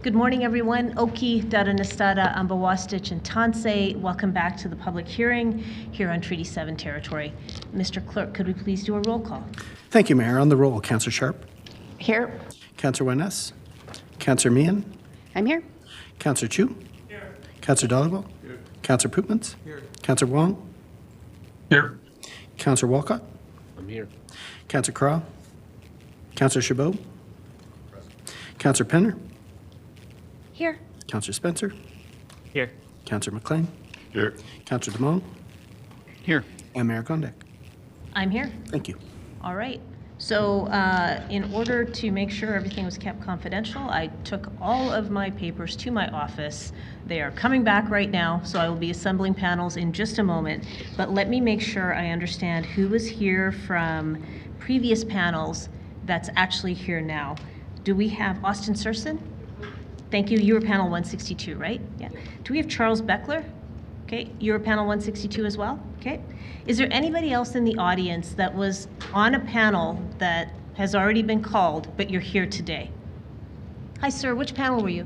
Good morning, everyone. Oki, Daranastada, Ambawastich, and Tansei. Welcome back to the public hearing here on Treaty 7 territory. Mr. Clerk, could we please do a roll call? Thank you, Mayor. On the roll, Councillor Sharp. Here. Councillor Wyness. Councillor Meehan. I'm here. Councillor Chu. Here. Councillor Dollywell. Here. Councillor Pootmans. Here. Councillor Wong. Here. Councillor Walcott. I'm here. Councillor Carl. Councillor Chabot. Councillor Penner. Here. Councillor Spencer. Here. Councillor McLean. Here. Councillor Damone. Here. And Mayor Gondek. I'm here. Thank you. All right. So in order to make sure everything was kept confidential, I took all of my papers to my office. They are coming back right now, so I will be assembling panels in just a moment. But let me make sure I understand who was here from previous panels that's actually here now. Do we have Austin Sersen? Thank you. You were panel 162, right? Yeah. Do we have Charles Boechler? Okay. You were panel 162 as well? Okay. Is there anybody else in the audience that was on a panel that has already been called, but you're here today? Hi, sir. Which panel were you?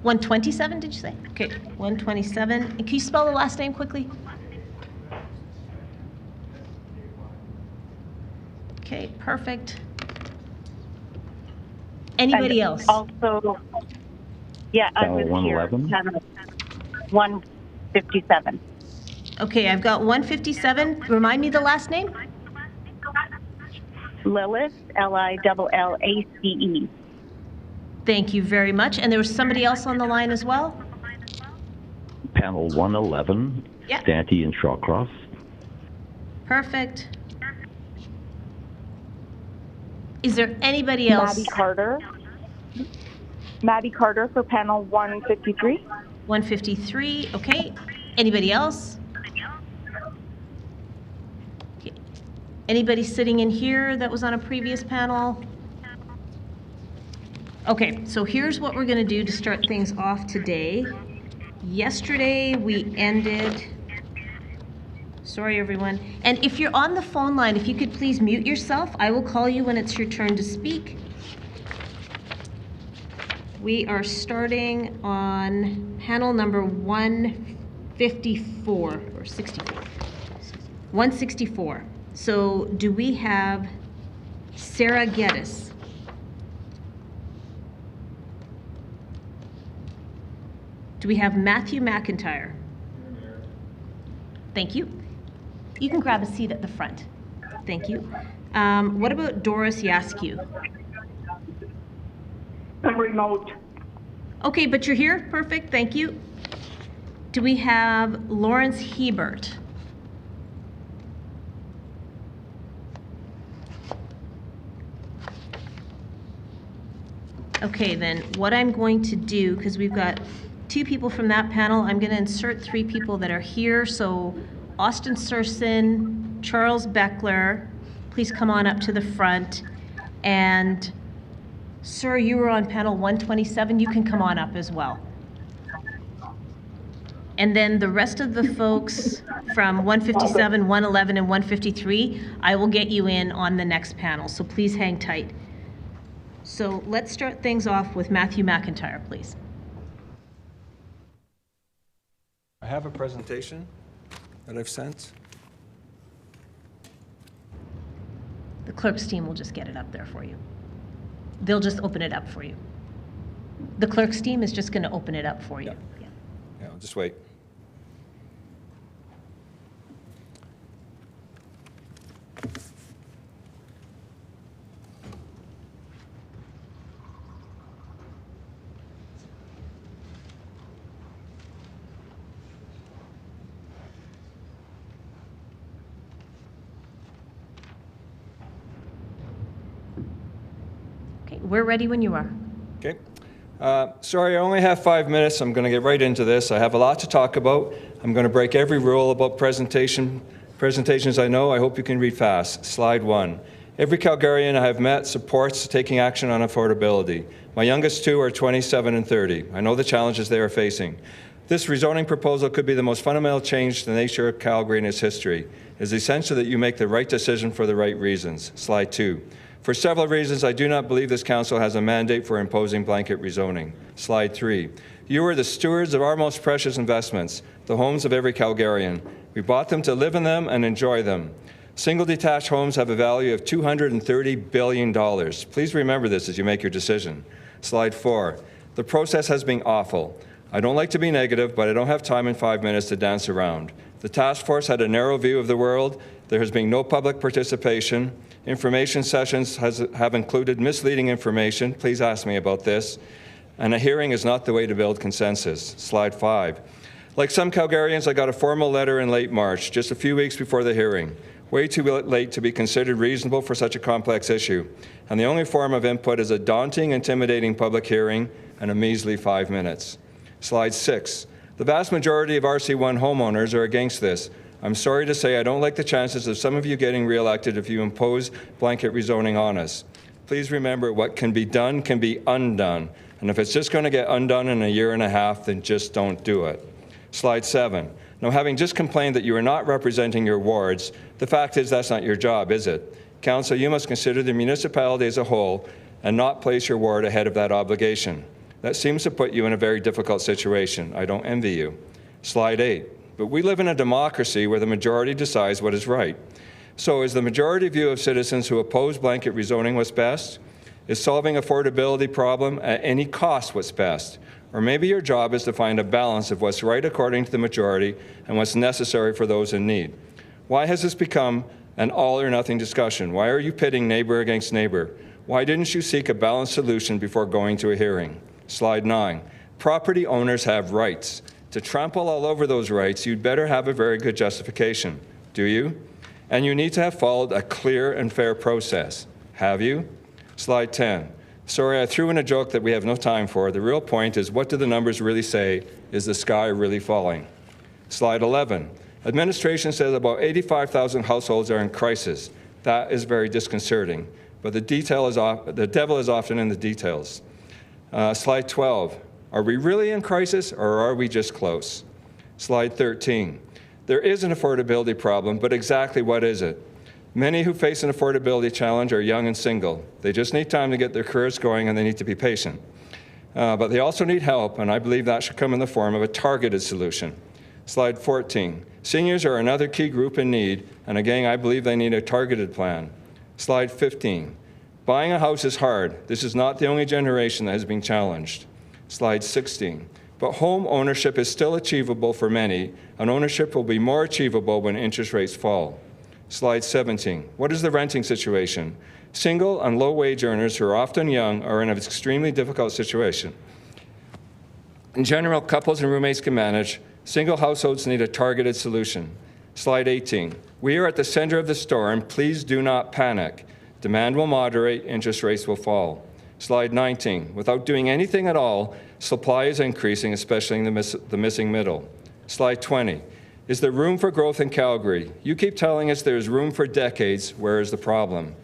127, did you say? Okay. 127. And can you spell the last name quickly? Okay. Perfect. Anybody else? Also, yeah, I was here. 157. Okay, I've got 157. Remind me the last name? Lillace, Lillace. Thank you very much. And there was somebody else on the line as well? Panel 111, Yeah. Stante and Shawcross. Perfect. Is there anybody else? Madi Carter for panel 153. 153, okay. Anybody else? Okay. Anybody sitting in here that was on a previous panel? Okay, so here's what we're gonna do to start things off today. Yesterday we ended, sorry everyone, and if you're on the phone line, if you could please mute yourself, I will call you when it's your turn to speak. We are starting on panel number 154, or 64. 164. So do we have Sarah Geddes? Do we have Matthew McIntyre? Thank you. You can grab a seat at the front. Thank you. What about Doris Yaskiw? I'm remote. Okay, but you're here? Perfect, thank you. Do we have Laurence Hiebert? Okay, then what I'm going to do, because we've got 2 people from that panel, I'm going to insert 3 people that are here. So Austin Sersen, Charles Boechler, please come on up to the front. And sir, you were on panel 127. You can come on up as well. And then the rest of the folks from 157, 111, and 153, I will get you in on the next panel. So please hang tight. So let's start things off with Matthew McIntyre, please. I have a presentation that I've sent. The clerk's team will just get it up there for you. They'll just open it up for you. The clerk's team is just going to open it up for you. Yeah, I'll just wait. We're ready when you are. Okay. Sorry, I only have 5 minutes. I'm going to get right into this. I have a lot to talk about. I'm going to break every rule about presentations I know. I hope you can read fast. Slide 1. Every Calgarian I have met supports taking action on affordability. My youngest 2 are 27 and 30. I know the challenges they are facing. This rezoning proposal could be the most fundamental change to the nature of Calgary in its history. It is essential that you make the right decision for the right reasons. Slide 2. For several reasons, I do not believe this council has a mandate for imposing blanket rezoning. Slide 3. You are the stewards of our most precious investments, the homes of every Calgarian. We bought them to live in them and enjoy them. Single detached homes have a value of $230 billion. Please remember this as you make your decision. Slide 4. The process has been awful. I don't like to be negative, but I don't have time in 5 minutes to dance around. The task force had a narrow view of the world. There has been no public participation. Information sessions have included misleading information. Please ask me about this. And a hearing is not the way to build consensus. Slide 5. Like some Calgarians, I got a formal letter in late March, just a few weeks before the hearing. Way too late to be considered reasonable for such a complex issue. And the only form of input is a daunting, intimidating public hearing and a measly 5 minutes. Slide 6. The vast majority of RC1 homeowners are against this. I'm sorry to say I don't like the chances of some of you getting reelected if you impose blanket rezoning on us. Please remember, what can be done can be undone. And if it's just going to get undone in a year and a half, then just don't do it. Slide 7. Now, having just complained that you are not representing your wards, the fact is that's not your job, is it? Council, you must consider the municipality as a whole and not place your ward ahead of that obligation. That seems to put you in a very difficult situation. I don't envy you. Slide 8. But we live in a democracy where the majority decides what is right. So is the majority view of citizens who oppose blanket rezoning what's best? Is solving affordability problem at any cost what's best? Or maybe your job is to find a balance of what's right according to the majority and what's necessary for those in need. Why has this become an all or nothing discussion? Why are you pitting neighbor against neighbor? Why didn't you seek a balanced solution before going to a hearing? Slide 9. Property owners have rights. To trample all over those rights, you'd better have a very good justification. Do you? And you need to have followed a clear and fair process. Have you? Slide 10. Sorry, I threw in a joke that we have no time for. The real point is, what do the numbers really say? Is the sky really falling? Slide 11. Administration says about 85,000 households are in crisis. That is very disconcerting. But the devil is often in the details. Slide 12. Are we really in crisis, or are we just close? Slide 13. There is an affordability problem, but exactly what is it? Many who face an affordability challenge are young and single. They just need time to get their careers going, and they need to be patient. But they also need help, and I believe that should come in the form of a targeted solution. Slide 14. Seniors are another key group in need, and again, I believe they need a targeted plan. Slide 15. Buying a house is hard. This is not the only generation that has been challenged. Slide 16. But home ownership is still achievable for many, and ownership will be more achievable when interest rates fall. Slide 17. What is the renting situation? Single and low-wage earners who are often young are in an extremely difficult situation. In general, couples and roommates can manage. Single households need a targeted solution. Slide 18. We are at the center of the storm. Please do not panic. Demand will moderate, interest rates will fall. Slide 19. Without doing anything at all, supply is increasing, especially in the missing middle. Slide 20. Is there room for growth in Calgary? You keep telling us there's room for decades. Where is the problem?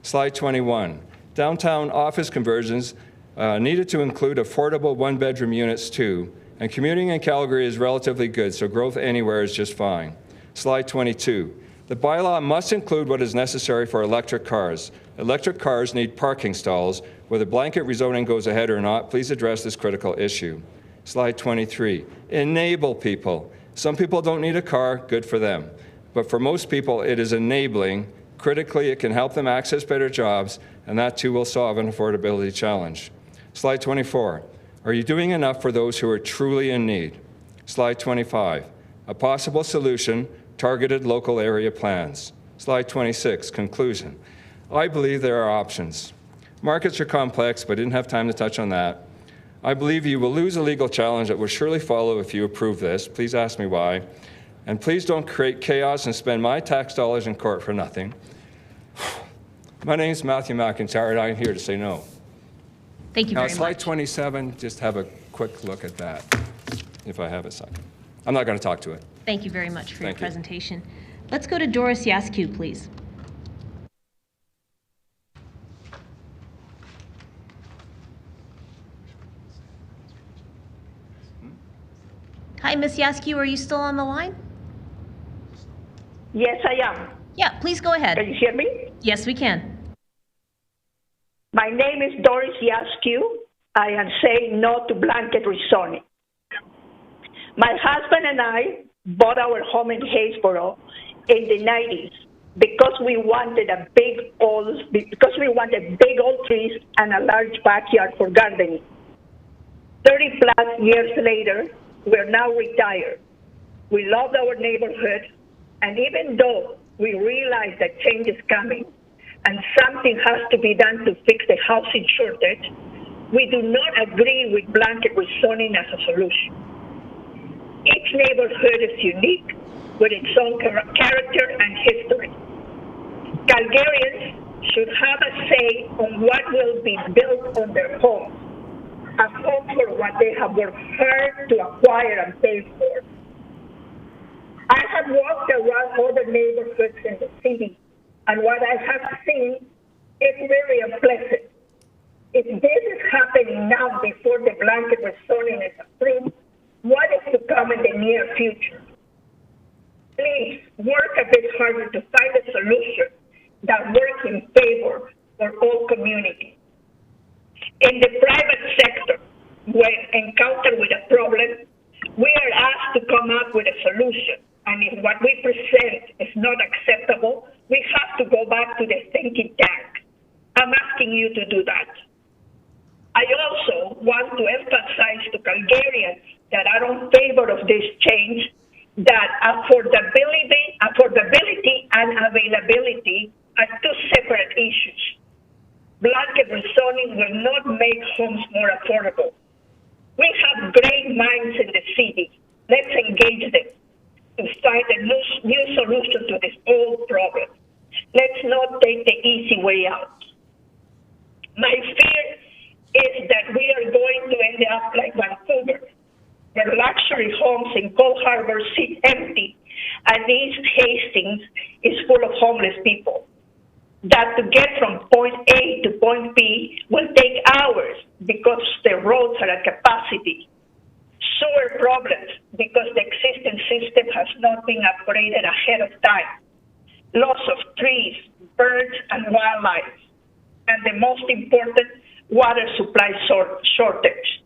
Slide 21. Downtown office conversions needed to include affordable one-bedroom units too, and commuting in Calgary is relatively good, so growth anywhere is just fine. Slide 22. The bylaw must include what is necessary for electric cars. Electric cars need parking stalls. Whether blanket rezoning goes ahead or not, please address this critical issue. Slide 23. Enable people. Some people don't need a car, good for them. But for most people, it is enabling. Critically, it can help them access better jobs, and that too will solve an affordability challenge. Slide 24. Are you doing enough for those who are truly in need? Slide 25. A possible solution, targeted local area plans. Slide 26, conclusion. I believe there are options. Markets are complex, but I didn't have time to touch on that. I believe you will lose a legal challenge that will surely follow if you approve this. Please ask me why. And please don't create chaos and spend my tax dollars in court for nothing. My name is Matthew McIntyre, and I'm here to say no. Thank you very much. Now, slide 27, just have a quick look at that, if I have a second. I'm not going to talk to it. Thank you very much for your Thank you. presentation. Let's go to Doris Yaskiw, please. Hi, Ms. Yaskiw, are you still on the line? Yes, I am. Yeah, please go Can ahead. you hear me? Yes, we can. My name is Doris Yaskiw. I am saying no to blanket rezoning. My husband and I bought our home in Haysboro in the 90s because we wanted big old trees and a large backyard for gardening. 30 plus years later, we're now retired. We love our neighborhood, and even though we realize that change is coming and something has to be done to fix the housing shortage, we do not agree with blanket rezoning as a solution. Each neighborhood is unique with its own character and history. Calgarians should have a say on what will be built on their homes, a home for what they have worked hard to acquire and pay for. I have walked around other neighborhoods in the city, and what I have seen is very unpleasant. If this is happening now before the blanket rezoning is approved, what is to come in the near future? Please work a bit harder to find a solution that works in favor for all communities. In the private sector, when encountered with a problem, we are asked to come up with a solution. And if what we present is not acceptable, we have to go back to the thinking tank. I'm asking you to do that. I also want to emphasize to Calgarians that are in favor of this change that affordability and availability are two separate issues. Blanket rezoning will not make homes more affordable. We have great minds in the city. Let's engage them to find a new solution to this old problem. Let's not take the easy way out. My fear is that we are going to end up like Vancouver, where luxury homes in Cold Harbor sit empty and East Hastings is full of homeless people. That to get from point A to point B will take hours because the roads are at capacity. Sewer problems because the existing system has not been upgraded ahead of time. Loss of trees, birds, and wildlife. And the most important, water supply shortage.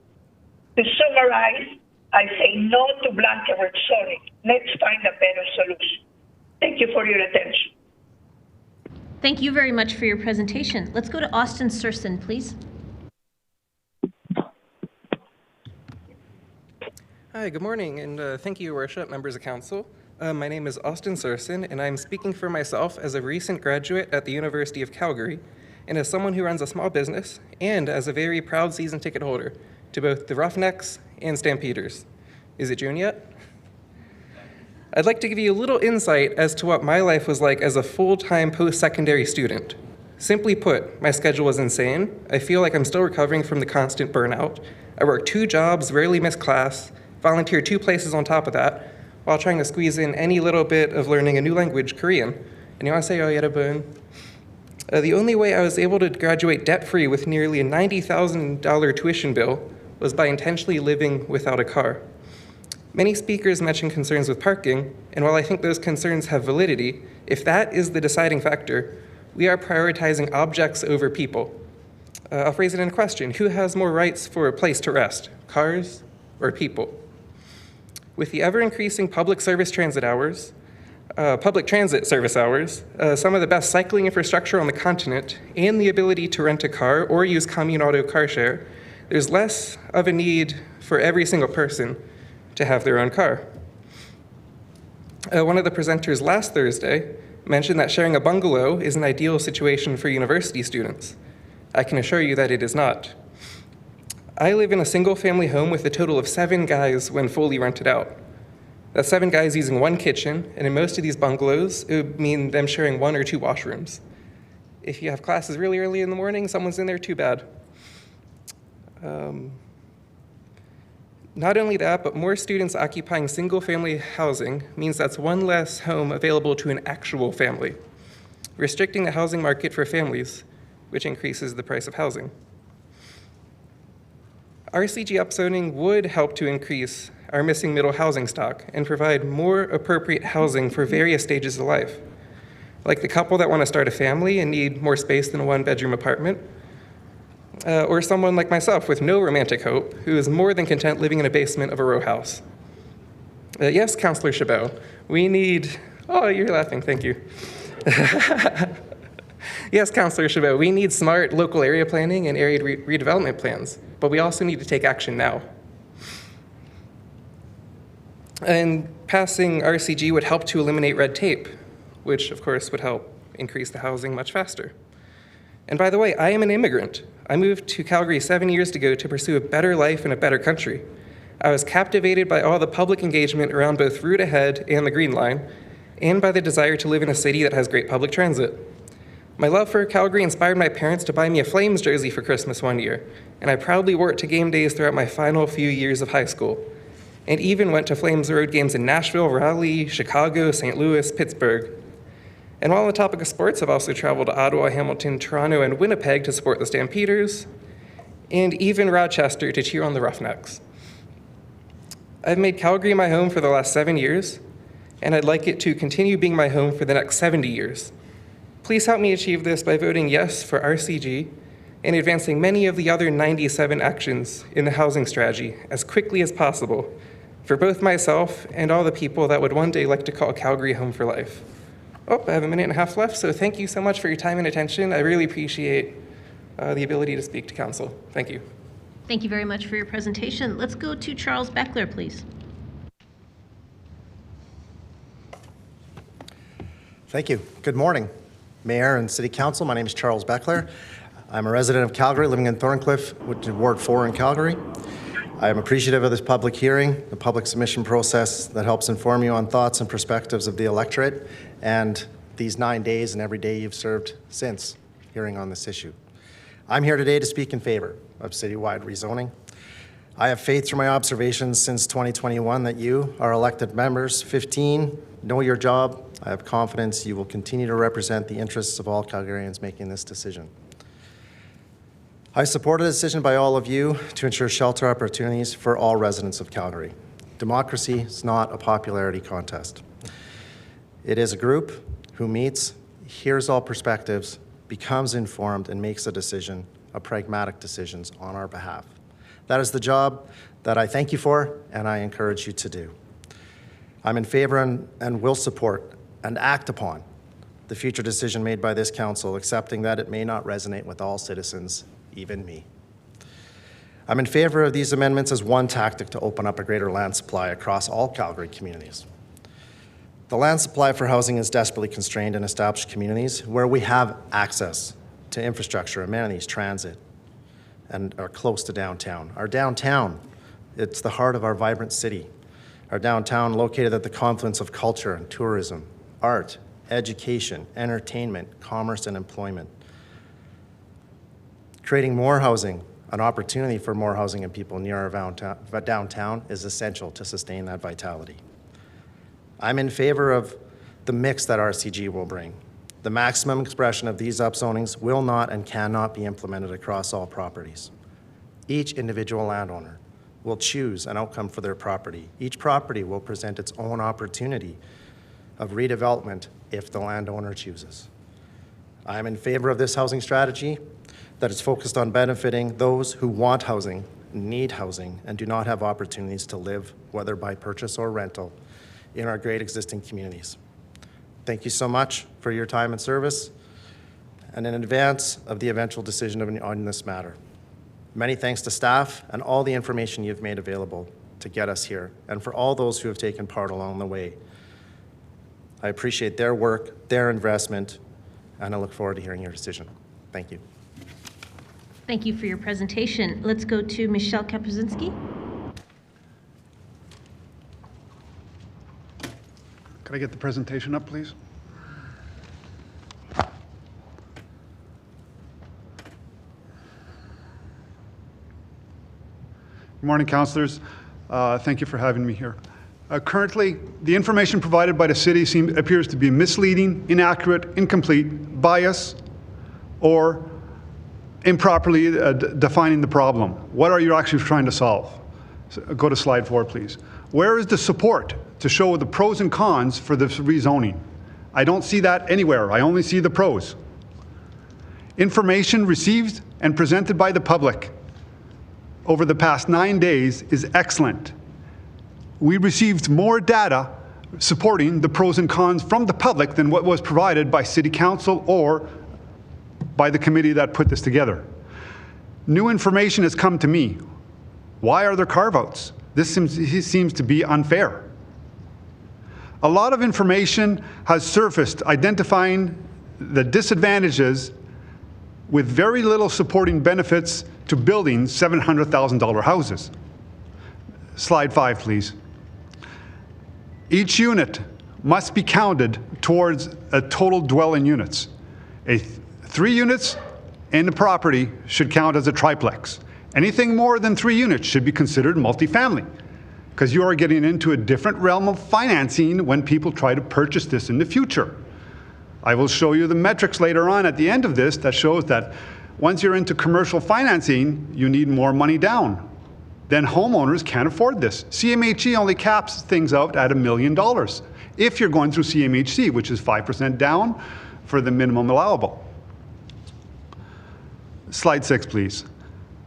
To summarize, I say no to blanket rezoning. Let's find a better solution. Thank you for your attention. Thank you very much for your presentation. Let's go to Austin Sersen, please. Hi, good morning, and thank you, Your Worship, members of council. My name is Austin Sersen, and I'm speaking for myself as a recent graduate at the University of Calgary, and as someone who runs a small business, and as a very proud season ticket holder to both the Roughnecks and Stampeders. Is it June yet? I'd like to give you a little insight as to what my life was like as a full-time post-secondary student. Simply put, my schedule was insane. I feel like I'm still recovering from the constant burnout. I worked 2 jobs, rarely missed class, volunteered 2 places on top of that, while trying to squeeze in any little bit of learning a new language, Korean. 안녕하세요, 여러분. The only way I was able to graduate debt-free with nearly a $90,000 tuition bill was by intentionally living without a car. Many speakers mentioned concerns with parking, and while I think those concerns have validity, if that is the deciding factor, we are prioritizing objects over people. I'll phrase it in a question. Who has more rights for a place to rest, cars or people? With the ever-increasing public transit service hours, some of the best cycling infrastructure on the continent, and the ability to rent a car or use commune auto car share, there's less of a need for every single person to have their own car. One of the presenters last Thursday mentioned that sharing a bungalow is an ideal situation for university students. I can assure you that it is not. I live in a single-family home with a total of 7 guys when fully rented out. That's 7 guys using 1 kitchen, and in most of these bungalows, it would mean them sharing 1 or 2 washrooms. If you have classes really early in the morning, someone's in there, too bad. Not only that, but more students occupying single-family housing means that's 1 less home available to an actual family, restricting the housing market for families, which increases the price of housing. RCG upzoning would help to increase our missing middle housing stock and provide more appropriate housing for various stages of life, like the couple that want to start a family and need more space than a 1-bedroom apartment, or someone like myself with no romantic hope who is more than content living in a basement of a row house. Yes, Councillor Chabot, we need, oh, you're laughing, thank you. Yes, Councillor Chabot, we need smart local area planning and area redevelopment plans, but we also need to take action now. And passing RCG would help to eliminate red tape, which of course would help increase the housing much faster. And by the way, I am an immigrant. I moved to Calgary 7 years ago to pursue a better life in a better country. I was captivated by all the public engagement around both Route Ahead and the Green Line, and by the desire to live in a city that has great public transit. My love for Calgary inspired my parents to buy me a Flames jersey for Christmas one year, and I proudly wore it to game days throughout my final few years of high school, and even went to Flames road games in Nashville, Raleigh, Chicago, St. Louis, Pittsburgh. And while on the topic of sports, I've also traveled to Ottawa, Hamilton, Toronto, and Winnipeg to support the Stampeders, and even Rochester to cheer on the Roughnecks. I've made Calgary my home for the last 7 years, and I'd like it to continue being my home for the next 70 years. Please help me achieve this by voting yes for RCG and advancing many of the other 97 actions in the housing strategy as quickly as possible for both myself and all the people that would one day like to call Calgary home for life. Oh, I have a minute and a half left, so thank you so much for your time and attention. I really appreciate the ability to speak to council. Thank you. Thank you very much for your presentation. Let's go to Charles Boechler, please. Thank you. Good morning, Mayor and City Council. My name is Charles Boechler. I'm a resident of Calgary, living in Thorncliffe, which is Ward 4 in Calgary. I am appreciative of this public hearing, the public submission process that helps inform you on thoughts and perspectives of the electorate, and these 9 days and every day you've served since hearing on this issue. I'm here today to speak in favor of citywide rezoning. I have faith through my observations since 2021 that you, our elected members, 15, know your job. I have confidence you will continue to represent the interests of all Calgarians making this decision. I support a decision by all of you to ensure shelter opportunities for all residents of Calgary. Democracy is not a popularity contest. It is a group who meets, hears all perspectives, becomes informed, and makes a decision, a pragmatic decisions on our behalf. That is the job that I thank you for and I encourage you to do. I'm in favor and will support and act upon the future decision made by this council, accepting that it may not resonate with all citizens, even me. I'm in favor of these amendments as one tactic to open up a greater land supply across all Calgary communities. The land supply for housing is desperately constrained in established communities where we have access to infrastructure, amenities, transit, and are close to downtown. Our downtown, it's the heart of our vibrant city. Our downtown, located at the confluence of culture and tourism, art, education, entertainment, commerce, and employment. Creating more housing, an opportunity for more housing and people near our downtown is essential to sustain that vitality. I'm in favor of the mix that RCG will bring. The maximum expression of these upzonings will not and cannot be implemented across all properties. Each individual landowner will choose an outcome for their property. Each property will present its own opportunity of redevelopment if the landowner chooses. I am in favor of this housing strategy that is focused on benefiting those who want housing, need housing, and do not have opportunities to live, whether by purchase or rental, in our great existing communities. Thank you so much for your time and service, and in advance of the eventual decision on this matter. Many thanks to staff and all the information you've made available to get us here, and for all those who have taken part along the way. I appreciate their work, their investment, and I look forward to hearing your decision. Thank you. Thank you for your presentation. Let's go to Michel Kapuscinsky. Could I get the presentation up, please? Good morning, councillors. Thank you for having me here. Currently, the information provided by the city appears to be misleading, inaccurate, incomplete, biased, or improperly defining the problem. What are you actually trying to solve? So, go to slide 4, please. Where is the support to show the pros and cons for this rezoning? I don't see that anywhere. I only see the pros. Information received and presented by the public over the past 9 days is excellent. We received more data supporting the pros and cons from the public than what was provided by City Council or by the committee that put this together. New information has come to me. Why are there carve-outs? This seems to be unfair. A lot of information has surfaced identifying the disadvantages with very little supporting benefits to building $700,000 houses. Slide 5, please. Each unit must be counted towards a total dwelling units. 3 units in a property should count as a triplex. Anything more than 3 units should be considered multifamily, because you are getting into a different realm of financing when people try to purchase this in the future. I will show you the metrics later on at the end of this that shows that once you're into commercial financing, you need more money down. Then homeowners can't afford this. CMHC only caps things out at $1 million if you're going through CMHC, which is 5% down for the minimum allowable. Slide 6, please.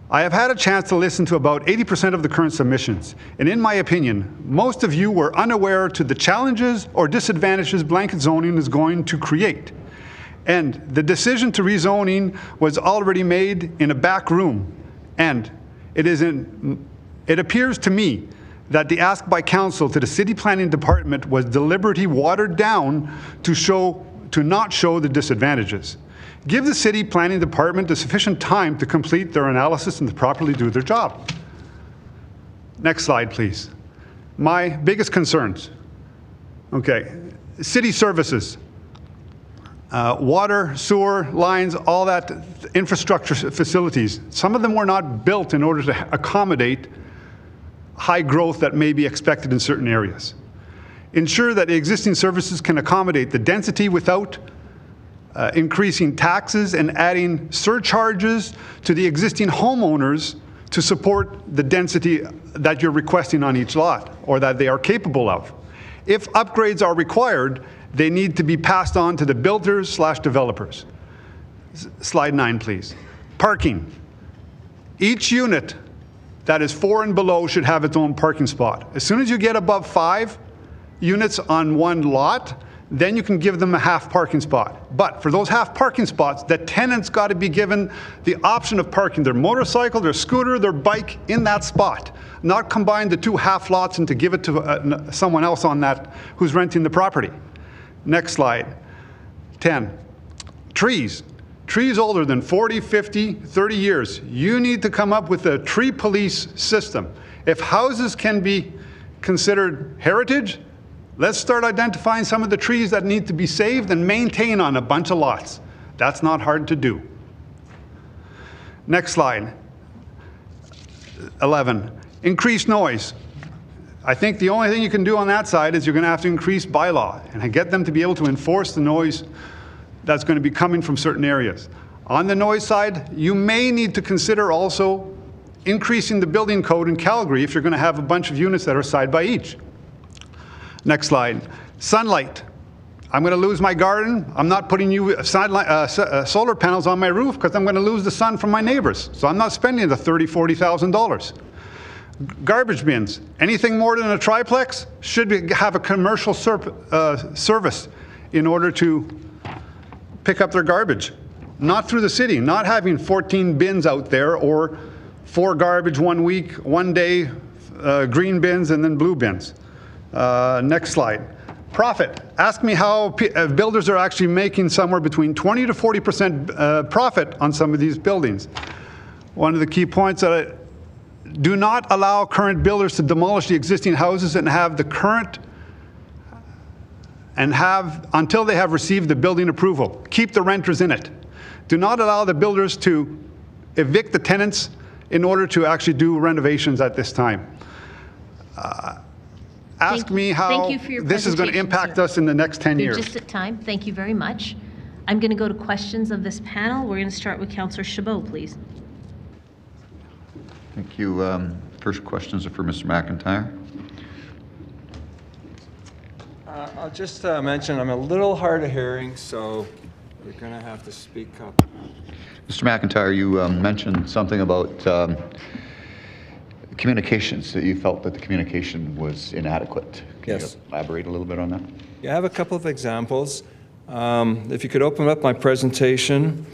I have had a chance to listen to about 80% of the current submissions, and in my opinion, most of you were unaware to the challenges or disadvantages blanket zoning is going to create. And the decision to rezoning was already made in a back room, and it appears to me that the ask by council to the city planning department was deliberately watered down to not show the disadvantages. Give the city planning department the sufficient time to complete their analysis and to properly do their job. Next slide, please. My biggest concerns. Okay, city services. Water, sewer, lines, all that infrastructure facilities. Some of them were not built in order to accommodate high growth that may be expected in certain areas. Ensure that the existing services can accommodate the density without increasing taxes and adding surcharges to the existing homeowners to support the density that you're requesting on each lot or that they are capable of. If upgrades are required, they need to be passed on to the builders/developers. Slide 9, please. Parking. Each unit that is 4 and below should have its own parking spot. As soon as you get above 5 units on one lot, then you can give them a half parking spot. But for those half parking spots, the tenant's got to be given the option of parking their motorcycle, their scooter, their bike in that spot, not combine the 2 half lots and to give it to someone else on that who's renting the property. Next slide. 10. Trees. Trees older than 40, 50, 30 years. You need to come up with a tree police system. If houses can be considered heritage, let's start identifying some of the trees that need to be saved and maintained on a bunch of lots. That's not hard to do. Next slide. 11. Increased noise. I think the only thing you can do on that side is you're going to have to increase bylaw and get them to be able to enforce the noise that's going to be coming from certain areas. On the noise side, you may need to consider also increasing the building code in Calgary if you're going to have a bunch of units that are side by each. Next slide. Sunlight. I'm going to lose my garden. I'm not putting solar panels on my roof because I'm going to lose the sun from my neighbors. So I'm not spending the $30,000, $40,000. Garbage bins. Anything more than a triplex should have a commercial service in order to pick up their garbage. Not through the city. Not having 14 bins out there or 4 garbage 1 week, 1 day, green bins and then blue bins. Next slide. Profit. Ask me how builders are actually making somewhere between 20 to 40% profit on some of these buildings. One of the key points that do not allow current builders to demolish the existing houses and have the current until they have received the building approval. Keep the renters in it. Do not allow the builders to evict the tenants in order to actually do renovations at this time. Ask me how this is going to impact us in the next 10 years. Just at time. Thank you very much. I'm going to go to questions of this panel. We're going to start with Councillor Chabot, please. Thank you. First questions are for Mr. McIntyre. I'll just mention I'm a little hard of hearing, so you're going to have to speak up. Mr. McIntyre, you mentioned something about communications, that you felt that the communication was inadequate. Can Yes. you elaborate a little bit on that? Yeah, I have a couple of examples. If you could open up my presentation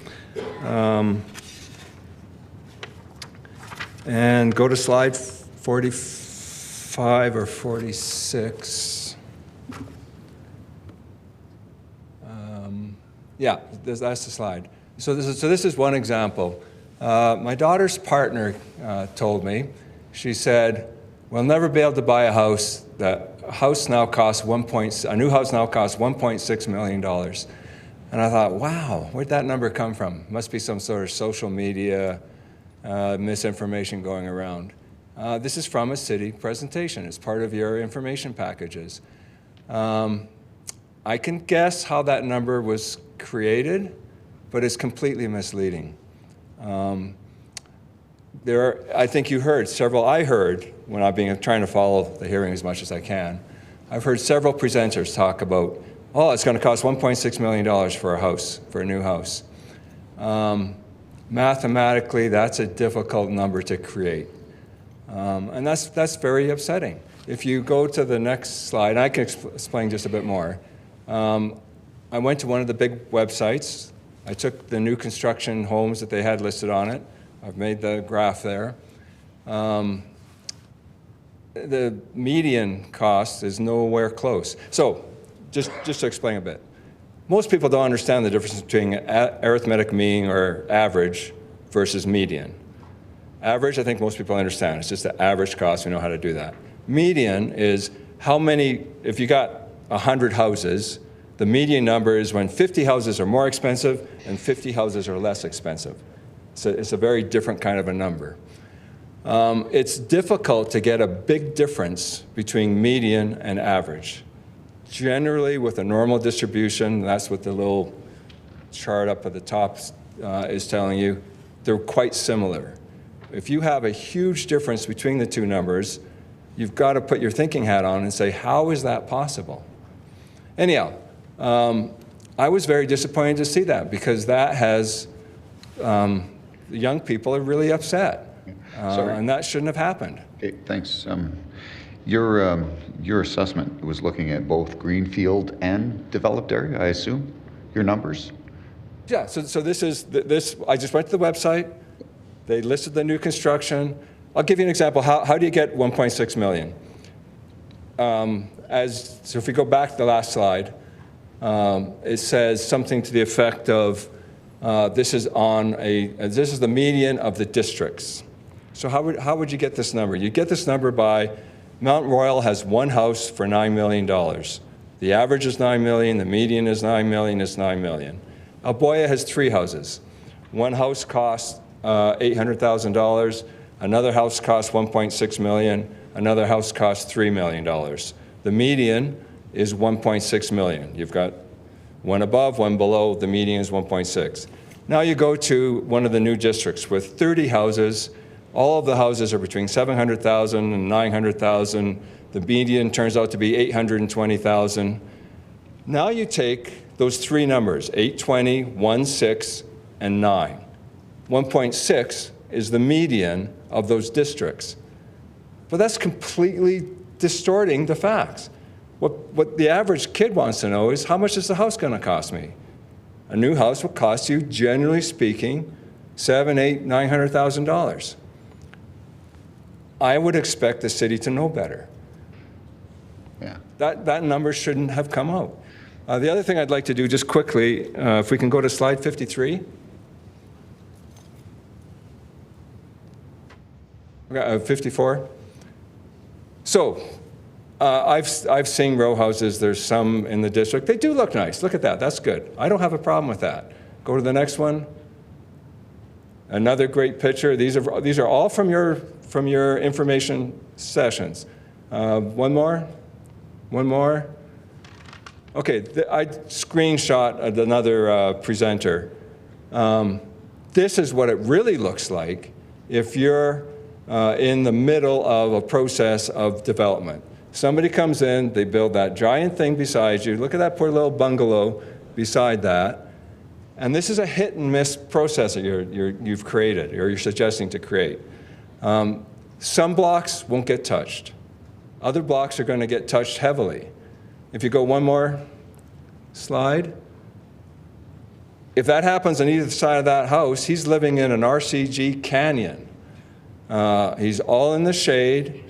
and go to slide 45 or 46. Yeah, that's the slide. So this is one example. My daughter's partner told me, she said, we'll never be able to buy a house. A new house now costs $1.6 million. And I thought, wow, where'd that number come from? Must be some sort of social media misinformation going around. This is from a city presentation. It's part of your information packages. I can guess how that number was created, but it's completely misleading. I think you heard several, I heard, when I've been trying to follow the hearing as much as I can, I've heard several presenters talk about, oh, it's going to cost $1.6 million for a house, for a new house. Mathematically, that's a difficult number to create. And that's very upsetting. If you go to the next slide, and I can explain just a bit more. I went to one of the big websites. I took the new construction homes that they had listed on it. I've made the graph there. The median cost is nowhere close. So just to explain a bit. Most people don't understand the difference between arithmetic mean or average versus median. Average, I think most people understand. It's just the average cost. We know how to do that. Median is how many, if you got 100 houses, the median number is when 50 houses are more expensive and 50 houses are less expensive. So it's a very different kind of a number. It's difficult to get a big difference between median and average. Generally, with a normal distribution, that's what the little chart up at the top is telling you, they're quite similar. If you have a huge difference between the two numbers, you've got to put your thinking hat on and say, how is that possible? Anyhow, I was very disappointed to see that, because that has, the young people are really upset. And that shouldn't have happened. Okay, thanks. Your assessment was looking at both greenfield and developed area, I assume, your numbers? Yeah, so this is, I just went to the website. They listed the new construction. I'll give you an example. How do you get 1.6 million? So if we go back to the last slide, it says something to the effect of, this is the median of the districts. So how would you get this number? You get this number by, Mount Royal has one house for $9 million. The average is $9 million, the median is $9 million, it's $9 million. Alboya has 3 houses. One house costs $800,000, another house costs $1.6 million, another house costs $3 million. The median is $1.6 million. You've got one above, one below, the median is 1.6. Now you go to one of the new districts with 30 houses. All of the houses are between $700,000 and $900,000. The median turns out to be $820,000. Now you take those 3 numbers, 820, 16, and 9. 1.6 is the median of those districts. But that's completely distorting the facts. What the average kid wants to know is, how much is the house going to cost me? A new house will cost you, generally speaking, $700,000, $800,000, $900,000. I would expect the city to know better. Yeah. That number shouldn't have come out. The other thing I'd like to do just quickly, if we can go to slide 53. 54. So I've seen row houses. There's some in the district. They do look nice. Look at that. That's good. I don't have a problem with that. Go to the next one. Another great picture. These are all from your information sessions. One more. Okay, I screenshot another presenter. This is what it really looks like if you're in the middle of a process of development. Somebody comes in, they build that giant thing beside you. Look at that poor little bungalow beside that. And this is a hit and miss process that you've created, or you're suggesting to create. Some blocks won't get touched. Other blocks are going to get touched heavily. If you go one more slide. If that happens on either side of that house, he's living in an RCG canyon. He's all in the shade.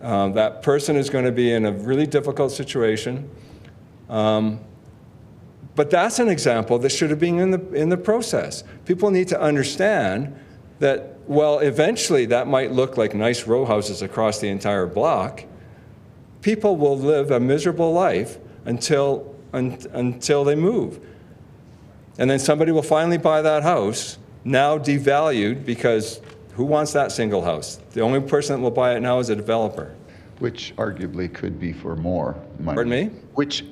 That person is going to be in a really difficult situation. But that's an example that should have been in the process. People need to understand that, well, eventually that might look like nice row houses across the entire block. People will live a miserable life until they move. And then somebody will finally buy that house, now devalued, because who wants that single house? The only person that will buy it now is a developer. Which arguably could be for more money. Pardon me? Which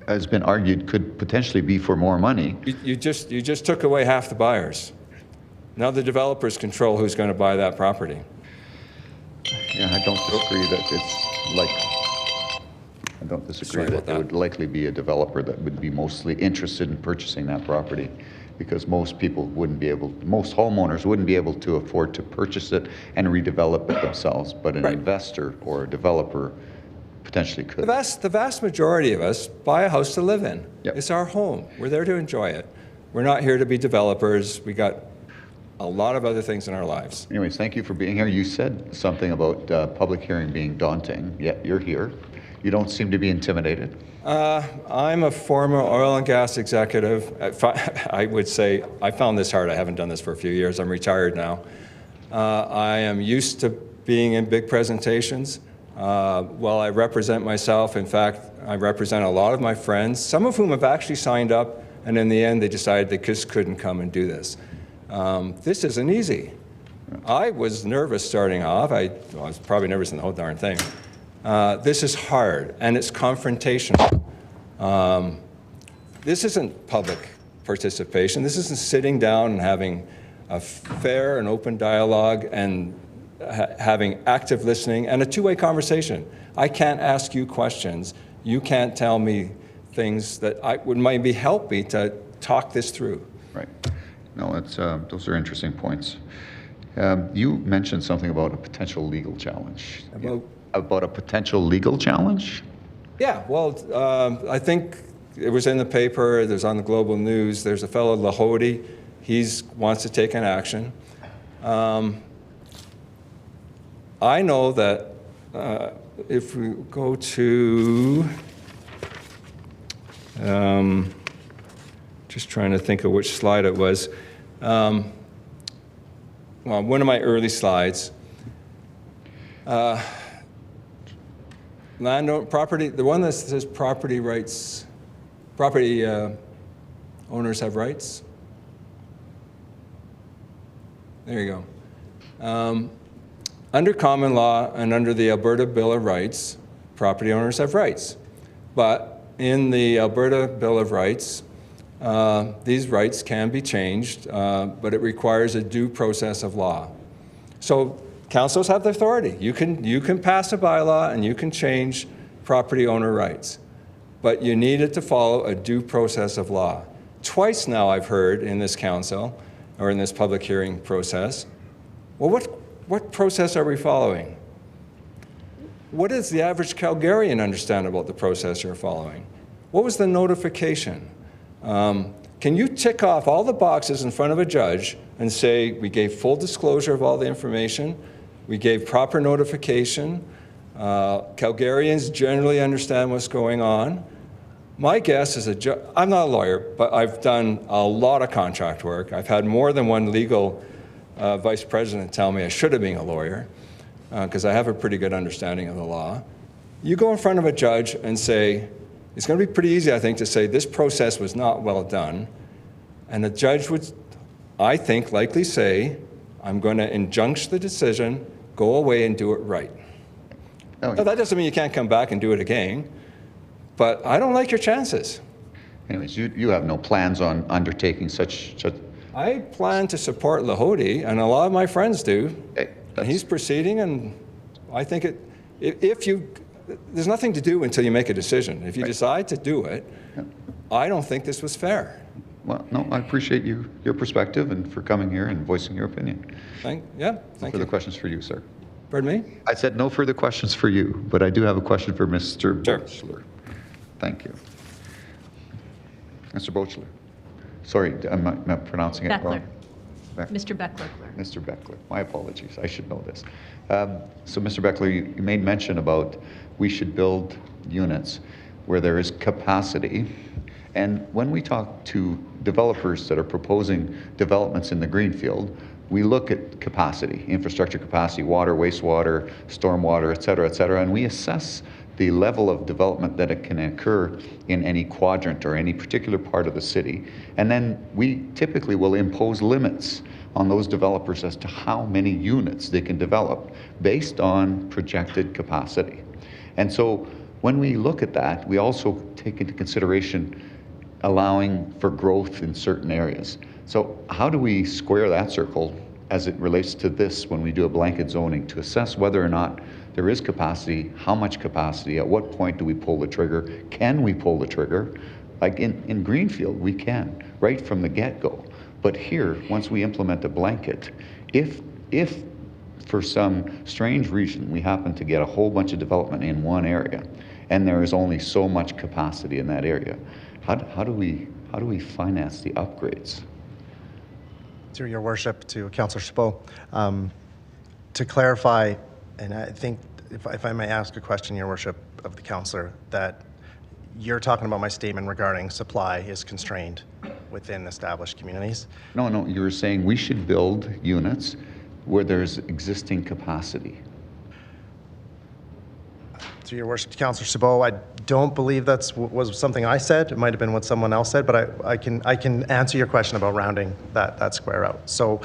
has been argued could potentially be for more money. You just took away half the buyers. Now the developers control who's going to buy that property. Yeah, I don't disagree that it's like, I don't disagree that there would likely be a developer that would be mostly interested in purchasing that property, because most people wouldn't be able, most homeowners wouldn't be able to afford to purchase it and redevelop it themselves, but an investor or a developer potentially could. The vast majority of us buy a house to live in. Yep. It's our home. We're there to enjoy it. We're not here to be developers. We got a lot of other things in our lives. Anyways, thank you for being here. You said something about public hearing being daunting, yet you're here. You don't seem to be intimidated. I'm a former oil and gas executive. I would say I found this hard. I haven't done this for a few years. I'm retired now. I am used to being in big presentations. While I represent myself, in fact, I represent a lot of my friends, some of whom have actually signed up, and in the end they decided they just couldn't come and do this. This isn't easy. I was nervous starting off. I was probably nervous in the whole darn thing. This is hard, and it's confrontational. This isn't public participation. This isn't sitting down and having a fair and open dialogue and having active listening and a two-way conversation. I can't ask you questions. You can't tell me things that might help me to talk this through. Right. No, that's, those are interesting points. You mentioned something about a potential legal challenge. About a potential legal challenge? Yeah, well, I think it was in the paper, there's on the global news, there's a fellow, Lahodi, he wants to take an action. I know that if we go to, just trying to think of which slide it was, well, one of my early slides, property, the one that says property rights, property owners have rights. There you go. Under common law and under the Alberta Bill of Rights, property owners have rights. But in the Alberta Bill of Rights, these rights can be changed, but it requires a due process of law. So councils have the authority. You can pass a bylaw and you can change property owner rights, but you need it to follow a due process of law. Twice now I've heard in this council, or in this public hearing process, well, what process are we following? What does the average Calgarian understand about the process you're following? What was the notification? Can you tick off all the boxes in front of a judge and say, we gave full disclosure of all the information, we gave proper notification, Calgarians generally understand what's going on? My guess is I'm not a lawyer, but I've done a lot of contract work. I've had more than one legal vice president tell me I should have been a lawyer, because I have a pretty good understanding of the law. You go in front of a judge and say, it's going to be pretty easy, I think, to say this process was not well done, and the judge would, I think, likely say, I'm going to injunct the decision, go away and do it right. Now, that doesn't mean you can't come back and do it again, but I don't like your chances. Anyways, you have no plans on undertaking such I plan to support Lahodi, and a lot of my friends do. And he's proceeding, and I think there's nothing to do until you make a decision. If you decide to do it, I don't think this was fair. Well, no, I appreciate your perspective and for coming here and voicing your opinion. Thank No you. further questions for you, sir. Pardon me? I said no further questions for you, but I do have a question for Mr. Sure. Boechler. Thank you. Mr. Boechler. Sorry, I'm not pronouncing it wrong. Mr. Boechler. Mr. Boechler. My apologies. I should know this. So, Mr. Boechler, you made mention about we should build units where there is capacity. And when we talk to developers that are proposing developments in the greenfield, we look at capacity, infrastructure capacity, water, wastewater, stormwater, et cetera, and we assess the level of development that it can occur in any quadrant or any particular part of the city. And then we typically will impose limits on those developers as to how many units they can develop based on projected capacity. And so when we look at that, we also take into consideration allowing for growth in certain areas. So how do we square that circle as it relates to this when we do a blanket zoning to assess whether or not there is capacity, how much capacity, at what point do we pull the trigger, can we pull the trigger? Like in Greenfield, we can, right from the get-go. But here, once we implement a blanket, if for some strange reason we happen to get a whole bunch of development in one area and there is only so much capacity in that area, how do we finance the upgrades? Through your worship, to Councillor Chabot, to clarify, and I think if I may ask a question, your worship, of the councillor, that you're talking about my statement regarding supply is constrained within established communities. No, you were saying we should build units where there's existing capacity. To your worship, Councillor Chabot, I don't believe that was something I said. It might have been what someone else said, but I can answer your question about rounding that square out. So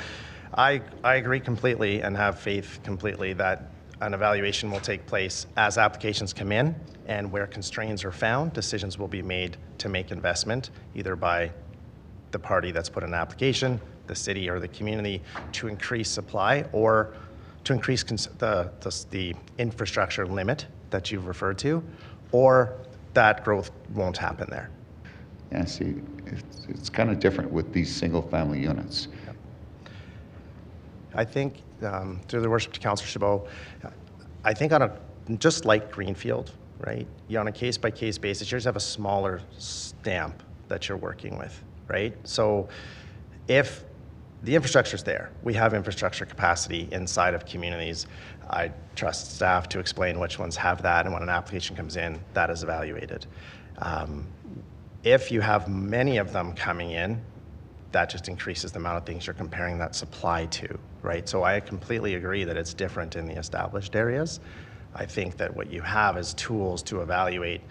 I agree completely and have faith completely that an evaluation will take place as applications come in, and where constraints are found, decisions will be made to make investment, either by the party that's put in an application, the city or the community, to increase supply or to increase the infrastructure limit that you've referred to, or that growth won't happen there. Yeah, see, it's kind of different with these single-family units. Yep. I think, through the worship to Councillor Chabot, I think just like Greenfield, right? On a case-by-case basis, you just have a smaller stamp that you're working with, right? So if the infrastructure's there, we have infrastructure capacity inside of communities. I trust staff to explain which ones have that, and when an application comes in, that is evaluated. If you have many of them coming in, that just increases the amount of things you're comparing that supply to, right? So I completely agree that it's different in the established areas. I think that what you have is tools to evaluate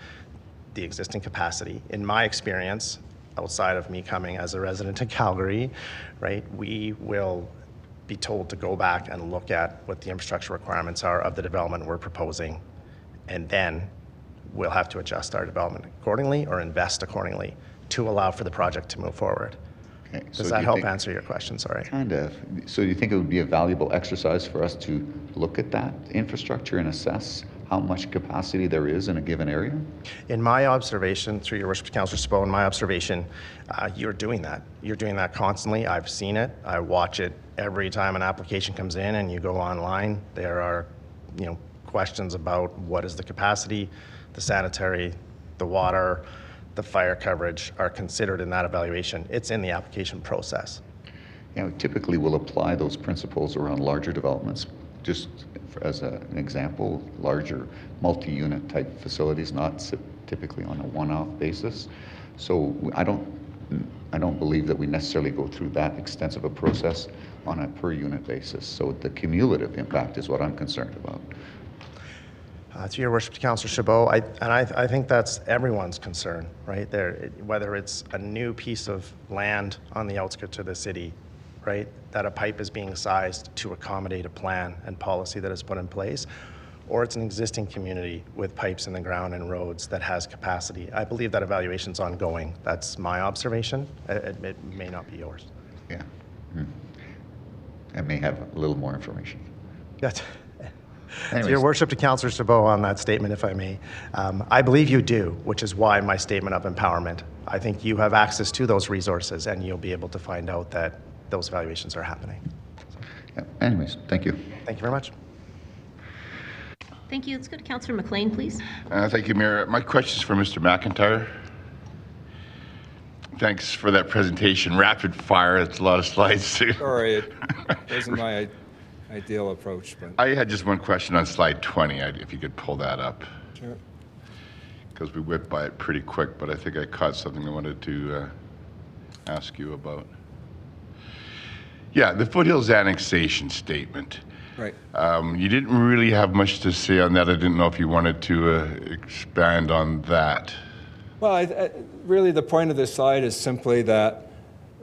the existing capacity. In my experience, outside of me coming as a resident of Calgary, right, we will be told to go back and look at what the infrastructure requirements are of the development we're proposing, and then we'll have to adjust our development accordingly or invest accordingly to allow for the project to move forward. Okay, Does that help answer your question? Sorry. Kind of. So do you think it would be a valuable exercise for us to look at that infrastructure and assess how much capacity there is in a given area? In my observation, through your worship, Councillor Spo, in my observation, you're doing that. You're doing that constantly. I've seen it. I watch it every time an application comes in and you go online. There are, questions about what is the capacity, the sanitary, the water, the fire coverage are considered in that evaluation. It's in the application process. Typically we'll apply those principles around larger developments. Just as an example, larger multi-unit type facilities, not typically on a one-off basis. So I don't believe that we necessarily go through that extensive a process on a per unit basis. So the cumulative impact is what I'm concerned about. To your worship, Councillor Chabot, I think that's everyone's concern, right? Whether it's a new piece of land on the outskirts of the city, right, that a pipe is being sized to accommodate a plan and policy that is put in place, or it's an existing community with pipes in the ground and roads that has capacity. I believe that evaluation's ongoing. That's my observation. It may not be yours. Yeah. I may have a little more information. Yes. To your worship, to Councillor Chabot on that statement, if I may. I believe you do, which is why my statement of empowerment I think you have access to those resources, and you'll be able to find out that those evaluations are happening. Yeah. Anyways, thank you. Thank you very much. Thank you. Let's go to Councillor McLean, please. Thank you, Mayor. My question is for Mr. McIntyre. Thanks for that presentation. Rapid fire, that's a lot of slides too. Sorry, it wasn't my ideal approach, but. I had just one question on slide 20, if you could pull that up. Sure. Because we whipped by it pretty quick, but I think I caught something I wanted to ask you about. Yeah, the Foothills annexation statement. Right. You didn't really have much to say on that. I didn't know if you wanted to expand on that. Well, really the point of this slide is simply that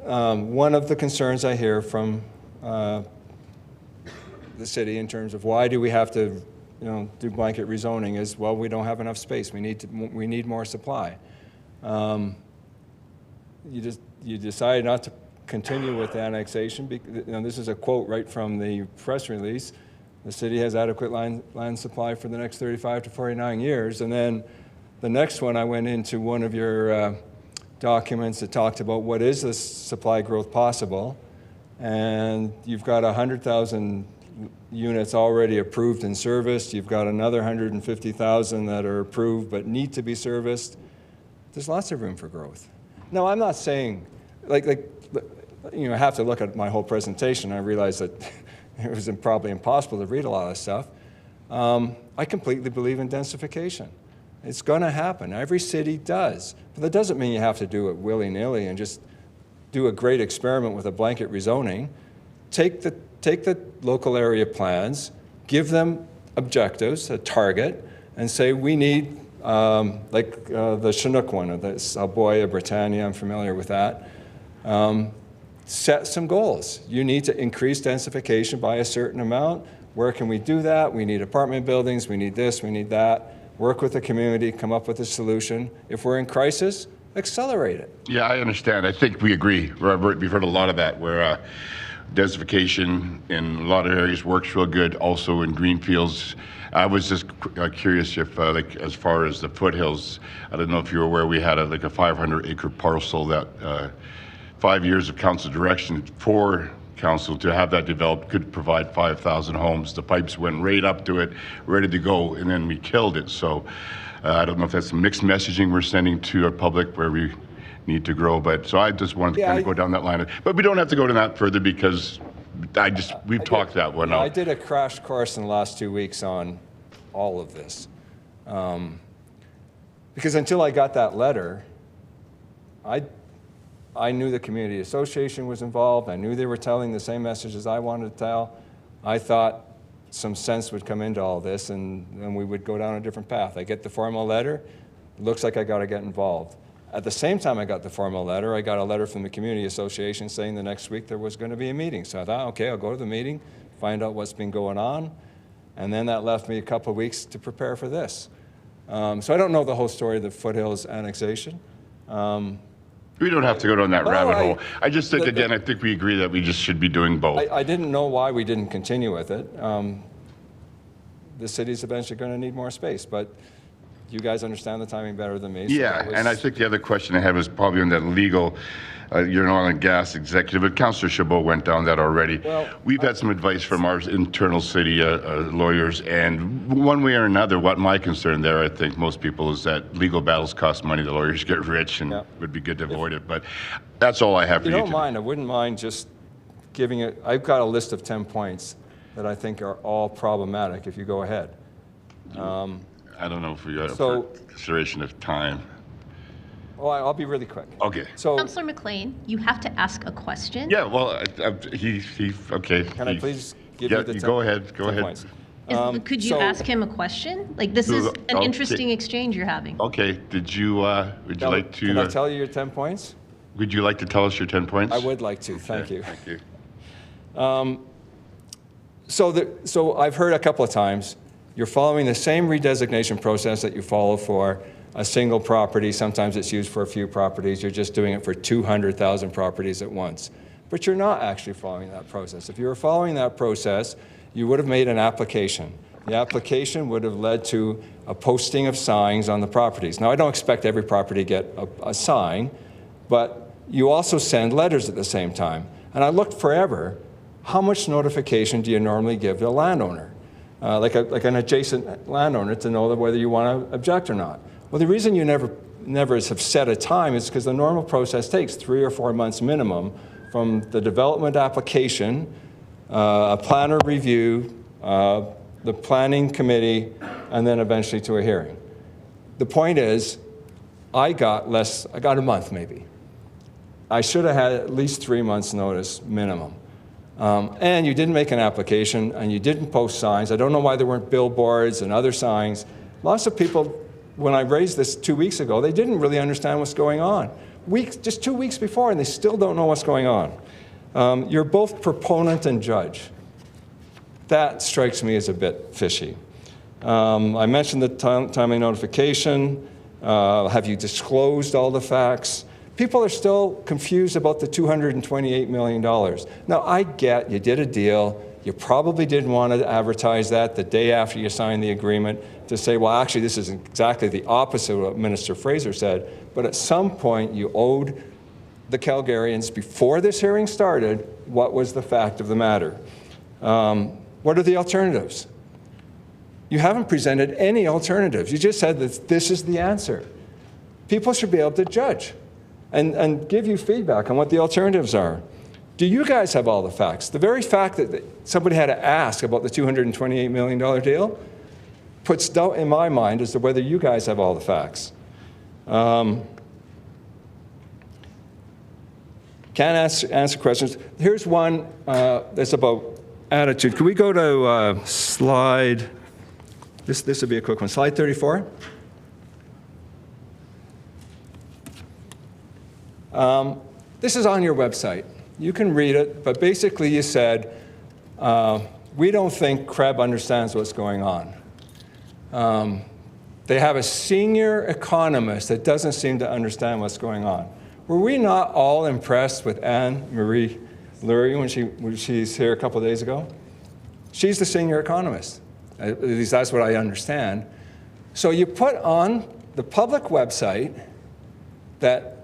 one of the concerns I hear from the city in terms of why do we have to, do blanket rezoning is, well, we don't have enough space. We need more supply. You decided not to continue with the annexation. This is a quote right from the press release. The city has adequate land supply for the next 35 to 49 years, and then the next one, I went into one of your documents that talked about what is the supply growth possible, and you've got 100,000 units already approved and serviced. You've got another 150,000 that are approved but need to be serviced. There's lots of room for growth. No, I'm not saying, I have to look at my whole presentation. I realize that it was probably impossible to read a lot of this stuff. I completely believe in densification. It's going to happen. Every city does. But that doesn't mean you have to do it willy-nilly and just do a great experiment with a blanket rezoning. Take the local area plans, give them objectives, a target, and say we need, the Chinook one, or the Alboya, Britannia, I'm familiar with that. Set some goals. You need to increase densification by a certain amount. Where can we do that? We need apartment buildings, we need this, we need that. Work with the community, come up with a solution. If we're in crisis, accelerate it. Yeah, I understand. I think we agree, Robert. We've heard a lot of that, where densification in a lot of areas works real good. Also in greenfields. I was just curious if, as far as the foothills, I don't know if you're aware, we had a 500-acre parcel that 5 years of council direction for council to have that developed could provide 5,000 homes. The pipes went right up to it, ready to go, and then we killed it. So I don't know if that's some mixed messaging we're sending to our public where we need to grow. But so I just wanted to kind of go down that line. But we don't have to go to that further because we've talked that one out. I did a crash course in the last 2 weeks on all of this. Because until I got that letter, I knew the community association was involved. I knew they were telling the same messages I wanted to tell. I thought some sense would come into all this and we would go down a different path. I get the formal letter. It looks like I got to get involved. At the same time I got the formal letter, I got a letter from the community association saying the next week there was going to be a meeting. So I thought, okay, I'll go to the meeting, find out what's been going on. And then that left me a couple of weeks to prepare for this. So I don't know the whole story of the Foothills annexation. We don't have to go down that rabbit hole. I just think, again, I think we agree that we just should be doing both. I didn't know why we didn't continue with it. The city's eventually going to need more space, but you guys understand the timing better than me. So yeah, and I think the other question I had was probably on that legal, you're an oil and gas executive, but Councillor Chabot went down that already. Well, we've had some advice from our internal city lawyers, and one way or another, what my concern there, I think most people, is that legal battles cost money, the lawyers get rich, and it would be good to avoid it. But that's all I have for you. If you don't mind, I wouldn't mind just giving it, I've got a list of 10 points that I think are all problematic if you go ahead. I don't know if we got a consideration of time. Well, I'll be really quick. Okay. So, Councillor McLean, you have to ask a question. Yeah, well, okay. Can I please give you the 10 go ahead. points? Could you ask him a question? Like, this is an interesting exchange you're having. Okay. Would you like to... Can I tell you your 10 points? Would you like to tell us your 10 points? I would like to. Thank you. Thank you. So I've heard a couple of times, you're following the same redesignation process that you follow for a single property. Sometimes it's used for a few properties. You're just doing it for 200,000 properties at once. But you're not actually following that process. If you were following that process, you would have made an application. The application would have led to a posting of signs on the properties. Now, I don't expect every property to get a sign, but you also send letters at the same time. And I looked forever, how much notification do you normally give to a landowner? Like an adjacent landowner to know whether you want to object or not. Well, the reason you never have set a time is because the normal process takes 3 or 4 months minimum from the development application, a planner review, the planning committee, and then eventually to a hearing. The point is, I got a month maybe. I should have had at least 3 months notice minimum. And you didn't make an application, and you didn't post signs. I don't know why there weren't billboards and other signs. Lots of people, when I raised this 2 weeks ago, they didn't really understand what's going on. Just 2 weeks before, and they still don't know what's going on. You're both proponent and judge. That strikes me as a bit fishy. I mentioned the timely notification. Have you disclosed all the facts? People are still confused about the $228 million. Now, I get you did a deal. You probably didn't want to advertise that the day after you signed the agreement to say, well, actually, this is exactly the opposite of what Minister Fraser said. But at some point, you owed the Calgarians, before this hearing started, what was the fact of the matter. What are the alternatives? You haven't presented any alternatives. You just said that this is the answer. People should be able to judge and give you feedback on what the alternatives are. Do you guys have all the facts? The very fact that somebody had to ask about the $228 million deal puts doubt in my mind as to whether you guys have all the facts. Can't answer questions. Here's one that's about attitude. Can we go to slide, this would be a quick one, slide 34? This is on your website. You can read it, but basically you said, we don't think CREB understands what's going on. They have a senior economist that doesn't seem to understand what's going on. Were we not all impressed with Anne-Marie Lurie when she's here a couple of days ago? She's the senior economist. At least that's what I understand. So you put on the public website that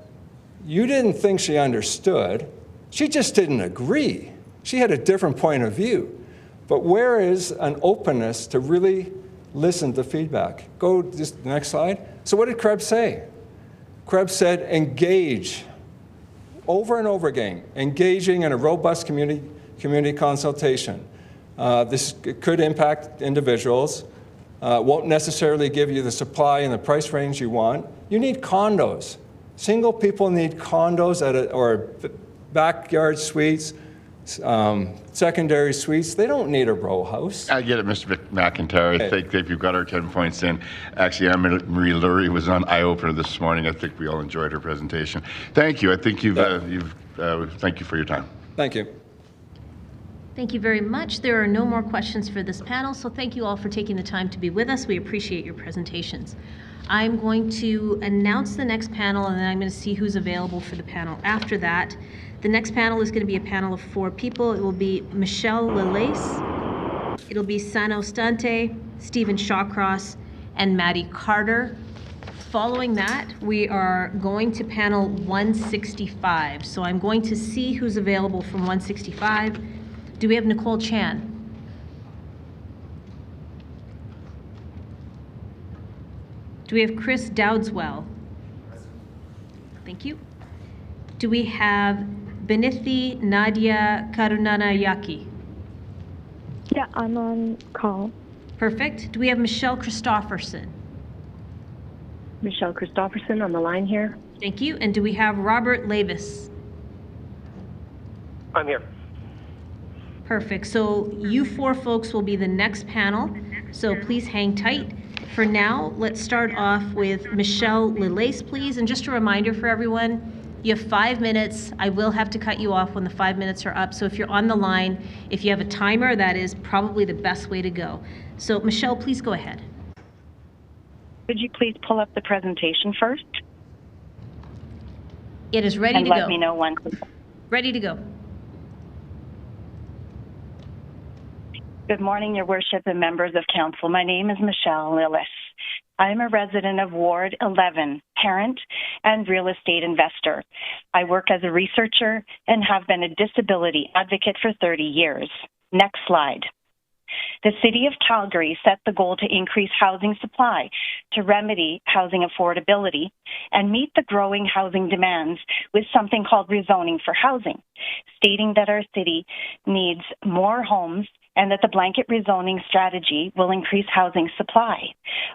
you didn't think she understood. She just didn't agree. She had a different point of view. But where is an openness to really listen to feedback? Go just the next slide. So what did CREB say? CREB said engage. Over and over again, engaging in a robust community consultation. This could impact individuals. Won't necessarily give you the supply and the price range you want. You need condos. Single people need condos or backyard suites, secondary suites. They don't need a row house. I get it, Mr. McIntyre. I think if you've got our 10 points in, actually, Anne-Marie Lurie was on eye-opener this morning. I think we all enjoyed her presentation. Thank you. I think thank you for your time. Thank you. Thank you very much. There are no more questions for this panel, so thank you all for taking the time to be with us. We appreciate your presentations. I'm going to announce the next panel, and then I'm going to see who's available for the panel after that. The next panel is going to be a panel of 4 people. It will be Michele Lillace, it'll be Sano Stante, Stephen Shawcross, and Madi Carter. Following that, we are going to panel 165. So I'm going to see who's available from 165. Do we have Nicole Chan? Do we have Chris Dowdeswell? Thank you. Do we have Binithi Nadya Karunanayaka? Yeah, I'm on call. Perfect. Do we have Michel Christoffersen? Michelle Christoffersen on the line here. Thank you. And do we have Robert Levis? I'm here. Perfect. So you 4 folks will be the next panel. So please hang tight. For now, let's start off with Michele Lillace, please. And just a reminder for everyone, you have 5 minutes. I will have to cut you off when the 5 minutes are up. So if you're on the line, if you have a timer, that is probably the best way to go. So Michele, please go ahead. Could you please pull up the presentation first? It is ready to go. And let me know when. Ready to go. Good morning, Your Worship and members of Council. My name is Michele Lillace. I am a resident of Ward 11, parent and real estate investor. I work as a researcher and have been a disability advocate for 30 years. Next slide. The City of Calgary set the goal to increase housing supply to remedy housing affordability and meet the growing housing demands with something called rezoning for housing, stating that our city needs more homes and that the blanket rezoning strategy will increase housing supply.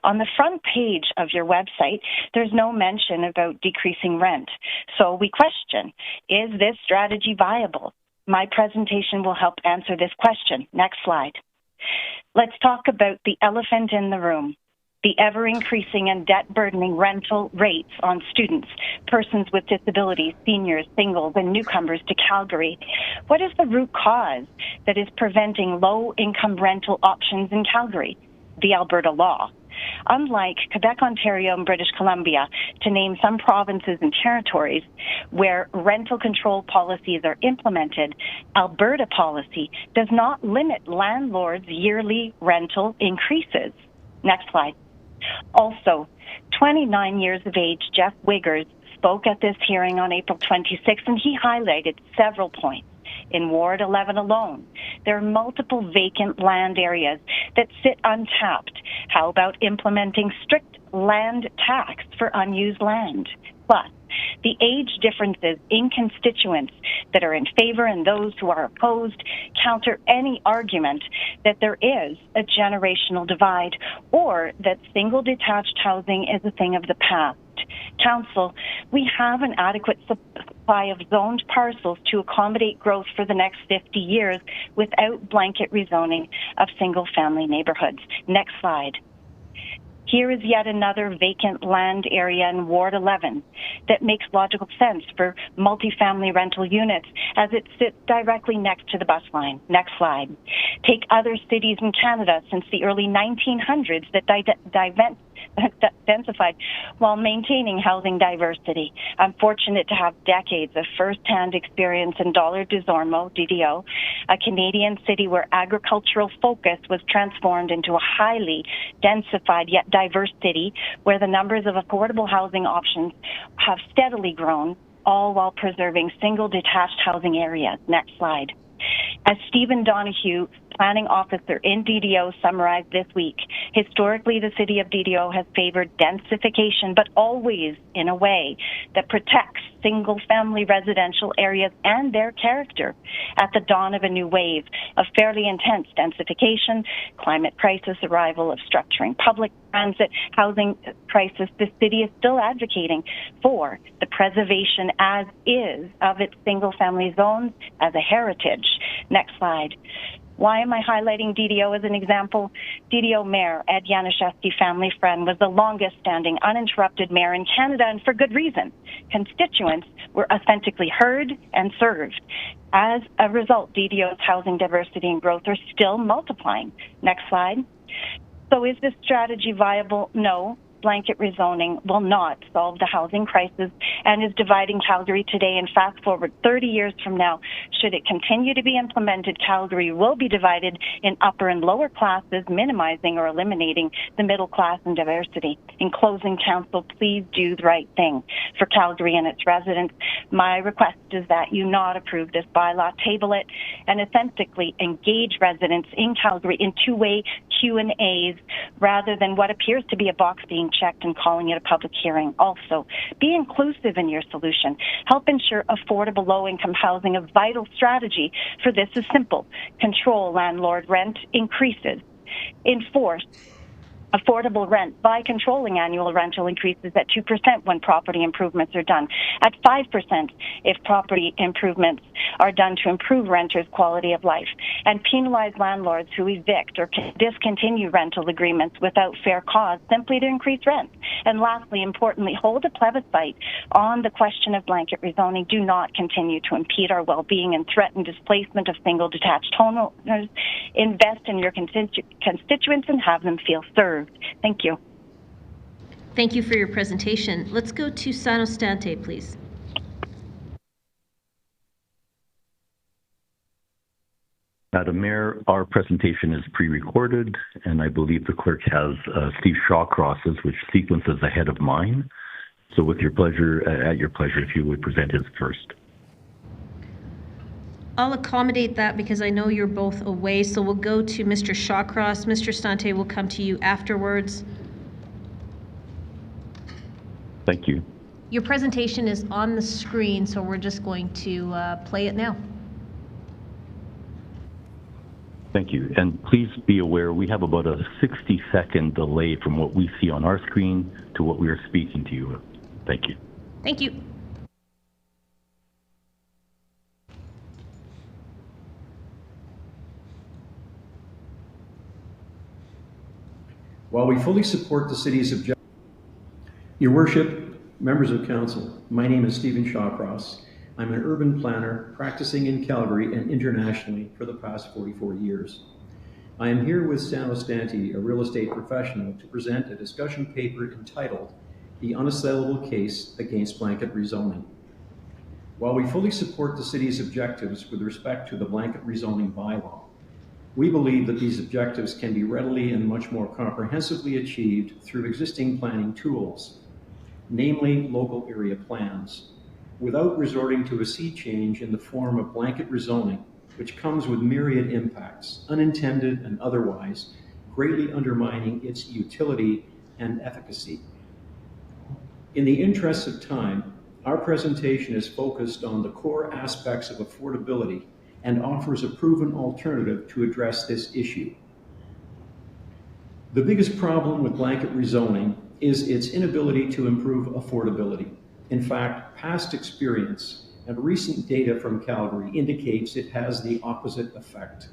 On the front page of your website, there's no mention about decreasing rent. So we question, is this strategy viable? My presentation will help answer this question. Next slide. Let's talk about the elephant in the room, the ever-increasing and debt-burdening rental rates on students, persons with disabilities, seniors, singles, and newcomers to Calgary. What is the root cause that is preventing low-income rental options in Calgary? The Alberta law. Unlike Quebec, Ontario, and British Columbia, to name some provinces and territories where rental control policies are implemented, Alberta policy does not limit landlords' yearly rental increases. Next slide. Also, 29 years of age, Jeff Wiggers spoke at this hearing on April 26th, and he highlighted several points. In Ward 11 alone, there are multiple vacant land areas that sit untapped. How about implementing strict land tax for unused land? Plus, the age differences in constituents that are in favor and those who are opposed counter any argument that there is a generational divide or that single detached housing is a thing of the past. Council, we have an adequate supply of zoned parcels to accommodate growth for the next 50 years without blanket rezoning of single-family neighborhoods. Next slide. Here is yet another vacant land area in Ward 11 that makes logical sense for multifamily rental units as it sits directly next to the bus line. Next slide. Take other cities in Canada since the early 1900s that densified while maintaining housing diversity. I'm fortunate to have decades of first-hand experience in Dollar des Ormeaux, DDO, a Canadian city where agricultural focus was transformed into a highly densified yet diverse city where the numbers of affordable housing options have steadily grown, all while preserving single detached housing areas. Next slide. As Stephen Donohue, planning officer in DDO, summarized this week, historically the city of DDO has favored densification, but always in a way that protects single-family residential areas and their character. At the dawn of a new wave of fairly intense densification, climate crisis, arrival of structuring public transit, housing crisis, the city is still advocating for the preservation as is of its single-family zones as a heritage. Next slide. Why am I highlighting DDO as an example? DDO Mayor Ed Januszewski, family friend, was the longest-standing uninterrupted mayor in Canada, and for good reason. Constituents were authentically heard and served. As a result, DDO's housing diversity and growth are still multiplying. Next slide. So is this strategy viable? No. Blanket rezoning will not solve the housing crisis and is dividing Calgary today. And fast forward 30 years from now, should it continue to be implemented, Calgary will be divided in upper and lower classes, minimizing or eliminating the middle class and diversity. In closing, Council, please do the right thing for Calgary and its residents. My request is that you not approve this bylaw, table it, and authentically engage residents in Calgary in two-way Q&As rather than what appears to be a box being checked and calling it a public hearing. Also, be inclusive in your solution. Help ensure affordable low-income housing. A vital strategy for this is simple. Control landlord rent increases. Enforce affordable rent by controlling annual rental increases at 2% when property improvements are done, at 5% if property improvements are done to improve renters' quality of life, and penalize landlords who evict or discontinue rental agreements without fair cause simply to increase rent. And lastly, importantly, hold a plebiscite on the question of blanket rezoning. Do not continue to impede our well-being and threaten displacement of single detached homeowners. Invest in your constituents and have them feel served. Thank you. Thank you for your presentation. Let's go to Sano Stante, please. Madam Mayor, our presentation is pre-recorded, and I believe the clerk has Steve Shawcross's, which sequences ahead of mine. So with your pleasure, at your pleasure, if you would present his first. I'll accommodate that because I know you're both away, so we'll go to Mr. Shawcross. Mr. Stante will come to you afterwards. Thank you. Your presentation is on the screen, so we're just going to play it now. Thank you. And please be aware, we have about a 60-second delay from what we see on our screen to what we are speaking to you. Thank you. Thank you. While we fully support the city's objective, Your Worship, members of council, my name is Stephen Shawcross. I'm an urban planner practicing in Calgary and internationally for the past 44 years. I am here with Sano Stante, a real estate professional, to present a discussion paper entitled The Unassailable Case Against Blanket Rezoning. While we fully support the city's objectives with respect to the blanket rezoning bylaw, we believe that these objectives can be readily and much more comprehensively achieved through existing planning tools, namely local area plans, without resorting to a sea change in the form of blanket rezoning, which comes with myriad impacts, unintended and otherwise, greatly undermining its utility and efficacy. In the interest of time, our presentation is focused on the core aspects of affordability and offers a proven alternative to address this issue. The biggest problem with blanket rezoning is its inability to improve affordability. In fact, past experience and recent data from Calgary indicates it has the opposite effect.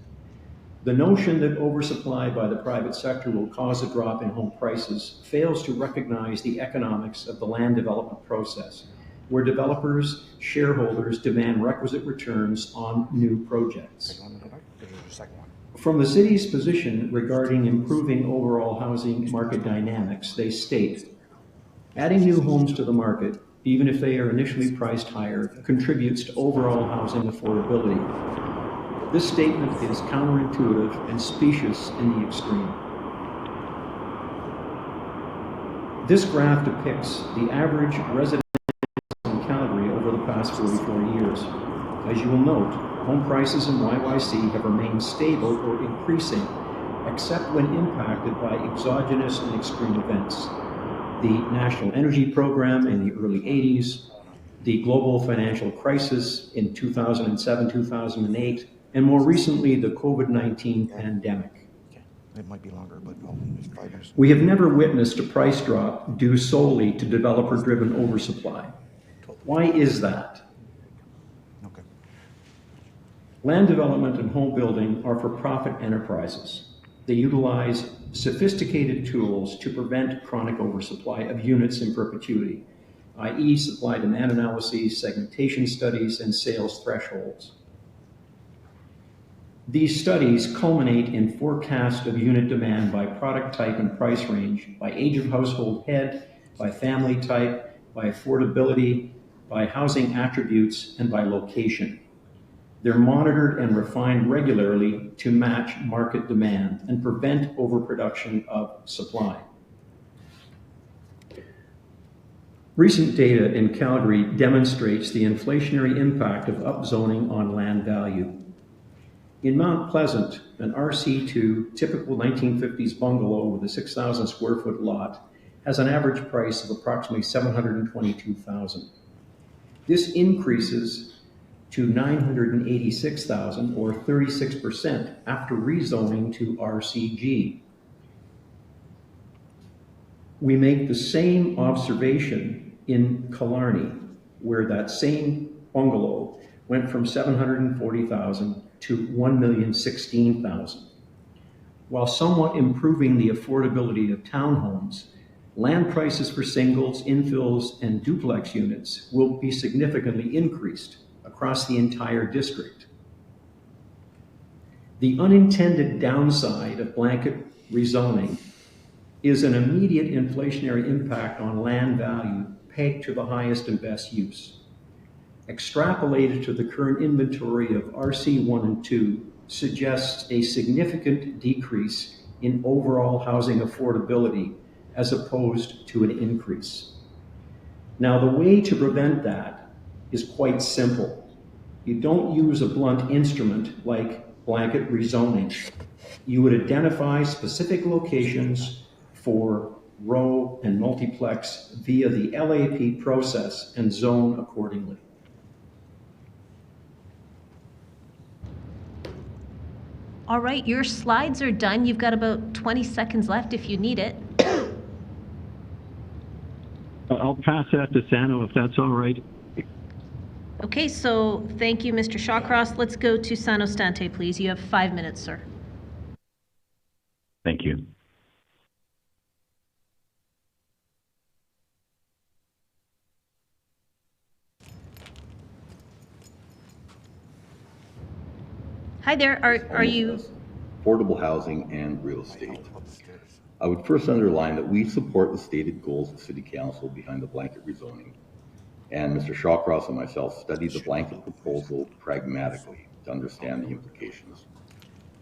The notion that oversupply by the private sector will cause a drop in home prices fails to recognize the economics of the land development process, where developers, shareholders demand requisite returns on new projects. From the city's position regarding improving overall housing market dynamics, they state, adding new homes to the market, even if they are initially priced higher, contributes to overall housing affordability. This statement is counterintuitive and specious in the extreme. This graph depicts the average resident in Calgary over the past 44 years. As you will note, home prices in YYC have remained stable or increasing, except when impacted by exogenous and extreme events. The National Energy Program in the early 80s, the global financial crisis in 2007-2008, and more recently, the COVID-19 pandemic. It might be longer, but it's 5 years. We have never witnessed a price drop due solely to developer-driven oversupply. Why is that? Okay. Land development and home building are for-profit enterprises. They utilize sophisticated tools to prevent chronic oversupply of units in perpetuity, i.e. supply-demand analyses, segmentation studies, and sales thresholds. These studies culminate in forecast of unit demand by product type and price range, by age of household head, by family type, by affordability, by housing attributes, and by location. They're monitored and refined regularly to match market demand and prevent overproduction of supply. Recent data in Calgary demonstrates the inflationary impact of upzoning on land value. In Mount Pleasant, an RC2 typical 1950s bungalow with a 6,000 square foot lot has an average price of approximately $722,000. This increases to $986,000 or 36% after rezoning to RCG. We make the same observation in Killarney, where that same bungalow went from $740,000 to $1,016,000. While somewhat improving the affordability of townhomes, land prices for singles, infills, and duplex units will be significantly increased across the entire district. The unintended downside of blanket rezoning is an immediate inflationary impact on land value pegged to the highest and best use. Extrapolated to the current inventory of RC1 and 2, suggests a significant decrease in overall housing affordability as opposed to an increase. Now, the way to prevent that is quite simple. You don't use a blunt instrument like blanket rezoning. You would identify specific locations for row and multiplex via the LAP process and zone accordingly. All right, your slides are done. You've got about 20 seconds left if you need it. I'll pass that to Sano if that's all right. Okay, so thank you, Mr. Shawcross. Let's go to Sano Stante, please. You have 5 minutes, sir. Thank you. Hi there, are you? Affordable housing and real estate. I would first underline that we support the stated goals of City Council behind the blanket rezoning. And Mr. Shawcross and myself studied the blanket proposal pragmatically to understand the implications.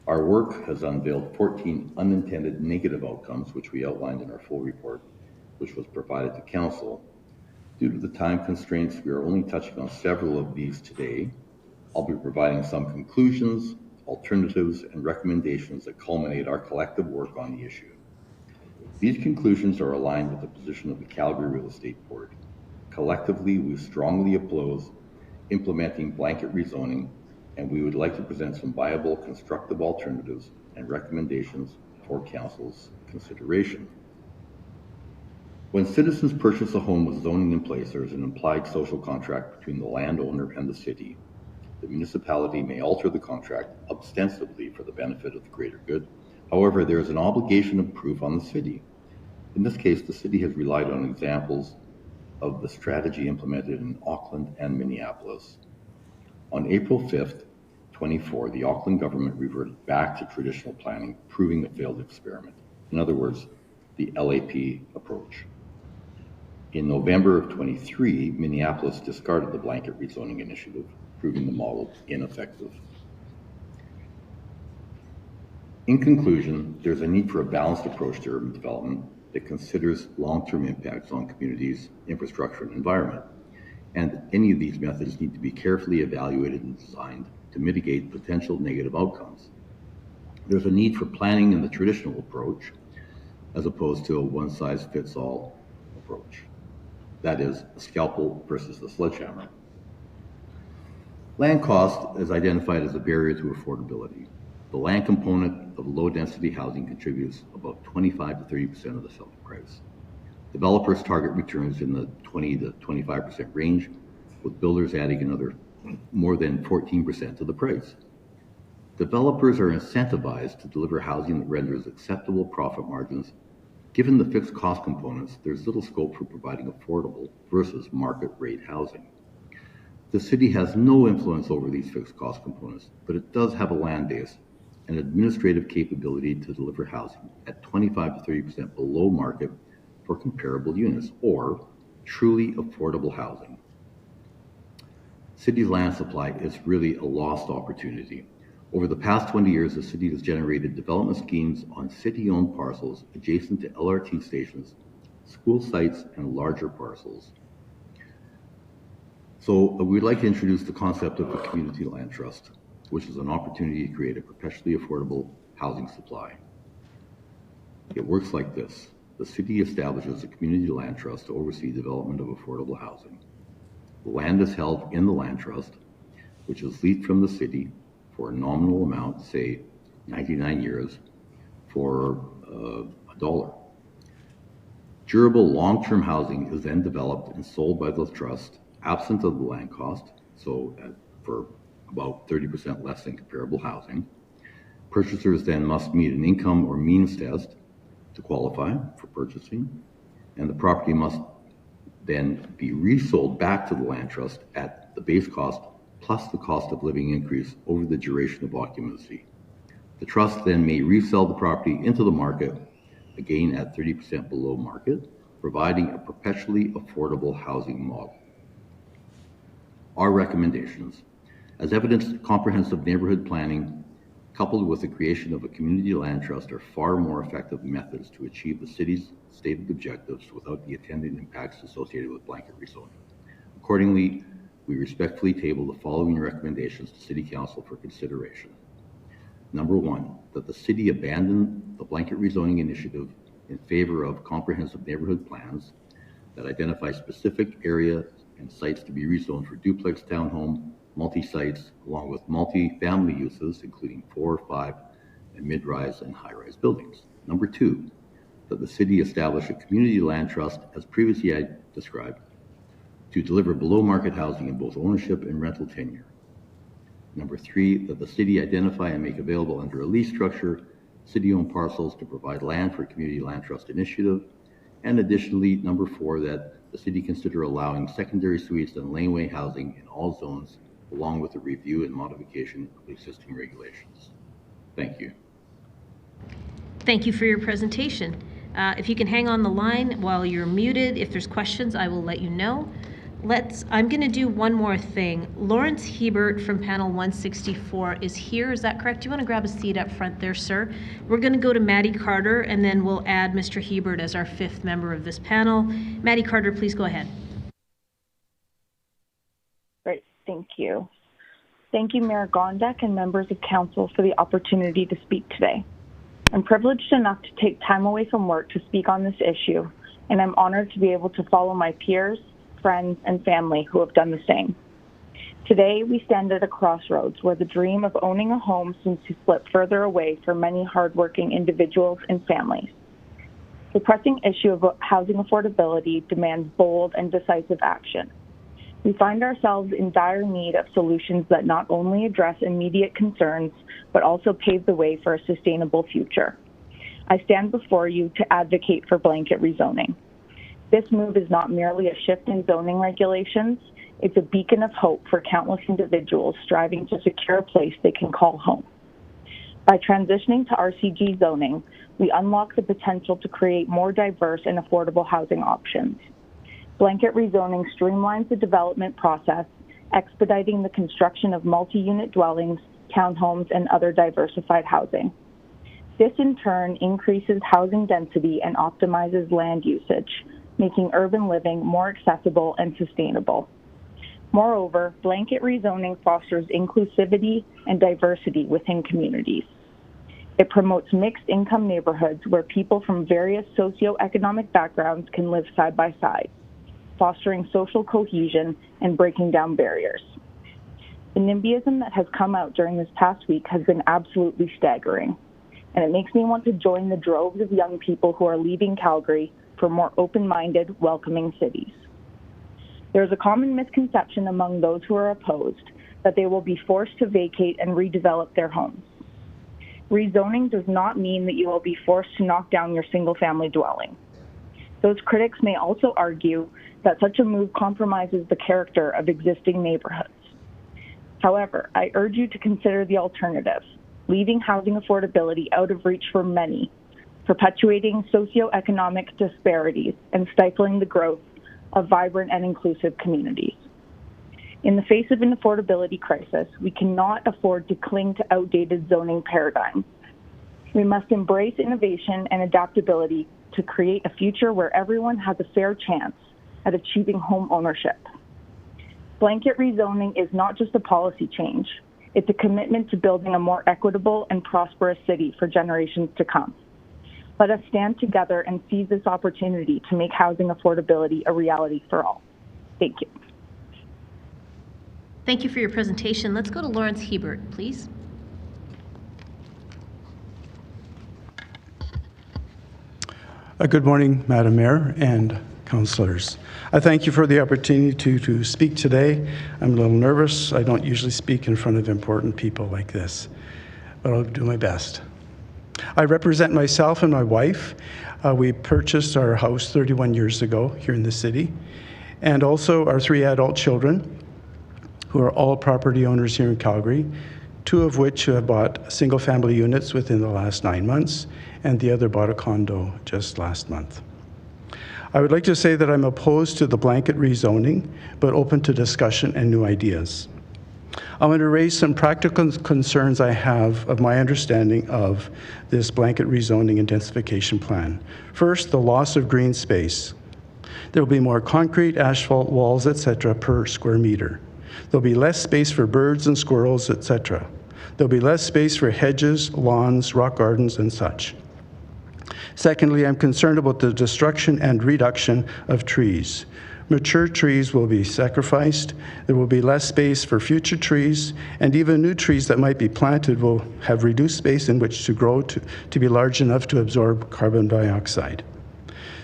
Our work has unveiled 14 unintended negative outcomes, which we outlined in our full report, which was provided to Council. Due to the time constraints, we are only touching on several of these today. I'll be providing some conclusions, alternatives, and recommendations that culminate our collective work on the issue. These conclusions are aligned with the position of the Calgary Real Estate Board. Collectively, we strongly oppose implementing blanket rezoning, and we would like to present some viable, constructive alternatives and recommendations for Council's consideration. When citizens purchase a home with zoning in place, there is an implied social contract between the landowner and the city. The municipality may alter the contract ostensibly for the benefit of the greater good. However, there is an obligation of proof on the city. In this case, the city has relied on examples of the strategy implemented in Auckland and Minneapolis. On April 5th, 24, the Auckland government reverted back to traditional planning, proving a failed experiment. In other words, the LAP approach. In November of 23, Minneapolis discarded the blanket rezoning initiative, proving the model ineffective. In conclusion, there's a need for a balanced approach to urban development that considers long-term impacts on communities, infrastructure, and environment. And any of these methods need to be carefully evaluated and designed to mitigate potential negative outcomes. There's a need for planning in the traditional approach, as opposed to a one-size-fits-all approach. That is, a scalpel versus a sledgehammer. Land cost is identified as a barrier to affordability. The land component of low-density housing contributes about 25 to 30% of the selling price. Developers target returns in the 20 to 25% range, with builders adding another more than 14% to the price. Developers are incentivized to deliver housing that renders acceptable profit margins. Given the fixed cost components, there's little scope for providing affordable versus market rate housing. The city has no influence over these fixed cost components, but it does have a land base and administrative capability to deliver housing at 25 to 30% below market for comparable units, or truly affordable housing. City's land supply is really a lost opportunity. Over the past 20 years, the city has generated development schemes on city-owned parcels adjacent to LRT stations, school sites, and larger parcels. So we'd like to introduce the concept of a community land trust, which is an opportunity to create a perpetually affordable housing supply. It works like this. The city establishes a community land trust to oversee development of affordable housing. The land is held in the land trust, which is leased from the city for a nominal amount, say 99 years, for $1. Durable long-term housing is then developed and sold by the trust, absent of the land cost, so for about 30% less than comparable housing. Purchasers then must meet an income or means test to qualify for purchasing, and the property must then be resold back to the land trust at the base cost plus the cost of living increase over the duration of occupancy. The trust then may resell the property into the market, again at 30% below market, providing a perpetually affordable housing model. Our recommendations: as evidenced, comprehensive neighborhood planning coupled with the creation of a community land trust, are far more effective methods to achieve the city's stated objectives without the attendant impacts associated with blanket rezoning. Accordingly, we respectfully table the following recommendations to City Council for consideration. Number one, that the city abandon the blanket rezoning initiative in favor of comprehensive neighborhood plans that identify specific areas and sites to be rezoned for duplex, townhome, multi-sites, along with multi-family uses, including 4, 5, and mid-rise and high-rise buildings. Number two, that the city establish a community land trust, as previously described, to deliver below-market housing in both ownership and rental tenure. Number three, that the city identify and make available under a lease structure city-owned parcels to provide land for a community land trust initiative. And additionally, number four, that the city consider allowing secondary suites and laneway housing in all zones, along with a review and modification of existing regulations. Thank you. Thank you for your presentation. If you can hang on the line while you're muted, if there's questions, I will let you know. I'm going to do one more thing. Laurence Hiebert from panel 164 is here. Is that correct? Do you want to grab a seat up front there, sir? We're going to go to Madi Carter, and then we'll add Mr. Hiebert as our 5th member of this panel. Madi Carter, please go ahead. Great, thank you. Thank you, Mayor Gondek and members of council for the opportunity to speak today. I'm privileged enough to take time away from work to speak on this issue, and I'm honored to be able to follow my peers, friends, and family who have done the same. Today, we stand at a crossroads where the dream of owning a home seems to slip further away for many hardworking individuals and families. The pressing issue of housing affordability demands bold and decisive action. We find ourselves in dire need of solutions that not only address immediate concerns, but also pave the way for a sustainable future. I stand before you to advocate for blanket rezoning. This move is not merely a shift in zoning regulations, it's a beacon of hope for countless individuals striving to secure a place they can call home. By transitioning to RCG zoning, we unlock the potential to create more diverse and affordable housing options. Blanket rezoning streamlines the development process, expediting the construction of multi-unit dwellings, townhomes, and other diversified housing. This in turn increases housing density and optimizes land usage, making urban living more accessible and sustainable. Moreover, blanket rezoning fosters inclusivity and diversity within communities. It promotes mixed-income neighborhoods where people from various socioeconomic backgrounds can live side by side, fostering social cohesion and breaking down barriers. The NIMBYism that has come out during this past week has been absolutely staggering, and it makes me want to join the droves of young people who are leaving Calgary for more open-minded, welcoming cities. There is a common misconception among those who are opposed that they will be forced to vacate and redevelop their homes. Rezoning does not mean that you will be forced to knock down your single-family dwelling. Those critics may also argue that such a move compromises the character of existing neighborhoods. However, I urge you to consider the alternative, leaving housing affordability out of reach for many, perpetuating socioeconomic disparities and stifling the growth of vibrant and inclusive communities. In the face of an affordability crisis, we cannot afford to cling to outdated zoning paradigms. We must embrace innovation and adaptability to create a future where everyone has a fair chance at achieving home ownership. Blanket rezoning is not just a policy change, it's a commitment to building a more equitable and prosperous city for generations to come. Let us stand together and seize this opportunity to make housing affordability a reality for all. Thank you. Thank you for your presentation. Let's go to Laurence Hiebert, please. Good morning, Madam Mayor and councillors. I thank you for the opportunity to speak today. I'm a little nervous. I don't usually speak in front of important people like this, but I'll do my best. I represent myself and my wife. We purchased our house 31 years ago here in the city, and also our 3 adult children, who are all property owners here in Calgary, 2 of which have bought single-family units within the last 9 months, and the other bought a condo just last month. I would like to say that I'm opposed to the blanket rezoning, but open to discussion and new ideas. I want to raise some practical concerns I have of my understanding of this blanket rezoning and densification plan. First, the loss of green space. There will be more concrete, asphalt walls, etc. per square meter. There'll be less space for birds and squirrels, etc. There'll be less space for hedges, lawns, rock gardens, and such. Secondly, I'm concerned about the destruction and reduction of trees. Mature trees will be sacrificed. There will be less space for future trees, and even new trees that might be planted will have reduced space in which to grow to be large enough to absorb carbon dioxide.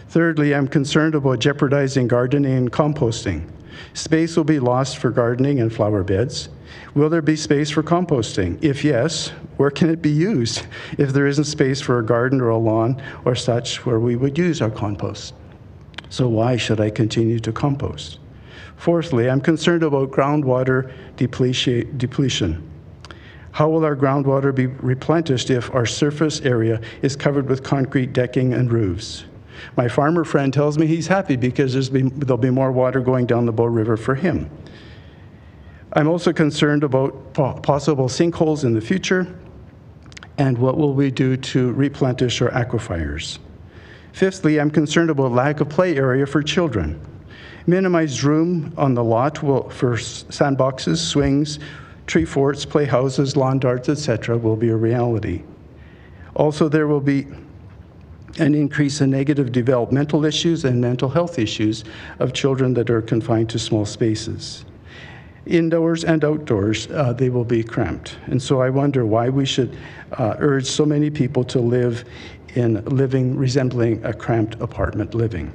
Thirdly, I'm concerned about jeopardizing gardening and composting. Space will be lost for gardening and flower beds. Will there be space for composting? If yes, where can it be used if there isn't space for a garden or a lawn or such where we would use our compost? So why should I continue to compost? Fourthly, I'm concerned about groundwater depletion. How will our groundwater be replenished if our surface area is covered with concrete decking and roofs? My farmer friend tells me he's happy because there'll be more water going down the Bow River for him. I'm also concerned about possible sinkholes in the future and what will we do to replenish our aquifers. Fifthly, I'm concerned about lack of play area for children. Minimized room on the lot for sandboxes, swings, tree forts, playhouses, lawn darts, etc. will be a reality. Also, there will be an increase in negative developmental issues and mental health issues of children that are confined to small spaces. Indoors and outdoors, they will be cramped. And so I wonder why we should urge so many people to live in living resembling a cramped apartment living.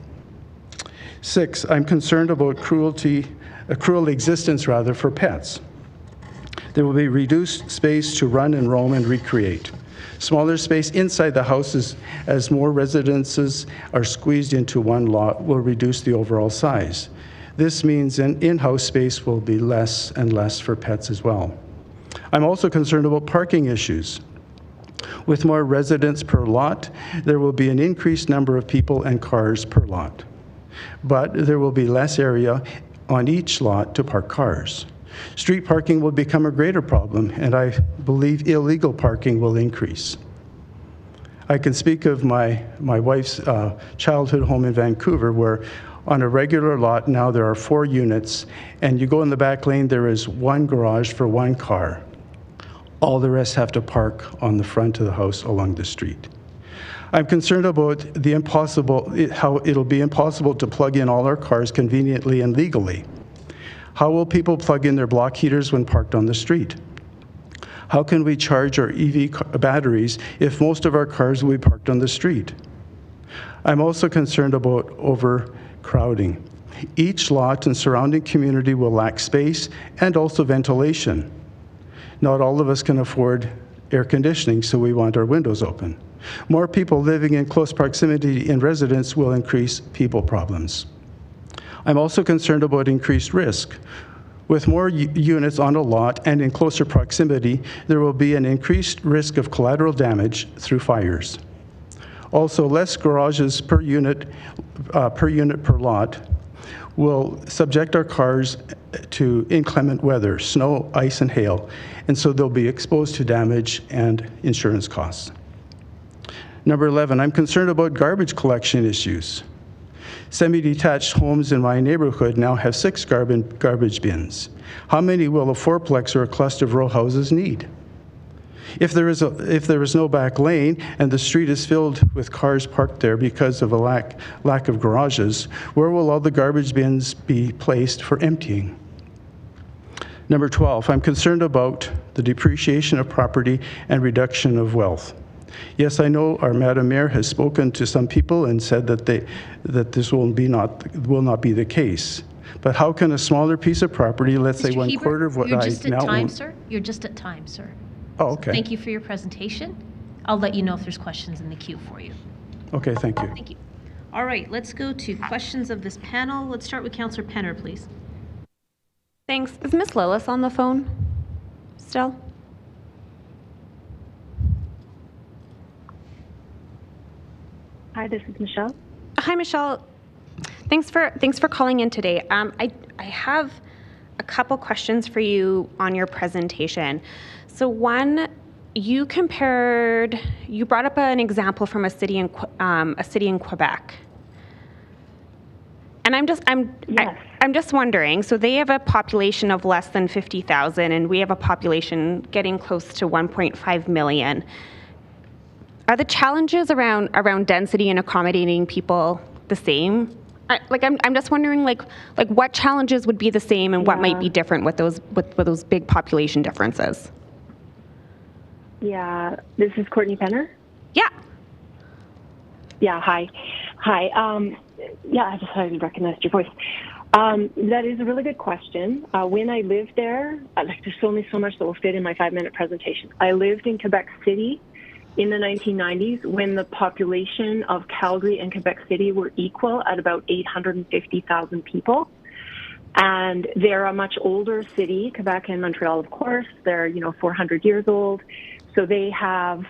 6, I'm concerned about cruel existence for pets. There will be reduced space to run and roam and recreate. Smaller space inside the houses as more residences are squeezed into one lot will reduce the overall size. This means an in-house space will be less and less for pets as well. I'm also concerned about parking issues. With more residents per lot, there will be an increased number of people and cars per lot. But there will be less area on each lot to park cars. Street parking will become a greater problem, and I believe illegal parking will increase. I can speak of my wife's childhood home in Vancouver, where on a regular lot now there are 4 units, and you go in the back lane, there is 1 garage for 1 car. All the rest have to park on the front of the house along the street. I'm concerned about how it'll be impossible to plug in all our cars conveniently and legally. How will people plug in their block heaters when parked on the street? How can we charge our EV batteries if most of our cars will be parked on the street? I'm also concerned about overcrowding. Each lot and surrounding community will lack space and also ventilation. Not all of us can afford air conditioning, so we want our windows open. More people living in close proximity in residence will increase people problems. I'm also concerned about increased risk. With more units on a lot and in closer proximity, there will be an increased risk of collateral damage through fires. Also, less garages per unit per lot will subject our cars to inclement weather, snow, ice, and hail, and so they'll be exposed to damage and insurance costs. Number 11, I'm concerned about garbage collection issues. Semi-detached homes in my neighborhood now have 6 garbage bins. How many will a fourplex or a cluster of row houses need? If there is no back lane and the street is filled with cars parked there because of a lack of garages, where will all the garbage bins be placed for emptying? Number 12, I'm concerned about the depreciation of property and reduction of wealth. Yes, I know our Madam Mayor has spoken to some people and said that this will not be the case. But how can a smaller piece of property, let's say 1/4 of what I now own... You're just at time, sir. You're just at time, sir. Oh, okay. Thank you for your presentation. I'll let you know if there's questions in the queue for you. Okay, thank you. Thank you. All right, let's go to questions of this panel. Let's start with Councillor Penner, please. Thanks. Is Ms. Lillace on the phone still? Hi, this is Michelle. Hi, Michelle. Thanks for calling in today. I have a couple questions for you on your presentation. So one, you brought up an example from a city in Quebec. And I'm just wondering, so they have a population of less than 50,000 and we have a population getting close to 1.5 million. Are the challenges around density and accommodating people the same? I'm just wondering like what challenges would be the same and what might be different with those big population differences? Yeah, this is Courtney Penner. Yeah. Yeah, hi. Yeah, I just I recognized your voice. That is a really good question. When I lived there, there's only so much that will fit in my 5-minute presentation. I lived in Quebec City in the 1990s when the population of Calgary and Quebec City were equal at about 850,000 people. And they're a much older city, Quebec and Montreal, of course. They're, 400 years old. So they have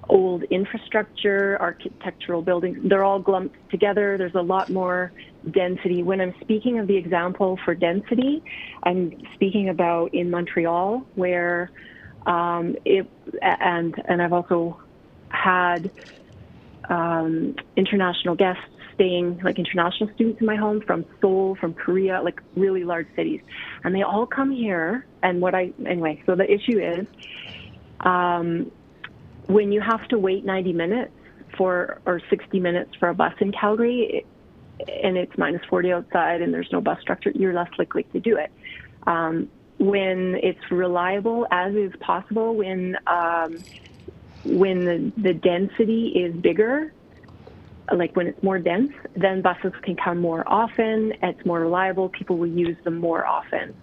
old infrastructure, architectural buildings. They're all lumped together. There's a lot more density. When I'm speaking of the example for density, I'm speaking about in Montreal, where and I've also had international guests staying, like international students in my home from Seoul, from Korea, like really large cities. And they all come here. And so the issue is when you have to wait 90 minutes or 60 minutes for a bus in Calgary, and it's -40 outside and there's no bus structure, you're less likely to do it. When it's reliable, as is possible, when the density is bigger, like when it's more dense, then buses can come more often. It's more reliable. People will use them more often.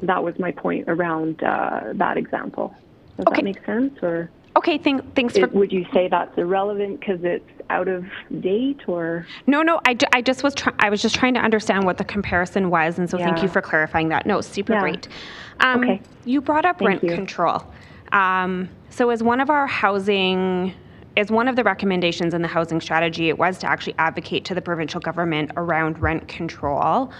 That was my point around that example. Does that make sense? Or okay, thanks for. Would you say that's irrelevant because it's out of date, or? No. I was just trying to understand what the comparison was, and so thank you for clarifying that. No, super great. Okay. You brought up rent control. So as one of the recommendations in the housing strategy, it was to actually advocate to the provincial government around rent control.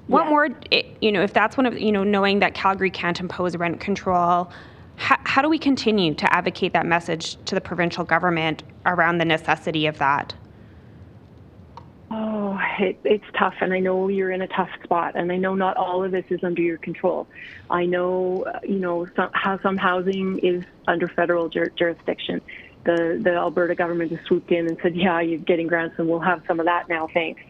What more, if that's one of, knowing that Calgary can't impose rent control, how do we continue to advocate that message to the provincial government around the necessity of that? Oh, it's tough, and I know you're in a tough spot, and I know not all of this is under your control. I know, how some housing is under federal jurisdiction. The Alberta government has swooped in and said, yeah, you're getting grants, and we'll have some of that now, thanks.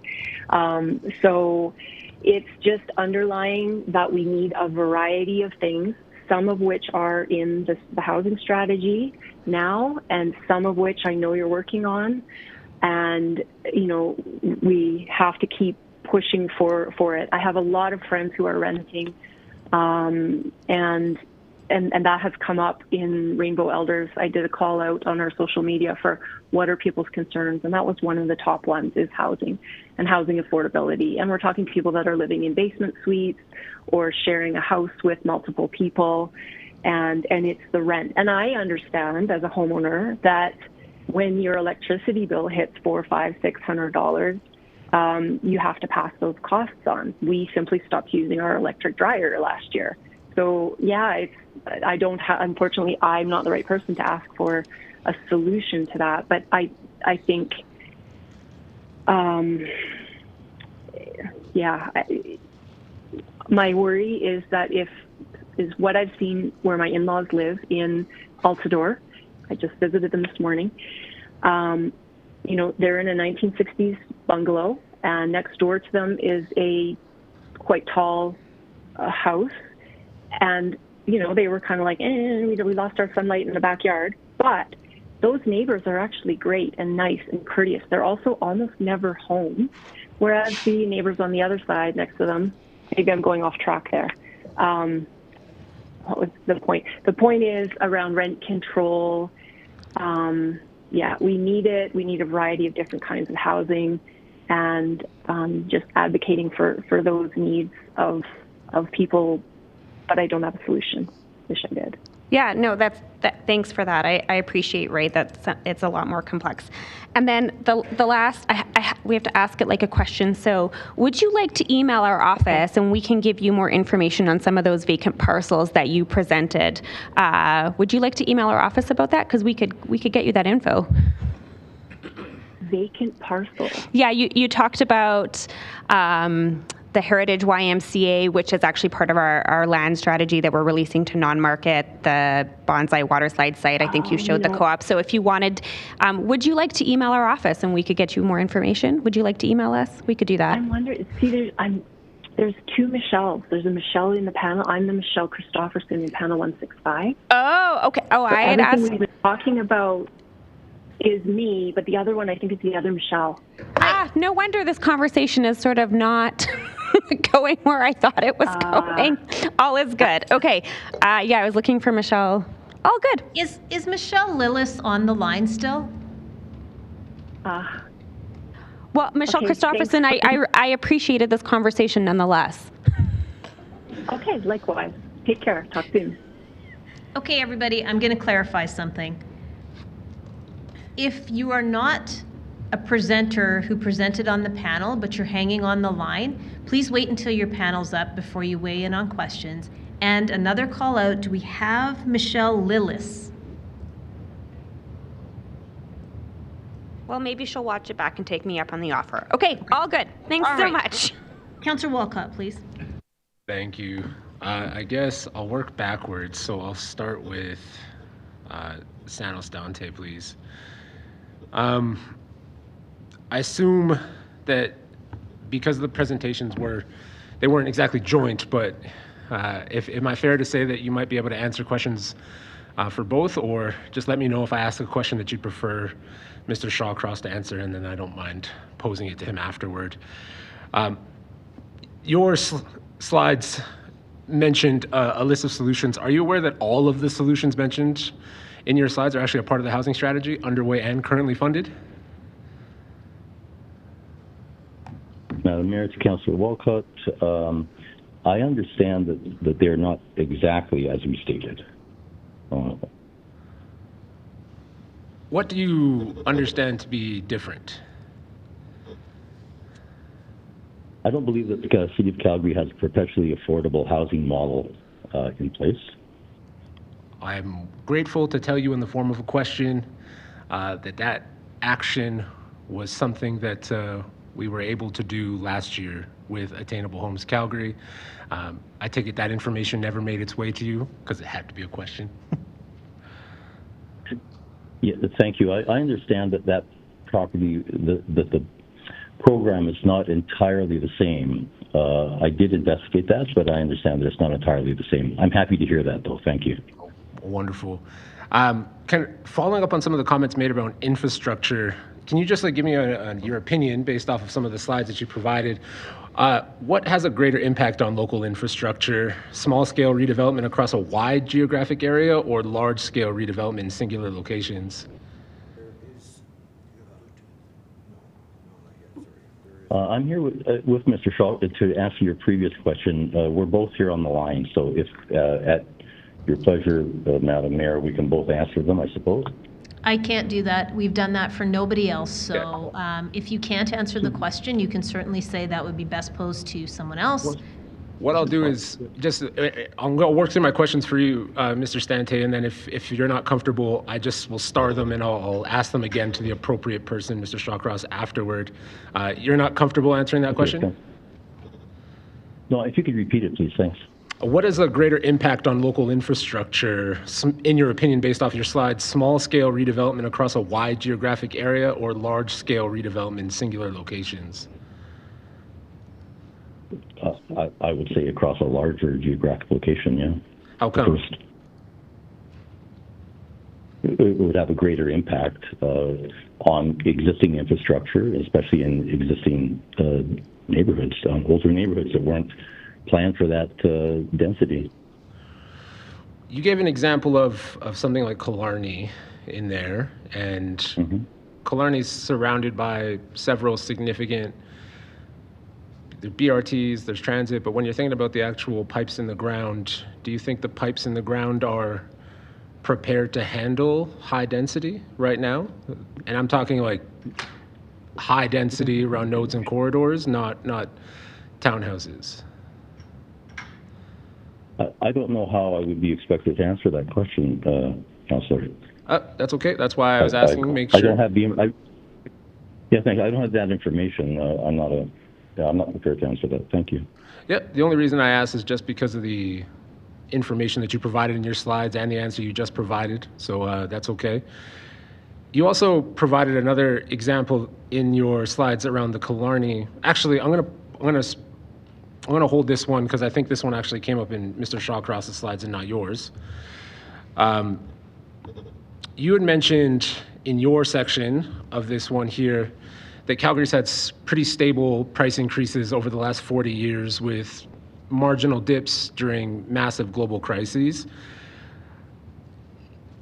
So it's just underlying that we need a variety of things, some of which are in the housing strategy now, and some of which I know you're working on. And, we have to keep pushing for it. I have a lot of friends who are renting, and that has come up in Rainbow Elders. I did a call out on our social media for what are people's concerns, and that was one of the top ones, is housing and housing affordability. And we're talking to people that are living in basement suites or sharing a house with multiple people, and it's the rent. And I understand as a homeowner that when your electricity bill hits $400, $500, $600, you have to pass those costs on. We simply stopped using our electric dryer last year. So yeah, unfortunately, I'm not the right person to ask for a solution to that. But I think, my worry is that is what I've seen where my in-laws live in Altadore. I just visited them this morning. They're in a 1960s bungalow, and next door to them is a quite tall house. And, they were kind of like, we lost our sunlight in the backyard. But those neighbors are actually great and nice and courteous. They're also almost never home, whereas the neighbors on the other side next to them, maybe I'm going off track there. What was the point? The point is around rent control. We need it. We need a variety of different kinds of housing, and just advocating for those needs of people. But I don't have a solution. Wish I did. Yeah, no, thanks for that. I appreciate, Reid, that it's a lot more complex. And then the last, I have to ask it like a question. So, would you like to email our office and we can give you more information on some of those vacant parcels that you presented? Would you like to email our office about that? Because we could get you that info. Vacant parcel. Yeah, you talked about the Heritage YMCA, which is actually part of our land strategy that we're releasing to non-market, the Bonsai Waterslide site. I think you showed the co-op. So if you wanted, would you like to email our office and we could get you more information? Would you like to email us? We could do that. I'm wondering, see, there's two Michelles. There's a Michele in the panel. I'm the Michel Christoffersen in panel 165. Oh, okay. Oh, so I had asked. Everything we've been talking about is me, but the other one I think is the other Michelle. No wonder this conversation is sort of not going where I thought it was going. All is good. Okay. Yeah, I was looking for Michelle. All good. Is Michele Lillace on the line still? Well, Michel Christoffersen, I appreciated this conversation nonetheless. Okay, likewise. Take care. Talk soon. Okay, everybody, I'm going to clarify something. If you are not a presenter who presented on the panel, but you're hanging on the line, please wait until your panel's up before you weigh in on questions. And another call out, do we have Michele Lillace? Well, maybe she'll watch it back and take me up on the offer. Okay, all good. Thanks so much. Councillor Walcott, please. Thank you. I guess I'll work backwards, so I'll start with Sano Stante, please. I assume that because the presentations they weren't exactly joint, but am I fair to say that you might be able to answer questions for both, or just let me know if I ask a question that you'd prefer Mr. Shawcross to answer, and then I don't mind posing it to him afterward. Your slides mentioned a list of solutions. Are you aware that all of the solutions mentioned in your slides are actually a part of the housing strategy, underway and currently funded? Madam Mayor, to Councillor Walcott, I understand that they're not exactly as you stated. What do you understand to be different? I don't believe that the City of Calgary has a perpetually affordable housing model in place. I'm grateful to tell you in the form of a question that action was something that we were able to do last year with Attainable Homes Calgary. I take it that information never made its way to you because it had to be a question. Yeah, thank you. I understand that property, that the program is not entirely the same. I did investigate that, but I understand that it's not entirely the same. I'm happy to hear that, though. Thank you. Wonderful. Following up on some of the comments made about infrastructure, can you just give me your opinion based off of some of the slides that you provided? What has a greater impact on local infrastructure, small-scale redevelopment across a wide geographic area or large-scale redevelopment in singular locations? I'm here with Mr. Shaw to answer your previous question. We're both here on the line, so if at your pleasure, Madam Mayor, we can both answer them, I suppose. I can't do that. We've done that for nobody else. So if you can't answer the question, you can certainly say that would be best posed to someone else. What I'll do is I'll work through my questions for you, Mr. Stante, and then if you're not comfortable, I just will star them and I'll ask them again to the appropriate person, Mr. Shawcross, afterward. You're not comfortable answering that question? No, if you could repeat it, please. Thanks. What is a greater impact on local infrastructure, in your opinion, based off your slides, small-scale redevelopment across a wide geographic area or large-scale redevelopment in singular locations? I would say across a larger geographic location, yeah. How come? First, it would have a greater impact on existing infrastructure, especially in existing neighborhoods, older neighborhoods that weren't planned for that density. You gave an example of something like Killarney in there, and Killarney's surrounded by several significant BRTs, there's transit, but when you're thinking about the actual pipes in the ground, do you think the pipes in the ground are prepared to handle high density right now? And I'm talking like high density around nodes and corridors, not townhouses? I don't know how I would be expected to answer that question, Councillor. That's okay. That's why I was asking. Make sure. I don't have the. Thank you. I don't have that information. I'm not prepared to answer that. Thank you. Yeah. The only reason I asked is just because of the information that you provided in your slides and the answer you just provided. So that's okay. You also provided another example in your slides around the Killarney. Actually, I'm gonna hold this one because I think this one actually came up in Mr. Shawcross's slides and not yours. You had mentioned in your section of this one here that Calgary's had pretty stable price increases over the last 40 years with marginal dips during massive global crises.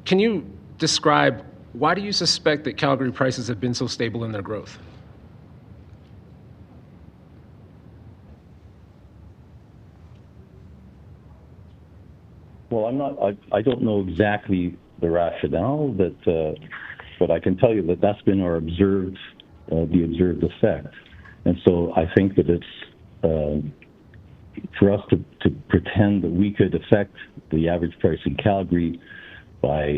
Can you describe why do you suspect that Calgary prices have been so stable in their growth? Well, I don't know exactly the rationale, but I can tell you that that's been our observed effect. And so I think that it's for us to pretend that we could affect the average price in Calgary by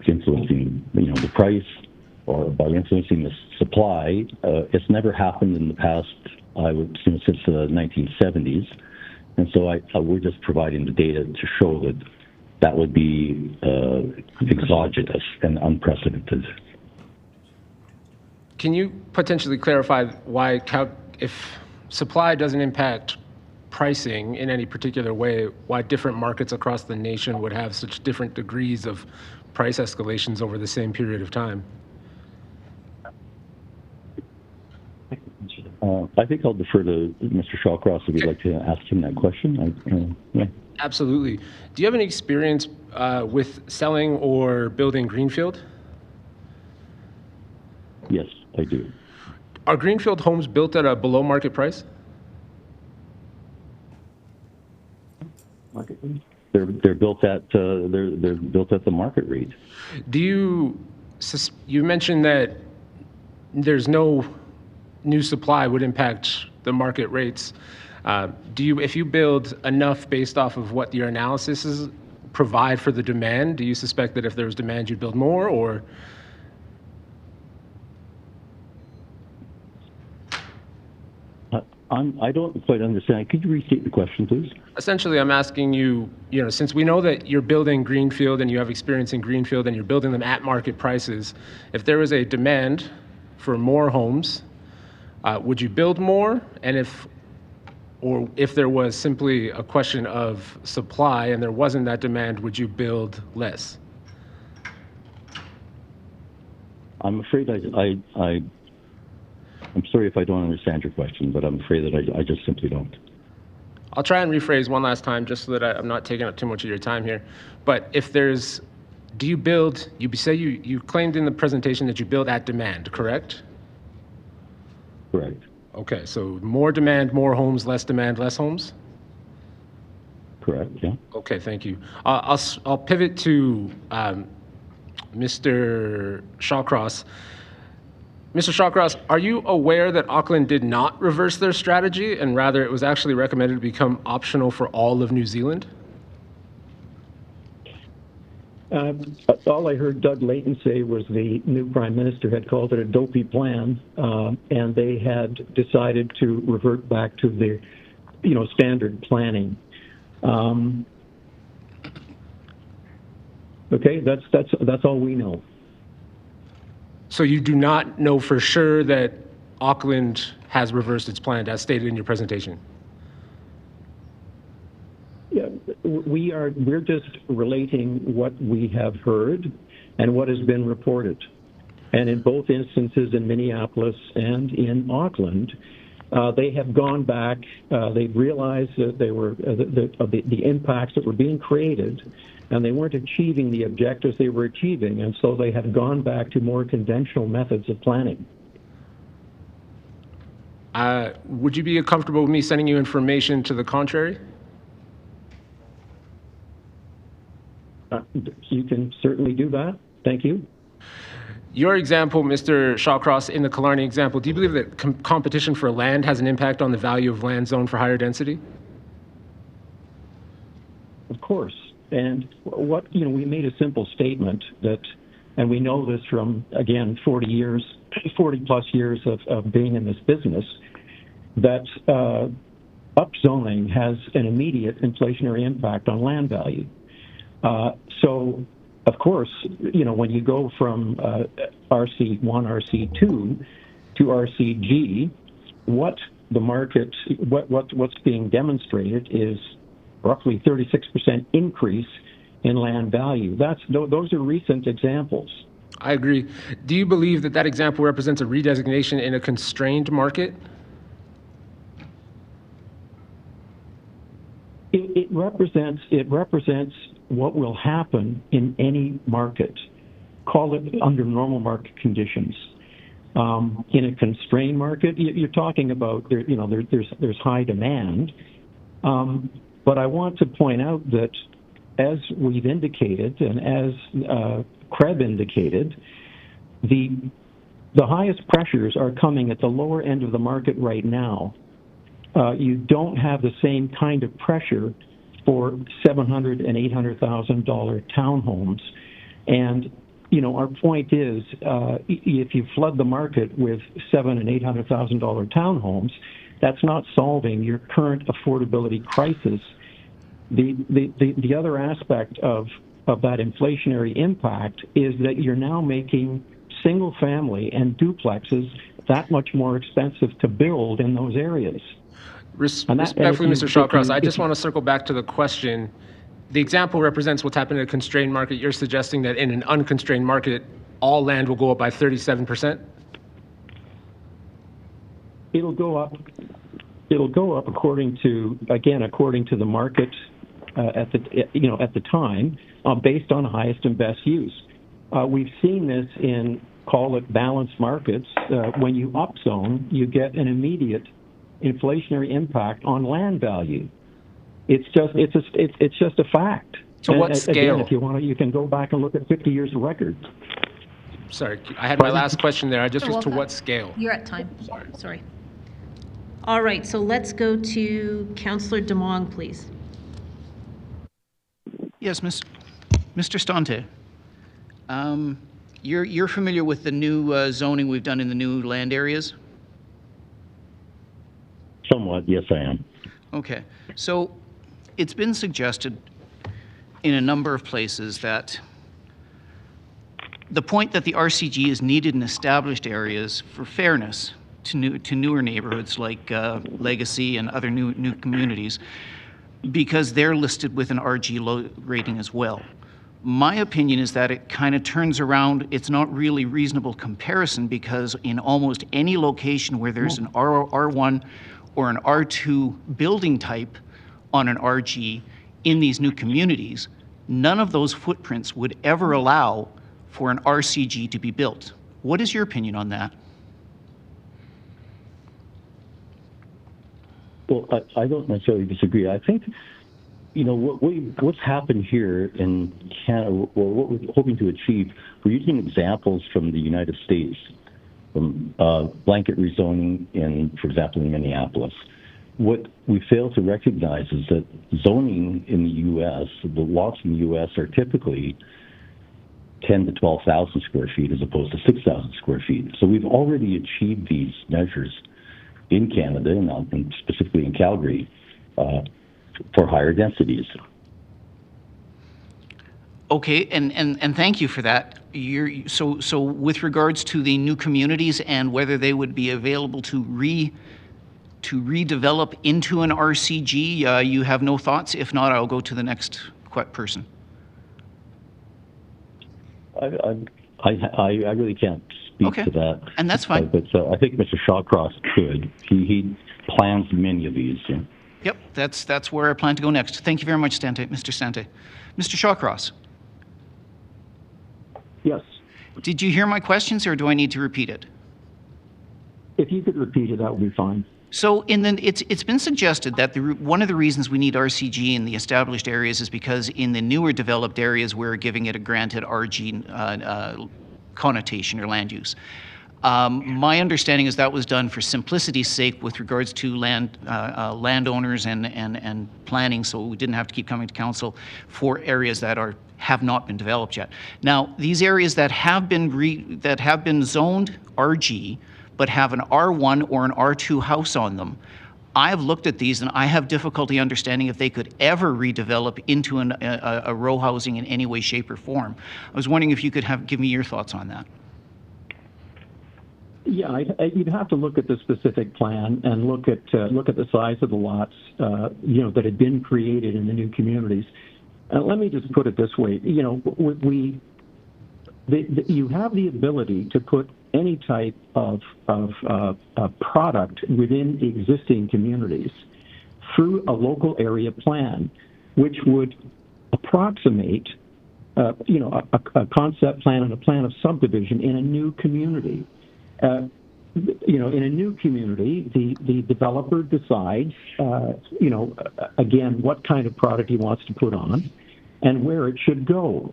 influencing, the price or by influencing the supply. It's never happened in the past, since the 1970s. And so we're just providing the data to show that would be exogenous and unprecedented. Can you potentially clarify why, if supply doesn't impact pricing in any particular way, why different markets across the nation would have such different degrees of price escalations over the same period of time? I think I'll defer to Mr. Shawcross if you'd like to ask him that question. Yeah. Absolutely. Do you have any experience with selling or building greenfield? Yes, I do. Are greenfield homes built at a below market price? They're built at they're built at the market rate. Do you mentioned that there's no new supply would impact the market rates. If you build enough based off of what your analysis is provide for the demand, do you suspect that if there was demand you'd build more, or? I don't quite understand. Could you restate the question, please? Essentially, I'm asking you, since we know that you're building greenfield and you have experience in greenfield and you're building them at market prices, if there was a demand for more homes, would you build more? And if there was simply a question of supply and there wasn't that demand, would you build less? I'm afraid I'm sorry if I don't understand your question, but I'm afraid that I just simply don't. I'll try and rephrase one last time just so that I'm not taking up too much of your time here. But do you build, you say you claimed in the presentation that you build at demand, correct? Correct. Okay, so more demand, more homes, less demand, less homes? Correct, yeah. Okay, thank you. I'll pivot to Mr. Shawcross. Mr. Shawcross, are you aware that Auckland did not reverse their strategy and rather it was actually recommended to become optional for all of New Zealand? All I heard Doug Layton say was the new Prime Minister had called it a dopey plan, and they had decided to revert back to their, standard planning. Okay, that's all we know. So you do not know for sure that Auckland has reversed its plan, as stated in your presentation? Yeah, we're just relating what we have heard and what has been reported. And in both instances, in Minneapolis and in Auckland, they have gone back. They've realized that they were the impacts that were being created, and they weren't achieving the objectives they were achieving, and so they have gone back to more conventional methods of planning. Would you be comfortable with me sending you information to the contrary? You can certainly do that. Thank you. Your example, Mr. Shawcross, in the Killarney example, do you believe that competition for land has an impact on the value of land zoned for higher density? Of course. And we made a simple statement that, and we know this from, again, 40 plus years of being in this business, that upzoning has an immediate inflationary impact on land value. So, of course, when you go from RC1, RC2 to RCG, what's being demonstrated is roughly 36% increase in land value. Those are recent examples. I agree. Do you believe that example represents a redesignation in a constrained market? It represents what will happen in any market. Call it under normal market conditions. In a constrained market, you're talking about there's high demand. But I want to point out that, as we've indicated, and as Kreb indicated, the highest pressures are coming at the lower end of the market right now. You don't have the same kind of pressure for $700,000 and $800,000 townhomes. And, our point is, if you flood the market with $700,000 and $800,000 townhomes, that's not solving your current affordability crisis. The other aspect of that inflationary impact is that you're now making single family and duplexes that much more expensive to build in those areas. Respectfully, Mr. Shawcross, I just want to circle back to the question. The example represents what's happened in a constrained market. You're suggesting that in an unconstrained market, all land will go up by 37%? It'll go up according to the market at the time, based on highest and best use. We've seen this in, call it, balanced markets. When you upzone, you get an immediate inflationary impact on land value. It's just a fact. So what scale? Again, if you want, you can go back and look at 50 years of records. Sorry, I had my last question there. I just was to what scale? You're at time. Sorry. All right, so let's go to Councillor Demong, please. Yes, Mr. Stante. You're familiar with the new zoning we've done in the new land areas? Somewhat, yes, I am. Okay, so it's been suggested in a number of places that the point that the RCG is needed in established areas for fairness to newer neighborhoods like Legacy and other new communities, because they're listed with an RG low rating as well. My opinion is that it kind of turns around. It's not really reasonable comparison, because in almost any location where there's an R1 or an R2 building type on an RG in these new communities, none of those footprints would ever allow for an RCG to be built. What is your opinion on that? Well, I don't necessarily disagree. I think, what's happened here in Canada, or what we're hoping to achieve, we're using examples from the United States, from blanket rezoning for example, in Minneapolis. What we fail to recognize is that zoning in the U.S., the lots in the U.S. are typically 10 to 12,000 square feet as opposed to 6,000 square feet. So we've already achieved these measures in Canada, and specifically in Calgary, for higher densities. Okay, and thank you for that. So with regards to the new communities and whether they would be available to redevelop into an RCG, you have no thoughts? If not, I'll go to the next person. I really can't speak to that. And that's fine. But I think Mr. Shawcross could. He plans many of these. Yeah. Yep, that's where I plan to go next. Thank you very much, Mr. Stante. Mr. Shawcross. Yes. Did you hear my questions, or do I need to repeat it? If you could repeat it, that would be fine. So it's been suggested that one of the reasons we need RCG in the established areas is because in the newer developed areas we're giving it a granted RG connotation or land use. My understanding is that was done for simplicity's sake with regards to landowners and planning, so we didn't have to keep coming to council for areas that have not been developed yet. Now, these areas that have been zoned RG, but have an R1 or an R2 house on them, I have looked at these and I have difficulty understanding if they could ever redevelop into a row housing in any way, shape, or form. I was wondering if you could give me your thoughts on that. Yeah, you'd have to look at the specific plan and look at the size of the lots, that had been created in the new communities. Let me just put it this way: you have the ability to put any type of product within existing communities through a local area plan, which would approximate, a concept plan and a plan of subdivision in a new community. In a new community, the developer decides, again, what kind of product he wants to put on and where it should go.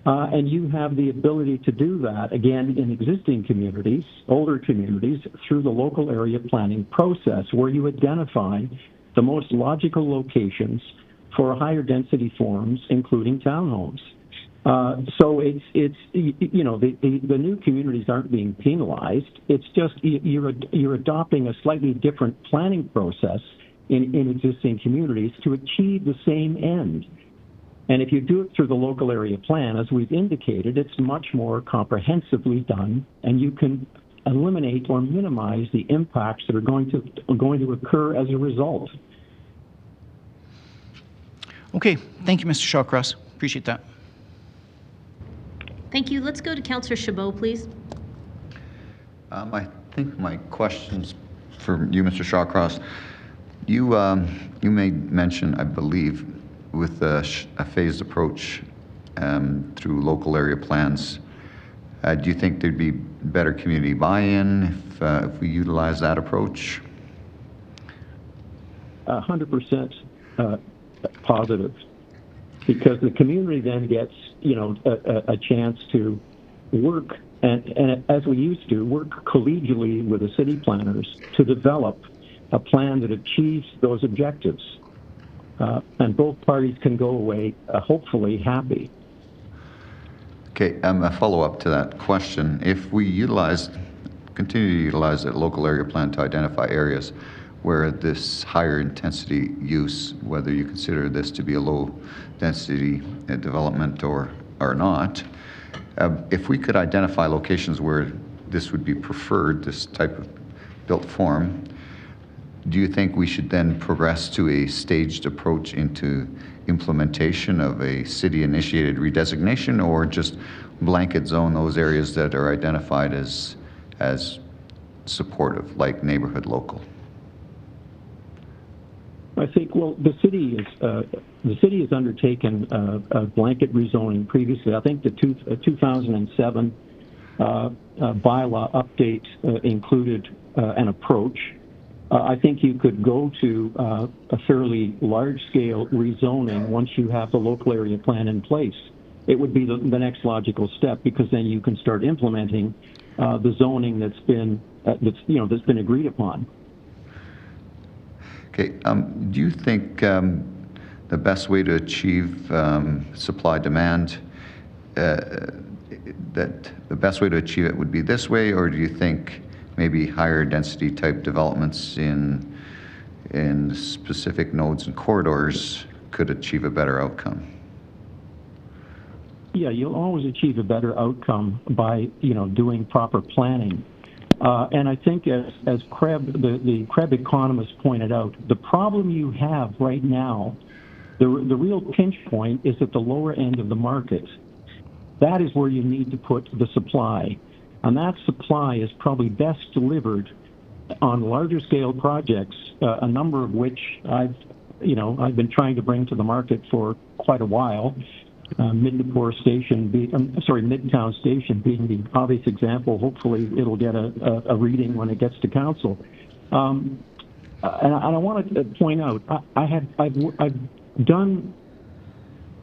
And you have the ability to do that, again, in existing communities, older communities, through the local area planning process, where you identify the most logical locations for higher density forms, including townhomes. So the new communities aren't being penalized. It's just you're adopting a slightly different planning process in existing communities to achieve the same end. And if you do it through the local area plan, as we've indicated, it's much more comprehensively done, and you can eliminate or minimize the impacts that are going to occur as a result. Okay, thank you, Mr. Shawcross. Appreciate that. Thank you. Let's go to Councillor Chabot, please. I think my question's for you, Mr. Shawcross. You made mention, I believe, with a phased approach through local area plans. Do you think there'd be better community buy-in if we utilize that approach? 100% positive, because the community then gets, a chance to work and as we used to work collegially with the city planners to develop a plan that achieves those objectives. And both parties can go away, hopefully, happy. Okay, a follow-up to that question. If we continue to utilize that local area plan to identify areas where this higher intensity use, whether you consider this to be a low density development or not, if we could identify locations where this would be preferred, this type of built form, do you think we should then progress to a staged approach into implementation of a city-initiated redesignation, or just blanket zone those areas that are identified as supportive, like neighborhood local? I think, well, the city has undertaken a blanket rezoning previously. I think the 2007 bylaw update included an approach. I think you could go to a fairly large-scale rezoning once you have the local area plan in place. It would be the next logical step, because then you can start implementing the zoning that's been agreed upon. Okay. Do you think the best way to achieve supply-demand, that the best way to achieve it would be this way, or do you think maybe higher density type developments in specific nodes and corridors could achieve a better outcome? Yeah, you'll always achieve a better outcome by doing proper planning. And I think as the Kreb economist pointed out, the problem you have right now, the real pinch point is at the lower end of the market. That is where you need to put the supply. And that supply is probably best delivered on larger scale projects, a number of which I've been trying to bring to the market for quite a while. Midtown Station being the obvious example. Hopefully it'll get a reading when it gets to council. And I want to point out, I've done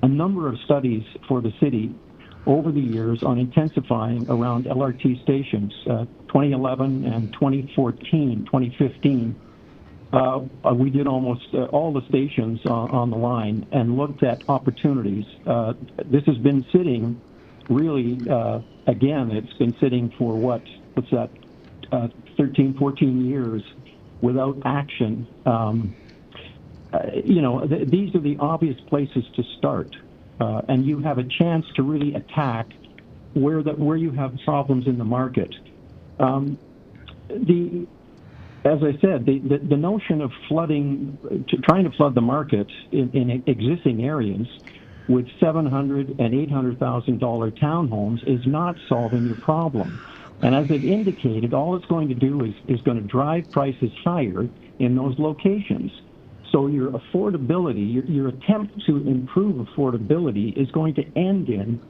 a number of studies for the city over the years on intensifying around LRT stations. 2011 and 2014, 2015, we did almost all the stations on the line and looked at opportunities. This has been sitting really, again, it's been sitting for what's that, 13, 14 years without action. These are the obvious places to start. And you have a chance to really attack where you have problems in the market. As I said, the notion of trying to flood the market in existing areas with $700,000 and $800,000 townhomes is not solving your problem. And as I've indicated, all it's going to do is going to drive prices higher in those locations. So your affordability, your attempt to improve affordability is going to end in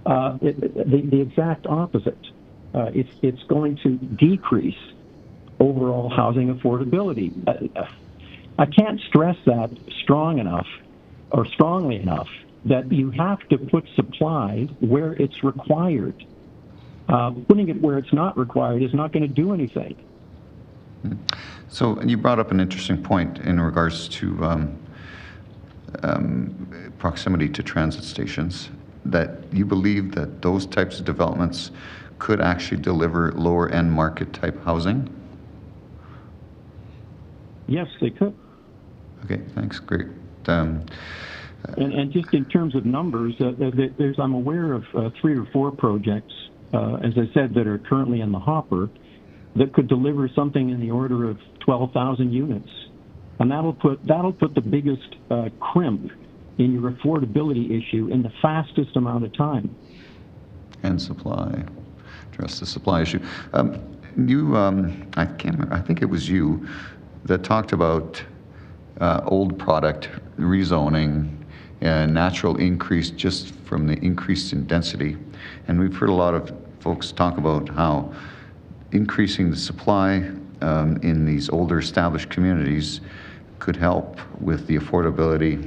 the exact opposite. It's going to decrease overall housing affordability. I can't stress that strongly enough that you have to put supply where it's required. Putting it where it's not required is not going to do anything. So you brought up an interesting point in regards to proximity to transit stations, that you believe that those types of developments could actually deliver lower end market type housing? Yes, they could. Okay, thanks, great. And just in terms of numbers, I'm aware of 3 or 4 projects, as I said, that are currently in the hopper that could deliver something in the order of 12,000 units. And that'll put the biggest crimp in your affordability issue in the fastest amount of time. And supply, address the supply issue. You, I can't remember, I think it was you that talked about old product rezoning and natural increase just from the increase in density. And we've heard a lot of folks talk about how increasing the supply in these older established communities could help with the affordability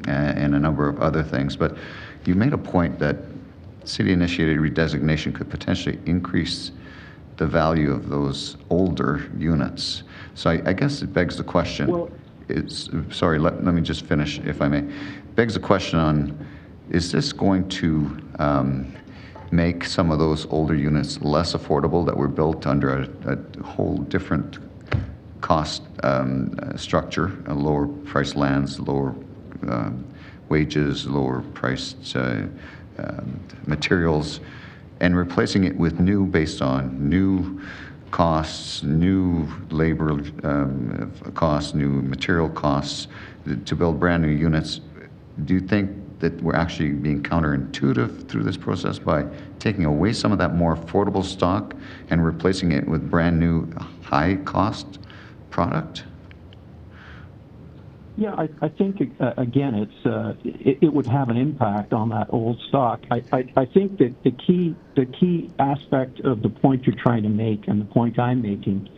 and a number of other things. But you made a point that city-initiated redesignation could potentially increase the value of those older units. So I guess it begs the question, sorry, let me just finish if I may. Begs the question on, is this going to make some of those older units less affordable that were built under a whole different cost structure, lower priced lands, lower wages, lower priced materials, and replacing it with new based on new costs, new labor costs, new material costs to build brand new units? Do you think that we're actually being counterintuitive through this process by taking away some of that more affordable stock and replacing it with brand new high cost product? Yeah, I think again, it would have an impact on that old stock. I think that the key aspect of the point you're trying to make and the point I'm making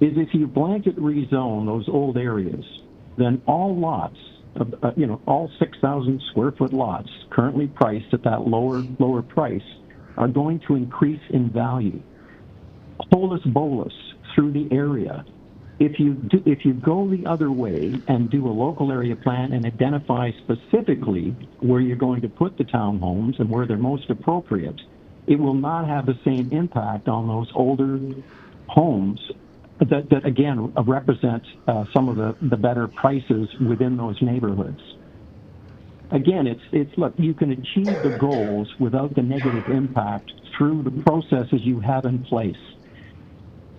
is if you blanket rezone those old areas, then all lots, all 6,000 square foot lots currently priced at that lower price are going to increase in value. Holus bolus through the area. If you go the other way and do a local area plan and identify specifically where you're going to put the townhomes and where they're most appropriate, it will not have the same impact on those older homes that again represent some of the better prices within those neighborhoods. Again, it's look, you can achieve the goals without the negative impact through the processes you have in place.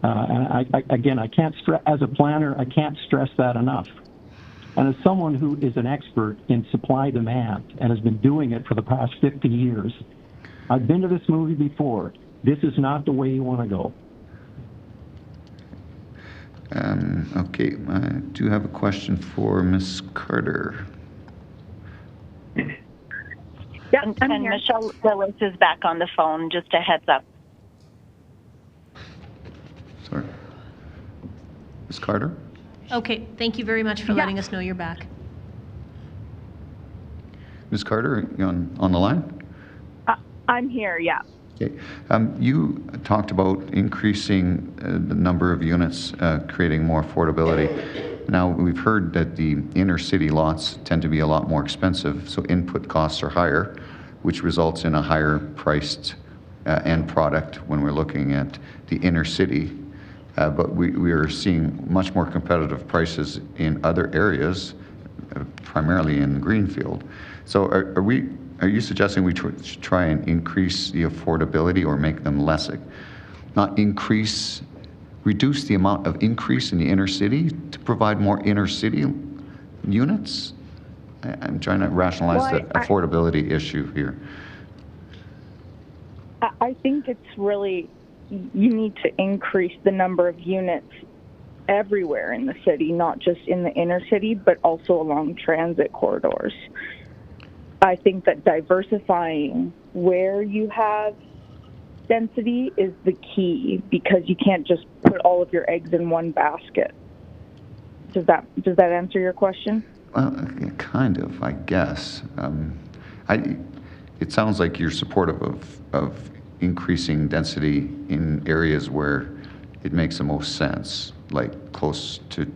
And I can't stress, as a planner, I can't stress that enough. And as someone who is an expert in supply demand and has been doing it for the past 50 years, I've been to this movie before. This is not the way you want to go. Okay, I do have a question for Ms. Carter. Yeah, and Michele Lillace is back on the phone, just a heads up. Sorry. Ms. Carter? Okay, thank you very much for letting us know you're back. Ms. Carter, are you on the line? I'm here, yeah. Okay. You talked about increasing the number of units, creating more affordability. Now, we've heard that the inner city lots tend to be a lot more expensive, so input costs are higher, which results in a higher priced end product when we're looking at the inner city. But we are seeing much more competitive prices in other areas, primarily in Greenfield. So are you suggesting we should try and increase the affordability or make them less, reduce the amount of increase in the inner city to provide more inner city units? I'm trying to rationalize the affordability issue here. I think it's really, you need to increase the number of units everywhere in the city, not just in the inner city, but also along transit corridors. I think that diversifying where you have density is the key, because you can't just put all of your eggs in one basket. Does that answer your question? Well, kind of, I guess. It sounds like you're supportive of increasing density in areas where it makes the most sense, like close to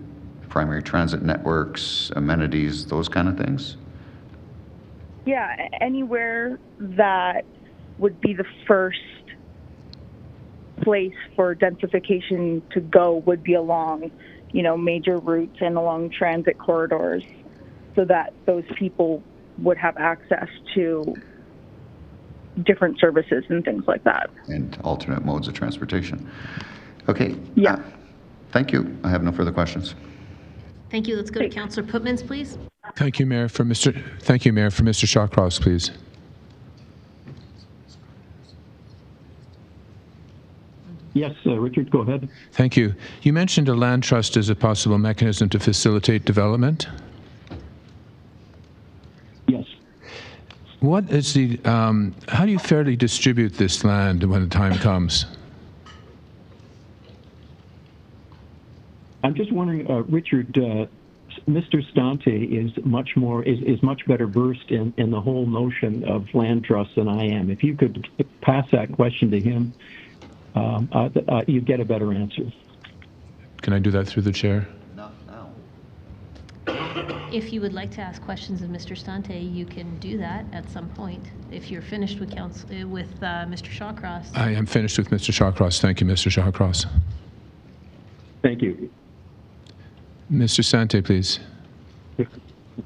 primary transit networks, amenities, those kind of things? Yeah, anywhere that would be the first place for densification to go would be along, major routes and along transit corridors, so that those people would have access to different services and things like that. And alternate modes of transportation. Okay. Yeah. Thank you. I have no further questions. Thank you. Let's go to Councillor Putmans, please. Thank you, Mayor. For Mr. Shawcross, please. Yes, Richard, go ahead. Thank you. You mentioned a land trust as a possible mechanism to facilitate development. Yes. What is the? How do you fairly distribute this land when the time comes? I'm just wondering, Richard. Mr. Stante is much better versed in the whole notion of land trusts than I am. If you could pass that question to him, you'd get a better answer. Can I do that through the chair? Not now. If you would like to ask questions of Mr. Stante, you can do that at some point. If you're finished with Mr. Shawcross. I am finished with Mr. Shawcross. Thank you, Mr. Shawcross. Thank you. Mr. Stante, please.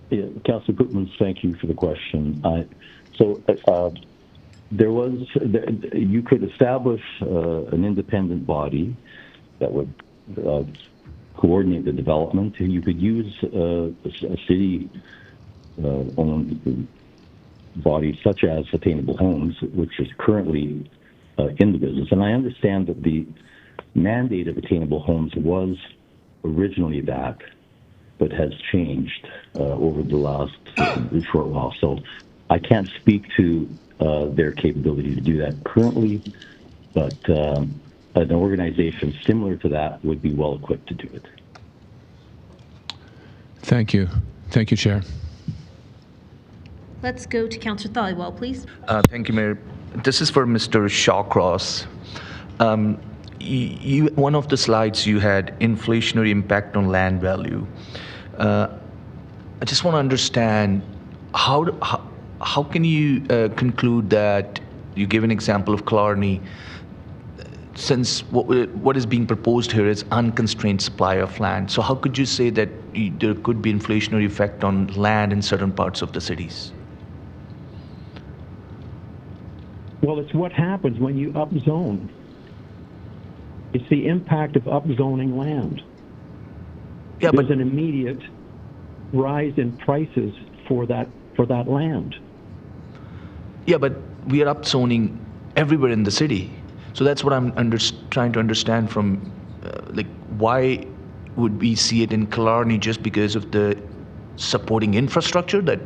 Yeah, Councillor Putmans, thank you for the question. You could establish an independent body that would coordinate the development, and you could use a city-owned body such as Attainable Homes, which is currently in the business. And I understand that the mandate of Attainable Homes was originally that, but has changed over the last short while. So I can't speak to their capability to do that currently, but an organization similar to that would be well equipped to do it. Thank you. Thank you, Chair. Let's go to Councillor Thaliwell, please. Thank you, Mayor. This is for Mr. Shawcross. One of the slides you had inflationary impact on land value. I just want to understand how can you conclude that? You give an example of Killarney, since what is being proposed here is unconstrained supply of land. So how could you say that there could be inflationary effect on land in certain parts of the cities? Well, it's what happens when you upzone. It's the impact of upzoning land. Yeah, There's an immediate rise in prices for that land. Yeah, but we are upzoning everywhere in the city. So that's what I'm trying to understand from, why would we see it in Killarney just because of the supporting infrastructure, that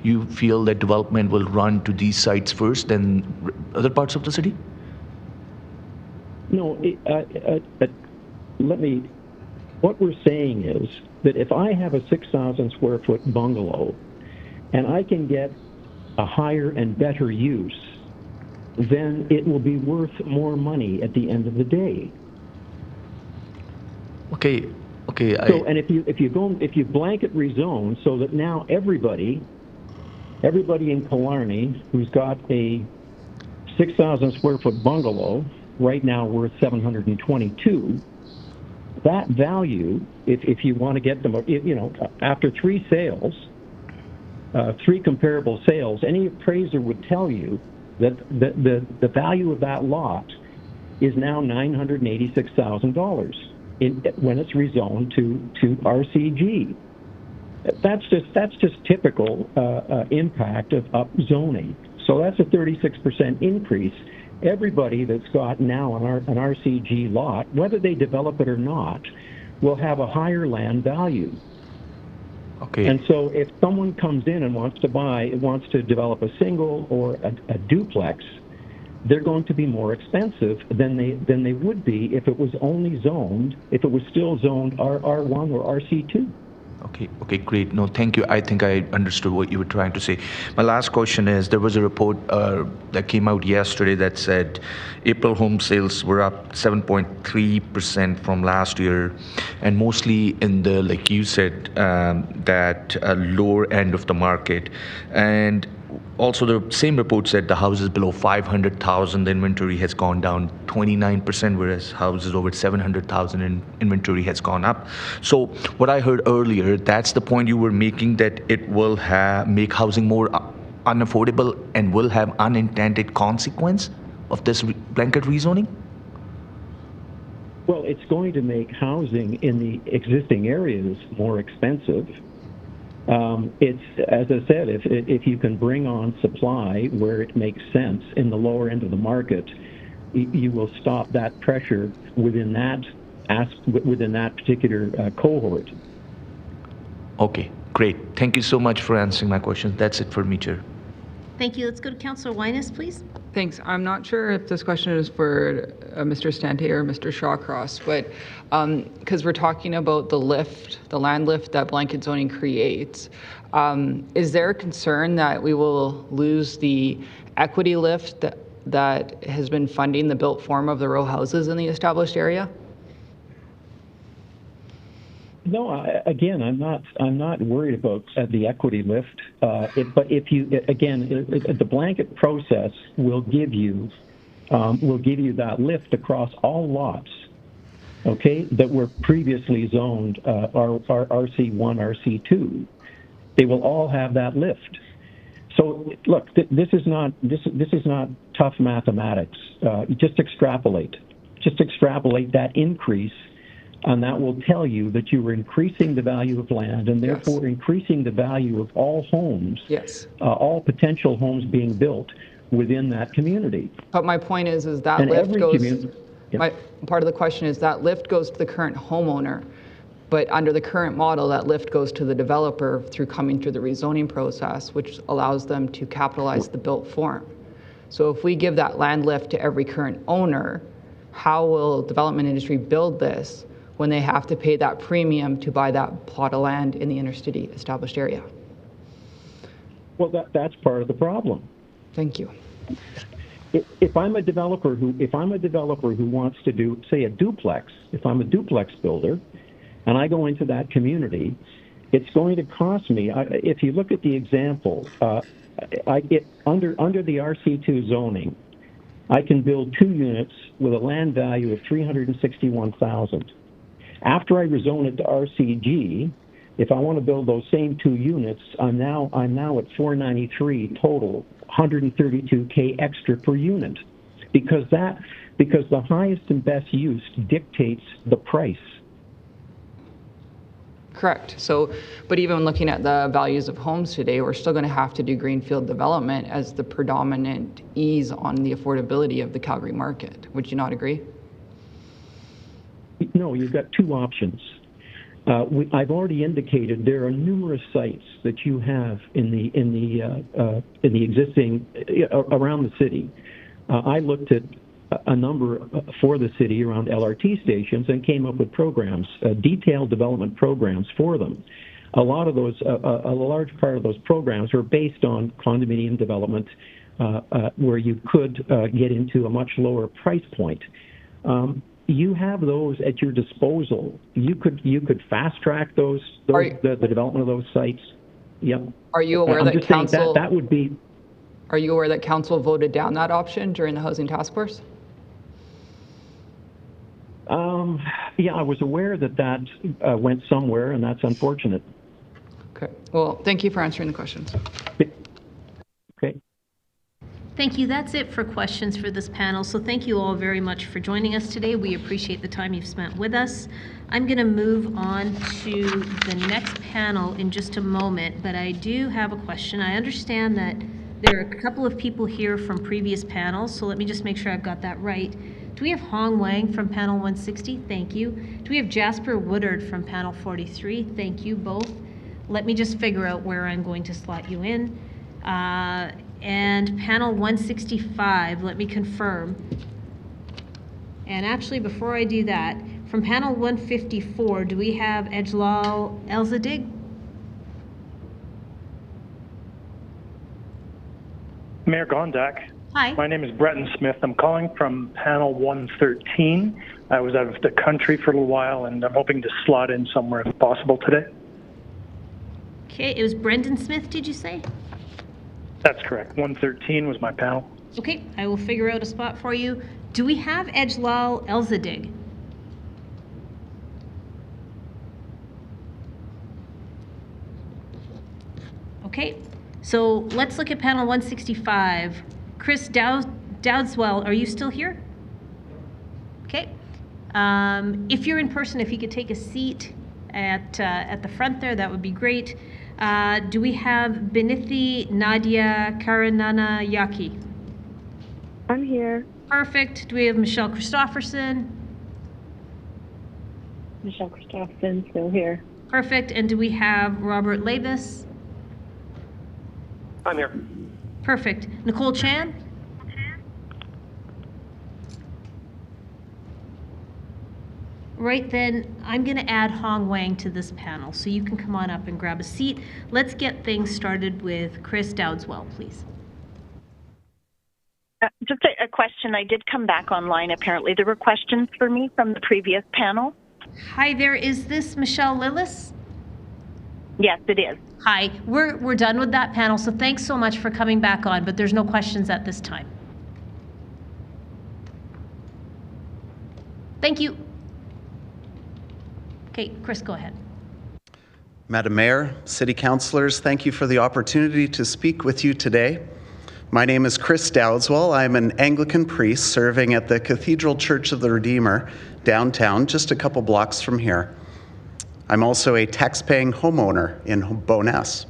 you feel that development will run to these sites first than other parts of the city? No, what we're saying is that if I have a 6,000 square foot bungalow and I can get a higher and better use then it will be worth more money at the end of the day. Okay. So, and if you blanket rezone so that now everybody in Killarney who's got a 6,000 square foot bungalow right now worth 722, that value, if you want to get them, after 3 sales, 3 comparable sales, any appraiser would tell you that the value of that lot is now $986,000 when it's rezoned to RCG. That's just typical impact of upzoning. So that's a 36% increase. Everybody that's got now an RCG lot, whether they develop it or not, will have a higher land value. Okay. And so if someone comes in and wants to develop a single or a duplex, they're going to be more expensive than they would be if it was still zoned R1 or RC2. Okay, great. No, thank you. I think I understood what you were trying to say. My last question is, there was a report that came out yesterday that said April home sales were up 7.3% from last year, and mostly in the, like you said, that lower end of the market. And also, the same report said the houses below 500,000, the inventory has gone down 29%, whereas houses over 700,000 in inventory has gone up. So what I heard earlier, that's the point you were making, that it will make housing more unaffordable and will have unintended consequence of this blanket rezoning? Well, it's going to make housing in the existing areas more expensive. It's, as I said, if you can bring on supply where it makes sense in the lower end of the market, you will stop that pressure within that particular cohort. Okay, great. Thank you so much for answering my questions. That's it for me, Chair. Thank you. Let's go to Councillor Winus, please. Thanks. I'm not sure if this question is for Mr. Stante or Mr. Shawcross, but because we're talking about the land lift that blanket zoning creates, is there a concern that we will lose the equity lift that has been funding the built form of the row houses in the established area? No, I'm not worried about the equity lift. But if you the blanket process will give you that lift across all lots, okay, that were previously zoned RC1, RC2. They will all have that lift. So look, this is not tough mathematics. Just extrapolate that increase. And that will tell you that you are increasing the value of land and therefore increasing the value of all homes, all potential homes being built within that community. But my point is that and lift goes, part of the question is that lift goes to the current homeowner, but under the current model, that lift goes to the developer through coming through the rezoning process, which allows them to capitalize the built form. So if we give that land lift to every current owner, how will development industry build this when they have to pay that premium to buy that plot of land in the inner-city established area? Well, that's part of the problem. Thank you. If I'm a developer who wants to do, say, a duplex, if I'm a duplex builder, and I go into that community, it's going to cost me. If you look at the example, under the RC2 zoning, I can build 2 units with a land value of $361,000. After I rezone it to RCG, if I want to build those same 2 units, I'm now at $493 total, $132K extra per unit, because the highest and best use dictates the price. Correct. So, but even looking at the values of homes today, we're still going to have to do greenfield development as the predominant ease on the affordability of the Calgary market. Would you not agree? No, you've got 2 options. I've already indicated there are numerous sites that you have in the existing around the city. I looked at a number for the city around LRT stations and came up with programs, detailed development programs for them. A large part of those programs were based on condominium development where you could get into a much lower price point. You have those at your disposal. You could fast track the development of those sites. Yep. Are you aware that council that would be? Are you aware that council voted down that option during the housing task force? Yeah, I was aware that went somewhere, and that's unfortunate. Okay. Well, thank you for answering the questions. Okay. Thank you. That's it for questions for this panel. So thank you all very much for joining us today. We appreciate the time you've spent with us. I'm going to move on to the next panel in just a moment, but I do have a question. I understand that there are a couple of people here from previous panels, so let me just make sure I've got that right. Do we have Hong Wang from panel 160? Thank you. Do we have Jasper Woodard from panel 43? Thank you both. Let me just figure out where I'm going to slot you in. And panel 165, let me confirm. And actually, before I do that, from panel 154, do we have Ejlal Elsadig? Mayor Gondak. Hi. My name is Breton Smith. I'm calling from panel 113. I was out of the country for a little while, and I'm hoping to slot in somewhere if possible today. Okay, it was Brendan Smith, did you say? That's correct. 113 was my panel. Okay, I will figure out a spot for you. Do we have Ejlal Elsadig? Okay, so let's look at panel 165. Chris Dowdeswell, are you still here? Okay. If you're in person, if you could take a seat at the front there, that would be great. Do we have Binithi, Nadya, Karunanayaka? I'm here. Perfect. Do we have Michel Christoffersen? Michel Christoffersen, still here. Perfect. And do we have Robert Levis? I'm here. Perfect. Nicole Chan? Right then, I'm going to add Hong Wang to this panel, so you can come on up and grab a seat. Let's get things started with Chris Dowdeswell, please. Just a question. I did come back online, apparently. There were questions for me from the previous panel. Hi there. Is this Michele Lillace? Yes, it is. Hi. We're done with that panel, so thanks so much for coming back on, but there's no questions at this time. Thank you. Okay, Chris, go ahead. Madam Mayor, City Councilors, thank you for the opportunity to speak with you today. My name is Chris Dowdeswell. I'm an Anglican priest serving at the Cathedral Church of the Redeemer downtown, just a couple blocks from here. I'm also a tax-paying homeowner in Bowness.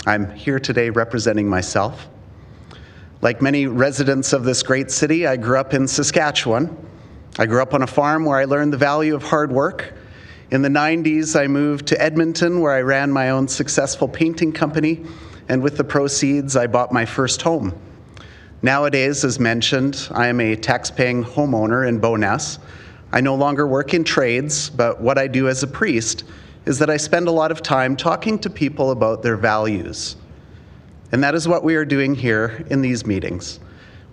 I'm here today representing myself. Like many residents of this great city, I grew up in Saskatchewan. I grew up on a farm where I learned the value of hard work. In the 90s, I moved to Edmonton, where I ran my own successful painting company, and with the proceeds, I bought my first home. Nowadays, as mentioned, I am a tax-paying homeowner in Bowness. I no longer work in trades, but what I do as a priest is that I spend a lot of time talking to people about their values. And that is what we are doing here in these meetings.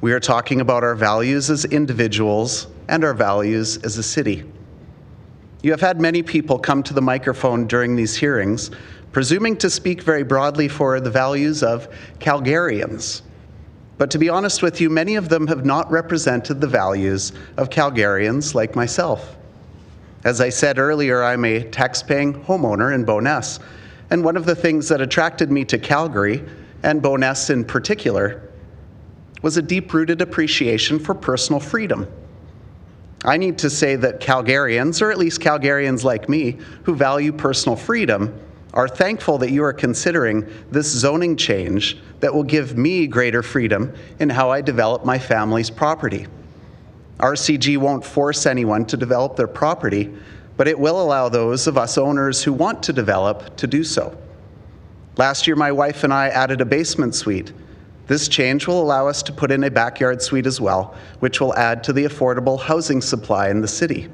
We are talking about our values as individuals and our values as a city. You have had many people come to the microphone during these hearings, presuming to speak very broadly for the values of Calgarians. But to be honest with you, many of them have not represented the values of Calgarians like myself. As I said earlier, I'm a tax-paying homeowner in Bowness, and one of the things that attracted me to Calgary, and Bowness in particular, was a deep-rooted appreciation for personal freedom. I need to say that Calgarians, or at least Calgarians like me, who value personal freedom, are thankful that you are considering this zoning change that will give me greater freedom in how I develop my family's property. RCG won't force anyone to develop their property, but it will allow those of us owners who want to develop to do so. Last year, my wife and I added a basement suite. This change will allow us to put in a backyard suite as well, which will add to the affordable housing supply in the city.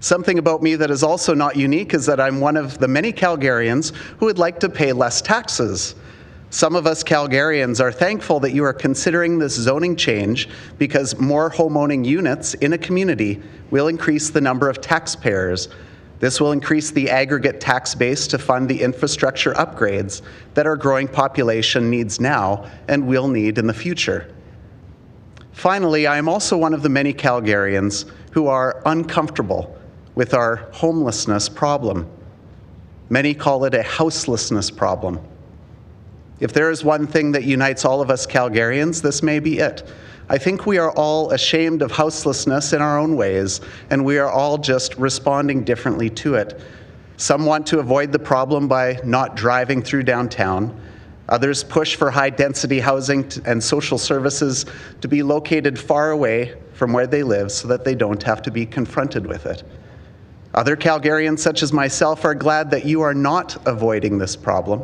Something about me that is also not unique is that I'm one of the many Calgarians who would like to pay less taxes. Some of us Calgarians are thankful that you are considering this zoning change because more homeowning units in a community will increase the number of taxpayers. This will increase the aggregate tax base to fund the infrastructure upgrades that our growing population needs now and will need in the future. Finally, I am also one of the many Calgarians who are uncomfortable with our homelessness problem. Many call it a houselessness problem. If there is one thing that unites all of us Calgarians, this may be it. I think we are all ashamed of houselessness in our own ways, and we are all just responding differently to it. Some want to avoid the problem by not driving through downtown. Others push for high-density housing and social services to be located far away from where they live so that they don't have to be confronted with it. Other Calgarians, such as myself, are glad that you are not avoiding this problem.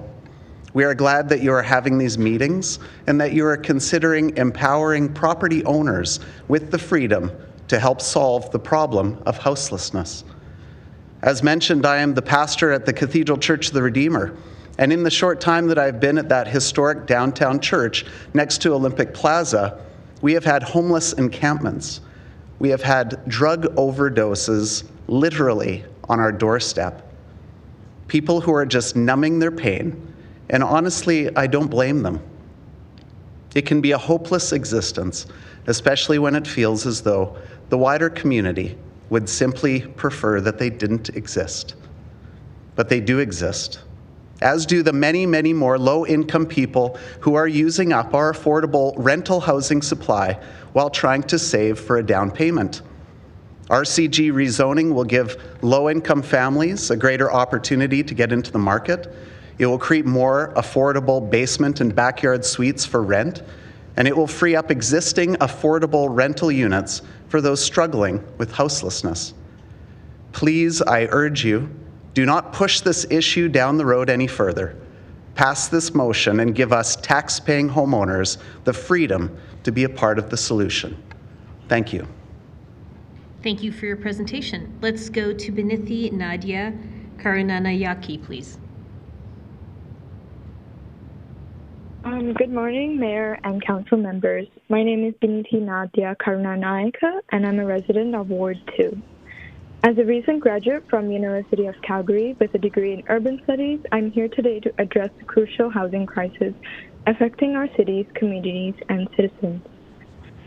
We are glad that you are having these meetings and that you are considering empowering property owners with the freedom to help solve the problem of houselessness. As mentioned, I am the pastor at the Cathedral Church of the Redeemer, and in the short time that I've been at that historic downtown church next to Olympic Plaza, we have had homeless encampments. We have had drug overdoses literally on our doorstep. People who are just numbing their pain. And honestly, I don't blame them. It can be a hopeless existence, especially when it feels as though the wider community would simply prefer that they didn't exist. But they do exist, as do the many, many more low-income people who are using up our affordable rental housing supply while trying to save for a down payment. RCG rezoning will give low-income families a greater opportunity to get into the market. It will create more affordable basement and backyard suites for rent, and it will free up existing affordable rental units for those struggling with houselessness. Please, I urge you, do not push this issue down the road any further. Pass this motion and give us tax-paying homeowners the freedom to be a part of the solution. Thank you. Thank you for your presentation. Let's go to Binithi, Nadya, Karunanayaka, please. Good morning, Mayor and Council members. My name is Binithi Nadya Karunanayaka, and I'm a resident of Ward 2. As a recent graduate from University of Calgary with a degree in urban studies, I'm here today to address the crucial housing crisis affecting our cities, communities, and citizens.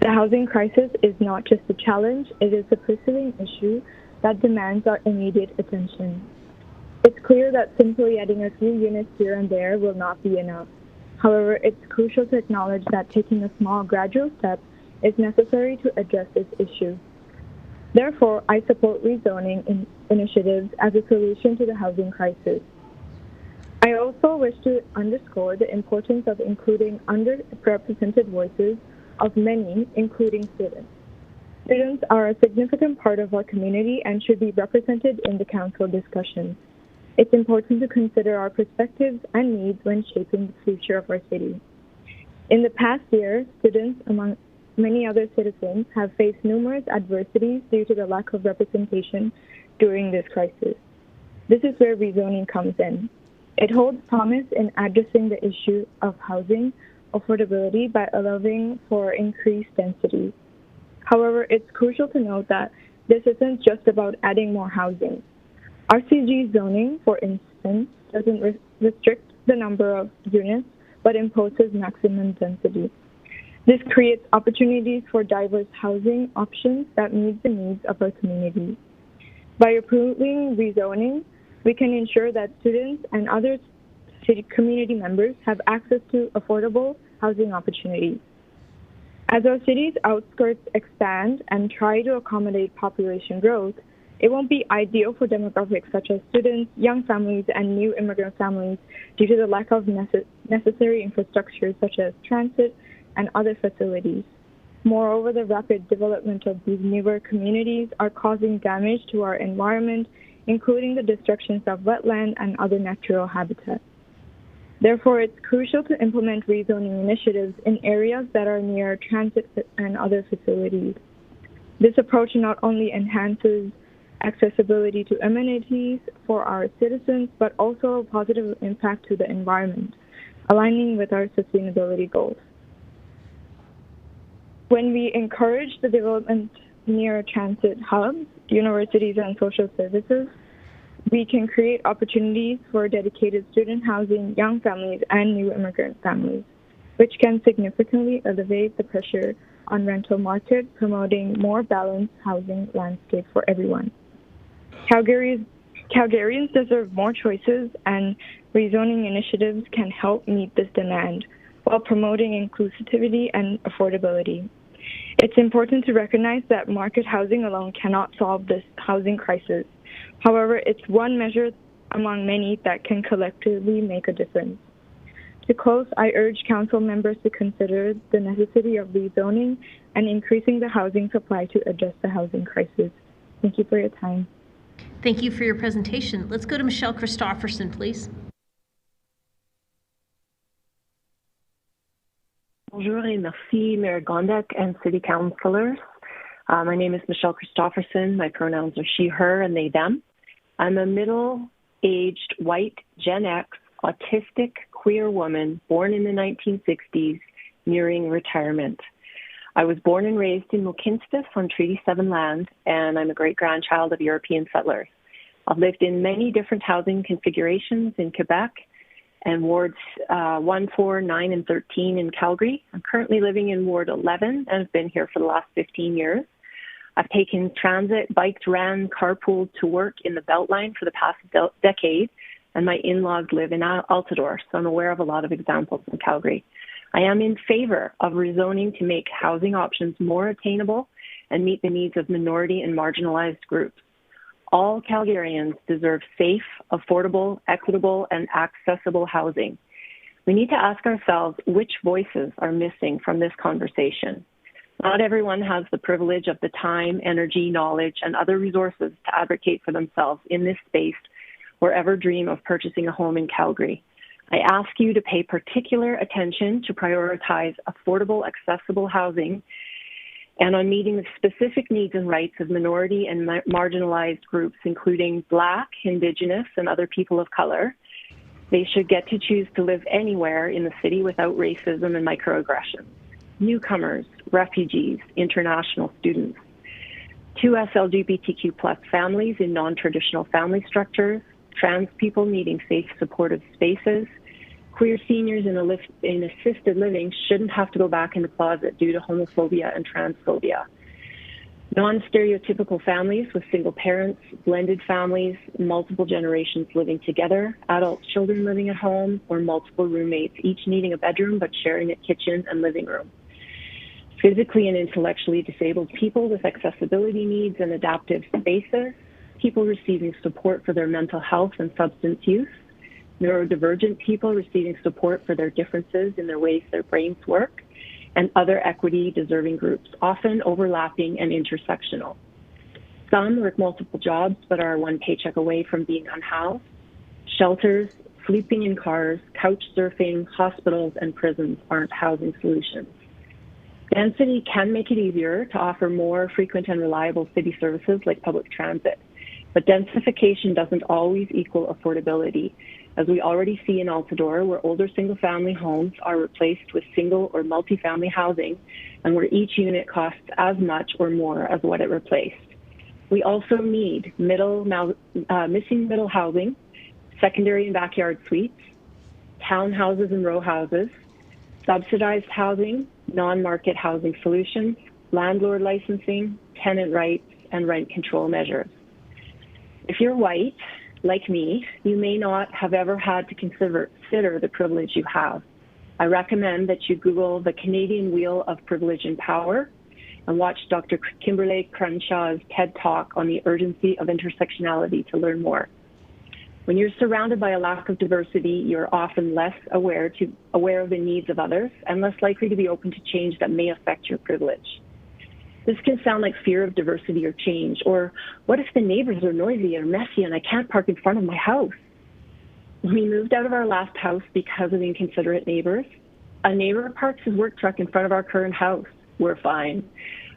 The housing crisis is not just a challenge, it is a pressing issue that demands our immediate attention. It's clear that simply adding a few units here and there will not be enough. However, it's crucial to acknowledge that taking a small gradual step is necessary to address this issue. Therefore, I support rezoning initiatives as a solution to the housing crisis. I also wish to underscore the importance of including underrepresented voices of many, including students. Students are a significant part of our community and should be represented in the council discussions. It's important to consider our perspectives and needs when shaping the future of our city. In the past year, students, among many other citizens, have faced numerous adversities due to the lack of representation during this crisis. This is where rezoning comes in. It holds promise in addressing the issue of housing affordability by allowing for increased density. However, it's crucial to note that this isn't just about adding more housing. RCG zoning, for instance, doesn't restrict the number of units, but imposes maximum density. This creates opportunities for diverse housing options that meet the needs of our community. By approving rezoning, we can ensure that students and other city community members have access to affordable housing opportunities. As our city's outskirts expand and try to accommodate population growth, it won't be ideal for demographics such as students, young families, and new immigrant families due to the lack of necessary infrastructure such as transit and other facilities. Moreover, the rapid development of these newer communities are causing damage to our environment, including the destructions of wetland and other natural habitats. Therefore, it's crucial to implement rezoning initiatives in areas that are near transit and other facilities. This approach not only enhances accessibility to amenities for our citizens, but also a positive impact to the environment. aligning with our sustainability goals. When we encourage the development near transit hubs, universities, and social services, we can create opportunities for dedicated student housing, young families, and new immigrant families, which can significantly elevate the pressure on rental market, promoting more balanced housing landscape for everyone. Calgarians deserve more choices, and rezoning initiatives can help meet this demand while promoting inclusivity and affordability. It's important to recognize that market housing alone cannot solve this housing crisis. However, it's one measure among many that can collectively make a difference. To close, I urge council members to consider the necessity of rezoning and increasing the housing supply to address the housing crisis. Thank you for your time. Thank you for your presentation. Let's go to Michelle Christoffersen, please. Bonjour et merci, Mayor Gondek and City Councillors. My name is Michelle Christoffersen. My pronouns are she, her, and they, them. I'm a middle-aged, white, Gen X, autistic, queer woman born in the 1960s, nearing retirement. I was born and raised in Mohkinstsis on Treaty 7 land, and I'm a great-grandchild of European settlers. I've lived in many different housing configurations in Quebec and wards 1, 4, 9, and 13 in Calgary. I'm currently living in Ward 11 and have been here for the last 15 years. I've taken transit, biked, ran, carpooled to work in the Beltline for the past decade, and my in-laws live in Altadore, so I'm aware of a lot of examples in Calgary. I am in favor of rezoning to make housing options more attainable and meet the needs of minority and marginalized groups. All Calgarians deserve safe, affordable, equitable, and accessible housing. We need to ask ourselves which voices are missing from this conversation. Not everyone has the privilege of the time, energy, knowledge, and other resources to advocate for themselves in this space or ever dream of purchasing a home in Calgary. I ask you to pay particular attention to prioritize affordable, accessible housing and on meeting the specific needs and rights of minority and marginalized groups, including Black, Indigenous, and other people of color. They should get to choose to live anywhere in the city without racism and microaggressions. Newcomers, refugees, international students, 2S LGBTQ+ families in non-traditional family structures, trans people needing safe, supportive spaces, queer seniors in assisted living shouldn't have to go back in the closet due to homophobia and transphobia. Non-stereotypical families with single parents, blended families, multiple generations living together, adult children living at home, or multiple roommates, each needing a bedroom but sharing a kitchen and living room. Physically and intellectually disabled people with accessibility needs and adaptive spaces, people receiving support for their mental health and substance use, neurodivergent people receiving support for their differences in their ways their brains work, and other equity-deserving groups, often overlapping and intersectional. Some work multiple jobs but are one paycheck away from being unhoused. Shelters, sleeping in cars, couch surfing, hospitals, and prisons aren't housing solutions. Density can make it easier to offer more frequent and reliable city services like public transit, but densification doesn't always equal affordability, as we already see in Altadore, where older single-family homes are replaced with single or multi-family housing, and where each unit costs as much or more as what it replaced. We also need missing middle housing, secondary and backyard suites, townhouses and row houses, subsidized housing, non-market housing solutions, landlord licensing, tenant rights, and rent control measures. If you're white, like me, you may not have ever had to consider the privilege you have. I recommend that you Google the Canadian Wheel of Privilege and Power and watch Dr. Kimberly Crenshaw's TED Talk on the urgency of intersectionality to learn more. When you're surrounded by a lack of diversity, you're often less aware of the needs of others and less likely to be open to change that may affect your privilege. This can sound like fear of diversity or change, or what if the neighbors are noisy or messy and I can't park in front of my house? We moved out of our last house because of inconsiderate neighbors. A neighbor parks his work truck in front of our current house. We're fine.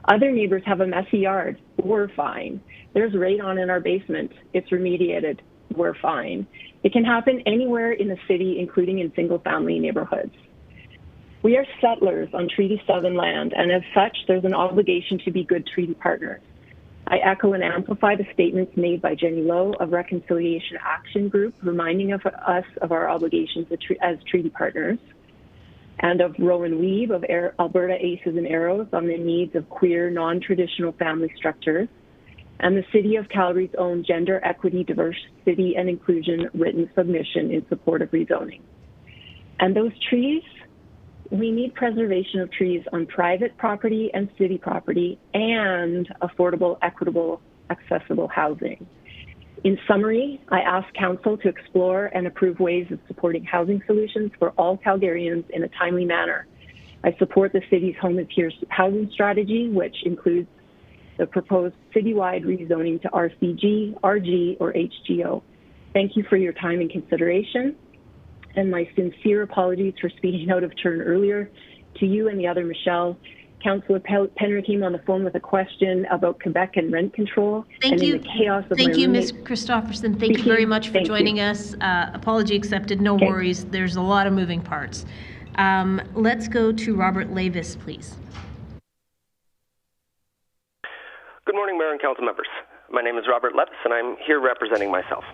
Other neighbors have a messy yard. We're fine. There's radon in our basement. It's remediated. we're fine. It can happen anywhere in the city, including in single-family neighborhoods. We are settlers on Treaty 7 land, and as such, there's an obligation to be good treaty partners. I echo and amplify the statements made by Jenny Lowe of Reconciliation Action Group, reminding us of our obligations as treaty partners, and of Rowan Weeb of Alberta Aces and Arrows on the needs of queer, non-traditional family structures, and the City of Calgary's own Gender Equity, Diversity and Inclusion written submission in support of rezoning. And those trees, we need preservation of trees on private property and city property and affordable, equitable, accessible housing. In summary, I ask Council to explore and approve ways of supporting housing solutions for all Calgarians in a timely manner. I support the city's home and peers housing strategy, which includes the proposed citywide rezoning to RCG, RG, or HGO. Thank you for your time and consideration, and my sincere apologies for speaking out of turn earlier. To you and the other Michelle, Councillor Penner came on the phone with a question about Quebec and rent control. Thank you. In the chaos of Thank you, Ms. Christoffersen. Thank you very much for joining us. Apology accepted, no worries. There's a lot of moving parts. Let's go to Robert Levis, please. Good morning, Mayor and Council members. My name is Robert Levis, and I'm here representing myself.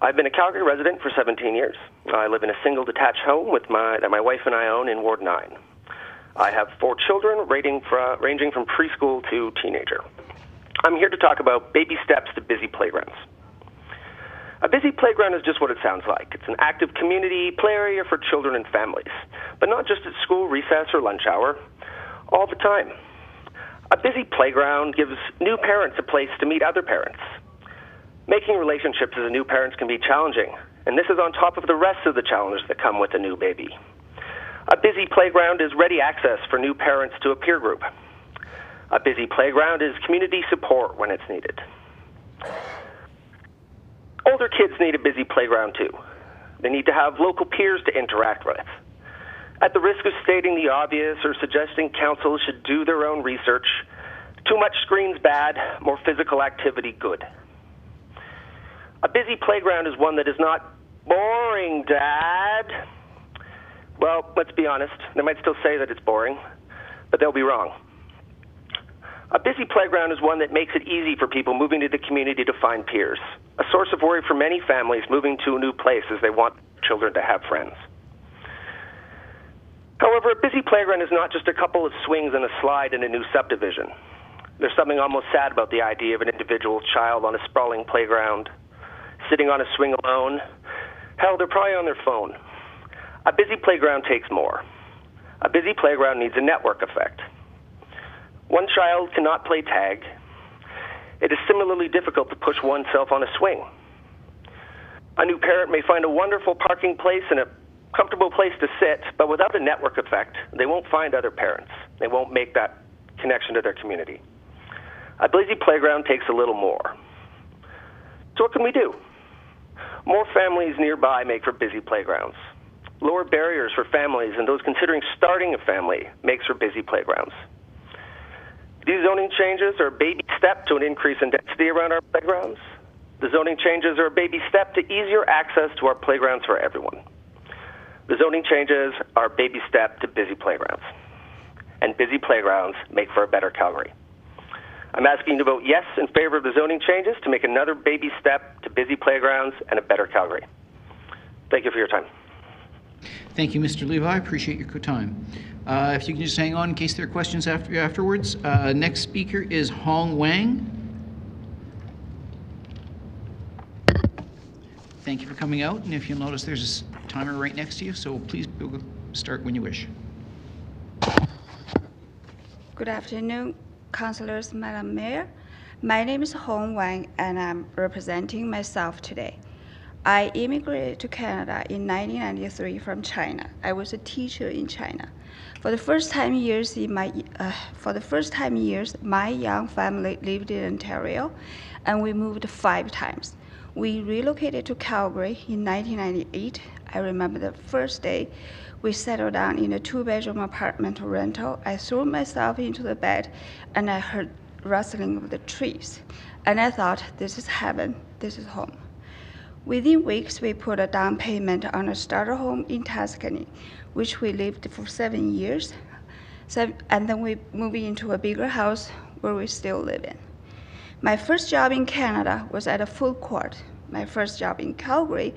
I've been a Calgary resident for 17 years. I live in a single detached home that my wife and I own in Ward 9. I have 4 children ranging from preschool to teenager. I'm here to talk about baby steps to busy playgrounds. A busy playground is just what it sounds like. It's an active community play area for children and families, but not just at school, recess, or lunch hour, all the time. A busy playground gives new parents a place to meet other parents. Making relationships as a new parent can be challenging, and this is on top of the rest of the challenges that come with a new baby. A busy playground is ready access for new parents to a peer group. A busy playground is community support when it's needed. Older kids need a busy playground too. They need to have local peers to interact with. At the risk of stating the obvious or suggesting council should do their own research, too much screens bad, more physical activity good. A busy playground is one that is not boring, Dad. Well, let's be honest. They might still say that it's boring, but they'll be wrong. A busy playground is one that makes it easy for people moving to the community to find peers, a source of worry for many families moving to a new place as they want children to have friends. However, a busy playground is not just a couple of swings and a slide in a new subdivision. There's something almost sad about the idea of an individual child on a sprawling playground, sitting on a swing alone. Hell, they're probably on their phone. A busy playground takes more. A busy playground needs a network effect. One child cannot play tag. It is similarly difficult to push oneself on a swing. A new parent may find a wonderful parking place and a comfortable place to sit, but without a network effect, they won't find other parents. They won't make that connection to their community. A busy playground takes a little more. So what can we do? More families nearby make for busy playgrounds. Lower barriers for families and those considering starting a family makes for busy playgrounds. These zoning changes are a baby step to an increase in density around our playgrounds. The zoning changes are a baby step to easier access to our playgrounds for everyone. The zoning changes are a baby step to busy playgrounds. And busy playgrounds make for a better Calgary. I'm asking you to vote yes in favor of the zoning changes to make another baby step to busy playgrounds and a better Calgary. Thank you for your time. Thank you, Mr. Levi. I appreciate your time. If you can just hang on in case there are questions afterwards. Next speaker is Hong Wang. Thank you for coming out, and if you'll notice there's a timer right next to you, so please start when you wish. Good afternoon, councillors, Madam Mayor. My name is Hong Wang, and I'm representing myself today. I immigrated to Canada in 1993 from China. I was a teacher in China. For the first time years, my young family lived in Ontario, and we moved 5 times. We relocated to Calgary in 1998. I remember the first day we settled down in a 2-bedroom apartment rental. I threw myself into the bed, and I heard rustling of the trees. And I thought, this is heaven, this is home. Within weeks, we put a down payment on a starter home in Tuscany, which we lived for 7 years. And then we moved into a bigger house where we still live in. My first job in Canada was at a food court. My first job in Calgary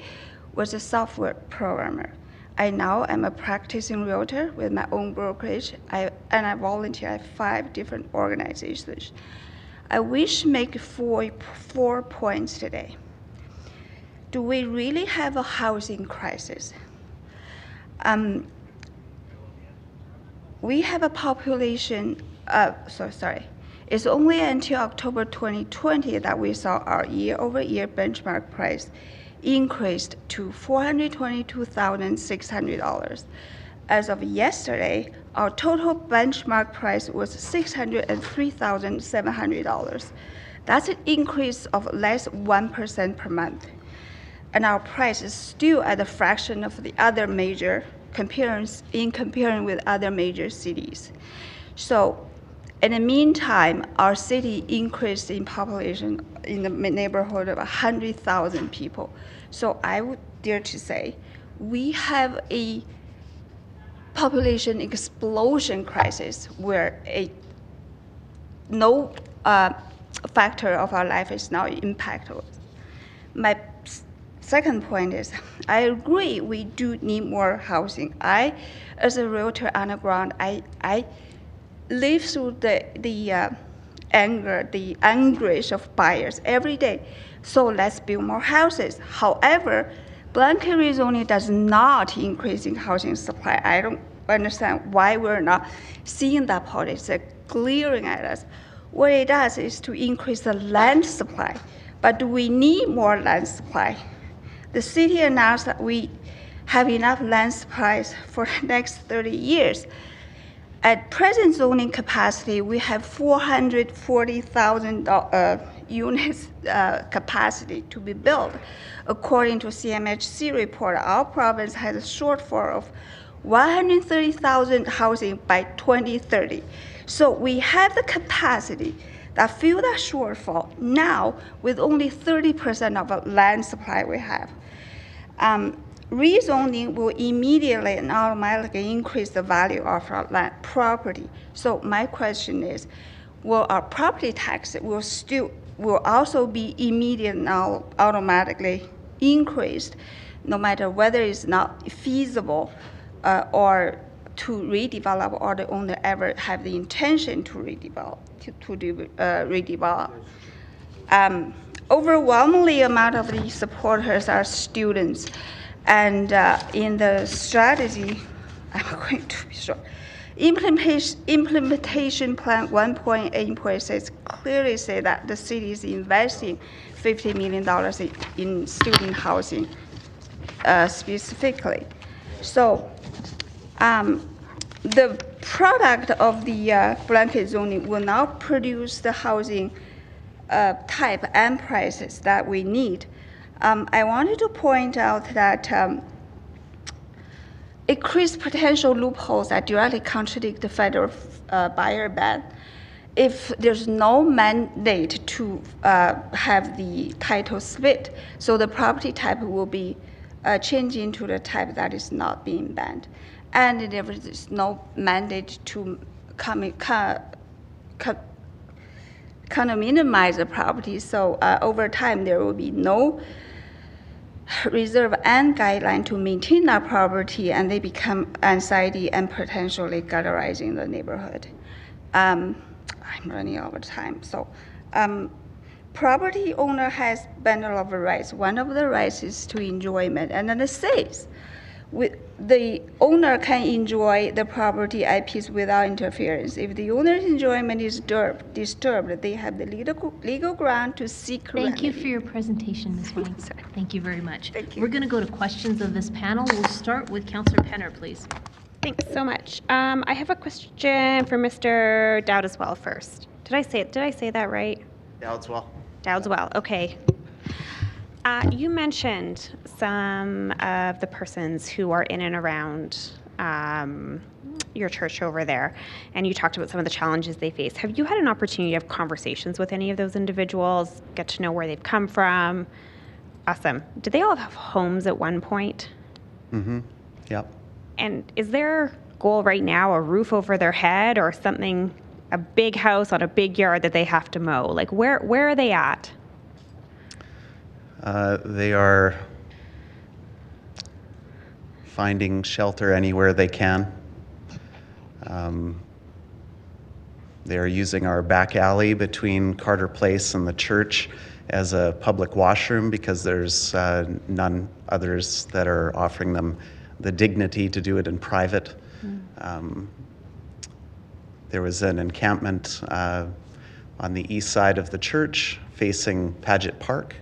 was a software programmer. I now am a practicing realtor with my own brokerage, and I volunteer at 5 different organizations. I wish to make 4 points today. Do we really have a housing crisis? We have a population, It's only until October 2020 that we saw our year-over-year benchmark price increased to $422,600. As of yesterday, our total benchmark price was $603,700. That's an increase of less than 1% per month. And our price is still at a fraction of the other major comparing with other major cities. So in the meantime, our city increased in population in the neighborhood of 100,000 people. So I would dare to say we have a population explosion crisis where no factor of our life is now impacted. My second point is, I agree we do need more housing. As a realtor on the ground, I live through the anger, the anguish of buyers every day. So let's build more houses. However, blanket rezoning does not increase in housing supply. I don't understand why we're not seeing that policy glaring at us. What it does is to increase the land supply. But do we need more land supply? The city announced that we have enough land supplies for the next 30 years. At present zoning capacity, we have 440,000 units capacity to be built. According to CMHC report, our province has a shortfall of 130,000 housing by 2030. So we have the capacity that fill that shortfall now with only 30% of the land supply we have. Rezoning will immediately and automatically increase the value of our land property. So my question is, will our property tax will also be immediately now automatically increased, no matter whether it's not feasible or to redevelop, or the owner ever have the intention to redevelop. Overwhelmingly amount of the supporters are students. And in the strategy, I'm going to be short, implementation plan 1.8.6 clearly say that the city is investing $50 million in student housing specifically. So the product of the blanket zoning will now produce the housing type and prices that we need. I wanted to point out that it creates potential loopholes that directly contradict the federal buyer ban. If there's no mandate to have the title split, so the property type will be changing to the type that is not being banned. And there is no mandate to kind of minimize the property. So over time, there will be no reserve and guideline to maintain that property, and they become anxiety and potentially ghettoizing the neighborhood. I'm running out of time. So property owner has bundle of rights. One of the rights is to enjoyment, and then it says the owner can enjoy the property at peace without interference. If the owner's enjoyment is disturbed, they have the legal ground to seek remedy. Thank you for your presentation, Ms. Wang. Thank you very much. Thank you. We're going to go to questions of this panel. We'll start with Councillor Penner, please. Thanks so much. I have a question for Mr. Dowdeswell first. Did I say that right? Dowdeswell. Dowdeswell, okay. You mentioned some of the persons who are in and around your church over there, and you talked about some of the challenges they face. Have you had an opportunity to have conversations with any of those individuals, get to know where they've come from, Awesome. Did they all have homes at one point? Mm-hmm. Yep. And is their goal right now a roof over their head or something, a big house on a big yard that they have to mow? Like, where are they at? They are finding shelter anywhere they can. They are using our back alley between Carter Place and the church as a public washroom because there's none others that are offering them the dignity to do it in private. There was an encampment on the east side of the church facing Paget Park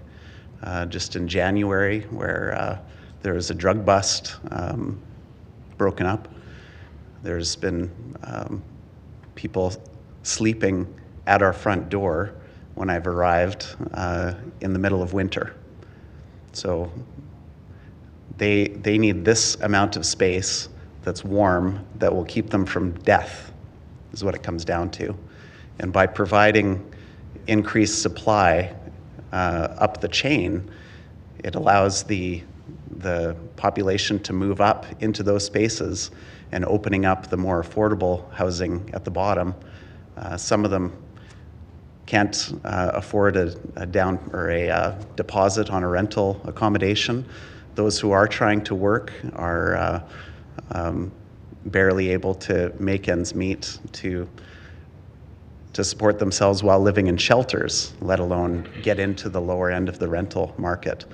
just in January where there was a drug bust broken up. There's been people sleeping at our front door when I've arrived in the middle of winter. So they need this amount of space that's warm that will keep them from death, is what it comes down to. And by providing increased supply up the chain, it allows the population to move up into those spaces and opening up the more affordable housing at the bottom. Some of them can't afford a down or a deposit on a rental accommodation. Those who are trying to work are barely able to make ends meet to support themselves while living in shelters, let alone get into the lower end of the rental market.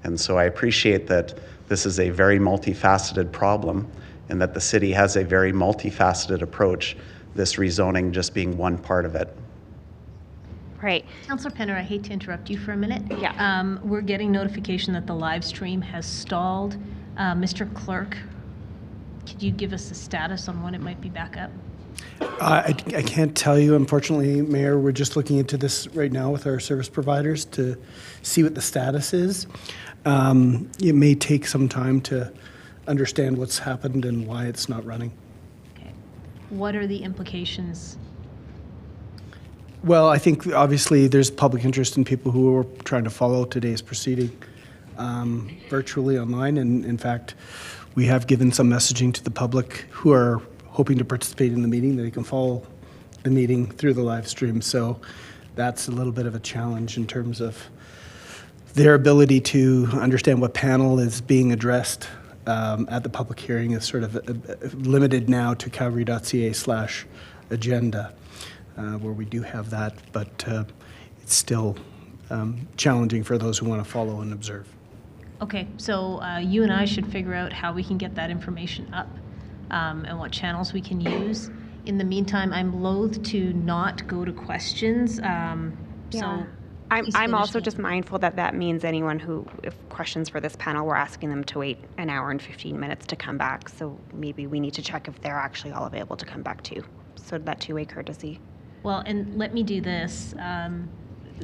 And so I appreciate that this is a very multifaceted problem and that the city has a very multifaceted approach, this rezoning just being one part of it. Right. Councillor Penner, I hate to interrupt you for a minute. Yeah. We're getting notification that the live stream has stalled. Mr. Clerk, could you give us a status on when it might be back up? I can't tell you, unfortunately, Mayor. We're just looking into this right now with our service providers to see what the status is. It may take some time to understand what's happened and why it's not running. Okay. What are the implications? Well, I think obviously there's public interest in people who are trying to follow today's proceeding virtually online. And in fact, we have given some messaging to the public who are hoping to participate in the meeting that they can follow the meeting through the live stream. So that's a little bit of a challenge in terms of their ability to understand what panel is being addressed at the public hearing is sort of limited now to calgary.ca/agenda. Where we do have that, but it's still challenging for those who want to follow and observe. Okay, so you and I should figure out how we can get that information up and what channels we can use. In the meantime, I'm loath to not go to questions. So I'm also just mindful that means anyone who, if questions for this panel, we're asking them to wait an hour and 15 minutes to come back. So maybe we need to check if they're actually all available to come back too. So that two-way courtesy. Well, and let me do this.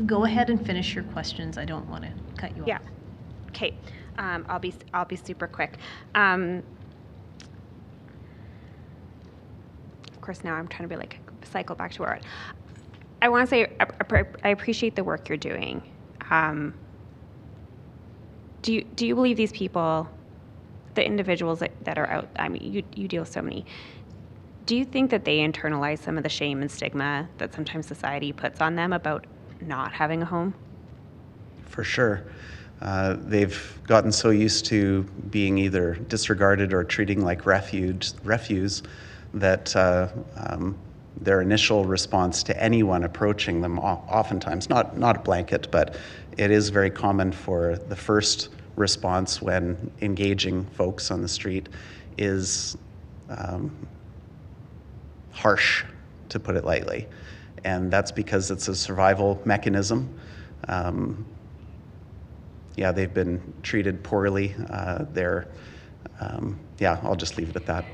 Go ahead and finish your questions. I don't want to cut you off. Yeah. Okay. I'll be super quick. Of course, now I'm trying to be like cycle back to where I want to say I appreciate the work you're doing. Do you believe these people, the individuals that are out? I mean, you deal with so many. Do you think that they internalize some of the shame and stigma that sometimes society puts on them about not having a home? For sure. They've gotten so used to being either disregarded or treating like refuse that their initial response to anyone approaching them, oftentimes, not a blanket, but it is very common for the first response when engaging folks on the street is harsh, to put it lightly. And that's because it's a survival mechanism. Yeah, they've been treated poorly. I'll just leave it at that.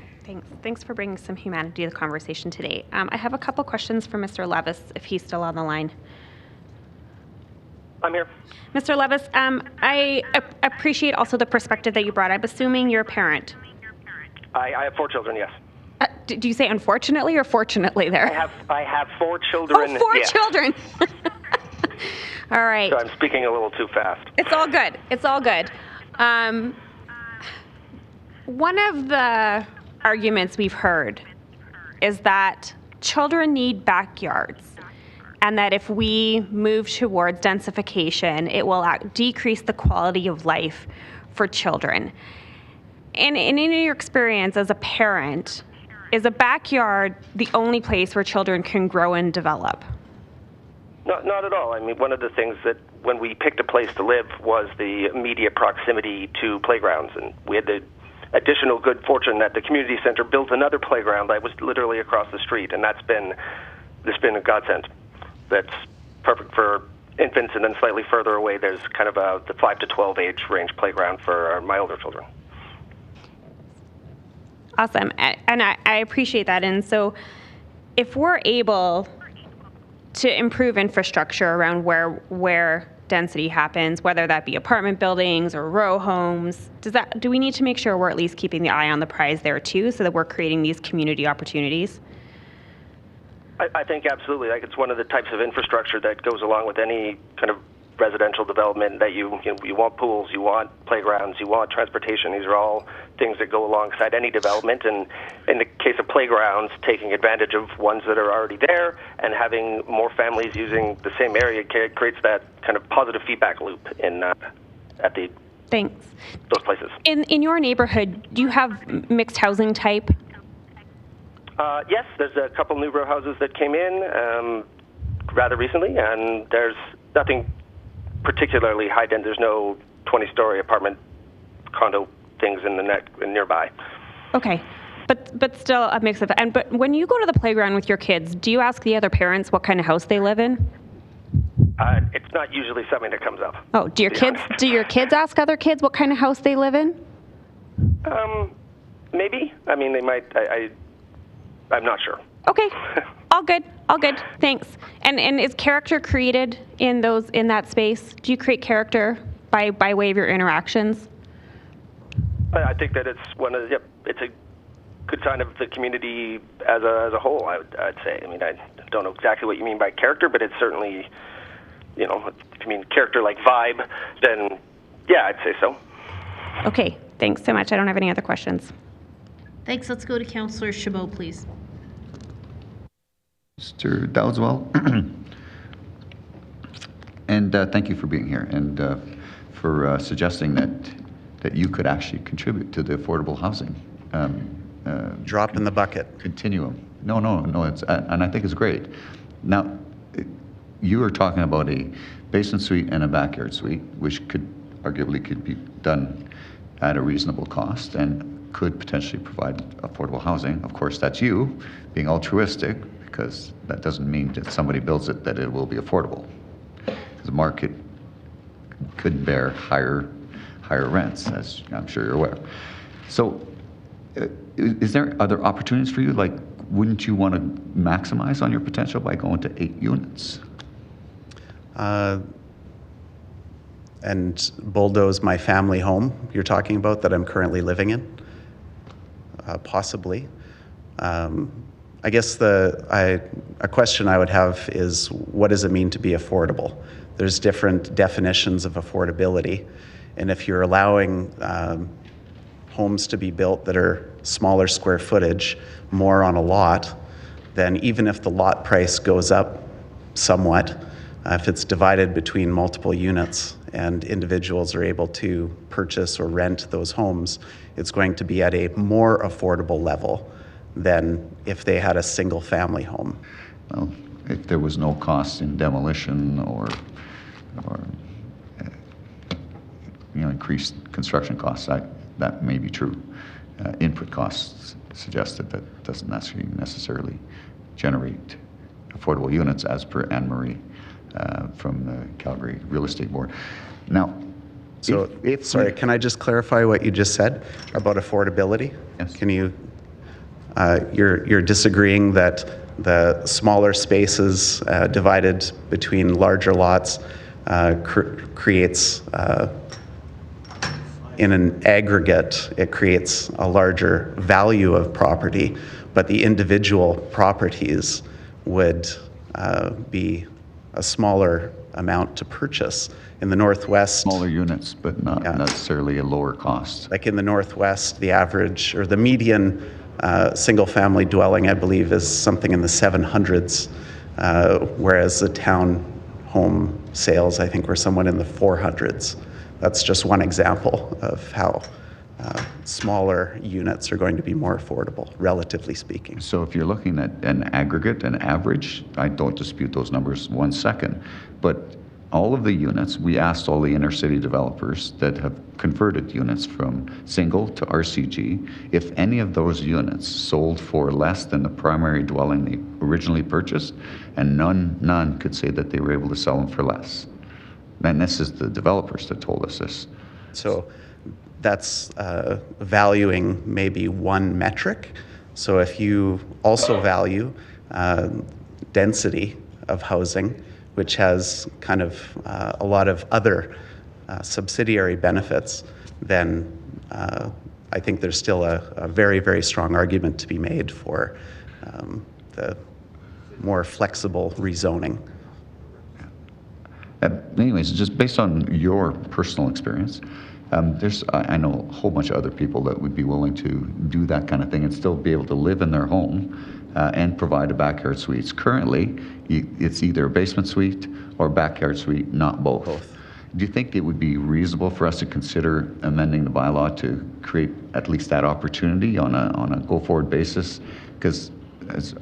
Thanks for bringing some humanity to the conversation today. I have a couple questions for Mr. Levis, if he's still on the line. I'm here. Mr. Levis, I appreciate also the perspective that you brought. I'm assuming you're a parent. I have 4 children, yes. Do you say unfortunately or fortunately there? I have 4 children. Oh, 4 children. All right. So I'm speaking a little too fast. It's all good. It's all good. One of the arguments we've heard is that children need backyards, and that if we move towards densification, it will decrease the quality of life for children. And in your experience as a parent, is a backyard the only place where children can grow and develop? Not at all. I mean, one of the things that when we picked a place to live was the immediate proximity to playgrounds, and we had the additional good fortune that the community center built another playground that was literally across the street, and it's been a godsend. That's perfect for infants, and then slightly further away, there's kind of the 5 to 12 age range playground for my older children. Awesome, and I appreciate that. And so if we're able to improve infrastructure around where density happens, whether that be apartment buildings or row homes, do we need to make sure we're at least keeping the eye on the prize there too, so that we're creating these community opportunities? I think absolutely. Like, it's one of the types of infrastructure that goes along with any kind of residential development, that you want pools, you want playgrounds, you want transportation. These are all things that go alongside any development, and in the case of playgrounds, taking advantage of ones that are already there and having more families using the same area creates that kind of positive feedback loop at Thanks. Those places. In your neighborhood, do you have mixed housing type? Yes, there's a couple new row houses that came in rather recently, and there's nothing particularly high end. There's no 20-story apartment condo things in the nearby. Okay, but still a mix of. But when you go to the playground with your kids, do you ask the other parents what kind of house they live in? It's not usually something that comes up. Oh, do your kids ask other kids what kind of house they live in? Maybe. I mean, they might. I'm not sure. Okay. All good. Thanks. And is character created in that space? Do you create character by way of your interactions? I think that it's it's a good sign of the community as a whole, I'd say. I mean, I don't know exactly what you mean by character, but it's certainly, if you mean character like vibe, then yeah, I'd say so. Okay, thanks so much. I don't have any other questions. Thanks. Let's go to Councillor Chabot, please. Mr. Dowdeswell, and thank you for being here and for suggesting that you could actually contribute to the affordable housing drop in the bucket continuum. No, it's and I think it's great. Now, you are talking about a basement suite and a backyard suite, which could be done at a reasonable cost and could potentially provide affordable housing. Of course, that's you being altruistic, because that doesn't mean that somebody builds it that it will be affordable. The market could bear higher rents, as I'm sure you're aware. So is there other opportunities for you? Like, wouldn't you want to maximize on your potential by going to 8 units? And bulldoze my family home you're talking about that I'm currently living in? Possibly. I guess a question I would have is, what does it mean to be affordable? There's different definitions of affordability, and if you're allowing homes to be built that are smaller square footage, more on a lot, then even if the lot price goes up somewhat, if it's divided between multiple units and individuals are able to purchase or rent those homes, it's going to be at a more affordable level than if they had a single family home. Well, if there was no cost in demolition or increased construction costs, that may be true. Input costs suggested that doesn't necessarily generate affordable units, as per Anne-Marie from the Calgary Real Estate Board. Now, sorry, can I just clarify what you just said about affordability? Yes. Can you? You're disagreeing that the smaller spaces divided between larger lots creates, in an aggregate, it creates a larger value of property, but the individual properties would be a smaller amount to purchase. In the Northwest, smaller units, but not necessarily a lower cost. Like in the Northwest, the average or the median single-family dwelling, I believe, is something in the 700s, whereas the town home sales, I think, were somewhat in the 400s. That's just one example of how smaller units are going to be more affordable, relatively speaking. So if you're looking at an aggregate, an average, I don't dispute those numbers 1 second, but all of the units, we asked all the inner city developers that have converted units from single to RCG, if any of those units sold for less than the primary dwelling they originally purchased, and none could say that they were able to sell them for less. And this is the developers that told us this. So that's valuing maybe one metric. So if you also value density of housing, which has kind of a lot of other subsidiary benefits, then I think there's still a very, very strong argument to be made for the more flexible rezoning. Anyways, just based on your personal experience, I know a whole bunch of other people that would be willing to do that kind of thing and still be able to live in their home and provide a backyard suite. Currently, it's either a basement suite or backyard suite, not both. Do you think it would be reasonable for us to consider amending the bylaw to create at least that opportunity on a go-forward basis? Because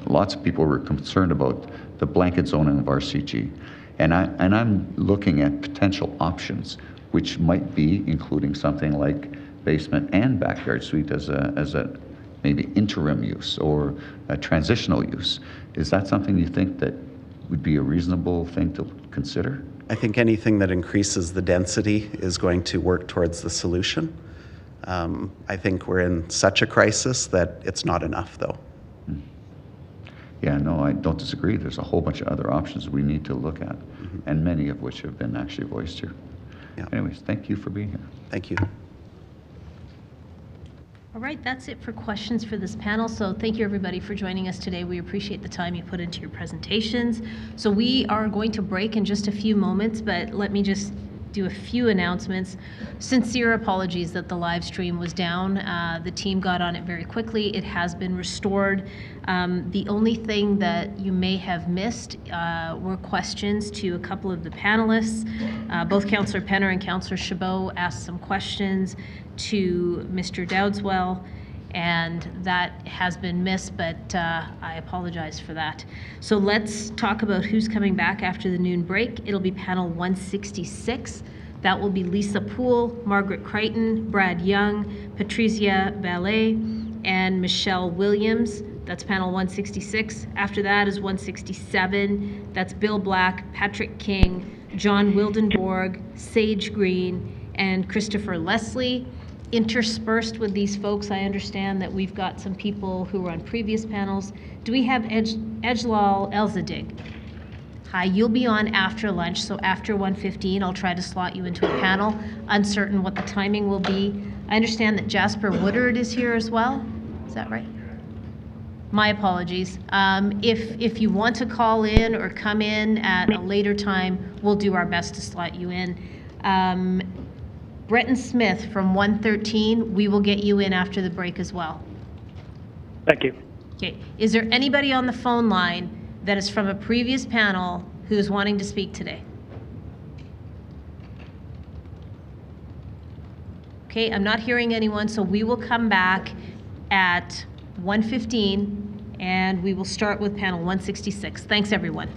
lots of people were concerned about the blanket zoning of RCG. And I'm looking at potential options, which might be including something like basement and backyard suite as a maybe interim use or a transitional use. Is that something you think that would be a reasonable thing to consider? I think anything that increases the density is going to work towards the solution. I think we're in such a crisis that it's not enough, though. Yeah, no, I don't disagree. There's a whole bunch of other options we need to look at, and many of which have been actually voiced here. Yeah. Anyways, thank you for being here. Thank you. All right, that's it for questions for this panel. So thank you, everybody, for joining us today. We appreciate the time you put into your presentations. So we are going to break in just a few moments, but let me just do a few announcements. Sincere apologies that the live stream was down. The team got on it very quickly. It has been restored. The only thing that you may have missed were questions to a couple of the panelists. Both Councillor Penner and Councillor Chabot asked some questions to Mr. Dowdeswell, and that has been missed, but I apologize for that. So let's talk about who's coming back after the noon break. It'll be panel 166. That will be Lisa Poole, Margaret Crichton, Brad Young, Patrizia Valle, and Michelle Williams. That's panel 166. After that is 167. That's Bill Black, Patrick King, John Wildenborg, Sage Green, and Christopher Leslie. Interspersed with these folks, I understand that we've got some people who were on previous panels. Do we have Ejlal Elsadig? Hi, you'll be on after lunch, so after 1:15, I'll try to slot you into a panel. Uncertain what the timing will be. I understand that Jasper Woodard is here as well. Is that right? My apologies. If you want to call in or come in at a later time, we'll do our best to slot you in. Breton Smith from 113, we will get you in after the break as well. Thank you. Okay. Is there anybody on the phone line that is from a previous panel who's wanting to speak today? Okay, I'm not hearing anyone, so we will come back at 1:15 and we will start with panel 166. Thanks, everyone.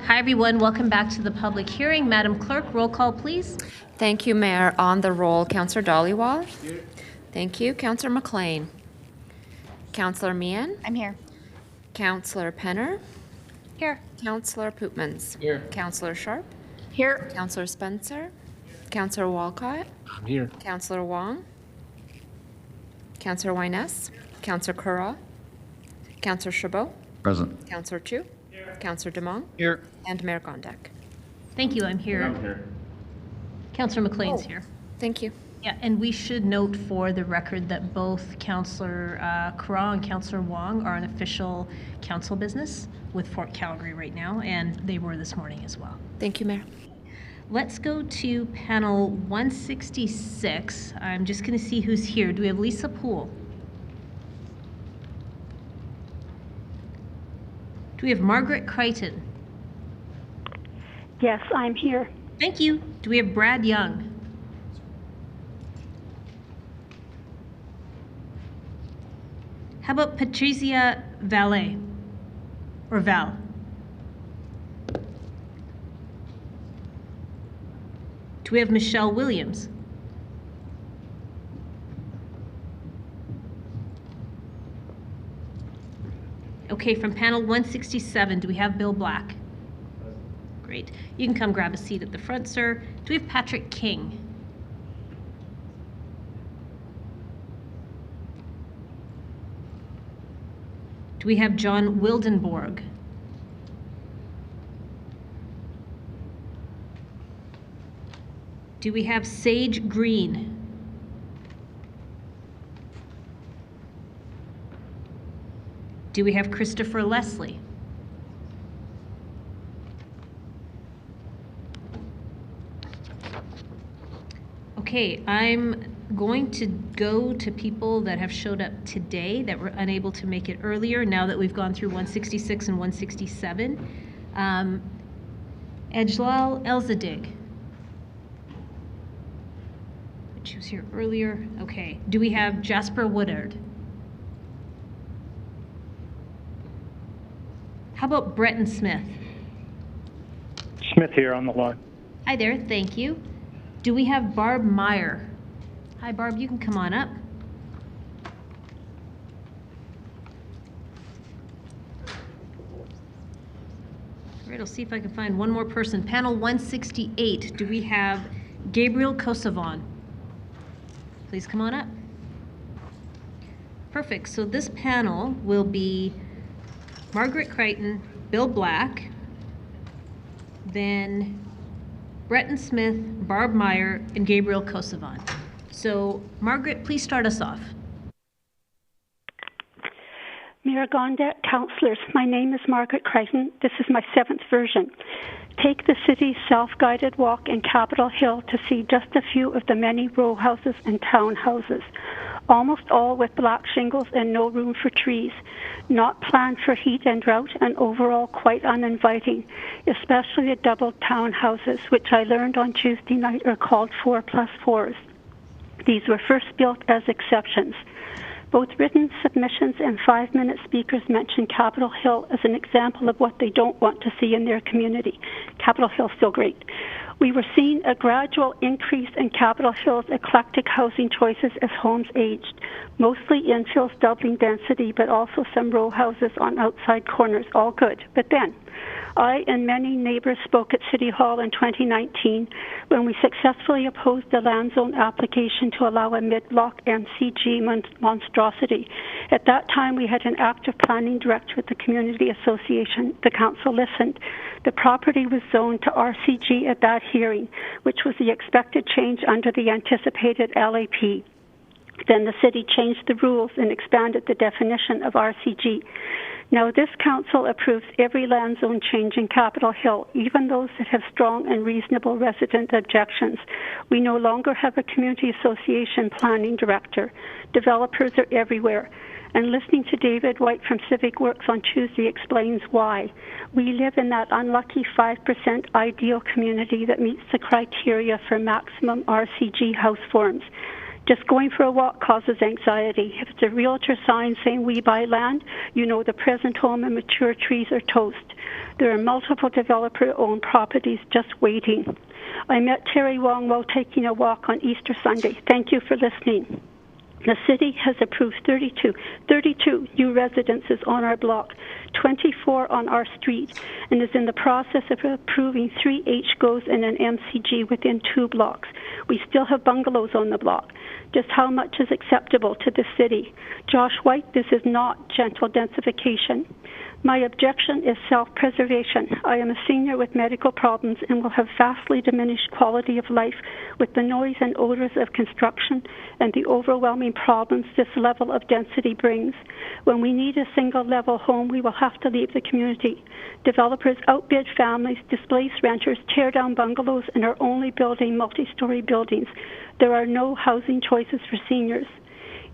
Hi, everyone. Welcome back to the public hearing. Madam Clerk, roll call, please. Thank you, Mayor. On the roll, Councillor Dhaliwal. Here. Thank you. Councillor McLean. Councillor Meehan. I'm here. Councillor Penner. Here. Councillor Pootmans. Here. Councillor Sharp. Here. Councillor Spencer. Councillor Walcott. I'm here. Councillor Wong. Councillor Wyness. Councillor Curra. Councillor Chabot. Present. Councillor Chu. Councillor Demong. Here. And Mayor Gondek. Thank you. I'm here. I'm here. Councillor McLean's here. Thank you. Yeah, and we should note for the record that both Councillor Curra and Councillor Wong are an official council business with Fort Calgary right now, and they were this morning as well. Thank you, Mayor. Let's go to panel 166. I'm just going to see who's here. Do we have Lisa Poole? Do we have Margaret Crichton? Yes, I'm here. Thank you. Do we have Brad Young? How about Patrizia Valle, or Val? Do we have Michelle Williams? Okay, from panel 167, do we have Bill Black? Great. You can come grab a seat at the front, sir. Do we have Patrick King? Do we have John Wildenborg? Do we have Sage Green? Do we have Christopher Leslie? Okay, I'm going to go to people that have showed up today that were unable to make it earlier now that we've gone through 166 and 167. Ejlal Elsadig. She was here earlier. Okay. Do we have Jasper Woodard? How about Breton Smith? Smith here on the line. Hi there. Thank you. Do we have Barb Maier? Hi, Barb. You can come on up. All right. I'll see if I can find one more person. Panel 168. Do we have Gabriel Kossovan? Please come on up. Perfect. So this panel will be Margaret Crichton, Bill Black, then Breton Smith, Barb Maier, and Gabriel Kossovan. So, Margaret, please start us off. Mayor Gondek, councillors, my name is Margaret Crichton. This is my 7th version. Take the city's self-guided walk in Capitol Hill to see just a few of the many row houses and townhouses, almost all with black shingles and no room for trees, not planned for heat and drought, and overall quite uninviting, especially the double townhouses, which I learned on Tuesday night are called 4+4s. These were first built as exceptions. Both written submissions and 5-minute speakers mention Capitol Hill as an example of what they don't want to see in their community. Capitol Hill's still great. We were seeing a gradual increase in Capitol Hill's eclectic housing choices as homes aged, mostly infills doubling density, but also some row houses on outside corners, all good. But then, I and many neighbors spoke at City Hall in 2019 when we successfully opposed the land zone application to allow a mid-block MCG monstrosity. At that time, we had an active planning director at the Community Association. The council listened. The property was zoned to RCG at that hearing, which was the expected change under the anticipated LAP. Then the city changed the rules and expanded the definition of RCG. Now, this council approves every land zone change in Capitol Hill, even those that have strong and reasonable resident objections. We no longer have a community association planning director. Developers are everywhere. And listening to David White from Civic Works on Tuesday explains why. We live in that unlucky 5% ideal community that meets the criteria for maximum RCG house forms. Just going for a walk causes anxiety. If it's a realtor sign saying we buy land, you know the present home and mature trees are toast. There are multiple developer-owned properties just waiting. I met Terry Wong while taking a walk on Easter Sunday. Thank you for listening. The city has approved 32 new residences on our block, 24 on our street, and is in the process of approving 3 HGOs and an MCG within 2 blocks. We still have bungalows on the block. Just how much is acceptable to the city? Josh White, this is not gentle densification. My objection is self-preservation. I am a senior with medical problems and will have vastly diminished quality of life with the noise and odors of construction and the overwhelming problems this level of density brings. When we need a single-level home, we will have to leave the community. Developers outbid families, displace renters, tear down bungalows, and are only building multi-story buildings. There are no housing choices for seniors.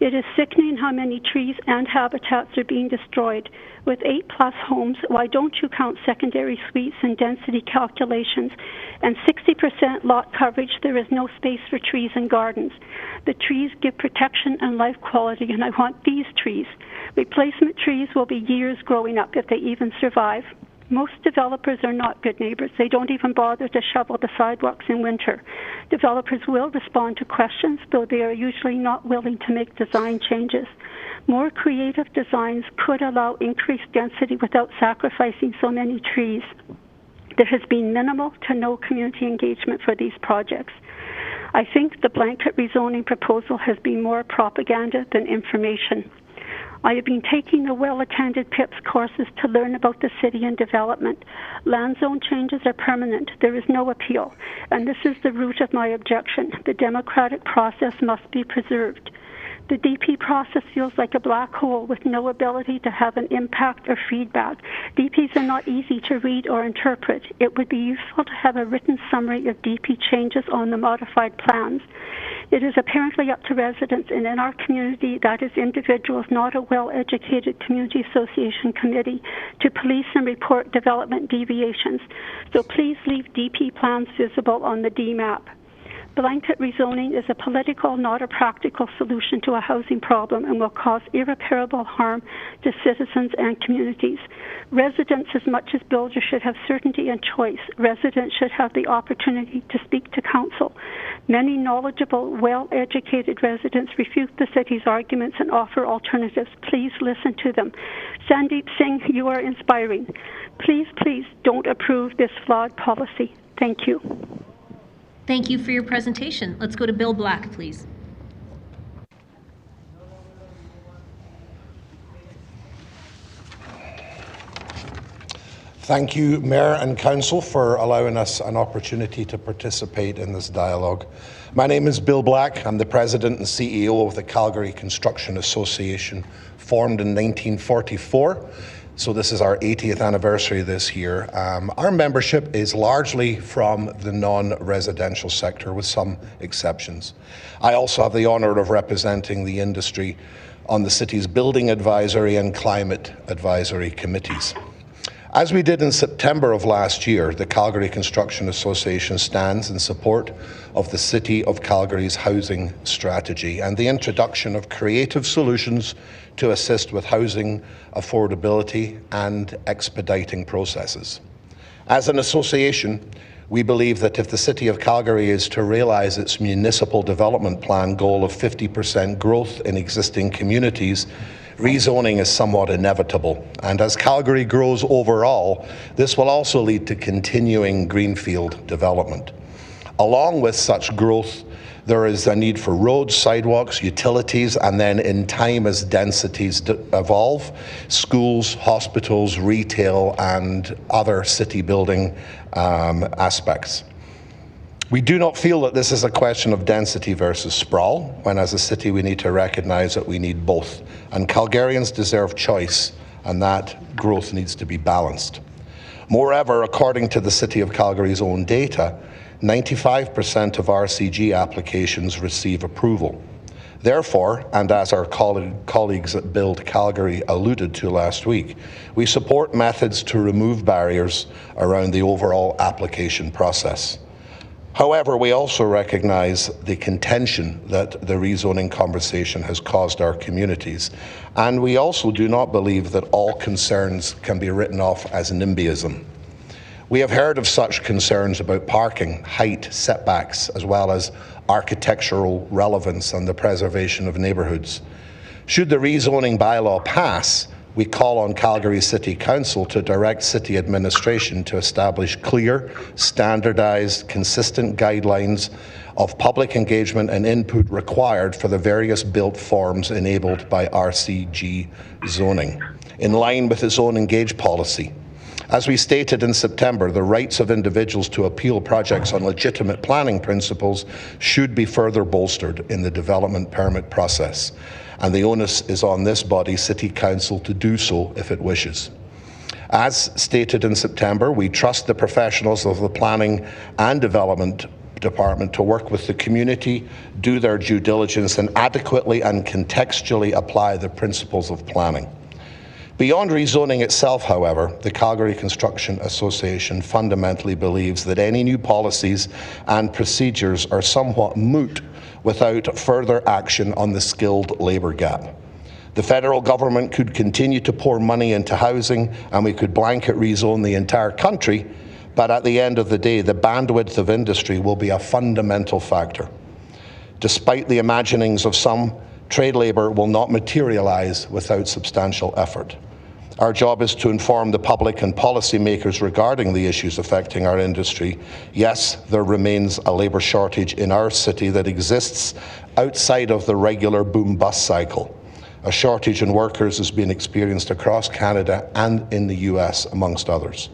It is sickening how many trees and habitats are being destroyed. With 8+ homes, why don't you count secondary suites and density calculations? And 60% lot coverage, there is no space for trees and gardens. The trees give protection and life quality, and I want these trees. Replacement trees will be years growing up if they even survive. Most developers are not good neighbors. They don't even bother to shovel the sidewalks in winter. Developers will respond to questions, though they are usually not willing to make design changes. More creative designs could allow increased density without sacrificing so many trees. There has been minimal to no community engagement for these projects. I think the blanket rezoning proposal has been more propaganda than information. I have been taking the well-attended PIPS courses to learn about the city and development. Land zone changes are permanent. There is no appeal. And this is the root of my objection. The democratic process must be preserved. The DP process feels like a black hole with no ability to have an impact or feedback. DPs are not easy to read or interpret. It would be useful to have a written summary of DP changes on the modified plans. It is apparently up to residents, and in our community, that is individuals, not a well-educated community association committee, to police and report development deviations. So please leave DP plans visible on the DMAP. Blanket rezoning is a political, not a practical solution to a housing problem and will cause irreparable harm to citizens and communities. Residents, as much as builders, should have certainty and choice. Residents should have the opportunity to speak to council. Many knowledgeable, well-educated residents refute the city's arguments and offer alternatives. Please listen to them. Sandeep Singh, you are inspiring. Please, please don't approve this flawed policy. Thank you. Thank you for your presentation. Let's go to Bill Black, please. Thank you, Mayor and Council, for allowing us an opportunity to participate in this dialogue. My name is Bill Black. I'm the President and CEO of the Calgary Construction Association, formed in 1944. So this is our 80th anniversary this year. Our membership is largely from the non-residential sector, with some exceptions. I also have the honour of representing the industry on the city's Building Advisory and Climate Advisory committees. As we did in September of last year, the Calgary Construction Association stands in support of the City of Calgary's housing strategy and the introduction of creative solutions to assist with housing affordability and expediting processes. As an association, we believe that if the City of Calgary is to realise its municipal development plan goal of 50% growth in existing communities, rezoning is somewhat inevitable. And as Calgary grows overall, this will also lead to continuing greenfield development. Along with such growth, there is a need for roads, sidewalks, utilities, and then in time as densities evolve, schools, hospitals, retail, and other city building aspects. We do not feel that this is a question of density versus sprawl, when as a city we need to recognise that we need both. And Calgarians deserve choice, and that growth needs to be balanced. Moreover, according to the City of Calgary's own data, 95% of RCG applications receive approval. Therefore, and as our colleagues at Build Calgary alluded to last week, we support methods to remove barriers around the overall application process. However, we also recognize the contention that the rezoning conversation has caused our communities, and we also do not believe that all concerns can be written off as NIMBYism. We have heard of such concerns about parking, height, setbacks, as well as architectural relevance and the preservation of neighbourhoods. Should the rezoning bylaw pass, we call on Calgary City Council to direct city administration to establish clear, standardized, consistent guidelines of public engagement and input required for the various built forms enabled by RCG zoning, in line with its own engage policy. As we stated in September, the rights of individuals to appeal projects on legitimate planning principles should be further bolstered in the development permit process, and the onus is on this body, City Council, to do so if it wishes. As stated in September, we trust the professionals of the Planning and Development Department to work with the community, do their due diligence, and adequately and contextually apply the principles of planning. Beyond rezoning itself, however, the Calgary Construction Association fundamentally believes that any new policies and procedures are somewhat moot without further action on the skilled labour gap. The federal government could continue to pour money into housing and we could blanket rezone the entire country, but at the end of the day, the bandwidth of industry will be a fundamental factor. Despite the imaginings of some, trade labour will not materialise without substantial effort. Our job is to inform the public and policymakers regarding the issues affecting our industry. Yes, there remains a labour shortage in our city that exists outside of the regular boom-bust cycle. A shortage in workers is being experienced across Canada and in the US, amongst others.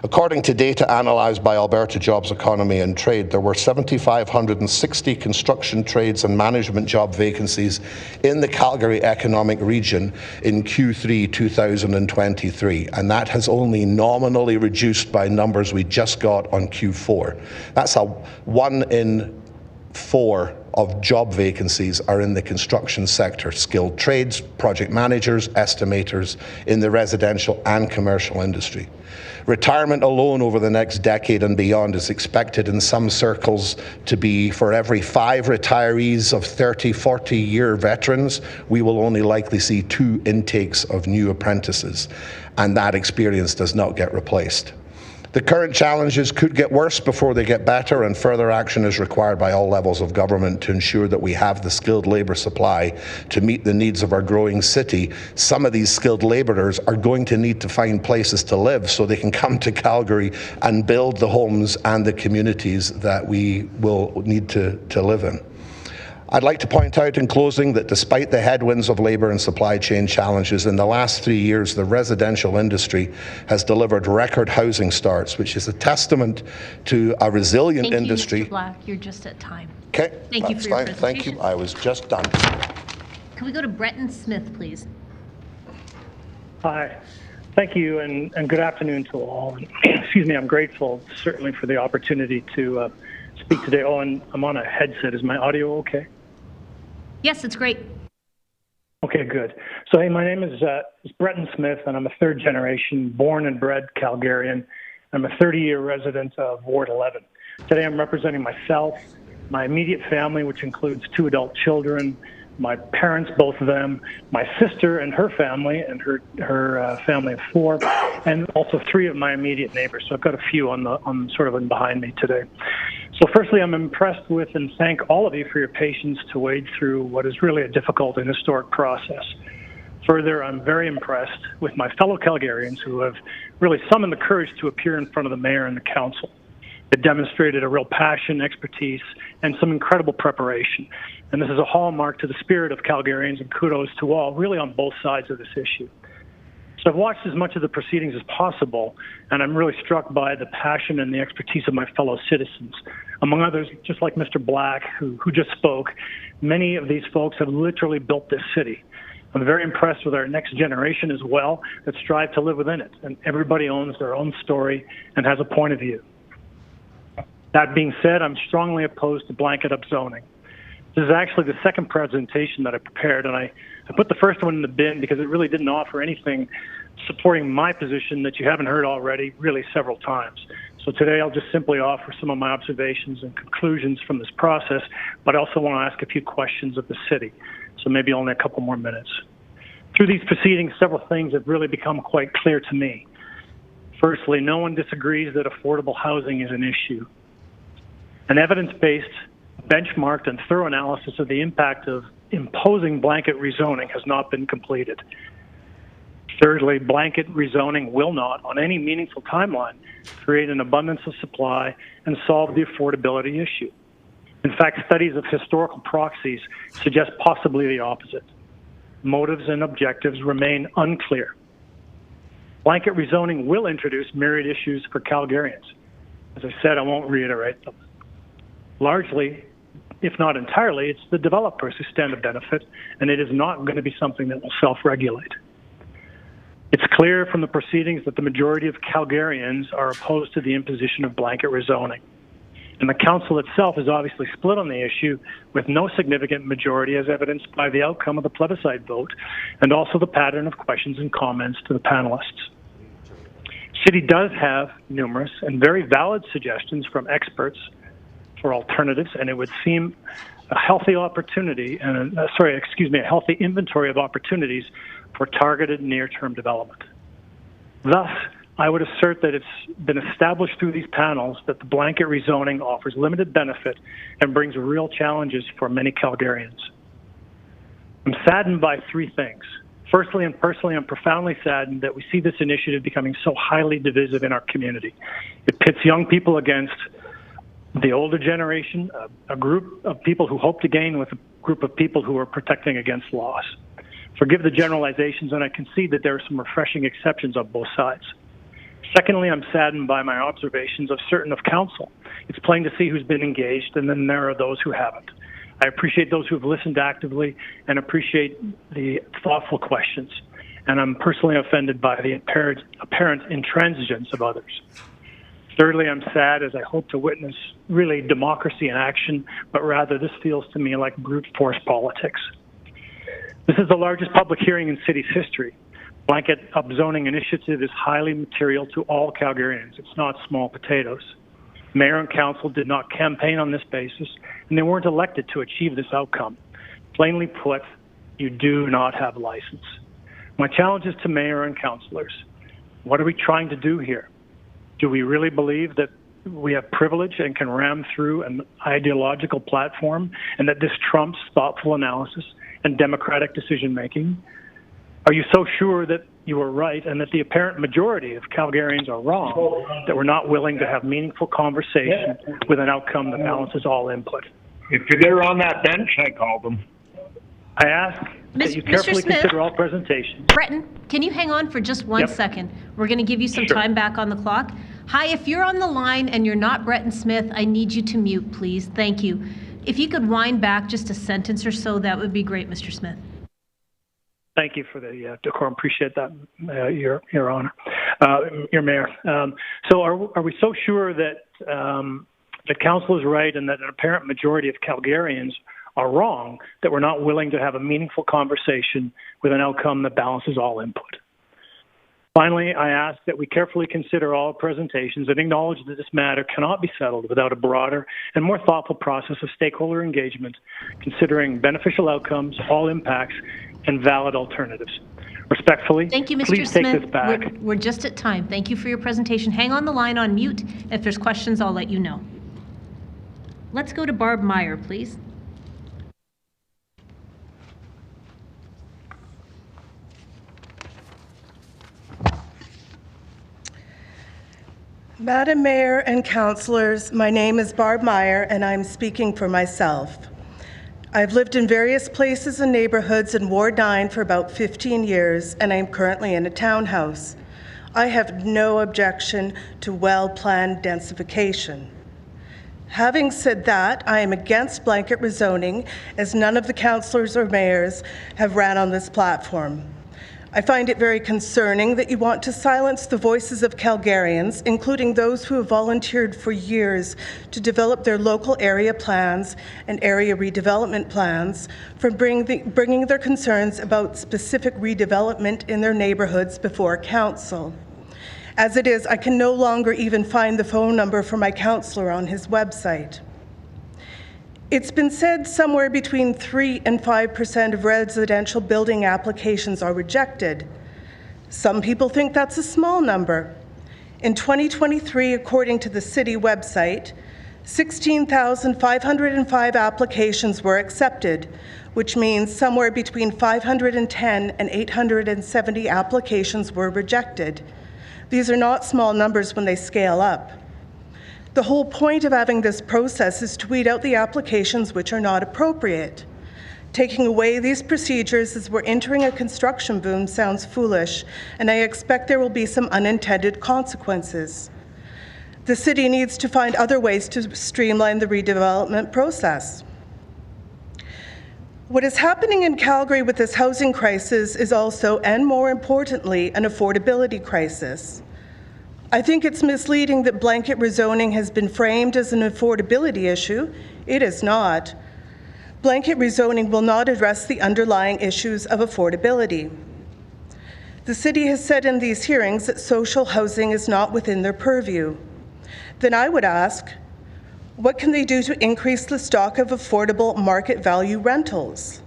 According to data analysed by Alberta Jobs Economy and Trade, there were 7,560 construction, trades and management job vacancies in the Calgary economic region in Q3 2023, and that has only nominally reduced by numbers we just got on Q4. That's a 1 in 4 of job vacancies are in the construction sector, skilled trades, project managers, estimators in the residential and commercial industry. Retirement alone over the next decade and beyond is expected in some circles to be for every 5 retirees of 30, 40-year veterans, we will only likely see 2 intakes of new apprentices, and that experience does not get replaced. The current challenges could get worse before they get better, and further action is required by all levels of government to ensure that we have the skilled labour supply to meet the needs of our growing city. Some of these skilled labourers are going to need to find places to live so they can come to Calgary and build the homes and the communities that we will need to live in. I'd like to point out in closing that despite the headwinds of labour and supply chain challenges, in the last 3 years, the residential industry has delivered record housing starts, which is a testament to a resilient industry. Thank you, Mr. Black. You're just at time. Okay, Thank you for your presentation. Thank you. I was just done. Can we go to Breton Smith, please? Hi. Thank you, and good afternoon to all. Excuse me, I'm grateful, certainly, for the opportunity to speak today. Oh, and I'm on a headset. Is my audio okay? Yes, it's great. Okay, good. So, hey, my name is Breton Smith, and I'm a third-generation born and bred Calgarian. I'm a 30-year resident of Ward 11. Today, I'm representing myself, my immediate family, which includes 2 adult children, my parents, both of them, my sister and her family, and her family of 4, and also 3 of my immediate neighbors. So I've got a few on sort of behind me today. So firstly, I'm impressed with and thank all of you for your patience to wade through what is really a difficult and historic process. Further, I'm very impressed with my fellow Calgarians who have really summoned the courage to appear in front of the mayor and the council. It demonstrated a real passion, expertise, and some incredible preparation. And this is a hallmark to the spirit of Calgarians, and kudos to all, really on both sides of this issue. So I've watched as much of the proceedings as possible, and I'm really struck by the passion and the expertise of my fellow citizens. Among others, just like Mr. Black, who just spoke, many of these folks have literally built this city. I'm very impressed with our next generation as well that strive to live within it, and everybody owns their own story and has a point of view. That being said, I'm strongly opposed to blanket up zoning. This is actually the second presentation that I prepared, and I put the first one in the bin because it really didn't offer anything supporting my position that you haven't heard already really several times. So today I'll just simply offer some of my observations and conclusions from this process, but I also want to ask a few questions of the city. So maybe only a couple more minutes. Through these proceedings, several things have really become quite clear to me. Firstly, no one disagrees that affordable housing is an issue. An evidence-based, benchmarked, and thorough analysis of the impact of imposing blanket rezoning has not been completed. Thirdly, blanket rezoning will not, on any meaningful timeline, create an abundance of supply and solve the affordability issue. In fact, studies of historical proxies suggest possibly the opposite. Motives and objectives remain unclear. Blanket rezoning will introduce myriad issues for Calgarians. As I said, I won't reiterate them. Largely, if not entirely, it's the developers who stand to benefit, and it is not going to be something that will self-regulate. It's clear from the proceedings that the majority of Calgarians are opposed to the imposition of blanket rezoning. And the council itself is obviously split on the issue, with no significant majority as evidenced by the outcome of the plebiscite vote and also the pattern of questions and comments to the panelists. City does have numerous and very valid suggestions from experts for alternatives, and it would seem a healthy opportunity and a healthy inventory of opportunities for targeted near-term development. Thus, I would assert that it's been established through these panels that the blanket rezoning offers limited benefit and brings real challenges for many Calgarians. I'm saddened by three things. Firstly, and personally, I'm profoundly saddened that we see this initiative becoming so highly divisive in our community. It pits young people against the older generation, a group of people who hope to gain with a group of people who are protecting against loss. Forgive the generalizations, and I concede that there are some refreshing exceptions on both sides. Secondly, I'm saddened by my observations of certain of council. It's plain to see who's been engaged, and then there are those who haven't. I appreciate those who have listened actively and appreciate the thoughtful questions. And I'm personally offended by the apparent intransigence of others. Thirdly, I'm sad as I hope to witness really democracy in action, but rather this feels to me like brute force politics. This is the largest public hearing in city's history. Blanket upzoning initiative is highly material to all Calgarians. It's not small potatoes. Mayor and council did not campaign on this basis, and they weren't elected to achieve this outcome. Plainly put, you do not have license. My challenge is to mayor and councillors. What are we trying to do here? Do we really believe that we have privilege and can ram through an ideological platform and that this trumps thoughtful analysis and democratic decision-making? Are you so sure that you are right and that the apparent majority of Calgarians are wrong, that we're not willing to have meaningful conversation with an outcome that balances all input? If they're on that bench, I call them. I ask that you carefully consider all presentations. Breton, can you hang on for just one second? We're going to give you some time back on the clock. Hi, if you're on the line and you're not Breton Smith, I need you to mute, please. Thank you. If you could wind back just a sentence or so, that would be great, Mr. Smith. Thank you for the decorum. Appreciate that, Your Honor, Your Mayor. So are we so sure that the council is right and that an apparent majority of Calgarians are wrong, that we're not willing to have a meaningful conversation with an outcome that balances all input? Finally, I ask that we carefully consider all presentations and acknowledge that this matter cannot be settled without a broader and more thoughtful process of stakeholder engagement, considering beneficial outcomes, all impacts, and valid alternatives. Respectfully, thank you, Mr. please Smith. take this back. We're just at time. Thank you for your presentation. Hang on the line on mute. If there's questions, I'll let you know. Let's go to Barb Maier, please. Madam Mayor and councillors, my name is Barb Maier and I'm speaking for myself. I've lived in various places and neighborhoods in Ward 9 for about 15 years and I'm currently in a townhouse. I have no objection to well-planned densification. Having said that, I am against blanket rezoning as none of the councillors or mayors have ran on this platform. I find it very concerning that you want to silence the voices of Calgarians, including those who have volunteered for years to develop their local area plans and area redevelopment plans, from bringing their concerns about specific redevelopment in their neighborhoods before council. As it is, I can no longer even find the phone number for my counselor on his website. It's been said somewhere between 3 and 5% of residential building applications are rejected. Some people think that's a small number. In 2023, according to the city website, 16,505 applications were accepted, which means somewhere between 510 and 870 applications were rejected. These are not small numbers when they scale up. The whole point of having this process is to weed out the applications which are not appropriate. Taking away these procedures as we're entering a construction boom sounds foolish, and I expect there will be some unintended consequences. The city needs to find other ways to streamline the redevelopment process. What is happening in Calgary with this housing crisis is also, and more importantly, an affordability crisis. I think it's misleading that blanket rezoning has been framed as an affordability issue. It is not. Blanket rezoning will not address the underlying issues of affordability. The city has said in these hearings that social housing is not within their purview. Then I would ask, what can they do to increase the stock of affordable market value rentals?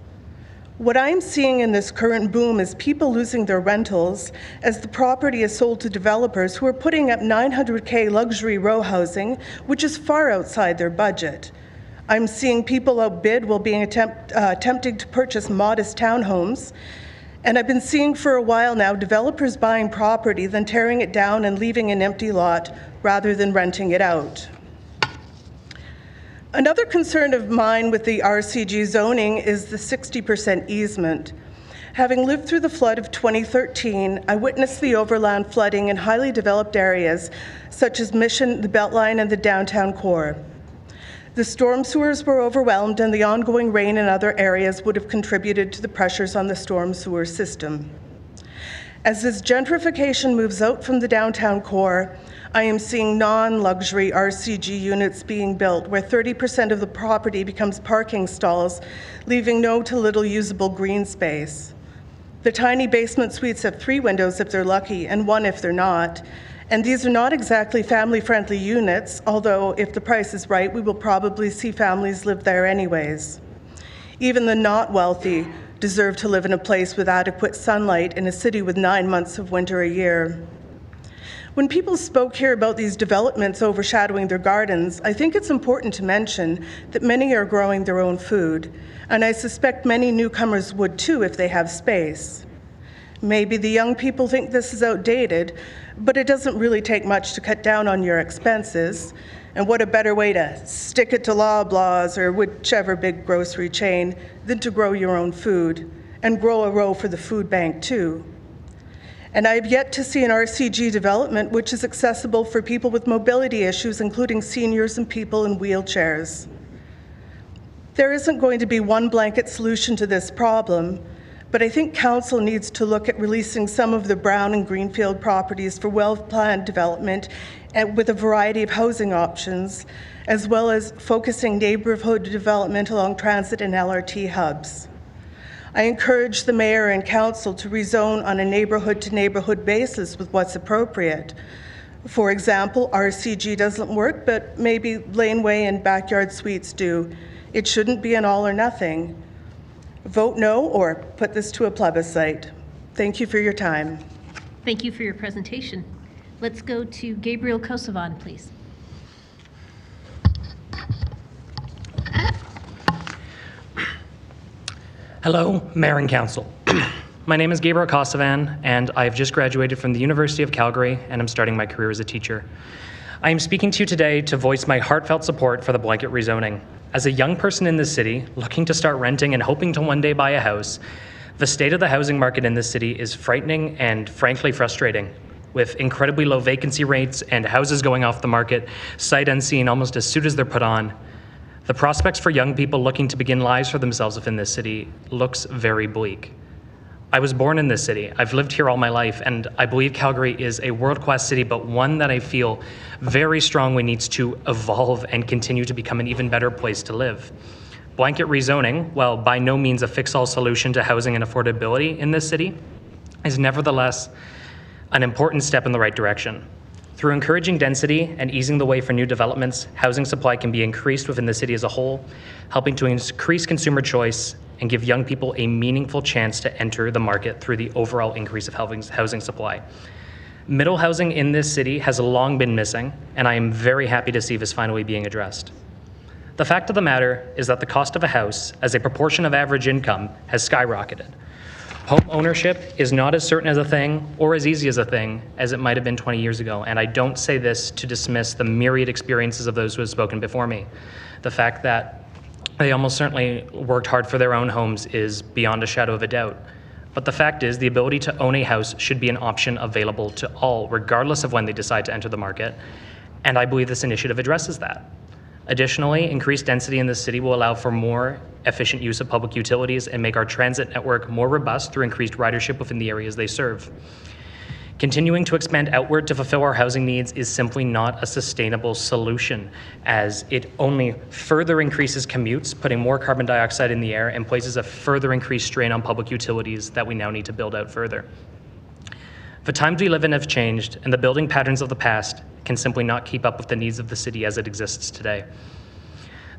What I'm seeing in this current boom is people losing their rentals as the property is sold to developers who are putting up $900K luxury row housing, which is far outside their budget. I'm seeing people outbid while being attempting to purchase modest townhomes. And I've been seeing for a while now developers buying property, then tearing it down and leaving an empty lot rather than renting it out. Another concern of mine with the RCG zoning is the 60% easement. Having lived through the flood of 2013, I witnessed the overland flooding in highly developed areas such as Mission, the Beltline, and the downtown core. The storm sewers were overwhelmed, and the ongoing rain in other areas would have contributed to the pressures on the storm sewer system. As this gentrification moves out from the downtown core, I am seeing non-luxury RCG units being built where 30% of the property becomes parking stalls, leaving no to little usable green space. The tiny basement suites have 3 windows if they're lucky and 1 if they're not. And these are not exactly family-friendly units, although if the price is right, we will probably see families live there anyways. Even the not wealthy deserve to live in a place with adequate sunlight in a city with 9 months of winter a year. When people spoke here about these developments overshadowing their gardens, I think it's important to mention that many are growing their own food, and I suspect many newcomers would too if they have space. Maybe the young people think this is outdated, but it doesn't really take much to cut down on your expenses. And what a better way to stick it to Loblaws or whichever big grocery chain than to grow your own food and grow a row for the food bank too. And I have yet to see an RCG development which is accessible for people with mobility issues, including seniors and people in wheelchairs. There isn't going to be one blanket solution to this problem, but I think Council needs to look at releasing some of the brown and greenfield properties for well-planned development and with a variety of housing options, as well as focusing neighborhood development along transit and LRT hubs. I encourage the Mayor and Council to rezone on a neighborhood-to-neighborhood basis with what's appropriate. For example, RCG doesn't work, but maybe laneway and backyard suites do. It shouldn't be an all or nothing. Vote no or put this to a plebiscite. Thank you for your time. Thank you for your presentation. Let's go to Gabriel Kossovan, please. Hello, Mayor and Council. My name is Gabriel Kossovan, and I have just graduated from the University of Calgary, and I'm starting my career as a teacher. I am speaking to you today to voice my heartfelt support for the blanket rezoning. As a young person in this city, looking to start renting and hoping to one day buy a house, the state of the housing market in this city is frightening and frankly frustrating, with incredibly low vacancy rates and houses going off the market sight unseen almost as soon as they're put on. The prospects for young people looking to begin lives for themselves within this city looks very bleak. I was born in this city. I've lived here all my life, and I believe Calgary is a world-class city, but one that I feel very strongly needs to evolve and continue to become an even better place to live. Blanket rezoning, while by no means a fix-all solution to housing and affordability in this city, is nevertheless an important step in the right direction. Through encouraging density and easing the way for new developments, housing supply can be increased within the city as a whole, helping to increase consumer choice and give young people a meaningful chance to enter the market through the overall increase of housing supply. Middle housing in this city has long been missing, and I am very happy to see this finally being addressed. The fact of the matter is that the cost of a house as a proportion of average income has skyrocketed. Home ownership is not as certain as a thing or as easy as a thing as it might have been 20 years ago, and I don't say this to dismiss the myriad experiences of those who have spoken before me. The fact that they almost certainly worked hard for their own homes is beyond a shadow of a doubt. But the fact is, the ability to own a house should be an option available to all, regardless of when they decide to enter the market, and I believe this initiative addresses that. Additionally, increased density in the city will allow for more efficient use of public utilities and make our transit network more robust through increased ridership within the areas they serve. Continuing to expand outward to fulfill our housing needs is simply not a sustainable solution, as it only further increases commutes, putting more carbon dioxide in the air and places a further increased strain on public utilities that we now need to build out further. The times we live in have changed, and the building patterns of the past can simply not keep up with the needs of the city as it exists today.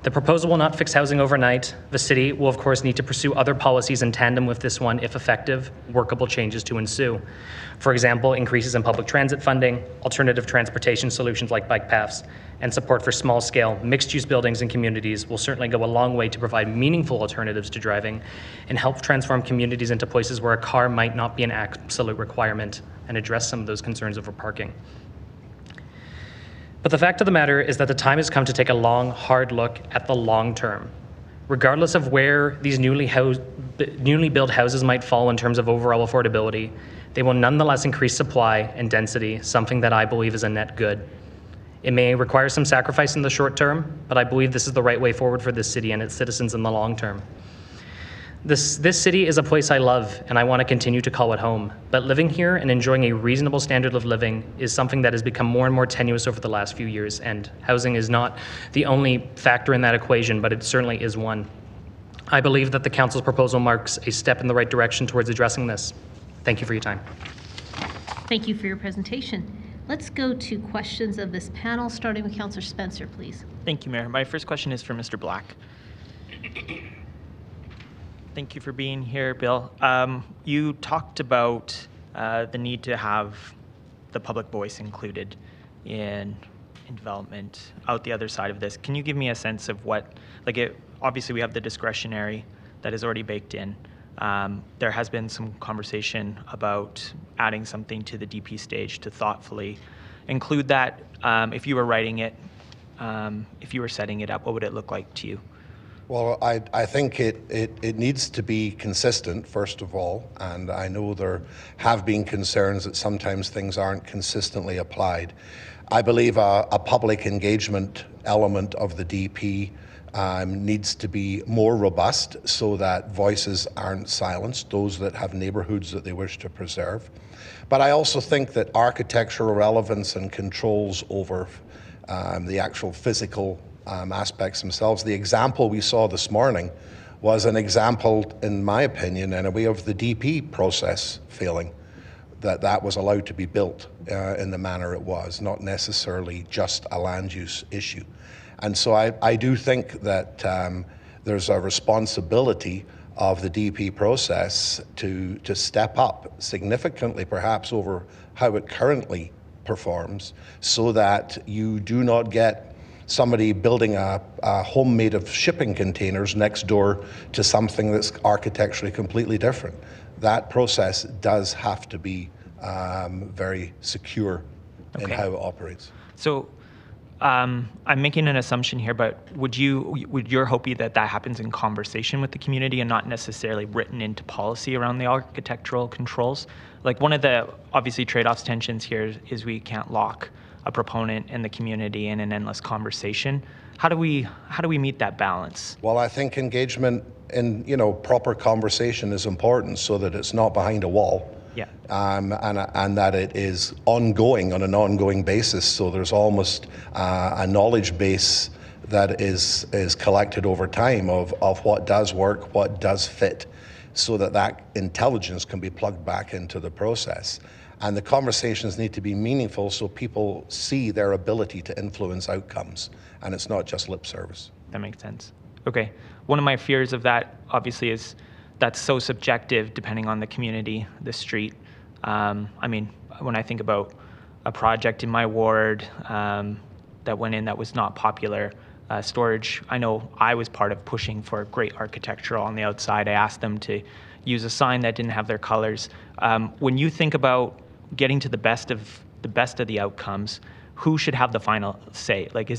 The proposal will not fix housing overnight. The city will, of course, need to pursue other policies in tandem with this one if effective, workable changes to ensue. For example, increases in public transit funding, alternative transportation solutions like bike paths, and support for small-scale, mixed-use buildings and communities will certainly go a long way to provide meaningful alternatives to driving and help transform communities into places where a car might not be an absolute requirement and address some of those concerns over parking. But the fact of the matter is that the time has come to take a long, hard look at the long term. Regardless of where these newly built houses might fall in terms of overall affordability, they will nonetheless increase supply and density, something that I believe is a net good. It may require some sacrifice in the short term, but I believe this is the right way forward for this city and its citizens in the long term. This city is a place I love, and I want to continue to call it home. But living here and enjoying a reasonable standard of living is something that has become more and more tenuous over the last few years, and housing is not the only factor in that equation, but it certainly is one. I believe that the Council's proposal marks a step in the right direction towards addressing this. Thank you for your time. Thank you for your presentation. Let's go to questions of this panel, starting with Councillor Spencer, please. Thank you, Mayor. My first question is for Mr. Black. Thank you for being here, Bill. You talked about the need to have the public voice included in development out the other side of this. Can you give me a sense of what, obviously we have the discretionary that is already baked in. There has been some conversation about adding something to the DP stage to thoughtfully include that. If you were writing it, if you were setting it up, what would it look like to you? Well, I think it needs to be consistent, first of all, and I know there have been concerns that sometimes things aren't consistently applied. I believe a public engagement element of the DP needs to be more robust so that voices aren't silenced, those that have neighbourhoods that they wish to preserve. But I also think that architectural relevance and controls over the actual physical aspects themselves. The example we saw this morning was an example, in my opinion, in a way of the DP process failing, that was allowed to be built in the manner it was, not necessarily just a land use issue. And so I do think that there's a responsibility of the DP process to step up significantly, perhaps over how it currently performs, so that you do not get somebody building a home made of shipping containers next door to something that's architecturally completely different. That process does have to be very secure in how it operates. So I'm making an assumption here, but would your hope be that that happens in conversation with the community and not necessarily written into policy around the architectural controls? Like, one of the obviously trade-offs, tensions here is we can't lock a proponent and the community in an endless conversation. How do we meet that balance? Well, I think engagement in proper conversation is important so that it's not behind a wall. Yeah. And that it is ongoing on an ongoing basis. So there's almost a knowledge base that is collected over time of what does work, what does fit, so that intelligence can be plugged back into the process. And the conversations need to be meaningful so people see their ability to influence outcomes, and it's not just lip service. That makes sense. Okay. One of my fears of that, obviously, is that's so subjective depending on the community, the street. I mean, when I think about a project in my ward that went in that was not popular, storage, I know I was part of pushing for great architectural on the outside. I asked them to use a sign that didn't have their colors. When you think about getting to the best of the outcomes, who should have the final say? Like,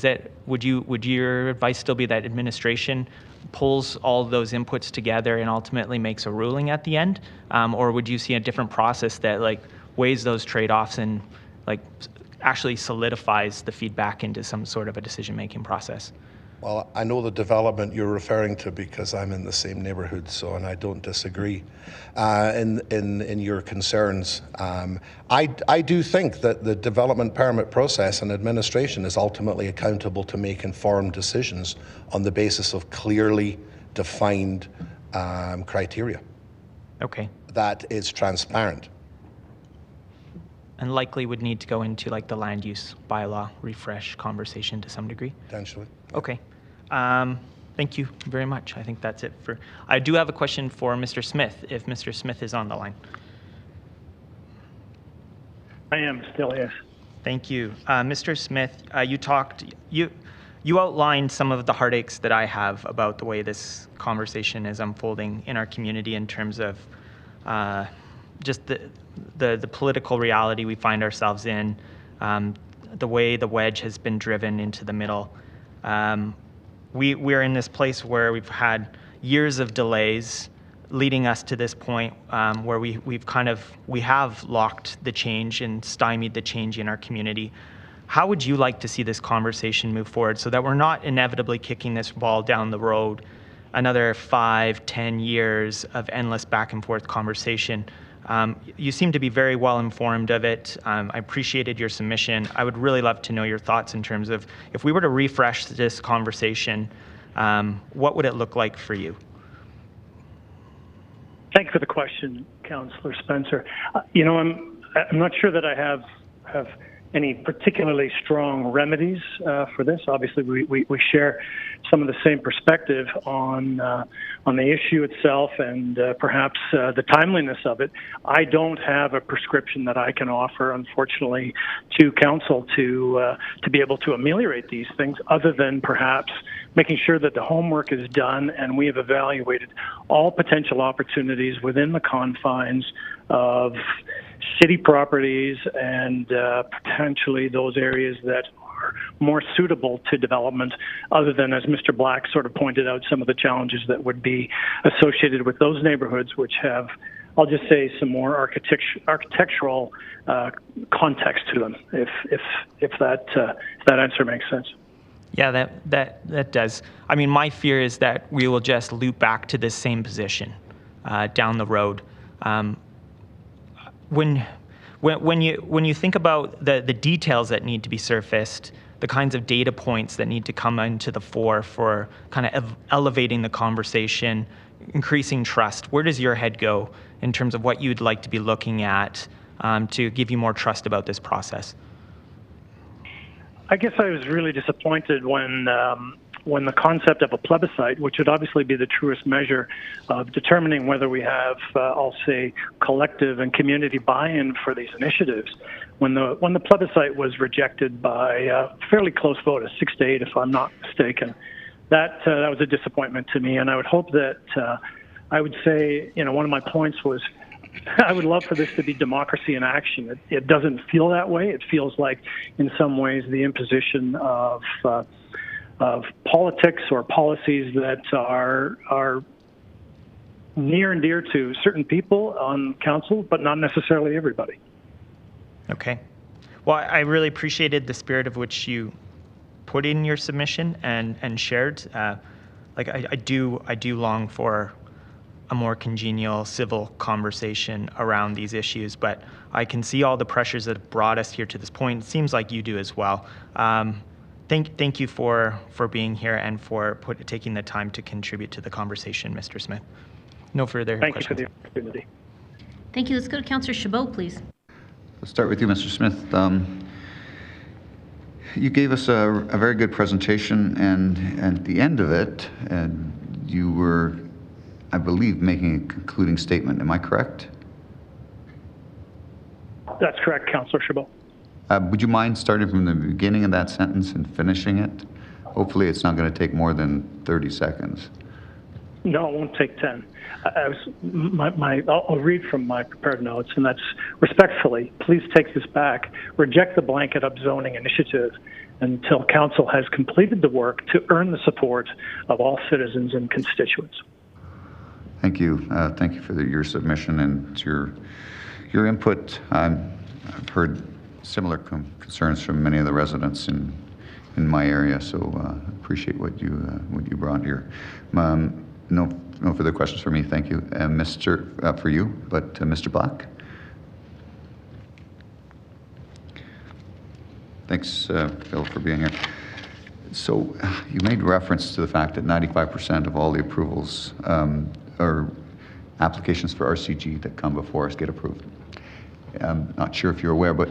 would your advice still be that administration pulls all those inputs together and ultimately makes a ruling at the end? Or would you see a different process that like weighs those trade-offs and like actually solidifies the feedback into some sort of a decision-making process? Well, I know the development you're referring to because I'm in the same neighborhood, and I don't disagree in your concerns. I do think that the development permit process and administration is ultimately accountable to make informed decisions on the basis of clearly defined criteria. Okay. That is transparent. And likely would need to go into like the land use bylaw refresh conversation to some degree? Potentially. Okay. Thank you very much. I think that's it for. I do have a question for Mr. Smith, if Mr. Smith is on the line. I am still, yes. Thank you. Mr. Smith, you outlined some of the heartaches that I have about the way this conversation is unfolding in our community in terms of just the political reality we find ourselves in, the way the wedge has been driven into the middle. We're in this place where we've had years of delays leading us to this point where we have locked the change and stymied the change in our community. How would you like to see this conversation move forward so that we're not inevitably kicking this ball down the road another 5-10 years of endless back and forth conversation? You seem to be very well informed of it. I appreciated your submission. I would really love to know your thoughts in terms of if we were to refresh this conversation, what would it look like for you? Thank you for the question, Councillor Spencer. I'm not sure that I have any particularly strong remedies for this. Obviously, we share some of the same perspective on the issue itself and perhaps the timeliness of it. I don't have a prescription that I can offer, unfortunately, to council to be able to ameliorate these things, other than perhaps making sure that the homework is done and we have evaluated all potential opportunities within the confines of city properties and potentially those areas that are more suitable to development, other than, as Mr. Black sort of pointed out, some of the challenges that would be associated with those neighborhoods, which have, I'll just say, some more architectural context to them, if that answer makes sense. Yeah, that does. I mean, my fear is that we will just loop back to this same position down the road. When you think about the details that need to be surfaced, the kinds of data points that need to come into the fore for kind of elevating the conversation, increasing trust, where does your head go in terms of what you'd like to be looking at to give you more trust about this process? I guess I was really disappointed when the concept of a plebiscite, which would obviously be the truest measure of determining whether we have, I'll say, collective and community buy-in for these initiatives, when the plebiscite was rejected by a fairly close vote, a 6-8, if I'm not mistaken, that was a disappointment to me. And I would hope that I would say, one of my points was, I would love for this to be democracy in action. It doesn't feel that way. It feels like, in some ways, the imposition of politics or policies that are near and dear to certain people on council, but not necessarily everybody. Okay. Well, I really appreciated the spirit of which you put in your submission and shared. I do long for a more congenial civil conversation around these issues, but I can see all the pressures that have brought us here to this point. It seems like you do as well. Thank you for being here and for taking the time to contribute to the conversation, Mr. Smith. No further questions. Thank you for the opportunity. Thank you. Let's go to Councillor Chabot, please. Let's start with you, Mr. Smith. You gave us a very good presentation, and at the end of it, you were, I believe, making a concluding statement. Am I correct? That's correct, Councillor Chabot. Would you mind starting from the beginning of that sentence and finishing it? Hopefully it's not going to take more than 30 seconds. No, it won't take 10. I'll read from my prepared notes, and that's respectfully, please take this back. Reject the blanket upzoning initiative until Council has completed the work to earn the support of all citizens and constituents. Thank you. Thank you for your submission and your input. I've heard similar concerns from many of the residents in my area, so appreciate what you brought here. No further questions for me. Thank you, for you. But Mr. Black. Thanks, Phil, for being here. So you made reference to the fact that 95% of all the approvals or applications for RCG that come before us get approved. I'm not sure if you're aware, but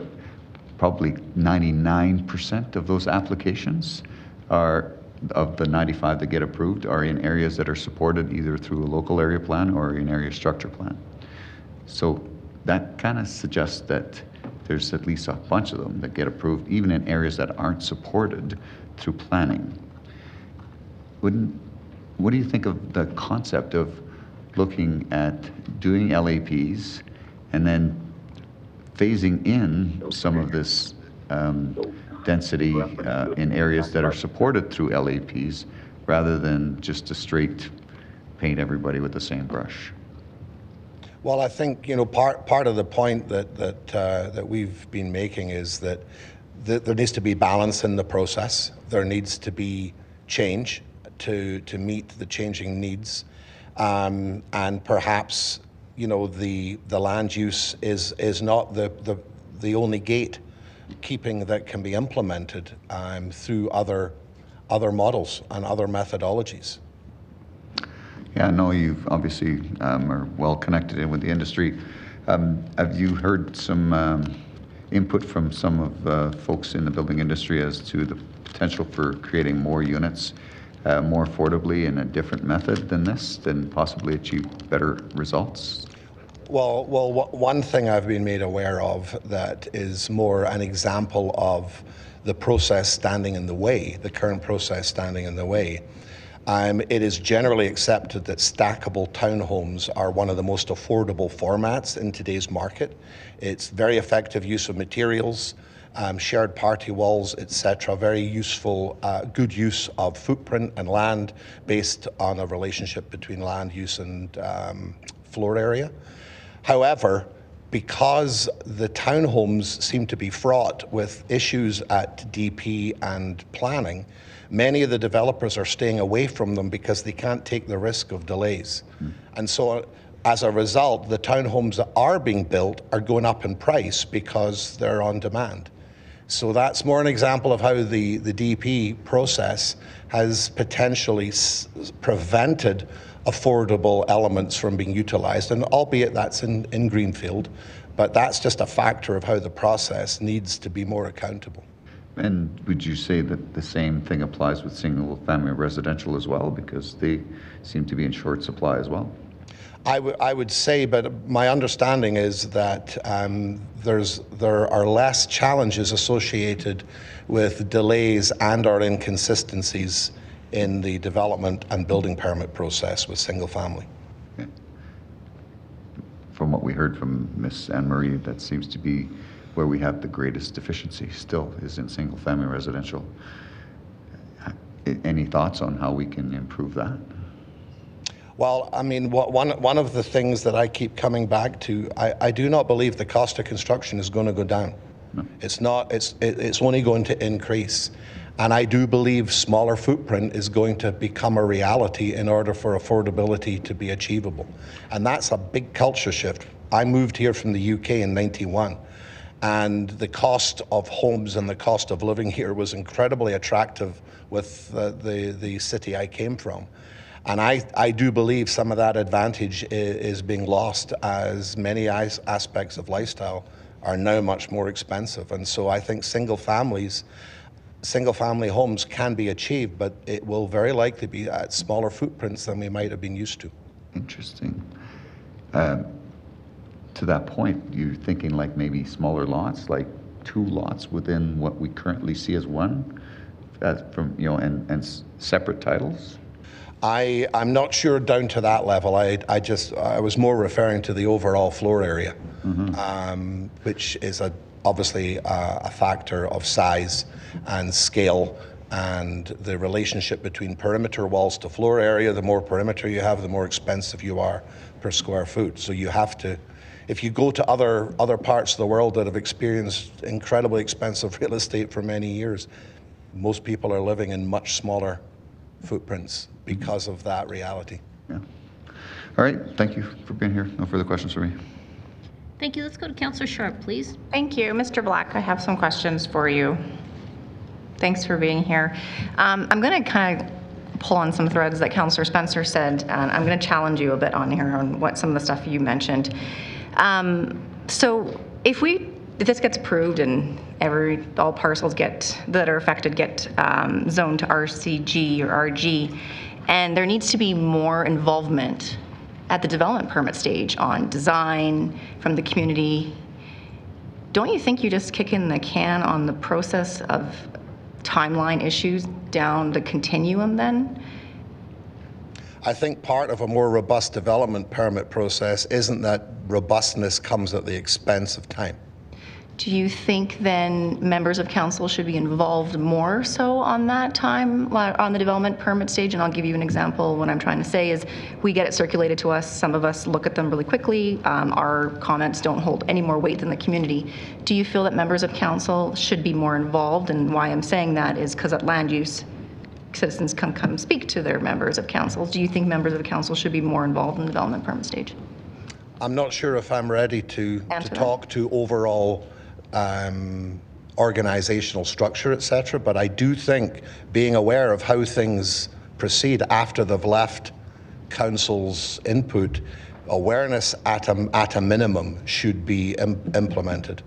probably 99% of those applications of the 95 that get approved are in areas that are supported either through a local area plan or an area structure plan. So that kind of suggests that there's at least a bunch of them that get approved, even in areas that aren't supported through planning. What do you think of the concept of looking at doing LAPs and then phasing in some of this density in areas that are supported through LAPs rather than just a straight paint everybody with the same brush? Well, I think part of the point that we've been making is that there needs to be balance in the process. There needs to be change to meet the changing needs, and perhaps the land use is not the only gate keeping that can be implemented through other models and other methodologies. Yeah, no, you've obviously are well connected in with the industry. Have you heard some input from some of the folks in the building industry as to the potential for creating more units more affordably in a different method than this, then possibly achieve better results? Well, one thing I've been made aware of that is more an example of the process standing in the way, the current process standing in the way. It is generally accepted that stackable townhomes are one of the most affordable formats in today's market. It's very effective use of materials, shared party walls, etc. Very useful, good use of footprint and land based on a relationship between land use and floor area. However, because the townhomes seem to be fraught with issues at DP and planning, many of the developers are staying away from them because they can't take the risk of delays. And so as a result, the townhomes that are being built are going up in price because they're on demand. So that's more an example of how the DP process has potentially prevented affordable elements from being utilized, and albeit that's in Greenfield, but that's just a factor of how the process needs to be more accountable. And would you say that the same thing applies with single-family residential as well, because they seem to be in short supply as well? I would say, but my understanding is that there are less challenges associated with delays and/or inconsistencies in the development and building permit process with single family. Okay. From what we heard from Ms. Anne-Marie, that seems to be where we have the greatest deficiency still, is in single family residential. Any thoughts on how we can improve that? Well, I mean, one of the things that I keep coming back to, I do not believe the cost of construction is going to go down. No. It's not. It's only going to increase. And I do believe smaller footprint is going to become a reality in order for affordability to be achievable. And that's a big culture shift. I moved here from the UK in '91, and the cost of homes and the cost of living here was incredibly attractive with the city I came from. And I do believe some of that advantage is being lost as many aspects of lifestyle are now much more expensive. And so I think single family homes can be achieved, but it will very likely be at smaller footprints than we might have been used to. Interesting. To that point, you're thinking like maybe smaller lots, like 2 lots within what we currently see as one, from and separate titles? I'm not sure down to that level. I was more referring to the overall floor area, which is obviously a factor of size and scale, and the relationship between perimeter walls to floor area. The more perimeter you have, the more expensive you are per square foot. So you have to, if you go to other parts of the world that have experienced incredibly expensive real estate for many years, most people are living in much smaller footprints because of that reality. Yeah. All right, thank you for being here. No further questions for me. Thank you. Let's go to Councillor Sharp, please. Thank you. Mr. Black, I have some questions for you. Thanks for being here. I'm going to kind of pull on some threads that Councillor Spencer said, and I'm going to challenge you a bit on here on what some of the stuff you mentioned. So if this gets approved and all parcels that are affected get zoned to RCG or RG, and there needs to be more involvement at the development permit stage on design from the community, don't you think you just kick in the can on the process of timeline issues down the continuum then? I think part of a more robust development permit process isn't that robustness comes at the expense of time. Do you think then members of council should be involved more so on that time, on the development permit stage? And I'll give you an example. What I'm trying to say is we get it circulated to us. Some of us look at them really quickly. Our comments don't hold any more weight than the community. Do you feel that members of council should be more involved? And why I'm saying that is because at land use, citizens come speak to their members of council. Do you think members of council should be more involved in the development permit stage? I'm not sure if I'm ready to talk to overall organizational structure, etc. But I do think being aware of how things proceed after they've left council's input, awareness at a minimum should be implemented.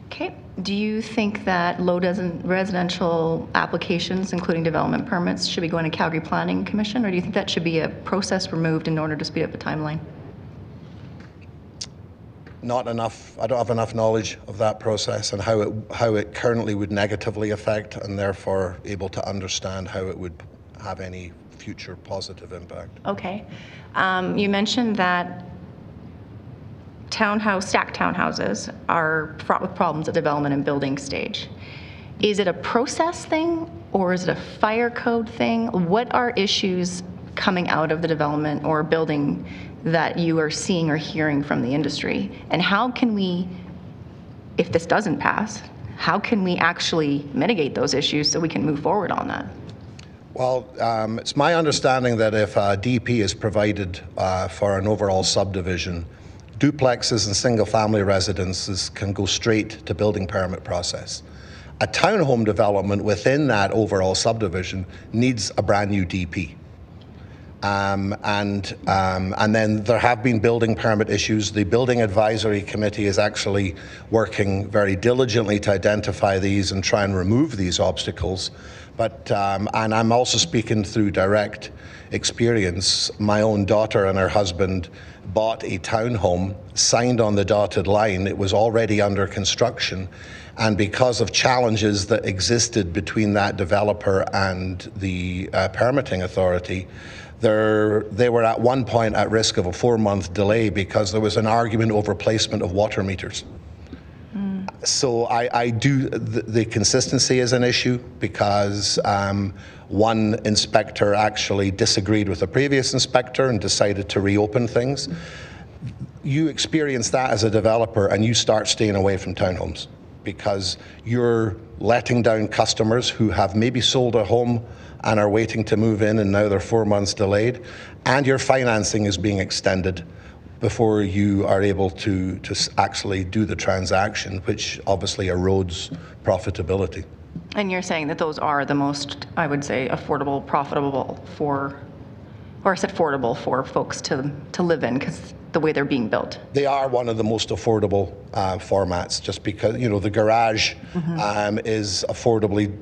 Okay. Do you think that low residential applications, including development permits, should be going to Calgary Planning Commission, or do you think that should be a process removed in order to speed up the timeline? Not enough. I don't have enough knowledge of that process and how it currently would negatively affect, and therefore able to understand how it would have any future positive impact. Okay. You mentioned that stacked townhouses are fraught with problems at development and building stage. Is it a process thing or is it a fire code thing? What are issues coming out of the development or building that you are seeing or hearing from the industry? And how can we, if this doesn't pass, how can we actually mitigate those issues so we can move forward on that? Well, it's my understanding that if a DP is provided for an overall subdivision, duplexes and single-family residences can go straight to building permit process. A townhome development within that overall subdivision needs a brand new DP. And then there have been building permit issues. The Building Advisory Committee is actually working very diligently to identify these and try and remove these obstacles. But and I'm also speaking through direct experience. My own daughter and her husband bought a townhome, signed on the dotted line. It was already under construction. And because of challenges that existed between that developer and the permitting authority, they were at one point at risk of a 4-month delay because there was an argument over placement of water meters. So I do, the consistency is an issue because one inspector actually disagreed with the previous inspector and decided to reopen things. You experience that as a developer and you start staying away from townhomes because you're letting down customers who have maybe sold a home and are waiting to move in and now they're 4 months delayed, and your financing is being extended before you are able to actually do the transaction, which obviously erodes profitability. And you're saying that those are the most, I would say, affordable, profitable for, or I said affordable for folks to live in, because the way they're being built? They are one of the most affordable formats, just because, you know, the garage is affordably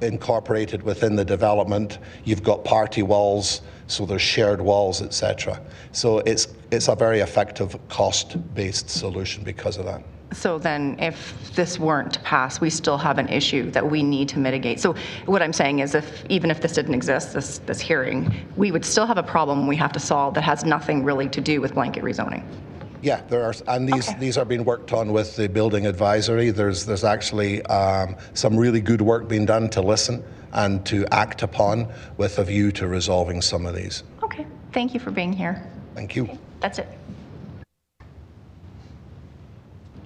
incorporated within the development. You've got party walls, so there's shared walls, etc. So it's a very effective cost-based solution because of that. So then if this weren't to pass, we still have an issue that we need to mitigate. So what I'm saying is even if this didn't exist, this hearing, we would still have a problem we have to solve that has nothing really to do with blanket rezoning. Yeah, there are, and these are being worked on with the building advisory. There's actually some really good work being done to listen and to act upon with a view to resolving some of these. Okay, thank you for being here. Thank you. Okay, that's it.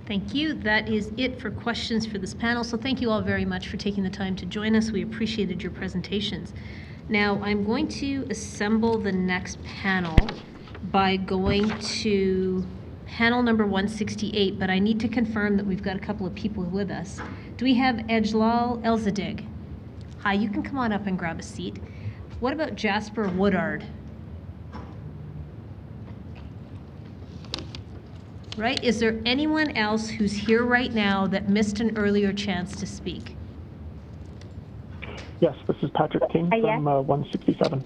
Thank you. That is it for questions for this panel. So thank you all very much for taking the time to join us. We appreciated your presentations. Now I'm going to assemble the next panel by going to panel number 168, but I need to confirm that we've got a couple of people with us. Do we have Ejlal Elsadig? Hi, you can come on up and grab a seat. What about Jasper Woodard? Right, is there anyone else who's here right now that missed an earlier chance to speak? Yes, this is Patrick King from 167.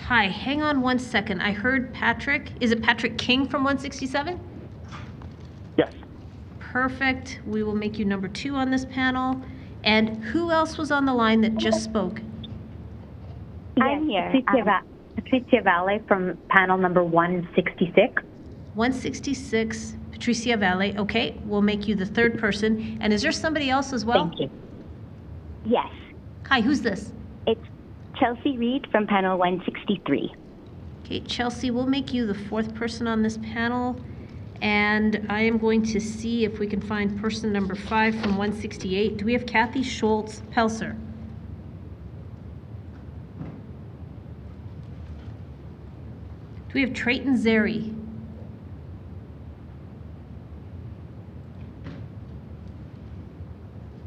Hi, hang on one second. I heard Patrick. Is it Patrick King from 167? Yes. Perfect. We will make you number 2 on this panel. And who else was on the line that just spoke? I'm here. Patrizia Valle from panel number 166. 166, Patrizia Valle. Okay, we'll make you the 3rd person. And is there somebody else as well? Thank you. Yes. Hi, who's this? It's Chelsea Reid from panel 163. Okay, Chelsea, we'll make you the 4th person on this panel. And I am going to see if we can find person number 5 from 168. Do we have Kathy Schultz-Pelser? Do we have Trayton Zeri?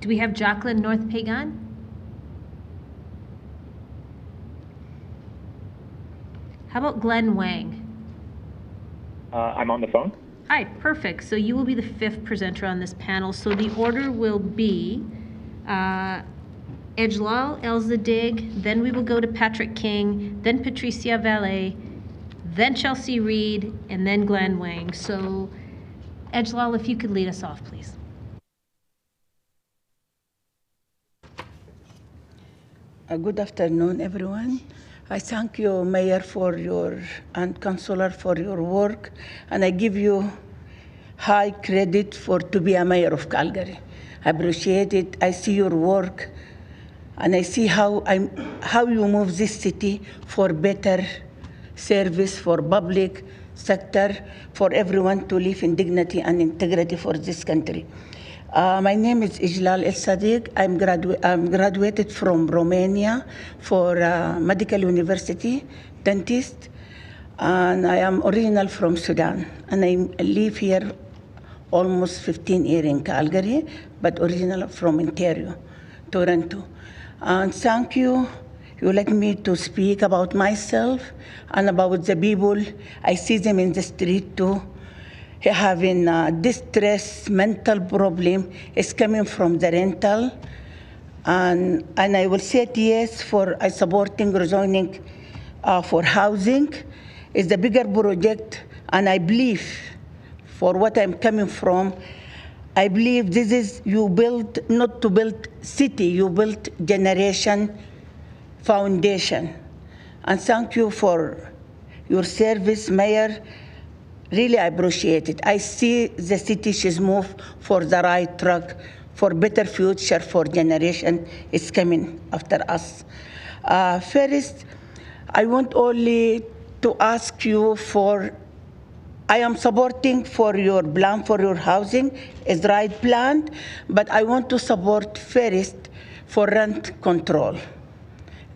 Do we have Jacqueline North Pagan? How about Glen Wang? I'm on the phone. Hi, perfect. So you will be the 5th presenter on this panel. So the order will be Ejlal Elsadig, then we will go to Patrick King, then Patrizia Valle, then Chelsea Reid, and then Glen Wang. So Ejlal, if you could lead us off, please. Good afternoon, everyone. I thank you, Mayor, and Councillor for your work, and I give you high credit to be a mayor of Calgary. I appreciate it. I see your work, and I see how you move this city for better service for public sector, for everyone to live in dignity and integrity for this country. My name is Ejlal Elsadig. I'm graduated from Romania for medical university, dentist, and I am original from Sudan. And I live here almost 15 years in Calgary, but original from Ontario, Toronto. And thank you. You let me to speak about myself and about the people. I see them in the street too. Having distress, mental problem is coming from the rental. And I will say yes for supporting rezoning for housing. It's the bigger project, and I believe, for what I'm coming from, I believe this is, you build, not to build city, you build generation foundation. And thank you for your service, Mayor. Really, I appreciate it. I see the city she's moved for the right track, for better future for generation is coming after us. First, I want only to ask you for, I am supporting for your plan for your housing, is the right plan, but I want to support first for rent control.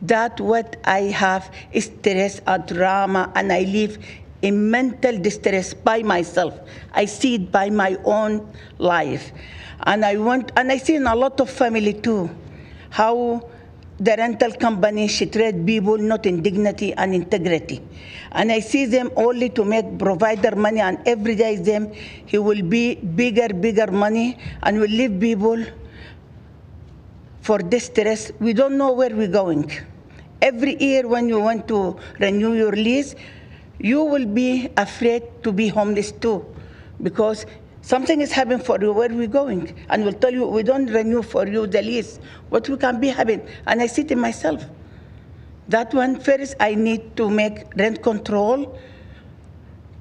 That what I have is stress and drama, and I live in mental distress by myself. I see it by my own life. And I see in a lot of family too, how the rental company, she treat people not in dignity and integrity. And I see them only to make provider money, and every day them, he will be bigger money and will leave people for distress. We don't know where we're going. Every year when you want to renew your lease, you will be afraid to be homeless too, because something is happening for you, where are we going? And we'll tell you, we don't renew for you the lease. What we can be having? And I see it myself. That one, first I need to make rent control,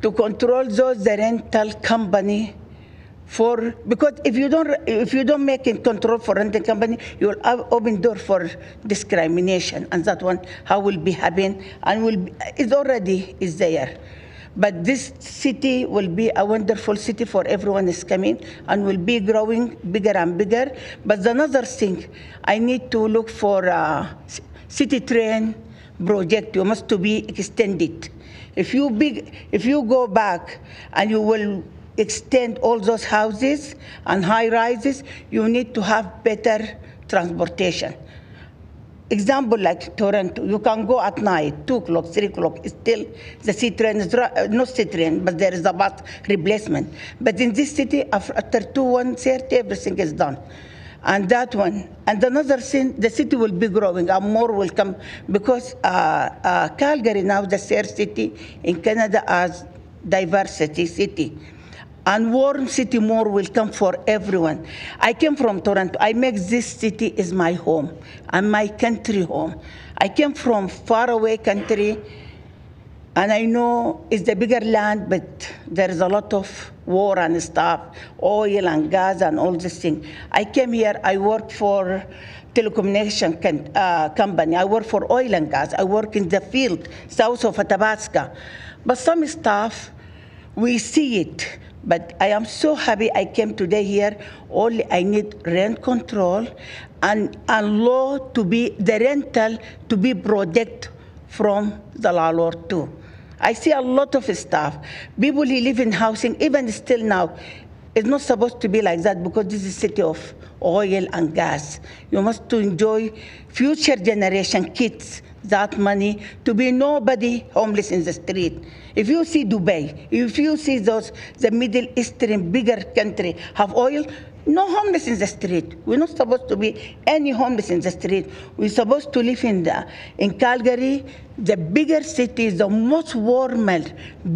to control those, the rental company, because if you don't make it control for rental company, you will open door for discrimination, and that one how will be happening, and it already is there. But this city will be a wonderful city for everyone is coming, and will be growing bigger and bigger. But another thing, I need to look for a city train project. You must to be extended. If you go back and you will extend all those houses and high rises, you need to have better transportation. Example like Toronto, you can go at night, 2 o'clock, 3 o'clock, still the C train is not C train, but there is a bus replacement. But in this city, after 1:30, everything is done. And that one, and another thing, the city will be growing and more will come, because Calgary now, the third city in Canada as diversity city. And warm city more will come for everyone. I came from Toronto. I make this city is my home and my country home. I came from far away country, and I know it's the bigger land, but there is a lot of war and stuff, oil and gas and all this thing. I came here, I work for telecommunication company. I work for oil and gas. I work in the field, south of Athabasca. But some stuff, we see it. But I am so happy I came today here. Only I need rent control and law to be, the rental to be protected from the landlord too. I see a lot of stuff. People who live in housing, even still now, it's not supposed to be like that, because this is a city of oil and gas. You must to enjoy future generation kids that money to be nobody homeless in the street. If you see Dubai, if you see the Middle Eastern bigger country have oil, no homeless in the street. We're not supposed to be any homeless in the street. We're supposed to live in Calgary, the bigger city, the most warmer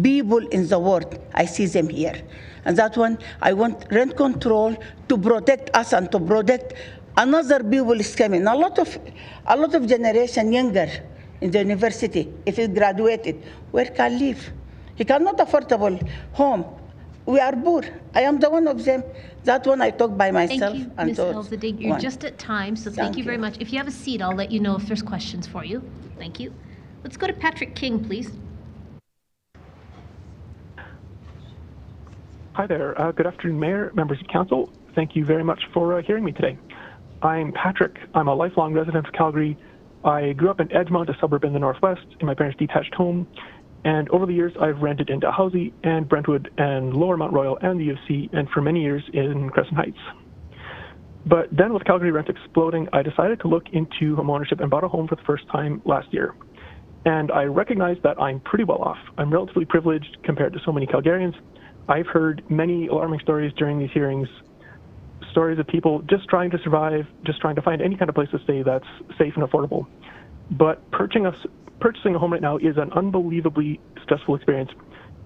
people in the world. I see them here. And that one, I want rent control to protect us and to protect another people is coming. A lot of generation younger in the university, if he graduated, where can live? He cannot affordable home. We are poor. I am the one of them. That one I talk by myself. Thank you, and Ms. Elsadig. You're just at time, so thank you very much. If you have a seat, I'll let you know if there's questions for you. Thank you. Let's go to Patrick King, please. Hi there. Good afternoon, Mayor, members of Council. Thank you very much for hearing me today. I'm Patrick. I'm a lifelong resident of Calgary. I grew up in Edgemont, a suburb in the northwest, in my parents' detached home. And over the years, I've rented in Dalhousie and Brentwood and Lower Mount Royal and the U of C, and for many years in Crescent Heights. But then with Calgary rent exploding, I decided to look into homeownership and bought a home for the first time last year. And I recognize that I'm pretty well off. I'm relatively privileged compared to so many Calgarians. I've heard many alarming stories during these hearings, stories of people just trying to survive, just trying to find any kind of place to stay that's safe and affordable. But purchasing a home right now is an unbelievably stressful experience.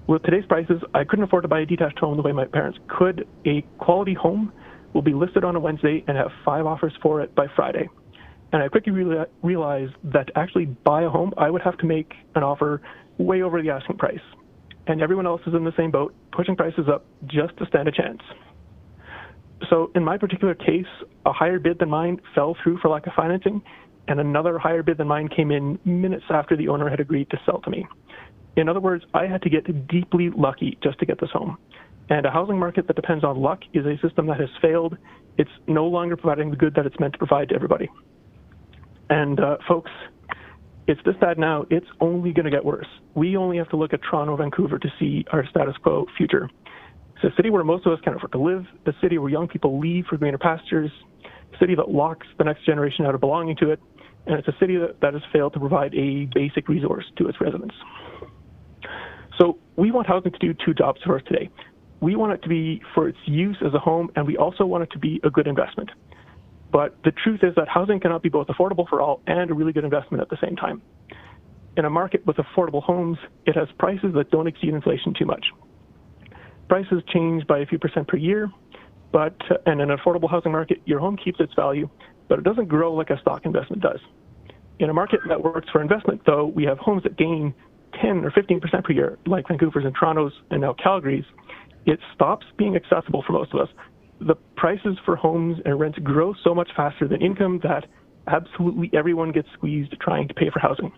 With today's prices, I couldn't afford to buy a detached home the way my parents could. A quality home will be listed on a Wednesday and have 5 offers for it by Friday. And I quickly realized that to actually buy a home, I would have to make an offer way over the asking price. And everyone else is in the same boat, pushing prices up just to stand a chance. So in my particular case, a higher bid than mine fell through for lack of financing, and another higher bid than mine came in minutes after the owner had agreed to sell to me. In other words, I had to get deeply lucky just to get this home. And a housing market that depends on luck is a system that has failed. It's no longer providing the good that it's meant to provide to everybody. And folks, it's this bad now. It's only going to get worse. We only have to look at Toronto, Vancouver to see our status quo future. It's a city where most of us can't afford to live, a city where young people leave for greener pastures, a city that locks the next generation out of belonging to it, and it's a city that has failed to provide a basic resource to its residents. So we want housing to do two jobs for us today. We want it to be for its use as a home, and we also want it to be a good investment. But the truth is that housing cannot be both affordable for all and a really good investment at the same time. In a market with affordable homes, it has prices that don't exceed inflation too much. Prices change by a few % per year, and in an affordable housing market, your home keeps its value, but it doesn't grow like a stock investment does. In a market that works for investment, though, we have homes that gain 10 or 15% per year, like Vancouver's and Toronto's and now Calgary's. It stops being accessible for most of us. The prices for homes and rents grow so much faster than income that absolutely everyone gets squeezed trying to pay for housing.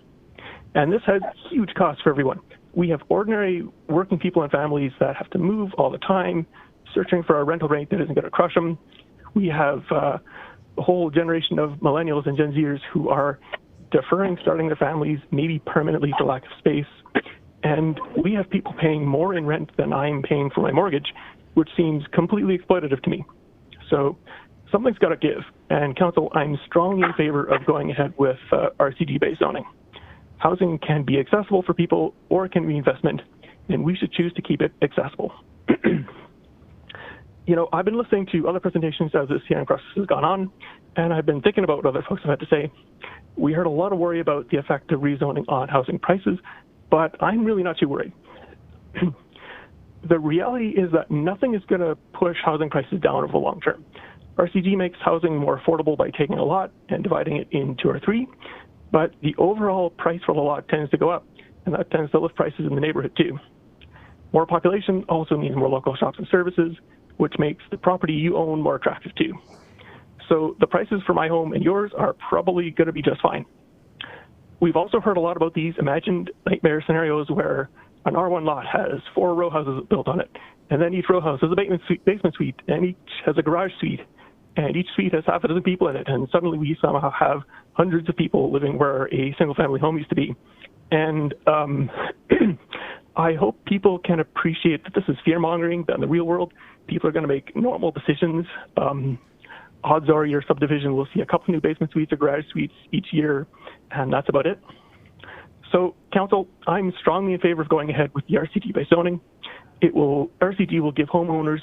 And this has huge costs for everyone. We have ordinary working people and families that have to move all the time, searching for a rental rate that isn't going to crush them. We have a whole generation of millennials and Gen Zers who are deferring starting their families, maybe permanently for lack of space. And we have people paying more in rent than I'm paying for my mortgage, which seems completely exploitative to me. So something's got to give. And Council, I'm strongly in favor of going ahead with RCD-based zoning. Housing can be accessible for people, or it can be investment, and we should choose to keep it accessible. You know, I've been listening to other presentations as this hearing process has gone on, and I've been thinking about what other folks have had to say. We heard a lot of worry about the effect of rezoning on housing prices, but I'm really not too worried. The reality is that nothing is going to push housing prices down over the long term. RCG makes housing more affordable by taking a lot and dividing it in 2 or 3, but the overall price for the lot tends to go up, and that tends to lift prices in the neighborhood too. More population also means more local shops and services, which makes the property you own more attractive too. So the prices for my home and yours are probably going to be just fine. We've also heard a lot about these imagined nightmare scenarios where an R1 lot has 4 row houses built on it, and then each row house has a basement suite, and each has a garage suite, and each suite has half a dozen people in it, and suddenly we somehow have hundreds of people living where a single-family home used to be. And I hope people can appreciate that this is fear-mongering, that in the real world, people are going to make normal decisions. Odds are your subdivision will see a couple new basement suites or garage suites each year, and that's about it. So, Council, I'm strongly in favor of going ahead with the RCD-based zoning. RCD will give homeowners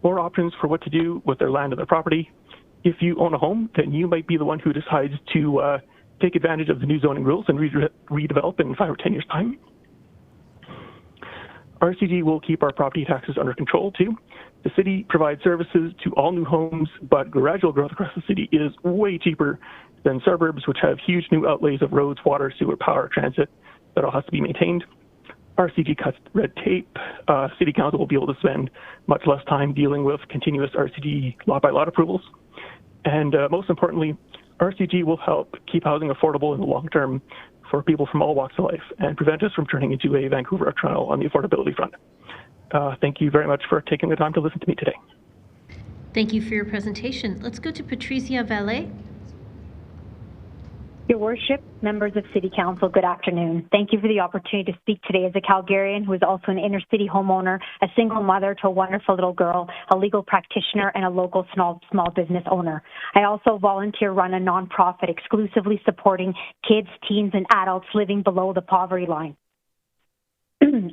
more options for what to do with their land and their property. If you own a home, then you might be the one who decides to take advantage of the new zoning rules and redevelop in 5 or 10 years' time. RCD will keep our property taxes under control, too. The city provides services to all new homes, but gradual growth across the city is way cheaper than suburbs, which have huge new outlays of roads, water, sewer, power, transit that all has to be maintained. RCD cuts red tape. City Council will be able to spend much less time dealing with continuous RCD lot-by-lot approvals. And most importantly, RCD will help keep housing affordable in the long term for people from all walks of life and prevent us from turning into a Vancouver or Toronto on the affordability front. Thank you very much for taking the time to listen to me today. Thank you for your presentation. Let's go to Patrizia Valle. Your Worship, members of City Council, good afternoon. Thank you for the opportunity to speak today as a Calgarian who is also an inner-city homeowner, a single mother to a wonderful little girl, a legal practitioner, and a local small business owner. I also volunteer run a nonprofit exclusively supporting kids, teens, and adults living below the poverty line.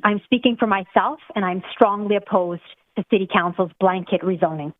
I'm speaking for myself, and I'm strongly opposed to City Council's blanket rezoning.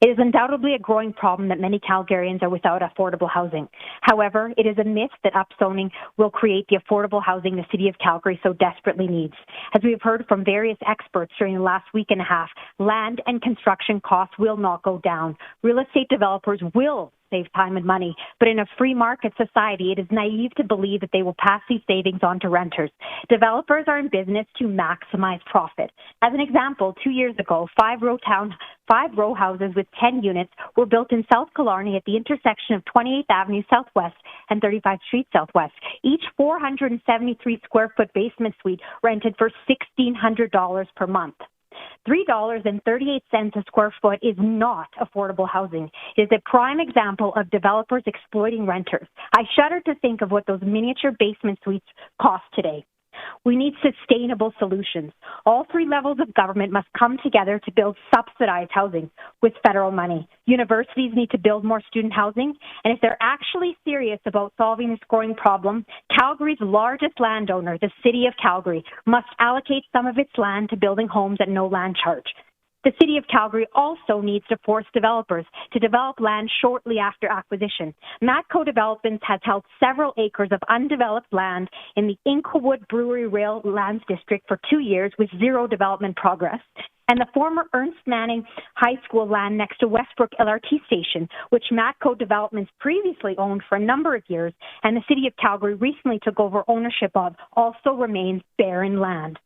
It is undoubtedly a growing problem that many Calgarians are without affordable housing. However, it is a myth that upzoning will create the affordable housing the City of Calgary so desperately needs. As we have heard from various experts during the last week and a half, land and construction costs will not go down. Real estate developers will save time and money, but in a free market society, it is naive to believe that they will pass these savings on to renters. Developers are in business to maximize profit. As an example, 2 years ago, 5-row houses with 10 units were built in South Killarney at the intersection of 28th Avenue Southwest and 35th Street Southwest. Each 473 square foot basement suite rented for $1,600 per month. $3.38 a square foot is not affordable housing. It is a prime example of developers exploiting renters. I shudder to think of what those miniature basement suites cost today. We need sustainable solutions. All three levels of government must come together to build subsidized housing with federal money. Universities need to build more student housing, and if they're actually serious about solving this growing problem, Calgary's largest landowner, the City of Calgary, must allocate some of its land to building homes at no land charge. The City of Calgary also needs to force developers to develop land shortly after acquisition. Matco Developments has held several acres of undeveloped land in the Inklewood Brewery Rail Lands District for 2 years with zero development progress. And the former Ernst Manning High School land next to Westbrook LRT Station, which Matco Developments previously owned for a number of years, and the City of Calgary recently took over ownership of, also remains barren land.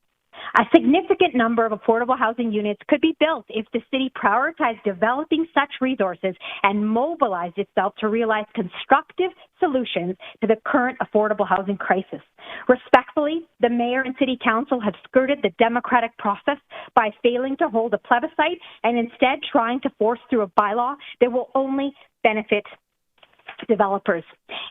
A significant number of affordable housing units could be built if the city prioritized developing such resources and mobilized itself to realize constructive solutions to the current affordable housing crisis. Respectfully, the mayor and city council have skirted the democratic process by failing to hold a plebiscite and instead trying to force through a bylaw that will only benefit developers.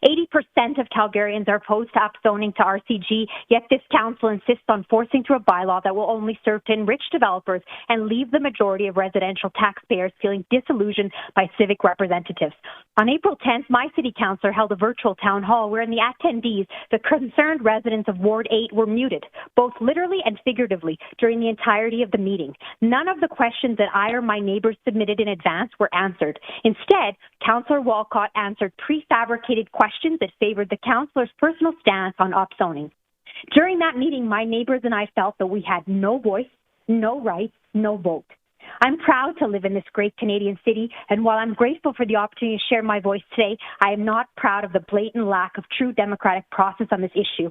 80% of Calgarians are opposed to upzoning to RCG, yet this council insists on forcing through a bylaw that will only serve to enrich developers and leave the majority of residential taxpayers feeling disillusioned by civic representatives. On April 10th, my city councillor held a virtual town hall where in the attendees, the concerned residents of Ward 8 were muted, both literally and figuratively, during the entirety of the meeting. None of the questions that I or my neighbors submitted in advance were answered. Instead, Councillor Walcott answered prefabricated questions that favored the councillor's personal stance on upzoning. During that meeting, my neighbors and I felt that we had no voice, no rights, no vote. I'm proud to live in this great Canadian city, and while I'm grateful for the opportunity to share my voice today, I am not proud of the blatant lack of true democratic process on this issue.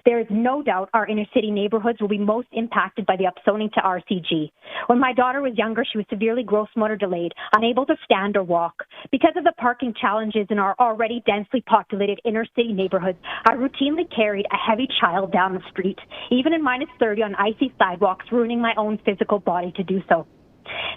There is no doubt our inner city neighborhoods will be most impacted by the upzoning to RCG. When my daughter was younger, she was severely gross motor delayed, unable to stand or walk. Because of the parking challenges in our already densely populated inner city neighborhoods, I routinely carried a heavy child down the street, even in -30 on icy sidewalks, ruining my own physical body to do so.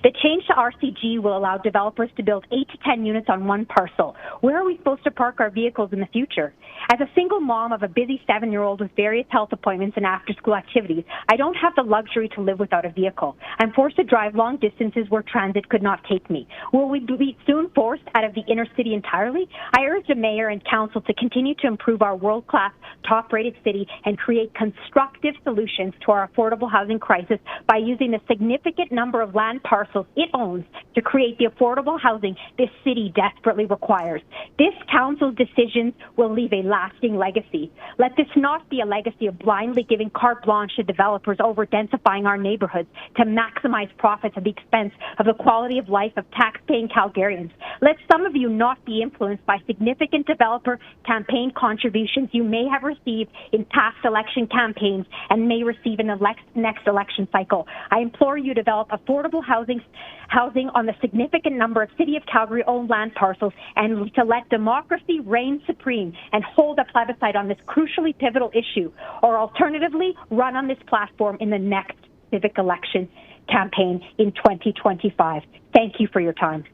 The change to RCG will allow developers to build 8 to 10 units on one parcel. Where are we supposed to park our vehicles in the future? As a single mom of a busy 7-year-old with various health appointments and after-school activities, I don't have the luxury to live without a vehicle. I'm forced to drive long distances where transit could not take me. Will we be soon forced out of the inner city entirely? I urge the mayor and council to continue to improve our world-class, top-rated city and create constructive solutions to our affordable housing crisis by using the significant number of land parcels it owns to create the affordable housing this city desperately requires. This council's decisions will leave a lasting legacy. Let this not be a legacy of blindly giving carte blanche to developers over densifying our neighborhoods to maximize profits at the expense of the quality of life of tax-paying Calgarians. Let some of you not be influenced by significant developer campaign contributions you may have received in past election campaigns and may receive in the next election cycle. I implore you to develop affordable housing on the significant number of City of Calgary-owned land parcels and to let democracy reign supreme and hold a plebiscite on this crucially pivotal issue, or alternatively, run on this platform in the next civic election campaign in 2025. Thank you for your time.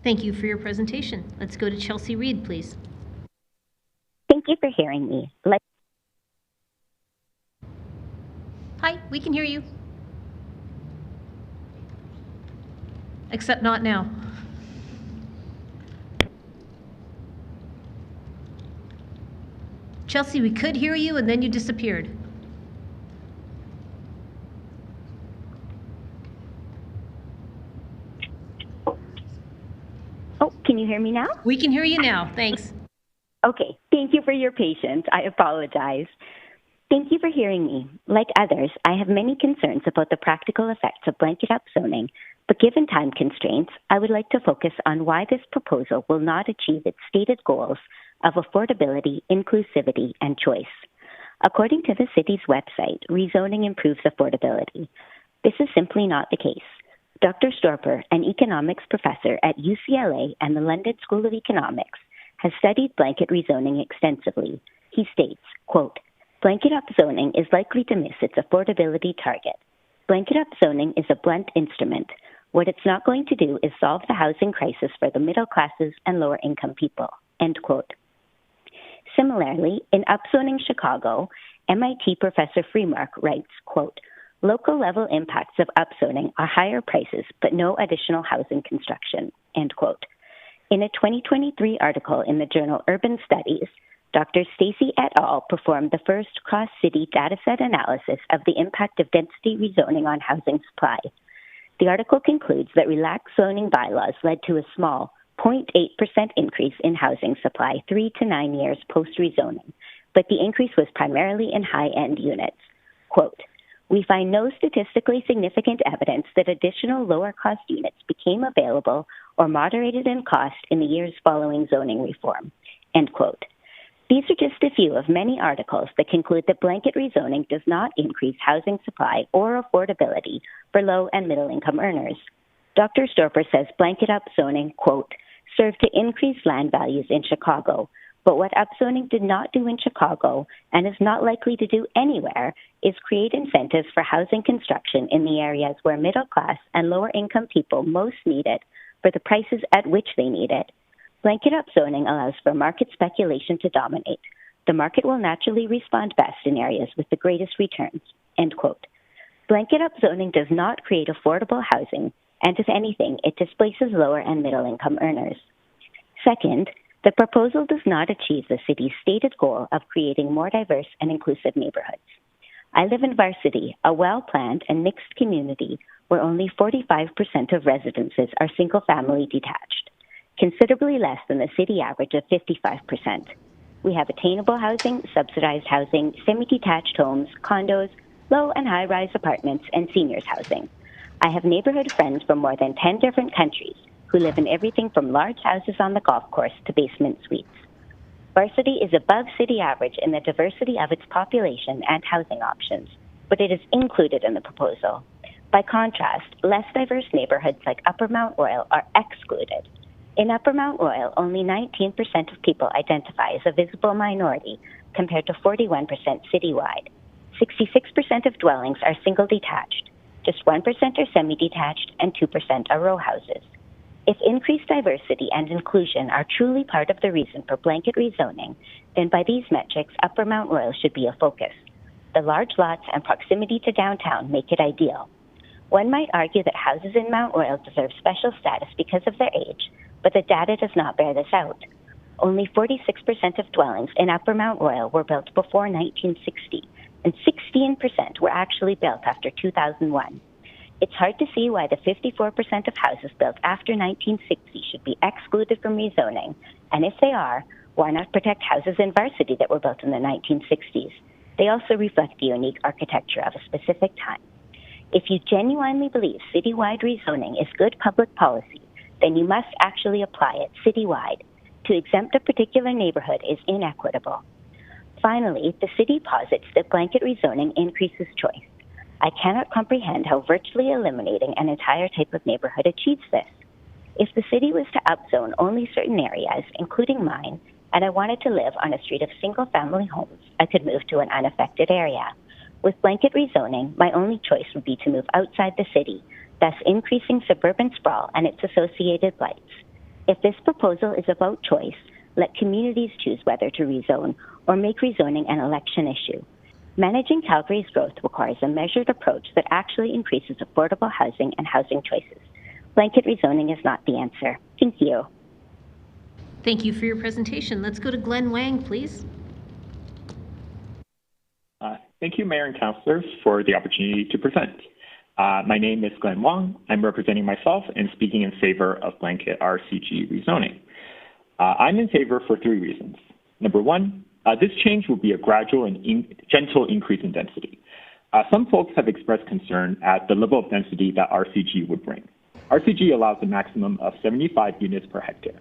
Thank you for your presentation. Let's go to Chelsea Reid, please. Thank you for hearing me. Hi, we can hear you. Except not now. Chelsea, we could hear you and then you disappeared. Oh, can you hear me now? We can hear you now. Thanks. Okay. Thank you for your patience. I apologize. Thank you for hearing me. Like others, I have many concerns about the practical effects of blanket upzoning, but given time constraints, I would like to focus on why this proposal will not achieve its stated goals of affordability, inclusivity, and choice. According to the city's website, rezoning improves affordability. This is simply not the case. Dr. Storper, an economics professor at UCLA and the London School of Economics, has studied blanket rezoning extensively. He states, quote, "Blanket upzoning is likely to miss its affordability target. Blanket upzoning is a blunt instrument. What it's not going to do is solve the housing crisis for the middle classes and lower income people," end quote. Similarly, in upzoning Chicago, MIT professor Freemark writes, quote, "Local level impacts of upzoning are higher prices, but no additional housing construction," end quote. In a 2023 article in the journal Urban Studies, Dr. Stacy et al. Performed the first cross-city dataset analysis of the impact of density rezoning on housing supply. The article concludes that relaxed zoning bylaws led to a small 0.8% increase in housing supply 3 to 9 years post-rezoning, but the increase was primarily in high-end units. Quote, "We find no statistically significant evidence that additional lower-cost units became available or moderated in cost in the years following zoning reform," end quote. These are just a few of many articles that conclude that blanket rezoning does not increase housing supply or affordability for low and middle-income earners. Dr. Storper says blanket upzoning, quote, "served to increase land values in Chicago, but what upzoning did not do in Chicago and is not likely to do anywhere is create incentives for housing construction in the areas where middle-class and lower-income people most need it for the prices at which they need it. Blanket upzoning allows for market speculation to dominate. The market will naturally respond best in areas with the greatest returns," end quote. Blanket upzoning does not create affordable housing, and if anything, it displaces lower and middle-income earners. Second, the proposal does not achieve the city's stated goal of creating more diverse and inclusive neighborhoods. I live in Varsity, a well-planned and mixed community where only 45% of residences are single-family detached, considerably less than the city average of 55%. We have attainable housing, subsidized housing, semi-detached homes, condos, low and high-rise apartments, and seniors housing. I have neighborhood friends from more than 10 different countries who live in everything from large houses on the golf course to basement suites. Varsity is above city average in the diversity of its population and housing options, but it is included in the proposal. By contrast, less diverse neighborhoods like Upper Mount Royal are excluded. In Upper Mount Royal, only 19% of people identify as a visible minority, compared to 41% citywide. 66% of dwellings are single-detached. Just 1% are semi-detached, and 2% are row houses. If increased diversity and inclusion are truly part of the reason for blanket rezoning, then by these metrics, Upper Mount Royal should be a focus. The large lots and proximity to downtown make it ideal. One might argue that houses in Mount Royal deserve special status because of their age, but the data does not bear this out. Only 46% of dwellings in Upper Mount Royal were built before 1960, and 16% were actually built after 2001. It's hard to see why the 54% of houses built after 1960 should be excluded from rezoning, and if they are, why not protect houses in Varsity that were built in the 1960s? They also reflect the unique architecture of a specific time. If you genuinely believe citywide rezoning is good public policy, then you must actually apply it citywide. To exempt a particular neighborhood is inequitable. Finally, the city posits that blanket rezoning increases choice. I cannot comprehend how virtually eliminating an entire type of neighborhood achieves this. If the city was to upzone only certain areas, including mine, and I wanted to live on a street of single-family homes, I could move to an unaffected area. With blanket rezoning, my only choice would be to move outside the city, thus increasing suburban sprawl and its associated blights. If this proposal is about choice, let communities choose whether to rezone or make rezoning an election issue. Managing Calgary's growth requires a measured approach that actually increases affordable housing and housing choices. Blanket rezoning is not the answer. Thank you. Thank you for your presentation. Let's go to Glen Wang, please. Thank you, Mayor and Councillors, for the opportunity to present. My name is Glen Wang. I'm representing myself and speaking in favor of blanket RCG rezoning. I'm in favor for 3 reasons. Number 1, this change will be a gradual and gentle increase in density. Some folks have expressed concern at the level of density that RCG would bring. RCG allows a maximum of 75 units per hectare.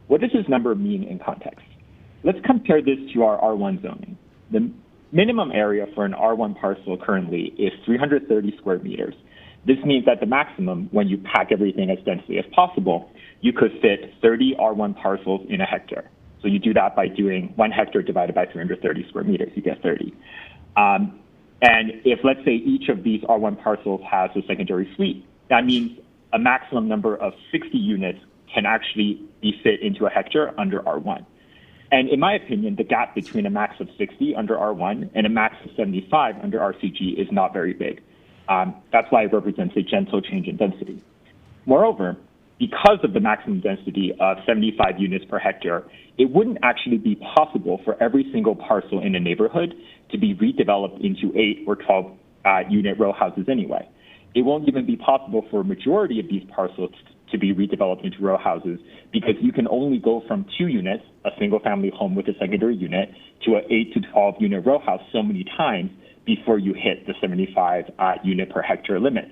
What does this number mean in context? Let's compare this to our R1 zoning. The minimum area for an R1 parcel currently is 330 square meters. This means that the maximum, when you pack everything as densely as possible, you could fit 30 R1 parcels in a hectare. So you do that by doing 1 hectare divided by 330 square meters, you get 30. And if, let's say, each of these R1 parcels has a secondary suite, that means a maximum number of 60 units can actually be fit into a hectare under R1. And in my opinion, the gap between a max of 60 under R1 and a max of 75 under RCG is not very big. That's why it represents a gentle change in density. Moreover, because of the maximum density of 75 units per hectare, it wouldn't actually be possible for every single parcel in a neighborhood to be redeveloped into 8 or 12 unit row houses anyway. It won't even be possible for a majority of these parcels to be redeveloped into row houses because you can only go from 2 units, a single family home with a secondary unit, to an 8 to 12 unit row house so many times before you hit the 75 unit per hectare limit.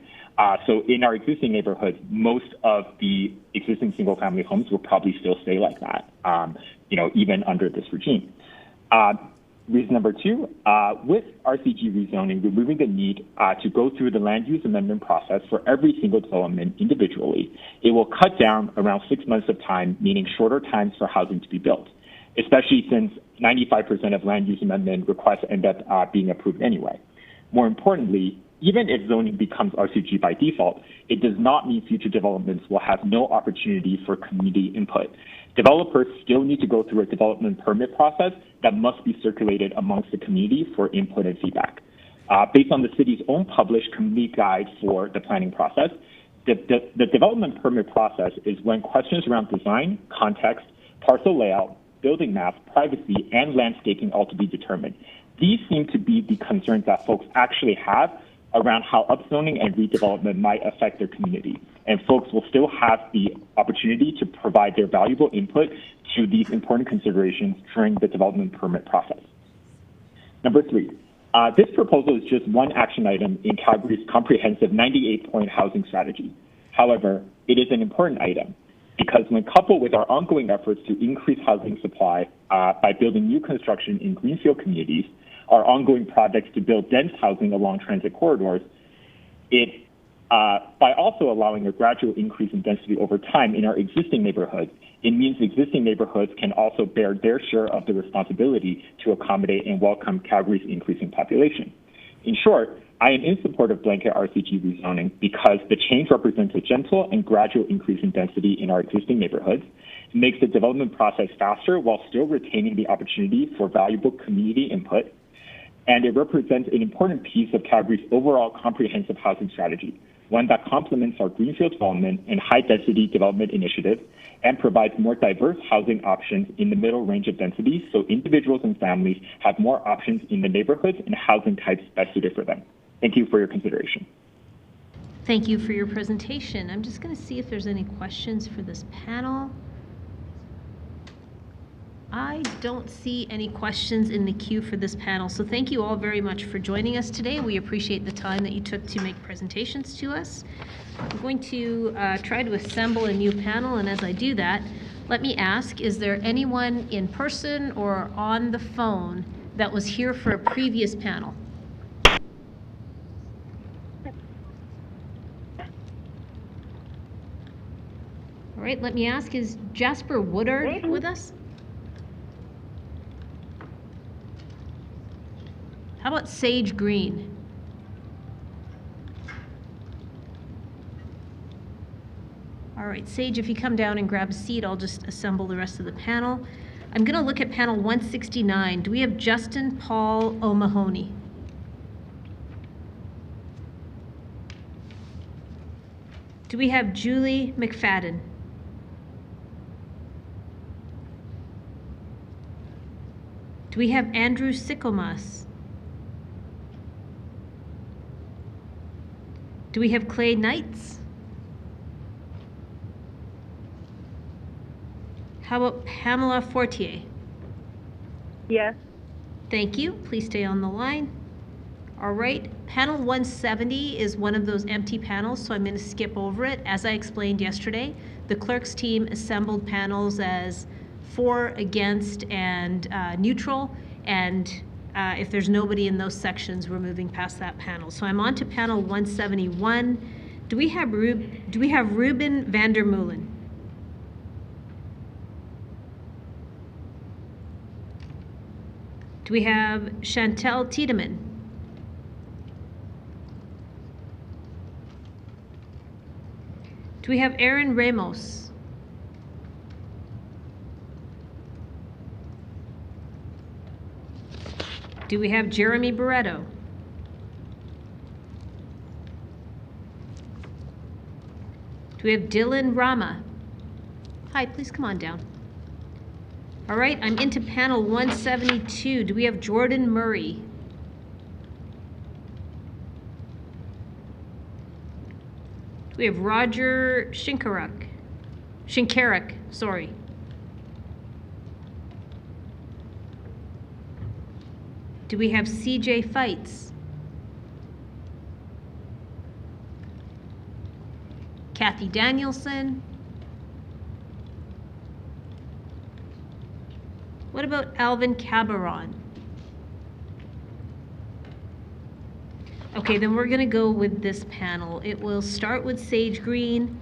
So in our existing neighborhoods, most of the existing single family homes will probably still stay like that, even under this regime. Reason number 2, with RCG rezoning, removing the need to go through the land use amendment process for every single development individually, it will cut down around 6 months of time, meaning shorter times for housing to be built, especially since 95% of land use amendment requests end up being approved anyway. More importantly, even if zoning becomes RCG by default, it does not mean future developments will have no opportunity for community input. Developers still need to go through a development permit process that must be circulated amongst the community for input and feedback. Based on the city's own published community guide for the planning process, the development permit process is when questions around design, context, parcel layout, building maps, privacy, and landscaping all to be determined. These seem to be the concerns that folks actually have around how upzoning and redevelopment might affect their community. And folks will still have the opportunity to provide their valuable input to these important considerations during the development permit process. Number 3, this proposal is just one action item in Calgary's comprehensive 98-point housing strategy. However, it is an important item because when coupled with our ongoing efforts to increase housing supply by building new construction in greenfield communities, our ongoing projects to build dense housing along transit corridors, by also allowing a gradual increase in density over time in our existing neighborhoods, it means existing neighborhoods can also bear their share of the responsibility to accommodate and welcome Calgary's increasing population. In short, I am in support of blanket RCG rezoning because the change represents a gentle and gradual increase in density in our existing neighborhoods. It makes the development process faster while still retaining the opportunity for valuable community input. And it represents an important piece of Calgary's overall comprehensive housing strategy, one that complements our greenfield development and high-density development initiative and provides more diverse housing options in the middle range of density so individuals and families have more options in the neighborhoods and housing types best suited for them. Thank you for your consideration. Thank you for your presentation. I'm just going to see if there's any questions for this panel. I don't see any questions in the queue for this panel, so thank you all very much for joining us today. We appreciate the time that you took to make presentations to us. I'm going to try to assemble a new panel, and as I do that, let me ask, is there anyone in person or on the phone that was here for a previous panel? All right, let me ask, is Jasper Woodard with us? How about Sage Green? All right, Sage, if you come down and grab a seat, I'll just assemble the rest of the panel. I'm going to look at panel 169. Do we have Justin Paul O'Mahony? Do we have Julie McFadden? Do we have Andrew Sikomas? Do we have Clay Knights? How about Pamela Fortier? Yes. Thank you. Please stay on the line. All right. Panel 170 is one of those empty panels, so I'm going to skip over it. As I explained yesterday, the clerk's team assembled panels as for, against, and neutral, and if there's nobody in those sections, we're moving past that panel. So I'm on to panel 171. Do we have Ruben van der Meulen? Do we have Chantal Tiedemann? Do we have Aaron Ramos? Do we have Jeremy Barreto? Do we have Dylan Rama? Hi, please come on down. All right, I'm into panel 172. Do we have Jordan Murray? Do we have Roger Shinkarak, sorry. Do we have CJ Fights? Kathy Danielson? What about Alvin Cabaron? Okay, then we're gonna go with this panel. It will start with Sage Green,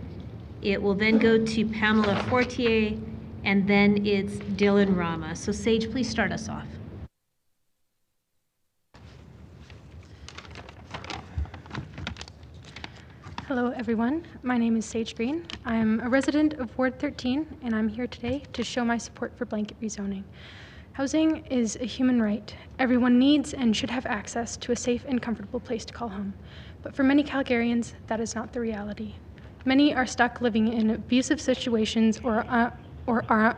it will then go to Pamela Fortier, and then it's Dylan Rama. So Sage, please start us off. Hello everyone, my name is Sage Green. I'm a resident of Ward 13 and I'm here today to show my support for blanket rezoning. Housing is a human right. Everyone needs and should have access to a safe and comfortable place to call home. But for many Calgarians, that is not the reality. Many are stuck living in abusive situations or are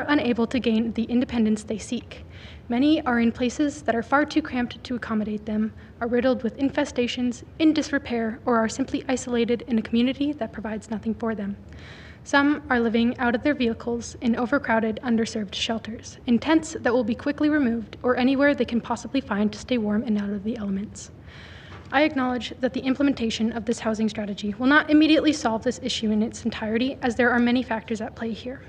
unable to gain the independence they seek. Many are in places that are far too cramped to accommodate them, are riddled with infestations, in disrepair, or are simply isolated in a community that provides nothing for them. Some are living out of their vehicles in overcrowded, underserved shelters, in tents that will be quickly removed, or anywhere they can possibly find to stay warm and out of the elements. I acknowledge that the implementation of this housing strategy will not immediately solve this issue in its entirety, as there are many factors at play here.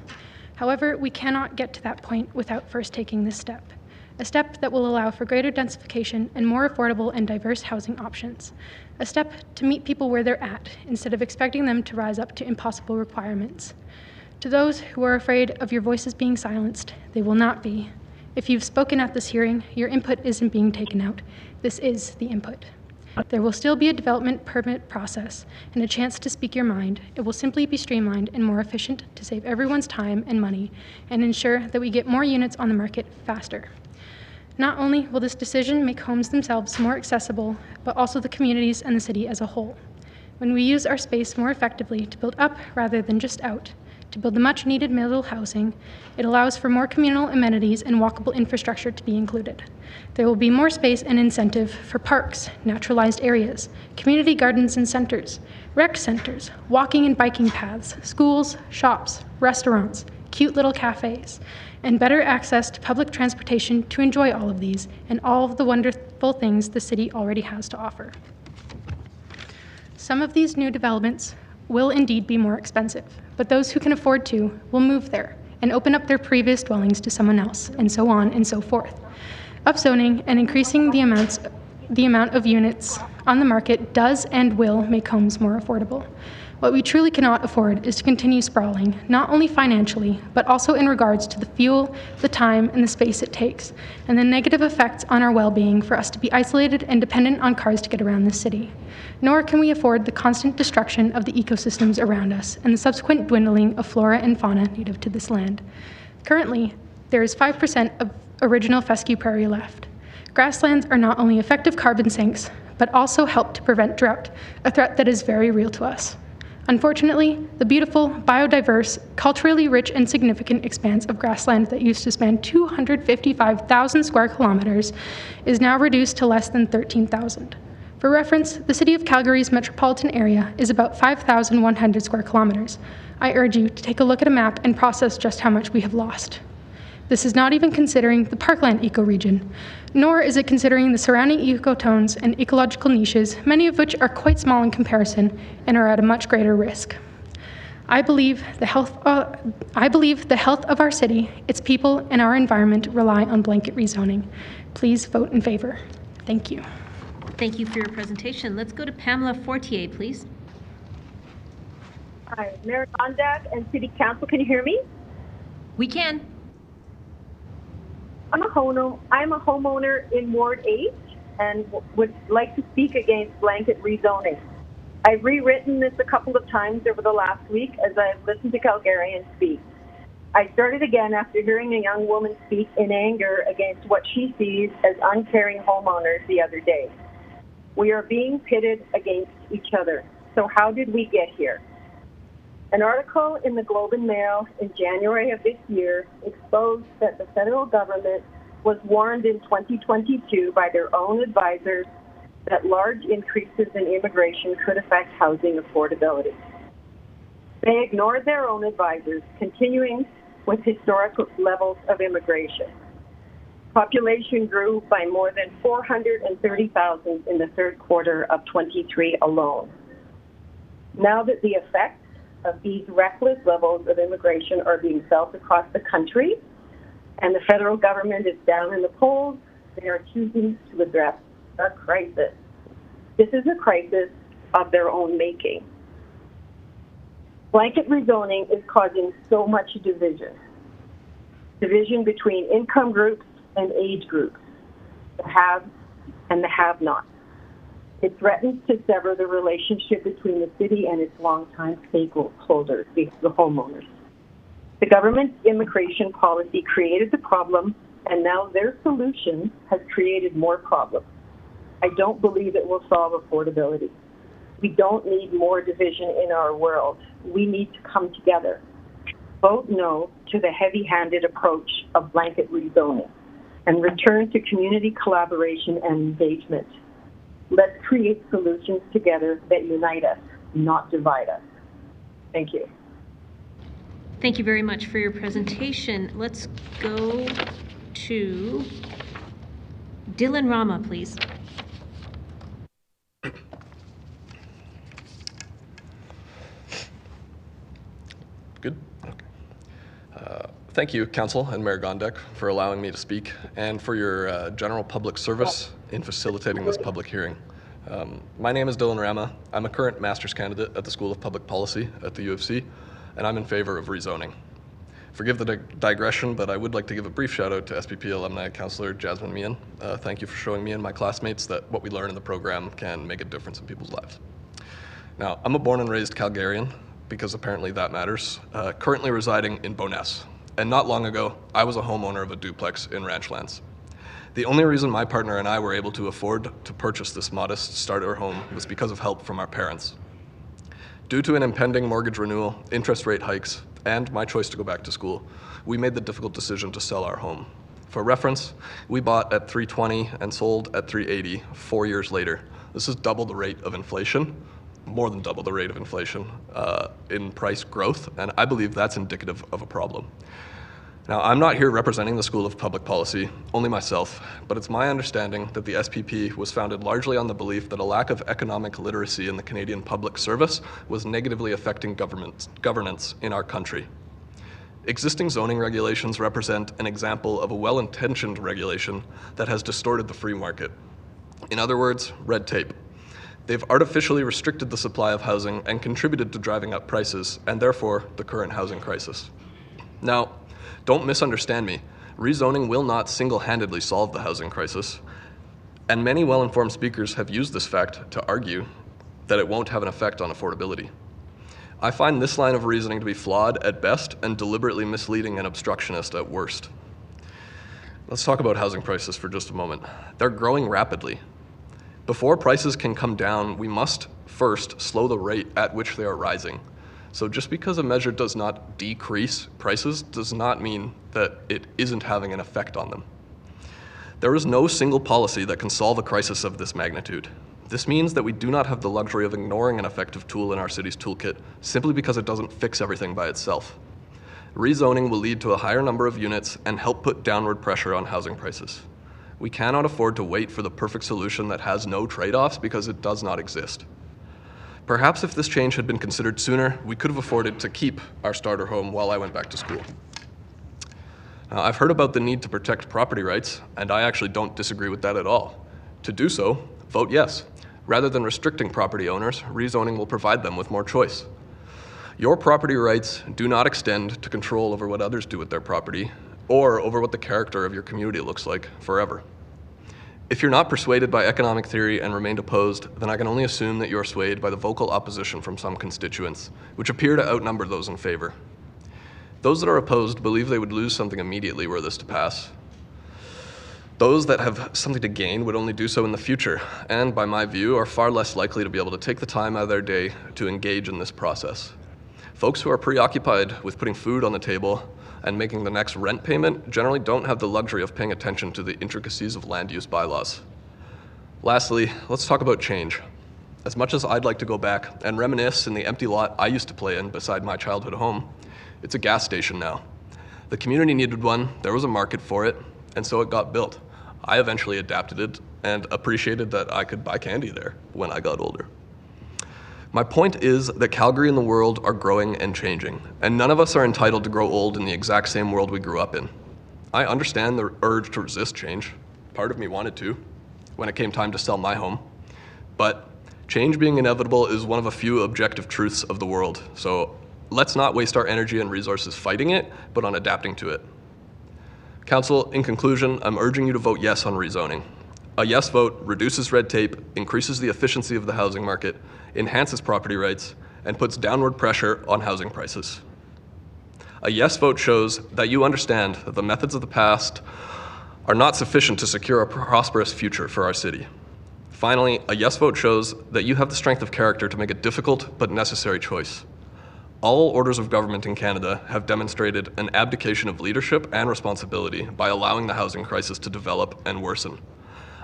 However, we cannot get to that point without first taking this step. A step that will allow for greater densification and more affordable and diverse housing options. A step to meet people where they're at, instead of expecting them to rise up to impossible requirements. To those who are afraid of your voices being silenced, they will not be. If you've spoken at this hearing, your input isn't being taken out. This is the input. There will still be a development permit process and a chance to speak your mind. It will simply be streamlined and more efficient to save everyone's time and money and ensure that we get more units on the market faster. Not only will this decision make homes themselves more accessible, but also the communities and the city as a whole. When we use our space more effectively to build up rather than just out, to build the much-needed middle housing, it allows for more communal amenities and walkable infrastructure to be included. There will be more space and incentive for parks, naturalized areas, community gardens and centers, rec centers, walking and biking paths, schools, shops, restaurants, cute little cafes, and better access to public transportation to enjoy all of these and all of the wonderful things the city already has to offer. Some of these new developments will indeed be more expensive, but those who can afford to will move there and open up their previous dwellings to someone else, and so on and so forth. Upzoning and increasing the amount of units on the market does and will make homes more affordable. What we truly cannot afford is to continue sprawling, not only financially, but also in regards to the fuel, the time, and the space it takes, and the negative effects on our well-being for us to be isolated and dependent on cars to get around the city. Nor can we afford the constant destruction of the ecosystems around us and the subsequent dwindling of flora and fauna native to this land. Currently, there is 5% of original fescue prairie left. Grasslands are not only effective carbon sinks, but also help to prevent drought, a threat that is very real to us. Unfortunately, the beautiful, biodiverse, culturally rich and significant expanse of grassland that used to span 255,000 square kilometers is now reduced to less than 13,000. For reference, the city of Calgary's metropolitan area is about 5,100 square kilometers. I urge you to take a look at a map and process just how much we have lost. This is not even considering the parkland ecoregion, nor is it considering the surrounding ecotones and ecological niches, many of which are quite small in comparison and are at a much greater risk. I believe the health of our city, its people, and our environment rely on blanket rezoning. Please vote in favor. Thank you. Thank you for your presentation. Let's go to Pamela Fortier, please. Hi, Mayor Gondak and City Council, can you hear me? We can. I'm a homeowner in Ward 8 and would like to speak against blanket rezoning. I've rewritten this a couple of times over the last week as I've listened to Calgarians speak. I started again after hearing a young woman speak in anger against what she sees as uncaring homeowners the other day. We are being pitted against each other. So how did we get here? An article in the Globe and Mail in January of this year exposed that the federal government was warned in 2022 by their own advisors that large increases in immigration could affect housing affordability. They ignored their own advisors, continuing with historic levels of immigration. Population grew by more than 430,000 in the third quarter of 23 alone. Now that the effects of these reckless levels of immigration are being felt across the country, and the federal government is down in the polls, they are choosing to address a crisis. This is a crisis of their own making. Blanket rezoning is causing so much division. Division between income groups and age groups, the haves and the have-nots. It threatens to sever the relationship between the city and its longtime stakeholders, the homeowners. The government's immigration policy created the problem, and now their solution has created more problems. I don't believe it will solve affordability. We don't need more division in our world. We need to come together. Vote no to the heavy-handed approach of blanket rezoning and return to community collaboration and engagement. Let's create solutions together that unite us, not divide us. Thank you. Thank you very much for your presentation. Let's go to Dylan Rama, please. Good? Okay. Thank you, Council and Mayor Gondek, for allowing me to speak and for your general public service in facilitating this public hearing. My name is Dylan Rama. I'm a current master's candidate at the School of Public Policy at the U of C, and I'm in favor of rezoning. Forgive the digression, but I would like to give a brief shout out to SPP alumni Councillor Jasmine Meehan. Thank you for showing me and my classmates that what we learn in the program can make a difference in people's lives. Now, I'm a born and raised Calgarian, because apparently that matters, currently residing in Bowness. And not long ago, I was a homeowner of a duplex in Ranchlands. The only reason my partner and I were able to afford to purchase this modest starter home was because of help from our parents. Due to an impending mortgage renewal, interest rate hikes, and my choice to go back to school, we made the difficult decision to sell our home. For reference, we bought at $320 and sold at $380 4 years later. This is double the rate of inflation, more than double the rate of inflation in price growth, and I believe that's indicative of a problem. Now, I'm not here representing the School of Public Policy, only myself, but it's my understanding that the SPP was founded largely on the belief that a lack of economic literacy in the Canadian public service was negatively affecting governance in our country. Existing zoning regulations represent an example of a well-intentioned regulation that has distorted the free market. In other words, red tape. They've artificially restricted the supply of housing and contributed to driving up prices, and therefore the current housing crisis. Now, don't misunderstand me. Rezoning will not single-handedly solve the housing crisis, and many well-informed speakers have used this fact to argue that it won't have an effect on affordability. I find this line of reasoning to be flawed at best and deliberately misleading and obstructionist at worst. Let's talk about housing prices for just a moment. They're growing rapidly. Before prices can come down, we must first slow the rate at which they are rising. So just because a measure does not decrease prices does not mean that it isn't having an effect on them. There is no single policy that can solve a crisis of this magnitude. This means that we do not have the luxury of ignoring an effective tool in our city's toolkit simply because it doesn't fix everything by itself. Rezoning will lead to a higher number of units and help put downward pressure on housing prices. We cannot afford to wait for the perfect solution that has no trade-offs because it does not exist. Perhaps if this change had been considered sooner, we could have afforded to keep our starter home while I went back to school. I've heard about the need to protect property rights, and I actually don't disagree with that at all. To do so, vote yes. Rather than restricting property owners, rezoning will provide them with more choice. Your property rights do not extend to control over what others do with their property, or over what the character of your community looks like forever. If you're not persuaded by economic theory and remained opposed, then I can only assume that you're swayed by the vocal opposition from some constituents, which appear to outnumber those in favor. Those that are opposed believe they would lose something immediately were this to pass. Those that have something to gain would only do so in the future, and by my view, are far less likely to be able to take the time out of their day to engage in this process. Folks who are preoccupied with putting food on the table and making the next rent payment generally don't have the luxury of paying attention to the intricacies of land use bylaws. Lastly, let's talk about change. As much as I'd like to go back and reminisce in the empty lot I used to play in beside my childhood home, it's a gas station now. The community needed one, there was a market for it, and so it got built. I eventually adapted it and appreciated that I could buy candy there when I got older. My point is that Calgary and the world are growing and changing, and none of us are entitled to grow old in the exact same world we grew up in. I understand the urge to resist change. Part of me wanted to, when it came time to sell my home. But change being inevitable is one of a few objective truths of the world, so let's not waste our energy and resources fighting it, but on adapting to it. Council, in conclusion, I'm urging you to vote yes on rezoning. A yes vote reduces red tape, increases the efficiency of the housing market, enhances property rights, and puts downward pressure on housing prices. A yes vote shows that you understand that the methods of the past are not sufficient to secure a prosperous future for our city. Finally, a yes vote shows that you have the strength of character to make a difficult but necessary choice. All orders of government in Canada have demonstrated an abdication of leadership and responsibility by allowing the housing crisis to develop and worsen.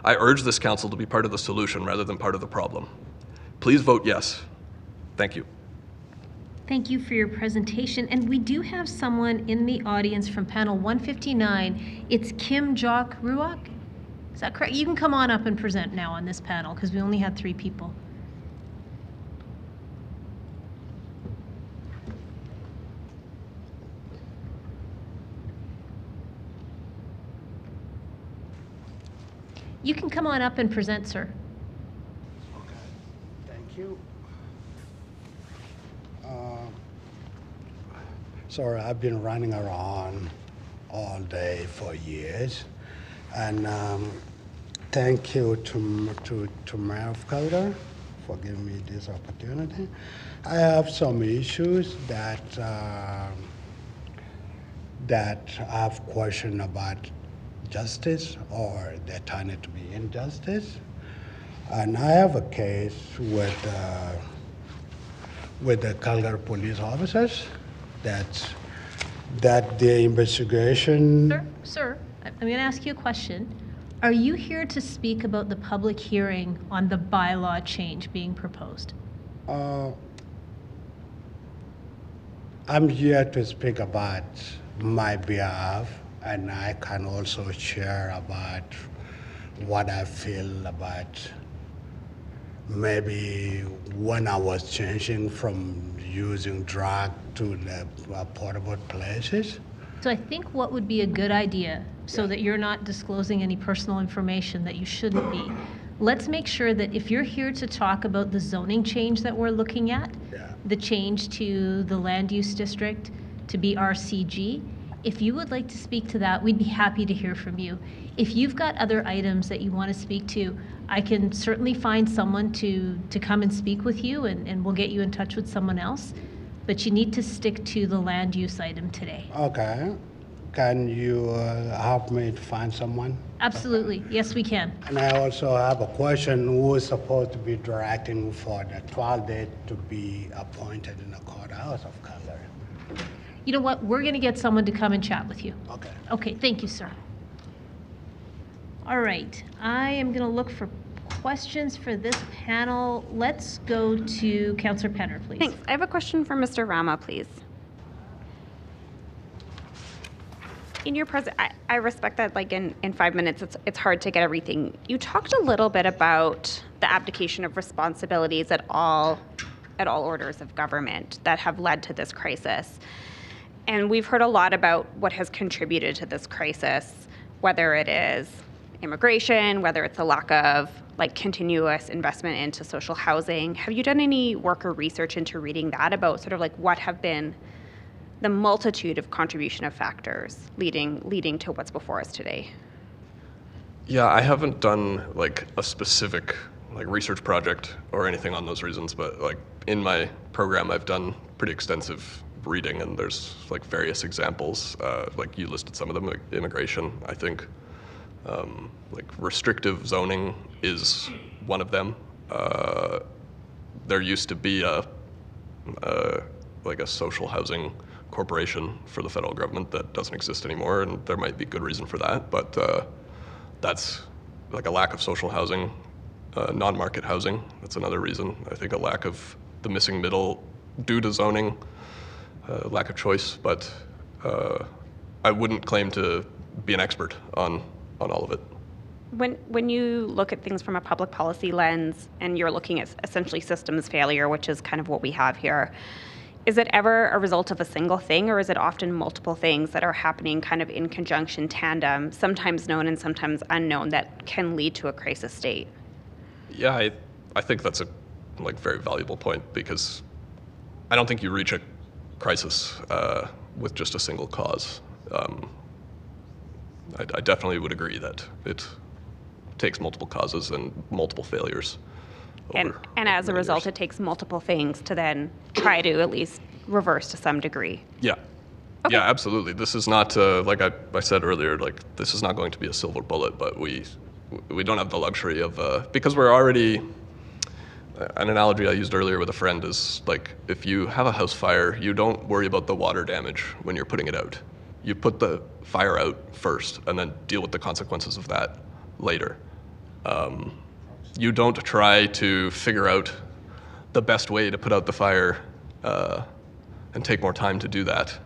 I urge this council to be part of the solution rather than part of the problem. Please vote yes. Thank you. Thank you for your presentation. And we do have someone in the audience from panel 159. It's Kim Jock Ruok. Is that correct? You can come on up and present now on this panel because we only had 3 people. You can come on up and present, sir. Okay, thank you. Sorry, I've been running around all day for years, and thank you to Mayor of Calgary for giving me this opportunity. I have some issues that I have questioned about justice, or they're turning to be injustice. And I have a case with the Calgary police officers that the investigation. Sir, I'm going to ask you a question. Are you here to speak about the public hearing on the bylaw change being proposed? I'm here to speak about my behalf, and I can also share about what I feel about maybe when I was changing from using drug to the portable places. So I think what would be a good idea, so that you're not disclosing any personal information that you shouldn't be, let's make sure that if you're here to talk about the zoning change that we're looking at, the change to the land use district to be RCG, if you would like to speak to that, we'd be happy to hear from you. If you've got other items that you want to speak to, I can certainly find someone to come and speak with you, and we'll get you in touch with someone else. But you need to stick to the land use item today. Okay. Can you help me to find someone? Absolutely. Yes, we can. And I also have a question. Who is supposed to be directing for the trial date to be appointed in the courthouse of Calgary? You know what? We're going to get someone to come and chat with you. Okay. Okay, thank you, sir. All right, I am going to look for questions for this panel. Let's go to Councillor Penner, please. Thanks. I have a question for Mr. Rama, please. In your I respect that, like in 5 minutes, it's hard to get everything. You talked a little bit about the abdication of responsibilities at all orders of government that have led to this crisis. And we've heard a lot about what has contributed to this crisis, whether it is immigration, whether it's a lack of continuous investment into social housing. Have you done any work or research into reading that about sort of what have been the multitude of contribution of factors leading to what's before us today? Yeah, I haven't done a specific research project or anything on those reasons, but in my program, I've done pretty extensive reading, and there's like various examples. Like you listed some of them, like immigration, I think. Like restrictive zoning is one of them. There used to be like a social housing corporation for the federal government that doesn't exist anymore, and there might be good reason for that, but that's like a lack of social housing, non-market housing. That's another reason. I think a lack of the missing middle due to zoning, lack of choice, but I wouldn't claim to be an expert on all of it. When you look at things from a public policy lens and you're looking at essentially systems failure, which is kind of what we have here, is it ever a result of a single thing, or is it often multiple things that are happening kind of in conjunction, tandem, sometimes known and sometimes unknown, that can lead to a crisis state? Yeah, I think that's a very valuable point, because I don't think you reach a crisis with just a single cause. I definitely would agree that it takes multiple causes and multiple failures. And as a result, it takes multiple things to then try to at least reverse to some degree. Yeah. Okay. Yeah, absolutely. This is not, like I said earlier, like this is not going to be a silver bullet, but we don't have the luxury of, because we're already, an analogy I used earlier with a friend is like, if you have a house fire, you don't worry about the water damage when you're putting it out. You put the fire out first and then deal with the consequences of that later. You don't try to figure out the best way to put out the fire and take more time to do that.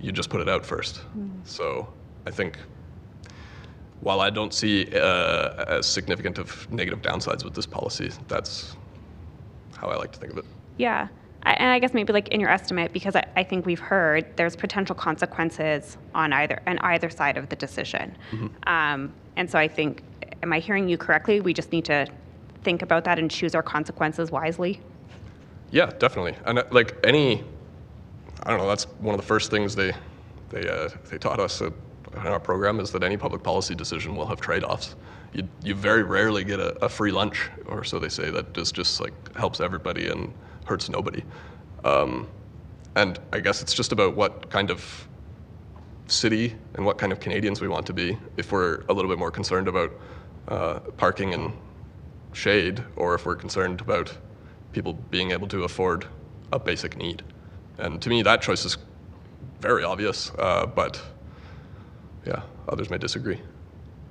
You just put it out first. So I think while I don't see as significant of negative downsides with this policy, that's how I like to think of it. Yeah. And I guess maybe like in your estimate, because I think we've heard there's potential consequences on either side of the decision. Mm-hmm. And so I think, am I hearing you correctly? We just need to think about that and choose our consequences wisely? Yeah, definitely. And like I don't know, that's one of the first things they taught us in our program, is that any public policy decision will have trade-offs. You very rarely get a free lunch, or so they say, that just like helps everybody and hurts nobody. And I guess it's just about what kind of city and what kind of Canadians we want to be. If we're a little bit more concerned about parking and shade, or if we're concerned about people being able to afford a basic need. And to me, that choice is very obvious, but yeah, others may disagree.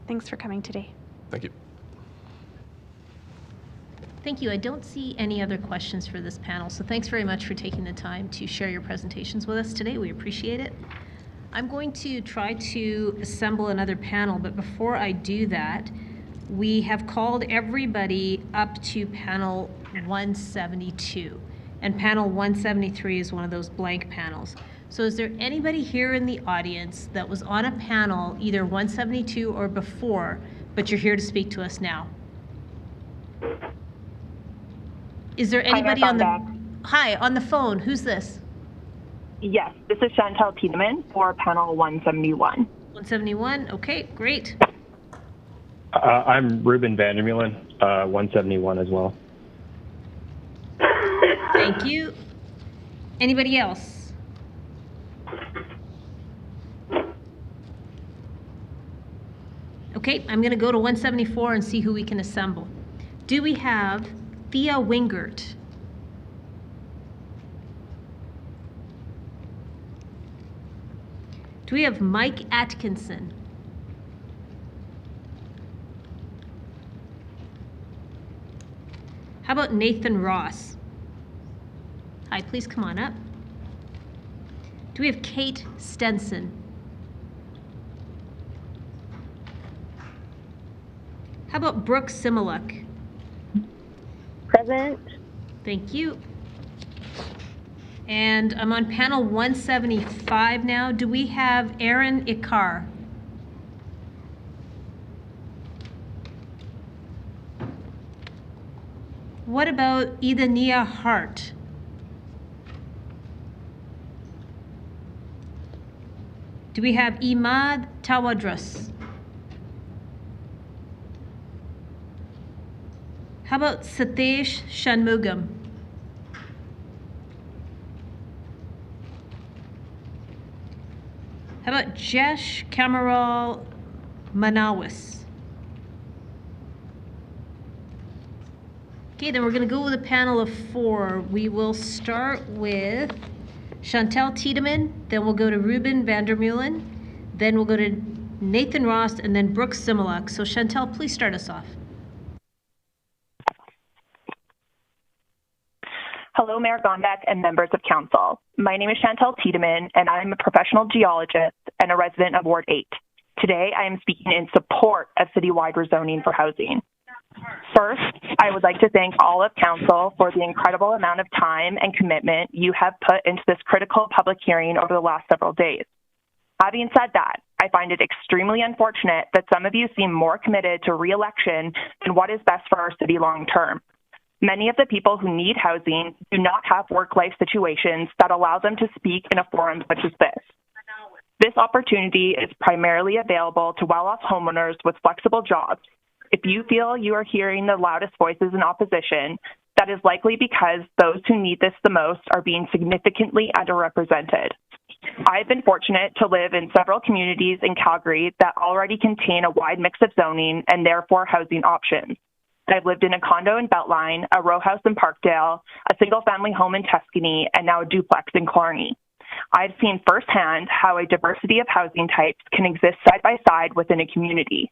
Thanks for coming today. Thank you. Thank you. I don't see any other questions for this panel, so thanks very much for taking the time to share your presentations with us today. We appreciate it. I'm going to try to assemble another panel, but before I do that, we have called everybody up to panel 172, and panel 173 is one of those blank panels. So is there anybody here in the audience that was on a panel, either 172 or before, but you're here to speak to us now? Is there anybody on the phone? Who's this? Yes, this is Chantal Tiedemann for panel 171. 171, okay, great. I'm Ruben Vandermeulen, 171 as well. Thank you. Anybody else? Okay, I'm going to go to 174 and see who we can assemble. Do we have Thea Wingert? Do we have Mike Atkinson? How about Nathan Ross? Hi, please come on up. Do we have Kate Stenson? How about Brooke Simaluk? Present. Thank you. And I'm on panel 175 now. Do we have Aaron Ikar? What about Idania Hart? Do we have Imad Tawadras? How about Satish Shanmugam? How about Jesh Kamaral Manawis? Okay, then we're going to go with a panel of 4. We will start with Chantal Tiedemann, then we'll go to Ruben Vandermeulen, then we'll go to Nathan Ross, and then Brooke Simaluk. So Chantal, please start us off. Hello, Mayor Gondek and members of council. My name is Chantal Tiedemann, and I'm a professional geologist and a resident of Ward 8. Today, I am speaking in support of citywide rezoning for housing. First, I would like to thank all of council for the incredible amount of time and commitment you have put into this critical public hearing over the last several days. Having said that, I find it extremely unfortunate that some of you seem more committed to re-election than what is best for our city long term. Many of the people who need housing do not have work-life situations that allow them to speak in a forum such as this. This opportunity is primarily available to well-off homeowners with flexible jobs. If you feel you are hearing the loudest voices in opposition, that is likely because those who need this the most are being significantly underrepresented. I've been fortunate to live in several communities in Calgary that already contain a wide mix of zoning and therefore housing options. I've lived in a condo in Beltline, a row house in Parkdale, a single-family home in Tuscany, and now a duplex in Clarny. I've seen firsthand how a diversity of housing types can exist side by side within a community.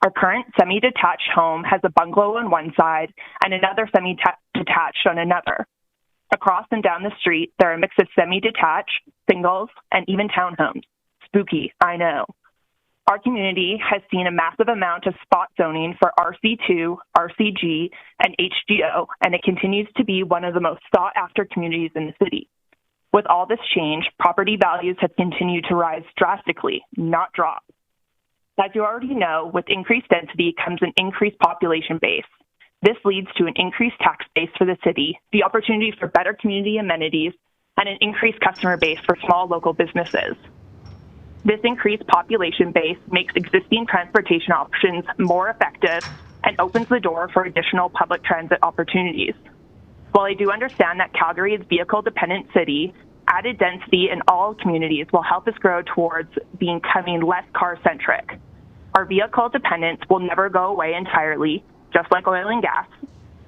Our current semi-detached home has a bungalow on one side and another semi-detached on another. Across and down the street, there are a mix of semi-detached, singles, and even townhomes. Spooky, I know. Our community has seen a massive amount of spot zoning for RC2, RCG, and HGO, and it continues to be one of the most sought-after communities in the city. With all this change, property values have continued to rise drastically, not drop. As you already know, with increased density comes an increased population base. This leads to an increased tax base for the city, the opportunity for better community amenities, and an increased customer base for small local businesses. This increased population base makes existing transportation options more effective and opens the door for additional public transit opportunities. While I do understand that Calgary is a vehicle-dependent city, added density in all communities will help us grow towards becoming less car-centric. Our vehicle dependence will never go away entirely, just like oil and gas.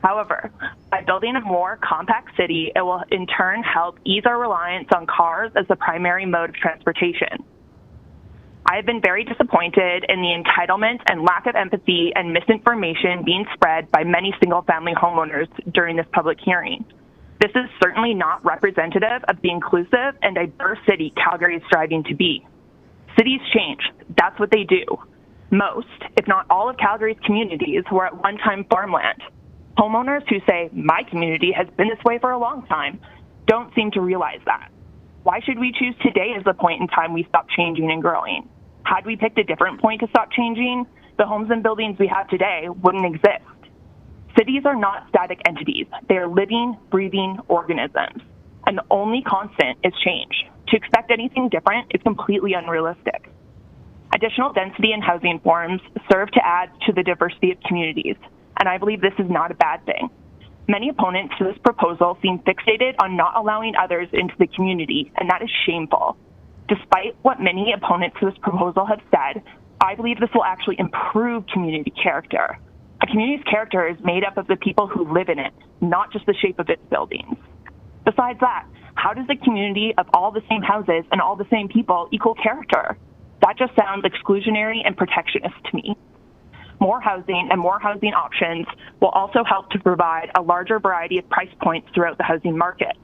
However, by building a more compact city, it will in turn help ease our reliance on cars as the primary mode of transportation. I have been very disappointed in the entitlement and lack of empathy and misinformation being spread by many single-family homeowners during this public hearing. This is certainly not representative of the inclusive and diverse city Calgary is striving to be. Cities change. That's what they do. Most, if not all of Calgary's communities were at one time farmland. Homeowners who say, my community has been this way for a long time, don't seem to realize that. Why should we choose today as the point in time we stop changing and growing? Had we picked a different point to stop changing, the homes and buildings we have today wouldn't exist. Cities are not static entities. They are living, breathing organisms. And the only constant is change. To expect anything different is completely unrealistic. Additional density and housing forms serve to add to the diversity of communities, and I believe this is not a bad thing. Many opponents to this proposal seem fixated on not allowing others into the community, and that is shameful. Despite what many opponents to this proposal have said, I believe this will actually improve community character. A community's character is made up of the people who live in it, not just the shape of its buildings. Besides that, how does a community of all the same houses and all the same people equal character? That just sounds exclusionary and protectionist to me. More housing and more housing options will also help to provide a larger variety of price points throughout the housing market.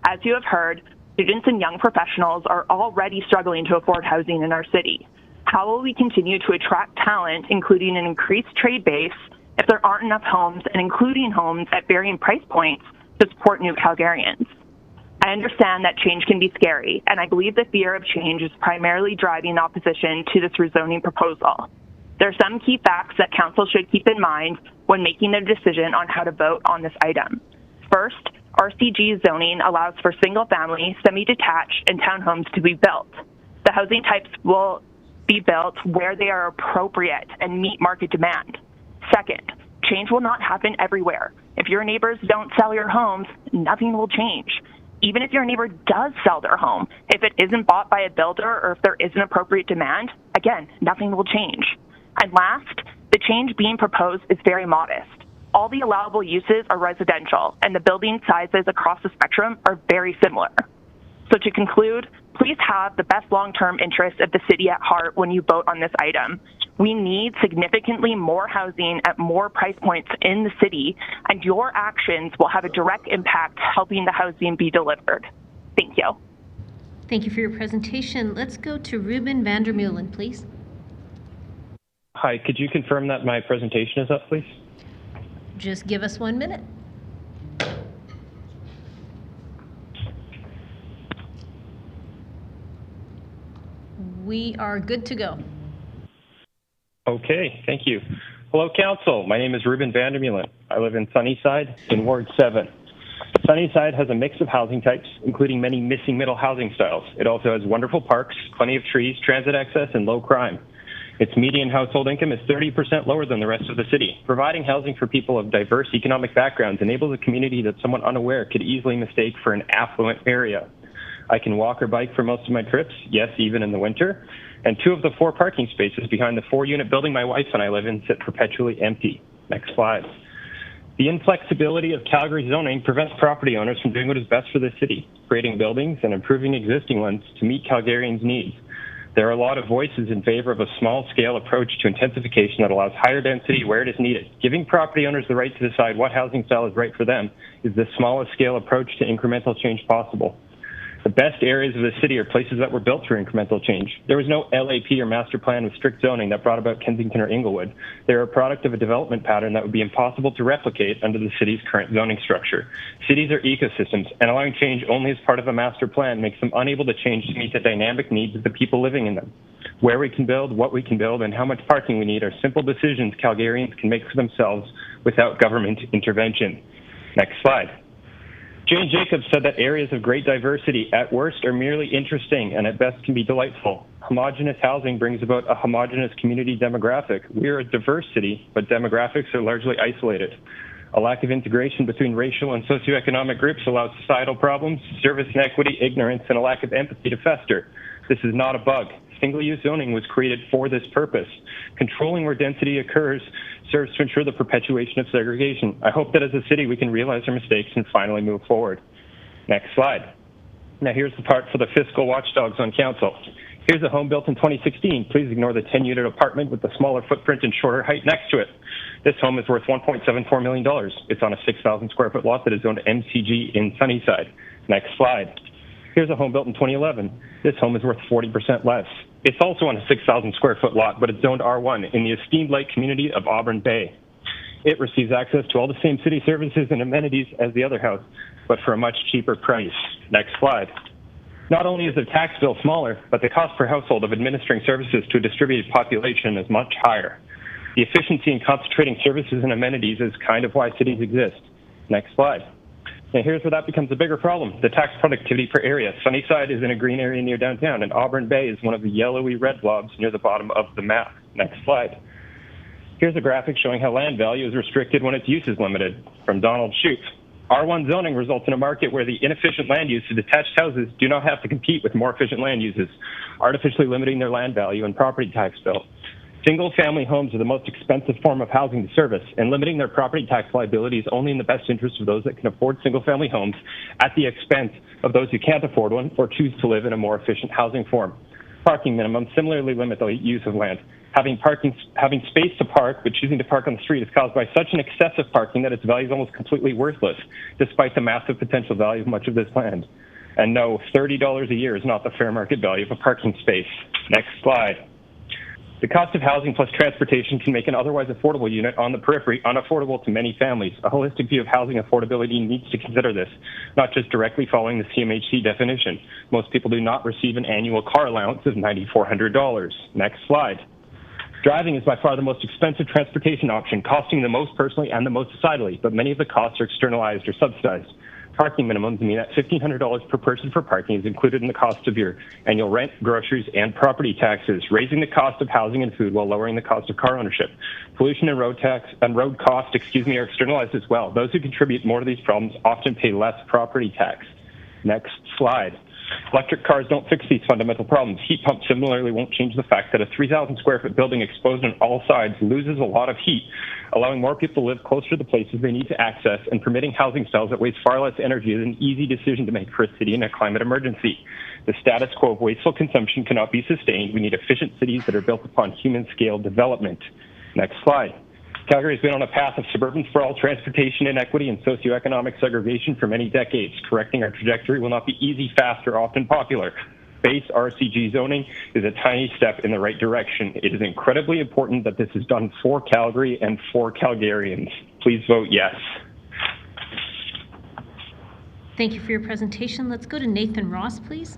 As you have heard, students and young professionals are already struggling to afford housing in our city. How will we continue to attract talent, including an increased trade base, if there aren't enough homes and including homes at varying price points to support new Calgarians? I understand that change can be scary, and I believe the fear of change is primarily driving opposition to this rezoning proposal. There are some key facts that council should keep in mind when making their decision on how to vote on this item. First, RCG zoning allows for single-family, semi-detached, and townhomes to be built. The housing types will be built where they are appropriate and meet market demand. Second, change will not happen everywhere. If your neighbors don't sell your homes, nothing will change. even if your neighbor does sell their home, if it isn't bought by a builder or if there isn't appropriate demand, again, nothing will change. And last, the change being proposed is very modest. All the allowable uses are residential, and the building sizes across the spectrum are very similar. So to conclude, please have the best long-term interests of the city at heart when you vote on this item. We need significantly more housing at more price points in the city, and your actions will have a direct impact helping the housing be delivered. Thank you. Thank you for your presentation. Let's go to Ruben Vandermeulen, please. Hi, could you confirm that my presentation is up, please? Just give us 1 minute. We are good to go. Okay, thank you. Hello, Council. My name is Ruben Vandermeulen. I live in Sunnyside in Ward 7. Sunnyside has a mix of housing types, including many missing middle housing styles. It also has wonderful parks, plenty of trees, transit access, and low crime. Its median household income is 30% lower than the rest of the city. Providing housing for people of diverse economic backgrounds enables a community that someone unaware could easily mistake for an affluent area. I can walk or bike for most of my trips, yes, even in the winter. And 2 of the 4 parking spaces behind the 4-unit building my wife and I live in sit perpetually empty. Next slide. The inflexibility of Calgary zoning prevents property owners from doing what is best for the city, creating buildings and improving existing ones to meet Calgarians' needs. There are a lot of voices in favor of a small-scale approach to intensification that allows higher density where it is needed. Giving property owners the right to decide what housing style is right for them is the smallest-scale approach to incremental change possible. The best areas of the city are places that were built through incremental change. There was no LAP or master plan with strict zoning that brought about Kensington or Inglewood. They are a product of a development pattern that would be impossible to replicate under the city's current zoning structure. Cities are ecosystems, and allowing change only as part of a master plan makes them unable to change to meet the dynamic needs of the people living in them. Where we can build, what we can build, and how much parking we need are simple decisions Calgarians can make for themselves without government intervention. Next slide. Jane Jacobs said that areas of great diversity at worst are merely interesting and at best can be delightful. Homogeneous housing brings about a homogeneous community demographic. We are a diverse city, but demographics are largely isolated. A lack of integration between racial and socioeconomic groups allows societal problems, service inequity, ignorance, and a lack of empathy to fester. This is not a bug. Single-use zoning was created for this purpose. Controlling where density occurs serves to ensure the perpetuation of segregation. I hope that as a city we can realize our mistakes and finally move forward. Next slide. Now here's the part for the fiscal watchdogs on council. Here's a home built in 2016. Please ignore the 10-unit apartment with the smaller footprint and shorter height next to it. This home is worth $1.74 million. It's on a 6,000 square foot lot that is zoned MCG in Sunnyside. Next slide. Here's a home built in 2011. This home is worth 40% less. It's also on a 6,000 square foot lot, but it's zoned R1 in the esteemed lake community of Auburn Bay. It receives access to all the same city services and amenities as the other house, but for a much cheaper price. Next slide. Not only is the tax bill smaller, but the cost per household of administering services to a distributed population is much higher. The efficiency in concentrating services and amenities is kind of why cities exist. Next slide. Now here's where that becomes a bigger problem, the tax productivity per area. Sunnyside is in a green area near downtown, and Auburn Bay is one of the yellowy red blobs near the bottom of the map. Next slide. Here's a graphic showing how land value is restricted when its use is limited, from Donald Shoup. R1 zoning results in a market where the inefficient land use to detached houses do not have to compete with more efficient land uses, artificially limiting their land value and property tax bill. Single-family homes are the most expensive form of housing to service, and limiting their property tax liability is only in the best interest of those that can afford single-family homes at the expense of those who can't afford one or choose to live in a more efficient housing form. Parking minimums similarly limit the use of land. Having space to park, but choosing to park on the street is caused by such an excessive parking that its value is almost completely worthless, despite the massive potential value of much of this land. And no, $30 a year is not the fair market value of a parking space. Next slide. The cost of housing plus transportation can make an otherwise affordable unit on the periphery unaffordable to many families. A holistic view of housing affordability needs to consider this, not just directly following the CMHC definition. Most people do not receive an annual car allowance of $9,400. Next slide. Driving is by far the most expensive transportation option, costing the most personally and the most societally, but many of the costs are externalized or subsidized. Parking minimums mean that $1,500 per person for parking is included in the cost of your annual rent, groceries, and property taxes, raising the cost of housing and food while lowering the cost of car ownership. Pollution and road costs, are externalized as well. Those who contribute more to these problems often pay less property tax. Next slide. Electric cars don't fix these fundamental problems. Heat pumps similarly won't change the fact that a 3,000 square foot building exposed on all sides loses a lot of heat, allowing more people to live closer to the places they need to access, and permitting housing styles that waste far less energy is an easy decision to make for a city in a climate emergency. The status quo of wasteful consumption cannot be sustained. We need efficient cities that are built upon human-scale development. Next slide. Calgary has been on a path of suburban sprawl, transportation inequity, and socioeconomic segregation for many decades. Correcting our trajectory will not be easy, fast, or often popular. Base RCG zoning is a tiny step in the right direction. It is incredibly important that this is done for Calgary and for Calgarians. Please vote yes. Thank you for your presentation. Let's go to Nathan Ross, please.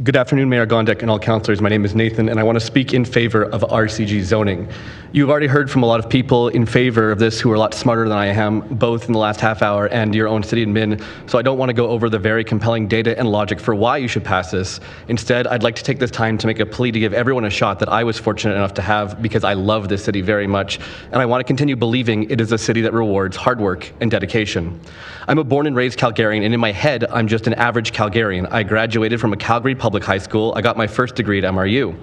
Good afternoon, Mayor Gondek and all councillors. My name is Nathan, and I want to speak in favor of RCG zoning. You've already heard from a lot of people in favor of this who are a lot smarter than I am, both in the last half hour and your own city admin, so I don't want to go over the very compelling data and logic for why you should pass this. Instead, I'd like to take this time to make a plea to give everyone a shot that I was fortunate enough to have, because I love this city very much, and I want to continue believing it is a city that rewards hard work and dedication. I'm a born and raised Calgarian, and in my head, I'm just an average Calgarian. I graduated from a Calgary public high school. I got my first degree at MRU.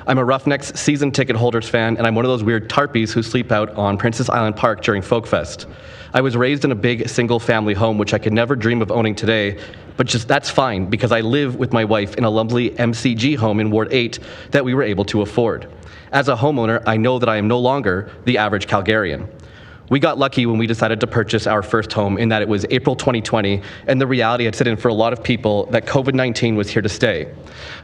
I'm a Roughnecks season ticket holders fan, and I'm one of those weird tarpies who sleep out on Princess Island Park during Folkfest. I was raised in a big single family home, which I could never dream of owning today, but just that's fine, because I live with my wife in a lovely MCG home in Ward 8 that we were able to afford. As a homeowner, I know that I am no longer the average Calgarian. We got lucky when we decided to purchase our first home, in that it was April 2020, and the reality had set in for a lot of people that COVID-19 was here to stay.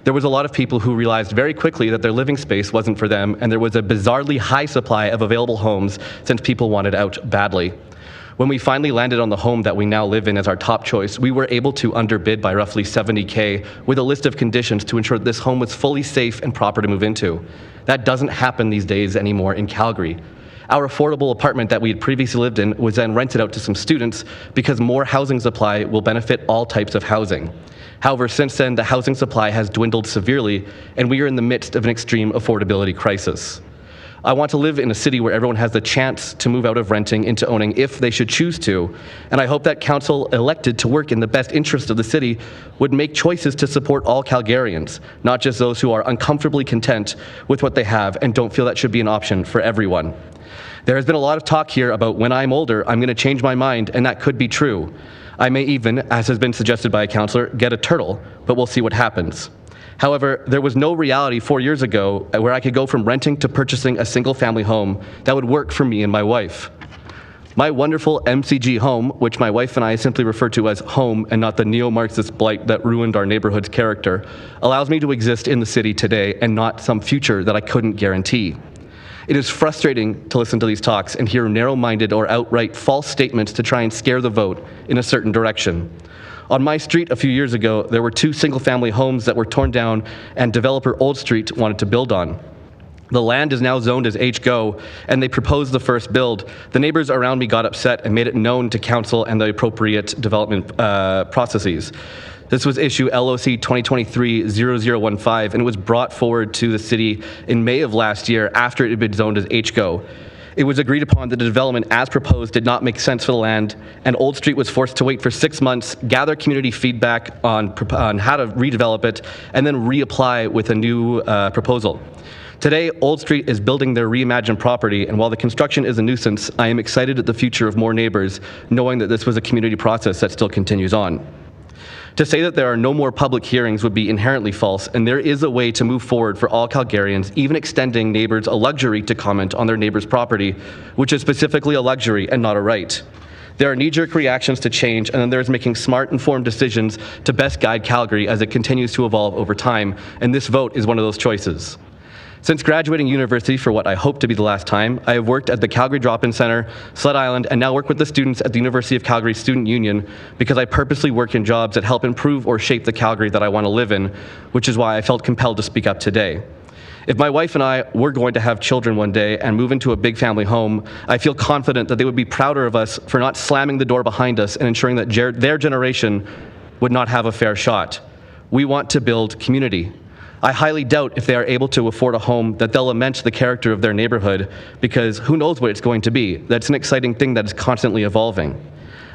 There was a lot of people who realized very quickly that their living space wasn't for them, and there was a bizarrely high supply of available homes since people wanted out badly. When we finally landed on the home that we now live in as our top choice, we were able to underbid by roughly $70K with a list of conditions to ensure that this home was fully safe and proper to move into. That doesn't happen these days anymore in Calgary. Our affordable apartment that we had previously lived in was then rented out to some students because more housing supply will benefit all types of housing. However, since then, the housing supply has dwindled severely, and we are in the midst of an extreme affordability crisis. I want to live in a city where everyone has the chance to move out of renting into owning if they should choose to, and I hope that council elected to work in the best interest of the city would make choices to support all Calgarians, not just those who are uncomfortably content with what they have and don't feel that should be an option for everyone. There has been a lot of talk here about when I'm older, I'm going to change my mind, and that could be true. I may even, as has been suggested by a councillor, get a turtle, but we'll see what happens. However, there was no reality 4 years ago where I could go from renting to purchasing a single-family home that would work for me and my wife. My wonderful MCG home, which my wife and I simply refer to as home and not the neo-Marxist blight that ruined our neighborhood's character, allows me to exist in the city today and not some future that I couldn't guarantee. It is frustrating to listen to these talks and hear narrow-minded or outright false statements to try and scare the vote in a certain direction. On my street a few years ago, there were 2 single-family homes that were torn down and developer Old Street wanted to build on. The land is now zoned as HGO, and they proposed the first build. The neighbors around me got upset and made it known to council and the appropriate development processes. This was issue LOC 2023-0015, and it was brought forward to the city in May of last year after it had been zoned as HGO. It was agreed upon that the development as proposed did not make sense for the land, and Old Street was forced to wait for 6 months, gather community feedback on how to redevelop it, and then reapply with a new proposal. Today, Old Street is building their reimagined property, and while the construction is a nuisance, I am excited at the future of more neighbors, knowing that this was a community process that still continues on. To say that there are no more public hearings would be inherently false, and there is a way to move forward for all Calgarians, even extending neighbors a luxury to comment on their neighbor's property, which is specifically a luxury and not a right. There are knee-jerk reactions to change, and then there's making smart, informed decisions to best guide Calgary as it continues to evolve over time, and this vote is one of those choices. Since graduating university for what I hope to be the last time, I have worked at the Calgary Drop-In Centre, Sled Island, and now work with the students at the University of Calgary Student Union because I purposely work in jobs that help improve or shape the Calgary that I want to live in, which is why I felt compelled to speak up today. If my wife and I were going to have children one day and move into a big family home, I feel confident that they would be prouder of us for not slamming the door behind us and ensuring that their generation would not have a fair shot. We want to build community. I highly doubt if they are able to afford a home that they'll lament the character of their neighborhood, because who knows what it's going to be. That's an exciting thing that is constantly evolving.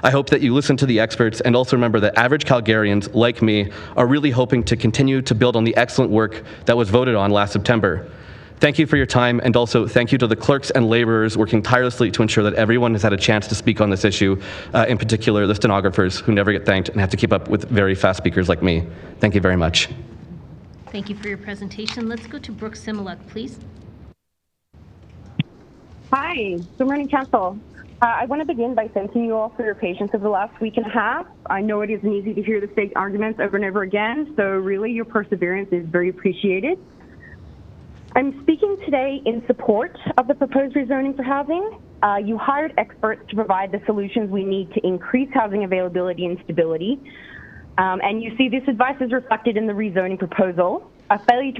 I hope that you listen to the experts and also remember that average Calgarians, like me, are really hoping to continue to build on the excellent work that was voted on last September. Thank you for your time, and also thank you to the clerks and laborers working tirelessly to ensure that everyone has had a chance to speak on this issue, in particular the stenographers who never get thanked and have to keep up with very fast speakers like me. Thank you very much. Thank you for your presentation. Let's go to Brooke Simaluk, please. Hi, good morning, Council. I want to begin by thanking you all for your patience over the last week and a half. I know it isn't easy to hear the same arguments over and over again, so really your perseverance is very appreciated. I'm speaking today in support of the proposed rezoning for housing. You hired experts to provide the solutions we need to increase housing availability and stability. And you see this advice is reflected in the rezoning proposal. A failure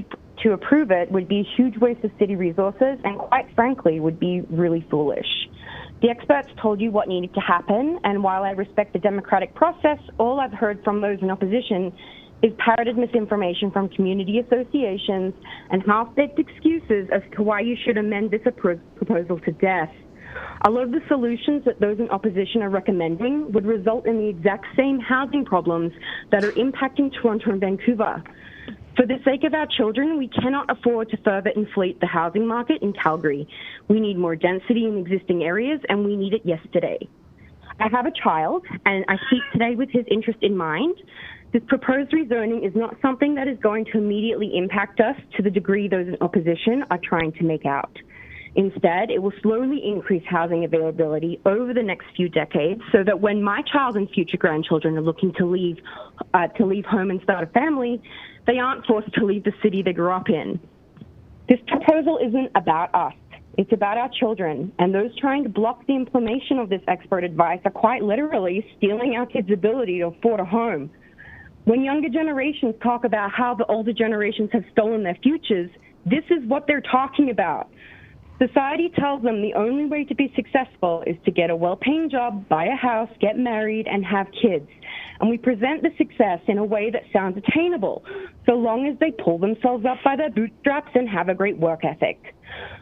to approve it would be a huge waste of city resources and, quite frankly, would be really foolish. The experts told you what needed to happen, and while I respect the democratic process, all I've heard from those in opposition is parroted misinformation from community associations and half-baked excuses as to why you should amend this proposal to death. A lot of the solutions that those in opposition are recommending would result in the exact same housing problems that are impacting Toronto and Vancouver. For the sake of our children, we cannot afford to further inflate the housing market in Calgary. We need more density in existing areas, and we need it yesterday. I have a child, and I speak today with his interest in mind. This proposed rezoning is not something that is going to immediately impact us to the degree those in opposition are trying to make out. Instead, it will slowly increase housing availability over the next few decades so that when my child and future grandchildren are looking to leave home and start a family, they aren't forced to leave the city they grew up in. This proposal isn't about us. It's about our children, and those trying to block the implementation of this expert advice are quite literally stealing our kids' ability to afford a home. When younger generations talk about how the older generations have stolen their futures, this is what they're talking about. Society tells them the only way to be successful is to get a well-paying job, buy a house, get married, and have kids. And we present the success in a way that sounds attainable, so long as they pull themselves up by their bootstraps and have a great work ethic.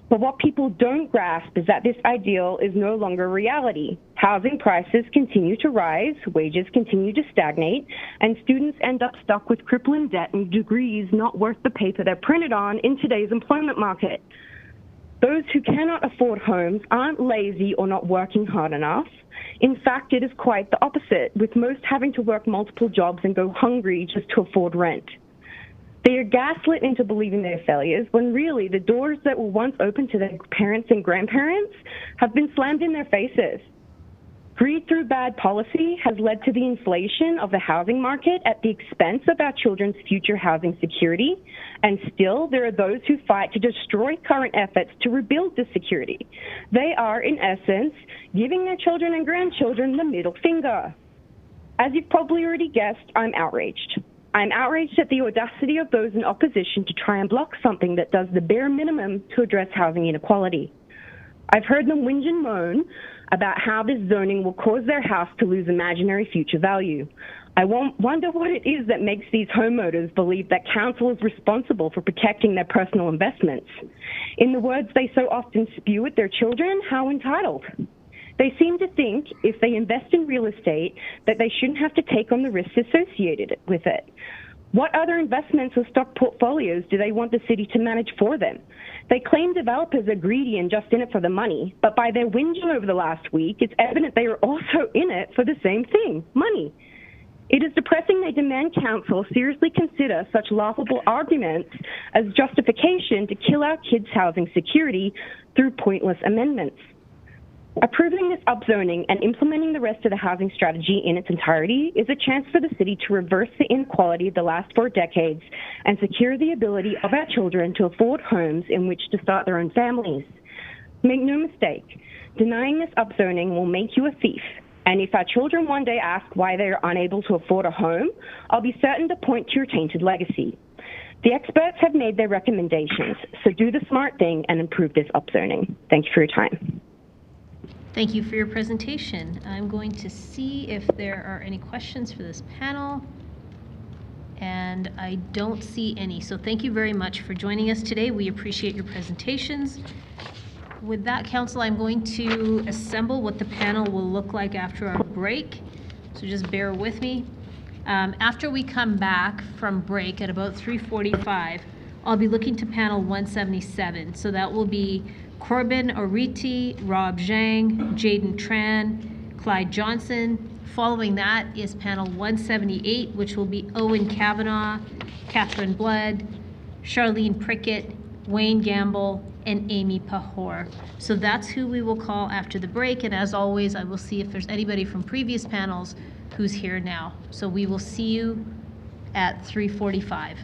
But what people don't grasp is that this ideal is no longer reality. Housing prices continue to rise, wages continue to stagnate, and students end up stuck with crippling debt and degrees not worth the paper they're printed on in today's employment market. Those who cannot afford homes aren't lazy or not working hard enough. In fact, it is quite the opposite, with most having to work multiple jobs and go hungry just to afford rent. They are gaslit into believing their failures when really the doors that were once open to their parents and grandparents have been slammed in their faces. Greed through bad policy has led to the inflation of the housing market at the expense of our children's future housing security, and still there are those who fight to destroy current efforts to rebuild this security. They are, in essence, giving their children and grandchildren the middle finger. As you've probably already guessed, I'm outraged. I'm outraged at the audacity of those in opposition to try and block something that does the bare minimum to address housing inequality. I've heard them whinge and moan about how this zoning will cause their house to lose imaginary future value. I wonder what it is that makes these homeowners believe that council is responsible for protecting their personal investments. In the words they so often spew at their children, how entitled. They seem to think if they invest in real estate that they shouldn't have to take on the risks associated with it. What other investments or stock portfolios do they want the city to manage for them? They claim developers are greedy and just in it for the money, but by their whinging over the last week, it's evident they are also in it for the same thing, money. It is depressing they demand council seriously consider such laughable arguments as justification to kill our kids' housing security through pointless amendments. Approving this upzoning and implementing the rest of the housing strategy in its entirety is a chance for the city to reverse the inequality of the last 4 decades and secure the ability of our children to afford homes in which to start their own families. Make no mistake, denying this upzoning will make you a thief. And if our children one day ask why they are unable to afford a home, I'll be certain to point to your tainted legacy. The experts have made their recommendations, so do the smart thing and improve this upzoning. Thank you for your time. Thank you for your presentation. I'm going to see if there are any questions for this panel. And and I don't see any. So thank you very much for joining us today. We appreciate your presentations. With that, Council, I'm going to assemble what the panel will look like after our break. So just bear with me. After we come back from break at about 3:45, I'll be looking to panel 177. So that will be Corbin Oriti, Rob Zhang, Jayden Tran, Clyde Johnson. Following that is panel 178, which will be Owen Kavanaugh, Catherine Blood, Charlene Prickett, Wayne Gamble, and Amy Pahor. So that's who we will call after the break. And as always, I will see if there's anybody from previous panels who's here now. So we will see you at 3:45.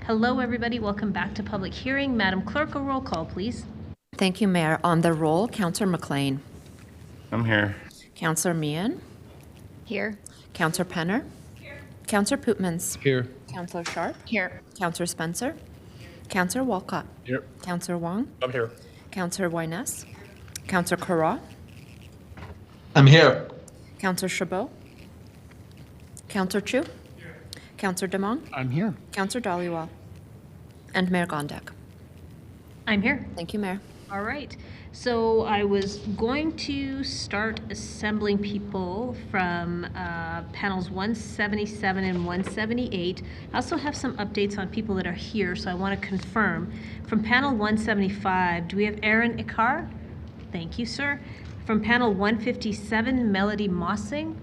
Hello, everybody. Welcome back to public hearing. Madam Clerk, a roll call, please. Thank you, Mayor. On the roll, Councillor McLean. I'm here. Councillor Meehan. Here. Councillor Penner. Here. Councillor Pootmans. Here. Councillor Sharp. Here. Councillor Spencer. Councillor Walcott. Here. Councillor Wong. I'm here. Councillor Wyness. Councillor Carra. I'm here. Councillor Chabot. Councillor Chu. Here. Councillor Demong. I'm here. Councillor Dhaliwal. And Mayor Gondek. I'm here. Thank you, Mayor. All right. So I was going to start assembling people from panels 177 and 178. I also have some updates on people that are here, so I want to confirm. From panel 175, do we have Aaron Ikar? Thank you, sir. From panel 157, Melody Mossing.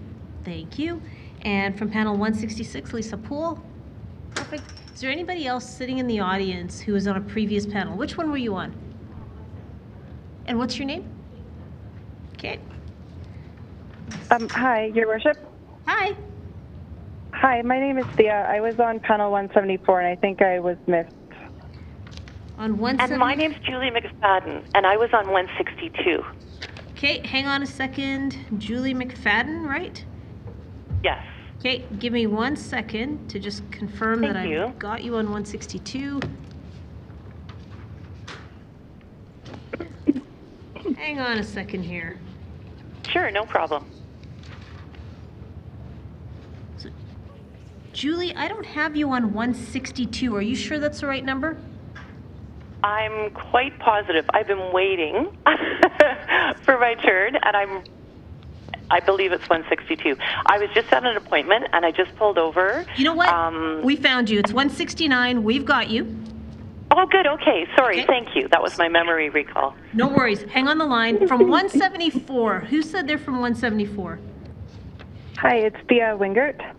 Thank you. And from panel 166, Lisa Poole. Perfect. Is there anybody else sitting in the audience who was on a previous panel? Which one were you on? And what's your name? Okay. Hi, Your Worship. Hi. Hi, my name is Thea. I was on panel 174, and I think I was missed. On 170. And my name's Julie McFadden, and I was on 162. Okay, hang on a second. Julie McFadden, right? Yes. Okay, give me 1 second to just confirm Thank that you. I've got you on 162. Hang on a second here. Sure, no problem. So, Julie, I don't have you on 162. Are you sure that's the right number? I'm quite positive. I've been waiting for my turn, and I believe it's 162. I was just at an appointment, and I just pulled over. You know what? We found you. It's 169. We've got you. Oh, good. Okay. Sorry. Okay. Thank you. That was my memory recall. No worries. Hang on the line. From 174. Who said they're from 174? Hi, it's Thea Wingert.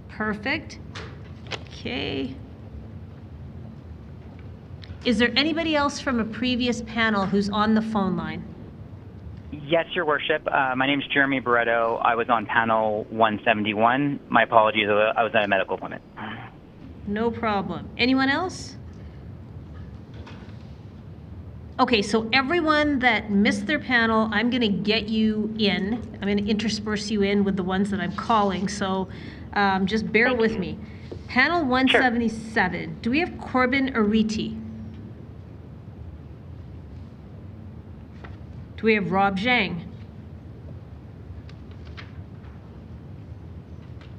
Perfect. Okay. Is there anybody else from a previous panel who's on the phone line? Yes, Your Worship. My name is Jeremy Barretto. I was on panel 171. My apologies. I was at a medical appointment. No problem. Anyone else? Okay, so everyone that missed their panel, I'm going to get you in. I'm going to intersperse you in with the ones that I'm calling, so just bear with me. Panel 177, sure. Do we have Corbin Ariti? Do we have Rob Zhang?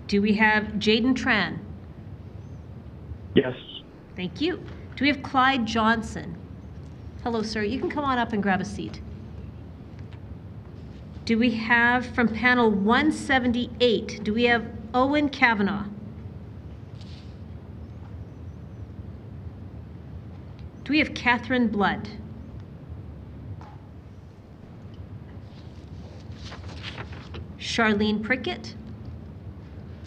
Do we have Jayden Tran? Yes. Thank you. Do we have Clyde Johnson? Hello, sir. You can come on up and grab a seat. Do we have, from panel 178, do we have Owen Kavanaugh? Do we have Catherine Blood? Charlene Prickett?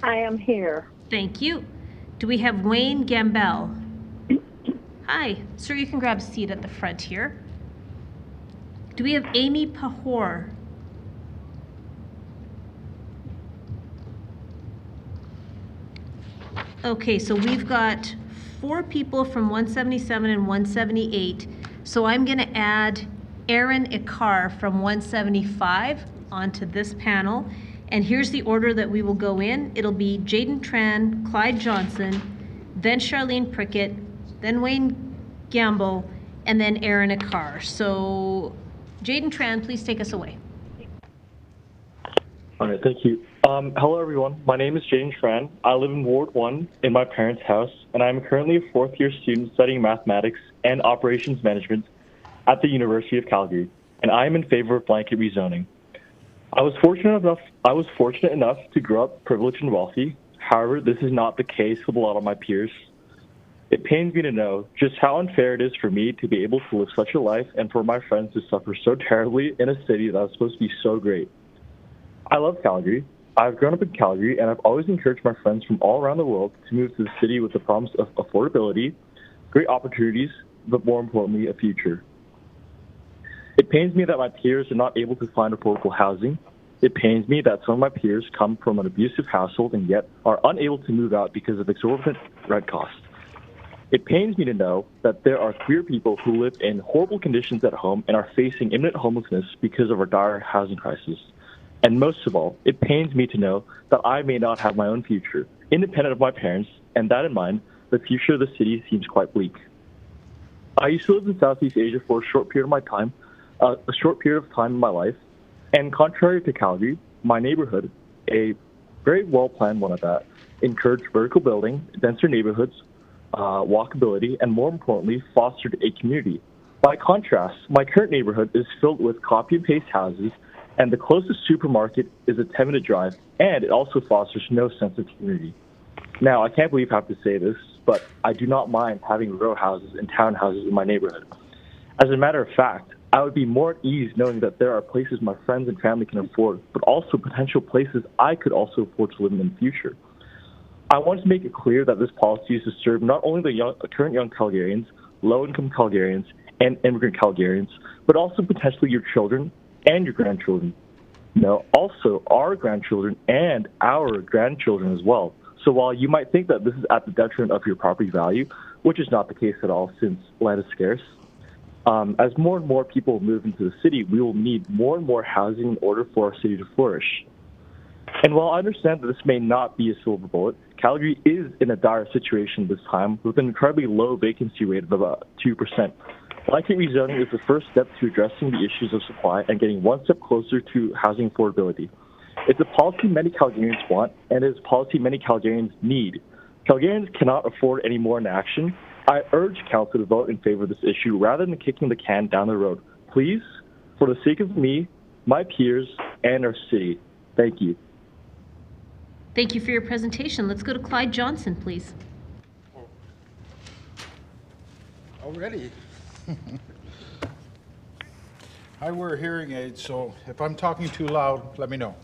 I am here. Thank you. Do we have Wayne Gambell? Hi, sir, you can grab a seat at the front here. Do we have Amy Pahor? Okay, so we've got 4 people from 177 and 178. So I'm going to add Aaron Ikar from 175 onto this panel. And here's the order that we will go in. It'll be Jayden Tran, Clyde Johnson, then Charlene Prickett, then Wayne Gamble, and then Aaron Ikar. So Jayden Tran, please take us away. All right, thank you. Hello, everyone. My name is Jayden Tran. I live in Ward 1 in my parents' house, and I'm currently a 4th-year student studying mathematics and operations management at the University of Calgary, and I am in favor of blanket rezoning. I was fortunate enough to grow up privileged and wealthy. However, this is not the case with a lot of my peers. It pains me to know just how unfair it is for me to be able to live such a life and for my friends to suffer so terribly in a city that is supposed to be so great. I love Calgary. I've grown up in Calgary, and I've always encouraged my friends from all around the world to move to the city with the promise of affordability, great opportunities, but more importantly, a future. It pains me that my peers are not able to find affordable housing. It pains me that some of my peers come from an abusive household and yet are unable to move out because of exorbitant rent costs. It pains me to know that there are queer people who live in horrible conditions at home and are facing imminent homelessness because of our dire housing crisis. And most of all, it pains me to know that I may not have my own future, independent of my parents, and that in mind, the future of the city seems quite bleak. I used to live in Southeast Asia for a short period of time in my life, and contrary to Calgary, my neighborhood, a very well-planned one at that, encouraged vertical building, denser neighborhoods, walkability, and more importantly, fostered a community. By contrast, my current neighborhood is filled with copy and paste houses, and the closest supermarket is a 10-minute drive, and it also fosters no sense of community. Now, I can't believe I have to say this, but I do not mind having row houses and townhouses in my neighborhood. As a matter of fact, I would be more at ease knowing that there are places my friends and family can afford, but also potential places I could also afford to live in the future. I want to make it clear that this policy is to serve not only the current young Calgarians, low-income Calgarians, and immigrant Calgarians, but also potentially your children and your grandchildren. No, also our grandchildren and our grandchildren as well. So while you might think that this is at the detriment of your property value, which is not the case at all since land is scarce, as more and more people move into the city, we will need more and more housing in order for our city to flourish. And while I understand that this may not be a silver bullet, Calgary is in a dire situation this time with an incredibly low vacancy rate of about 2%. Blanket rezoning is the first step to addressing the issues of supply and getting one step closer to housing affordability. It's a policy many Calgarians want, and it is a policy many Calgarians need. Calgarians cannot afford any more inaction. I urge Council to vote in favor of this issue rather than kicking the can down the road. Please, for the sake of me, my peers, and our city. Thank you. Thank you for your presentation. Let's go to Clyde Johnson, please. Already? I wear hearing aids, so if I'm talking too loud, let me know.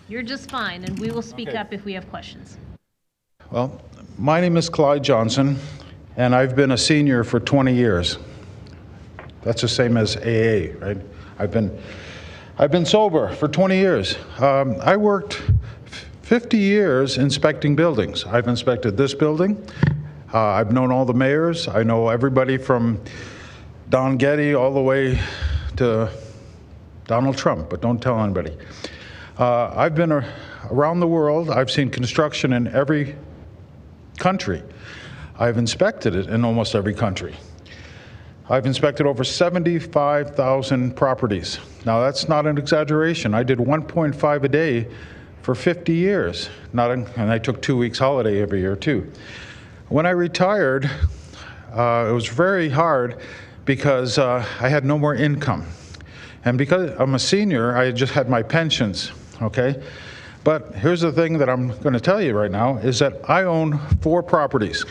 You're just fine, and we will speak up if we have questions. Well, my name is Clyde Johnson, and I've been a senior for 20 years. That's the same as AA, right? I've been sober for 20 years. I worked 50 years inspecting buildings. I've inspected this building. I've known all the mayors. I know everybody from Don Getty all the way to Donald Trump, but don't tell anybody. I've been around the world. I've seen construction in every country. I've inspected it in almost every country. I've inspected over 75,000 properties. Now that's not an exaggeration. I did 1.5 a day for 50 years, and I took 2 weeks holiday every year too. When I retired, it was very hard because I had no more income. And because I'm a senior, I just had my pensions, okay? But here's the thing that I'm going to tell you right now is that I own 4 properties.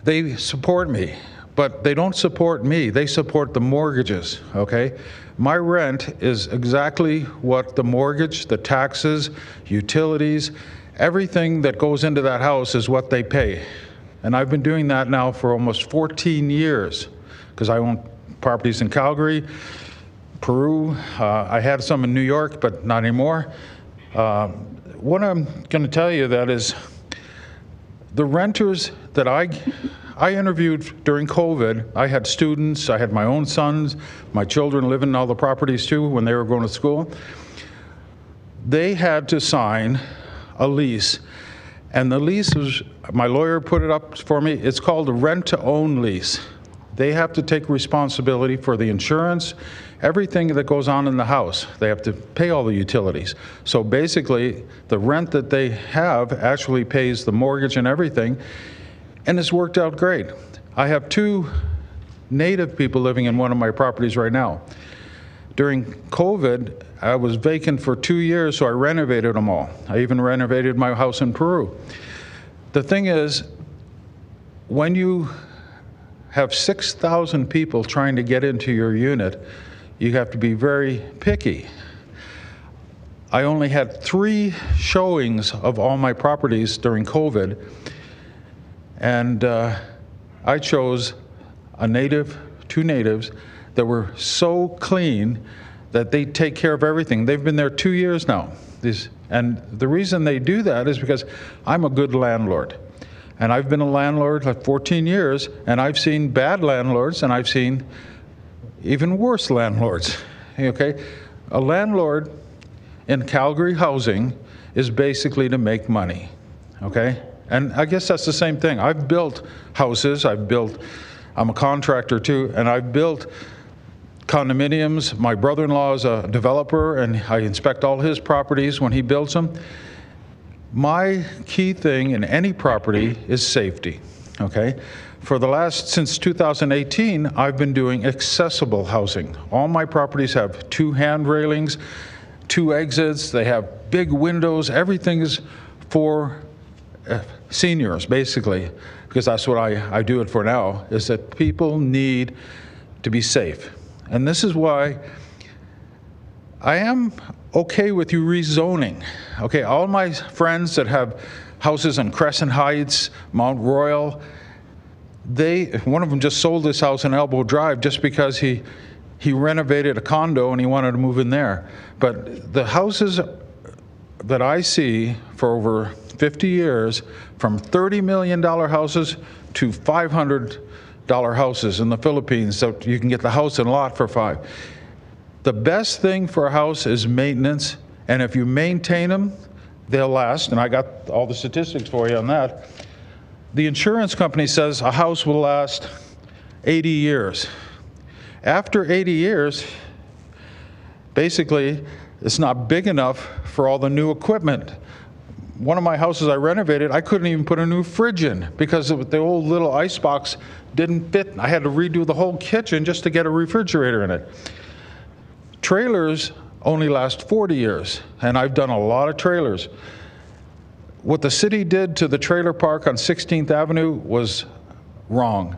They support me, but they don't support me. They support the mortgages, okay? My rent is exactly what the mortgage, the taxes, utilities, everything that goes into that house is what they pay. And I've been doing that now for almost 14 years because I own properties in Calgary, Peru. I had some in New York, but not anymore. What I'm going to tell you that is the renters that I interviewed during COVID. I had students, I had my own sons, my children living in all the properties too when they were going to school. They had to sign a lease, and the lease was, my lawyer put it up for me, it's called a rent-to-own lease. They have to take responsibility for the insurance, everything that goes on in the house. They have to pay all the utilities. So basically, the rent that they have actually pays the mortgage and everything, and it's worked out great. I have 2 Native people living in one of my properties right now. During COVID, I was vacant for 2 years, so I renovated them all. I even renovated my house in Peru. The thing is, when you have 6,000 people trying to get into your unit, you have to be very picky. I only had 3 showings of all my properties during COVID, and I chose a native, 2 natives that were so clean that they take care of everything. They've been there 2 years now. And the reason they do that is because I'm a good landlord. And I've been a landlord for 14 years, and I've seen bad landlords, and I've seen even worse landlords, okay? A landlord in Calgary housing is basically to make money, okay? And I guess that's the same thing. I've built houses, I'm a contractor too, and I've built condominiums. My brother-in-law is a developer, and I inspect all his properties when he builds them. My key thing in any property is safety, okay? Since 2018, I've been doing accessible housing. All my properties have 2 hand railings, 2 exits, they have big windows, everything is for seniors, basically, because that's what I do it for now, is that people need to be safe. And this is why I am okay with you rezoning. Okay, all my friends that have houses on Crescent Heights, Mount Royal, one of them just sold this house in Elbow Drive just because he renovated a condo and he wanted to move in there. But the houses that I see for over 50 years, from $30 million houses to $500 houses in the Philippines, so you can get the house and lot for $5. The best thing for a house is maintenance, and if you maintain them, they'll last, and I got all the statistics for you on that. The insurance company says a house will last 80 years. After 80 years, basically, it's not big enough for all the new equipment. One of my houses I renovated, I couldn't even put a new fridge in because the old little icebox didn't fit. I had to redo the whole kitchen just to get a refrigerator in it. Trailers only last 40 years, and I've done a lot of trailers. What the city did to the trailer park on 16th Avenue was wrong.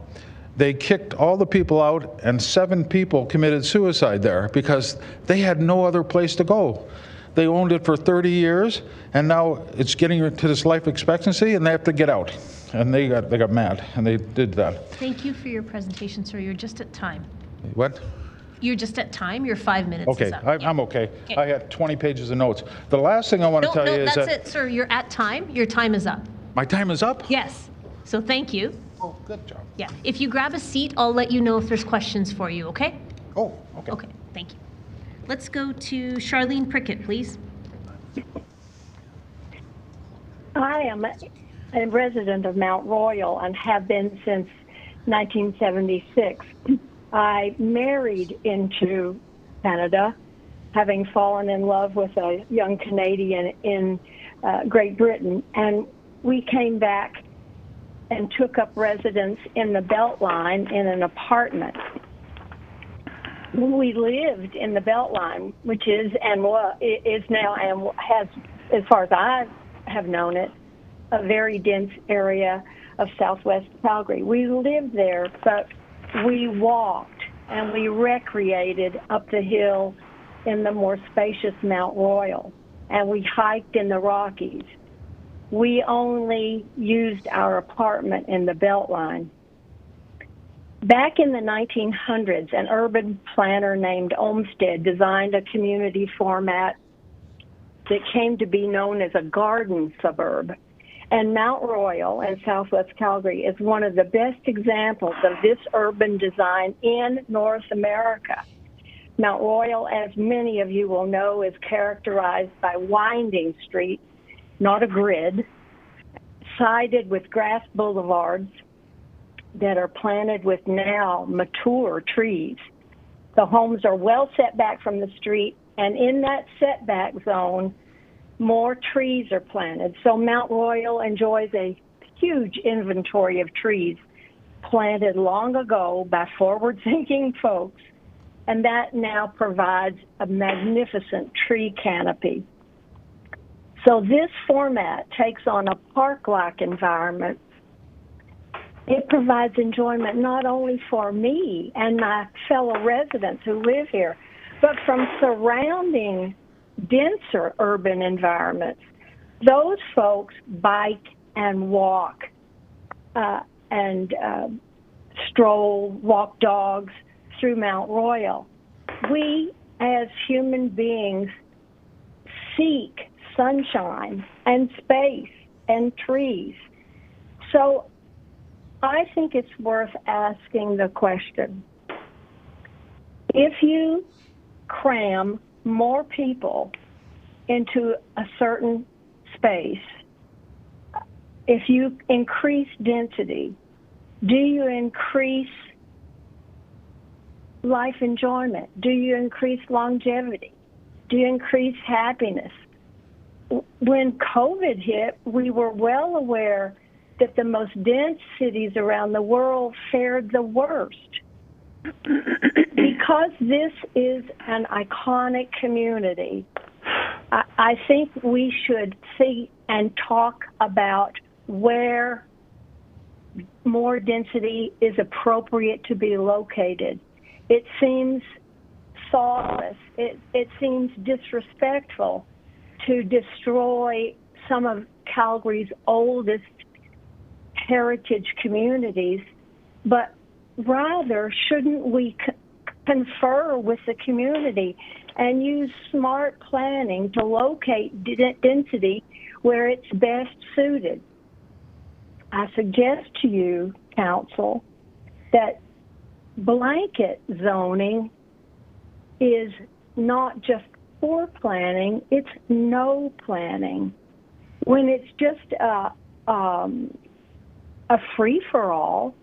They kicked all the people out, and 7 people committed suicide there because they had no other place to go. They owned it for 30 years, and now it's getting to this life expectancy, and they have to get out. And they got mad, and they did that. Thank you for your presentation, sir. You're just at time. What? You're just at time. Your 5 minutes okay, is up. I'm okay. I had 20 pages of notes. The last thing I want to tell you is that's it, sir. You're at time. Your time is up. My time is up? Yes. So thank you. Oh, good job. Yeah. If you grab a seat, I'll let you know if there's questions for you, okay? Oh, okay. Okay, thank you. Let's go to Charlene Prickett, please. I am a resident of Mount Royal and have been since 1976. I married into Canada, having fallen in love with a young Canadian in Great Britain, and we came back and took up residence in the Beltline in an apartment. We lived in the Beltline, which is now and has, as far as I have known it, a very dense area of southwest Calgary. We lived there, but we walked and we recreated up the hill in the more spacious Mount Royal, and we hiked in the Rockies. We only used our apartment in the Beltline. Back in the 1900s, an urban planner named Olmsted designed a community format that came to be known as a garden suburb. And Mount Royal in southwest Calgary is one of the best examples of this urban design in North America. Mount Royal, as many of you will know, is characterized by winding streets, not a grid, sided with grass boulevards that are planted with now mature trees. The homes are well set back from the street, and in that setback zone, more trees are planted. So Mount Royal enjoys a huge inventory of trees planted long ago by forward-thinking folks, and that now provides a magnificent tree canopy. So this format takes on a park-like environment. It provides enjoyment not only for me and my fellow residents who live here, but from surrounding denser urban environments. Those folks bike and walk and stroll, walk dogs through Mount Royal. We, as human beings, seek sunshine and space and trees. So I think it's worth asking the question, if you cram more people into a certain space, if you increase density, do you increase life enjoyment? Do you increase longevity? Do you increase happiness? When COVID hit, we were well aware that the most dense cities around the world fared the worst. Because this is an iconic community, I think we should think and talk about where more density is appropriate to be located. It seems thoughtless. It seems disrespectful to destroy some of Calgary's oldest heritage communities, but rather, shouldn't we confer with the community and use smart planning to locate density where it's best suited? I suggest to you, Council, that blanket zoning is not just poor planning, it's no planning. When it's just a free-for-all,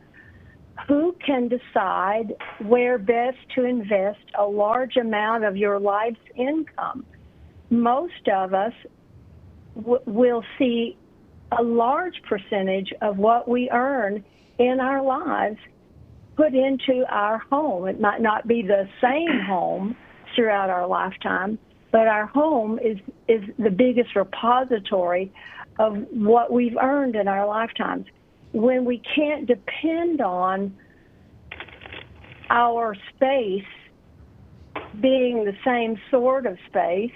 who can decide where best to invest a large amount of your life's income? Most of us will see a large percentage of what we earn in our lives put into our home. It might not be the same home throughout our lifetime, but our home is the biggest repository of what we've earned in our lifetimes. When we can't depend on our space being the same sort of space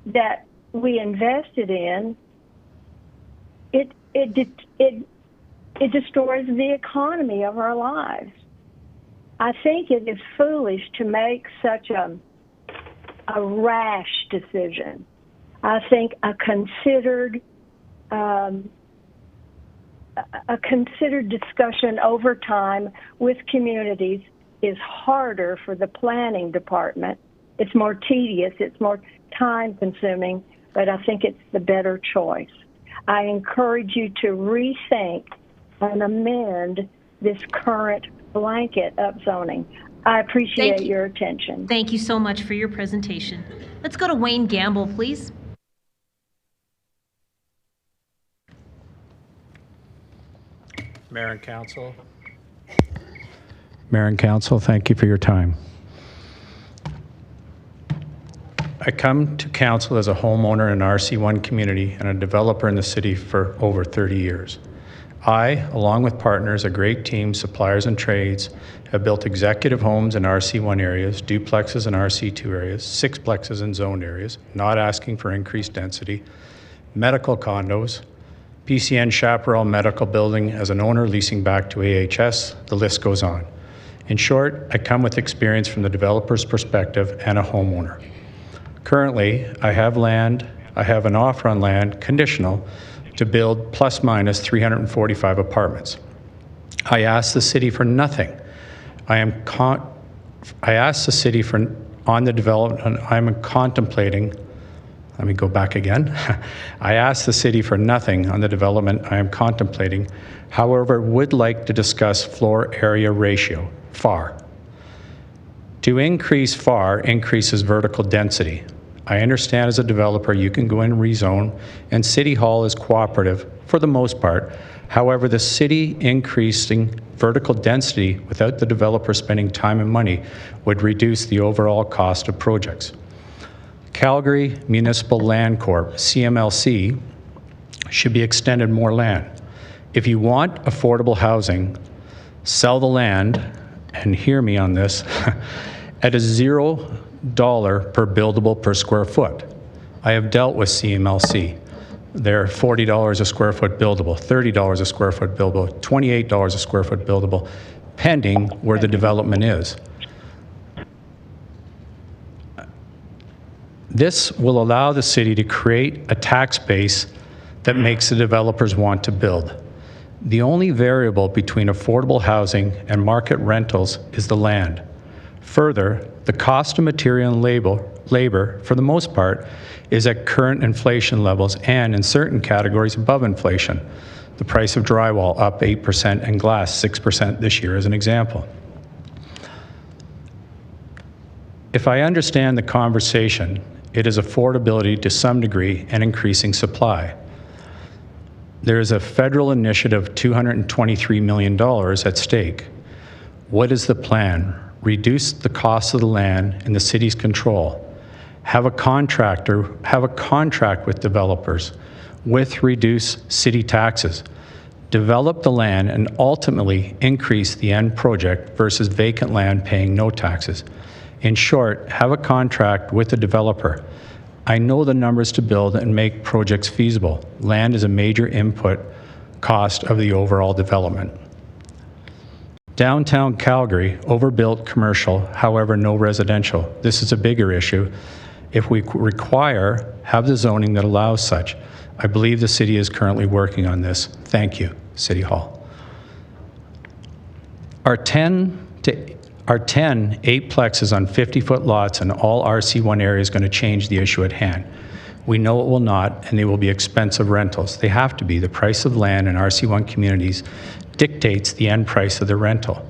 that we invested in, it destroys the economy of our lives. I think it is foolish to make such a rash decision. I think a considered discussion over time with communities is harder for the planning department. It's more tedious, it's more time-consuming, but I think it's the better choice. I encourage you to rethink and amend this current blanket upzoning. I appreciate your attention. Thank you so much for your presentation. Let's go to Wayne Gamble, please. Mayor and Council, thank you for your time. I come to Council as a homeowner in an RC1 community and a developer in the city for over 30 years. I, along with partners, a great team, suppliers and trades, have built executive homes in RC1 areas, duplexes in RC2 areas, sixplexes in zoned areas, not asking for increased density, medical condos, PCN Chaparral Medical Building as an owner leasing back to AHS, the list goes on. In short, I come with experience from the developer's perspective and a homeowner. Currently, I have an offer on land, conditional, to build plus minus 345 apartments. I asked the city for nothing. I asked the city on the development I'm contemplating. Let me go back again. I asked the city for nothing on the development I am contemplating, however, would like to discuss floor area ratio, FAR. To increase FAR increases vertical density. I understand as a developer you can go in and rezone, and City Hall is cooperative for the most part. However, the city increasing vertical density without the developer spending time and money would reduce the overall cost of projects. Calgary Municipal Land Corp, CMLC, should be extended more land. If you want affordable housing, sell the land, and hear me on this, at a $0 per buildable per square foot. I have dealt with CMLC. They're $40 a square foot buildable, $30 a square foot buildable, $28 a square foot buildable, pending where the development is. This will allow the city to create a tax base that makes the developers want to build. The only variable between affordable housing and market rentals is the land. Further, the cost of material and labor, for the most part, is at current inflation levels and, in certain categories, above inflation. The price of drywall up 8% and glass 6% this year as an example. If I understand the conversation, it is affordability to some degree and increasing supply. There is a federal initiative of $223 million at stake. What is the plan? Reduce the cost of the land in the city's control. Have a contract with developers with reduced city taxes. Develop the land and ultimately increase the end project versus vacant land paying no taxes. In short, have a contract with the developer. I know the numbers to build and make projects feasible. Land is a major input cost of the overall development. Downtown Calgary, overbuilt commercial, however, no residential. This is a bigger issue. If we have the zoning that allows such. I believe the city is currently working on this. Thank you, City Hall. Our 10 8-plexes on 50-foot lots in all RC1 areas is going to change the issue at hand. We know it will not, and they will be expensive rentals. They have to be. The price of land in RC1 communities dictates the end price of the rental.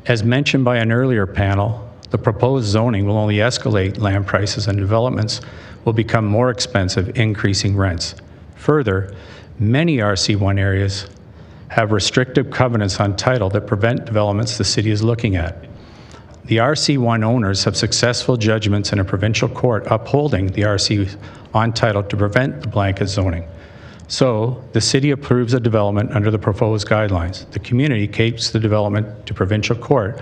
As mentioned by an earlier panel, the proposed zoning will only escalate land prices and developments will become more expensive, increasing rents. Further, many RC1 areas have restrictive covenants on title that prevent developments the city is looking at. The RC1 owners have successful judgments in a provincial court upholding the RC on title to prevent the blanket zoning. So, the city approves a development under the proposed guidelines. The community takes the development to provincial court,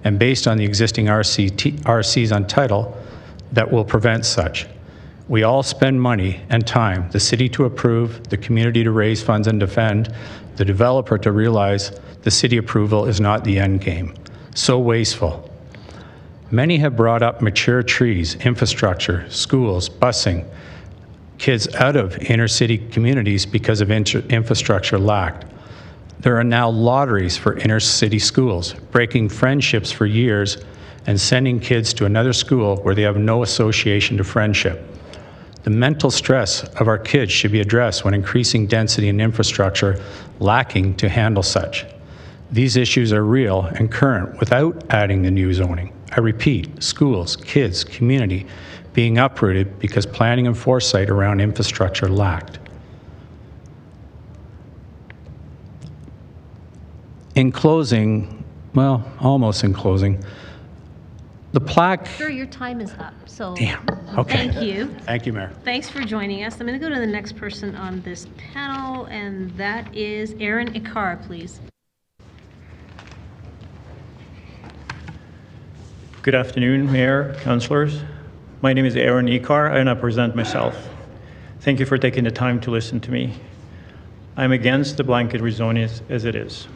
and based on the existing RCs on title, that will prevent such. We all spend money and time, the city to approve, the community to raise funds and defend, the developer to realize the city approval is not the end game. So wasteful. Many have brought up mature trees, infrastructure, schools, busing, kids out of inner city communities because of infrastructure lacked. There are now lotteries for inner city schools, breaking friendships for years and sending kids to another school where they have no association to friendship. The mental stress of our kids should be addressed when increasing density and infrastructure lacking to handle such. These issues are real and current without adding the new zoning. I repeat, schools, kids, community being uprooted because planning and foresight around infrastructure lacked. In closing, well, almost in closing, the plaque... Sure, your time is up, so damn. Okay. Thank you. Thank you, Mayor. Thanks for joining us. I'm going to go to the next person on this panel, and that is Aaron Ikar, please. Good afternoon, Mayor, Councillors. My name is Aaron Ikar, and I present myself. Thank you for taking the time to listen to me. I'm against the blanket rezoning as it is.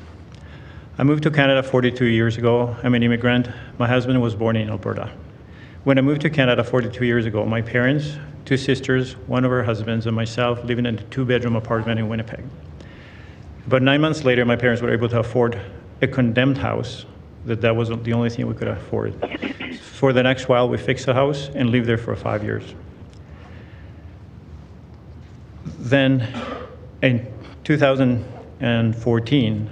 I moved to Canada 42 years ago. I'm an immigrant. My husband was born in Alberta. When I moved to Canada 42 years ago, my parents, 2 sisters, one of her husbands, and myself living in a 2-bedroom apartment in Winnipeg. About 9 months later, my parents were able to afford a condemned house. That was the only thing we could afford. For the next while, we fixed the house and lived there for 5 years. Then, in 2014,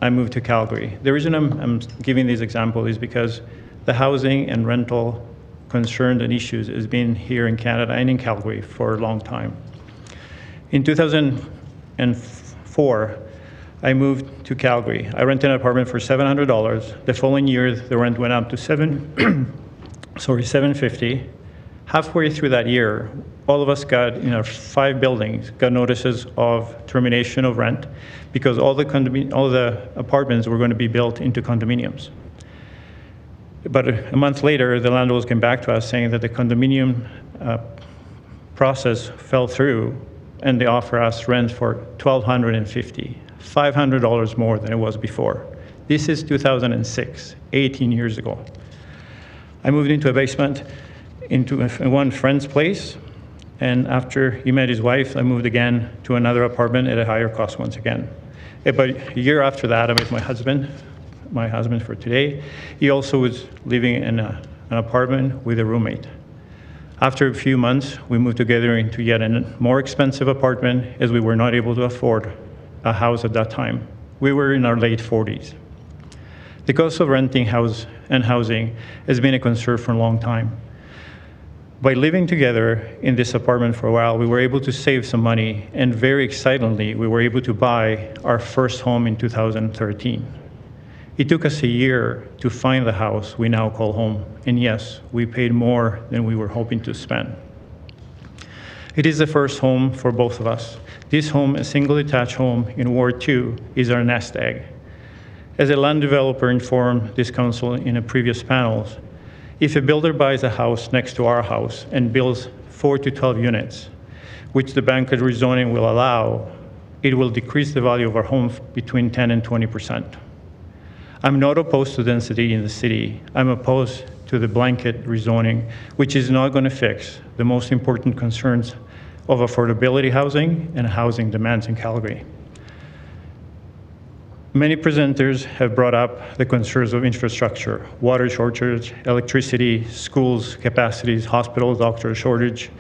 I moved to Calgary. The reason I'm giving these examples is because the housing and rental concerns and issues has been here in Canada and in Calgary for a long time. In 2004, I moved to Calgary. I rented an apartment for $700. The following year, the rent went up to $750. Halfway through that year, all of us got, 5 buildings, got notices of termination of rent because all the apartments were going to be built into condominiums. But a month later, the landlords came back to us saying that the condominium process fell through and they offer us rent for $1,250, $500 more than it was before. This is 2006, 18 years ago. I moved into a basement into one friend's place, And after he met his wife, I moved again to another apartment at a higher cost once again. About a year after that, I met my husband for today. He also was living in an apartment with a roommate. After a few months, we moved together into yet a more expensive apartment as we were not able to afford a house at that time. We were in our late 40s. The cost of renting housing has been a concern for a long time. By living together in this apartment for a while, we were able to save some money, and very excitedly, we were able to buy our first home in 2013. It took us a year to find the house we now call home, and yes, we paid more than we were hoping to spend. It is the first home for both of us. This home, a single detached home in Ward 2, is our nest egg. As a land developer informed this council in a previous panels, if a builder buys a house next to our house and builds 4 to 12 units, which the blanket rezoning will allow, it will decrease the value of our home between 10 and 20%. I'm not opposed to density in the city. I'm opposed to the blanket rezoning, which is not going to fix the most important concerns of affordability housing and housing demands in Calgary. Many presenters have brought up the concerns of infrastructure, water shortage, electricity, schools, capacities, hospitals, doctor shortage.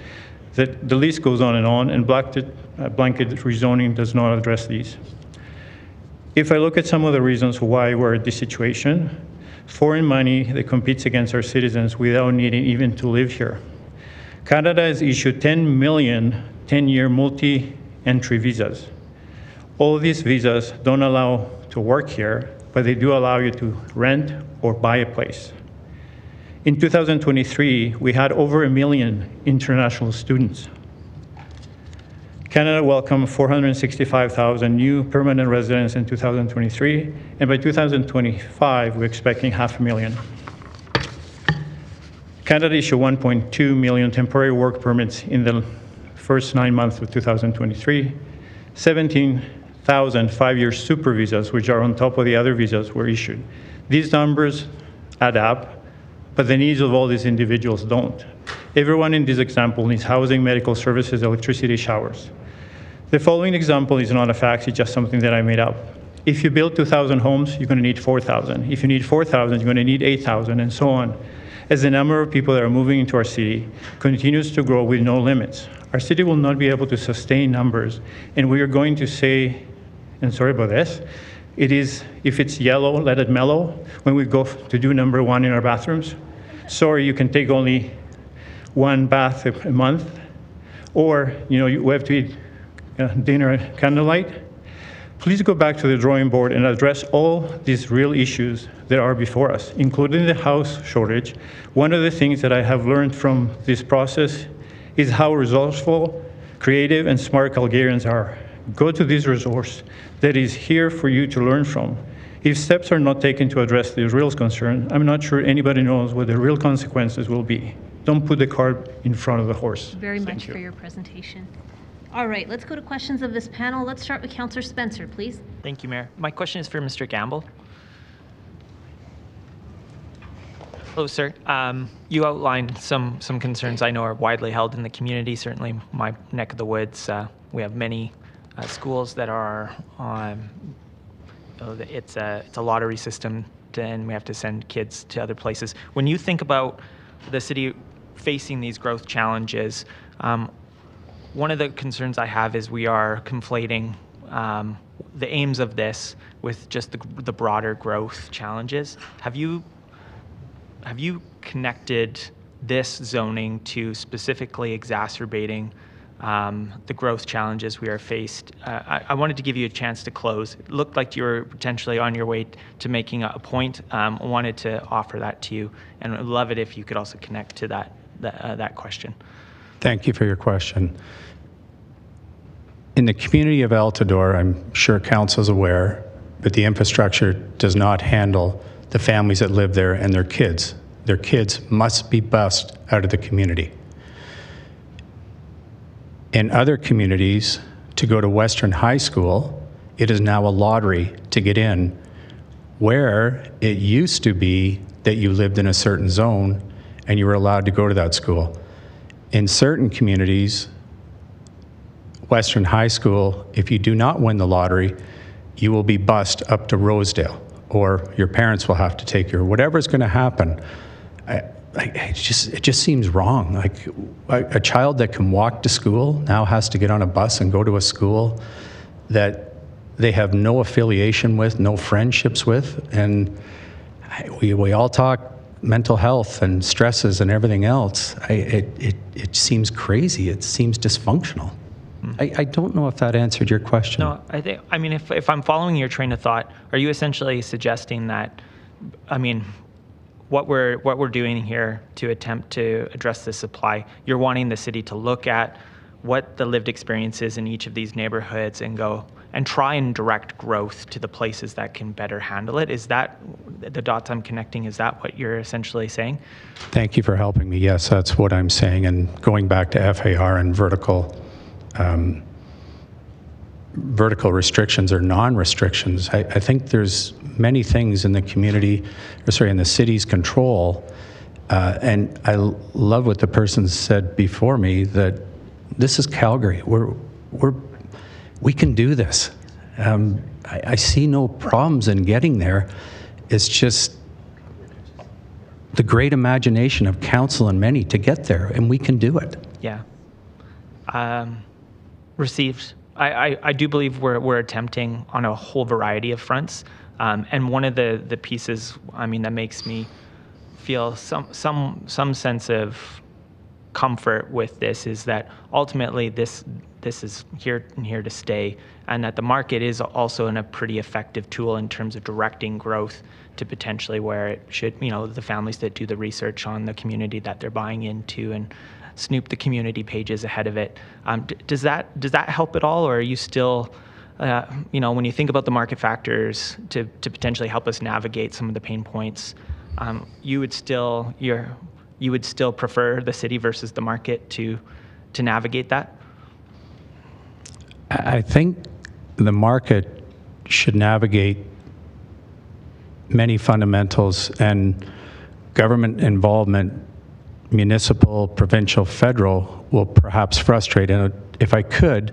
The list goes on, and blanket rezoning does not address these. If I look at some of the reasons why we're in this situation, foreign money that competes against our citizens without needing even to live here. Canada has issued 10 million 10-year multi-entry visas. All these visas don't allow to work here, but they do allow you to rent or buy a place. In 2023, we had over 1 million international students. Canada welcomed 465,000 new permanent residents in 2023, and by 2025, we're expecting 500,000. Canada issued 1.2 million temporary work permits in the first 9 months of 2023, 17,000 5-year super visas, which are on top of the other visas, were issued. These numbers add up, but the needs of all these individuals don't. Everyone in this example needs housing, medical services, electricity, showers. The following example is not a fact, it's just something that I made up. If you build 2,000 homes, you're going to need 4,000. If you need 4,000, you're going to need 8,000, and so on. As the number of people that are moving into our city continues to grow with no limits, our city will not be able to sustain numbers, and we are going to say, and sorry about this, it is, if it's yellow, let it mellow, when we go to do number 1 in our bathrooms. Sorry, you can take only 1 bath a month, or you have to eat dinner at candlelight. Please go back to the drawing board and address all these real issues that are before us, including the house shortage. One of the things that I have learned from this process is how resourceful, creative, and smart Calgarians are. Go to this resource that is here for you to learn from. If steps are not taken to address the real concern, I'm not sure anybody knows what the real consequences will be. Don't put the cart in front of the horse. Very much for your presentation. All right, let's go to questions of this panel. Let's start with Councillor Spencer, please. Thank you, Mayor. My question is for Mr. Gamble. Hello, sir. You outlined some concerns I know are widely held in the community, certainly my neck of the woods. We have many schools that are on, it's a lottery system, and we have to send kids to other places. When you think about the city facing these growth challenges, one of the concerns I have is we are conflating the aims of this with just the broader growth challenges. Have you connected this zoning to specifically exacerbating the growth challenges we are faced? I wanted to give you a chance to close. It looked like you were potentially on your way to making a point. I wanted to offer that to you, and I'd love it if you could also connect to that question. Thank you for your question. In the community of Altadore, I'm sure Council is aware, but the infrastructure does not handle the families that live there and their kids. Their kids must be bused out of the community. In other communities, to go to Western High School, it is now a lottery to get in, where it used to be that you lived in a certain zone and you were allowed to go to that school. In certain communities, Western High School, if you do not win the lottery, you will be bused up to Rosedale, or your parents will have to take you, or whatever's going to happen. It just seems wrong. Like a child that can walk to school now has to get on a bus and go to a school that they have no affiliation with, no friendships with, and we all talk mental health and stresses and everything else. It seems crazy. It seems dysfunctional. I don't know if that answered your question. No, I mean, if I'm following your train of thought, are you essentially suggesting that, I mean, what we're doing here to attempt to address this supply, you're wanting the city to look at what the lived experience is in each of these neighborhoods and go and try and direct growth to the places that can better handle it? Is that the dots I'm connecting? Is that what you're essentially saying? Thank you for helping me. Yes, that's what I'm saying. And going back to FAR and vertical restrictions or non-restrictions, I think there's many things in the community, in the city's control. And I love what the person said before me, that this is Calgary. We can do this. I see no problems in getting there. It's just the great imagination of council and many to get there, and we can do it. Yeah. Received. I do believe we're attempting on a whole variety of fronts. And one of the pieces, I mean, that makes me feel some sense of comfort with this is that ultimately this is here to stay, and that the market is also a pretty effective tool in terms of directing growth to potentially where it should, the families that do the research on the community that they're buying into and snoop the community pages ahead of it. Does that help at all, or are you still, when you think about the market factors to potentially help us navigate some of the pain points, you would still prefer the city versus the market to navigate that? I think the market should navigate many fundamentals, and government involvement, municipal, provincial, federal, will perhaps frustrate. And if I could,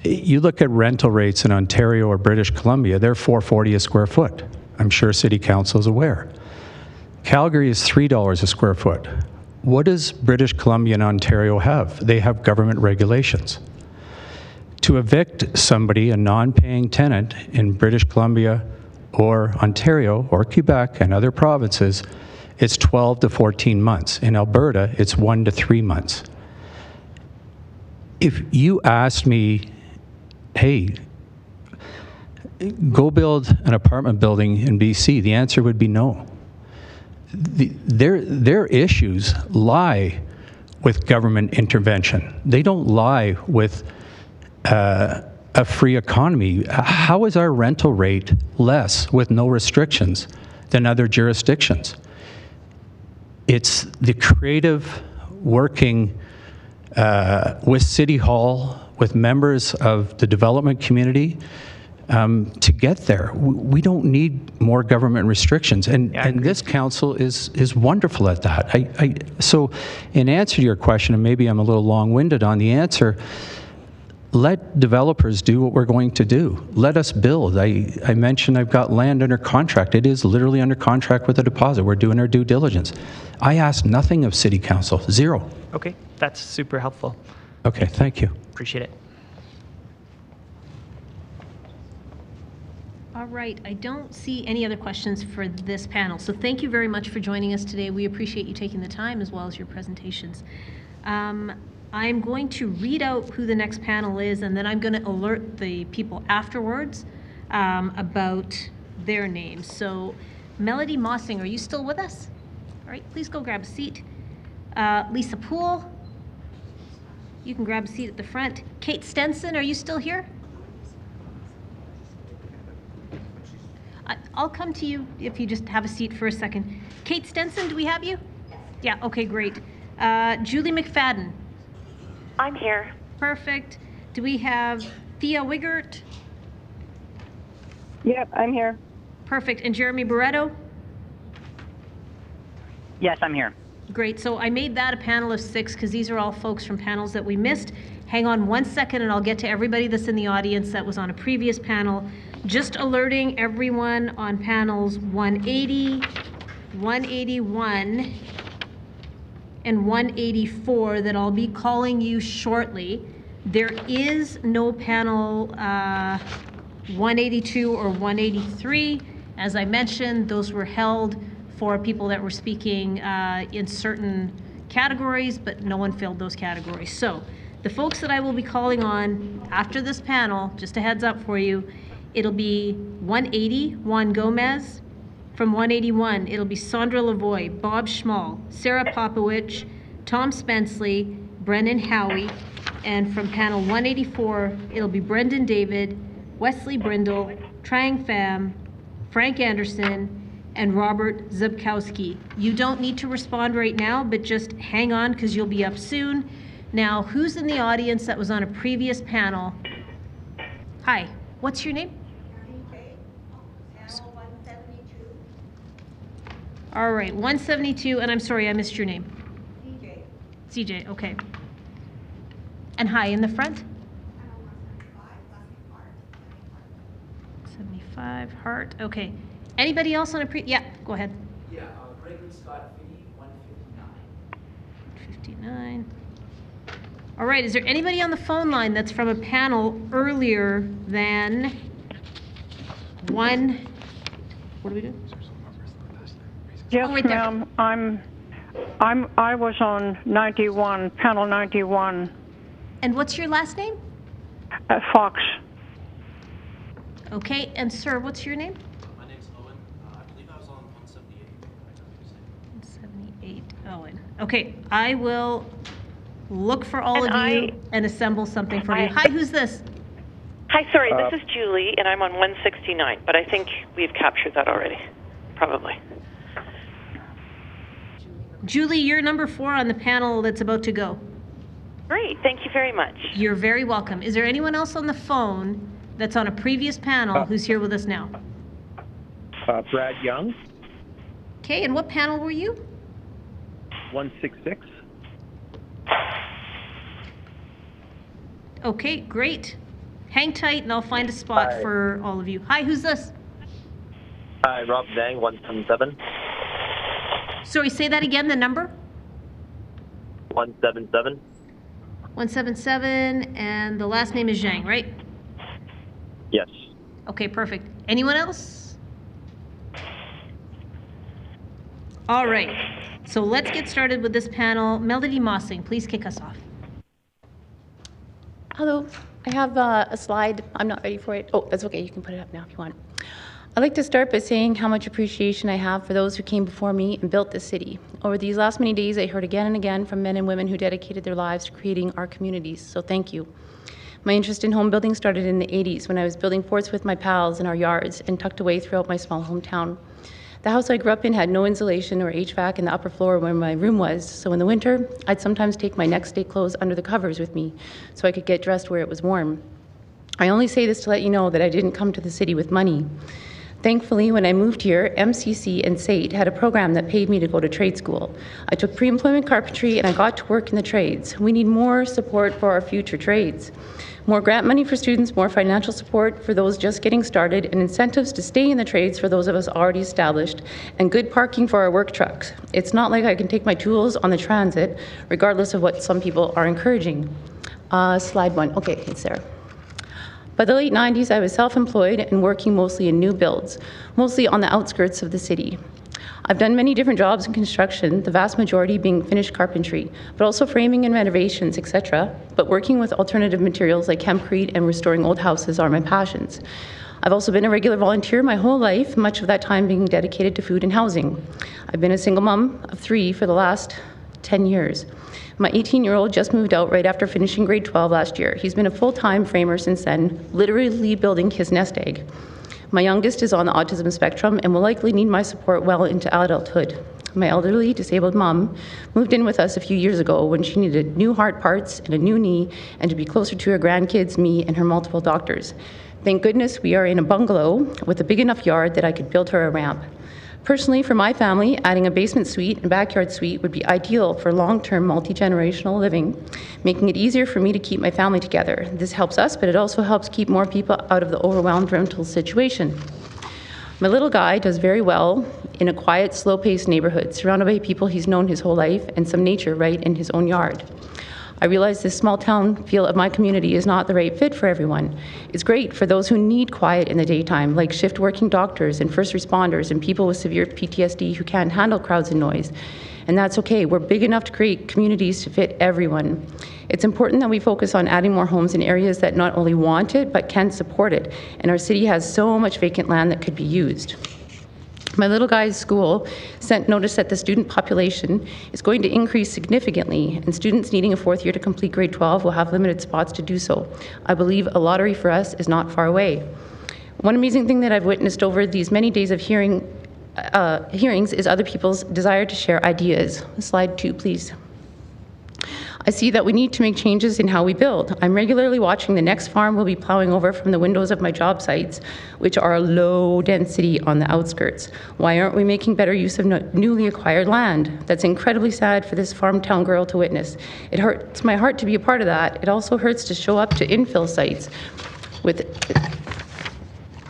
you look at rental rates in Ontario or British Columbia, they're $4.40 a square foot. I'm sure City Council is aware. Calgary is $3 a square foot. What does British Columbia and Ontario have? They have government regulations. To evict somebody, a non-paying tenant in British Columbia or Ontario or Quebec and other provinces, it's 12 to 14 months. In Alberta, it's 1 to 3 months. If you asked me, hey, go build an apartment building in BC, the answer would be no. Their issues lie with government intervention. They don't lie with a free economy. How is our rental rate less with no restrictions than other jurisdictions? It's the creative working with City Hall, with members of the development community to get there. We don't need more government restrictions, and this council is wonderful at that. So in answer to your question, and maybe I'm a little long-winded on the answer, let developers do what we're going to do. Let us build. I mentioned I've got land under contract. It is literally under contract with a deposit. We're doing our due diligence. I asked nothing of City Council, zero. Okay, that's super helpful. Okay, thank you. Appreciate it. All right, I don't see any other questions for this panel. So thank you very much for joining us today. We appreciate you taking the time as well as your presentations. I'm going to read out who the next panel is, and then I'm going to alert the people afterwards about their names. So Melody Mossing, are you still with us? All right, please go grab a seat. Lisa Poole, you can grab a seat at the front. Kate Stenson, are you still here? I'll come to you if you just have a seat for a second. Kate Stenson, do we have you? Yeah, okay, great. Julie McFadden. I'm here. Perfect. Do we have Thea Wigert? Yep, I'm here. Perfect. And Jeremy Barretto? Yes, I'm here. Great, so I made that a panel of 6 because these are all folks from panels that we missed. Hang on 1 second and I'll get to everybody that's in the audience that was on a previous panel. Just alerting everyone on panels 180, 181, and 184 that I'll be calling you shortly. There is no panel 182 or 183. As I mentioned, those were held for people that were speaking in certain categories, but no one filled those categories. So the folks that I will be calling on after this panel, just a heads up for you, it'll be 180, Juan Gomez. From 181, it'll be Sandra Lavoie, Bob Schmall, Sarah Popowich, Tom Spenceley, Brennan Howie, and from panel 184, it'll be Brendan David, Wesley Brindle, Trang Pham, Frank Anderson, and Robert Zubkowski. You don't need to respond right now, but just hang on because you'll be up soon. Now, who's in the audience that was on a previous panel? Hi, what's your name? All right, 172, and I'm sorry, I missed your name. CJ, okay. And hi, in the front? 75, Hart, okay. Anybody else on a yeah, go ahead. Yeah, Gregory Scott Finney, 159. 59. All right, is there anybody on the phone line that's from a panel earlier than one, what do we do? Yes, right ma'am. I was on 91, panel 91. And what's your last name? Fox. Okay, and sir, what's your name? My name's Owen. I believe I was on 178. 178, Owen. Okay, I will look for all of you and assemble something for you. Hi, who's this? Hi, sorry, this is Julie, and I'm on 169, but I think we've captured that already, probably. Julie, you're number 4 on the panel that's about to go. Great, thank you very much. You're very welcome. Is there anyone else on the phone that's on a previous panel who's here with us now? Brad Young. Okay, and what panel were you? 166. Okay, great. Hang tight and I'll find a spot for all of you. Hi, who's this? Hi, Rob Zhang, 177. Sorry, say that again, the number? 177. 177, and the last name is Zhang, right? Yes. Okay, perfect. Anyone else? All right, so let's get started with this panel. Melody Mossing, please kick us off. Hello, I have a slide. I'm not ready for it. Oh, that's okay, you can put it up now if you want. I'd like to start by saying how much appreciation I have for those who came before me and built this city. Over these last many days, I heard again and again from men and women who dedicated their lives to creating our communities, so thank you. My interest in home building started in the 80s when I was building forts with my pals in our yards and tucked away throughout my small hometown. The house I grew up in had no insulation or HVAC in the upper floor where my room was, so in the winter, I'd sometimes take my next day clothes under the covers with me so I could get dressed where it was warm. I only say this to let you know that I didn't come to the city with money. Thankfully, when I moved here, MCC and SAIT had a program that paid me to go to trade school. I took pre-employment carpentry and I got to work in the trades. We need more support for our future trades. More grant money for students, more financial support for those just getting started, and incentives to stay in the trades for those of us already established, and good parking for our work trucks. It's not like I can take my tools on the transit, regardless of what some people are encouraging. Slide 1. Okay, it's there. By the late 90s, I was self-employed and working mostly in new builds, mostly on the outskirts of the city. I've done many different jobs in construction, the vast majority being finished carpentry, but also framing and renovations, etc. But working with alternative materials like hempcrete and restoring old houses are my passions. I've also been a regular volunteer my whole life, much of that time being dedicated to food and housing. I've been a single mom of 3 for the last 10 years. My 18-year-old just moved out right after finishing grade 12 last year. He's been a full-time framer since then, literally building his nest egg. My youngest is on the autism spectrum and will likely need my support well into adulthood. My elderly disabled mom moved in with us a few years ago when she needed new heart parts and a new knee and to be closer to her grandkids, me, and her multiple doctors. Thank goodness we are in a bungalow with a big enough yard that I could build her a ramp. Personally, for my family, adding a basement suite and backyard suite would be ideal for long-term multi-generational living, making it easier for me to keep my family together. This helps us, but it also helps keep more people out of the overwhelmed rental situation. My little guy does very well in a quiet, slow-paced neighborhood, surrounded by people he's known his whole life and some nature right in his own yard. I realize this small town feel of my community is not the right fit for everyone. It's great for those who need quiet in the daytime, like shift working doctors and first responders and people with severe PTSD who can't handle crowds and noise. And that's okay. We're big enough to create communities to fit everyone. It's important that we focus on adding more homes in areas that not only want it, but can support it. And our city has so much vacant land that could be used. My little guy's school sent notice that the student population is going to increase significantly, and students needing a fourth year to complete grade 12 will have limited spots to do so. I believe a lottery for us is not far away. One amazing thing that I've witnessed over these many days of hearings is other people's desire to share ideas. Slide 2, please. I see that we need to make changes in how we build. I'm regularly watching the next farm we'll be plowing over from the windows of my job sites, which are low density on the outskirts. Why aren't we making better use of newly acquired land? That's incredibly sad for this farm town girl to witness. It hurts my heart to be a part of that. It also hurts to show up to infill sites with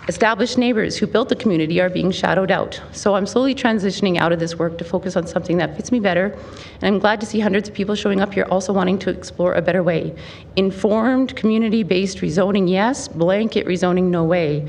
established neighbors who built the community are being shadowed out. So I'm slowly transitioning out of this work to focus on something that fits me better. And I'm glad to see hundreds of people showing up here also wanting to explore a better way. Informed, community-based rezoning, yes. Blanket rezoning, no way.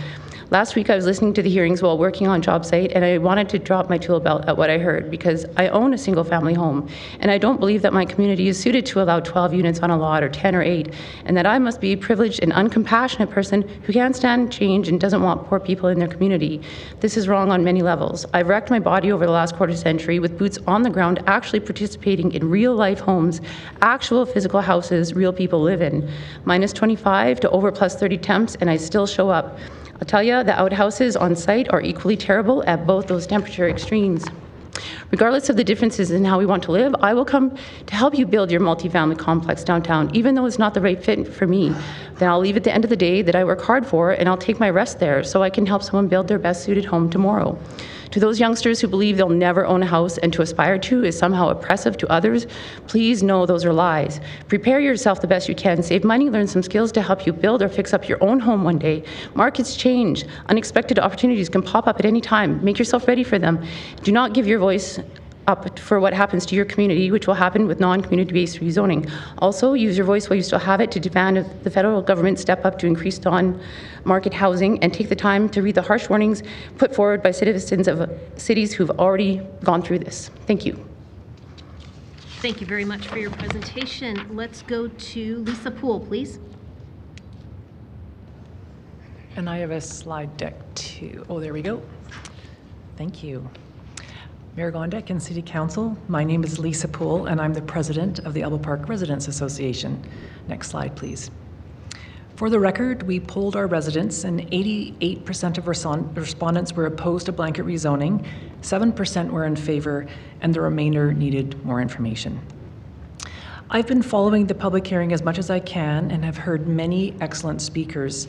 Last week I was listening to the hearings while working on job site, and I wanted to drop my tool belt at what I heard because I own a single family home, and I don't believe that my community is suited to allow 12 units on a lot or 10 or 8, and that I must be a privileged and uncompassionate person who can't stand change and doesn't want poor people in their community. This is wrong on many levels. I've wrecked my body over the last quarter century with boots on the ground actually participating in real life homes, actual physical houses real people live in. Minus 25 to over plus 30 temps, and I still show up. I'll tell you, the outhouses on site are equally terrible at both those temperature extremes. Regardless of the differences in how we want to live, I will come to help you build your multifamily complex downtown, even though it's not the right fit for me. Then I'll leave at the end of the day that I work hard for, and I'll take my rest there so I can help someone build their best suited home tomorrow. To those youngsters who believe they'll never own a house and to aspire to is somehow oppressive to others, please know those are lies. Prepare yourself the best you can, save money, learn some skills to help you build or fix up your own home one day. Markets change. Unexpected opportunities can pop up at any time. Make yourself ready for them. Do not give your voice up for what happens to your community, which will happen with non-community-based rezoning. Also, use your voice while you still have it to demand the federal government step up to increase non-market housing and take the time to read the harsh warnings put forward by citizens of cities who've already gone through this. Thank you. Thank you very much for your presentation. Let's go to Lisa Poole, please. And I have a slide deck too. Oh, there we go. Thank you. Mayor Gondek and City Council, my name is Lisa Poole, and I'm the president of the Elbow Park Residents Association. Next slide, please. For the record, we polled our residents, and 88% of respondents were opposed to blanket rezoning, 7% were in favor, and the remainder needed more information. I've been following the public hearing as much as I can and have heard many excellent speakers.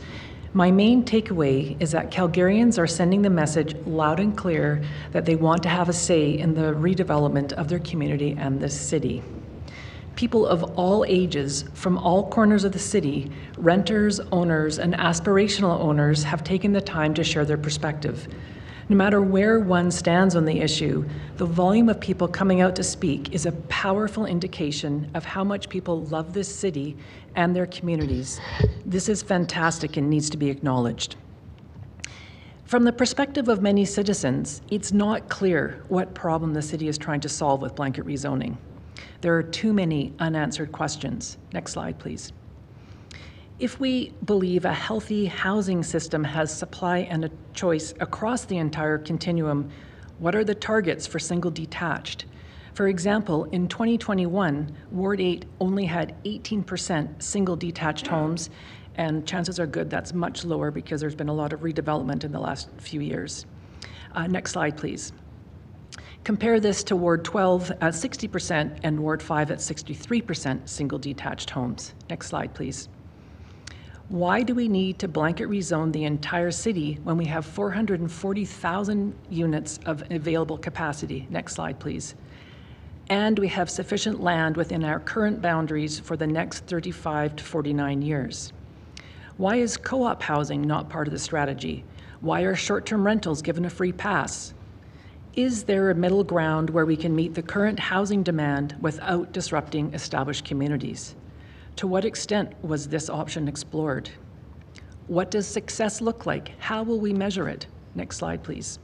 My main takeaway is that Calgarians are sending the message loud and clear that they want to have a say in the redevelopment of their community and the city. People of all ages from all corners of the city, renters, owners, and aspirational owners have taken the time to share their perspective. No matter where one stands on the issue, the volume of people coming out to speak is a powerful indication of how much people love this city and their communities. This is fantastic and needs to be acknowledged. From the perspective of many citizens, it's not clear what problem the city is trying to solve with blanket rezoning. There are too many unanswered questions. Next slide, please. If we believe a healthy housing system has supply and a choice across the entire continuum, what are the targets for single detached? For example, in 2021, Ward 8 only had 18% single detached homes, and chances are good that's much lower because there's been a lot of redevelopment in the last few years. Next slide, please. Compare this to Ward 12 at 60% and Ward 5 at 63% single detached homes. Next slide, please. Why do we need to blanket rezone the entire city when we have 440,000 units of available capacity? Next slide, please. And we have sufficient land within our current boundaries for the next 35 to 49 years. Why is co-op housing not part of the strategy? Why are short-term rentals given a free pass? Is there a middle ground where we can meet the current housing demand without disrupting established communities? To what extent was this option explored? What does success look like? How will we measure it? Next slide, please.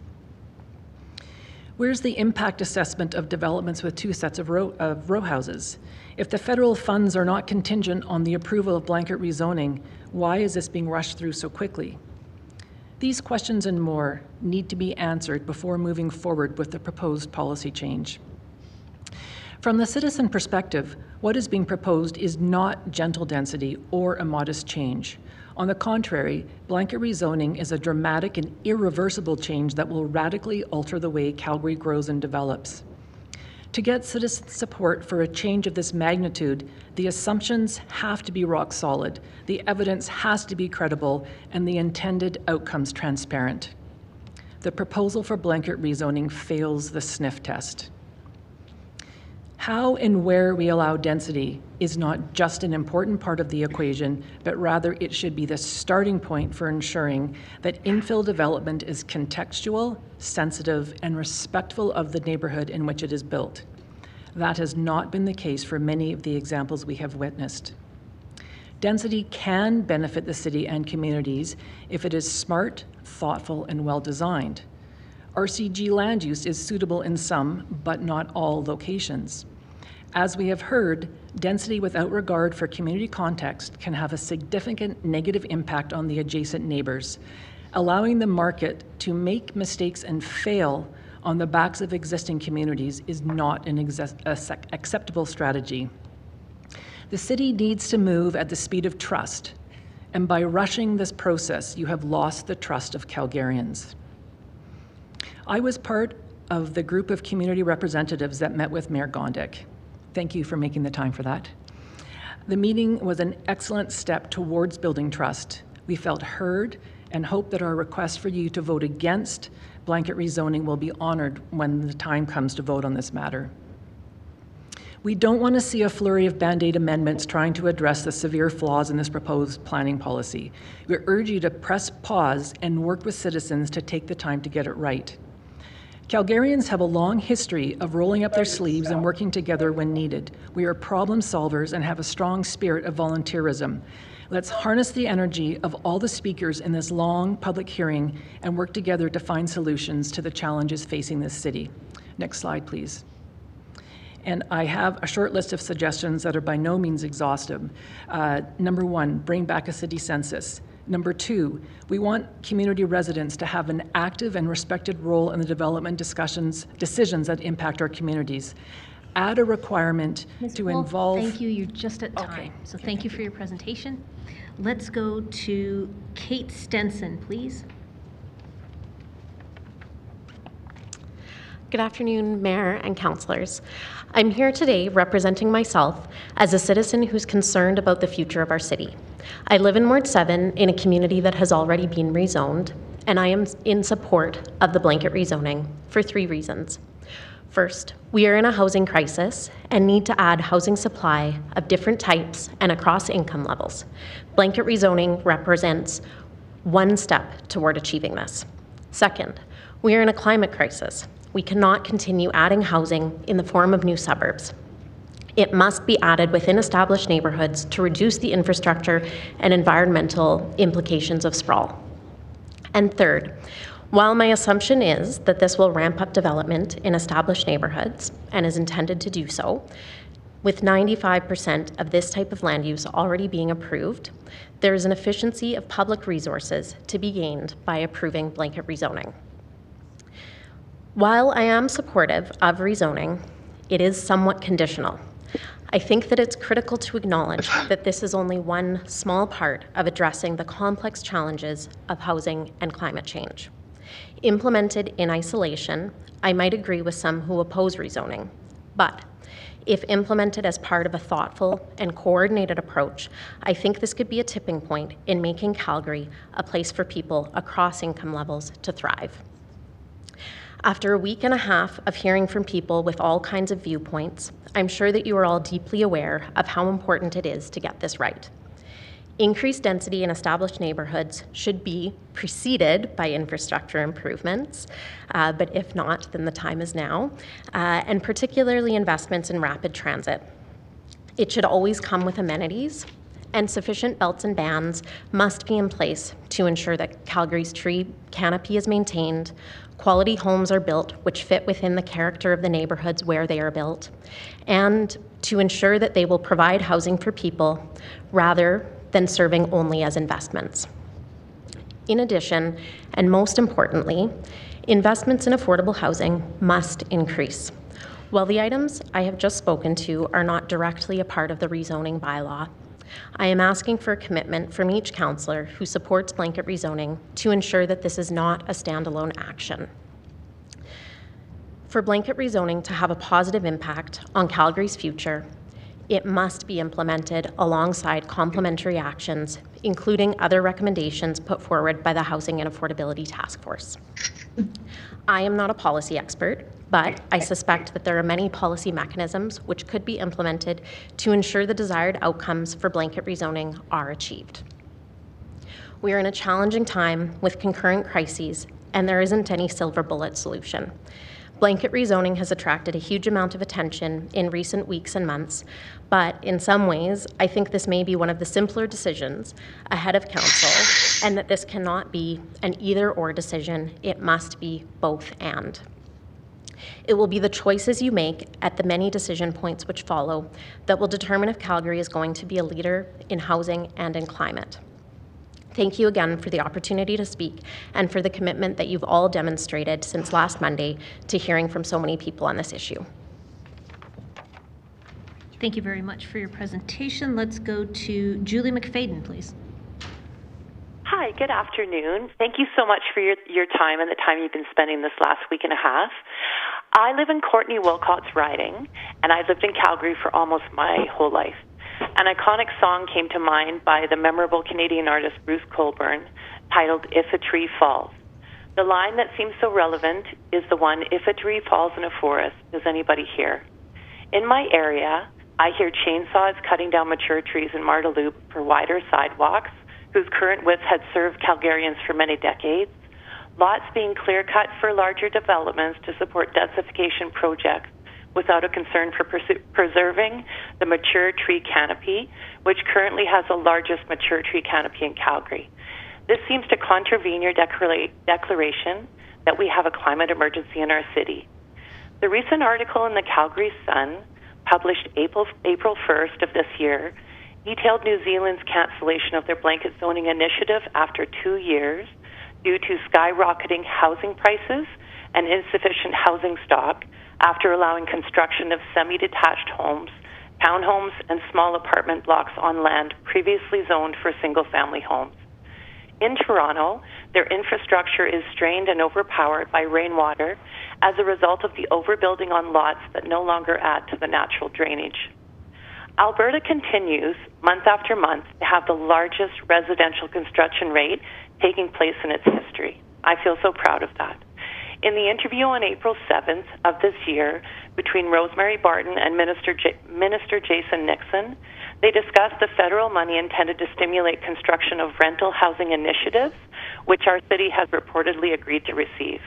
Where's the impact assessment of developments with 2 sets of row houses? If the federal funds are not contingent on the approval of blanket rezoning, why is this being rushed through so quickly? These questions and more need to be answered before moving forward with the proposed policy change. From the citizen perspective, what is being proposed is not gentle density or a modest change. On the contrary, blanket rezoning is a dramatic and irreversible change that will radically alter the way Calgary grows and develops. To get citizen support for a change of this magnitude, the assumptions have to be rock solid, the evidence has to be credible, and the intended outcomes transparent. The proposal for blanket rezoning fails the sniff test. How and where we allow density is not just an important part of the equation, but rather it should be the starting point for ensuring that infill development is contextual, sensitive, and respectful of the neighborhood in which it is built. That has not been the case for many of the examples we have witnessed. Density can benefit the city and communities if it is smart, thoughtful, and well-designed. RCG land use is suitable in some, but not all locations. As we have heard, density without regard for community context can have a significant negative impact on the adjacent neighbors. Allowing the market to make mistakes and fail on the backs of existing communities is not an acceptable strategy. The city needs to move at the speed of trust, and by rushing this process, you have lost the trust of Calgarians. I was part of the group of community representatives that met with Mayor Gondek. Thank you for making the time for that. The meeting was an excellent step towards building trust. We felt heard and hope that our request for you to vote against blanket rezoning will be honored when the time comes to vote on this matter. We don't want to see a flurry of Band-Aid amendments trying to address the severe flaws in this proposed planning policy. We urge you to press pause and work with citizens to take the time to get it right. Calgarians have a long history of rolling up their sleeves and working together when needed. We are problem solvers and have a strong spirit of volunteerism. Let's harness the energy of all the speakers in this long public hearing and work together to find solutions to the challenges facing this city. Next slide, please. And I have a short list of suggestions that are by no means exhaustive. Number 1, bring back a city census. Number 2, we want community residents to have an active and respected role in the development decisions that impact our communities. Add a requirement to Wolf, involve... Thank you, you're just at time. Okay. So thank you for your presentation. Let's go to Kate Stenson, please. Good afternoon, Mayor and councillors. I'm here today representing myself as a citizen who's concerned about the future of our city. I live in Ward 7 in a community that has already been rezoned, and I am in support of the blanket rezoning for 3 reasons. First, we are in a housing crisis and need to add housing supply of different types and across income levels. Blanket rezoning represents one step toward achieving this. Second, we are in a climate crisis. We cannot continue adding housing in the form of new suburbs. It must be added within established neighborhoods to reduce the infrastructure and environmental implications of sprawl. And third, while my assumption is that this will ramp up development in established neighborhoods, and is intended to do so, with 95% of this type of land use already being approved, there is an efficiency of public resources to be gained by approving blanket rezoning. While I am supportive of rezoning, it is somewhat conditional. I think that it's critical to acknowledge that this is only one small part of addressing the complex challenges of housing and climate change. Implemented in isolation, I might agree with some who oppose rezoning, but If implemented as part of a thoughtful and coordinated approach, I think this could be a tipping point in making Calgary a place for people across income levels to thrive. After a week and a half of hearing from people with all kinds of viewpoints, I'm sure that you are all deeply aware of how important it is to get this right. Increased density in established neighborhoods should be preceded by infrastructure improvements, but if not, then the time is now, and particularly investments in rapid transit. It should always come with amenities, and sufficient belts and bands must be in place to ensure that Calgary's tree canopy is maintained, quality homes are built which fit within the character of the neighborhoods where they are built, and to ensure that they will provide housing for people rather than serving only as investments. In addition, and most importantly, investments in affordable housing must increase. While the items I have just spoken to are not directly a part of the rezoning bylaw, I am asking for a commitment from each councillor who supports blanket rezoning to ensure that this is not a standalone action. For blanket rezoning to have a positive impact on Calgary's future, it must be implemented alongside complementary actions, including other recommendations put forward by the Housing and Affordability Task Force. I am not a policy expert, but I suspect that there are many policy mechanisms which could be implemented to ensure the desired outcomes for blanket rezoning are achieved. We are in a challenging time with concurrent crises, and there isn't any silver bullet solution. Blanket rezoning has attracted a huge amount of attention in recent weeks and months, but in some ways, I think this may be one of the simpler decisions ahead of council, and that this cannot be an either-or decision. It must be both and. It will be the choices you make at the many decision points which follow that will determine if Calgary is going to be a leader in housing and in climate. Thank you again for the opportunity to speak and for the commitment that you've all demonstrated since last Monday to hearing from so many people on this issue. Thank you very much for your presentation. Let's go to Julie McFadden, please. Hi, good afternoon. Thank you so much for your time and the time you've been spending this last week and a half. I live in Courtney Wilcott's riding, and I've lived in Calgary for almost my whole life. An iconic song came to mind by the memorable Canadian artist Bruce Colburn, titled If a Tree Falls. The line that seems so relevant is the one, if a tree falls in a forest, does anybody hear? In my area, I hear chainsaws cutting down mature trees in Marda Loop for wider sidewalks, whose current width had served Calgarians for many decades, lots being clear-cut for larger developments to support densification projects without a concern for preserving the mature tree canopy, which currently has the largest mature tree canopy in Calgary. This seems to contravene your declaration that we have a climate emergency in our city. The recent article in the Calgary Sun, published April 1st of this year, detailed New Zealand's cancellation of their blanket zoning initiative after 2 years due to skyrocketing housing prices and insufficient housing stock after allowing construction of semi-detached homes, townhomes, and small apartment blocks on land previously zoned for single-family homes. In Toronto, their infrastructure is strained and overpowered by rainwater as a result of the overbuilding on lots that no longer add to the natural drainage. Alberta continues, month after month, to have the largest residential construction rate taking place in its history. I feel so proud of that. In the interview on April 7th of this year between Rosemary Barton and Minister Jason Nixon, they discussed the federal money intended to stimulate construction of rental housing initiatives, which our city has reportedly agreed to receive.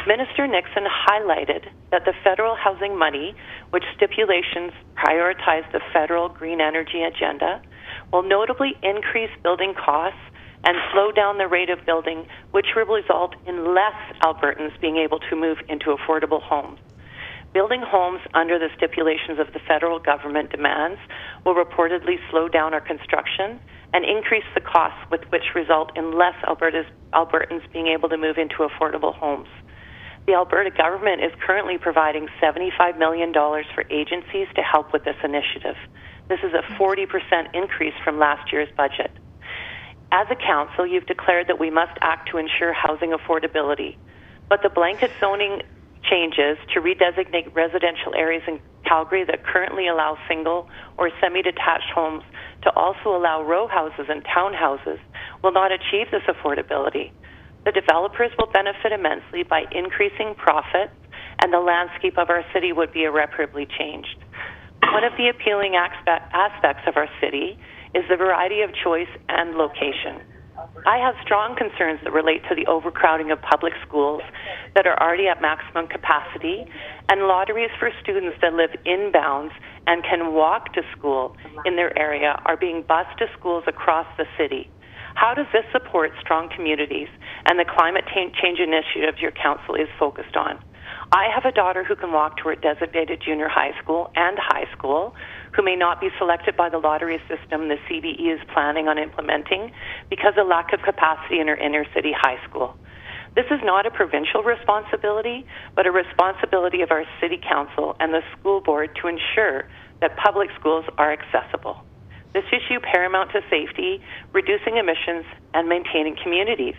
Minister Nixon highlighted that the federal housing money, which stipulations prioritize the federal green energy agenda, will notably increase building costs and slow down the rate of building, which will result in less Albertans being able to move into affordable homes. Building homes under the stipulations of the federal government demands will reportedly slow down our construction and increase the costs, with which result in less Albertans being able to move into affordable homes. The Alberta government is currently providing $75 million for agencies to help with this initiative. This is a 40% increase from last year's budget. As a council, you've declared that we must act to ensure housing affordability, but the blanket zoning changes to redesignate residential areas in Calgary that currently allow single or semi-detached homes to also allow row houses and townhouses will not achieve this affordability. The developers will benefit immensely by increasing profits, and the landscape of our city would be irreparably changed. One of the appealing aspects of our city is the variety of choice and location. I have strong concerns that relate to the overcrowding of public schools that are already at maximum capacity and lotteries for students that live inbounds and can walk to school in their area are being bused to schools across the city. How does this support strong communities and the climate change initiatives your council is focused on? I have a daughter who can walk to her designated junior high school and high school, who may not be selected by the lottery system the CBE is planning on implementing because of lack of capacity in her inner city high school. This is not a provincial responsibility, but a responsibility of our city council and the school board to ensure that public schools are accessible. This issue paramount to safety, reducing emissions, and maintaining communities.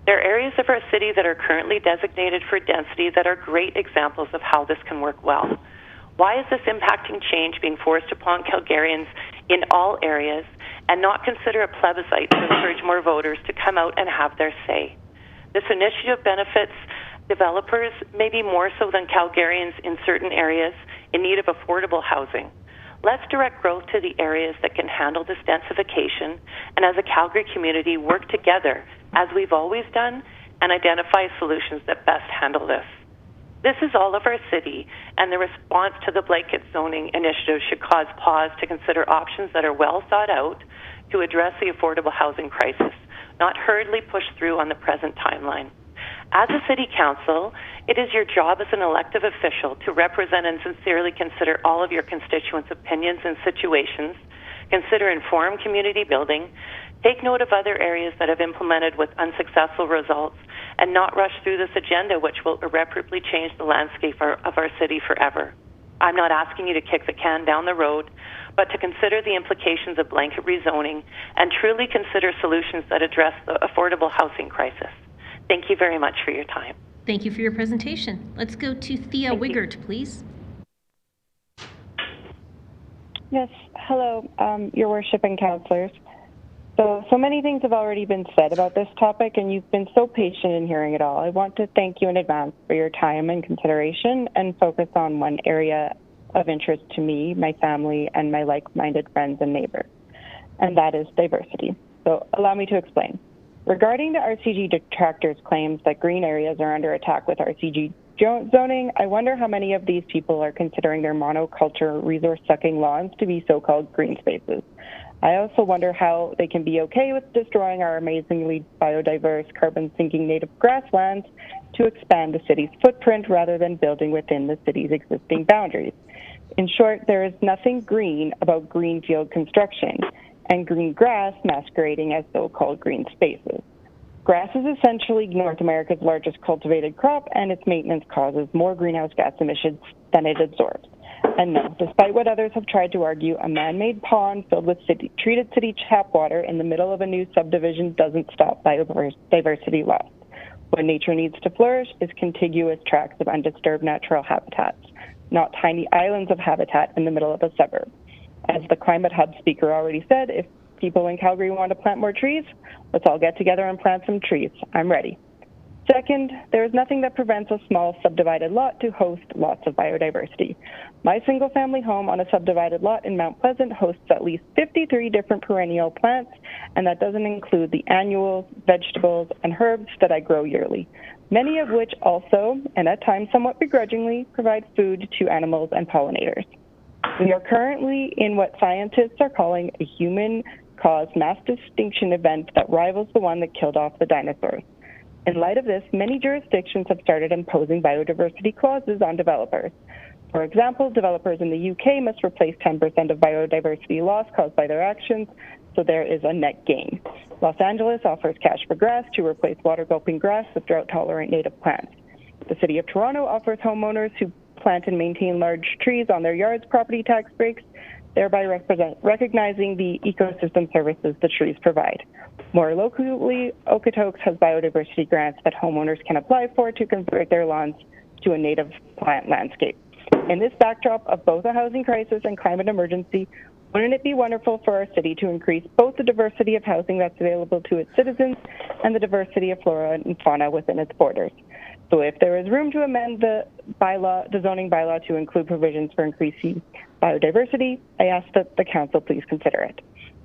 There are areas of our city that are currently designated for density that are great examples of how this can work well. Why is this impacting change being forced upon Calgarians in all areas and not consider a plebiscite to encourage more voters to come out and have their say? This initiative benefits developers maybe more so than Calgarians in certain areas in need of affordable housing. Let's direct growth to the areas that can handle this densification, and as a Calgary community, work together, as we've always done, and identify solutions that best handle this. This is all of our city, and the response to the blanket zoning initiative should cause pause to consider options that are well thought out to address the affordable housing crisis, not hurriedly pushed through on the present timeline. As a city council, it is your job as an elective official to represent and sincerely consider all of your constituents' opinions and situations, consider informed community building, take note of other areas that have implemented with unsuccessful results, and not rush through this agenda which will irreparably change the landscape of our city forever. I'm not asking you to kick the can down the road, but to consider the implications of blanket rezoning and truly consider solutions that address the affordable housing crisis. Thank you very much for your time. Thank you for your presentation. Let's go to Thea Wiggert, please. Yes, hello, Your Worship and councillors. So many things have already been said about this topic, and you've been so patient in hearing it all. I want to thank you in advance for your time and consideration and focus on one area of interest to me, my family, and my like-minded friends and neighbors, and that is diversity. So allow me to explain. Regarding the RCG detractors' claims that green areas are under attack with RCG zoning, I wonder how many of these people are considering their monoculture resource-sucking lawns to be so-called green spaces. I also wonder how they can be okay with destroying our amazingly biodiverse, carbon-sinking native grasslands to expand the city's footprint rather than building within the city's existing boundaries. In short, there is nothing green about greenfield construction and green grass masquerading as so-called green spaces. Grass is essentially North America's largest cultivated crop, and its maintenance causes more greenhouse gas emissions than it absorbs. And no, despite what others have tried to argue, a man-made pond filled with treated city tap water in the middle of a new subdivision doesn't stop biodiversity loss. What nature needs to flourish is contiguous tracts of undisturbed natural habitats, not tiny islands of habitat in the middle of a suburb. As the Climate Hub speaker already said, if people in Calgary want to plant more trees, let's all get together and plant some trees. I'm ready. Second, there is nothing that prevents a small subdivided lot to host lots of biodiversity. My single-family home on a subdivided lot in Mount Pleasant hosts at least 53 different perennial plants, and that doesn't include the annuals, vegetables, and herbs that I grow yearly, many of which also, and at times somewhat begrudgingly, provide food to animals and pollinators. We are currently in what scientists are calling a human-caused mass extinction event that rivals the one that killed off the dinosaurs. In light of this, many jurisdictions have started imposing biodiversity clauses on developers. For example, developers in the UK must replace 10% of biodiversity loss caused by their actions, so there is a net gain. Los Angeles offers cash for grass to replace water-gulping grass with drought-tolerant native plants. The City of Toronto offers homeowners who plant and maintain large trees on their yards property tax breaks, thereby recognizing the ecosystem services the trees provide. More locally, Okotoks has biodiversity grants that homeowners can apply for to convert their lawns to a native plant landscape. In this backdrop of both a housing crisis and climate emergency, wouldn't it be wonderful for our city to increase both the diversity of housing that's available to its citizens and the diversity of flora and fauna within its borders? So if there is room to amend the zoning bylaw to include provisions for increasing biodiversity, I ask that the council please consider it.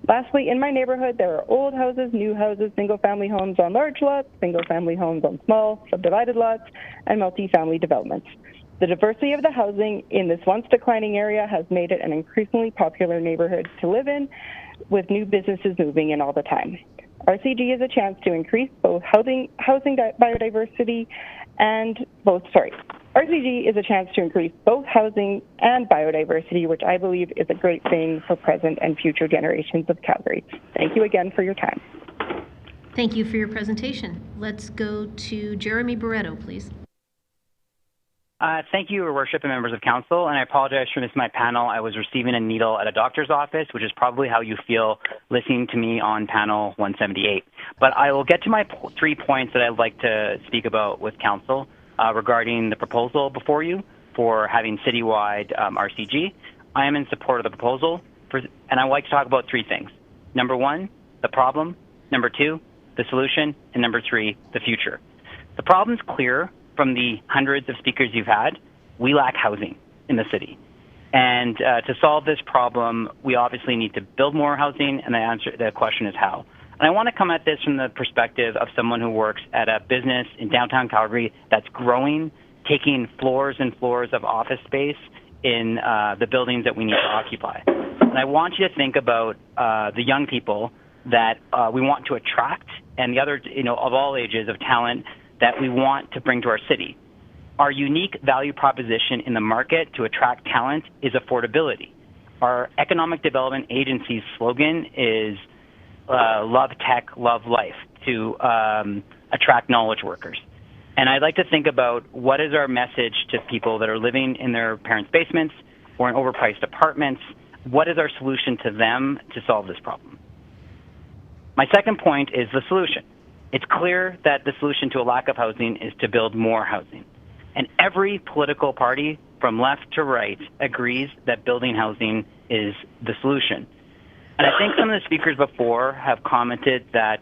Lastly, in my neighborhood, there are old houses, new houses, single-family homes on large lots, single-family homes on small, subdivided lots, and multi-family developments. The diversity of the housing in this once declining area has made it an increasingly popular neighborhood to live in, with new businesses moving in all the time. RCG is a chance to increase both housing biodiversity and RCG is a chance to increase both housing and biodiversity, which I believe is a great thing for present and future generations of Calgary. Thank you again for your time. Thank you for your presentation. Let's go to Jeremy Barretto, please. Thank you, Your Worship and members of council, and I apologize for missing my panel. I was receiving a needle at a doctor's office, which is probably how you feel listening to me on panel 178. But I will get to my 3 points that I'd like to speak about with council regarding the proposal before you for having citywide RCG. I am in support of the proposal, and I would like to talk about 3 things. Number 1, the problem. Number 2, the solution. And number 3, the future. The problem's clear from the hundreds of speakers you've had. We lack housing in the city. And to solve this problem, we obviously need to build more housing, and the question is how. And I want to come at this from the perspective of someone who works at a business in downtown Calgary that's growing, taking floors and floors of office space in the buildings that we need to occupy. And I want you to think about the young people that we want to attract, and the other, of all ages of talent that we want to bring to our city. Our unique value proposition in the market to attract talent is affordability. Our economic development agency's slogan is love tech, love life, to attract knowledge workers. And I'd like to think about what is our message to people that are living in their parents' basements or in overpriced apartments. What is our solution to them to solve this problem? My second point is the solution. It's clear that the solution to a lack of housing is to build more housing. And every political party, from left to right, agrees that building housing is the solution. And I think some of the speakers before have commented that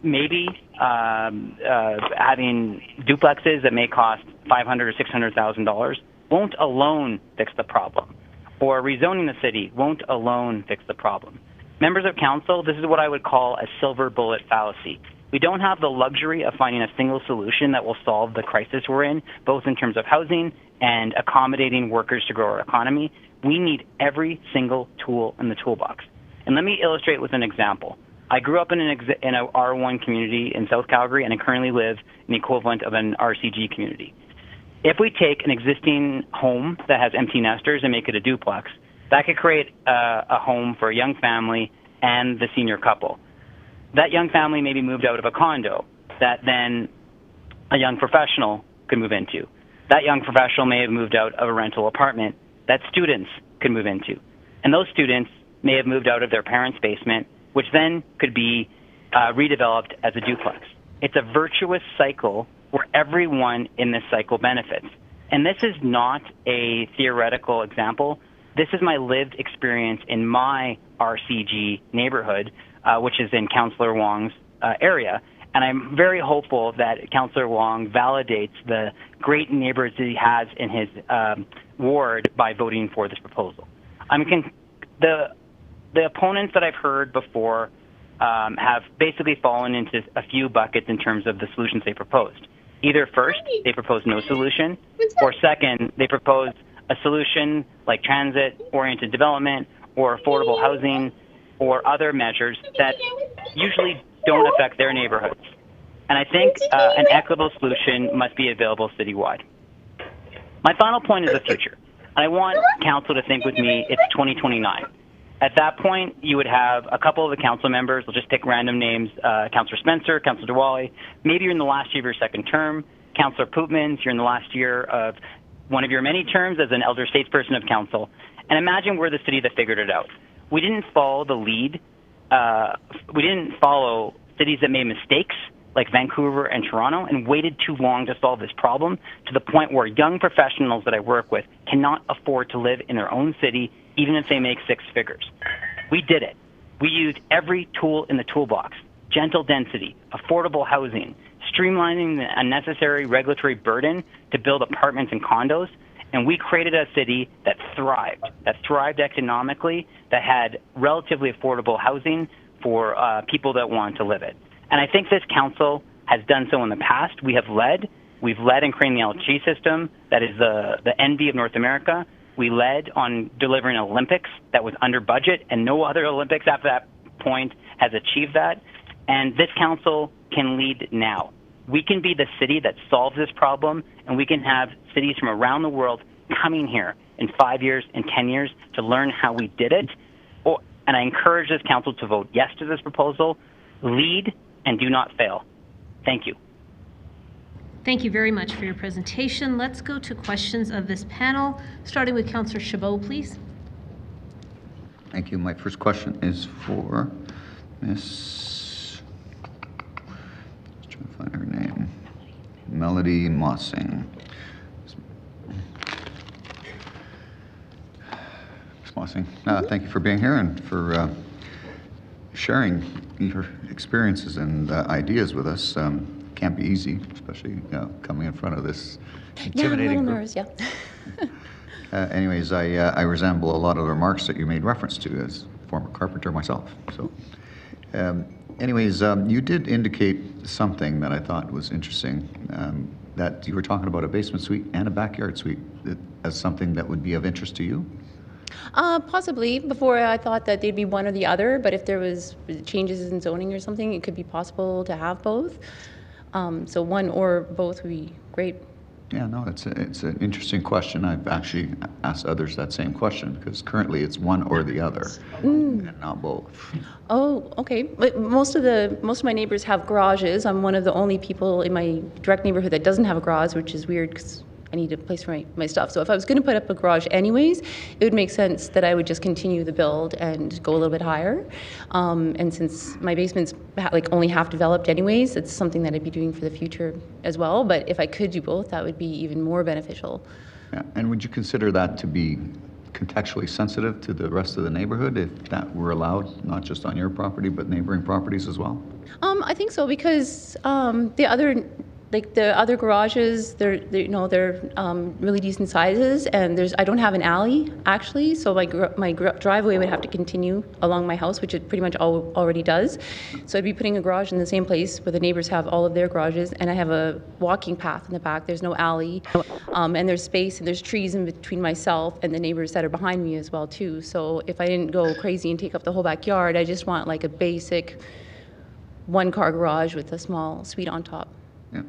maybe having duplexes that may cost $500,000 or $600,000 won't alone fix the problem, or rezoning the city won't alone fix the problem. Members of council, this is what I would call a silver bullet fallacy. We don't have the luxury of finding a single solution that will solve the crisis we're in, both in terms of housing and accommodating workers to grow our economy. We need every single tool in the toolbox. And let me illustrate with an example. I grew up in an R1 community in South Calgary, and I currently live in the equivalent of an RCG community. If we take an existing home that has empty nesters and make it a duplex, that could create a home for a young family and the senior couple. That young family may be moved out of a condo that then a young professional could move into. That young professional may have moved out of a rental apartment that students could move into. And those students may have moved out of their parents' basement, which then could be redeveloped as a duplex. It's a virtuous cycle where everyone in this cycle benefits. And this is not a theoretical example. This is my lived experience in my RCG neighborhood, which is in Councillor Wong's area. And I'm very hopeful that Councillor Wong validates the great neighbors that he has in his ward by voting for this proposal. The opponents that I've heard before have basically fallen into a few buckets in terms of the solutions they proposed. Either first, they propose no solution, or second, they propose a solution like transit-oriented development or affordable housing or other measures that usually don't affect their neighborhoods. And I think an equitable solution must be available citywide. My final point is the future. I want council to think with me it's 2029. At that point, you would have a couple of the council members, we'll just pick random names, Councillor Spencer, Councillor Diwali, maybe you're in the last year of your second term, Councillor Pootmans, you're in the last year of one of your many terms as an elder statesperson of council. And imagine we're the city that figured it out. We didn't follow the lead. We didn't follow cities that made mistakes like Vancouver and Toronto and waited too long to solve this problem, to the point where young professionals that I work with cannot afford to live in their own city, even if they make six figures. We did it. We used every tool in the toolbox: gentle density, affordable housing, streamlining the unnecessary regulatory burden to build apartments and condos, and we created a city that thrived economically, that had relatively affordable housing for people that want to live it. And I think this council has done so in the past. We've led in creating the LG system, that is the envy of North America. We led on delivering Olympics that was under budget, and no other Olympics after that point has achieved that. And this council can lead now. We can be the city that solves this problem, and we can have cities from around the world coming here in 5 years, in 10 years, to learn how we did it. And I encourage this council to vote yes to this proposal. Lead and do not fail. Thank you. Thank you very much for your presentation. Let's go to questions of this panel, starting with Councillor Chabot, please. Thank you. My first question is for Miss, let's try to find her name, Melody Mossing. Ms. Mossing, thank you for being here and for sharing your experiences and ideas with us. Can't be easy, especially coming in front of this intimidating group. Yeah. Anyways, I resemble a lot of the remarks that you made reference to as a former carpenter myself. So, you did indicate something that I thought was interesting, that you were talking about a basement suite and a backyard suite as something that would be of interest to you. Possibly. Before I thought that they'd be one or the other, but if there was changes in zoning or something, it could be possible to have both. So one or both would be great. Yeah, no, it's an interesting question. I've actually asked others that same question, because currently it's one or the other, and not both. Oh, okay. But most of my neighbors have garages. I'm one of the only people in my direct neighborhood that doesn't have a garage, which is weird because I need a place for my stuff. So if I was going to put up a garage anyways, it would make sense that I would just continue the build and go a little bit higher. And since my basement's only half developed anyways, it's something that I'd be doing for the future as well. But if I could do both, that would be even more beneficial. Yeah. And would you consider that to be contextually sensitive to the rest of the neighborhood if that were allowed, not just on your property, but neighboring properties as well? I think so, because the other garages, they're really decent sizes, and I don't have an alley actually, so my driveway would have to continue along my house, which it pretty much already does. So I'd be putting a garage in the same place where the neighbors have all of their garages, and I have a walking path in the back. There's no alley, and there's space and there's trees in between myself and the neighbors that are behind me as well too. So if I didn't go crazy and take up the whole backyard, I just want like a basic one-car garage with a small suite on top. Yeah.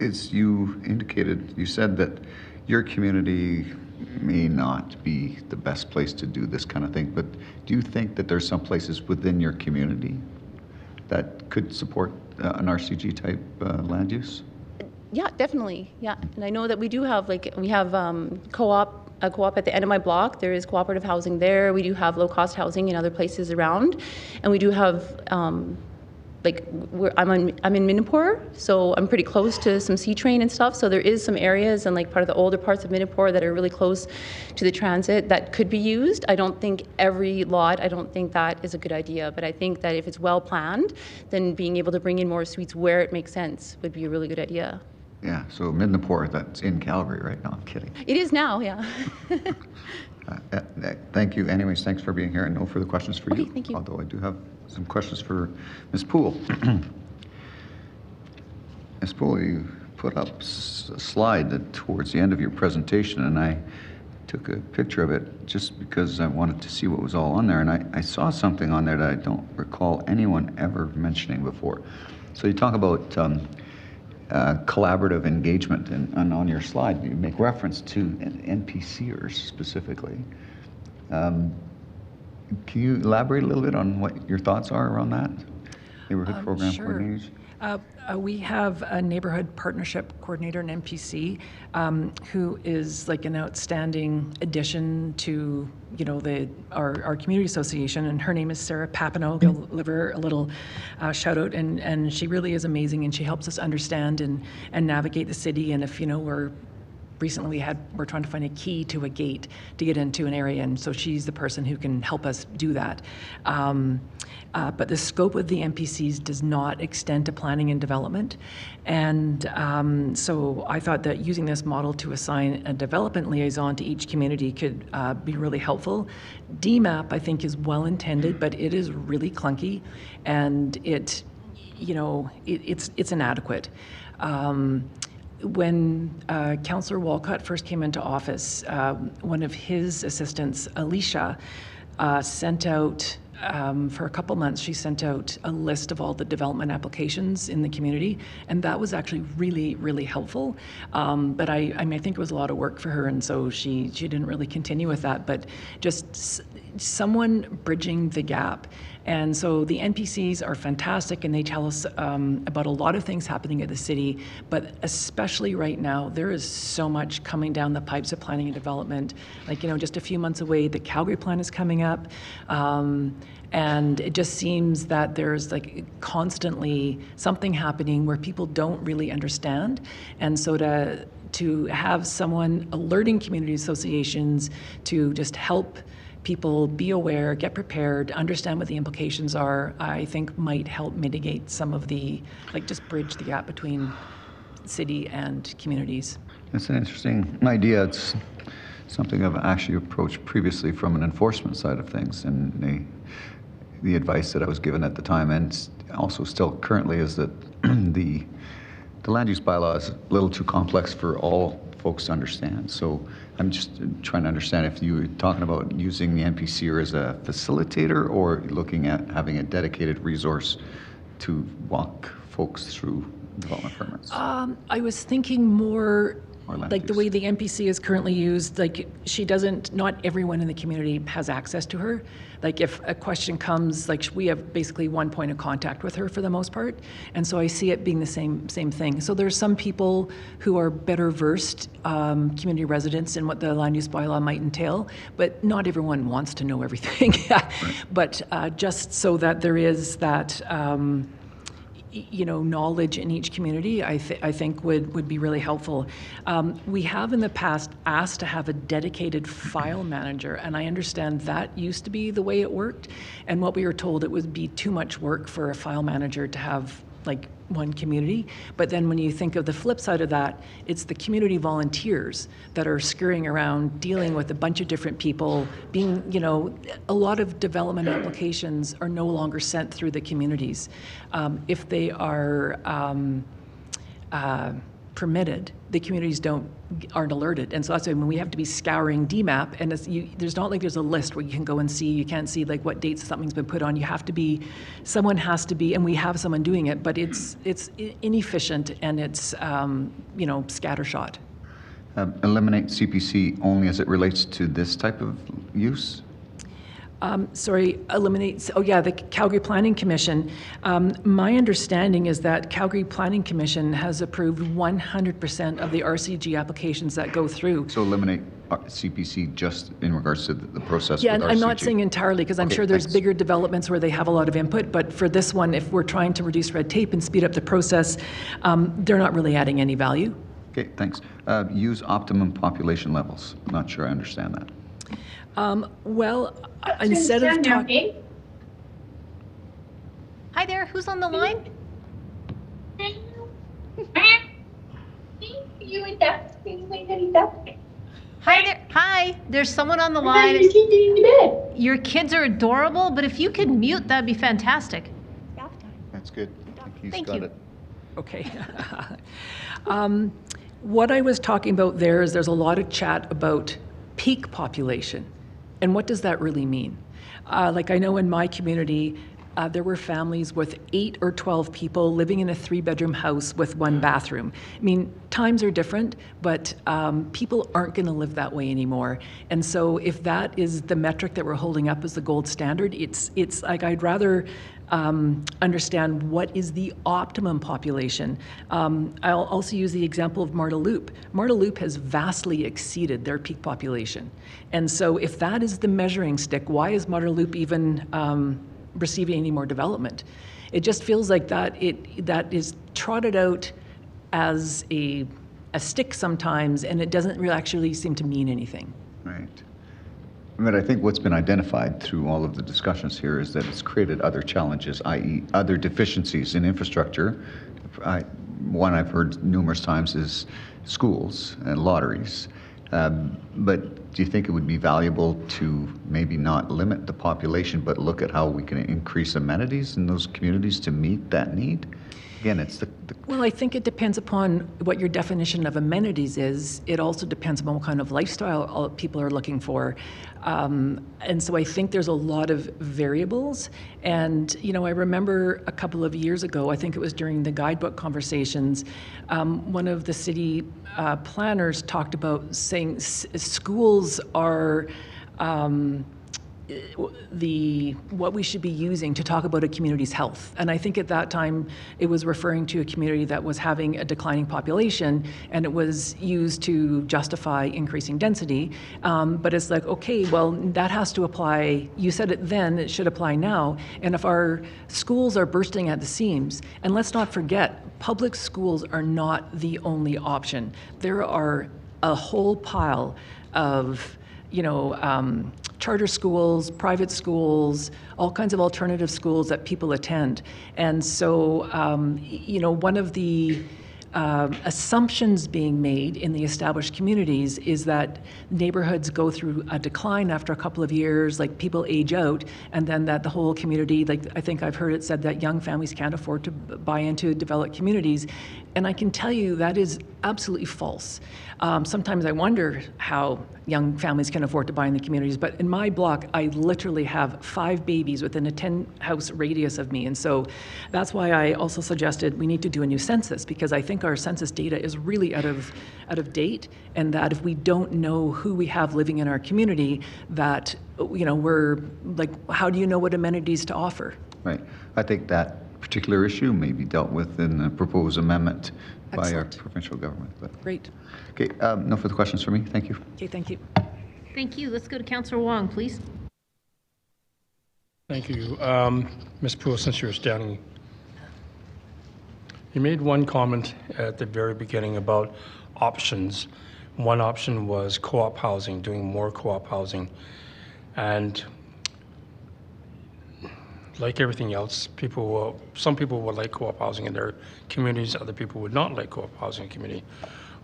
As you indicated, you said that your community may not be the best place to do this kind of thing, but do you think that there's some places within your community that could support an RCG type land use? Yeah, definitely. Yeah, and I know that we do have a co-op at the end of my block. There is cooperative housing there. We do have low-cost housing in other places around, and we do have. I'm in Minnipore, so I'm pretty close to some C-train and stuff, so there is some areas and part of the older parts of Minnipore that are really close to the transit that could be used. I don't think every lot, I don't think that is a good idea, but I think that if it's well planned, then being able to bring in more suites where it makes sense would be a really good idea. Yeah, so Minnipore, that's in Calgary, right? No, I'm kidding. It is now, yeah. Thank you. Anyways, thanks for being here, and no further questions for you. Thank you. Although I do have some questions for Ms. Poole. Ms. Poole, you put up a slide towards the end of your presentation, and I took a picture of it just because I wanted to see what was all on there, and I saw something on there that I don't recall anyone ever mentioning before. So you talk about collaborative engagement, and on your slide you make reference to NPCers specifically. Can you elaborate a little bit on what your thoughts are around that? Neighborhood program Sure. coordinators? We have a neighborhood partnership coordinator, an NPC, who is like an outstanding addition to, you know, our community association, and her name is Sarah Papineau. I'll give her a little shout out, and she really is amazing, and she helps us understand and navigate the city. And if, you know, we're trying to find a key to a gate to get into an area, and so she's the person who can help us do that. But the scope of the NPCs does not extend to planning and development. And so I thought that using this model to assign a development liaison to each community could be really helpful. DMAP, I think, is well intended, but it is really clunky, and it's inadequate. When Councillor Walcott first came into office, one of his assistants, Alicia, sent out, for a couple months, she sent out a list of all the development applications in the community, and that was actually really, really helpful. But I think it was a lot of work for her, and so she didn't really continue with that, but just someone bridging the gap. And so the NPCs are fantastic, and they tell us about a lot of things happening at the city, but especially right now, there is so much coming down the pipes of planning and development. Like, you know, just a few months away, the Calgary plan is coming up, and it just seems that there's like constantly something happening where people don't really understand. And so to have someone alerting community associations to just help people be aware, get prepared, understand what the implications are, I think might help mitigate some of the, like, just bridge the gap between city and communities. It's an interesting idea. It's something I've actually approached previously from an enforcement side of things, and the advice that I was given at the time, and also still currently, is that the land use bylaw is a little too complex for all folks to understand. So I'm just trying to understand if you were talking about using the NPC as a facilitator, or looking at having a dedicated resource to walk folks through development permits. I was thinking more like the way the NPC is currently used, like not everyone in the community has access to her. Like if a question comes, like we have basically one point of contact with her for the most part. And so I see it being the same thing. So there's some people who are better versed, community residents, in what the land use bylaw might entail, but not everyone wants to know everything. But just so that there is that, knowledge in each community, I think would be really helpful. We have in the past asked to have a dedicated file manager, and I understand that used to be the way it worked, and what we were told, it would be too much work for a file manager to have like one community. But then when you think of the flip side of that, it's the community volunteers that are scurrying around dealing with a bunch of different people, being, a lot of development applications are no longer sent through the communities. If they are permitted, the communities aren't alerted, and so that's when we have to be scouring DMAP, and there's not like there's a list where you can go and see. You can't see like what dates something's been put on. Someone has to be, and we have someone doing it, but it's inefficient, and it's scattershot. Eliminate CPC only as it relates to this type of use? The Calgary Planning Commission. My understanding is that Calgary Planning Commission has approved 100% of the RCG applications that go through. So eliminate CPC just in regards to the process. Yeah, with I'm RCG. not saying entirely, because I'm sure there's bigger developments where they have a lot of input, but for this one, if we're trying to reduce red tape and speed up the process, they're not really adding any value. Okay, thanks. Use optimum population levels. I'm not sure I understand that. Instead of talking... Hi there, who's on the line? Hi there. Hi, there's someone on the line. Your kids are adorable, but if you could mute, that'd be fantastic. That's good. Thank you. Okay. What I was talking about there's a lot of chat about peak population. And what does that really mean? Like I know in my community, there were families with 8 or 12 people living in a 3-bedroom house with 1 bathroom. I mean, times are different, but people aren't going to live that way anymore. And so if that is the metric that we're holding up as the gold standard, it's like I'd rather understand what is the optimum population. I'll also use the example of Marda Loop. Marda Loop has vastly exceeded their peak population. And so if that is the measuring stick, why is Marda Loop even receiving any more development? It just feels like that is trotted out as a stick sometimes, and it doesn't really actually seem to mean anything. Right. But I think what's been identified through all of the discussions here is that it's created other challenges, i.e. other deficiencies in infrastructure. One I've heard numerous times is schools and lotteries. But do you think it would be valuable to maybe not limit the population, but look at how we can increase amenities in those communities to meet that need? Again, it's Well, I think it depends upon what your definition of amenities is. It also depends upon what kind of lifestyle people are looking for. And so I think there's a lot of variables. And, you know, I remember a couple of years ago, I think it was during the guidebook conversations, one of the city planners talked about saying schools are what we should be using to talk about a community's health. And I think at that time it was referring to a community that was having a declining population, and it was used to justify increasing density. But it's like, okay, well, that has to apply. You said it then, it should apply now. And if our schools are bursting at the seams, and let's not forget, public schools are not the only option. There are a whole pile of, you know, charter schools, private schools, all kinds of alternative schools that people attend. And so, you know, one of the assumptions being made in the established communities is that neighborhoods go through a decline after a couple of years, like people age out, and then that the whole community, like I think I've heard it said that young families can't afford to buy into developed communities. And I can tell you that is absolutely false. Sometimes I wonder how young families can afford to buy in the communities, but in my block, I literally have 5 babies within a 10-house radius of me. And so that's why I also suggested we need to do a new census, because I think our census data is really out of date, and that if we don't know who we have living in our community, that, you know, we're like, how do you know what amenities to offer? Right. I think that particular issue may be dealt with in the proposed amendment by our provincial government. But. Great. Okay, no further questions for me. Thank you. Okay, thank you. Thank you. Let's go to Councillor Wong, please. Thank you. Ms. Poole, since you're standing, you made one comment at the very beginning about options. One option was co-op housing, doing more co-op housing. And like everything else, some people will like co-op housing in their communities, other people would not like co-op housing in the community.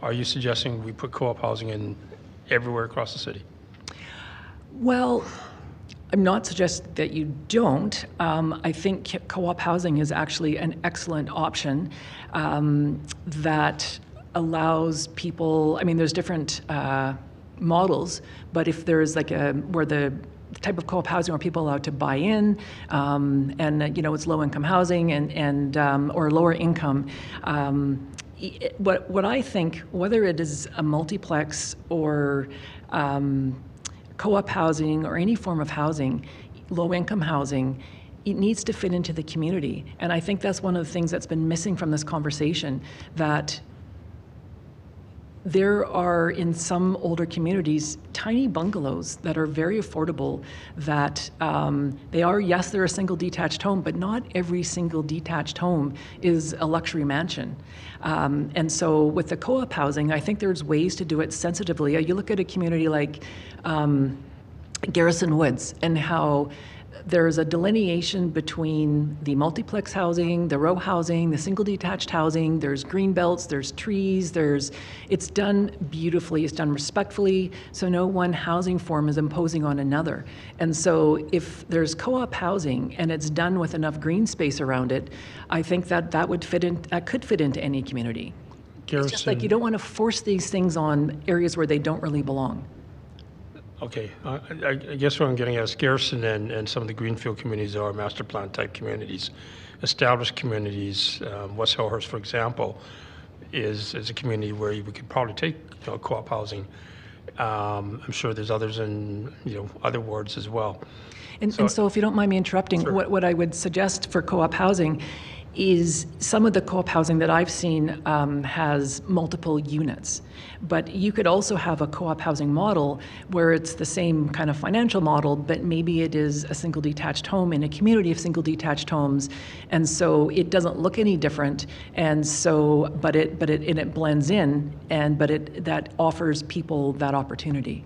Are you suggesting we put co-op housing in everywhere across the city? Well, I'm not suggesting that you don't. I think co-op housing is actually an excellent option that allows people, I mean, there's different models, but if there's like where the type of co-op housing where people are allowed to buy in, and you know, it's low-income housing and or lower income. What I think, whether it is a multiplex or co-op housing or any form of housing, low-income housing, it needs to fit into the community. And I think that's one of the things that's been missing from this conversation, that there are, in some older communities, tiny bungalows that are very affordable, that yes, they're a single detached home, but not every single detached home is a luxury mansion. And so with the co-op housing, I think there's ways to do it sensitively. You look at a community like Garrison Woods, and how there's a delineation between the multiplex housing, the row housing, the single detached housing, there's green belts, there's trees, it's done beautifully, it's done respectfully, so no one housing form is imposing on another. And so if there's co-op housing and it's done with enough green space around it, I think that could fit into any community. Garrison, it's just like you don't want to force these things on areas where they don't really belong. Okay, I guess what I'm getting at is Garrison and some of the Greenfield communities are master plan type communities. Established communities, West Hillhurst, for example, is a community where we could probably take co-op housing. I'm sure there's others in other wards as well. And so if you don't mind me interrupting, Sure. what I would suggest for co-op housing is some of the co-op housing that I've seen has multiple units. But you could also have a co-op housing model where it's the same kind of financial model, but maybe it is a single detached home in a community of single detached homes. And so it doesn't look any different. And so, but it blends in, that offers people that opportunity.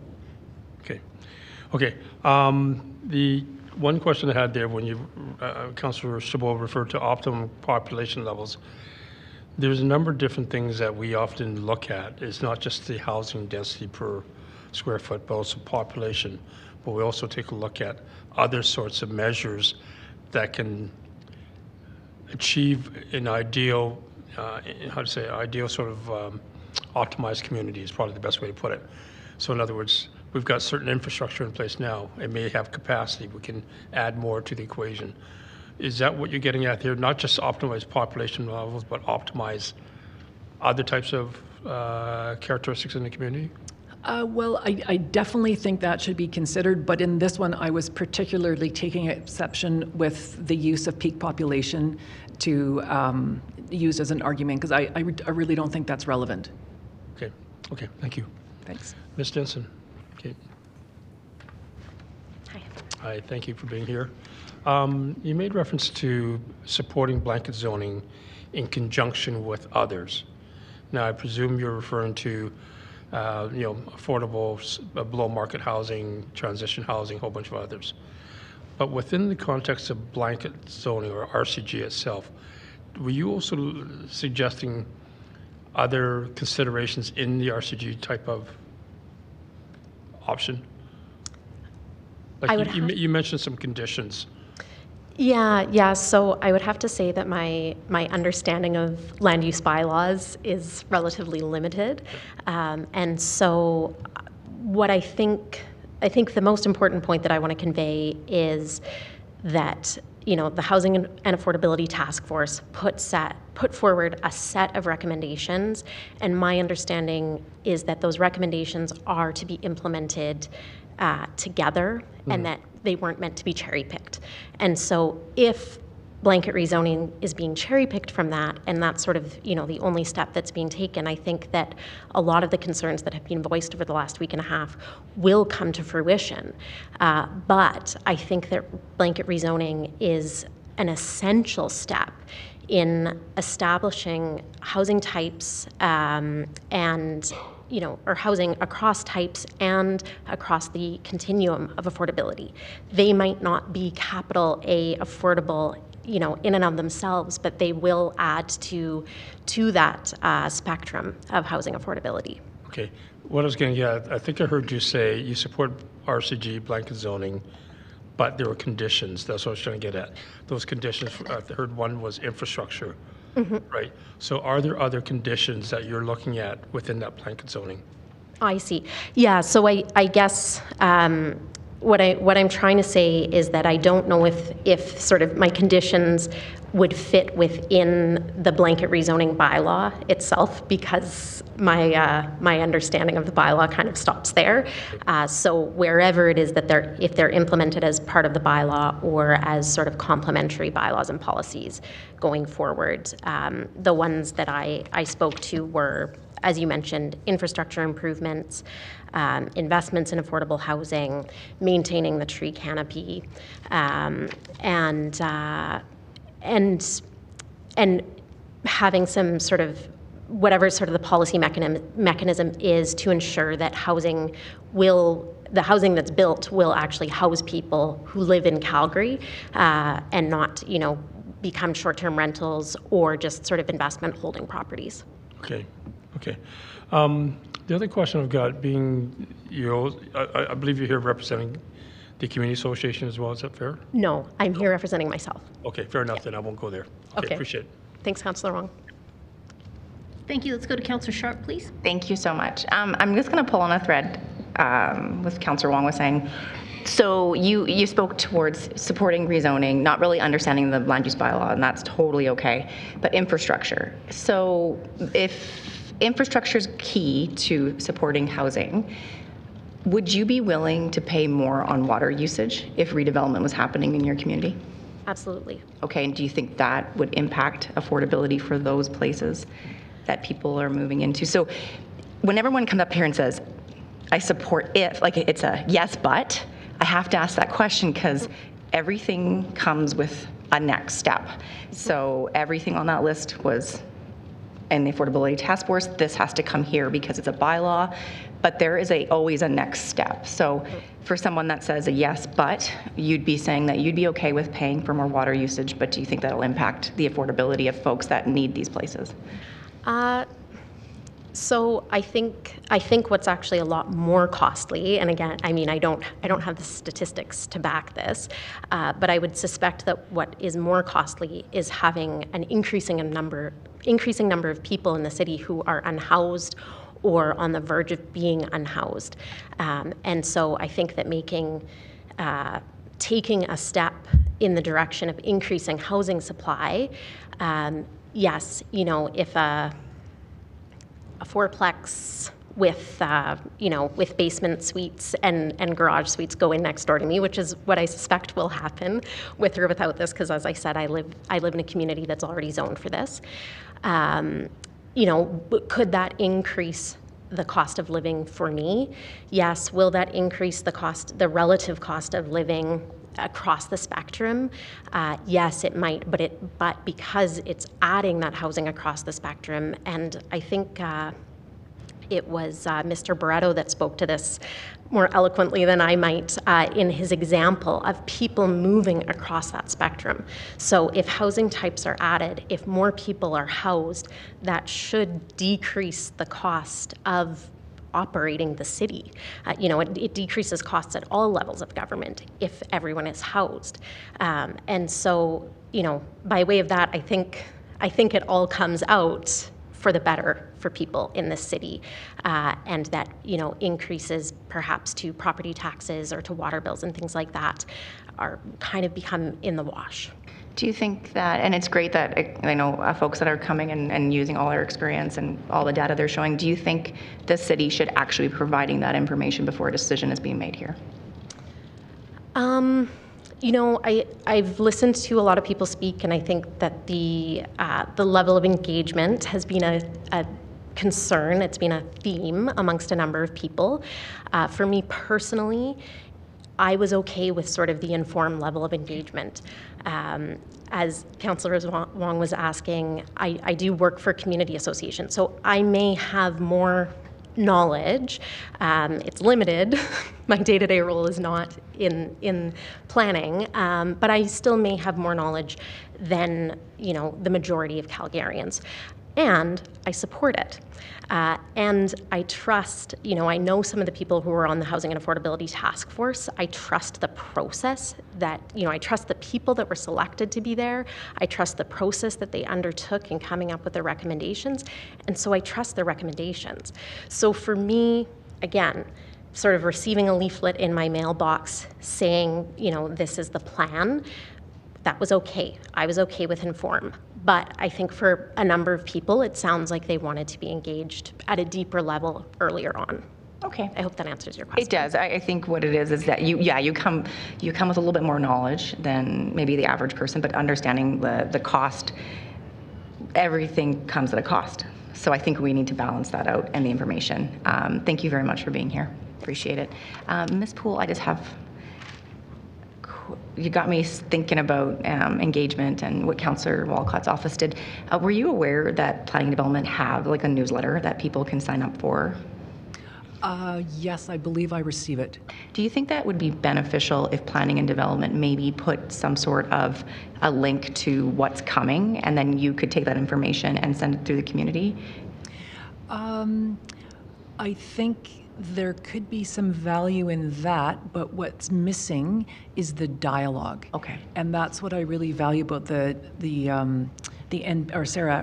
Okay. The one question I had there when Councillor Chabot referred to optimum population levels, there's a number of different things that we often look at. It's not just the housing density per square foot, but also population. But we also take a look at other sorts of measures that can achieve an ideal, ideal sort of optimized community is probably the best way to put it. So in other words, we've got certain infrastructure in place now. It may have capacity. We can add more to the equation. Is that what you're getting at here? Not just optimize population levels, but optimize other types of characteristics in the community? Well, I definitely think that should be considered, but in this one, I was particularly taking exception with the use of peak population to use as an argument, because I really don't think that's relevant. Okay, thank you. Thanks. Ms. Denson. Okay. Hi, thank you for being here. You made reference to supporting blanket zoning in conjunction with others. Now, I presume you're referring to, affordable, below market housing, transition housing, a whole bunch of others. But within the context of blanket zoning or RCG itself, were you also suggesting other considerations in the RCG type of option? Like you mentioned some conditions. Yeah. So I would have to say that my understanding of land use bylaws is relatively limited, and so what I think the most important point that I want to convey is that the Housing and Affordability Task Force put forward a set of recommendations, and my understanding is that those recommendations are to be implemented together, and that they weren't meant to be cherry-picked. And so if blanket rezoning is being cherry-picked from that, and that's sort of the only step that's being taken, I think that a lot of the concerns that have been voiced over the last week and a half will come to fruition. But I think that blanket rezoning is an essential step in establishing housing types or housing across types and across the continuum of affordability. They might not be capital A affordable, in and of themselves, but they will add to that spectrum of housing affordability. Okay. What I was getting at, I think I heard you say you support RCG blanket zoning, but there were conditions. That's what I was trying to get at. Those conditions, I heard one was infrastructure. Right. So are there other conditions that you're looking at within that blanket zoning? I see. Yeah, so I guess what I'm trying to say is that I don't know if sort of my conditions would fit within the blanket rezoning bylaw itself, because my understanding of the bylaw kind of stops there. So wherever it is that if they're implemented as part of the bylaw or as sort of complementary bylaws and policies going forward, the ones that I spoke to were, as you mentioned, infrastructure improvements, investments in affordable housing, maintaining the tree canopy, and having some sort of whatever sort of the policy mechanism is to ensure that the housing that's built will actually house people who live in Calgary, and not become short-term rentals or just sort of investment holding properties. Okay. The other question I've got, being I believe you're here representing the community association as well. Is that fair? No, I'm here representing myself. Okay, fair enough. Then I won't go there. Okay. Appreciate it. Thanks, Councillor Wong. Thank you. Let's go to Councillor Sharp, please. Thank you so much. I'm just going to pull on a thread with Councillor Wong was saying. So you spoke towards supporting rezoning, not really understanding the land use bylaw, and that's totally okay. But infrastructure. So if infrastructure is key to supporting housing, would you be willing to pay more on water usage if redevelopment was happening in your community? Absolutely. Okay, and do you think that would impact affordability for those places that people are moving into? So when everyone comes up here and says, I support if, like it's a yes, but, I have to ask that question because everything comes with a next step. So everything on that list was in the Affordability Task Force. This has to come here because it's a bylaw, but there is always a next step. So for someone that says a yes, but, you'd be saying that you'd be okay with paying for more water usage, but do you think that'll impact the affordability of folks that need these places? So I think what's actually a lot more costly, and again, I mean, I don't have the statistics to back this, but I would suspect that what is more costly is having an increasing number of people in the city who are unhoused or on the verge of being unhoused, and so I think that taking a step in the direction of increasing housing supply, yes, you know, if a fourplex with with basement suites and garage suites going next door to me, which is what I suspect will happen with or without this, because as I said, I live in a community that's already zoned for this. Could that increase the cost of living for me? Yes. Will that increase the relative cost of living across the spectrum? Yes, it might, but because it's adding that housing across the spectrum, and I think it was Mr. Barretto that spoke to this more eloquently than I might in his example of people moving across that spectrum. So if housing types are added, if more people are housed, that should decrease the cost of operating the city. It decreases costs at all levels of government if everyone is housed. And so, by way of that, I think it all comes out for the better for people in this city, and that increases perhaps to property taxes or to water bills and things like that are kind of become in the wash. Do you think that, and it's great that I know folks that are coming and using all their experience and all the data they're showing, do you think the city should actually be providing that information before a decision is being made here? I've listened to a lot of people speak, and I think that the level of engagement has been a concern. It's been a theme amongst a number of people. For me personally, I was okay with sort of the informed level of engagement. As Councillor Wong was asking, I do work for a community association, so I may have more knowledge. It's limited. My day-to-day role is not in planning, but I still may have more knowledge than the majority of Calgarians. And I support it. And I trust, I know some of the people who are on the Housing and Affordability Task Force. I trust the process that, I trust the people that were selected to be there. I trust the process that they undertook in coming up with their recommendations. And so I trust their recommendations. So for me, again, sort of receiving a leaflet in my mailbox saying, this is the plan, that was okay. I was okay with inform. But I think for a number of people, it sounds like they wanted to be engaged at a deeper level earlier on. Okay. I hope that answers your question. It does. I think what it is that you come with a little bit more knowledge than maybe the average person, but understanding the cost, everything comes at a cost. So I think we need to balance that out and the information. Thank you very much for being here. Appreciate it. Ms. Poole, you got me thinking about engagement and what Councillor Walcott's office did. Were you aware that Planning and Development have like a newsletter that people can sign up for? Yes, I believe I receive it. Do you think that would be beneficial if Planning and Development maybe put some sort of a link to what's coming, and then you could take that information and send it through the community? I think there could be some value in that, but what's missing is the dialogue. Okay. And that's what I really value about Sarah,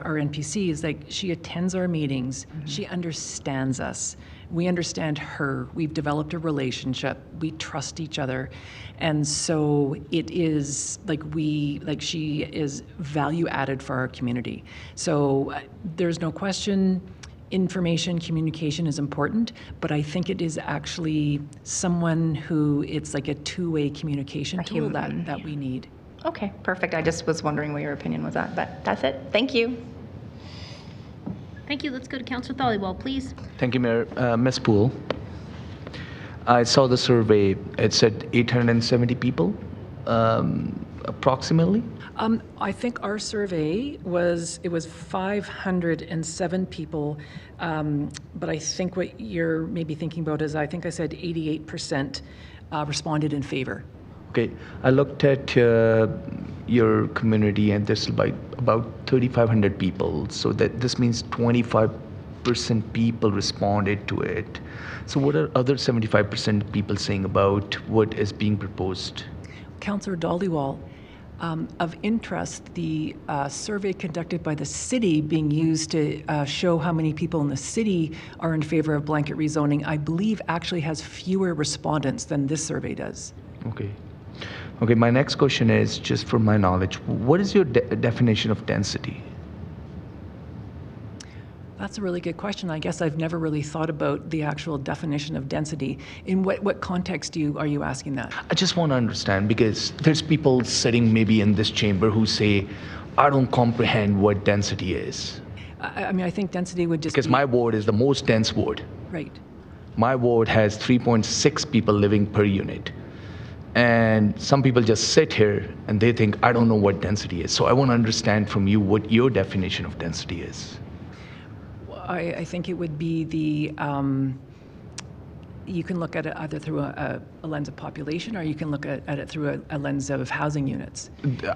our NPC, is like she attends our meetings, she understands us. We understand her. We've developed a relationship. We trust each other. And so it is like she is value added for our community. So there's no question information, communication is important, but I think it is actually someone who it's like a two-way communication tool that we need. Okay, perfect. I just was wondering what your opinion was on, but that's it. Thank you. Thank you. Let's go to Councillor Thaliwal, please. Thank you, Mayor. Ms. Poole, I saw the survey. It said 870 people, approximately. I think our survey was 507 people, but I think what you're maybe thinking about is I think I said 88% responded in favor. Okay, I looked at your community, and there's like about 3,500 people. So that this means 25% people responded to it. So what are other 75% people saying about what is being proposed? Councillor Dhaliwal, of interest, the survey conducted by the city being used to show how many people in the city are in favor of blanket rezoning, I believe actually has fewer respondents than this survey does. Okay. Okay, my next question is, just for my knowledge, what is your definition of density? That's a really good question. I guess I've never really thought about the actual definition of density. In what context are you asking that? I just want to understand, because there's people sitting maybe in this chamber who say, I don't comprehend what density is. I mean, I think density would just because my ward is the most dense ward. Right. My ward has 3.6 people living per unit. And some people just sit here and they think, I don't know what density is. So I want to understand from you what your definition of density is. I think it would be the, you can look at it either through a lens of population, or you can look at it through a lens of housing units.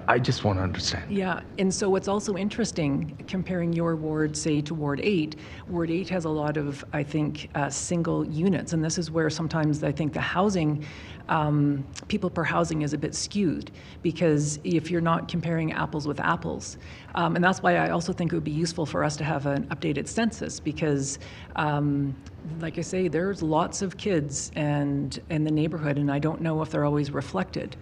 I just want to understand. Yeah, and so what's also interesting, comparing your ward, say, to Ward 8, Ward 8 has a lot of, I think, single units, and this is where sometimes I think the housing, people per housing is a bit skewed, because if you're not comparing apples with apples, and that's why I also think it would be useful for us to have an updated census, because like I say, there's lots of kids and in the neighborhood, and I don't know if they're always reflected.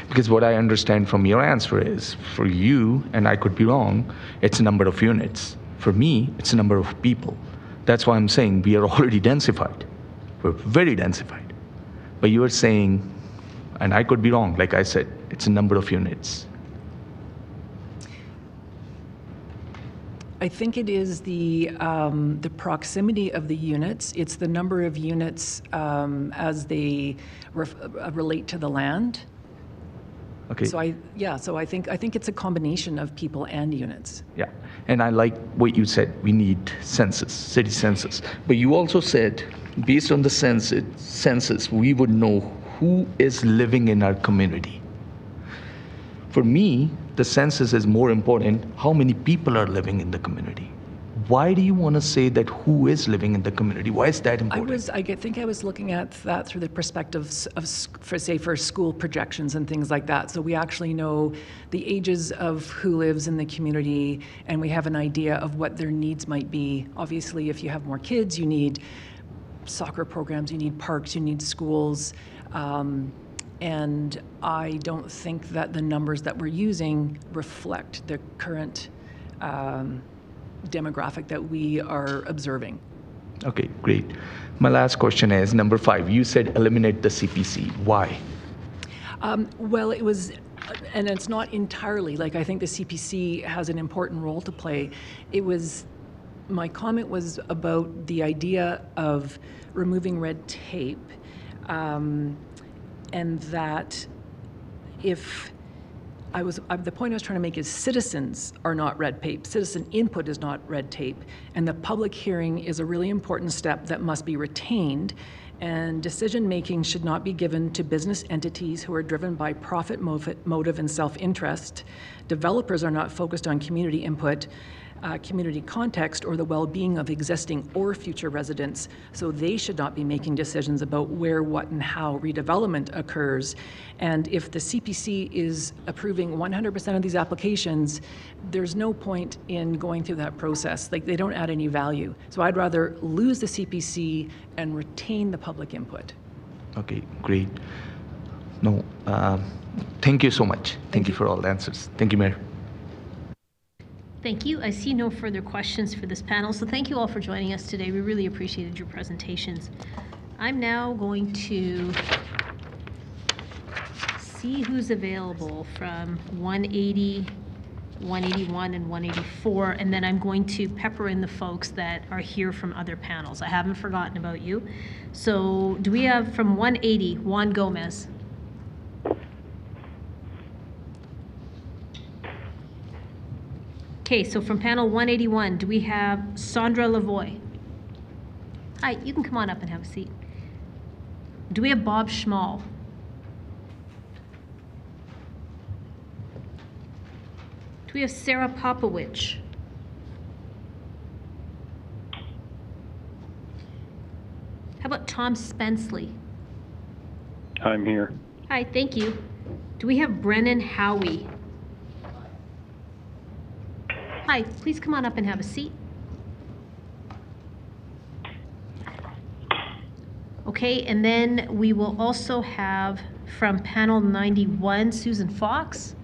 Because what I understand from your answer is, for you, and I could be wrong, it's a number of units. For me, it's a number of people. That's why I'm saying we are already densified. We're very densified. But you are saying, and I could be wrong, like I said, it's a number of units. I think it is the proximity of the units. It's the number of units as they relate to the land. Okay. So I think it's a combination of people and units. Yeah, and I like what you said. We need census, city census. But you also said, based on the census, we would know who is living in our community. For me, the census is more important. How many people are living in the community? Why do you want to say that who is living in the community? Why is that important? I think I was looking at that through the perspective of, for school projections and things like that. So we actually know the ages of who lives in the community, and we have an idea of what their needs might be. Obviously, if you have more kids, you need soccer programs, you need parks, you need schools. And I don't think that the numbers that we're using reflect the current demographic that we are observing. Okay, great. My last question is, number 5, you said eliminate the CPC. Why? Well, it was, and it's not entirely, like I think the CPC has an important role to play. My comment was about the idea of removing red tape, and that if the point I was trying to make is citizens are not red tape. Citizen input is not red tape. And the public hearing is a really important step that must be retained. And decision-making should not be given to business entities who are driven by profit motive and self-interest. Developers are not focused on community input. community context or the well-being of existing or future residents. So they should not be making decisions about where, what, and how redevelopment occurs. And if the CPC is approving 100% of these applications, there's no point in going through that process. Like, they don't add any value. So I'd rather lose the CPC and retain the public input. Okay, great. No, thank you so much. Thank you for all the answers. Thank you, Mayor. Thank you. I see no further questions for this panel, so thank you all for joining us today. We really appreciated your presentations. I'm now going to see who's available from 180, 181, and 184, and then I'm going to pepper in the folks that are here from other panels. I haven't forgotten about you. So do we have from 180, Juan Gomez? Okay, so from panel 181, do we have Sandra Lavoie? Hi, you can come on up and have a seat. Do we have Bob Schmall? Do we have Sarah Popowich? How about Tom Spenceley? I'm here. Hi, thank you. Do we have Brennan Howie? Hi, please come on up and have a seat. Okay, and then we will also have from panel 91, Susan Fox.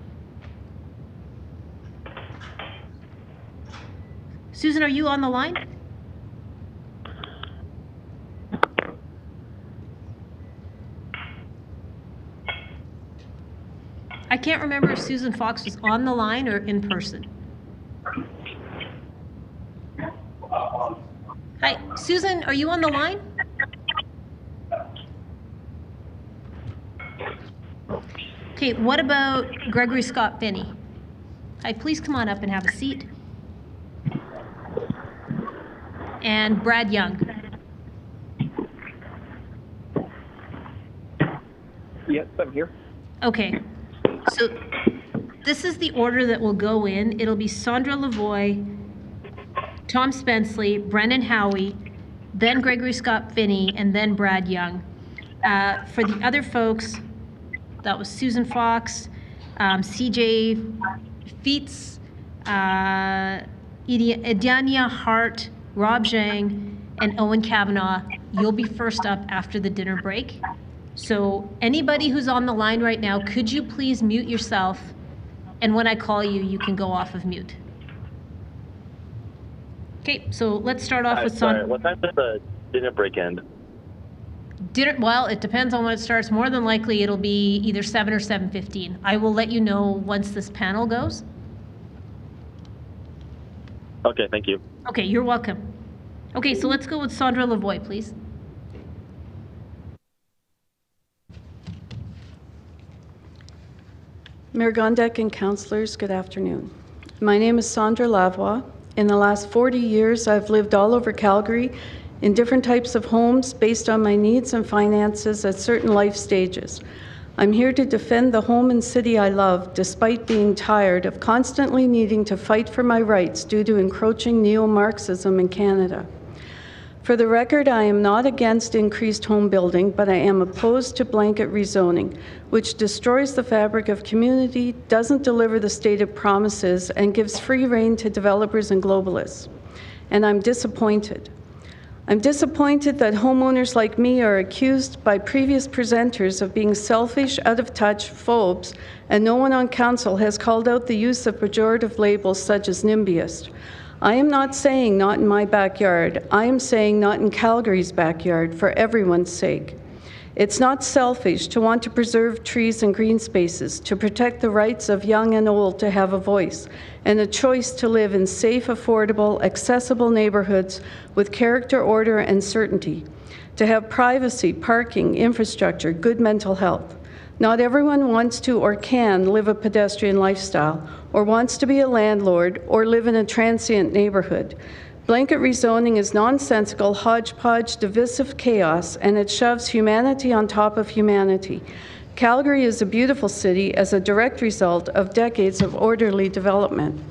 Susan, are you on the line? I can't remember if Susan Fox was on the line or in person. Hi, Susan, are you on the line? Okay, what about Gregory Scott Finney? Hi, please come on up and have a seat. And Brad Young. Yes, I'm here. Okay, so this is the order that will go in. It'll be Sandra Lavoie, Tom Spenceley, Brennan Howie, then Gregory Scott Finney, and then Brad Young. For the other folks, that was Susan Fox, CJ Feets, Edania Hart, Rob Zhang, and Owen Kavanaugh. You'll be first up after the dinner break. So anybody who's on the line right now, could you please mute yourself? And when I call you, you can go off of mute. Okay, so let's start off with Sorry, what time does the dinner break end? Dinner, well, it depends on when it starts. More than likely, it'll be either 7 or 7:15. I will let you know once this panel goes. Okay, thank you. Okay, you're welcome. Okay, so let's go with Sandra Lavoie, please. Mayor Gondek and councillors, good afternoon. My name is Sandra Lavoie. In the last 40 years, I've lived all over Calgary in different types of homes based on my needs and finances at certain life stages. I'm here to defend the home and city I love, despite being tired of constantly needing to fight for my rights due to encroaching neo-Marxism in Canada. For the record, I am not against increased home building, but I am opposed to blanket rezoning, which destroys the fabric of community, doesn't deliver the stated promises, and gives free rein to developers and globalists. And I'm disappointed. I'm disappointed that homeowners like me are accused by previous presenters of being selfish, out-of-touch phobes, and no one on council has called out the use of pejorative labels such as NIMBYist. I am not saying not in my backyard. I am saying not in Calgary's backyard for everyone's sake. It's not selfish to want to preserve trees and green spaces, to protect the rights of young and old to have a voice, and a choice to live in safe, affordable, accessible neighborhoods with character, order, and certainty, to have privacy, parking, infrastructure, good mental health. Not everyone wants to or can live a pedestrian lifestyle, or wants to be a landlord, or live in a transient neighborhood. Blanket rezoning is nonsensical, hodgepodge, divisive chaos, and it shoves humanity on top of humanity. Calgary is a beautiful city as a direct result of decades of orderly development.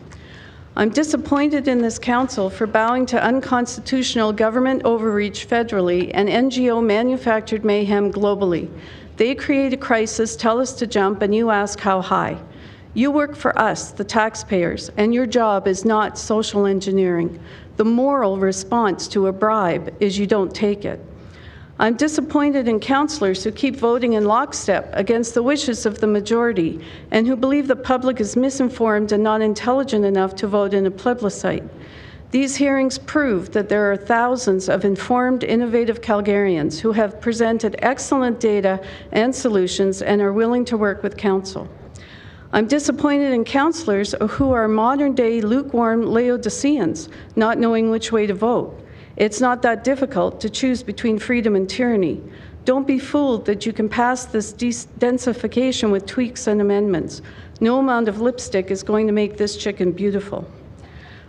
I'm disappointed in this council for bowing to unconstitutional government overreach federally and NGO manufactured mayhem globally. They create a crisis, tell us to jump, and you ask how high. You work for us, the taxpayers, and your job is not social engineering. The moral response to a bribe is you don't take it. I'm disappointed in councillors who keep voting in lockstep against the wishes of the majority and who believe the public is misinformed and not intelligent enough to vote in a plebiscite. These hearings prove that there are thousands of informed, innovative Calgarians who have presented excellent data and solutions and are willing to work with council. I'm disappointed in councillors who are modern-day lukewarm Laodiceans, not knowing which way to vote. It's not that difficult to choose between freedom and tyranny. Don't be fooled that you can pass this densification with tweaks and amendments. No amount of lipstick is going to make this chicken beautiful.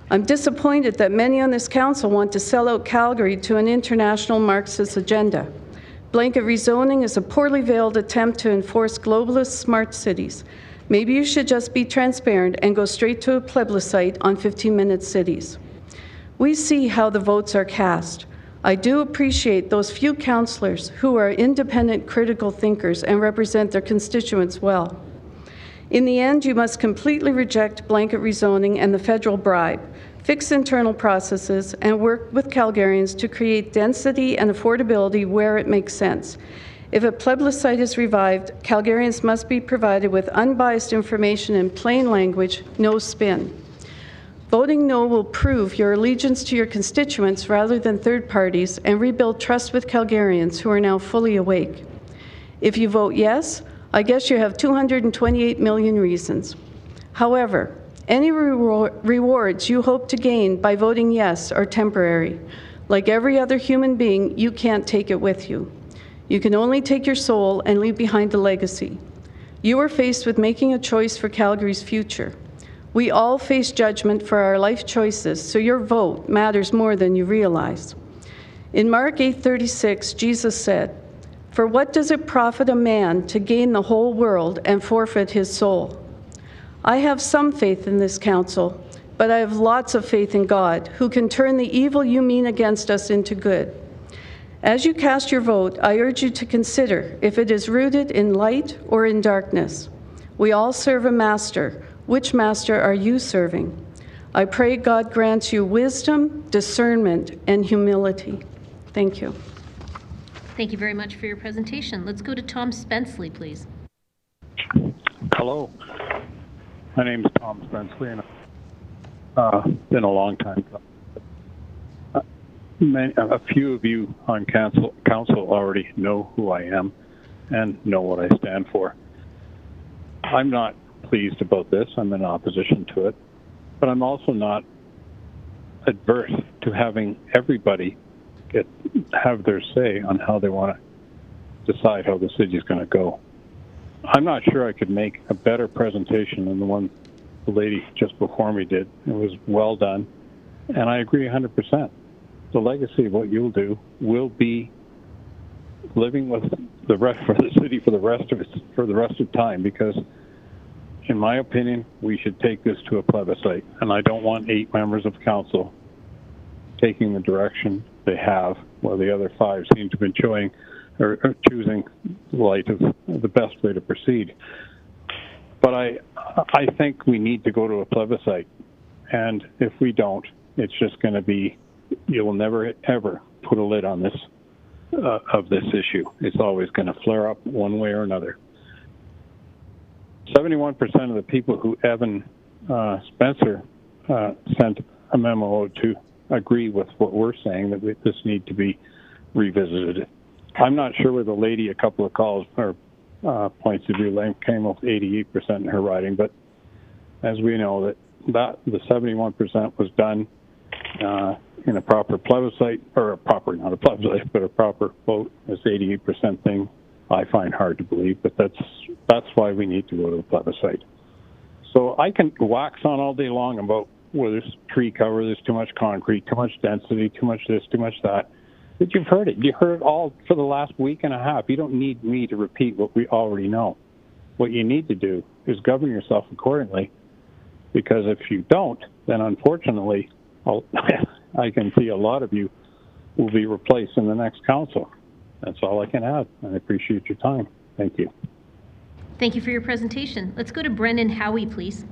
I'm disappointed that many on this council want to sell out Calgary to an international Marxist agenda. Blanket rezoning is a poorly veiled attempt to enforce globalist smart cities. Maybe you should just be transparent and go straight to a plebiscite on 15-minute cities. We see how the votes are cast. I do appreciate those few councillors who are independent, critical thinkers and represent their constituents well. In the end, you must completely reject blanket rezoning and the federal bribe, fix internal processes, and work with Calgarians to create density and affordability where it makes sense. If a plebiscite is revived, Calgarians must be provided with unbiased information in plain language, no spin. Voting no will prove your allegiance to your constituents rather than third parties and rebuild trust with Calgarians who are now fully awake. If you vote yes, I guess you have 228 million reasons. However, any rewards you hope to gain by voting yes are temporary. Like every other human being, you can't take it with you. You can only take your soul and leave behind a legacy. You are faced with making a choice for Calgary's future. We all face judgment for our life choices, so your vote matters more than you realize. In Mark 8:36, Jesus said, "For what does it profit a man to gain the whole world and forfeit his soul?" I have some faith in this council, but I have lots of faith in God, who can turn the evil you mean against us into good. As you cast your vote, I urge you to consider if it is rooted in light or in darkness. We all serve a master. Which master are you serving? I pray God grants you wisdom, discernment, and humility. Thank you. Thank you very much for your presentation. Let's go to Tom Spenceley, please. Hello. My name is Tom Spenceley, and I've been a long time. A few of you on council already know who I am and know what I stand for. I'm not pleased about this. I'm in opposition to it. But I'm also not adverse to having everybody have their say on how they want to decide how the city is going to go. I'm not sure I could make a better presentation than the one the lady just before me did. It was well done, and I agree 100%. The legacy of what you'll do will be living with the rest for the city for the rest of time, because in my opinion, we should take this to a plebiscite, and I don't want 8 members of council taking the direction they have, while the other 5 seem to have been choosing the light of the best way to proceed. But I think we need to go to a plebiscite, and if we don't, it's just going to be, you will never ever put a lid on this of this issue. It's always going to flare up one way or another. 71% of the people who Evan Spencer sent a memo to agree with what we're saying, that this need to be revisited. I'm not sure where the lady a couple of calls or points of view came up with 88% in her writing, but as we know that the 71% was done in a proper plebiscite, or not a plebiscite, but a proper vote. This 88% thing I find hard to believe, but that's why we need to go to a plebiscite. So I can wax on all day long about whether there's tree cover, there's too much concrete, too much density, too much this, too much that. But you've heard it. You heard it all for the last week and a half. You don't need me to repeat what we already know. What you need to do is govern yourself accordingly Because if you don't, then unfortunately, I can see a lot of you will be replaced in the next council. That's all I can add. I appreciate your time. Thank you. Thank you for your presentation. Let's go to Brendan Howie, please.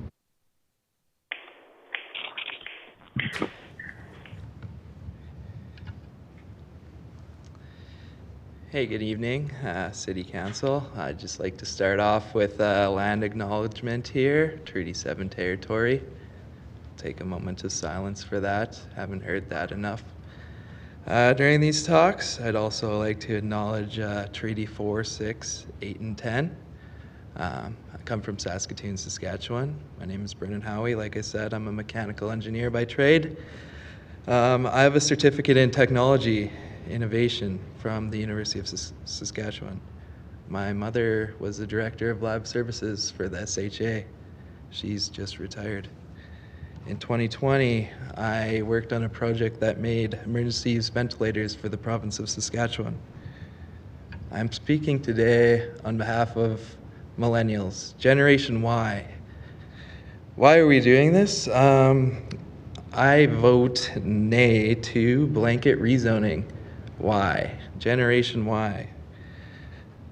Hey, good evening, City Council. I'd just like to start off with land acknowledgement here, Treaty 7 territory. Take a moment of silence for that. Haven't heard that enough during these talks. I'd also like to acknowledge Treaty 4, 6, 8, and 10. I come from Saskatoon, Saskatchewan. My name is Brendan Howie. Like I said, I'm a mechanical engineer by trade. I have a certificate in technology innovation from the University of Saskatchewan. My mother was the director of lab services for the SHA. She's just retired. In 2020, I worked on a project that made emergency use ventilators for the province of Saskatchewan. I'm speaking today on behalf of millennials, Generation Y. Why are we doing this? I vote nay to blanket rezoning. Why? Generation Y.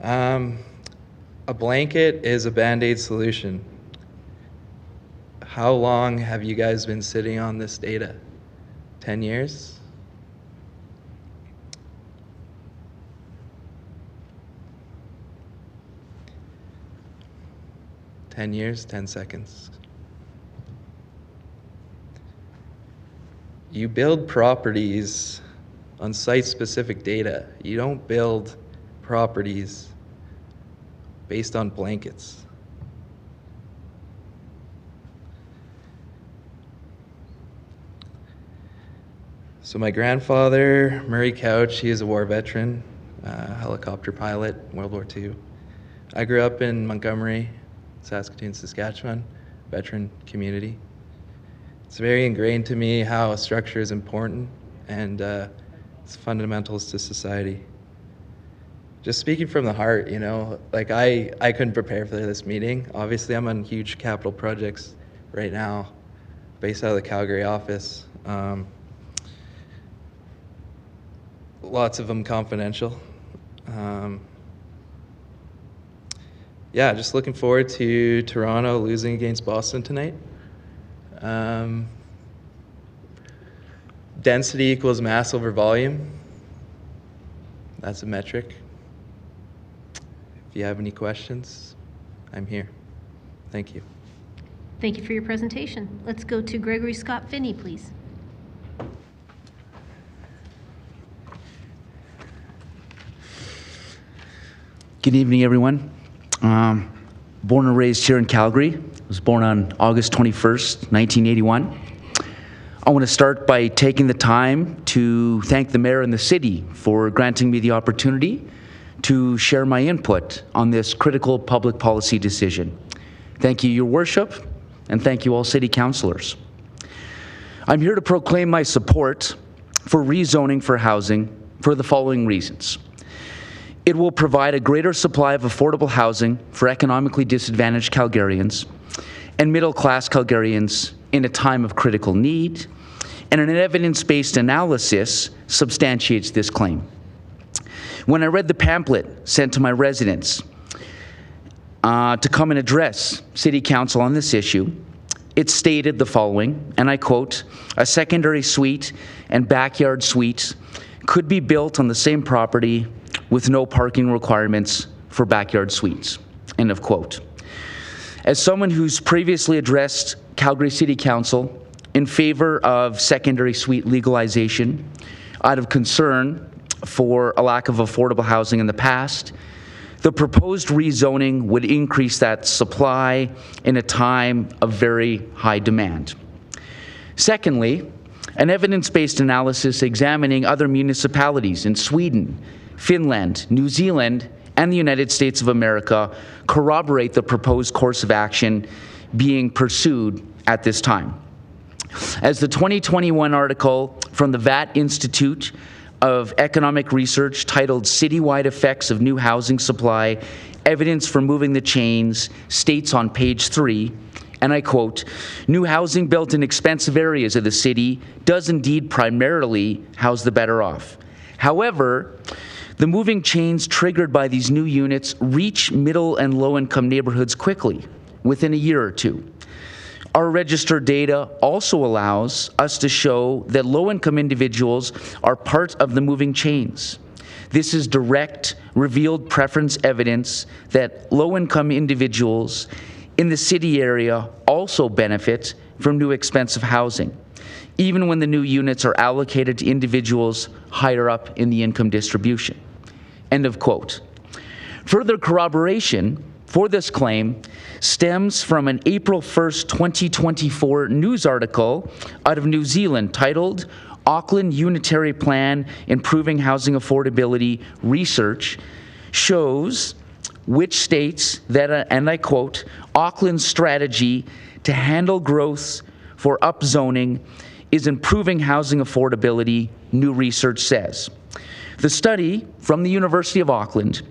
A blanket is a Band-Aid solution. How long have you guys been sitting on this data? 10 years? $10 years, 10 seconds. You build properties on site-specific data. You don't build properties based on blankets. So my grandfather, Murray Couch, he is a war veteran, helicopter pilot, World War II. I grew up in Montgomery, Saskatoon, Saskatchewan, veteran community. It's very ingrained to me how a structure is important and its fundamentals to society. Just speaking from the heart, you know, like I couldn't prepare for this meeting. Obviously, I'm on huge capital projects right now, based out of the Calgary office. Lots of them confidential. Yeah, just looking forward to Toronto losing against Boston tonight. Density equals mass over volume. That's a metric. If you have any questions, I'm here. Thank you. Thank you for your presentation. Let's go to Gregory Scott Finney, please. Good evening, everyone. Born and raised here in Calgary. I was born on August 21st, 1981. I want to start by taking the time to thank the mayor and the city for granting me the opportunity to share my input on this critical public policy decision. Thank you, Your Worship, and thank you all city councillors. I'm here to proclaim my support for rezoning for housing for the following reasons. It will provide a greater supply of affordable housing for economically disadvantaged Calgarians and middle-class Calgarians in a time of critical need, and an evidence-based analysis substantiates this claim. When I read the pamphlet sent to my residents to come and address City Council on this issue, it stated the following, and I quote, "A secondary suite and backyard suite could be built on the same property with no parking requirements for backyard suites," end of quote. As someone who's previously addressed Calgary City Council in favor of secondary suite legalization out of concern for a lack of affordable housing in the past, the proposed rezoning would increase that supply in a time of very high demand. Secondly, an evidence-based analysis examining other municipalities in Sweden, Finland, New Zealand, and the United States of America corroborate the proposed course of action being pursued at this time. As the 2021 article from the VAT Institute of Economic Research titled "Citywide Effects of New Housing Supply, Evidence for Moving the Chains" states on page 3, And I quote, "New housing built in expensive areas of the city does indeed primarily house the better off. However, the moving chains triggered by these new units reach middle and low-income neighborhoods quickly, within a year or two. Our registered data also allows us to show that low-income individuals are part of the moving chains. This is direct, revealed preference evidence that low-income individuals in the city area also benefit from new expensive housing, even when the new units are allocated to individuals higher up in the income distribution." End of quote. Further corroboration for this claim stems from an April 1st, 2024 news article out of New Zealand titled "Auckland Unitary Plan Improving Housing Affordability Research Shows which states that," and I quote, "Auckland's strategy to handle growth for upzoning is improving housing affordability," new research says. The study from the University of Auckland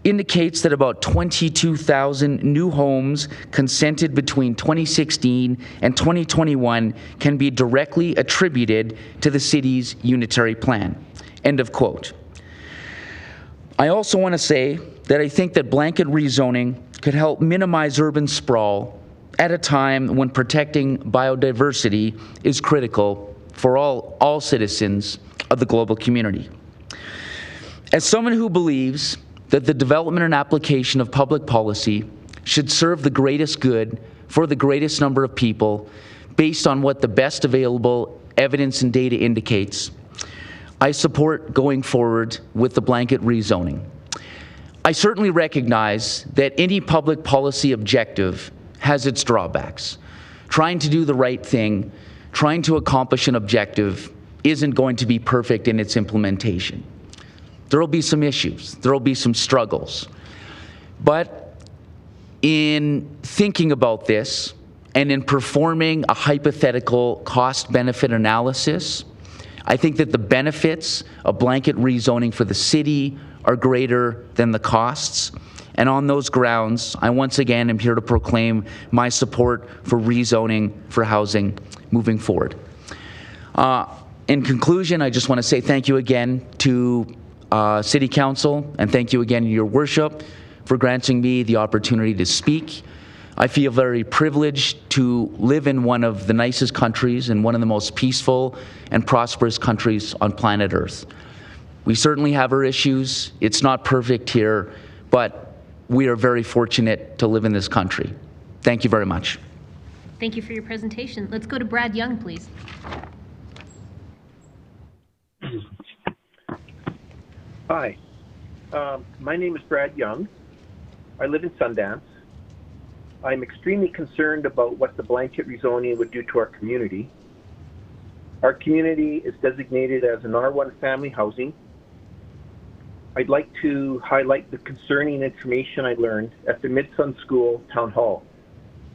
indicates that about 22,000 new homes consented between 2016 and 2021 can be directly attributed to the city's unitary plan. End of quote. I also want to say that I think that blanket rezoning could help minimize urban sprawl at a time when protecting biodiversity is critical for all citizens of the global community. As someone who believes that the development and application of public policy should serve the greatest good for the greatest number of people based on what the best available evidence and data indicates, I support going forward with the blanket rezoning. I certainly recognize that any public policy objective has its drawbacks. Trying to do the right thing, trying to accomplish an objective isn't going to be perfect in its implementation. There will be some issues, there will be some struggles. But in thinking about this and in performing a hypothetical cost-benefit analysis, I think that the benefits of blanket rezoning for the city are greater than the costs. And on those grounds, I once again am here to proclaim my support for rezoning for housing moving forward. In conclusion, I just want to say thank you again to City Council, and thank you again, Your Worship, for granting me the opportunity to speak. I feel very privileged to live in one of the nicest countries and one of the most peaceful and prosperous countries on planet Earth. We certainly have our issues. It's not perfect here, but we are very fortunate to live in this country. Thank you very much. Thank you for your presentation. Let's go to Brad Young, please. Hi, my name is Brad Young. I live in Sundance. I'm extremely concerned about what the blanket rezoning would do to our community. Our community is designated as an R1 family housing. I'd like to highlight the concerning information I learned at the Mid-Sun School Town Hall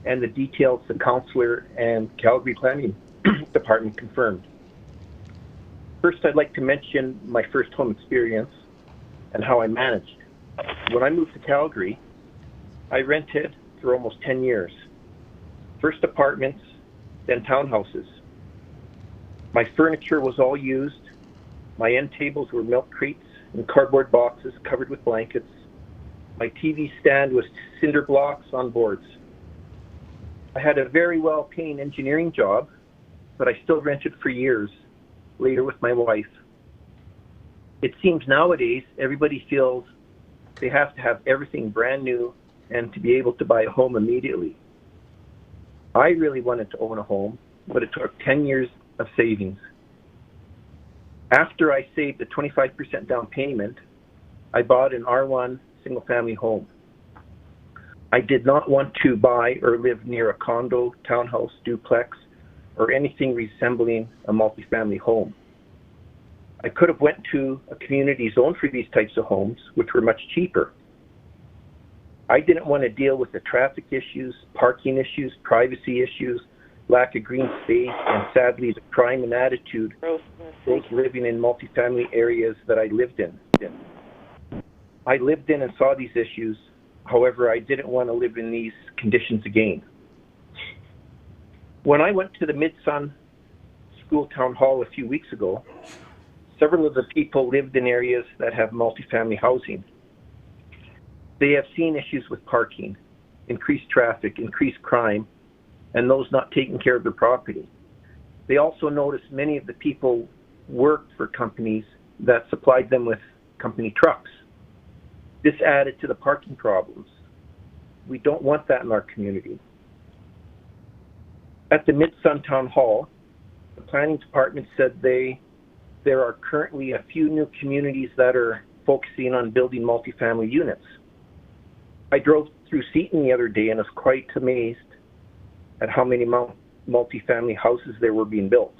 and the details the councillor and Calgary Planning Department confirmed. First, I'd like to mention my first home experience and how I managed. When I moved to Calgary, I rented for almost 10 years. First apartments, then townhouses. My furniture was all used. My end tables were milk crates and cardboard boxes covered with blankets. My TV stand was cinder blocks on boards. I had a very well-paying engineering job, but I still rented for years, later with my wife. It seems nowadays everybody feels they have to have everything brand new and to be able to buy a home immediately. I really wanted to own a home, but it took 10 years of savings. After I saved a 25% down payment, I bought an R1 single-family home. I did not want to buy or live near a condo, townhouse, duplex, or anything resembling a multifamily home. I could have went to a community zone for these types of homes, which were much cheaper. I didn't want to deal with the traffic issues, parking issues, privacy issues, lack of green space, and sadly the crime and attitude those living in multifamily areas that I lived in. I lived in and saw these issues. However, I didn't want to live in these conditions again. When I went to the Mid-Sun School Town Hall a few weeks ago, several of the people lived in areas that have multifamily housing. They have seen issues with parking, increased traffic, increased crime, and those not taking care of their property. They also noticed many of the people worked for companies that supplied them with company trucks. This added to the parking problems. We don't want that in our community. At the Mid-Sun Town Hall, the planning department said there are currently a few new communities that are focusing on building multifamily units. I drove through Seton the other day and was quite amazed at how many multifamily houses there were being built.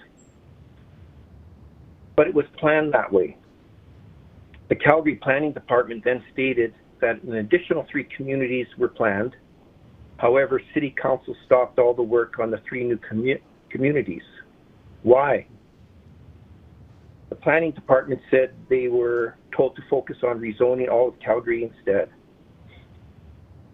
But it was planned that way. The Calgary Planning Department then stated that an additional 3 communities were planned. However, City Council stopped all the work on the 3 new communities. Why? The Planning Department said they were told to focus on rezoning all of Calgary instead.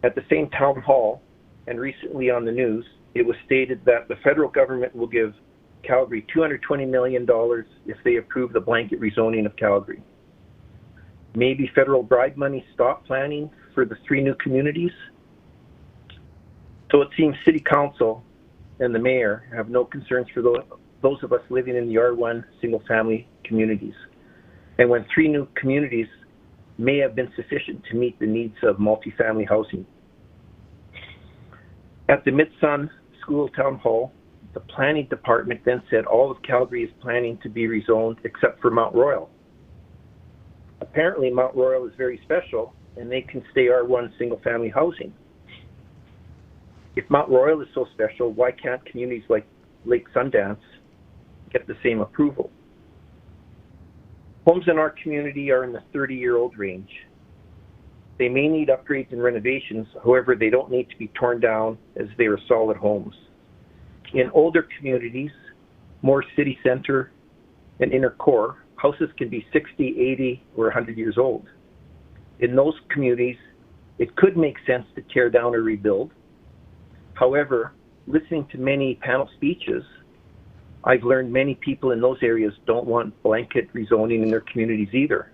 At the same town hall, and recently on the news, it was stated that the federal government will give Calgary $220 million if they approve the blanket rezoning of Calgary. Maybe federal bribe money stopped planning for the 3 new communities? So it seems City Council and the Mayor have no concerns for those of us living in the R1 single-family communities. And when 3 new communities may have been sufficient to meet the needs of multifamily housing. At the Mid-Sun School Town Hall, the Planning Department then said all of Calgary is planning to be rezoned except for Mount Royal. Apparently, Mount Royal is very special, and they can stay R1 single-family housing. If Mount Royal is so special, why can't communities like Lake Sundance get the same approval? Homes in our community are in the 30-year-old range. They may need upgrades and renovations, however, they don't need to be torn down as they are solid homes. In older communities, more city center and inner core, houses can be 60, 80, or 100 years old. In those communities, it could make sense to tear down or rebuild. However, listening to many panel speeches, I've learned many people in those areas don't want blanket rezoning in their communities either.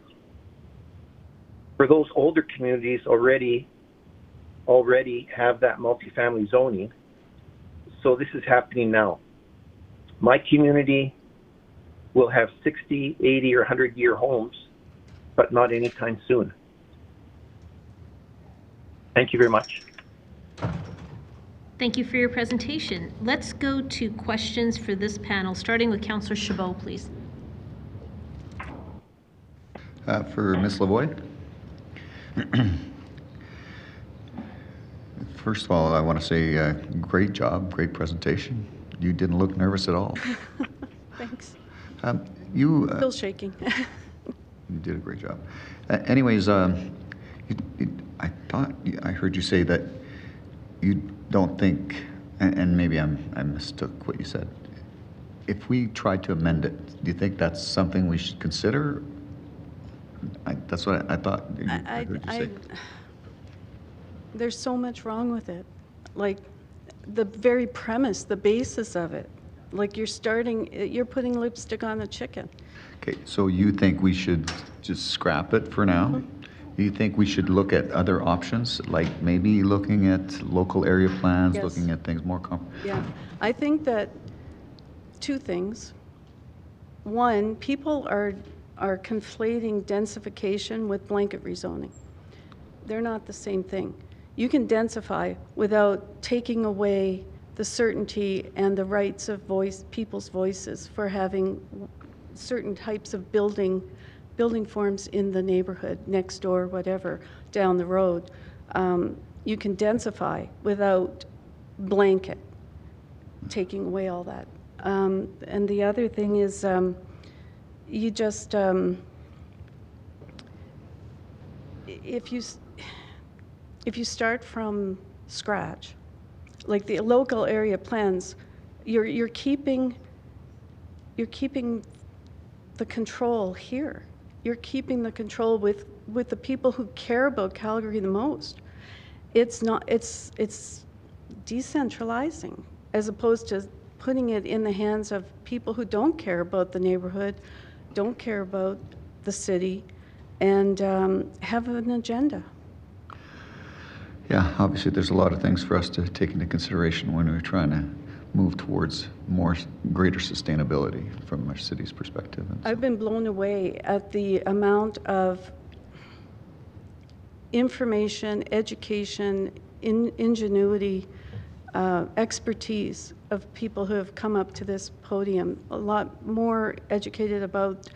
For those older communities already have that multifamily zoning, so this is happening now. My community will have 60, 80, or 100-year homes, but not anytime soon. Thank you very much. Thank you for your presentation. Let's go to questions for this panel, starting with Councillor Chabot, please. For Ms. Lavoie. First of all, I want to say great job, great presentation. You didn't look nervous at all. Thanks. Still shaking. You did a great job. Anyways, I thought I heard you say that you don't think, and maybe I mistook what you said. If we tried to amend it, do you think that's something we should consider? That's what I thought I heard you say. There's so much wrong with it. Like the very premise, the basis of it. Like you're putting lipstick on the chicken. Okay, so you think we should just scrap it for now? Mm-hmm. Do you think we should look at other options, like maybe looking at local area plans, Yes. looking at things more Yeah, I think that 2 things. One, people are conflating densification with blanket rezoning. They're not the same thing. You can densify without taking away the certainty and the rights of people's voices for having certain types of building forms in the neighborhood, next door, whatever, down the road. You can densify without blanket, taking away all that. And the other thing is you just, if you start from scratch, like the local area plans, you're keeping the control here. You're keeping the control with the people who care about Calgary the most. It's decentralizing as opposed to putting it in the hands of people who don't care about the neighborhood, don't care about the city, and have an agenda. Yeah, obviously there's a lot of things for us to take into consideration when we're trying to move towards greater sustainability from our city's perspective. I've been blown away at the amount of information, education, ingenuity, expertise of people who have come up to this podium, a lot more educated about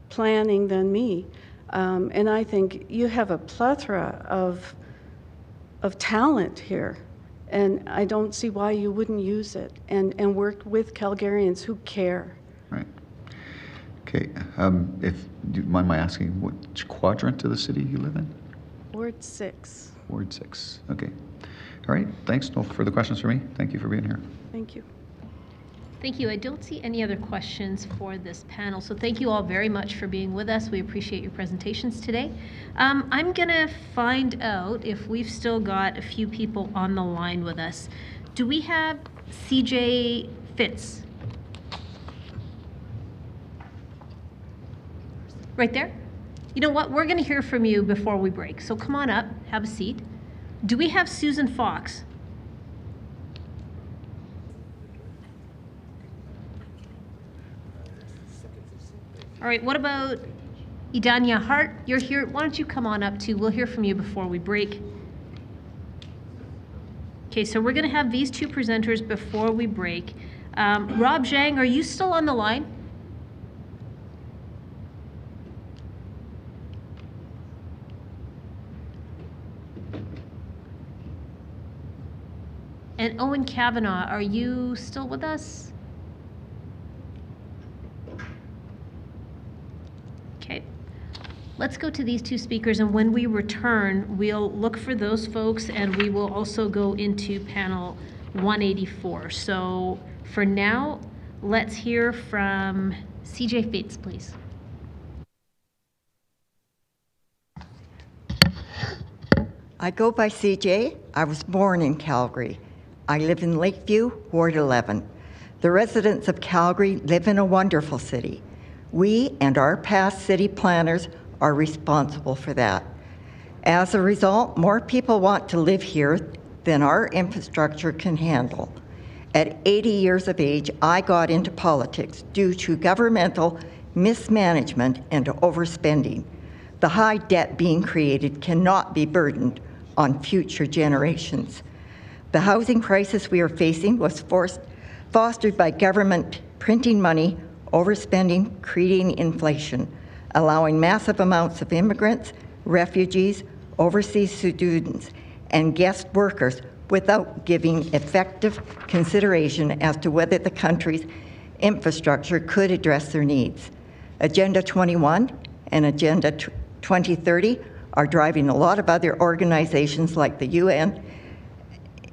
planning than me. And I think you have a plethora of talent here, and I don't see why you wouldn't use it and work with Calgarians who care. Right. Okay. Do you mind my asking which quadrant of the city you live in? Ward 6. Ward 6. Okay. All right. Thanks. No further questions for me. Thank you for being here. Thank you. Thank you. I don't see any other questions for this panel, so thank you all very much for being with us. We appreciate your presentations today. I'm going to find out if we've still got a few people on the line with us. Do we have CJ Fitz? Right there? You know what? We're going to hear from you before we break, so come on up, have a seat. Do we have Susan Fox? All right, what about Idanya Hart? You're here. Why don't you come on up too? We'll hear from you before we break. Okay, so we're going to have these two presenters before we break. Rob Zhang, are you still on the line? And Owen Kavanaugh, are you still with us? Okay. Let's go to these two speakers, and when we return, we'll look for those folks, and we will also go into panel 184. So for now, let's hear from CJ Fitz, please. I go by CJ. I was born in Calgary. I live in Lakeview, Ward 11. The residents of Calgary live in a wonderful city. We and our past city planners are responsible for that. As a result, more people want to live here than our infrastructure can handle. At 80 years of age, I got into politics due to governmental mismanagement and overspending. The high debt being created cannot be burdened on future generations. The housing crisis we are facing was fostered by government printing money, overspending, creating inflation, allowing massive amounts of immigrants, refugees, overseas students, and guest workers without giving effective consideration as to whether the country's infrastructure could address their needs. Agenda 21 and Agenda 2030 are driving a lot of other organizations like the UN,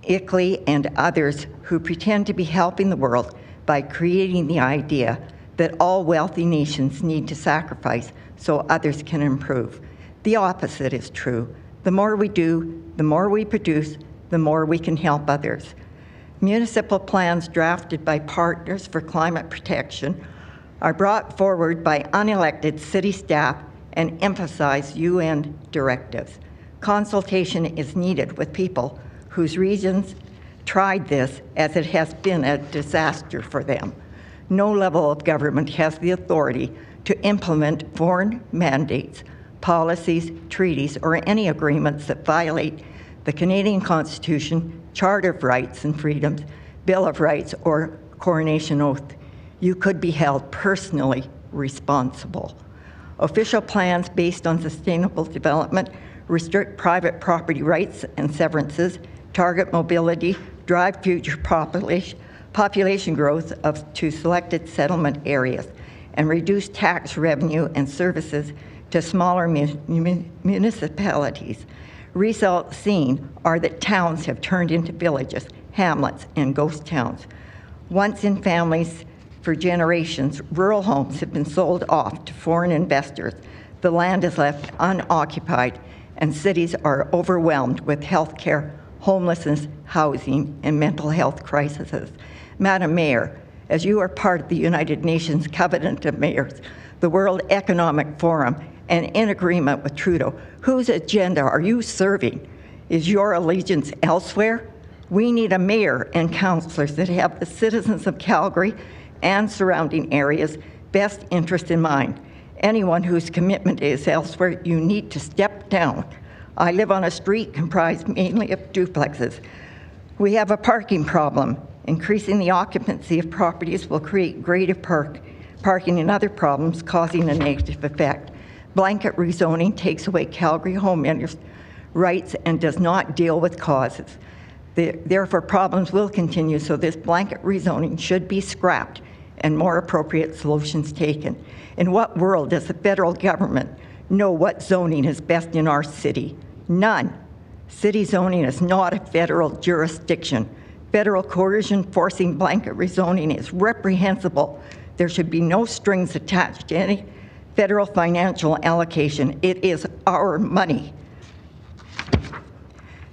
ICLEI, and others who pretend to be helping the world by creating the idea that all wealthy nations need to sacrifice so others can improve. The opposite is true. The more we do, the more we produce, the more we can help others. Municipal plans drafted by Partners for Climate Protection are brought forward by unelected city staff and emphasize UN directives. Consultation is needed with people whose regions tried this, as it has been a disaster for them. No level of government has the authority to implement foreign mandates, policies, treaties, or any agreements that violate the Canadian Constitution, Charter of Rights and Freedoms, Bill of Rights, or Coronation Oath. You could be held personally responsible. Official plans based on sustainable development restrict private property rights and severances, target mobility, drive future population growth to selected settlement areas, and reduce tax revenue and services to smaller municipalities. Results seen are that towns have turned into villages, hamlets, and ghost towns. Once in families for generations, rural homes have been sold off to foreign investors. The land is left unoccupied, and cities are overwhelmed with health care, homelessness, housing, and mental health crises. Madam Mayor, as you are part of the United Nations Covenant of Mayors, the World Economic Forum, and in agreement with Trudeau, whose agenda are you serving? Is your allegiance elsewhere? We need a mayor and councillors that have the citizens of Calgary and surrounding areas' best interest in mind. Anyone whose commitment is elsewhere, you need to step down. I live on a street comprised mainly of duplexes. We have a parking problem. Increasing the occupancy of properties will create greater parking and other problems, causing a negative effect. Blanket rezoning takes away Calgary homeowners' rights and does not deal with causes. Therefore, problems will continue, so this blanket rezoning should be scrapped and more appropriate solutions taken. In what world does the federal government know what zoning is best in our city? None. City zoning is not a federal jurisdiction. Federal coercion forcing blanket rezoning is reprehensible. There should be no strings attached to any federal financial allocation. It is our money.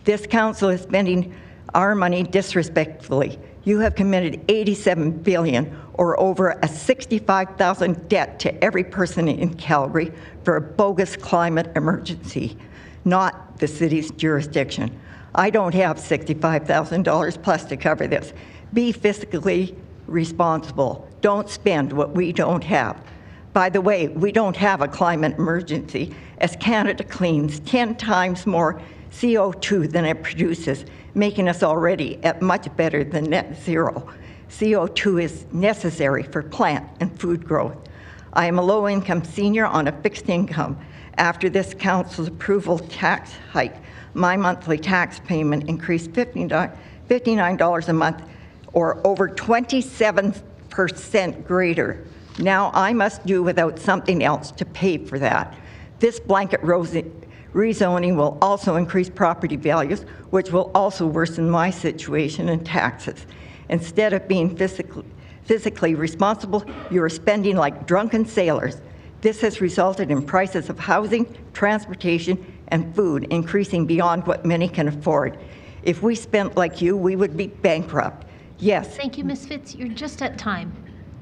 This council is spending our money disrespectfully. You have committed $87 billion, or over a $65,000 debt to every person in Calgary for a bogus climate emergency, not the city's jurisdiction. I don't have $65,000 plus to cover this. Be fiscally responsible. Don't spend what we don't have. By the way, we don't have a climate emergency, as Canada cleans 10 times more CO2 than it produces, making us already at much better than net zero. CO2 is necessary for plant and food growth. I am a low-income senior on a fixed income. After this council's approval tax hike, my monthly tax payment increased $59 a month, or over 27% greater. Now I must do without something else to pay for that. This blanket rezoning will also increase property values, which will also worsen my situation and taxes. Instead of being physically responsible, you are spending like drunken sailors. This has resulted in prices of housing, transportation, and food increasing beyond what many can afford. If we spent like you, we would be bankrupt. Yes. Thank you, Ms. Fitz. You're just at time.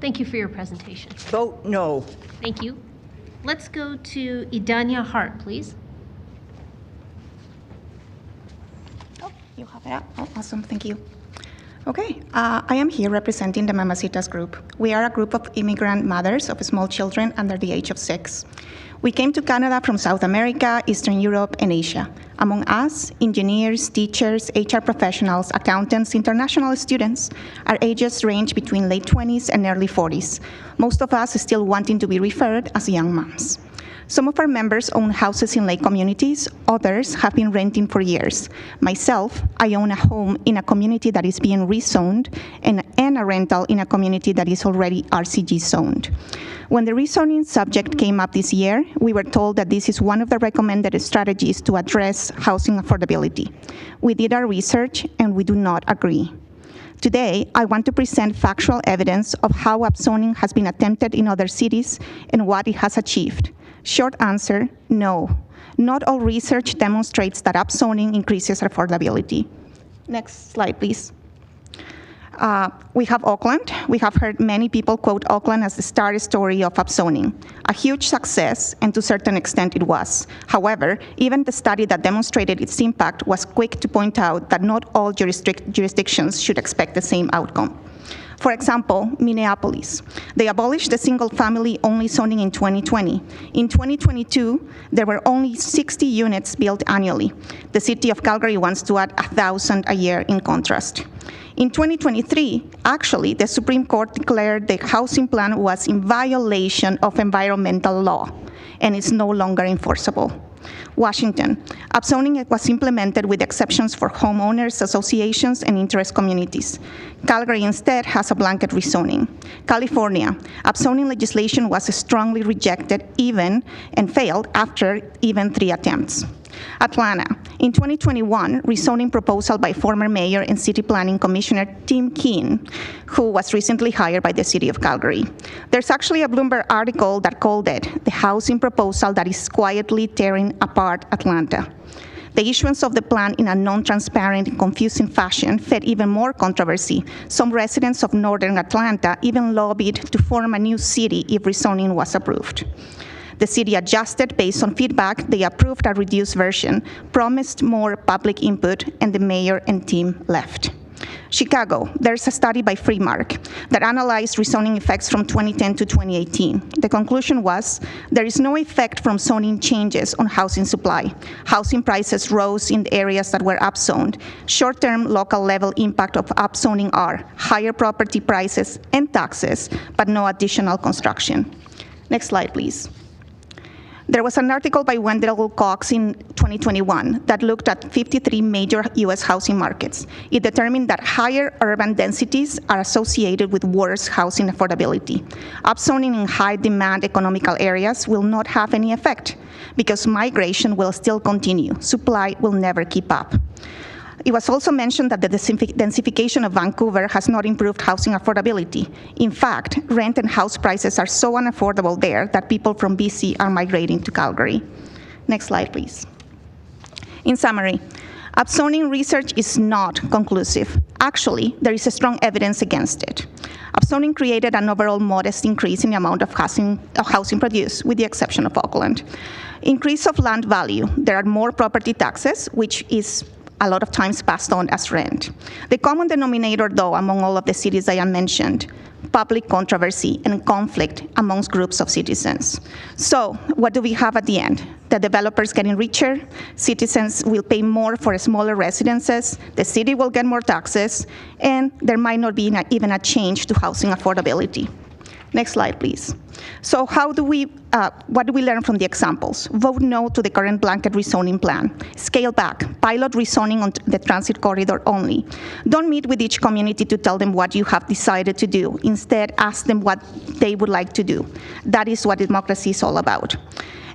Thank you for your presentation. Vote no. Thank you. Let's go to Idania Hart, please. Oh, you have it up. Oh, awesome. Thank you. Okay, I am here representing the Mamacitas group. We are a group of immigrant mothers of small children under the age of 6. We came to Canada from South America, Eastern Europe, and Asia. Among us, engineers, teachers, HR professionals, accountants, international students. Our ages range between late 20s and early 40s. Most of us still wanting to be referred as young moms. Some of our members own houses in lake communities, others have been renting for years. Myself, I own a home in a community that is being rezoned and a rental in a community that is already RCG zoned. When the rezoning subject came up this year, we were told that this is one of the recommended strategies to address housing affordability. We did our research and we do not agree. Today, I want to present factual evidence of how upzoning has been attempted in other cities and what it has achieved. Short answer, no. Not all research demonstrates that upzoning increases affordability. Next slide, please. We have Auckland. We have heard many people quote Auckland as the star story of upzoning. A huge success, and to a certain extent it was. However, even the study that demonstrated its impact was quick to point out that not all jurisdictions should expect the same outcome. For example, Minneapolis. They abolished the single-family only zoning in 2020. In 2022, there were only 60 units built annually. The city of Calgary wants to add 1,000 a year in contrast. In 2023, actually, the Supreme Court declared the housing plan was in violation of environmental law, and it's no longer enforceable. Washington. Upzoning was implemented with exceptions for homeowners, associations, and interest communities. Calgary instead has a blanket rezoning. California. Upzoning legislation was strongly rejected and failed after even 3 attempts. Atlanta. In 2021, rezoning proposal by former mayor and city planning commissioner Tim Keane, who was recently hired by the city of Calgary. There's actually a Bloomberg article that called it the housing proposal that is quietly tearing apart Atlanta. The issuance of the plan in a non-transparent and confusing fashion fed even more controversy. Some residents of northern Atlanta even lobbied to form a new city if rezoning was approved. The city adjusted based on feedback. They approved a reduced version, promised more public input, and the mayor and team left. Chicago, there's a study by Freemark that analyzed rezoning effects from 2010 to 2018. The conclusion was there is no effect from zoning changes on housing supply. Housing prices rose in the areas that were upzoned. Short-term local level impact of upzoning are higher property prices and taxes, but no additional construction. Next slide, please. There was an article by Wendell Cox in 2021 that looked at 53 major U.S. housing markets. It determined that higher urban densities are associated with worse housing affordability. Upzoning in high-demand economical areas will not have any effect because migration will still continue. Supply will never keep up. It was also mentioned that the densification of Vancouver has not improved housing affordability. In fact, rent and house prices are so unaffordable there that people from BC are migrating to Calgary. Next slide, please. In summary, upzoning research is not conclusive. Actually, there is strong evidence against it. Upzoning created an overall modest increase in the amount of housing produced, with the exception of Auckland. Increase of land value. There are more property taxes, which is a lot of times passed on as rent. The common denominator, though, among all of the cities I mentioned, public controversy and conflict amongst groups of citizens. So what do we have at the end? The developers getting richer, citizens will pay more for smaller residences, the city will get more taxes, and there might not be even a change to housing affordability. Next slide, please. So what do we learn from the examples? Vote no to the current blanket rezoning plan. Scale back, pilot rezoning on the transit corridor only. Don't meet with each community to tell them what you have decided to do. Instead, ask them what they would like to do. That is what democracy is all about.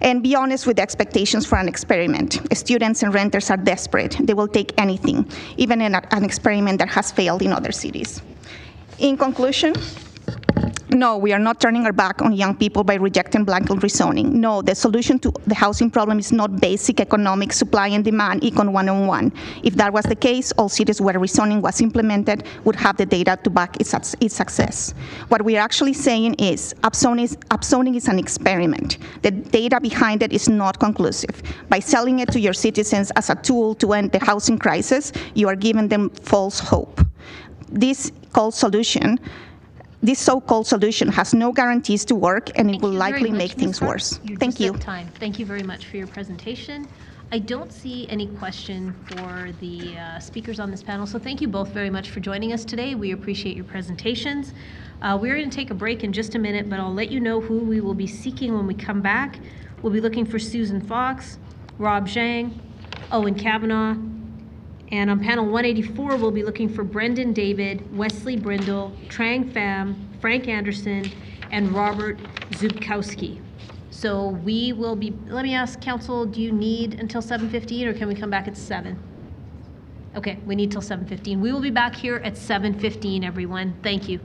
And be honest with the expectations for an experiment. Students and renters are desperate. They will take anything, even in an experiment that has failed in other cities. In conclusion, no, we are not turning our back on young people by rejecting blanket rezoning. No, the solution to the housing problem is not basic economic supply and demand, Econ 101. If that was the case, all cities where rezoning was implemented would have the data to back its success. What we are actually saying is upzoning is an experiment. The data behind it is not conclusive. By selling it to your citizens as a tool to end the housing crisis, you are giving them false hope. This so-called solution has no guarantees to work, and it will likely make things worse. Thank you. Thank you very much for your presentation. I don't see any question for the speakers on this panel, so thank you both very much for joining us today. We appreciate your presentations. We're going to take a break in just a minute, but I'll let you know who we will be seeking when we come back. We'll be looking for Susan Fox, Rob Zhang, Owen Kavanaugh, and on panel 184, we'll be looking for Brendan David, Wesley Brindle, Trang Pham, Frank Anderson, and Robert Zubkowski. So we will be, let me ask council, do you need until 7:15 or can we come back at 7? Okay, we need till 7:15. We will be back here at 7:15, everyone. Thank you.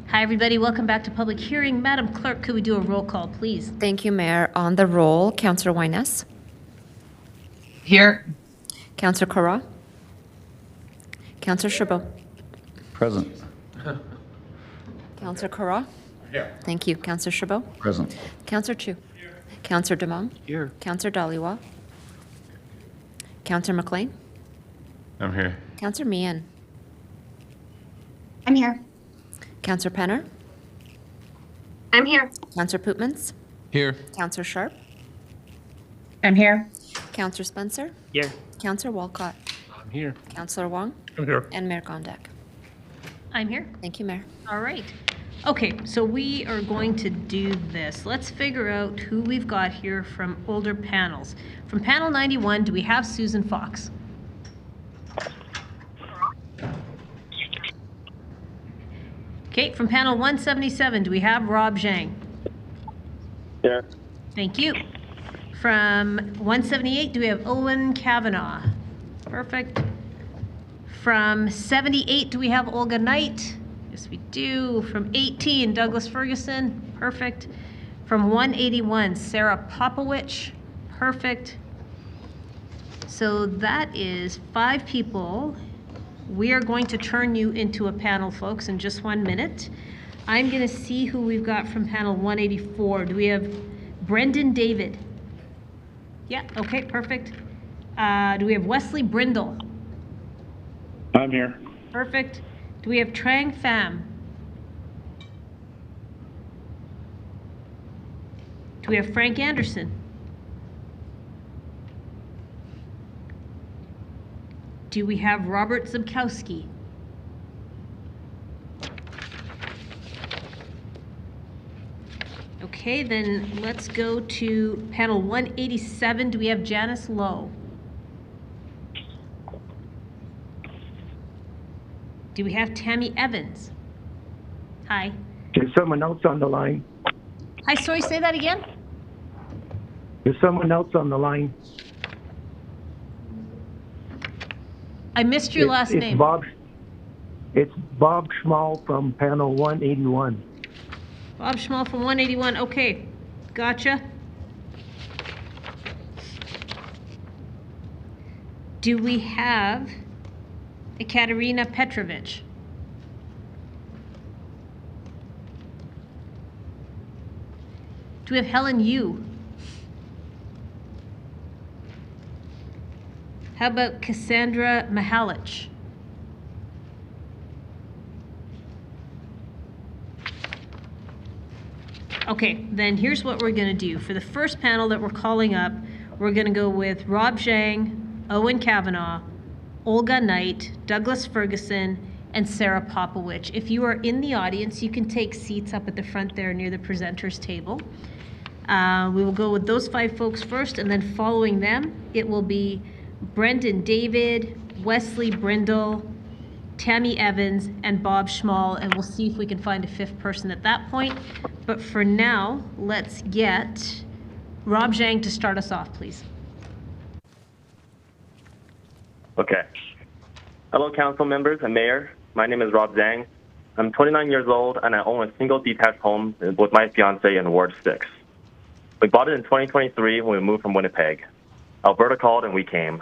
Hi, everybody. Welcome back to public hearing. Madam Clerk, could we do a roll call, please? Thank you, Mayor. On the roll, Councillor Wyness. Here. Councillor Corra. Councillor Chabot. Present. Councillor Corra. Here. Thank you. Councillor Chabot. Present. Councillor Chu. Here. Councillor Demong. Here. Councillor Dhaliwal. Councillor McLean. I'm here. Councillor Meehan. I'm here. Councillor Penner. I'm here. Councillor Pootmans. Here. Councillor Sharp. I'm here. Councillor Spencer. Here. Councillor Walcott. I'm here. Councillor Wong. I'm here. And Mayor Gondek. I'm here. Thank you, Mayor. All right. Okay, so we are going to do this. Let's figure out who we've got here from older panels. From panel 91, do we have Susan Fox? Okay, from panel 177, do we have Rob Zhang? Here. Thank you. From 178, do we have Owen Kavanaugh? Perfect. From 78, do we have Olga Knight? Yes, we do. From 18, Douglas Ferguson. Perfect. From 181, Sarah Popowich. Perfect. So that is 5 people. We are going to turn you into a panel, folks, in just 1 minute. I'm going to see who we've got from panel 184. Do we have Brendan David? Yeah, okay, perfect. Do we have Wesley Brindle? I'm here. Perfect. Do we have Trang Pham? Do we have Frank Anderson? Do we have Robert Zabkowski? Okay, then let's go to panel 187. Do we have Janice Lowe? Do we have Tammy Evans? Hi. There's someone else on the line. Hi, sorry, say that again? There's someone else on the line. I missed your last name. It's Bob Schmal from panel 181. Bob Schmal from 181. Okay, gotcha. Do we have Ekaterina Petrovich? Do we have Helen Yu? How about Cassandra Mihalich? Okay, then here's what we're going to do. For the first panel that we're calling up, we're going to go with Rob Zhang, Owen Kavanaugh, Olga Knight, Douglas Ferguson, and Sarah Popowich. If you are in the audience, you can take seats up at the front there near the presenters table. We will go with those 5 folks first, and then following them, it will be Brendan David, Wesley Brindle, Tammy Evans, and Bob Schmal, and we'll see if we can find a 5th person at that point. But for now, let's get Rob Zhang to start us off, please. Okay. Hello, council members and mayor. My name is Rob Zhang. I'm 29 years old, and I own a single detached home with my fiance in Ward 6. We bought it in 2023 when we moved from Winnipeg. Alberta called and we came.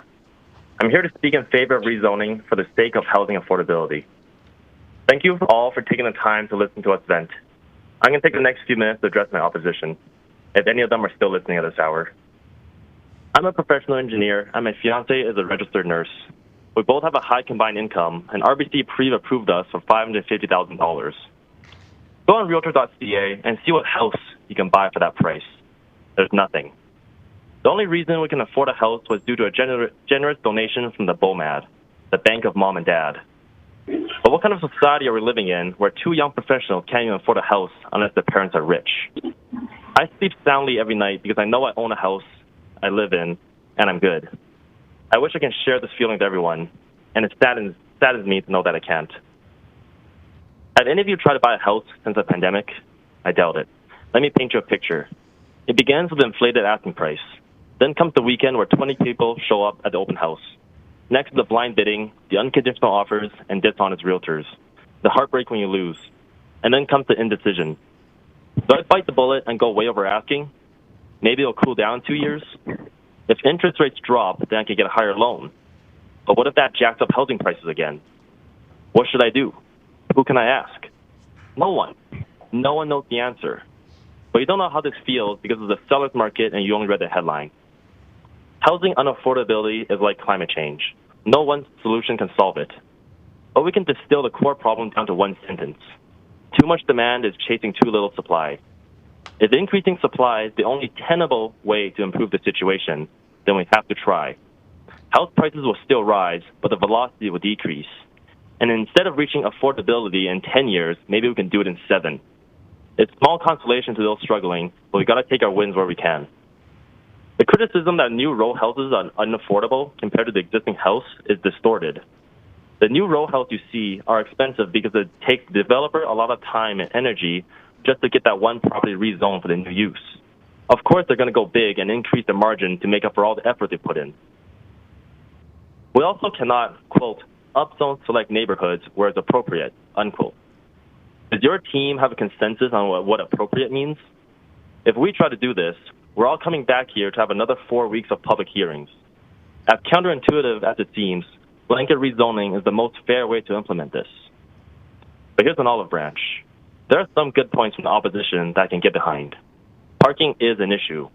I'm here to speak in favor of rezoning for the sake of housing affordability. Thank you all for taking the time to listen to us vent. I'm going to take the next few minutes to address my opposition, if any of them are still listening at this hour. I'm a professional engineer, and my fiance is a registered nurse. We both have a high combined income, and RBC pre-approved us for $550,000. Go on Realtor.ca and see what house you can buy for that price. There's nothing. The only reason we can afford a house was due to a generous donation from the BOMAD, the Bank of Mom and Dad. But what kind of society are we living in where 2 young professionals can't even afford a house unless their parents are rich? I sleep soundly every night because I know I own a house I live in, and I'm good. I wish I can share this feeling with everyone, and it saddens me to know that I can't. Have any of you tried to buy a house since the pandemic? I doubt it. Let me paint you a picture. It begins with an inflated asking price. Then comes the weekend where 20 people show up at the open house. Next is the blind bidding, the unconditional offers, and dishonest realtors. The heartbreak when you lose. and then comes the indecision. Do I bite the bullet and go way over asking? Maybe it'll cool down 2 years. If interest rates drop, then I can get a higher loan. But what if that jacks up housing prices again? What should I do? Who can I ask? No one. No one knows the answer. But you don't know how this feels because of the seller's market and you only read the headline. Housing unaffordability is like climate change. No one solution can solve it. But we can distill the core problem down to one sentence. Too much demand is chasing too little supply. If increasing supply is the only tenable way to improve the situation, then we have to try. House prices will still rise, but the velocity will decrease. And instead of reaching affordability in 10 years, maybe we can do it in 7. It's small consolation to those struggling, but we got to take our wins where we can. The criticism that new row houses are unaffordable compared to the existing house is distorted. The new row house you see are expensive because it takes the developer a lot of time and energy just to get that one property rezoned for the new use. Of course, they're going to go big and increase the margin to make up for all the effort they put in. We also cannot, quote, upzone select neighborhoods where it's appropriate, unquote. Does your team have a consensus on what appropriate means? If we try to do this, we're all coming back here to have another 4 weeks of public hearings. As counterintuitive as it seems, blanket rezoning is the most fair way to implement this. But here's an olive branch. There are some good points from the opposition that I can get behind. Parking is an issue.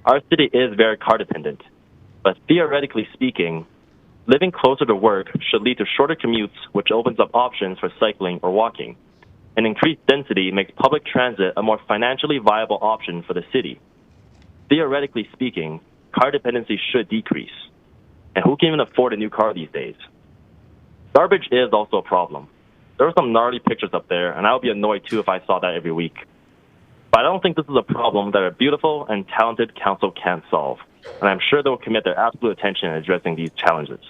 Our city is very car dependent. But theoretically speaking, living closer to work should lead to shorter commutes, which opens up options for cycling or walking. And increased density makes public transit a more financially viable option for the city. Theoretically speaking, car dependency should decrease. And who can even afford a new car these days? Garbage is also a problem. There are some gnarly pictures up there, and I would be annoyed too if I saw that every week. But I don't think this is a problem that a beautiful and talented council can't solve. And I'm sure they'll commit their absolute attention in addressing these challenges.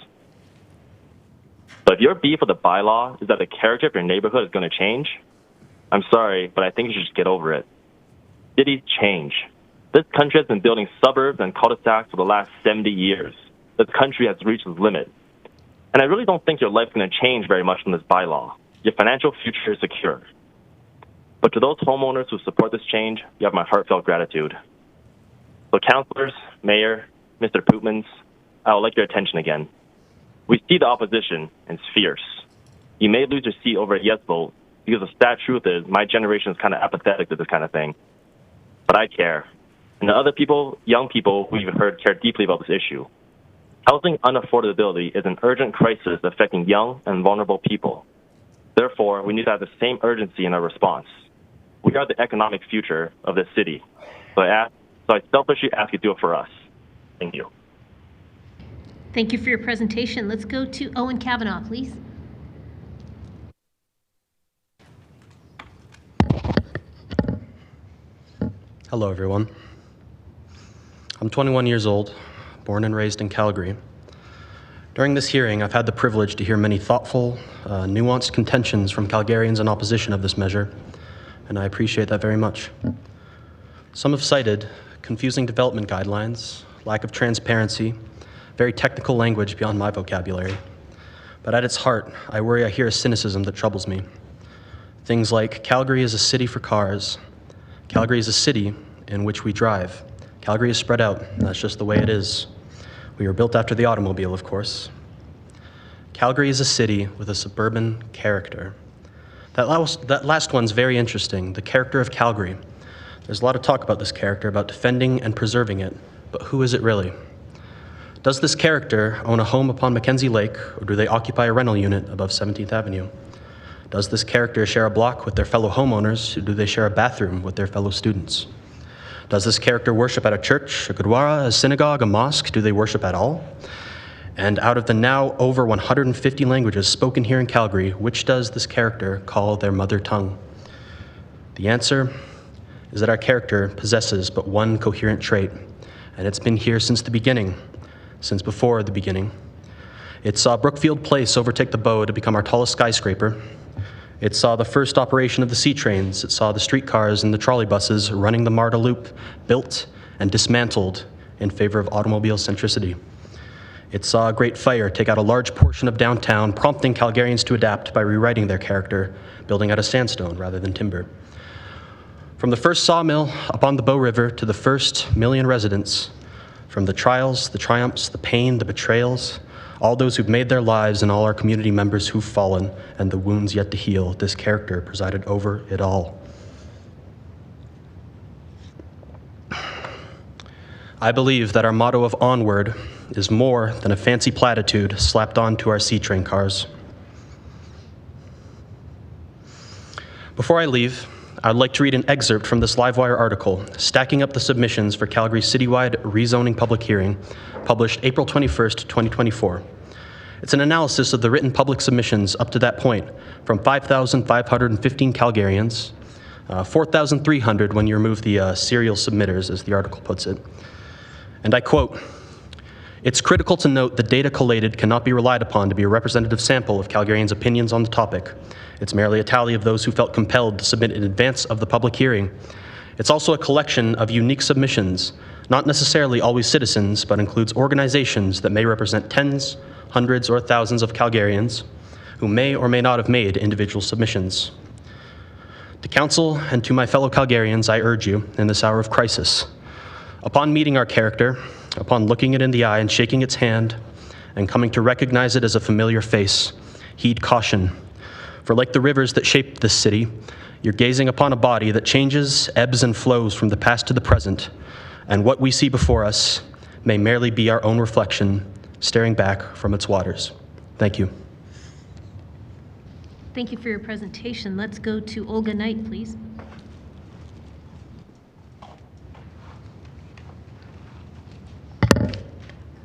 But if your beef with the bylaw is that the character of your neighborhood is going to change, I'm sorry, but I think you should just get over it. Cities change. This country has been building suburbs and cul-de-sacs for the last 70 years. This country has reached its limit. And I really don't think your life's going to change very much from this bylaw. Your financial future is secure. But to those homeowners who support this change, you have my heartfelt gratitude. So councillors, mayor, Mr. Pootmans, I would like your attention again. We see the opposition, and it's fierce. You may lose your seat over a yes vote, because the sad truth is my generation is kind of apathetic to this kind of thing. But I care. And the other people, young people who you've heard care deeply about this issue. Housing unaffordability is an urgent crisis affecting young and vulnerable people. Therefore, we need to have the same urgency in our response. We are the economic future of this city. So I selfishly ask you to do it for us. Thank you. Thank you for your presentation. Let's go to Owen Kavanaugh, please. Hello, everyone. I'm 21 years old, born and raised in Calgary. During this hearing, I've had the privilege to hear many thoughtful, nuanced contentions from Calgarians in opposition of this measure, and I appreciate that very much. Some have cited confusing development guidelines, lack of transparency, very technical language beyond my vocabulary. But at its heart, I worry I hear a cynicism that troubles me. Things like, Calgary is a city for cars. Calgary is a city in which we drive. Calgary is spread out, and that's just the way it is. We were built after the automobile, of course. Calgary is a city with a suburban character. That last one's very interesting, the character of Calgary. There's a lot of talk about this character, about defending and preserving it, but who is it really? Does this character own a home upon Mackenzie Lake, or do they occupy a rental unit above 17th Avenue? Does this character share a block with their fellow homeowners, or do they share a bathroom with their fellow students? Does this character worship at a church, a gurdwara, a synagogue, a mosque? Do they worship at all? And out of the now over 150 languages spoken here in Calgary, which does this character call their mother tongue? The answer is that our character possesses but one coherent trait, and it's been here since the beginning, since before the beginning. It saw Brookfield Place overtake the Bow to become our tallest skyscraper. It saw the first operation of the sea trains. It saw the streetcars and the trolley buses running the Marda Loop built and dismantled in favor of automobile centricity. It saw a Great Fire take out a large portion of downtown, prompting Calgarians to adapt by rewriting their character, building out of sandstone rather than timber. From the first sawmill upon the Bow River to the first million residents, from the trials, the triumphs, the pain, the betrayals, all those who've made their lives and all our community members who've fallen and the wounds yet to heal, this character presided over it all. I believe that our motto of onward is more than a fancy platitude slapped onto our C-train cars. Before I leave, I'd like to read an excerpt from this Livewire article, stacking up the submissions for Calgary's citywide rezoning public hearing, published April 21st, 2024. It's an analysis of the written public submissions up to that point from 5,515 Calgarians, 4,300 when you remove the serial submitters, as the article puts it. And I quote, "It's critical to note that data collated cannot be relied upon to be a representative sample of Calgarians' opinions on the topic. It's merely a tally of those who felt compelled to submit in advance of the public hearing. It's also a collection of unique submissions, not necessarily always citizens, but includes organizations that may represent tens, hundreds, or thousands of Calgarians who may or may not have made individual submissions. To Council and to my fellow Calgarians, I urge you in this hour of crisis, upon meeting our character, upon looking it in the eye and shaking its hand, and coming to recognize it as a familiar face, heed caution. For like the rivers that shaped this city, you're gazing upon a body that changes, ebbs, and flows from the past to the present, and what we see before us may merely be our own reflection, staring back from its waters." Thank you. Thank you for your presentation. Let's go to Olga Knight, please.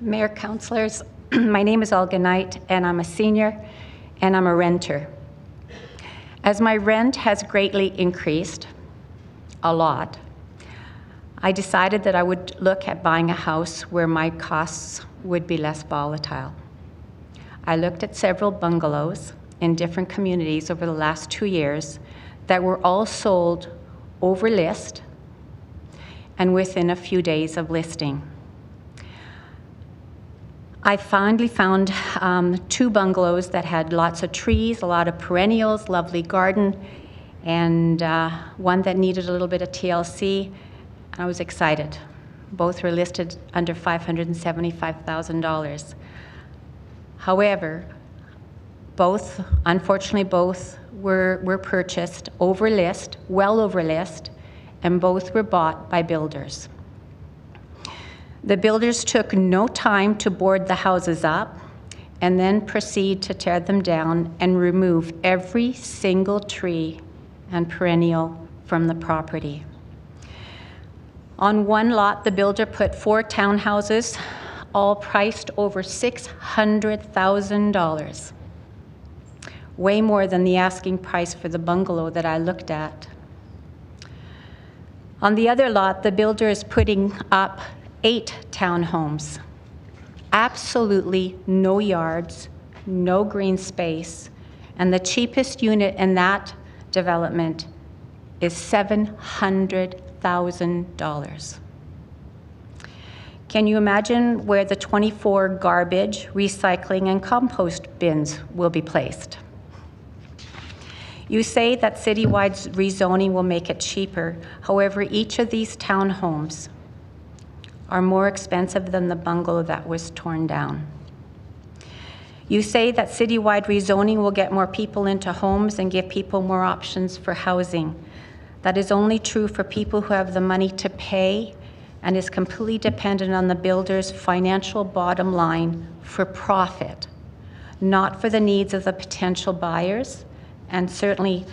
Mayor, councillors, my name is Olga Knight, and I'm a senior, and I'm a renter. As my rent has greatly increased, a lot, I decided that I would look at buying a house where my costs would be less volatile. I looked at several bungalows in different communities over the last 2 years that were all sold over list and within a few days of listing. I finally found 2 bungalows that had lots of trees, a lot of perennials, lovely garden, and one that needed a little bit of TLC. I was excited. Both were listed under $575,000. However, unfortunately both were purchased over list, well over list, and both were bought by builders. The builders took no time to board the houses up and then proceed to tear them down and remove every single tree and perennial from the property. On one lot, the builder put 4 townhouses, all priced over $600,000, way more than the asking price for the bungalow that I looked at. On the other lot, the builder is putting up 8 townhomes, absolutely no yards, no green space, and the cheapest unit in that development is $700,000. Can you imagine where the 24 garbage, recycling, and compost bins will be placed? You say that citywide rezoning will make it cheaper. However, each of these townhomes are more expensive than the bungalow that was torn down. You say that citywide rezoning will get more people into homes and give people more options for housing. That is only true for people who have the money to pay and is completely dependent on the builder's financial bottom line for profit, not for the needs of the potential buyers, and certainly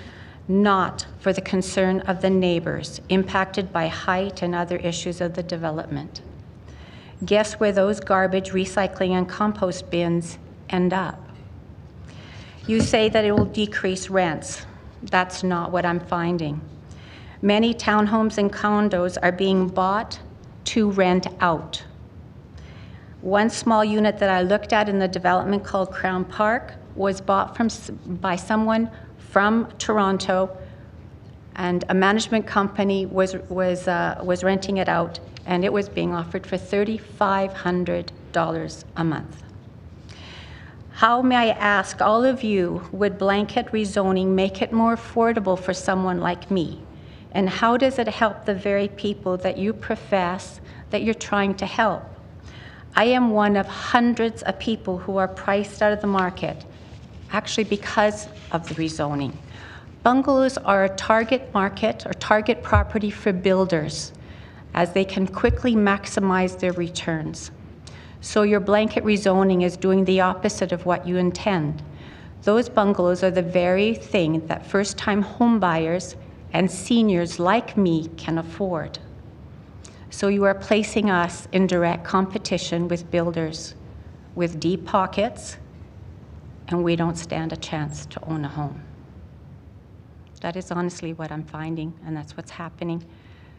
not for the concern of the neighbors impacted by height and other issues of the development. Guess where those garbage, recycling, and compost bins end up? You say that it will decrease rents. That's not what I'm finding. Many townhomes and condos are being bought to rent out. One small unit that I looked at in the development called Crown Park was bought by someone from Toronto, and a management company was renting it out, and it was being offered for $3,500 a month. How, may I ask all of you, would blanket rezoning make it more affordable for someone like me? And how does it help the very people that you profess that you're trying to help? I am one of hundreds of people who are priced out of the market, actually because of the rezoning. Bungalows are a target market or target property for builders, as they can quickly maximize their returns. So your blanket rezoning is doing the opposite of what you intend. Those bungalows are the very thing that first-time home buyers and seniors like me can afford. So you are placing us in direct competition with builders with deep pockets, and we don't stand a chance to own a home. That is honestly what I'm finding, and that's what's happening.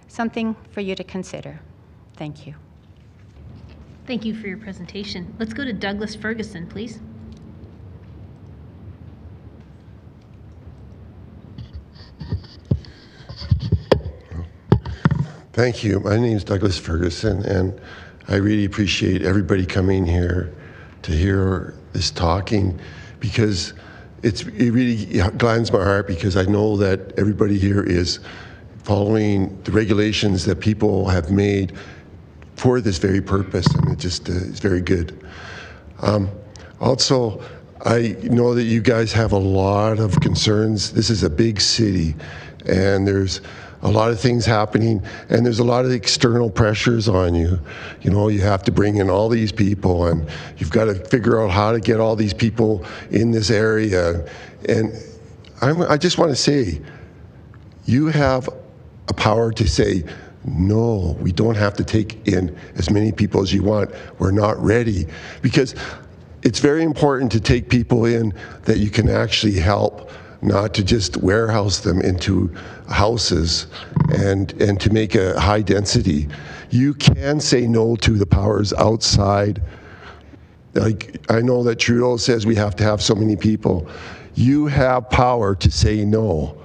Something for you to consider. Thank you. Thank you for your presentation. Let's go to Douglas Ferguson, please. Thank you. My name is Douglas Ferguson, and I really appreciate everybody coming here to hear this talking, because it really glands my heart, because I know that everybody here is following the regulations that people have made for this very purpose, and it just is very good. Also, I know that you guys have a lot of concerns. This is a big city, and there's a lot of things happening, and there's a lot of external pressures on you. You know, you have to bring in all these people, and you've got to figure out how to get all these people in this area. And I just want to say, you have a power to say, no, we don't have to take in as many people as you want. We're not ready. Because it's very important to take people in that you can actually help, not to just warehouse them into houses and to make a high density. You can say no to the powers outside. Like, I know that Trudeau says we have to have so many people. You have power to say no.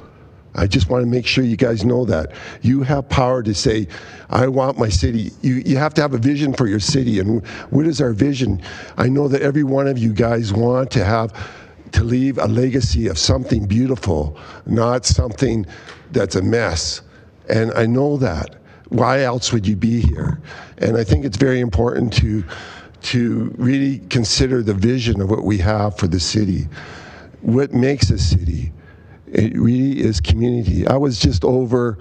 I just want to make sure you guys know that. You have power to say, I want my city. You have to have a vision for your city. And what is our vision? I know that every one of you guys want to leave a legacy of something beautiful, not something that's a mess. And I know that. Why else would you be here? And I think it's very important to really consider the vision of what we have for the city. What makes a city? It really is community. I was just over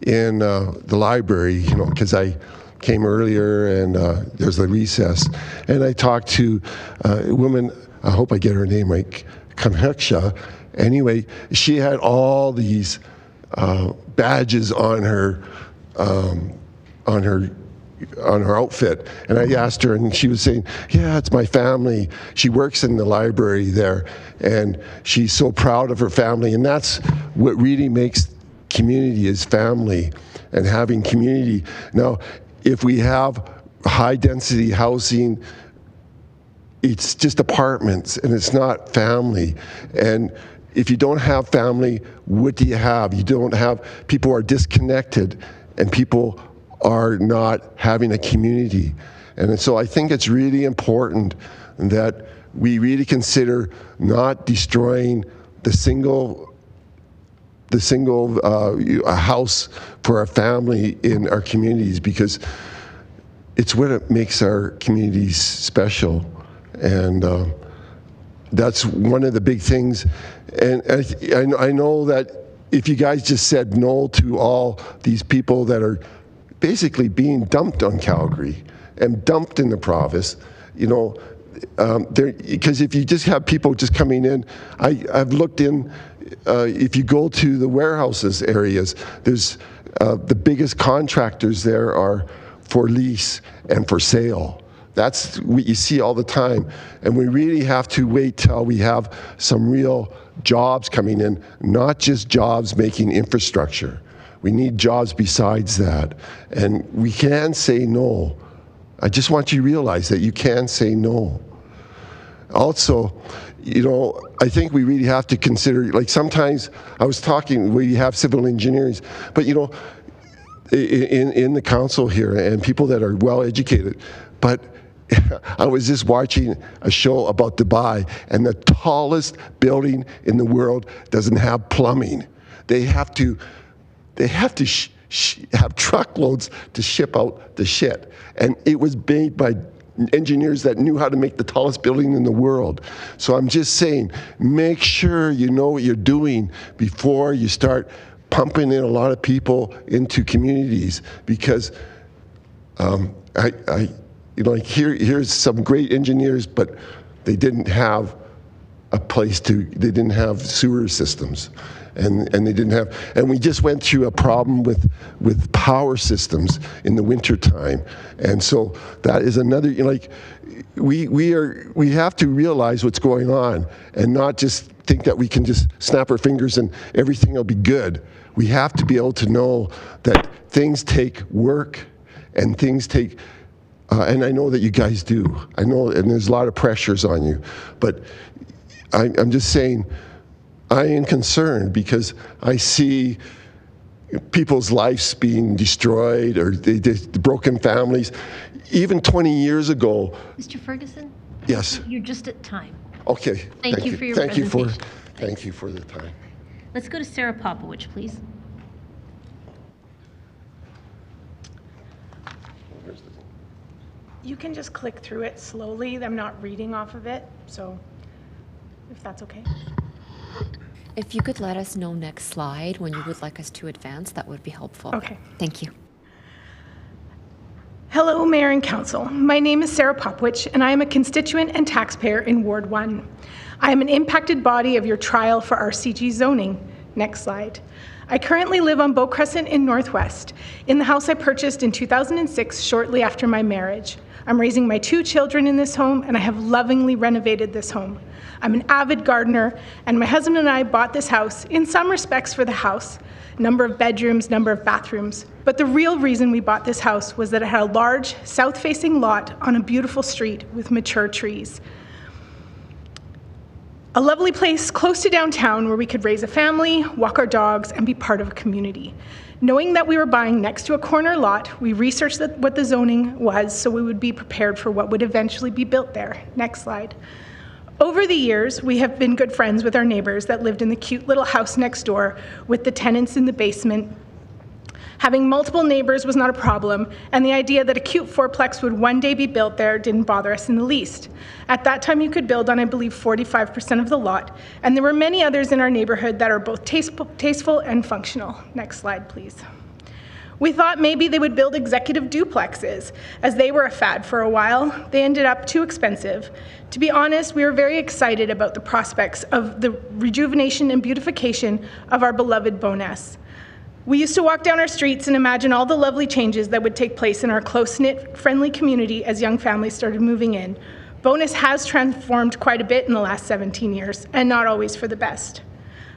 in the library, you know, because I came earlier, and there's a recess, and I talked to a woman, I hope I get her name right, Kamheksha. Anyway, she had all these badges on her outfit, and I asked her, and she was saying, yeah, it's my family. She works in the library there, and she's so proud of her family, and that's what really makes community, is family and having community. Now, if we have high density housing, it's just apartments, and it's not family. And if you don't have family, what do you have? You don't have, people are disconnected, and people are not having a community. And so I think it's really important that we really consider not destroying the single house for our family in our communities, because it's what makes our communities special. And that's one of the big things. And I know that if you guys just said no to all these people that are basically being dumped on Calgary and dumped in the province, you know, because if you just have people just coming in, I've looked in, if you go to the warehouses areas, there's the biggest contractors there are for lease and for sale. That's what you see all the time. And we really have to wait till we have some real jobs coming in, not just jobs making infrastructure. We need jobs besides that. And we can say no. I just want you to realize that you can say no. Also, you know, I think we really have to consider, like sometimes I was talking, we have civil engineers, but you know, in the council here, and people that are well educated, but I was just watching a show about Dubai, and the tallest building in the world doesn't have plumbing. They have to have truckloads to ship out the shit. And it was made by engineers that knew how to make the tallest building in the world. So I'm just saying, make sure you know what you're doing before you start pumping in a lot of people into communities, because here's some great engineers, but they didn't have they didn't have sewer systems. And they didn't have, and we just went through a problem with power systems in the wintertime. And so that is another, we have to realize what's going on and not just think that we can just snap our fingers and everything will be good. We have to be able to know that things take work and things take, and I know that you guys do. I know, and there's a lot of pressures on you, but I'm just saying, I am concerned because I see people's lives being destroyed, or the broken families. Even 20 years ago. Mr. Ferguson? Yes. You're just at time. Okay. Thank you for your presentation. Thank you for the time. Let's go to Sarah Popowich, please. You can just click through it slowly. I'm not reading off of it, so if that's okay. If you could let us know next slide when you would like us to advance, that would be helpful. Okay. Thank you. Hello, Mayor and Council. My name is Sarah Popowich, and I am a constituent and taxpayer in Ward 1. I am an impacted body of your trial for RCG zoning. Next slide. I currently live on Bow Crescent in Northwest, in the house I purchased in 2006, shortly after my marriage. I'm raising my 2 children in this home, and I have lovingly renovated this home. I'm an avid gardener, and my husband and I bought this house in some respects for the house, number of bedrooms, number of bathrooms. But the real reason we bought this house was that it had a large, south-facing lot on a beautiful street with mature trees. A lovely place close to downtown where we could raise a family, walk our dogs, and be part of a community. Knowing that we were buying next to a corner lot, we researched what the zoning was so we would be prepared for what would eventually be built there. Next slide. Over the years, we have been good friends with our neighbors that lived in the cute little house next door with the tenants in the basement. Having multiple neighbors was not a problem, and the idea that a cute fourplex would one day be built there didn't bother us in the least. At that time, you could build on, I believe, 45% of the lot, and there were many others in our neighborhood that are both tasteful and functional. Next slide, please. We thought maybe they would build executive duplexes, as they were a fad for a while. They ended up too expensive. To be honest, we were very excited about the prospects of the rejuvenation and beautification of our beloved Bowness. We used to walk down our streets and imagine all the lovely changes that would take place in our close-knit, friendly community as young families started moving in. Bowness has transformed quite a bit in the last 17 years, and not always for the best.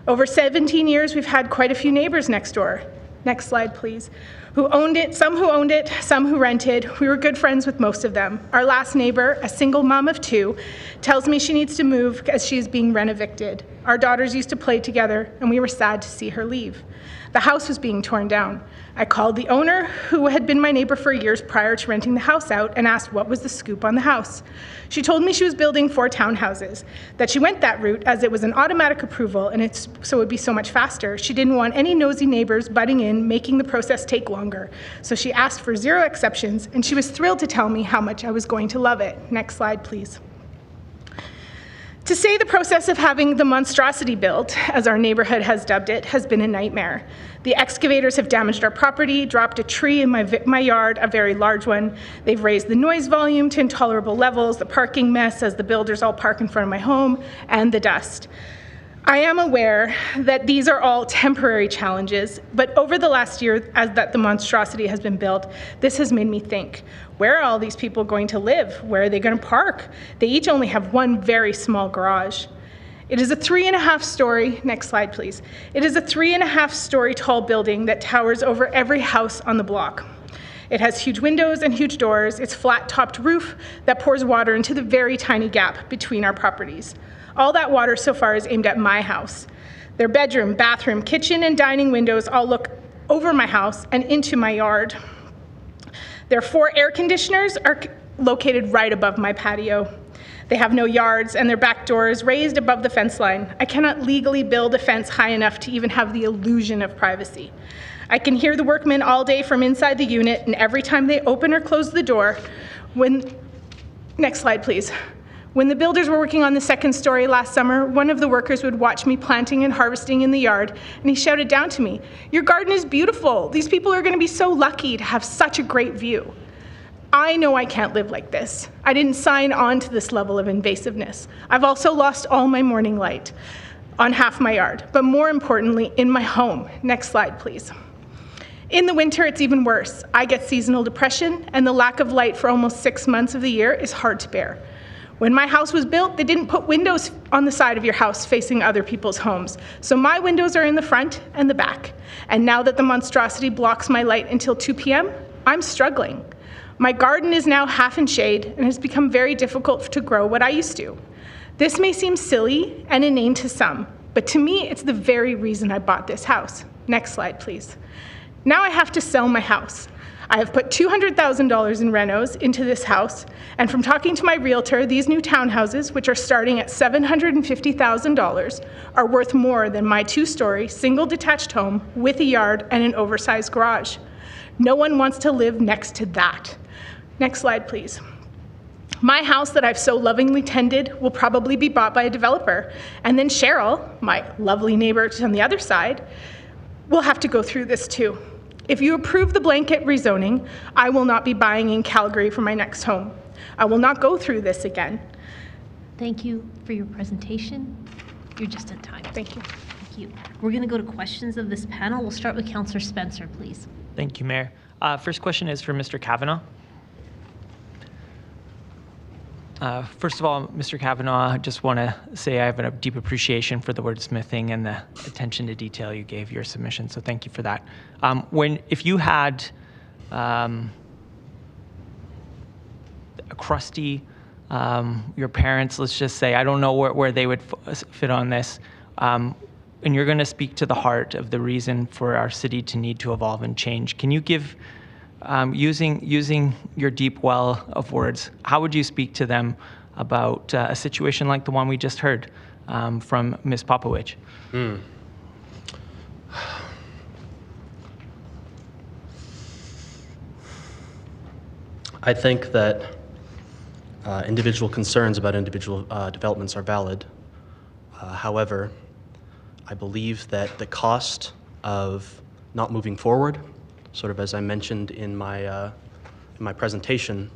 Over 17 years, we've had quite a few neighbors next door. Next slide, please. Who owned it, some who rented. We were good friends with most of them. Our last neighbor, a single mom of 2, tells me she needs to move as she is being rent-evicted. Our daughters used to play together, and we were sad to see her leave. The house was being torn down. I called the owner, who had been my neighbor for years prior to renting the house out, and asked what was the scoop on the house. She told me she was building 4 townhouses, that she went that route as it was an automatic approval and so it would be so much faster. She didn't want any nosy neighbors butting in, making the process take longer. So she asked for 0 exceptions, and she was thrilled to tell me how much I was going to love it. Next slide, please. To say the process of having the monstrosity built, as our neighborhood has dubbed it, has been a nightmare. The excavators have damaged our property, dropped a tree in my yard, a very large one. They've raised the noise volume to intolerable levels, the parking mess as the builders all park in front of my home, and the dust. I am aware that these are all temporary challenges, but over the last year, as that the monstrosity has been built, this has made me think, where are all these people going to live? Where are they going to park? They each only have one very small garage. It is a 3.5-story, next slide please. It is a 3.5-story tall building that towers over every house on the block. It has huge windows and huge doors. It's flat-topped roof that pours water into the very tiny gap between our properties. All that water so far is aimed at my house. Their bedroom, bathroom, kitchen, and dining windows all look over my house and into my yard. Their 4 air conditioners are located right above my patio. They have no yards, and their back door is raised above the fence line. I cannot legally build a fence high enough to even have the illusion of privacy. I can hear the workmen all day from inside the unit, and every time they open or close the door, next slide, please. When the builders were working on the second story last summer, one of the workers would watch me planting and harvesting in the yard, and he shouted down to me, "Your garden is beautiful. These people are going to be so lucky to have such a great view." I know I can't live like this. I didn't sign on to this level of invasiveness. I've also lost all my morning light on half my yard, but more importantly, in my home. Next slide, please. In the winter, it's even worse. I get seasonal depression, and the lack of light for almost 6 months of the year is hard to bear. When my house was built, they didn't put windows on the side of your house facing other people's homes. So my windows are in the front and the back. And now that the monstrosity blocks my light until 2 p.m., I'm struggling. My garden is now half in shade and has become very difficult to grow what I used to. This may seem silly and inane to some, but to me, it's the very reason I bought this house. Next slide, please. Now I have to sell my house. I have put $200,000 in renos into this house, and from talking to my realtor, these new townhouses, which are starting at $750,000, are worth more than my 2-story, single detached home with a yard and an oversized garage. No one wants to live next to that. Next slide, please. My house that I've so lovingly tended will probably be bought by a developer, and then Cheryl, my lovely neighbor on the other side, will have to go through this too. If you approve the blanket rezoning, I will not be buying in Calgary for my next home. I will not go through this again. Thank you for your presentation. You're just in time. Thank you. Thank you. We're going to go to questions of this panel. We'll start with Councillor Spencer, please. Thank you, Mayor. First question is for Mr. Kavanagh. First of all, Mr. Kavanagh, I just want to say I have a deep appreciation for the wordsmithing and the attention to detail you gave your submission, so thank you for that. If you had a crusty, your parents, let's just say, I don't know where they would fit on this, and you're going to speak to the heart of the reason for our city to need to evolve and change, can you give, using your deep well of words, how would you speak to them about a situation like the one we just heard from Ms. Popovich? I think that individual concerns about individual developments are valid. However, I believe that the cost of not moving forward, sort of as I mentioned in my presentation,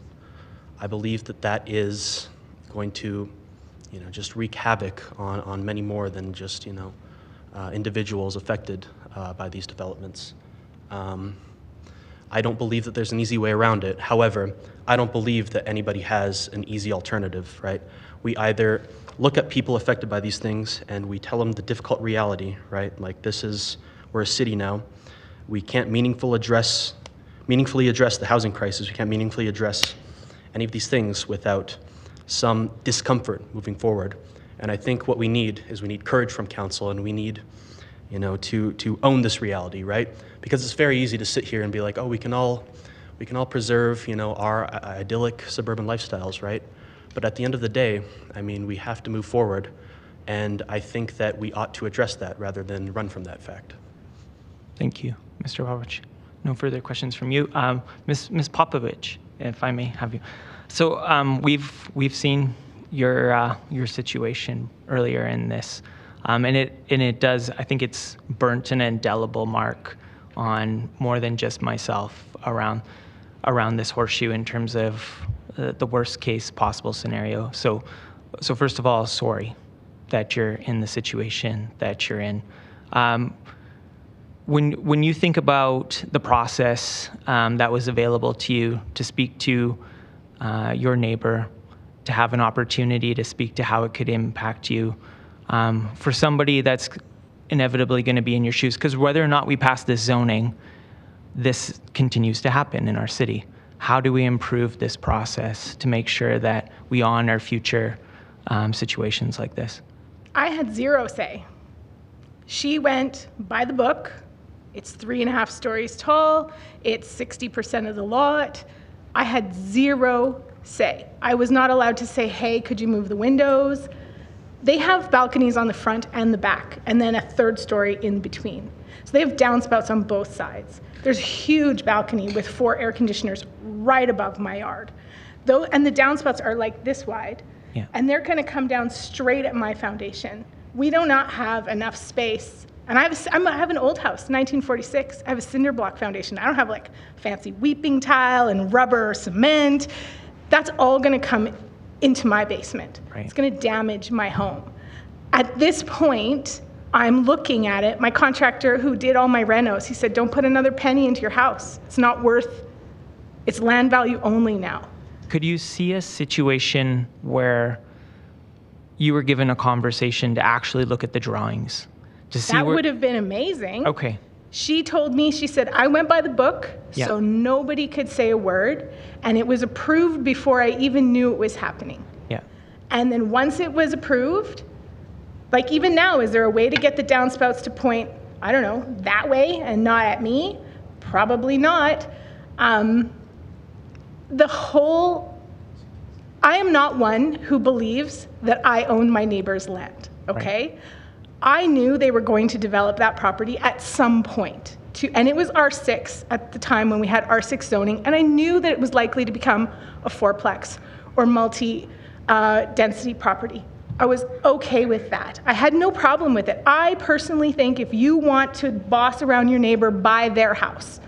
I believe that that is going to, just wreak havoc on many more than just, individuals affected by these developments. I don't believe that there's an easy way around it. However, I don't believe that anybody has an easy alternative, right? We either look at people affected by these things and we tell them the difficult reality, right? Like we're a city now. We can't meaningfully address the housing crisis. We can't meaningfully address any of these things without some discomfort moving forward. And I think what we need is courage from council, and we need, to own this reality, right? Because it's very easy to sit here and be like, oh, we can all preserve, our idyllic suburban lifestyles, right? But at the end of the day, we have to move forward, and I think that we ought to address that rather than run from that fact. Thank you, Mr. Popovich. No further questions from you. Ms. Popovich, if I may have you. So we've seen your situation earlier in this, and it does, I think it's burnt an indelible mark on more than just myself around this horseshoe in terms of the worst case possible scenario. So first of all, sorry that you're in the situation that you're in. When you think about the process that was available to you to speak to your neighbor, to have an opportunity to speak to how it could impact you, for somebody that's inevitably going to be in your shoes, because whether or not we pass this zoning, this continues to happen in our city. How do we improve this process to make sure that we honor future situations like this? I had zero say. She went by the book. It's 3.5 stories tall. It's 60% of the lot. I had zero say. I was not allowed to say, hey, could you move the windows? They have balconies on the front and the back, and then a third story in between. So they have downspouts on both sides. There's a huge balcony with 4 air conditioners right above my yard. And the downspouts are like this wide, and they're gonna come down straight at my foundation. We do not have enough space. And I have an old house, 1946. I have a cinder block foundation. I don't have like fancy weeping tile and rubber or cement. That's all gonna come into my basement. Right. It's gonna damage my home. At this point, I'm looking at it. My contractor who did all my renos, he said, don't put another penny into your house. It's not worth, it's land value only now. Could you see a situation where you were given a conversation to actually look at the drawings? To see that would have been amazing. Okay. She told me, she said, I went by the book, so nobody could say a word, and it was approved before I even knew it was happening. Yeah. And then once it was approved, like even now, is there a way to get the downspouts to point, I don't know, that way and not at me? Probably not. I am not one who believes that I own my neighbor's land, okay? Right. I knew they were going to develop that property at some point, and it was R6 at the time when we had R6 zoning, and I knew that it was likely to become a 4-plex or multi-density property. I was okay with that. I had no problem with it. I personally think if you want to boss around your neighbor, buy their house.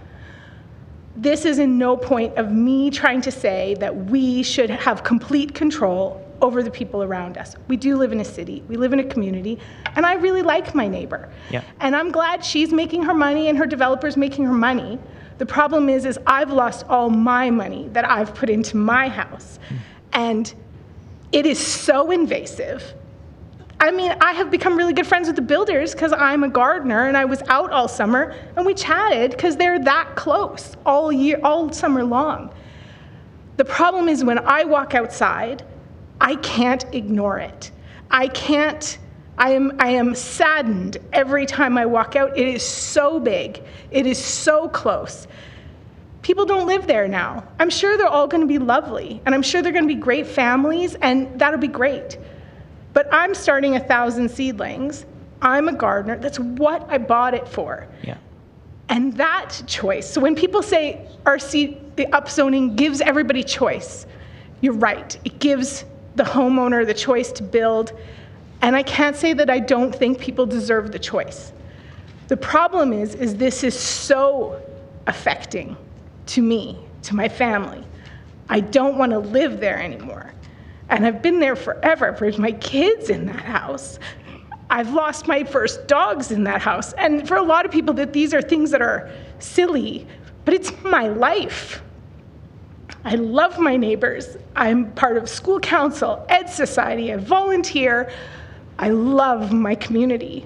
This is in no point of me trying to say that we should have complete control over the people around us. We do live in a city, we live in a community, and I really like my neighbor. Yeah. And I'm glad she's making her money and her developer's making her money. The problem is I've lost all my money that I've put into my house. And it is so invasive. I mean, I have become really good friends with the builders because I'm a gardener and I was out all summer and we chatted because they're that close all year, all summer long. The problem is when I walk outside, I can't ignore it. I am saddened every time I walk out. It is so big. It is so close. People don't live there now. I'm sure they're all going to be lovely, and I'm sure they're going to be great families, and that'll be great. But I'm starting 1,000 seedlings. I'm a gardener. That's what I bought it for. Yeah. And that choice, so when people say the upzoning gives everybody choice, you're right. It gives the homeowner the choice to build, and I can't say that I don't think people deserve the choice. The problem is this is so affecting to me, to my family. I don't want to live there anymore. And I've been there forever. There's my kids in that house. I've lost my first dogs in that house. And for a lot of people, that these are things that are silly, but it's my life. I love my neighbors. I'm part of school council, Ed Society, I volunteer. I love my community.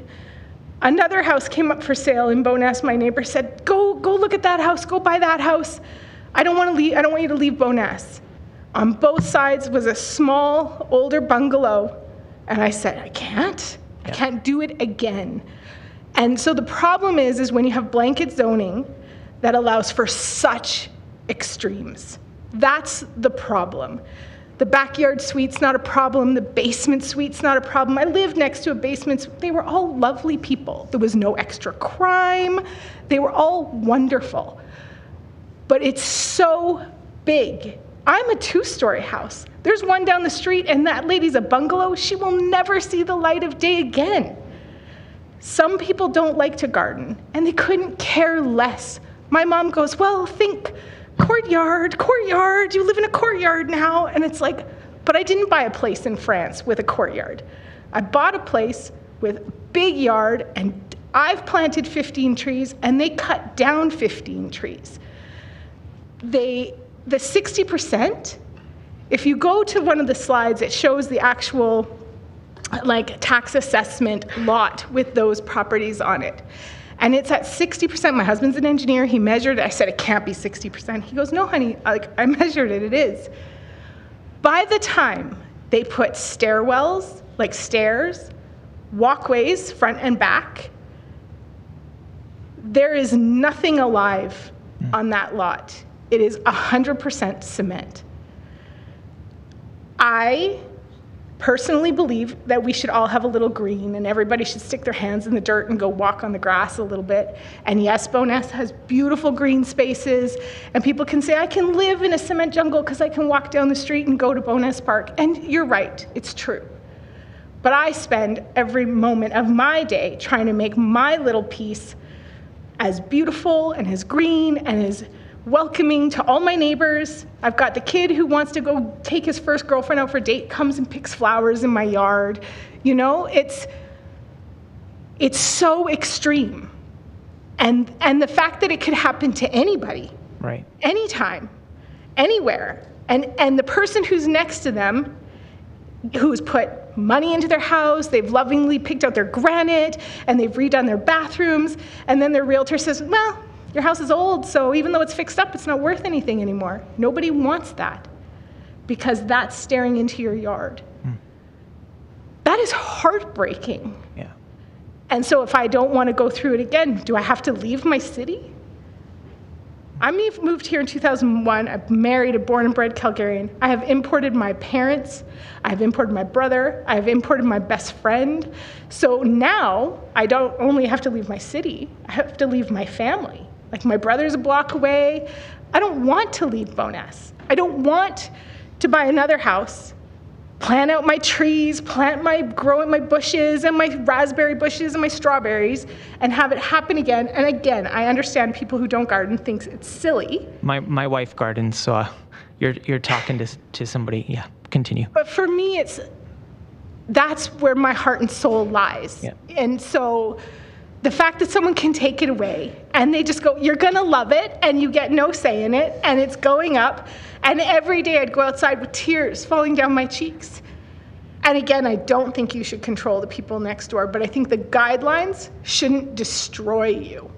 Another house came up for sale in Bowness. My neighbor said, go look at that house, go buy that house. I don't want you to leave Bowness. On both sides was a small, older bungalow. And I said, I can't do it again. And so the problem is when you have blanket zoning that allows for such extremes. That's the problem. The backyard suite's not a problem. The basement suite's not a problem. I lived next to a basement suite. They were all lovely people. There was no extra crime. They were all wonderful. But it's so big. I'm a 2-story house. There's one down the street, and that lady's a bungalow. She will never see the light of day again. Some people don't like to garden, and they couldn't care less. My mom goes, well, think courtyard, you live in a courtyard now. And it's like, but I didn't buy a place in France with a courtyard. I bought a place with a big yard, and I've planted 15 trees, and they cut down 15 trees. The 60%, if you go to one of the slides, it shows the actual tax assessment lot with those properties on it. And it's at 60%. My husband's an engineer. He measured it. I said, it can't be 60%. He goes, no, honey, I measured it. It is. By the time they put stairwells, like stairs, walkways, front and back, there is nothing alive on that lot. It is 100% cement. I personally believe that we should all have a little green and everybody should stick their hands in the dirt and go walk on the grass a little bit. And yes, Bowness has beautiful green spaces, and people can say, I can live in a cement jungle because I can walk down the street and go to Bowness Park. And you're right, it's true. But I spend every moment of my day trying to make my little piece as beautiful and as green and as welcoming to all my neighbors. I've got the kid who wants to go take his first girlfriend out for a date, comes and picks flowers in my yard. You know, it's so extreme. And the fact that it could happen to anybody, right, anytime, anywhere, and the person who's next to them, who's put money into their house, they've lovingly picked out their granite, and they've redone their bathrooms, and then their realtor says, well, your house is old, so even though it's fixed up, it's not worth anything anymore. Nobody wants that, because that's staring into your yard. That is heartbreaking. Yeah. And so if I don't want to go through it again, do I have to leave my city? I moved here in 2001. I'm married, a born and bred Calgarian. I have imported my parents. I have imported my brother. I have imported my best friend. So now I don't only have to leave my city, I have to leave my family. Like, my brother's a block away. I don't want to leave Bowness. I don't want to buy another house, plant out my trees, grow my bushes and my raspberry bushes and my strawberries, and have it happen again. And again, I understand people who don't garden think it's silly. My wife gardens, so you're talking to somebody. Yeah, continue. But for me, that's where my heart and soul lies. Yeah. And so the fact that someone can take it away and they just go, you're gonna love it, and you get no say in it, and it's going up, and every day I'd go outside with tears falling down my cheeks. And again, I don't think you should control the people next door, but I think the guidelines shouldn't destroy you.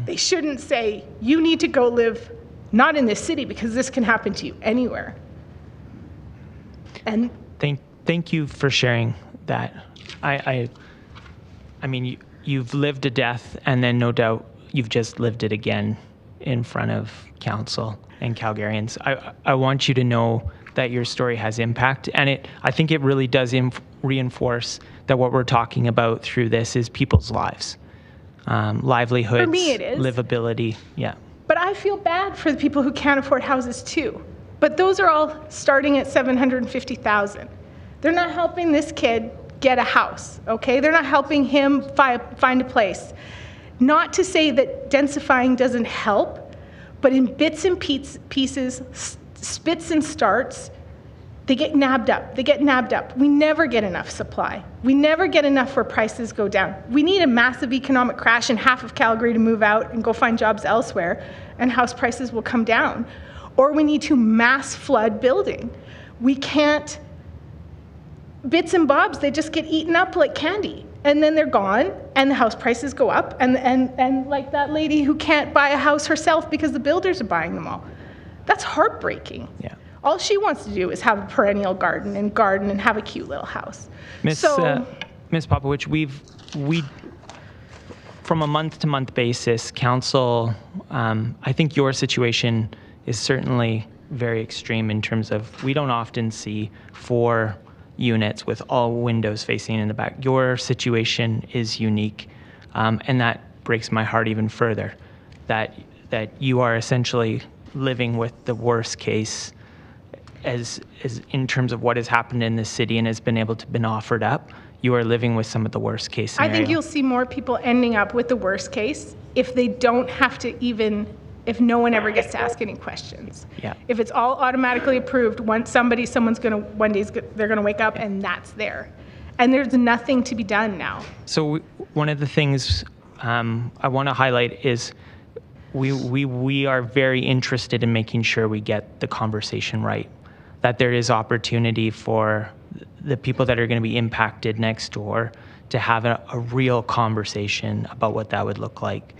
They shouldn't say, you need to go live not in this city, because this can happen to you anywhere. And thank you for sharing that. I mean, you've lived a death, and then no doubt you've just lived it again in front of council and Calgarians. I want you to know that your story has impact, and I think it really does reinforce that what we're talking about through this is people's lives, livelihoods, for me it is. Livability. Yeah. But I feel bad for the people who can't afford houses too. But those are all starting at $750,000. They're not helping this kid get a house, okay? They're not helping him find a place. Not to say that densifying doesn't help, but in bits and pieces, spits and starts, they get nabbed up. We never get enough supply. We never get enough where prices go down. We need a massive economic crash in half of Calgary to move out and go find jobs elsewhere, and house prices will come down. Or we need to mass flood building. We can't, bits and bobs, they just get eaten up like candy. And then they're gone, and the house prices go up, and like that lady who can't buy a house herself because the builders are buying them all. That's heartbreaking. Yeah. All she wants to do is have a perennial garden and have a cute little house. Miss Popowich, we from a month-to-month basis, council, I think your situation is certainly very extreme in terms of we don't often see 4 units with all windows facing in the back. Your situation is unique, and that breaks my heart even further, that you are essentially living with the worst case as in terms of what has happened in this city and has been able to been offered up. You are living with some of the worst case scenario. I think you'll see more people ending up with the worst case if they don't have to if no one ever gets to ask any questions. Yeah. If it's all automatically approved, one day they're gonna wake up and that's there. And there's nothing to be done now. So one of the things I want to highlight is we are very interested in making sure we get the conversation right, that there is opportunity for the people that are going to be impacted next door to have a real conversation about what that would look like,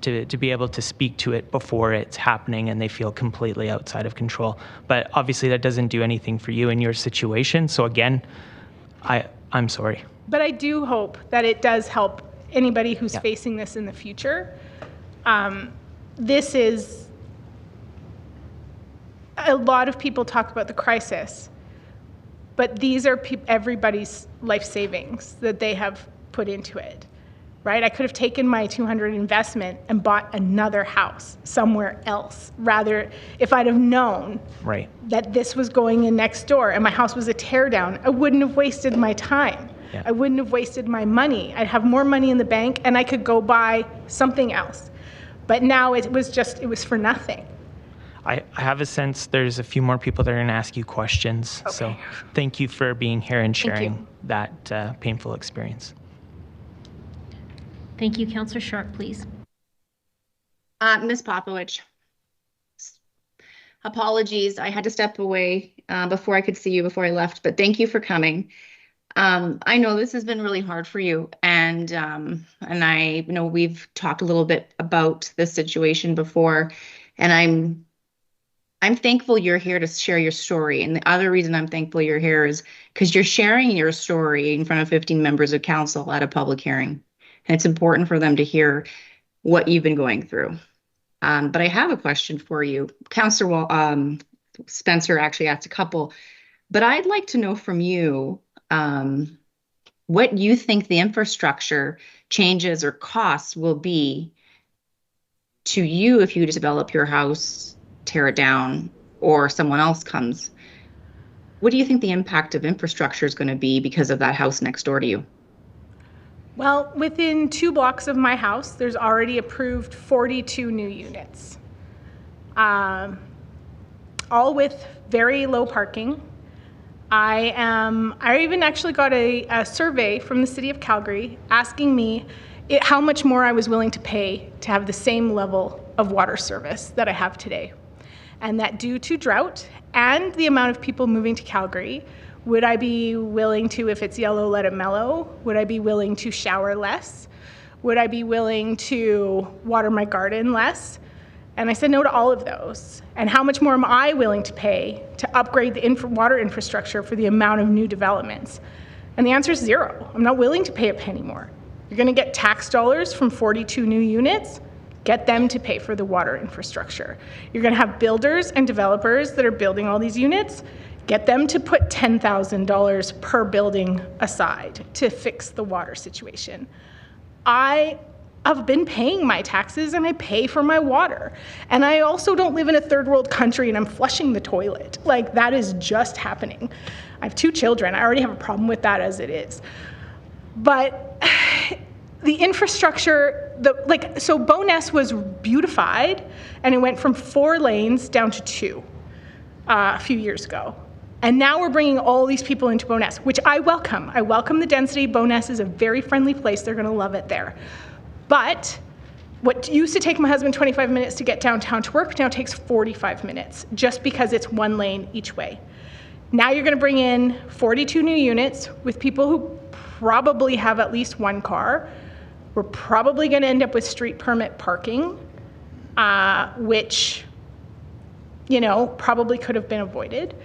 to be able to speak to it before it's happening and they feel completely outside of control. But obviously that doesn't do anything for you in your situation. So again, I'm sorry. But I do hope that it does help anybody who's facing this in the future. This is, a lot of people talk about the crisis, but these are everybody's life savings that they have put into it, right? I could have taken my $200 investment and bought another house somewhere else, rather, if I'd have known that this was going in next door and my house was a tear down, I wouldn't have wasted my time. Yeah. I wouldn't have wasted my money. I'd have more money in the bank and I could go buy something else. But now it was for nothing. I have a sense there's a few more people that are going to ask you questions. Okay. So thank you for being here and sharing that painful experience. Thank you. Councillor Sharp, please. Ms. Popovich, apologies. I had to step away before I could see you before I left, but thank you for coming. I know this has been really hard for you, and I know we've talked a little bit about this situation before, and I'm thankful you're here to share your story. And the other reason I'm thankful you're here is because you're sharing your story in front of 15 members of council at a public hearing. And it's important for them to hear what you've been going through. But I have a question for you. Councillor Spencer actually asked a couple, but I'd like to know from you what you think the infrastructure changes or costs will be to you if you develop your house, tear it down, or someone else comes. What do you think the impact of infrastructure is going to be because of that house next door to you? Well, within 2 blocks of my house, there's already approved 42 new units, all with very low parking. I even actually got a survey from the city of Calgary asking me how much more I was willing to pay to have the same level of water service that I have today. And that due to drought and the amount of people moving to Calgary, would I be willing to, if it's yellow, let it mellow? Would I be willing to shower less? Would I be willing to water my garden less? And I said no to all of those. And how much more am I willing to pay to upgrade the water infrastructure for the amount of new developments? And the answer is 0. I'm not willing to pay a penny more. You're going to get tax dollars from 42 new units. Get them to pay for the water infrastructure. You're going to have builders and developers that are building all these units. Get them to put $10,000 per building aside to fix the water situation. I have been paying my taxes and I pay for my water. And I also don't live in a third world country and I'm flushing the toilet. Like, that is just happening. I have 2 children. I already have a problem with that as it is. But the infrastructure, so Bowness was beautified and it went from 4 lanes down to 2 a few years ago. And now we're bringing all these people into Bowness, which I welcome. I welcome the density. Bowness is a very friendly place. They're going to love it there. But what used to take my husband 25 minutes to get downtown to work now takes 45 minutes just because it's 1 lane each way. Now you're going to bring in 42 new units with people who probably have at least 1 car. We're probably going to end up with street permit parking, which, probably could have been avoided.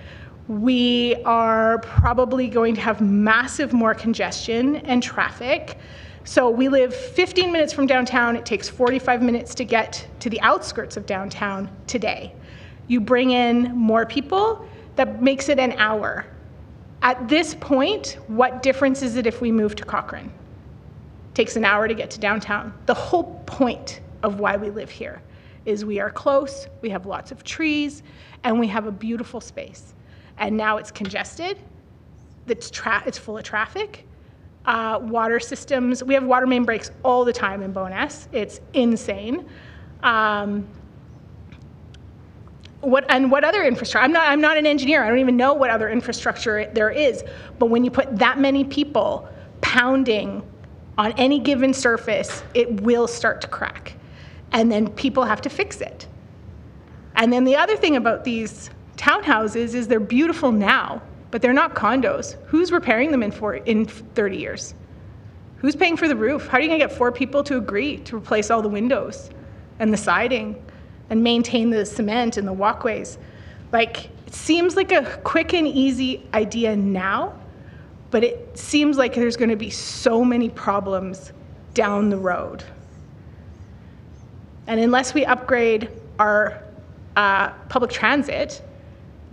We are probably going to have massive more congestion and traffic. So we live 15 minutes from downtown. It takes 45 minutes to get to the outskirts of downtown today. You bring in more people, that makes it an hour. At this point, what difference is it if we move to Cochrane? It takes an hour to get to downtown. The whole point of why we live here is we are close, we have lots of trees, and we have a beautiful space. And now it's congested, it's full of traffic. Water systems, we have water main breaks all the time in Bowness. It's insane. What other infrastructure? I'm not an engineer. I don't even know what other infrastructure there is. But when you put that many people pounding on any given surface, it will start to crack. And then people have to fix it. And then the other thing about these townhouses is they're beautiful now, but they're not condos. Who's repairing them in 30 years? Who's paying for the roof? How are you going to get 4 people to agree to replace all the windows and the siding and maintain the cement and the walkways? Like, it seems like a quick and easy idea now, but it seems like there's going to be so many problems down the road. And unless we upgrade our public transit,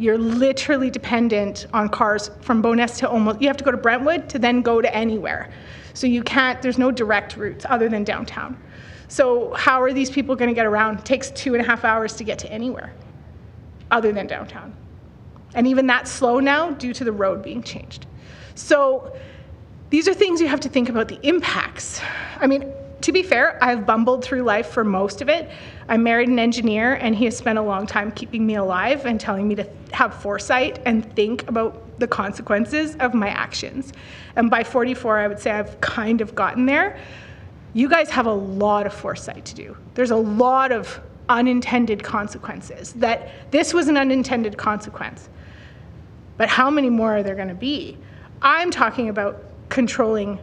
You're literally dependent on cars from Bowness to almost, you have to go to Brentwood to then go to anywhere. So you can't, there's no direct routes other than downtown. So how are these people going to get around? It takes 2.5 hours to get to anywhere other than downtown. And even that's slow now due to the road being changed. So these are things you have to think about, the impacts. I mean, to be fair, I've bumbled through life for most of it. I married an engineer, and he has spent a long time keeping me alive and telling me to have foresight and think about the consequences of my actions. And by 44, I would say I've kind of gotten there. You guys have a lot of foresight to do. There's a lot of unintended consequences. That this was an unintended consequence. But how many more are there going to be? I'm talking about controlling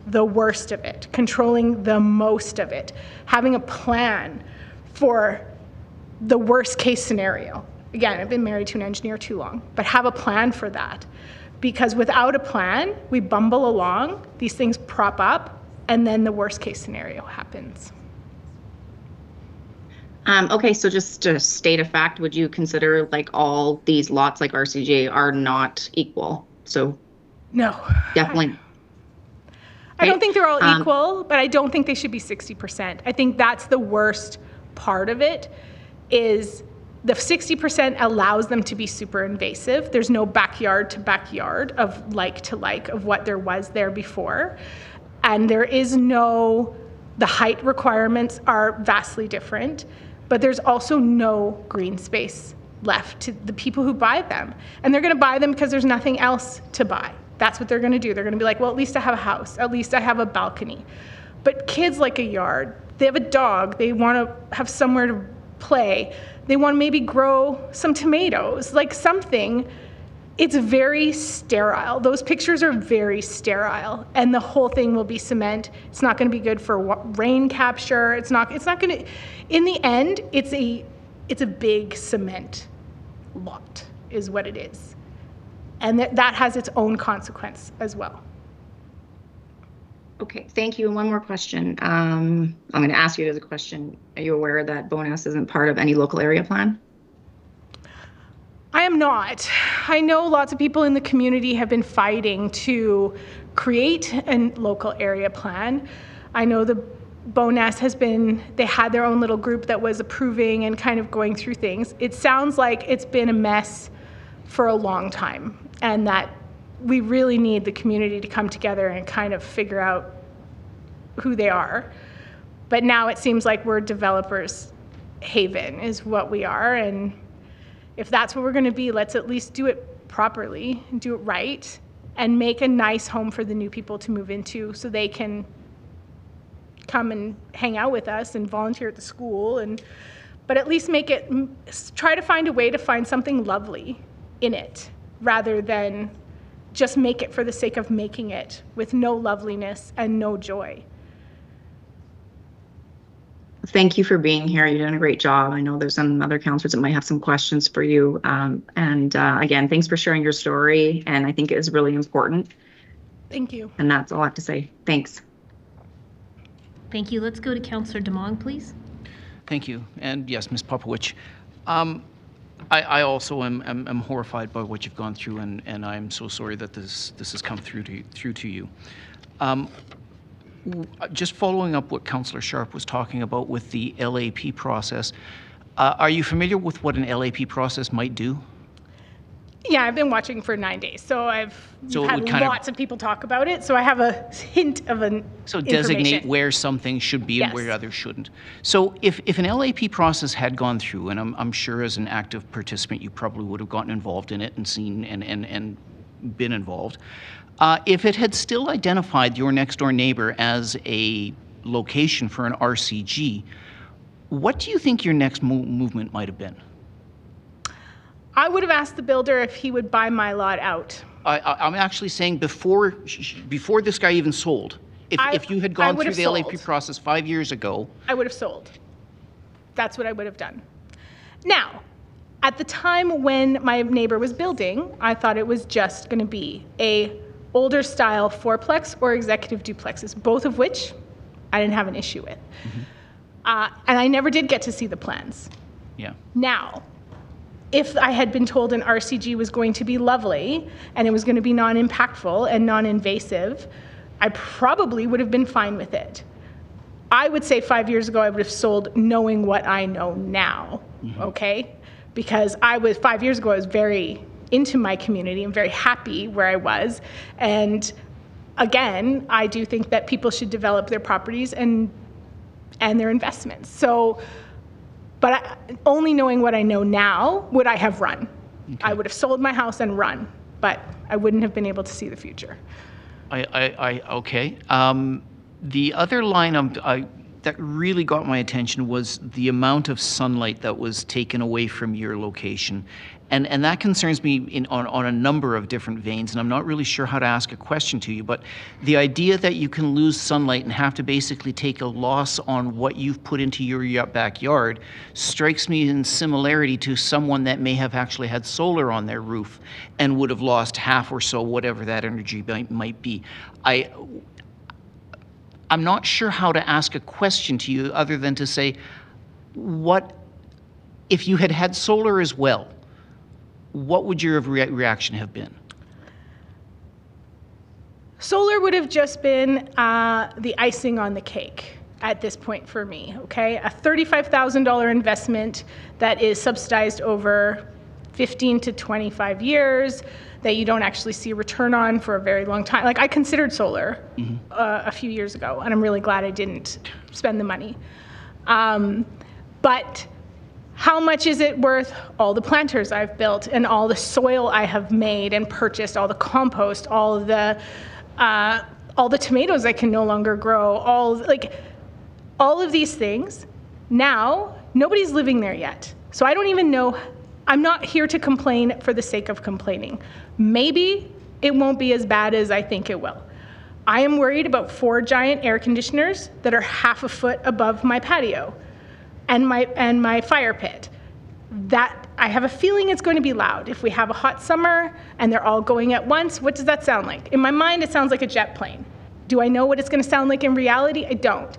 the worst of it, controlling the most of it, having a plan for the worst case scenario. Again, I've been married to an engineer too long, but have a plan for that. Because without a plan, we bumble along, these things prop up, and then the worst case scenario happens. Okay, so just to state a fact, would you consider like all these lots like RCJ are not equal? So no, definitely. I don't think they're all equal, but I don't think they should be 60%. I think that's the worst part of it, is the 60% allows them to be super invasive. There's no backyard to backyard of like to like of what there was there before. And there is no, the height requirements are vastly different, but there's also no green space left to the people who buy them. And they're gonna buy them because there's nothing else to buy. That's what they're gonna do. They're gonna be like, well, at least I have a house, at least I have a balcony. But kids like a yard, they have a dog, they wanna have somewhere to play, they wanna maybe grow some tomatoes, like something. It's very sterile. Those pictures are very sterile, and the whole thing will be cement. It's not gonna be good for rain capture. It's not gonna, in the end, it's a big cement lot is what it is. And that has its own consequence as well. Okay, thank you. And one more question. I'm going to ask you as a question. Are you aware that Bowness isn't part of any local area plan? I am not. I know lots of people in the community have been fighting to create a local area plan. I know the Bowness they had their own little group that was approving and kind of going through things. It sounds like it's been a mess for a long time, and that we really need the community to come together and kind of figure out who they are. But now it seems like we're developers' haven is what we are, and if that's what we're going to be, let's at least do it properly, do it right, and make a nice home for the new people to move into so they can come and hang out with us and volunteer at the school, but at least try to find a way to find something lovely in it rather than just make it for the sake of making it with no loveliness and no joy. Thank you for being here. You're doing a great job. I know there's some other counselors that might have some questions for you. Again, thanks for sharing your story. And I think it is really important. Thank you. And that's all I have to say. Thanks. Thank you. Let's go to Councillor Demong, please. Thank you. And yes, Ms. Popowich, I also am horrified by what you've gone through, and I'm so sorry that this has come through to you. Just following up what Councillor Sharp was talking about with the LAP process, are you familiar with what an LAP process might do? Yeah, I've been watching for 9 days, so I've had lots of people talk about it, so I have a hint of an So designate where something should be and where others shouldn't. So if an LAP process had gone through, and I'm sure as an active participant you probably would have gotten involved in it and seen and been involved, if it had still identified your next door neighbor as a location for an RCG, what do you think your next movement might have been? I would have asked the builder if he would buy my lot out. I'm actually saying before this guy even sold. If you had gone through the LAP process 5 years ago. I would have sold. That's what I would have done. Now, at the time when my neighbor was building, I thought it was just going to be a older style fourplex or executive duplexes, both of which I didn't have an issue with. Mm-hmm. And I never did get to see the plans. Yeah. Now, if I had been told an RCG was going to be lovely and it was going to be non-impactful and non-invasive, I probably would have been fine with it. I would say 5 years ago I would have sold knowing what I know now, okay? Because 5 years ago I was very into my community and very happy where I was. And again, I do think that people should develop their properties and their investments. So, but only knowing what I know now, would I have run. Okay. I would have sold my house and run, but I wouldn't have been able to see the future. Okay. The other line that really got my attention was the amount of sunlight that was taken away from your location. And that concerns me on a number of different veins, and I'm not really sure how to ask a question to you, but the idea that you can lose sunlight and have to basically take a loss on what you've put into your backyard strikes me in similarity to someone that may have actually had solar on their roof and would have lost half or so, whatever that energy might be. I'm not sure how to ask a question to you other than to say, what if you had had solar as well? What would your reaction have been? Solar would have just been the icing on the cake at this point for me, okay? A $35,000 investment that is subsidized over 15 to 25 years that you don't actually see a return on for a very long time. Like, I considered solar a few years ago, and I'm really glad I didn't spend the money. But how much is it worth? All the planters I've built and all the soil I have made and purchased, all the compost, all the tomatoes I can no longer grow, all of these things. Now, nobody's living there yet. So I don't even know. I'm not here to complain for the sake of complaining. Maybe it won't be as bad as I think it will. I am worried about 4 giant air conditioners that are half a foot above my patio and my fire pit. That, I have a feeling it's going to be loud. If we have a hot summer and they're all going at once, what does that sound like? In my mind, it sounds like a jet plane. Do I know what it's going to sound like in reality? I don't.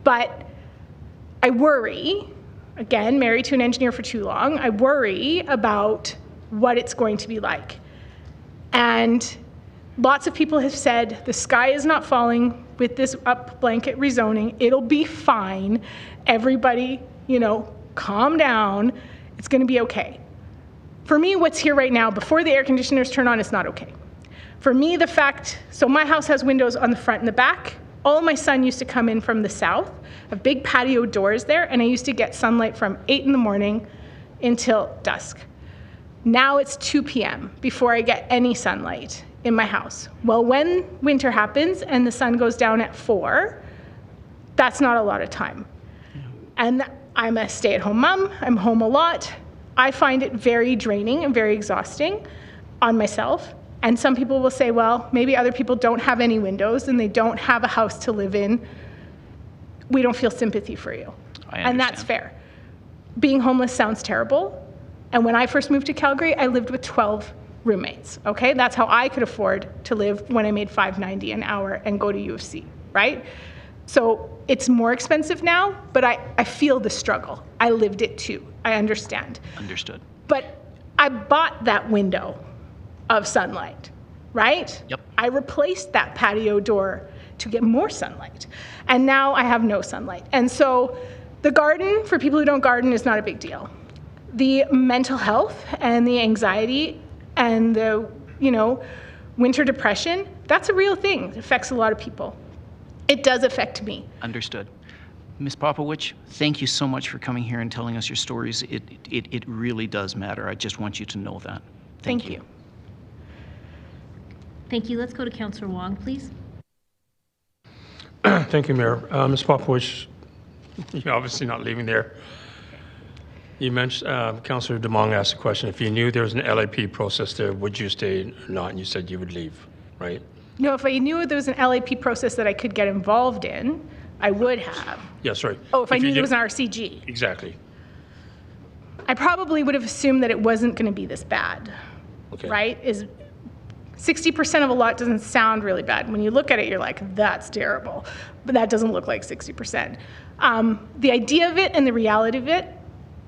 But I worry, again, married to an engineer for too long, I worry about what it's going to be like. And lots of people have said, the sky is not falling with this up blanket rezoning. It'll be fine. Everybody, calm down. It's going to be okay. For me, what's here right now, before the air conditioners turn on, it's not okay. For me, so my house has windows on the front and the back. All of my sun used to come in from the south. I have big patio doors there, and I used to get sunlight from 8 in the morning until dusk. Now it's 2 p.m. before I get any sunlight in my house. Well, when winter happens and the sun goes down at 4, that's not a lot of time. And I'm a stay-at-home mom. I'm home a lot. I find it very draining and very exhausting on myself. And some people will say, well, maybe other people don't have any windows and they don't have a house to live in. We don't feel sympathy for you. And that's fair. Being homeless sounds terrible. And when I first moved to Calgary, I lived with 12 roommates, okay? That's how I could afford to live when I made $5.90 an hour and go to U of C, right? So it's more expensive now, but I feel the struggle. I lived it too. I understand. Understood. But I bought that window of sunlight, right? Yep. I replaced that patio door to get more sunlight. And now I have no sunlight. And so the garden, for people who don't garden, is not a big deal. The mental health and the anxiety and the, winter depression, that's a real thing. It affects a lot of people. It does affect me. Understood. Ms. Popowich, thank you so much for coming here and telling us your stories. It really does matter. I just want you to know that. Thank you. Thank you. Let's go to Councillor Wang, please. Thank you, Mayor. Ms. Popowich, you're obviously not leaving there. You mentioned, Councillor Demong asked a question, if you knew there was an LAP process there, would you stay or not? And you said you would leave, right? No, if I knew there was an LAP process that I could get involved in, I would have. Yeah, sorry. Oh, if I knew there was an RCG. Exactly. I probably would have assumed that it wasn't going to be this bad, right? 60% of a lot doesn't sound really bad. When you look at it, you're like, that's terrible. But that doesn't look like 60%. The idea of it and the reality of it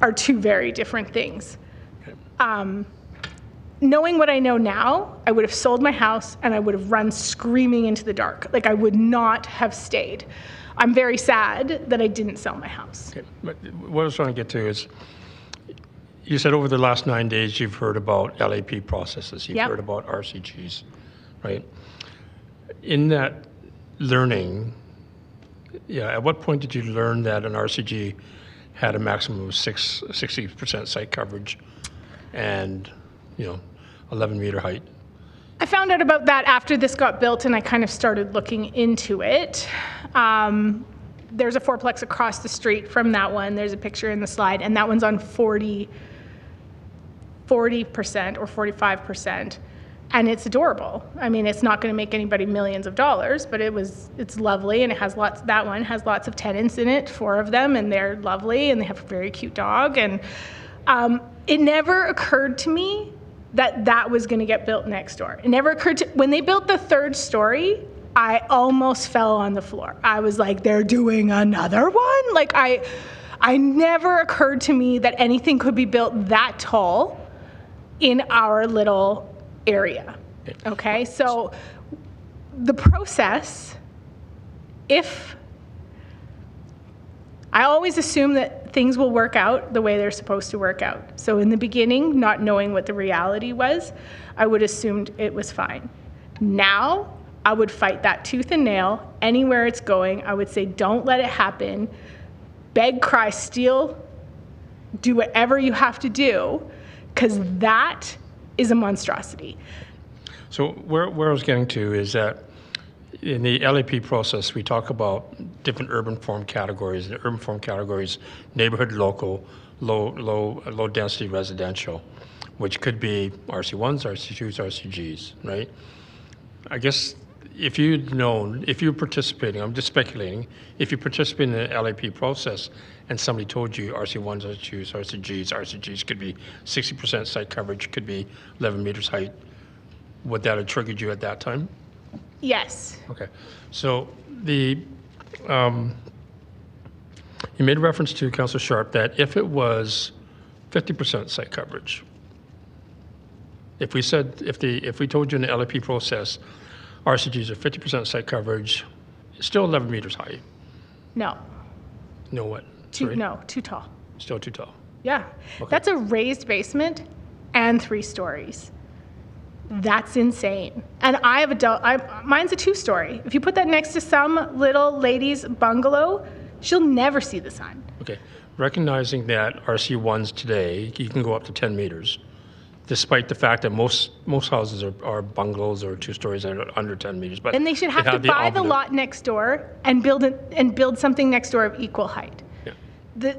are two very different things. Okay. Knowing what I know now, I would have sold my house and I would have run screaming into the dark. Like, I would not have stayed. I'm very sad that I didn't sell my house. Okay. But what I was trying to get to is, you said over the last 9 days you've heard about LAP processes, you've heard about RCGs, right? In that learning, at what point did you learn that an RCG had a maximum of 60% site coverage and 11-meter height? I found out about that after this got built, and I kind of started looking into it. There's a fourplex across the street from that one. There's a picture in the slide, and that one's on 40% or 45%, and it's adorable. I mean, it's not going to make anybody millions of dollars, but it's lovely, and it has that one has lots of tenants in it, 4 of them, and they're lovely, and they have a very cute dog, and it never occurred to me that was going to get built next door. It never occurred to, when they built the 3rd story, I almost fell on the floor. I was like, they're doing another one? Like, I never occurred to me that anything could be built that tall in our little area. Okay, so the process, I always assume that things will work out the way they're supposed to work out. So in the beginning, not knowing what the reality was, I would assumed it was fine. Now, I would fight that tooth and nail. Anywhere it's going, I would say, don't let it happen. Beg, cry, steal, do whatever you have to do, because that is a monstrosity. So where I was getting to is that in the LAP process, we talk about different urban form categories. The urban form categories: neighborhood, local, low density residential, which could be RC1s, RC2s, RCGs, right? I guess if you're participating, I'm just speculating, if you participate in the LAP process and somebody told you RC1s, RC2s, RCGs could be 60% site coverage, could be 11 meters height, would that have triggered you at that time? Yes. Okay, so you made reference to, Councillor Sharp, that if it was 50% site coverage, if we told you in the LAP process, RCGs are 50% site coverage, it's still 11 meters high. No. No what? Too tall. Still too tall. Yeah. Okay. That's a raised basement and 3 stories. That's insane. And I have mine's a 2-story. If you put that next to some little lady's bungalow, she'll never see the sun. Okay. Recognizing that RC1s today, you can go up to 10 meters, despite the fact that most houses are bungalows or 2 stories that are under 10 meters. But and they should have to buy the lot next door and build something next door of equal height. Yeah.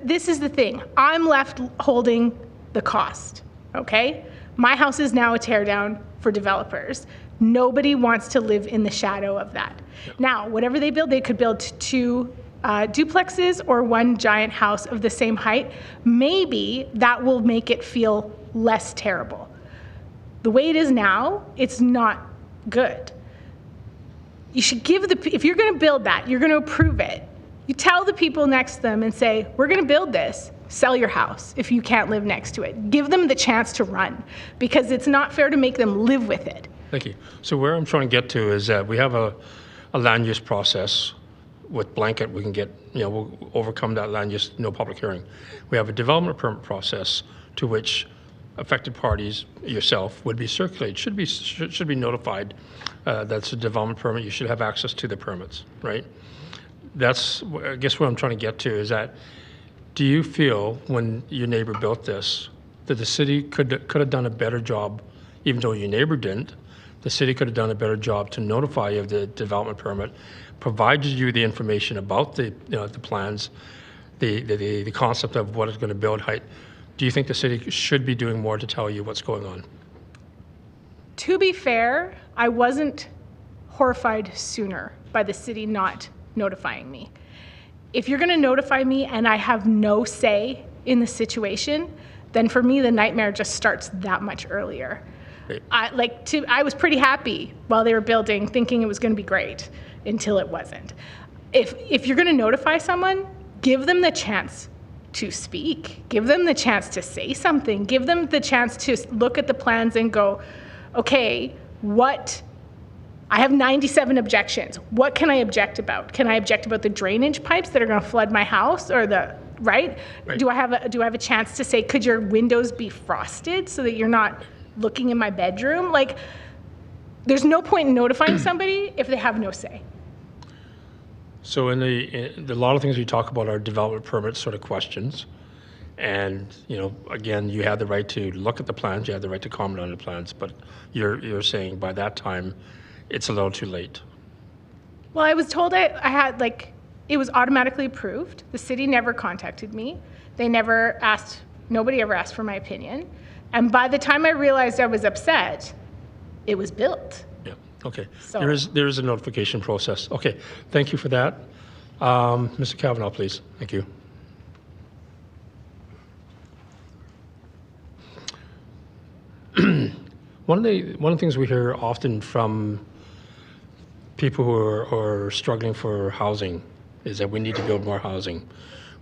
This is the thing. I'm left holding the cost, okay? My house is now a tear down for developers. Nobody wants to live in the shadow of that. Yeah. Now, whatever they build, they could build 2 duplexes or 1 giant house of the same height. Maybe that will make it feel less terrible. The way it is now, it's not good. You should if you're going to build that, you're going to approve it. You tell the people next to them and say, we're going to build this. Sell your house if you can't live next to it. Give them the chance to run, because it's not fair to make them live with it. Thank you. So where I'm trying to get to is that we have a land use process. With blanket, we can get, we'll overcome that land use, no public hearing. We have a development permit process to which affected parties, yourself, would be circulated, should be notified that's a development permit. You should have access to the permits, right? That's, I guess what I'm trying to get to is that, do you feel when your neighbor built this, that the city could have done a better job, even though your neighbor didn't, the city could have done a better job to notify you of the development permit, provided you the information about the plans, the concept of what it's going to build height? Do you think the city should be doing more to tell you what's going on? To be fair, I wasn't horrified sooner by the city not notifying me. If you're going to notify me and I have no say in the situation, then for me the nightmare just starts that much earlier. Right. I was pretty happy while they were building, thinking it was going to be great, until it wasn't. If you're going to notify someone, give them the chance to speak. Give them the chance to say something. Give them the chance to look at the plans and go, okay, I have 97 objections. What can I object about? Can I object about the drainage pipes that are going to flood my house, or right? Do I have a chance to say, could your windows be frosted so that you're not looking in my bedroom? Like, there's no point in notifying somebody if they have no say. So in a lot of things we talk about are development permit sort of questions. And, again, you have the right to look at the plans, you have the right to comment on the plans, but you're saying by that time, it's a little too late. Well, I was told I had, it was automatically approved. The city never contacted me. Nobody ever asked for my opinion. And by the time I realized I was upset, it was built. Yeah, okay. So, there is a notification process. Okay, thank you for that. Mr. Kavanaugh, please. Thank you. One of the things we hear often from people who are struggling for housing is that we need to build more housing.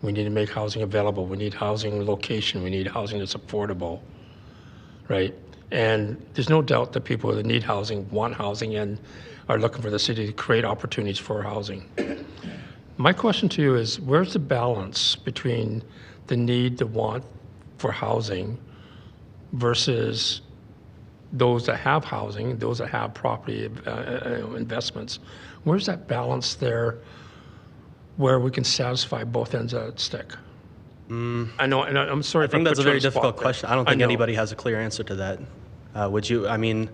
We need to make housing available. We need housing location. We need housing that's affordable, right? And there's no doubt that people that need housing want housing and are looking for the city to create opportunities for housing. My question to you is, where's the balance between the need, the want for housing versus those that have housing, those that have property investments? Where's that balance there where we can satisfy both ends of that stick? I know, and I'm sorry. I think that's a very difficult question. I don't think anybody has a clear answer to that. Would you? I mean,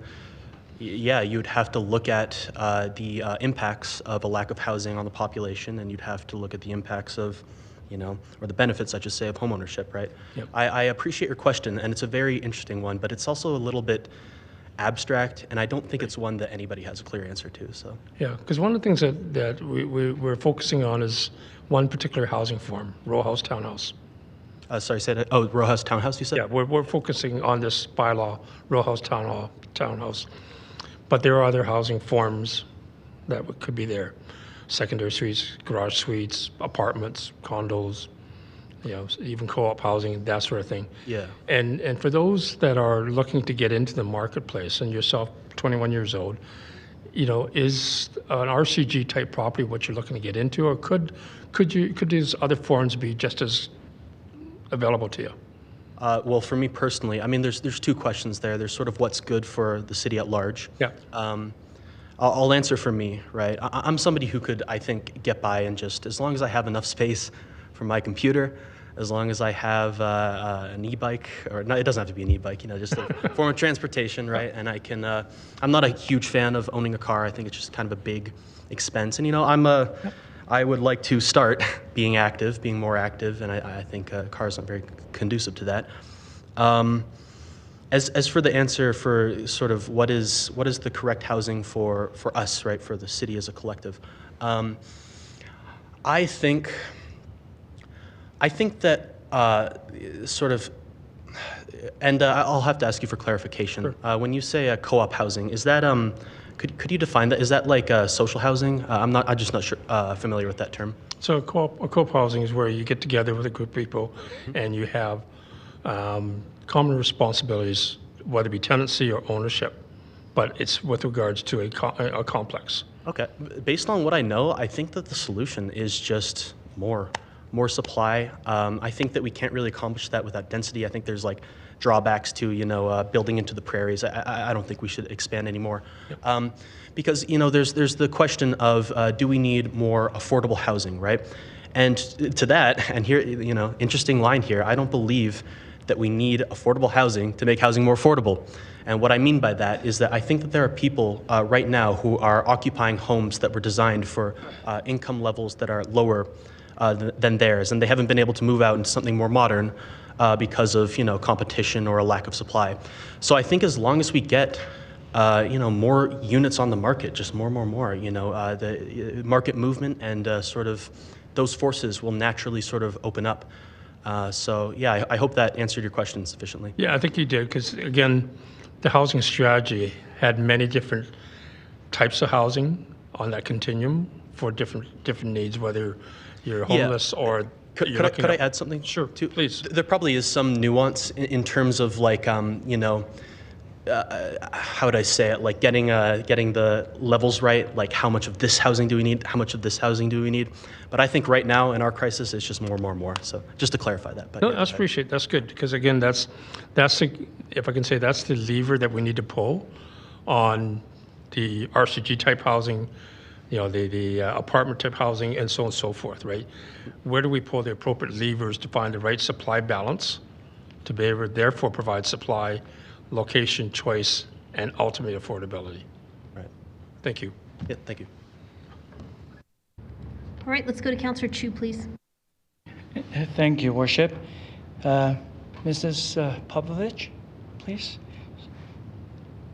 yeah, you'd have to look at the impacts of a lack of housing on the population, and you'd have to look at the impacts of, or the benefits, I should say, of homeownership, right? Yep. I appreciate your question, and it's a very interesting one, but it's also a little bit abstract, and I don't think it's one that anybody has a clear answer to. So yeah, because one of the things that we're focusing on is one particular housing form, row house, townhouse. Sorry, say that. Oh, row house, townhouse, you said? Yeah, we're focusing on this bylaw, row house, townhouse. But there are other housing forms that could be there. Secondary suites, garage suites, apartments, condos, even co-op housing, that sort of thing. Yeah. And for those that are looking to get into the marketplace, and yourself, 21 years old, is an RCG type property what you're looking to get into, or could these other forms be just as available to you? Well, for me personally, I mean, there's two questions there. There's sort of what's good for the city at large. Yeah. I'll answer for me, right? I'm somebody who could, I think, get by and just, as long as I have enough space for my computer, as long as I have an e-bike, or no, it doesn't have to be an e-bike, just a form of transportation, right? And I can, I'm not a huge fan of owning a car. I think it's just kind of a big expense. And, I would like to start being active, being more active, and I think cars aren't very conducive to that. As for the answer for sort of what is the correct housing for us, right, for the city as a collective, I think that sort of, and I'll have to ask you for clarification. Sure. When you say co-op housing, is that could you define that? Is that like social housing? I'm just not sure familiar with that term. So a co-op housing is where you get together with a group of people and you have common responsibilities, whether it be tenancy or ownership, but it's with regards to a complex. Okay. Based on what I know, I think that the solution is just more supply. I think that we can't really accomplish that without density. I think there's drawbacks to building into the prairies. I don't think we should expand anymore. Yep. Because there's the question of do we need more affordable housing, right? And to that, and here, interesting line here, I don't believe that we need affordable housing to make housing more affordable. And what I mean by that is that I think that there are people right now who are occupying homes that were designed for income levels that are lower than theirs, and they haven't been able to move out into something more modern because of competition or a lack of supply. So I think as long as we get more units on the market, just more, the market movement and sort of those forces will naturally sort of open up. So yeah, I hope that answered your question sufficiently. Yeah, I think you did, because again, the housing strategy had many different types of housing on that continuum for different needs, whether you're homeless or Could I add something? Sure, please. There probably is some nuance in terms of like, you know, how would I say it? Like getting the levels right. Like how much of this housing do we need? How much of this housing do we need? But I think right now in our crisis, it's just more. So just to clarify that. But No, yeah, that's appreciate. That's good because again, that's the, if I can say, that's the lever that we need to pull on the RCG type housing, you know, the apartment type housing, and so on and so forth. Right? Where do we pull the appropriate levers to find the right supply balance to be able to therefore provide supply, location, choice, and ultimately affordability? Right. Thank you. Yeah, thank you. All right, let's go to Councillor Chu, please. Thank you, Worship. Mrs. Popovich, please.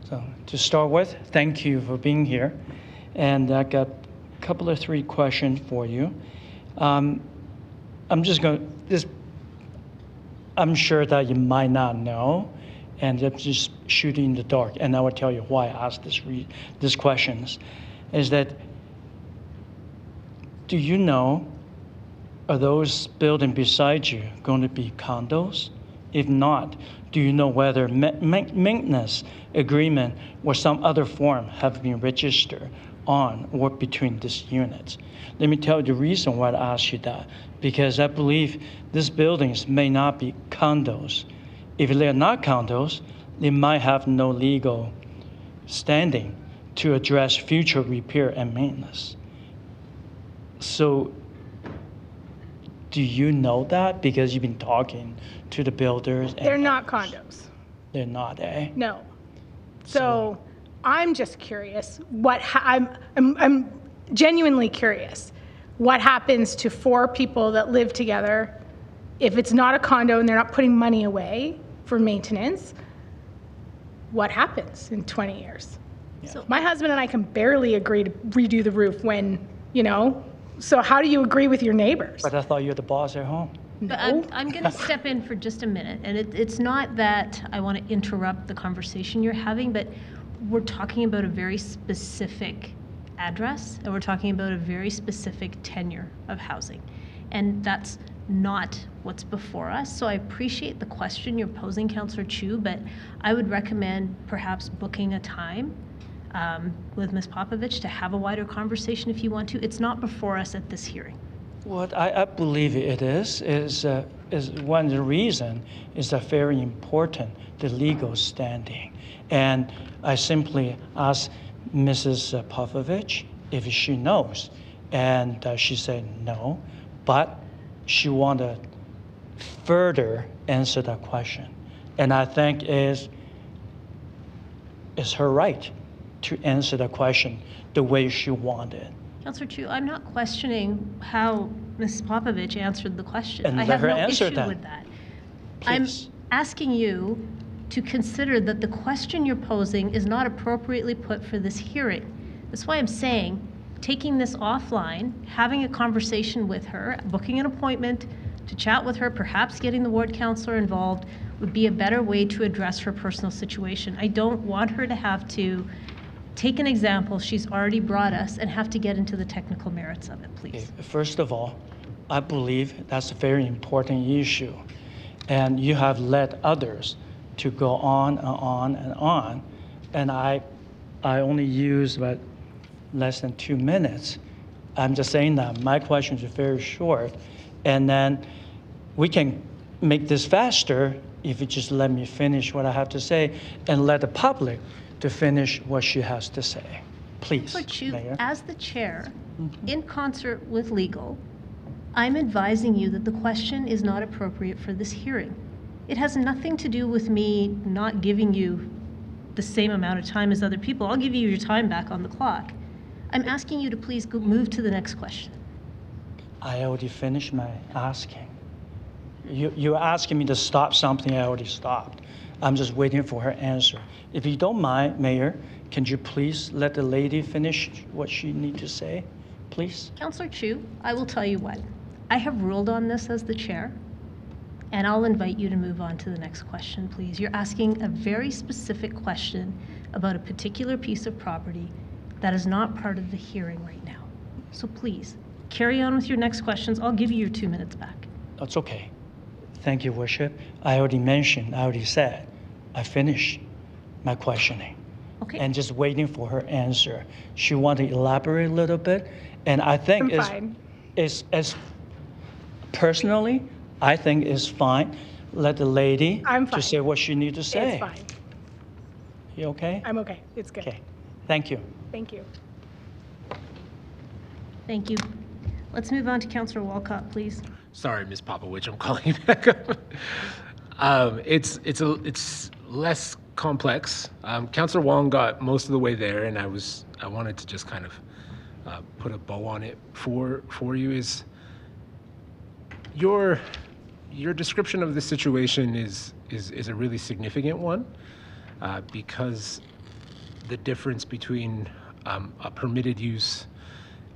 So to start with, thank you for being here. And I got a couple of 3 questions for you. I'm sure that you might not know, and I'm just shooting in the dark. And I will tell you why I asked these questions. Is that, do you know, are those buildings beside you going to be condos? If not, do you know whether maintenance agreement or some other form have been registered on or between these units? Let me tell you the reason why I asked you that, because I believe these buildings may not be condos. If they're not condos, they might have no legal standing to address future repair and maintenance. So do you know that because you've been talking to the builders? They're not condos. They're not, eh? No. So I'm just curious. I'm genuinely curious. What happens to 4 people that live together if it's not a condo and they're not putting money away for maintenance? What happens in 20 years? Yeah. So my husband and I can barely agree to redo the roof when, you know, so how do you agree with your neighbors? But I thought you were the boss at home. But I'm going to step in for just a minute, and it's not that I want to interrupt the conversation you're having, but we're talking about a very specific address, and we're talking about a very specific tenure of housing, and that's not what's before us. So I appreciate the question you're posing, Councillor Chu, but I would recommend perhaps booking a time with Ms. Popovich to have a wider conversation if you want to. It's not before us at this hearing. What I believe it is one of the reasons is that very important, the legal standing. And I simply asked Mrs. Popovich if she knows, and she said no, but she wanted to further answer that question. And I think it's her right to answer the question the way she wanted. Councillor Chu, I'm not questioning how Ms. Popovich answered the question. And I let have her no answer issue that. with that. Please. I'm asking you to consider that the question you're posing is not appropriately put for this hearing. That's why I'm saying taking this offline, having a conversation with her, booking an appointment to chat with her, perhaps getting the ward councillor involved would be a better way to address her personal situation. I don't want her to have to take an example she's already brought us and have to get into the technical merits of it, please. Okay. First of all, I believe that's a very important issue. And you have led others to go on and on and on. And I only used about less than 2 minutes. I'm just saying that my questions are very short. And then we can make this faster if you just let me finish what I have to say and let the public to finish what she has to say. Please, Mayor. As the chair, in concert with legal, I'm advising you that the question is not appropriate for this hearing. It has nothing to do with me not giving you the same amount of time as other people. I'll give you your time back on the clock. I'm asking you to please go move to the next question. I already finished my asking. You're asking me to stop something I already stopped. I'm just waiting for her answer. If you don't mind, Mayor, can you please let the lady finish what she needs to say, please? Councillor Chu, I will tell you what. I have ruled on this as the chair, and I'll invite you to move on to the next question, please. You're asking a very specific question about a particular piece of property that is not part of the hearing right now. So please, carry on with your next questions. I'll give you your 2 minutes back. That's okay. Thank you, Worship. I already said, I finished my questioning. Okay. And just waiting for her answer. She wanted to elaborate a little bit, and I think it's personally, I think it's fine. Let the lady just say what she needs to say. It's fine. You okay? I'm okay. It's good. Okay. Thank you. Thank you. Thank you. Let's move on to Councillor Walcott, please. Sorry, Ms. Popovich, I'm calling you back up. It's less complex. Councillor Wong got most of the way there, and I wanted to just kind of put a bow on it for you. Is your description of the situation is a really significant one, because the difference between a permitted use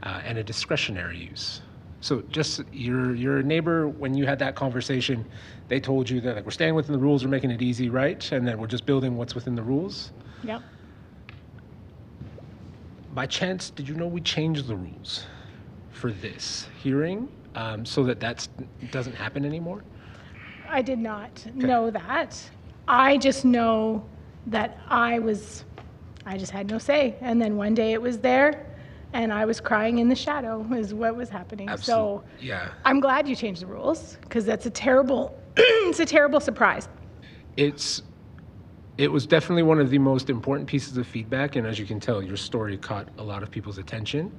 and a discretionary use. So just your neighbor, when you had that conversation, they told you that, like, we're staying within the rules, we're making it easy, right? And then we're just building what's within the rules. Yep. By chance, did you know we changed the rules for this hearing so that doesn't happen anymore? I did not know that. I just know that I just had no say. And then one day it was there, and I was crying in the shadow is what was happening. Absolutely. So yeah. I'm glad you changed the rules, because that's a terrible, it's a terrible surprise. It was definitely one of the most important pieces of feedback, and as you can tell, your story caught a lot of people's attention.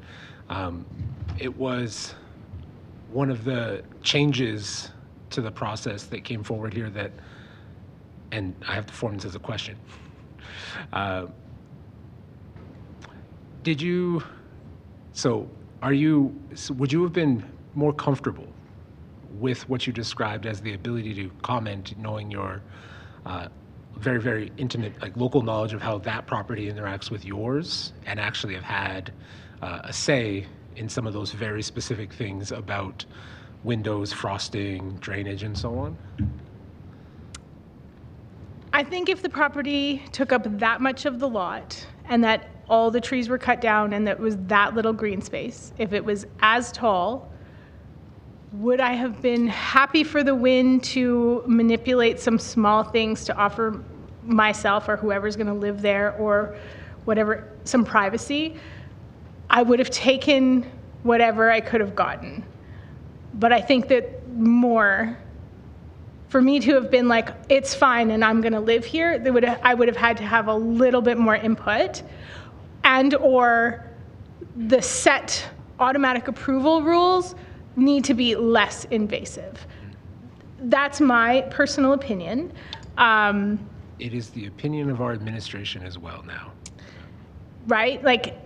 It was one of the changes to the process that came forward here that, and I have to form this as a question. Would you have been more comfortable with what you described as the ability to comment, knowing your very, very intimate, like, local knowledge of how that property interacts with yours, and actually have had a say in some of those very specific things about windows, frosting, drainage, and so on? I think if the property took up that much of the lot, and that all the trees were cut down, and that was that little green space, if it was as tall, would I have been happy for the wind to manipulate some small things to offer myself or whoever's going to live there, or whatever, some privacy? I would have taken whatever I could have gotten. But I think that more, for me to have been like, it's fine and I'm going to live here, I would have had to have a little bit more input, and or the set automatic approval rules need to be less invasive. That's my personal opinion. It is the opinion of our administration as well now. Right? Like,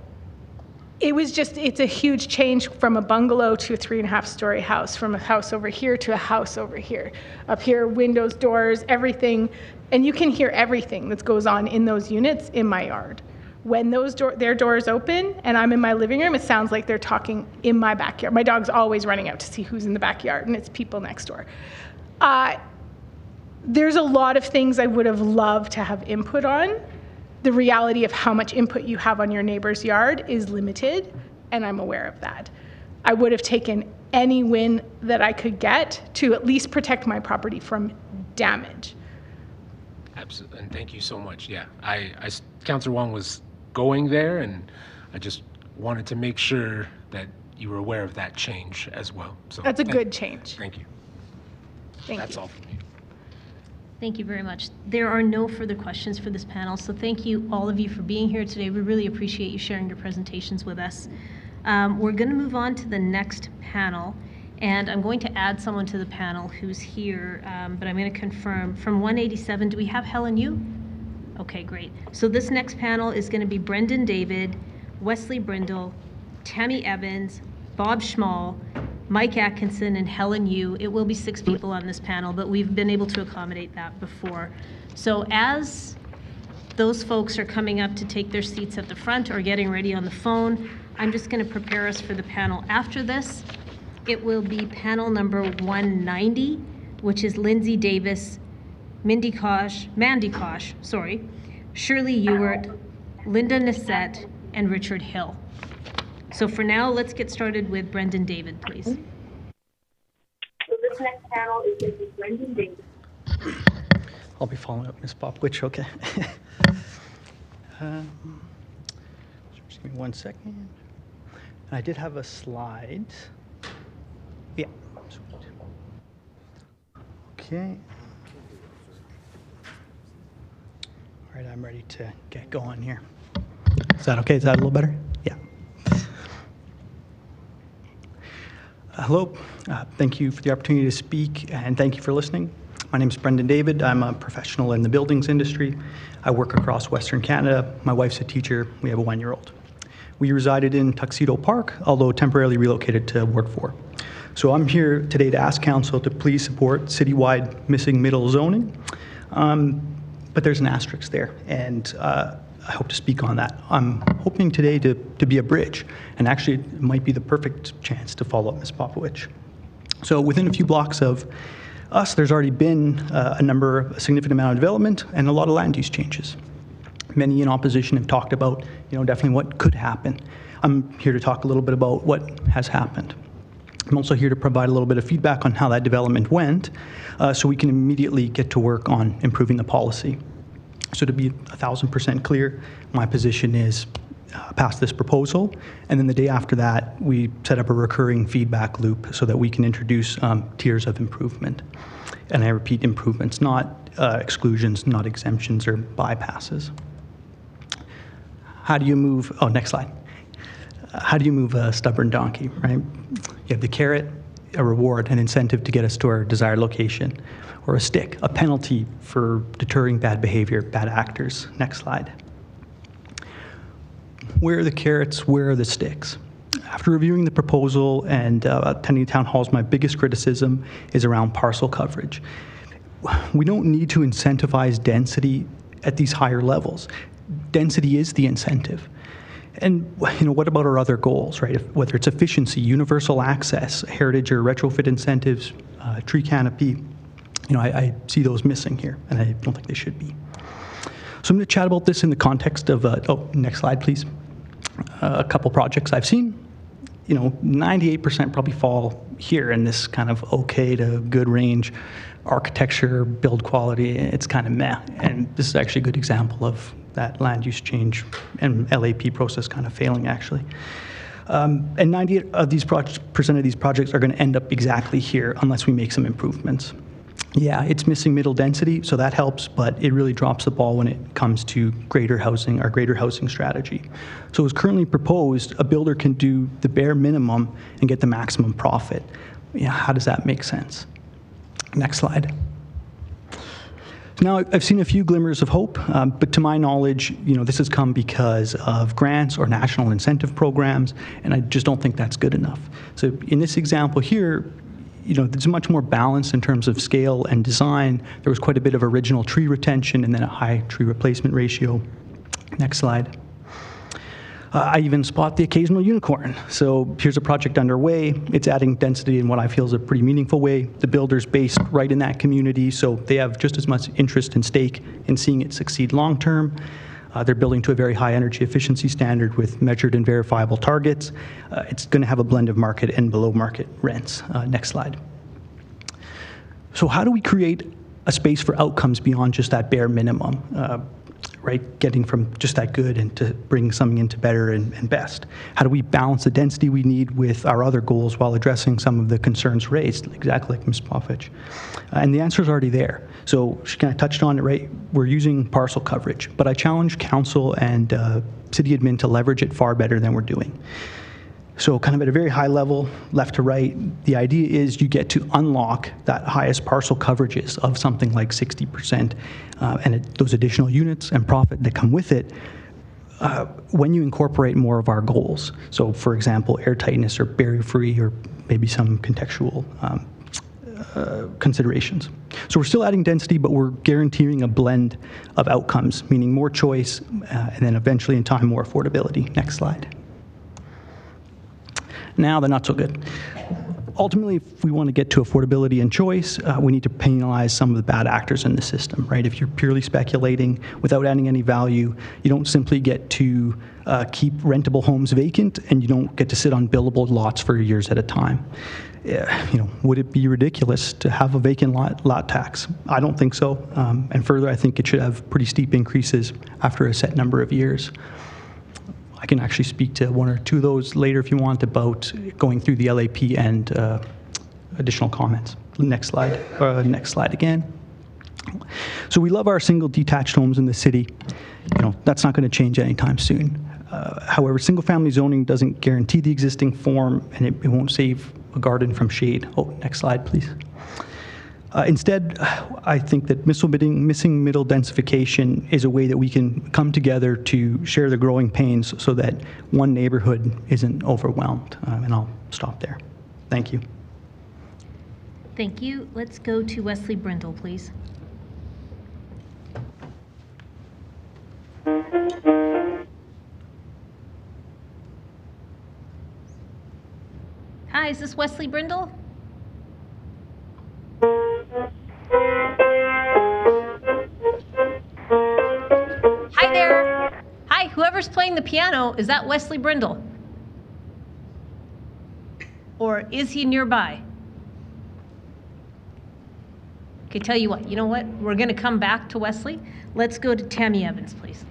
it's a huge change from a bungalow to a 3.5-story house, from a house over here to a house over here. Up here, windows, doors, everything. And you can hear everything that goes on in those units in my yard. When their doors open and I'm in my living room, it sounds like they're talking in my backyard. My dog's always running out to see who's in the backyard, and it's people next door. There's a lot of things I would have loved to have input on. The reality of how much input you have on your neighbor's yard is limited, and I'm aware of that. I would have taken any win that I could get to at least protect my property from damage. Absolutely, and thank you so much. Yeah, Councillor Wong was going there, and I just wanted to make sure that you were aware of that change as well. So that's a good change. Thank you. That's all from me. Thank you very much. There are no further questions for this panel, so thank you, all of you, for being here today. We really appreciate you sharing your presentations with us. We're going to move on to the next panel, and I'm going to add someone to the panel who's here, but I'm going to confirm. From 187, do we have Helen Yu? Okay, great. So this next panel is going to be Brendan David, Wesley Brindle, Tammy Evans, Bob Schmall, Mike Atkinson, and Helen Yu. It will be 6 people on this panel, but we've been able to accommodate that before. So as those folks are coming up to take their seats at the front or getting ready on the phone, I'm just going to prepare us for the panel after this. It will be panel number 190, which is Lindsay Davis, Mandy Kosh, Shirley Ewart, Linda Nissette, and Richard Hill. So for now, let's get started with Brendan David, please. This next panel is Mrs. Brendan Davis. I'll be following up Ms. Popowich, okay. Just give me 1 second. And I did have a slide. Yeah. Okay. All right, I'm ready to get going here. Is that okay? Is that a little better? Yeah. Hello. Thank you for the opportunity to speak, and thank you for listening. My name is Brendan David. I'm a professional in the buildings industry. I work across Western Canada. My wife's a teacher. We have a 1-year-old. We resided in Tuxedo Park, although temporarily relocated to Ward 4. So I'm here today to ask Council to please support citywide missing middle zoning. But there's an asterisk there, and I hope to speak on that. I'm hoping today to be a bridge, and actually it might be the perfect chance to follow up Ms. Popowich. So within a few blocks of us, there's already been a significant amount of development and a lot of land use changes. Many in opposition have talked about, definitely what could happen. I'm here to talk a little bit about what has happened. I'm also here to provide a little bit of feedback on how that development went, so we can immediately get to work on improving the policy. So to be 1,000% clear, my position is pass this proposal, and then the day after that, we set up a recurring feedback loop so that we can introduce tiers of improvement. And I repeat, improvements, not exclusions, not exemptions or bypasses. How do you move, next slide. How do you move a stubborn donkey, right? You have the carrot, a reward, an incentive to get us to our desired location, or a stick, a penalty for deterring bad behavior, bad actors. Next slide. Where are the carrots? Where are the sticks? After reviewing the proposal and attending town halls, my biggest criticism is around parcel coverage. We don't need to incentivize density at these higher levels. Density is the incentive. And what about our other goals, right? Whether it's efficiency, universal access, heritage or retrofit incentives, tree canopy, I see those missing here, and I don't think they should be. So I'm going to chat about this in the context of, next slide, please. A couple projects I've seen. 98% probably fall here in this kind of okay to good range. Architecture, build quality, it's kind of meh. And this is actually a good example of that land use change and LAP process kind of failing, actually. And 98% of these projects are going to end up exactly here unless we make some improvements. Yeah, it's missing middle density, so that helps, but it really drops the ball when it comes to greater housing, our greater housing strategy. So as currently proposed, a builder can do the bare minimum and get the maximum profit. Yeah, how does that make sense? Next slide. So now I've seen a few glimmers of hope, but to my knowledge, this has come because of grants or national incentive programs, and I just don't think that's good enough. So in this example here, there's much more balance in terms of scale and design. There was quite a bit of original tree retention and then a high tree replacement ratio. Next slide. I even spot the occasional unicorn. So here's a project underway. It's adding density in what I feel is a pretty meaningful way. The builder's based right in that community, so they have just as much interest and stake in seeing it succeed long term. They're building to a very high energy efficiency standard with measured and verifiable targets. It's going to have a blend of market and below market rents. Next slide. So how do we create a space for outcomes beyond just that bare minimum, right? Getting from just that good and to bring something into better and best. How do we balance the density we need with our other goals while addressing some of the concerns raised, exactly like Ms. Popowich? And the answer is already there. So she kind of touched on it, right? We're using parcel coverage, but I challenge council and city admin to leverage it far better than we're doing. So kind of at a very high level, left to right, the idea is you get to unlock that highest parcel coverages of something like 60%, and those additional units and profit that come with it when you incorporate more of our goals. So for example, air tightness or barrier-free or maybe some contextual considerations. So we're still adding density, but we're guaranteeing a blend of outcomes, meaning more choice, and then eventually in time, more affordability. Next slide. Now the not so good. Ultimately, if we want to get to affordability and choice, we need to penalize some of the bad actors in the system, right? If you're purely speculating without adding any value, you don't simply get to keep rentable homes vacant, and you don't get to sit on buildable lots for years at a time. would it be ridiculous to have a vacant lot tax? I don't think so. And further, I think it should have pretty steep increases after a set number of years. I can actually speak to one or two of those later if you want about going through the LAP and additional comments. Next slide. Next slide again. So we love our single detached homes in the city. That's not going to change anytime soon. However, single-family zoning doesn't guarantee the existing form, and it won't save a garden from shade. Oh, next slide, please. Instead, I think that missing middle densification is a way that we can come together to share the growing pains so that one neighborhood isn't overwhelmed. And I'll stop there. Thank you. Thank you. Let's go to Wesley Brindle, please. Hi, is this Wesley Brindle? Hi there. Hi, whoever's playing the piano, is that Wesley Brindle? Or is he nearby? Okay, tell you what, you know what? We're going to come back to Wesley. Let's go to Tammy Evans, please.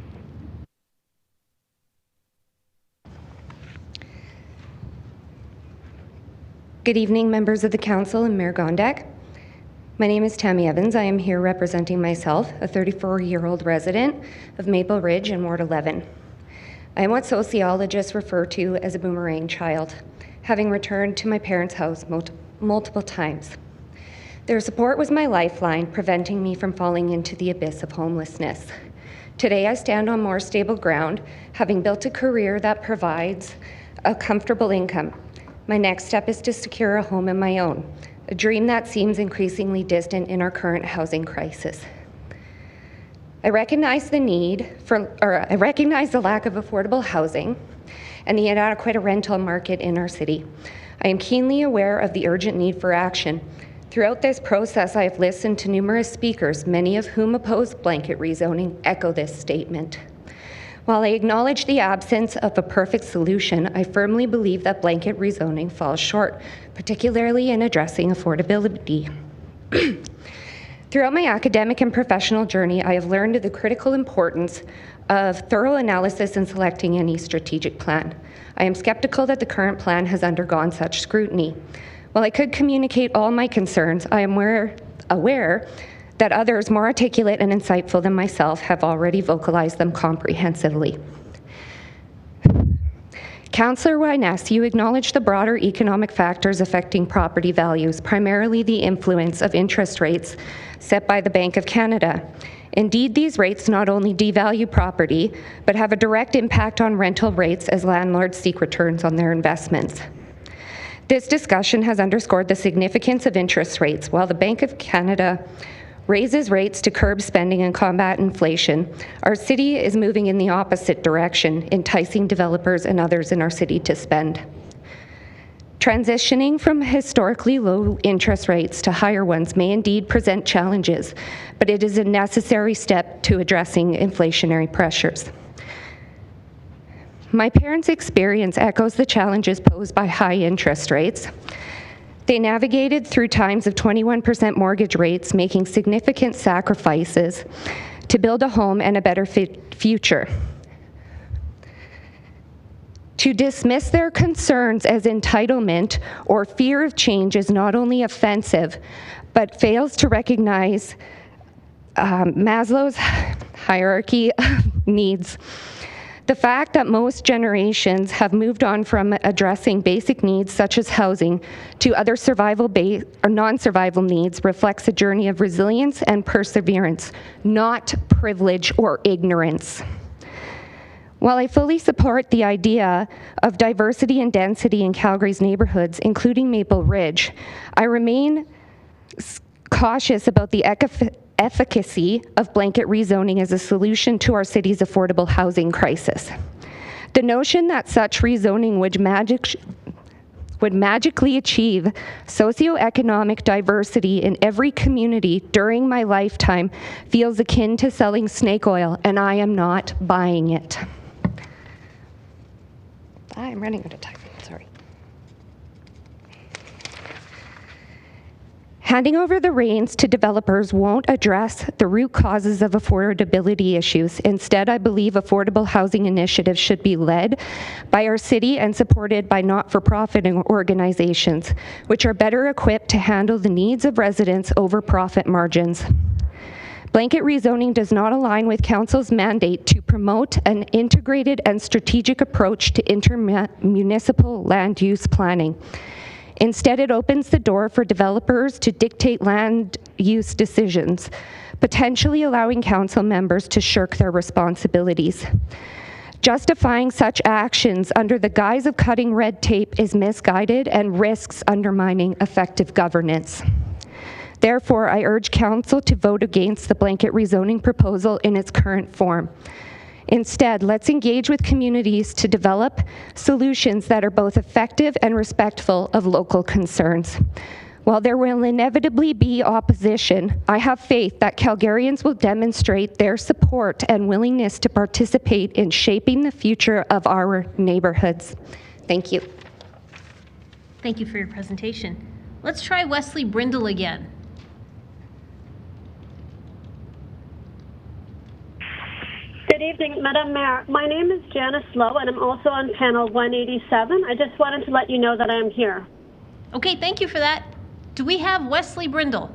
Good evening, members of the council and Mayor Gondek. My name is Tammy Evans. I am here representing myself, a 34-year-old resident of Maple Ridge in Ward 11. I am what sociologists refer to as a boomerang child, having returned to my parents' house multiple times. Their support was my lifeline, preventing me from falling into the abyss of homelessness. Today, I stand on more stable ground, having built a career that provides a comfortable income. My next step is to secure a home of my own, a dream that seems increasingly distant in our current housing crisis. I recognize the lack of affordable housing and the inadequate rental market in our city. I am keenly aware of the urgent need for action. Throughout this process, I have listened to numerous speakers, many of whom oppose blanket rezoning, echo this statement. While I acknowledge the absence of a perfect solution, I firmly believe that blanket rezoning falls short, particularly in addressing affordability. Throughout my academic and professional journey, I have learned the critical importance of thorough analysis in selecting any strategic plan. I am skeptical that the current plan has undergone such scrutiny. While I could communicate all my concerns, I am aware that others more articulate and insightful than myself have already vocalized them comprehensively. Councillor Wyness, you acknowledge the broader economic factors affecting property values, primarily the influence of interest rates set by the Bank of Canada. Indeed, these rates not only devalue property, but have a direct impact on rental rates as landlords seek returns on their investments. This discussion has underscored the significance of interest rates. While the Bank of Canada raises rates to curb spending and combat inflation, our city is moving in the opposite direction, enticing developers and others in our city to spend. Transitioning from historically low interest rates to higher ones may indeed present challenges, but it is a necessary step to addressing inflationary pressures. My parents' experience echoes the challenges posed by high interest rates. They navigated through times of 21% mortgage rates, making significant sacrifices to build a home and a better future. To dismiss their concerns as entitlement or fear of change is not only offensive, but fails to recognize Maslow's hierarchy of needs. The fact that most generations have moved on from addressing basic needs such as housing to other non-survival needs reflects a journey of resilience and perseverance, not privilege or ignorance. While I fully support the idea of diversity and density in Calgary's neighborhoods, including Maple Ridge, I remain cautious about the efficacy of blanket rezoning as a solution to our city's affordable housing crisis. The notion that such rezoning would magically achieve socioeconomic diversity in every community during my lifetime feels akin to selling snake oil, and I am not buying it. I'm running out of time, sorry. Handing over the reins to developers won't address the root causes of affordability issues. Instead, I believe affordable housing initiatives should be led by our city and supported by not-for-profit organizations, which are better equipped to handle the needs of residents over profit margins. Blanket rezoning does not align with Council's mandate to promote an integrated and strategic approach to intermunicipal land use planning. Instead, it opens the door for developers to dictate land use decisions, potentially allowing council members to shirk their responsibilities. Justifying such actions under the guise of cutting red tape is misguided and risks undermining effective governance. Therefore, I urge Council to vote against the blanket rezoning proposal in its current form. Instead, let's engage with communities to develop solutions that are both effective and respectful of local concerns. While there will inevitably be opposition, I have faith that Calgarians will demonstrate their support and willingness to participate in shaping the future of our neighborhoods. Thank you. Thank you for your presentation. Let's try Wesley Brindle again. Good evening, Madam Mayor. My name is Janice Lowe, and I'm also on panel 187. I just wanted to let you know that I am here. Okay, thank you for that. Do we have Wesley Brindle?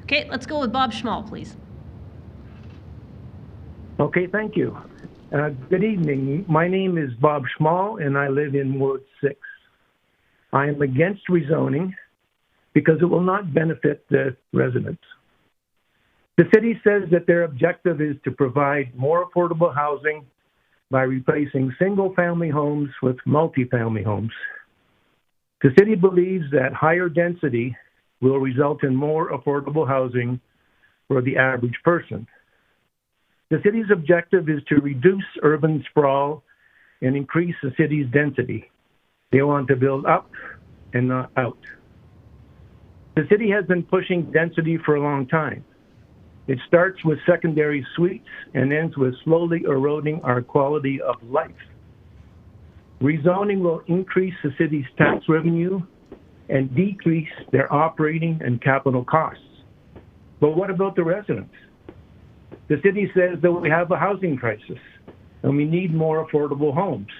Okay, let's go with Bob Schmall, please. Okay, thank you. Good evening. My name is Bob Schmall, and I live in Ward 6. I am against rezoning because it will not benefit the residents. The city says that their objective is to provide more affordable housing by replacing single-family homes with multi-family homes. The city believes that higher density will result in more affordable housing for the average person. The city's objective is to reduce urban sprawl and increase the city's density. They want to build up and not out. The city has been pushing density for a long time. It starts with secondary suites and ends with slowly eroding our quality of life. Rezoning will increase the city's tax revenue and decrease their operating and capital costs. But what about the residents? The city says that we have a housing crisis and we need more affordable homes.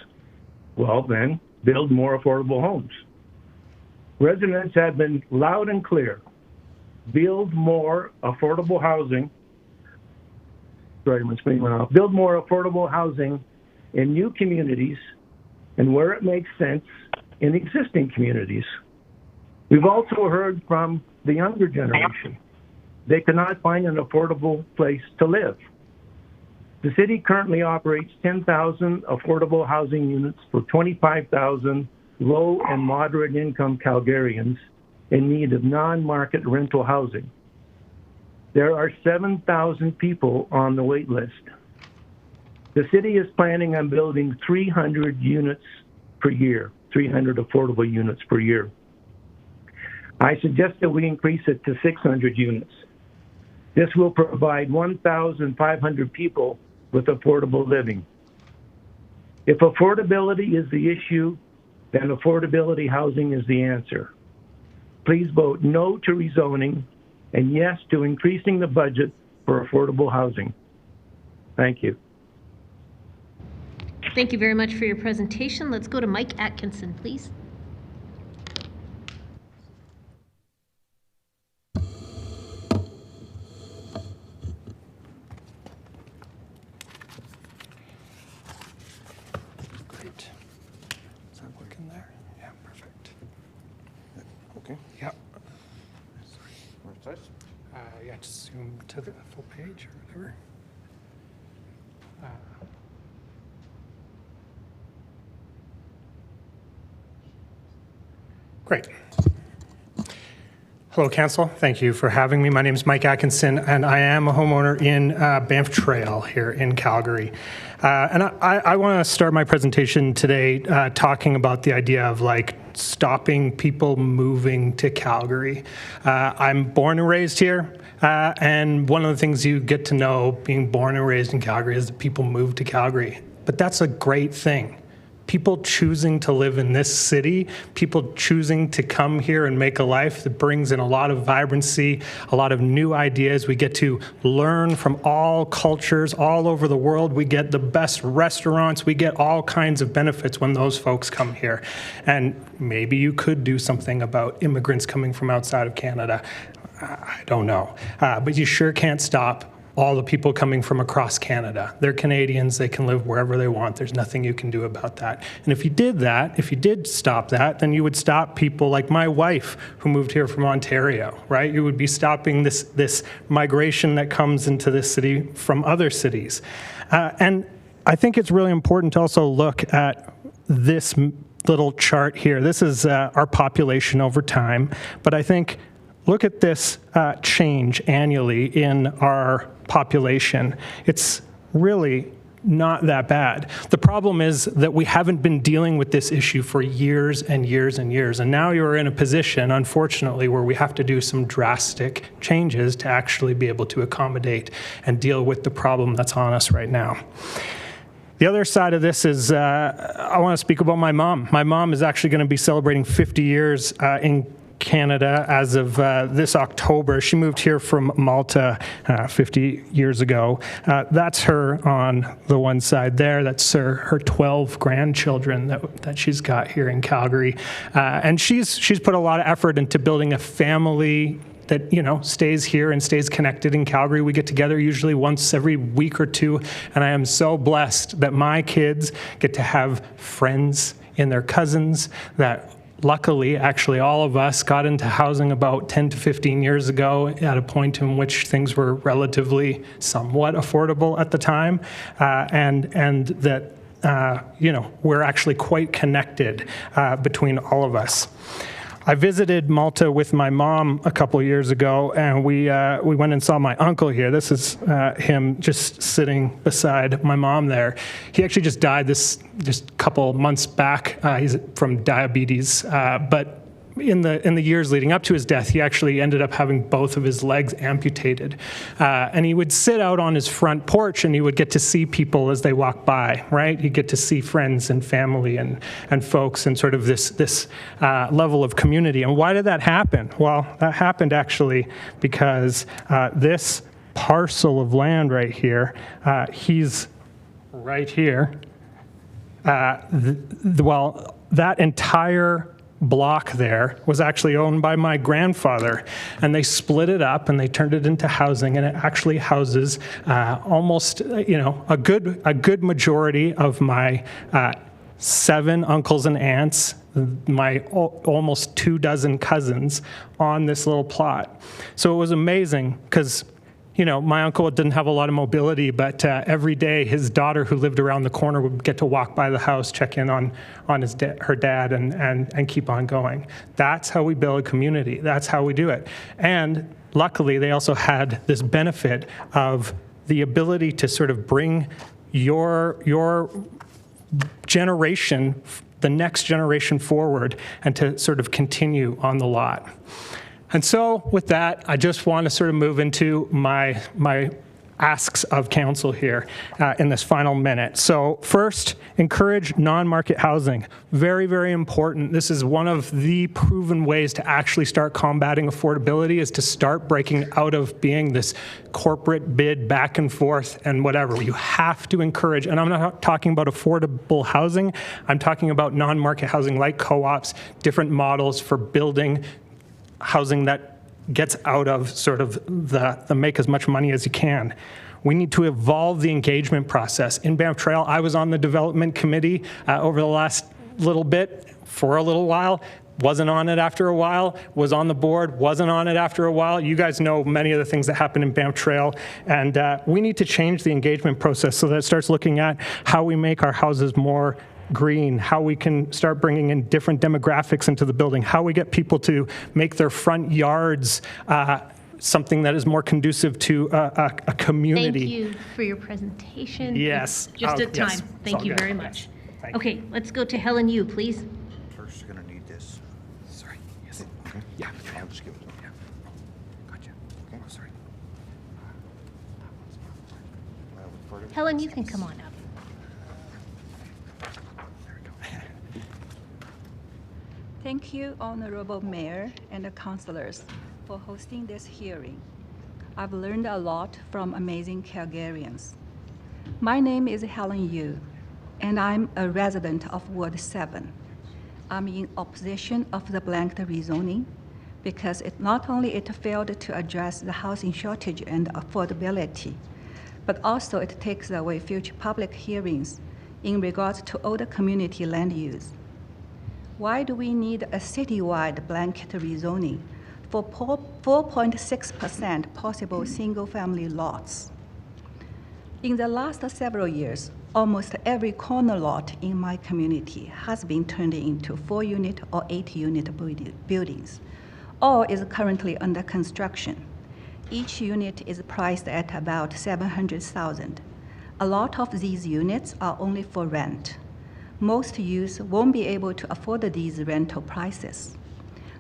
Well, then, build more affordable homes. Residents have been loud and clear. Build more affordable housing. Sorry, my screen went off. Build more affordable housing in new communities and where it makes sense in existing communities. We've also heard from the younger generation. They cannot find an affordable place to live. The city currently operates 10,000 affordable housing units for 25,000 low and moderate income Calgarians in need of non-market rental housing. There are 7,000 people on the wait list. The city is planning on building 300 units per year, 300 affordable units per year. I suggest that we increase it to 600 units. This will provide 1,500 people with affordable living. If affordability is the issue, then affordability housing is the answer. Please vote no to rezoning and yes to increasing the budget for affordable housing. Thank you. Thank you very much for your presentation. Let's go to Mike Atkinson, please. Great. Is that working there? Yeah, perfect. Okay. Yeah. Sorry. Yeah, just zoom to the full page or whatever. Great. Hello, Council. Thank you for having me. My name is Mike Atkinson, and I am a homeowner in Banff Trail here in Calgary. And I want to start my presentation today talking about the idea of like stopping people moving to Calgary. I'm born and raised here, and one of the things you get to know being born and raised in Calgary is that people move to Calgary. But that's a great thing. people choosing to live in this city, people choosing to come here and make a life that brings in a lot of vibrancy, a lot of new ideas. We get to learn from all cultures all over the world. We get the best restaurants. We get all kinds of benefits when those folks come here. And maybe you could do something about immigrants coming from outside of Canada. I don't know. But you sure can't stop all the people coming from across Canada. They're Canadians, they can live wherever they want. There's nothing you can do about that. And if you did that, if you did stop that, then you would stop people like my wife who moved here from Ontario, right? You would be stopping this migration that comes into this city from other cities. And I think it's really important to also look at this little chart here. This is our population over time, but I think look at this change annually in our population. It's really not that bad. The problem is that we haven't been dealing with this issue for years and years and years. And now you're in a position, unfortunately, where we have to do some drastic changes to actually be able to accommodate and deal with the problem that's on us right now. The other side of this is I want to speak about my mom. My mom is actually going to be celebrating 50 years in Canada as of this October. She moved here from Malta 50 years ago. That's her on the one side there. That's her 12 grandchildren that she's got here in Calgary. And she's put a lot of effort into building a family that, you know, stays here and stays connected in Calgary. We get together usually once every week or two, and I am so blessed that my kids get to have friends in their cousins that luckily, actually, all of us got into housing about 10 to 15 years ago at a point in which things were relatively somewhat affordable at the time, and that, you know, we're actually quite connected between all of us. I visited Malta with my mom a couple of years ago, and we went and saw my uncle here. This is him just sitting beside my mom there. He actually just died just a couple months back. He's from diabetes, but in the years leading up to his death, he actually ended up having both of his legs amputated. And he would sit out on his front porch and he would get to see people as they walk by, right? He'd get to see friends and family and folks and sort of this level of community. And why did that happen? Well, that happened actually because this parcel of land right here, he's right here. Well, that entire block there was actually owned by my grandfather, and they split it up and they turned it into housing, and it actually houses almost, you know, a good majority of my 7 uncles and aunts, my almost 24 cousins on this little plot. So it was amazing because, you know, my uncle didn't have a lot of mobility, but every day his daughter, who lived around the corner, would get to walk by the house, check in on her dad, and keep on going. That's how we build community. That's how we do it. And luckily, they also had this benefit of the ability to sort of bring your generation, the next generation forward, and to sort of continue on the lot. And so with that, I just want to sort of move into my asks of council here in this final minute. So first, encourage non-market housing. Very, very important. This is one of the proven ways to actually start combating affordability, is to start breaking out of being this corporate bid back and forth and whatever. You have to encourage, and I'm not talking about affordable housing, I'm talking about non-market housing like co-ops, different models for building housing that gets out of sort of the make as much money as you can. We need to evolve the engagement process. In Banff Trail, I was on the development committee over the last little bit for a little while, wasn't on it after a while, was on the board, wasn't on it after a while. You guys know many of the things that happen in Banff Trail, and we need to change the engagement process so that it starts looking at how we make our houses more green, how we can start bringing in different demographics into the building, how we get people to make their front yards something that is more conducive to a community. Thank you for your presentation. Yes. It's just at time. Yes. Thank you very much. Okay, let's go to Helen Yu, please. First, you're going to need this. Sorry. Yes. Okay. Yeah. I'll just give it to him. Yeah. Gotcha. Okay. Oh, sorry. Helen, you can come on up. Thank you, Honorable Mayor and the councilors, for hosting this hearing. I've learned a lot from amazing Calgarians. My name is Helen Yu, and I'm a resident of Ward 7. I'm in opposition of the blanket rezoning because not only it failed to address the housing shortage and affordability, but also it takes away future public hearings in regards to older community land use. Why do we need a citywide blanket rezoning for 4.6% possible single-family lots? In the last several years, almost every corner lot in my community has been turned into 4-unit or 8-unit buildings, or is currently under construction. Each unit is priced at about $700,000. A lot of these units are only for rent. Most youth won't be able to afford these rental prices.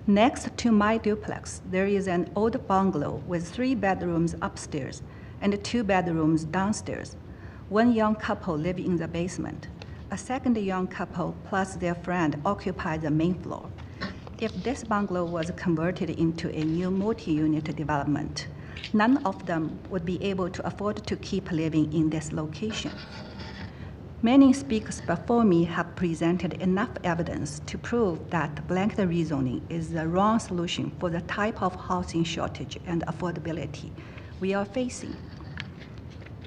Next to my duplex, there is an old bungalow with 3 bedrooms upstairs and 2 bedrooms downstairs. One young couple live in the basement. A second young couple plus their friend occupy the main floor. If this bungalow was converted into a new multi-unit development, none of them would be able to afford to keep living in this location. Many speakers before me have presented enough evidence to prove that blanket rezoning is the wrong solution for the type of housing shortage and affordability we are facing.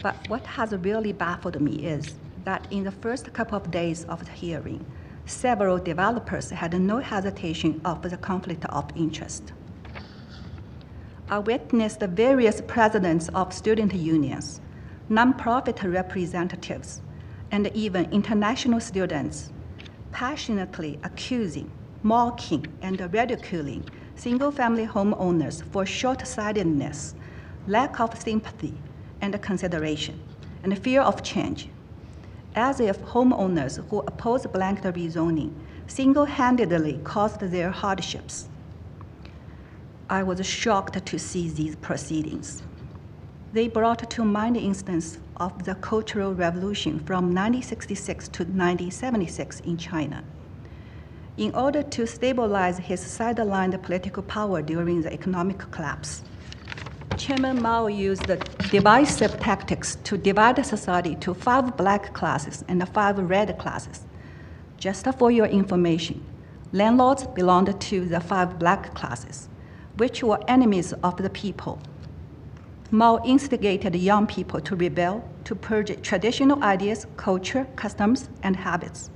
But what has really baffled me is that in the first couple of days of the hearing, several developers had no hesitation of the conflict of interest. I witnessed various presidents of student unions, nonprofit representatives, and even international students passionately accusing, mocking, and ridiculing single-family homeowners for short-sightedness, lack of sympathy and consideration, and fear of change, as if homeowners who oppose blanket rezoning single-handedly caused their hardships. I was shocked to see these proceedings. They brought to mind the instance of the Cultural Revolution from 1966 to 1976 in China. In order to stabilize his sidelined political power during the economic collapse, Chairman Mao used the divisive tactics to divide society to 5 black classes and 5 red classes. Just for your information, landlords belonged to the 5 black classes, which were enemies of the people. Mao instigated young people to rebel, to purge traditional ideas, culture, customs, and habits.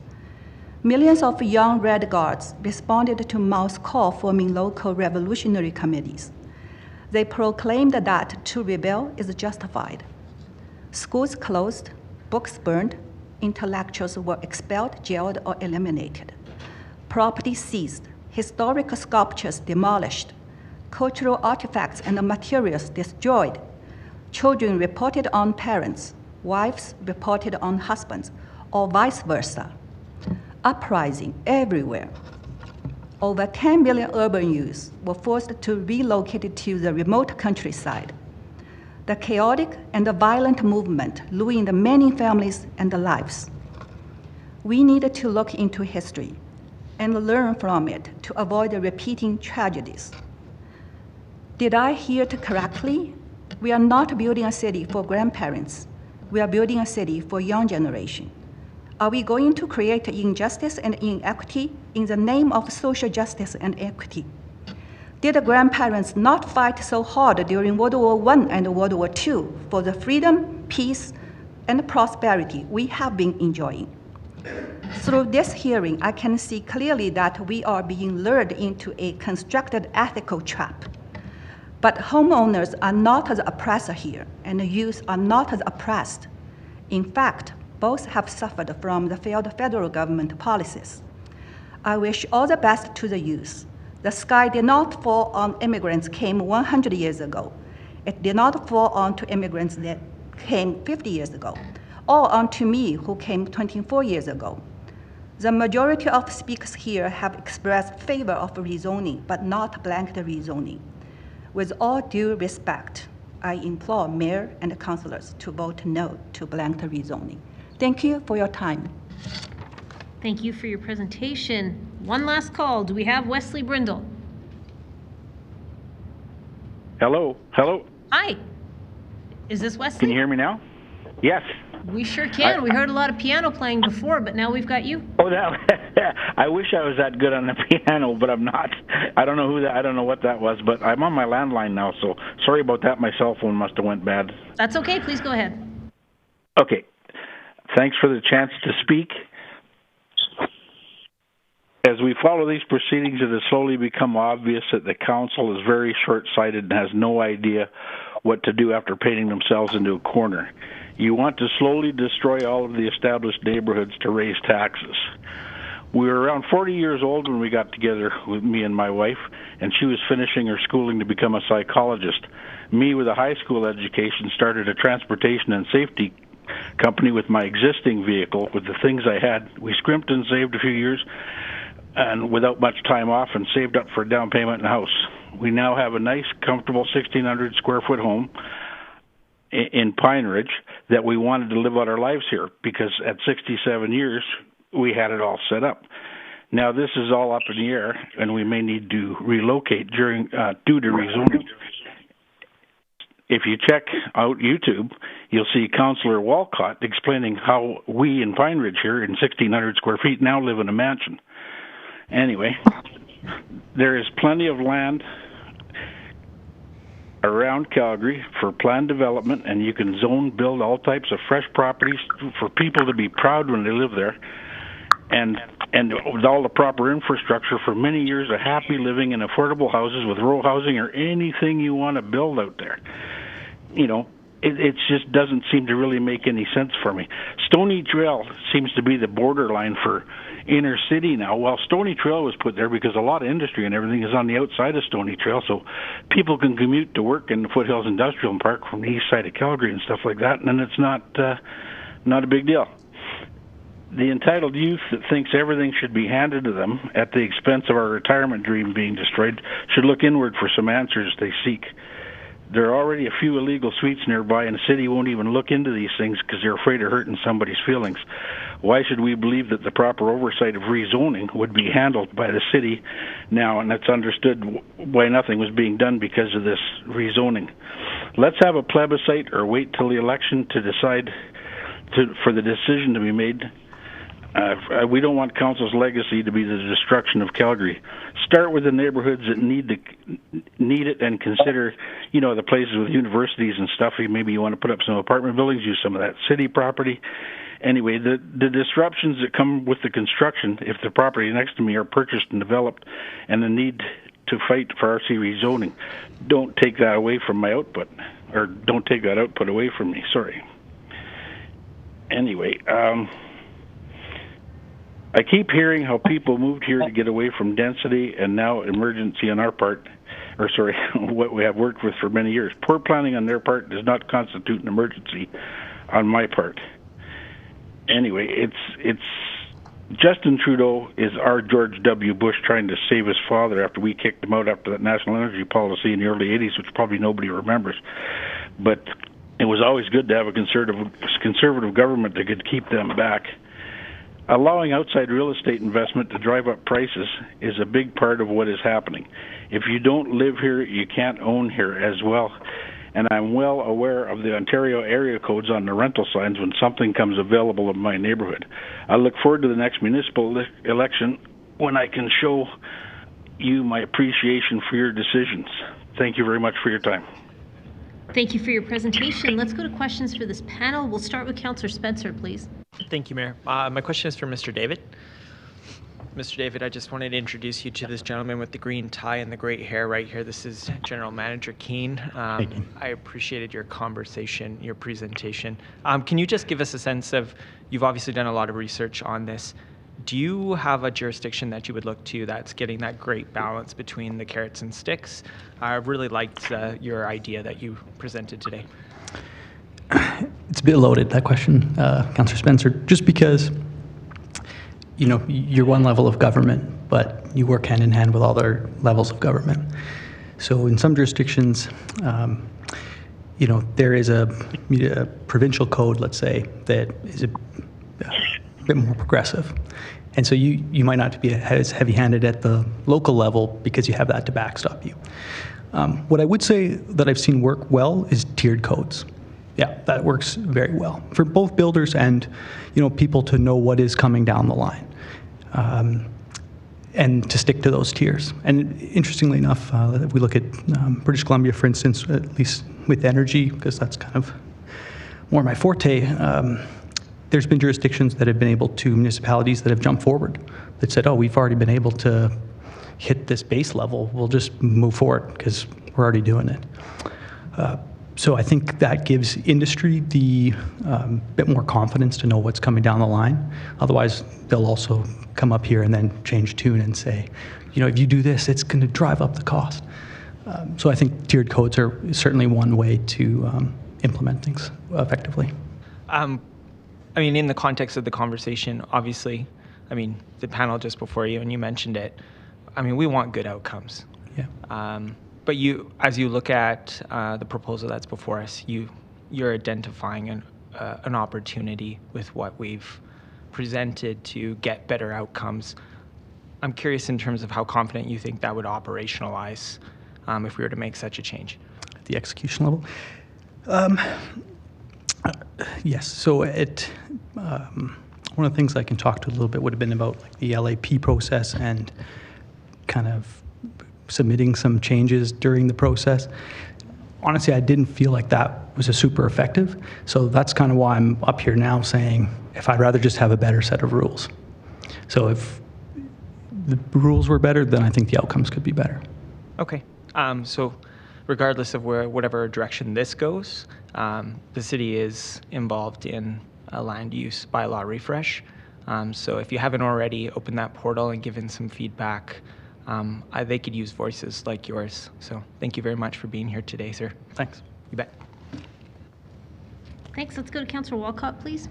Millions of young Red Guards responded to Mao's call, forming local revolutionary committees. They proclaimed that to rebel is justified. Schools closed, books burned, intellectuals were expelled, jailed, or eliminated. Property seized, historic sculptures demolished, cultural artifacts and materials destroyed. Children reported on parents, wives reported on husbands, or vice versa. Uprising everywhere. Over 10 million urban youths were forced to relocate to the remote countryside. The chaotic and the violent movement ruined many families and lives. We need to look into history and learn from it to avoid repeating tragedies. Did I hear it correctly? We are not building a city for grandparents. We are building a city for young generation. Are we going to create injustice and inequity in the name of social justice and equity? Did the grandparents not fight so hard during World War I and World War II for the freedom, peace, and prosperity we have been enjoying? Through this hearing, I can see clearly that we are being lured into a constructed ethical trap. But homeowners are not the oppressor here, and the youth are not the oppressed. In fact, both have suffered from the failed federal government policies. I wish all the best to the youth. The sky did not fall on immigrants came 100 years ago. It did not fall onto immigrants that came 50 years ago, or onto me who came 24 years ago. The majority of speakers here have expressed favor of rezoning, but not blanket rezoning. With all due respect, I implore mayor and councilors to vote no to blanket rezoning. Thank you for your time. Thank you for your presentation, one last call. Do we have Wesley Brindle? Hello. Hello. Hi. Is this Wesley? Can you hear me now? Yes. We sure can. We heard a lot of piano playing before, but now we've got you. Oh, I wish I was that good on the piano, but I'm not. I don't know I don't know what that was, but I'm on my landline now, so sorry about that. My cell phone must have went bad. That's okay. Please go ahead. Okay. Thanks for the chance to speak. As we follow these proceedings, it has slowly become obvious that the council is very short-sighted and has no idea what to do after painting themselves into a corner. You want to slowly destroy all of the established neighborhoods to raise taxes. We were around 40 years old when we got together with me and my wife, and she was finishing her schooling to become a psychologist. Me, with a high school education, started a transportation and safety company with my existing vehicle, with the things I had. We scrimped and saved a few years, and without much time off, and saved up for a down payment in a house. We now have a nice, comfortable 1,600 square foot home in Pine Ridge that we wanted to live out our lives here, because at 67 years, we had it all set up. Now this is all up in the air, and we may need to relocate due to rezoning. If you check out YouTube, you'll see Councillor Walcott explaining how we in Pine Ridge here in 1,600 square feet now live in a mansion. Anyway, there is plenty of land around Calgary for planned development, and you can zone, build all types of fresh properties for people to be proud when they live there, and with all the proper infrastructure for many years of happy living in affordable houses with row housing or anything you want to build out there. You know, it just doesn't seem to really make any sense for me. Stony Trail seems to be the borderline for inner city now. Well, Stony Trail was put there because a lot of industry and everything is on the outside of Stony Trail, so people can commute to work in the Foothills Industrial Park from the east side of Calgary and stuff like that, and then it's not a big deal. The entitled youth that thinks everything should be handed to them at the expense of our retirement dream being destroyed should look inward for some answers they seek. There are already a few illegal suites nearby, and the city won't even look into these things because they're afraid of hurting somebody's feelings. Why should we believe that the proper oversight of rezoning would be handled by the city now, and it's understood why nothing was being done because of this rezoning? Let's have a plebiscite or wait till the election to decide for the decision to be made. We don't want council's legacy to be the destruction of Calgary. Start with the neighborhoods that need it, and consider, you know, the places with universities and stuff. Maybe you want to put up some apartment buildings, use some of that city property. Anyway, the disruptions that come with the construction, if the property next to me are purchased and developed, and the need to fight for RC rezoning, don't take that away from my output, or don't take that output away from me. Sorry. Anyway, I keep hearing how people moved here to get away from density and now emergency on our part, what we have worked with for many years. Poor planning on their part does not constitute an emergency on my part. Anyway, it's Justin Trudeau is our George W. Bush trying to save his father after we kicked him out after that national energy policy in the early 80s, which probably nobody remembers. But it was always good to have a conservative government that could keep them back. Allowing outside real estate investment to drive up prices is a big part of what is happening. If you don't live here, you can't own here as well. And I'm well aware of the Ontario area codes on the rental signs when something comes available in my neighborhood. I look forward to the next municipal election when I can show you my appreciation for your decisions. Thank you very much for your time. Thank you for your presentation. Let's go to questions for this panel. We'll start with Councillor Spencer, please. Thank you, Mayor. My question is for Mr. David. Mr. David, I just wanted to introduce you to this gentleman with the green tie and the great hair right here. This is General Manager Keane. I appreciated your conversation, your presentation. Can you just give us a sense of, you've obviously done a lot of research on this. Do you have a jurisdiction that you would look to that's getting that great balance between the carrots and sticks? I really liked your idea that you presented today. It's a bit loaded, that question, Councillor Spencer, just because, you know, you're one level of government, but you work hand in hand with other levels of government. So in some jurisdictions, you know, there is a provincial code, let's say, that is a bit more progressive. And so you might not be as heavy-handed at the local level because you have that to backstop you. What I would say that I've seen work well is tiered codes. Yeah, that works very well for both builders and, people to know what is coming down the line, and to stick to those tiers. And interestingly enough, if we look at British Columbia, for instance, at least with energy, because that's kind of more my forte, there's been jurisdictions that have been able to, municipalities that have jumped forward, that said, oh, we've already been able to hit this base level, we'll just move forward because we're already doing it. So I think that gives industry the bit more confidence to know what's coming down the line. Otherwise, they'll also come up here and then change tune and say, if you do this, it's going to drive up the cost. So I think tiered codes are certainly one way to implement things effectively. In the context of the conversation, obviously, the panel just before you, and you mentioned it, we want good outcomes. Yeah. But as you look at the proposal that's before us, you're identifying an opportunity with what we've presented to get better outcomes. I'm curious in terms of how confident you think that would operationalize if we were to make such a change. At the execution level? Yes. So one of the things I can talk to a little bit would have been about the LAP process and kind of submitting some changes during the process. Honestly, I didn't feel like that was a super effective. So that's kind of why I'm up here now saying, if I'd rather just have a better set of rules. So if the rules were better, then I think the outcomes could be better. Okay. So regardless of whatever direction this goes, the city is involved in a land use bylaw refresh. So if you haven't already, opened that portal and given some feedback. They could use voices like yours. So thank you very much for being here today, sir. Thanks. You bet. Thanks. Let's go to Councillor Walcott, please.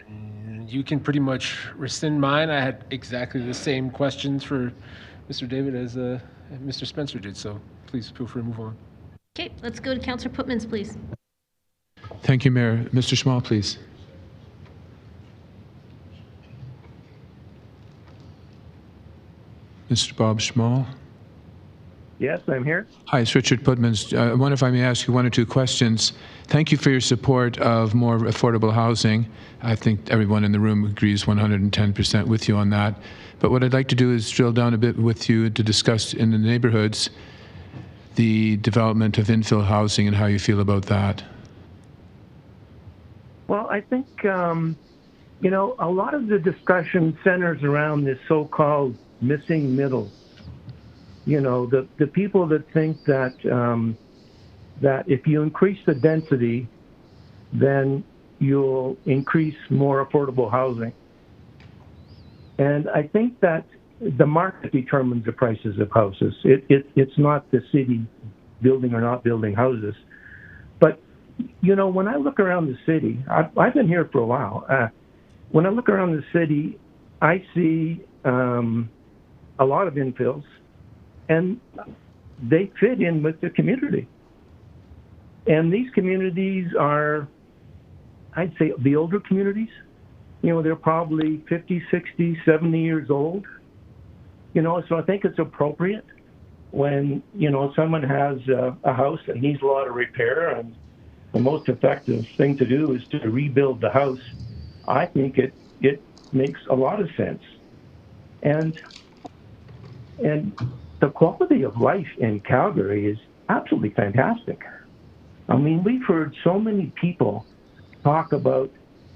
And you can pretty much rescind mine. I had exactly the same questions for Mr. David as Mr. Spencer did, so please feel free to move on. Okay, let's go to Councillor Putmans, please. Thank you, Mayor. Mr. Small, please. Mr. Bob Schmall. Yes, I'm here. Hi, it's Richard Putmans. I wonder if I may ask you one or two questions. Thank you for your support of more affordable housing. I think everyone in the room agrees 110% with you on that. But what I'd like to do is drill down a bit with you to discuss in the neighborhoods the development of infill housing and how you feel about that. Well, I think, a lot of the discussion centers around this so-called missing middle. The people that think that that if you increase the density, then you'll increase more affordable housing. And I think that the market determines the prices of houses. It's not the city building or not building houses. But, when I look around the city, I've been here for a while. When I look around the city, I see a lot of infills, and they fit in with the community. And these communities are, I'd say, the older communities. They're probably 50, 60, 70 years old. So I think it's appropriate when, someone has a house that needs a lot of repair, and the most effective thing to do is to rebuild the house. I think it makes a lot of sense. And the quality of life in Calgary is absolutely fantastic. We've heard so many people talk about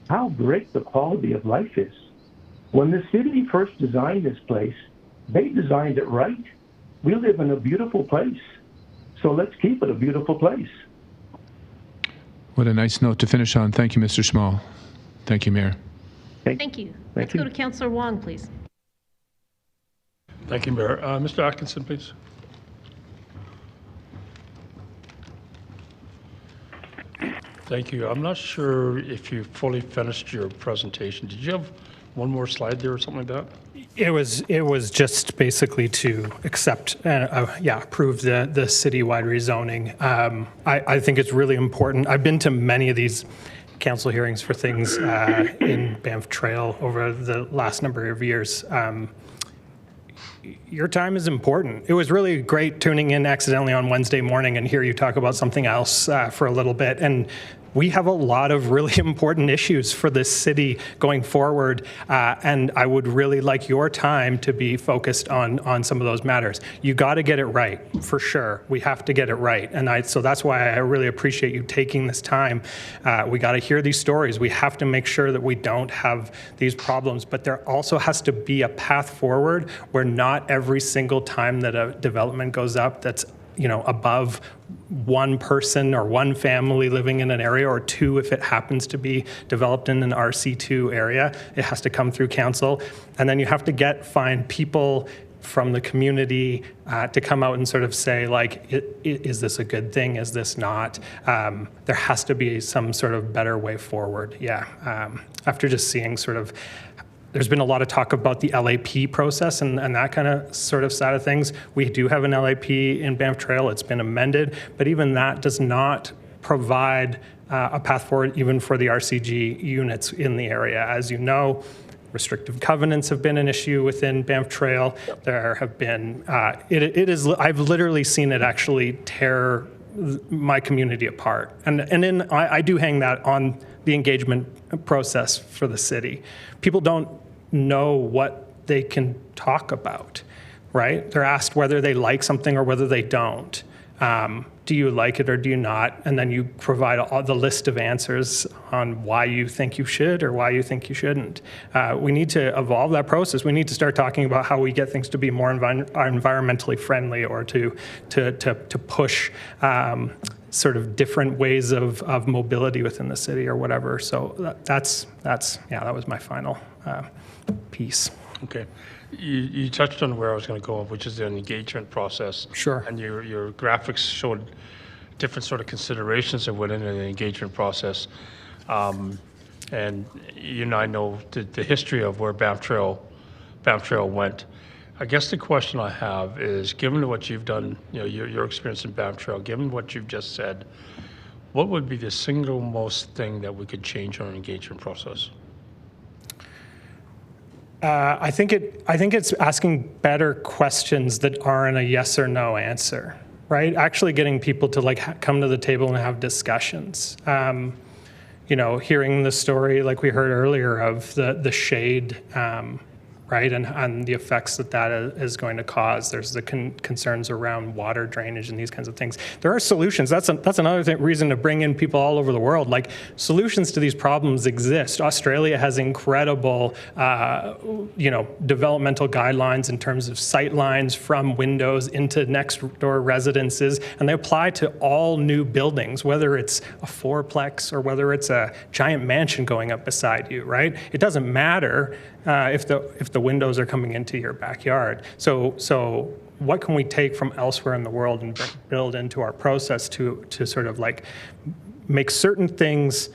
how great the quality of life is. When the city first designed this place, they designed it right. We live in a beautiful place, so let's keep it a beautiful place. What a nice note to finish on. Thank you, Mr. Small. Thank you, Mayor. Thank you. Let's go to Councillor Wang, please. Thank you, Mayor. Mr. Atkinson, please. Thank you. I'm not sure if you fully finished your presentation. Did you have one more slide there or something like that? It was just basically to accept approve the citywide rezoning. I think it's really important. I've been to many of these council hearings for things in Banff Trail over the last number of years. Your time is important. It was really great tuning in accidentally on Wednesday morning and hear you talk about something else for a little bit. And we have a lot of really important issues for this city going forward, and I would really like your time to be focused on some of those matters. You got to get it right, for sure. We have to get it right, and so that's why I really appreciate you taking this time. We got to hear these stories. We have to make sure that we don't have these problems, but there also has to be a path forward where not every single time that a development goes up that's above one person or one family living in an area, or two if it happens to be developed in an RC2 area. It has to come through council. And then you have to find people from the community to come out and sort of say, like, is this a good thing? Is this not? There has to be some sort of better way forward. After just seeing there's been a lot of talk about the LAP process and that kind of sort of side of things. We do have an LAP in Banff Trail. It's been amended, but even that does not provide a path forward even for the RCG units in the area. As you know, restrictive covenants have been an issue within Banff Trail. There have been, I've literally seen it actually tear my community apart. I do hang that on the engagement process for the city. People don't know what they can talk about, right? They're asked whether they like something or whether they don't. Do you like it or do you not? And then you provide all the list of answers on why you think you should or why you think you shouldn't. We need to evolve that process. We need to start talking about how we get things to be more environmentally friendly, or to push sort of different ways of mobility within the city or whatever. So that was my final piece. Okay. You touched on where I was going to go, which is the engagement process. Sure. And your graphics showed different sort of considerations that went into the engagement process. And I know the history of where Banff Trail went. I guess the question I have is, given what you've done, your experience in Banff Trail, given what you've just said, what would be the single most thing that we could change on our engagement process? I think it's asking better questions that aren't a yes or no answer, right? Actually getting people to come to the table and have discussions. Hearing the story like we heard earlier of the shade, right, and the effects that is going to cause. There's the concerns around water drainage and these kinds of things. There are solutions. That's another reason to bring in people all over the world. Like, solutions to these problems exist. Australia has incredible, developmental guidelines in terms of sight lines from windows into next door residences, and they apply to all new buildings, whether it's a fourplex or whether it's a giant mansion going up beside you, right? It doesn't matter if the windows are coming into your backyard. So what can we take from elsewhere in the world and build into our process to sort of make certain things,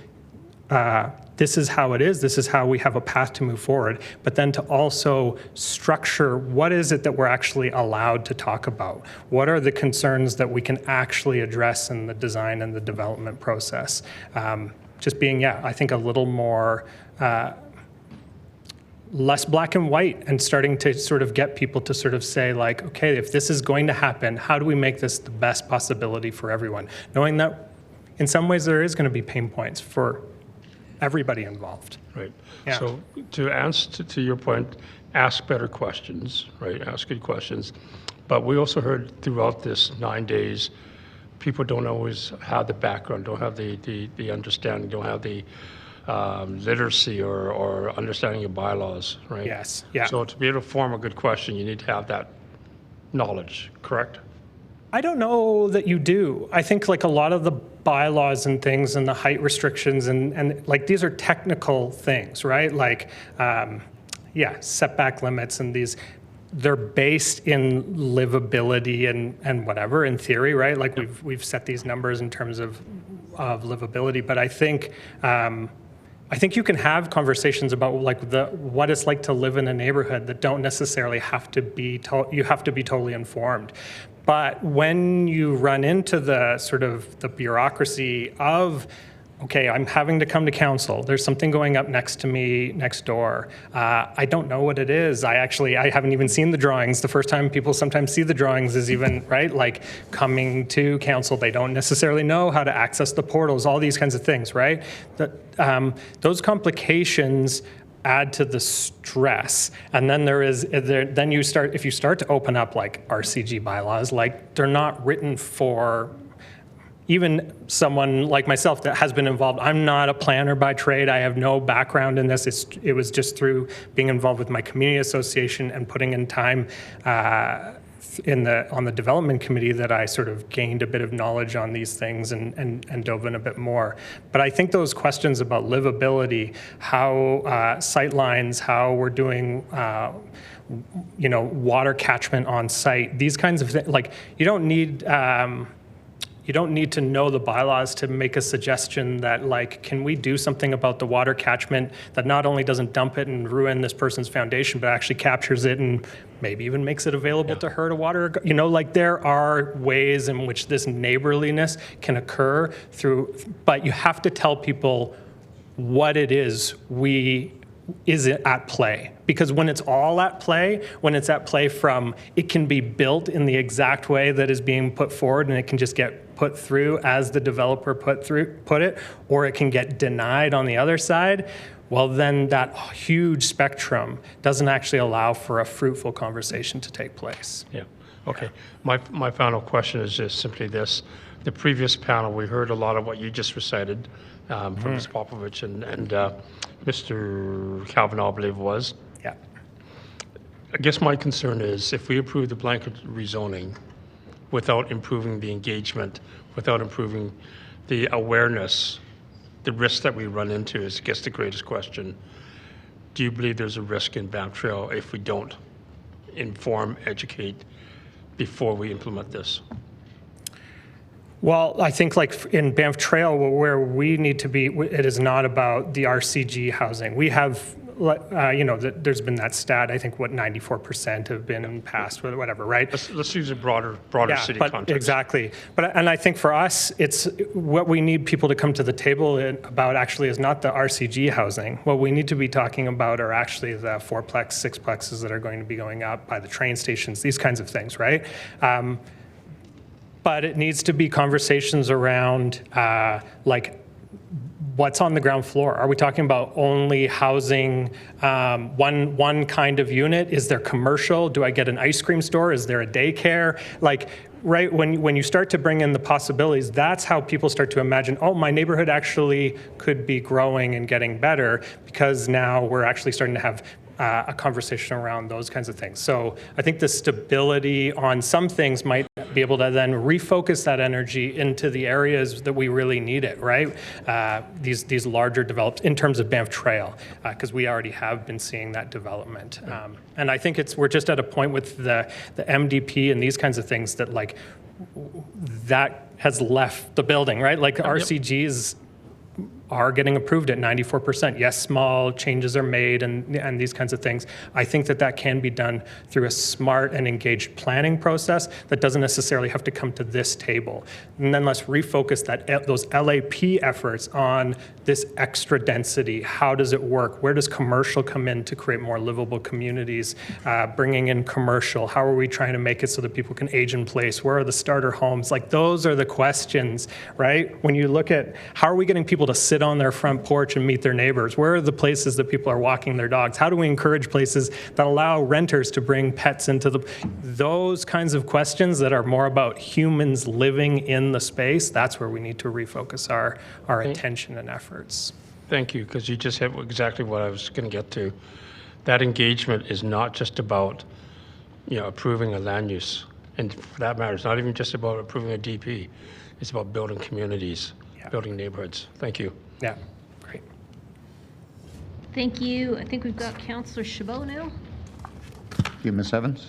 this is how it is, this is how we have a path to move forward, but then to also structure what is it that we're actually allowed to talk about? What are the concerns that we can actually address in the design and the development process? Just being, I think a little more less black and white, and starting to sort of get people to sort of say, like, okay, if this is going to happen, how do we make this the best possibility for everyone? Knowing that in some ways there is going to be pain points for everybody involved. Right. Yeah. So to answer to your point, ask better questions, right? Ask good questions. But we also heard throughout this 9 days, people don't always have the background, don't have the understanding, don't have the literacy or understanding of bylaws, right? Yes. Yeah. So to be able to form a good question, you need to have that knowledge, correct? I don't know that you do. I think a lot of the bylaws and things and the height restrictions and these are technical things, right? Setback limits and these, they're based in livability and whatever in theory, right? We've set these numbers in terms of livability, but I think you can have conversations about what it's like to live in a neighborhood that don't necessarily have to be you have to be totally informed. But when you run into the sort of the bureaucracy of okay, I'm having to come to council. There's something going up next to me, next door. I don't know what it is. I haven't even seen the drawings. The first time people sometimes see the drawings is even, right, like coming to council. They don't necessarily know how to access the portals, all these kinds of things, right? Those complications add to the stress. And then if you start to open up like RCG bylaws, like they're not written for even someone like myself that has been involved. I'm not a planner by trade. I have no background in this. It was just through being involved with my community association and putting in time on the development committee that I sort of gained a bit of knowledge on these things and dove in a bit more. But I think those questions about livability, how sight lines, how we're doing water catchment on site, these kinds of things, like you don't need to know the bylaws to make a suggestion that, like, can we do something about the water catchment that not only doesn't dump it and ruin this person's foundation, but actually captures it and maybe even makes it available to her to water. Like there are ways in which this neighborliness can occur but you have to tell people what it is is it at play? Because when it's all at play, when it's at play from, it can be built in the exact way that is being put forward and it can just get put through as the developer put it, or it can get denied on the other side, well then that huge spectrum doesn't actually allow for a fruitful conversation to take place. Yeah, okay. My final question is just simply this. The previous panel, we heard a lot of what you just recited from Ms. Popovich and Mr. Kavanaugh, I believe it was. Yeah. I guess my concern is if we approve the blanket rezoning without improving the engagement, without improving the awareness, the risk that we run into is, I guess, the greatest question. Do you believe there's a risk in Banff Trail if we don't inform, educate before we implement this? Well, I think like in Banff Trail, where we need to be, it is not about the RCG housing. We have, there's been that stat, I think, 94% have been passed, whatever, right? Let's use a broader city context. Exactly. And I think for us, it's what we need people to come to the table about actually is not the RCG housing. What we need to be talking about are actually the 4-plex, 6-plexes that are going to be going up by the train stations, these kinds of things, right? But it needs to be conversations around like what's on the ground floor. Are we talking about only housing one kind of unit? Is there commercial? Do I get an ice cream store? Is there a daycare? Like, right, when you start to bring in the possibilities, that's how people start to imagine, oh, my neighborhood actually could be growing and getting better because now we're actually starting to have a conversation around those kinds of things. So I think the stability on some things might be able to then refocus that energy into the areas that we really need it, right? These larger developed in terms of Banff Trail, because we already have been seeing that development. And I think we're just at a point with the MDP and these kinds of things that like that has left the building, right? Like RCGs are getting approved at 94%. Yes, small changes are made and these kinds of things. I think that can be done through a smart and engaged planning process that doesn't necessarily have to come to this table. And then let's refocus those LAP efforts on this extra density. How does it work? Where does commercial come in to create more livable communities? Bringing in commercial. How are we trying to make it so that people can age in place? Where are the starter homes? Like those are the questions, right? When you look at how are we getting people to sit on their front porch and meet their neighbors? Where are the places that people are walking their dogs? How do we encourage places that allow renters to bring pets into those kinds of questions that are more about humans living in the space? That's where we need to refocus our attention and efforts. Thank you, because you just hit exactly what I was going to get to. That engagement is not just about, approving a land use, and for that matter, it's not even just about approving a DP. It's about building communities, building neighborhoods. Thank you. Yeah, great. Thank you. I think we've got Councillor Chabot now. Thank you, Ms. Evans.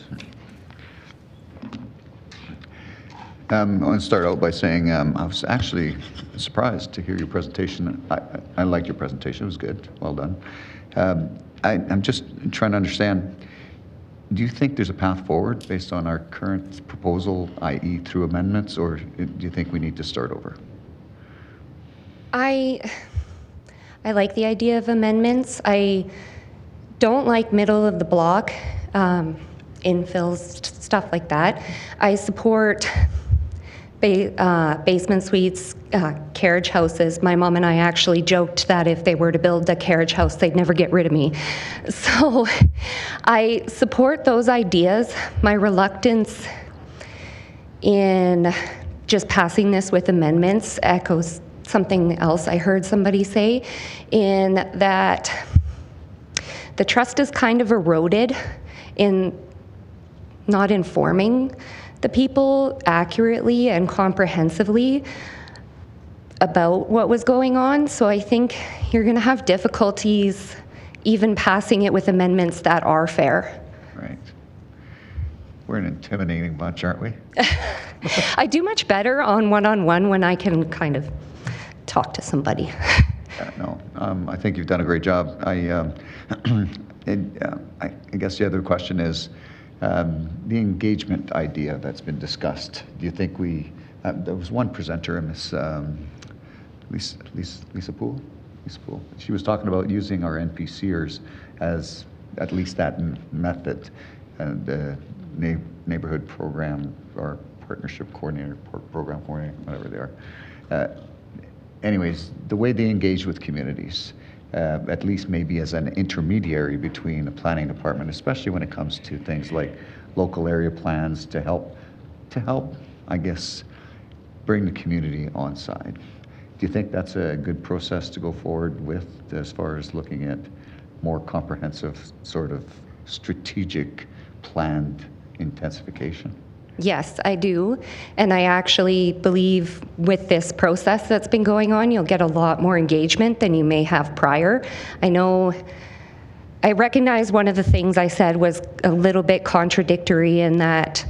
I want to start out by saying I was actually surprised to hear your presentation. I liked your presentation. It was good. Well done. I'm just trying to understand, do you think there's a path forward based on our current proposal, i.e. through amendments, or do you think we need to start over? I like the idea of amendments. I don't like middle of the block infills, stuff like that. I support basement suites, carriage houses. My mom and I actually joked that if they were to build a carriage house, they'd never get rid of me. So I support those ideas. My reluctance in just passing this with amendments echoes something else I heard somebody say, in that the trust is kind of eroded in not informing the people accurately and comprehensively about what was going on. So I think you're going to have difficulties even passing it with amendments that are fair. Right. We're an intimidating bunch, aren't we? I do much better on one-on-one when I can kind of talk to somebody. No, I think you've done a great job. I guess the other question is the engagement idea that's been discussed. Do you think there was one presenter, Miss Lisa Poole? She was talking about using our NPCers as at least that method, the neighborhood program or partnership coordinator, program coordinator, whatever they are. Anyways, the way they engage with communities, at least maybe as an intermediary between the planning department, especially when it comes to things like local area plans to help, I guess, bring the community on side. Do you think that's a good process to go forward with as far as looking at more comprehensive sort of strategic planned intensification? Yes, I do. And I actually believe with this process that's been going on, you'll get a lot more engagement than you may have prior. I recognize one of the things I said was a little bit contradictory in that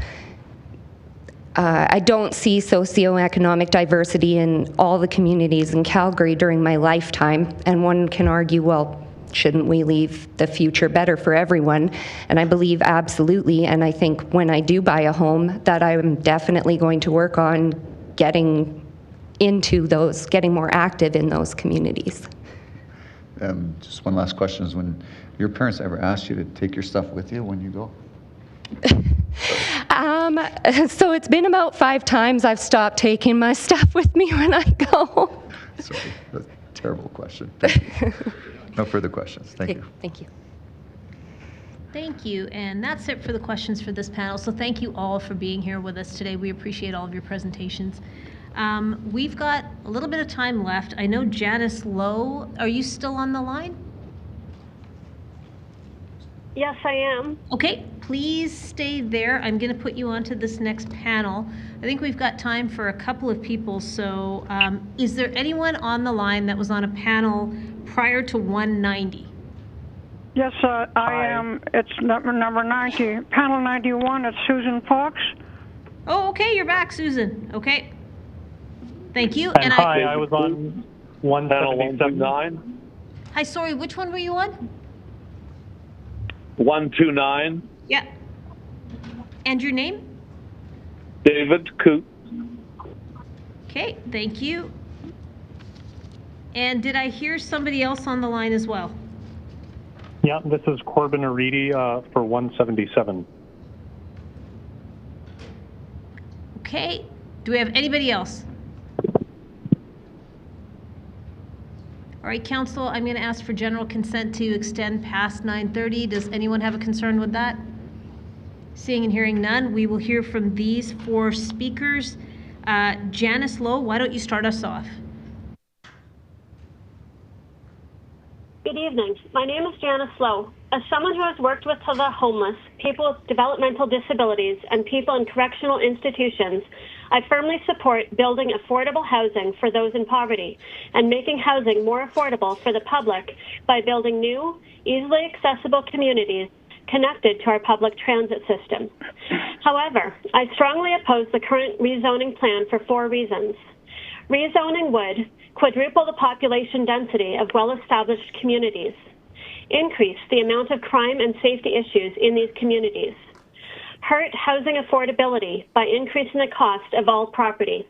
I don't see socioeconomic diversity in all the communities in Calgary during my lifetime. And one can argue, well, shouldn't we leave the future better for everyone? And I believe absolutely. And I think when I do buy a home, that I'm definitely going to work on getting into those, getting more active in those communities. Just one last question is, when your parents ever asked you to take your stuff with you when you go? So it's been about 5 times I've stopped taking my stuff with me when I go. Sorry, that's a terrible question. Thank you. No further questions. Thank you. Thank you. Thank you. And that's it for the questions for this panel. So thank you all for being here with us today. We appreciate all of your presentations. We've got a little bit of time left. I know Janice Lowe, are you still on the line? Yes, I am. Okay, please stay there. I'm going to put you onto this next panel. I think we've got time for a couple of people. So is there anyone on the line that was on a panel prior to 190? Yes, I am. It's number 90. Panel 91, it's Susan Fox. Oh, okay, you're back, Susan. Okay. Thank you. And hi, I was on 179. Hi, sorry, which one were you on? 129. Yeah. And your name? David Coote. Okay, thank you. And did I hear somebody else on the line as well? Yeah, this is Corbin Aridi for 177. Okay, do we have anybody else? All right, Council, I'm going to ask for general consent to extend past 9:30. Does anyone have a concern with that? Seeing and hearing none, we will hear from these 4 speakers. Janice Lowe, why don't you start us off? Good evening. My name is Janice Lowe. As someone who has worked with the homeless, people with developmental disabilities, and people in correctional institutions, I firmly support building affordable housing for those in poverty and making housing more affordable for the public by building new, easily accessible communities connected to our public transit system. However, I strongly oppose the current rezoning plan for 4 reasons. Rezoning would quadruple the population density of well-established communities, increase the amount of crime and safety issues in these communities, hurt housing affordability by increasing the cost of all property,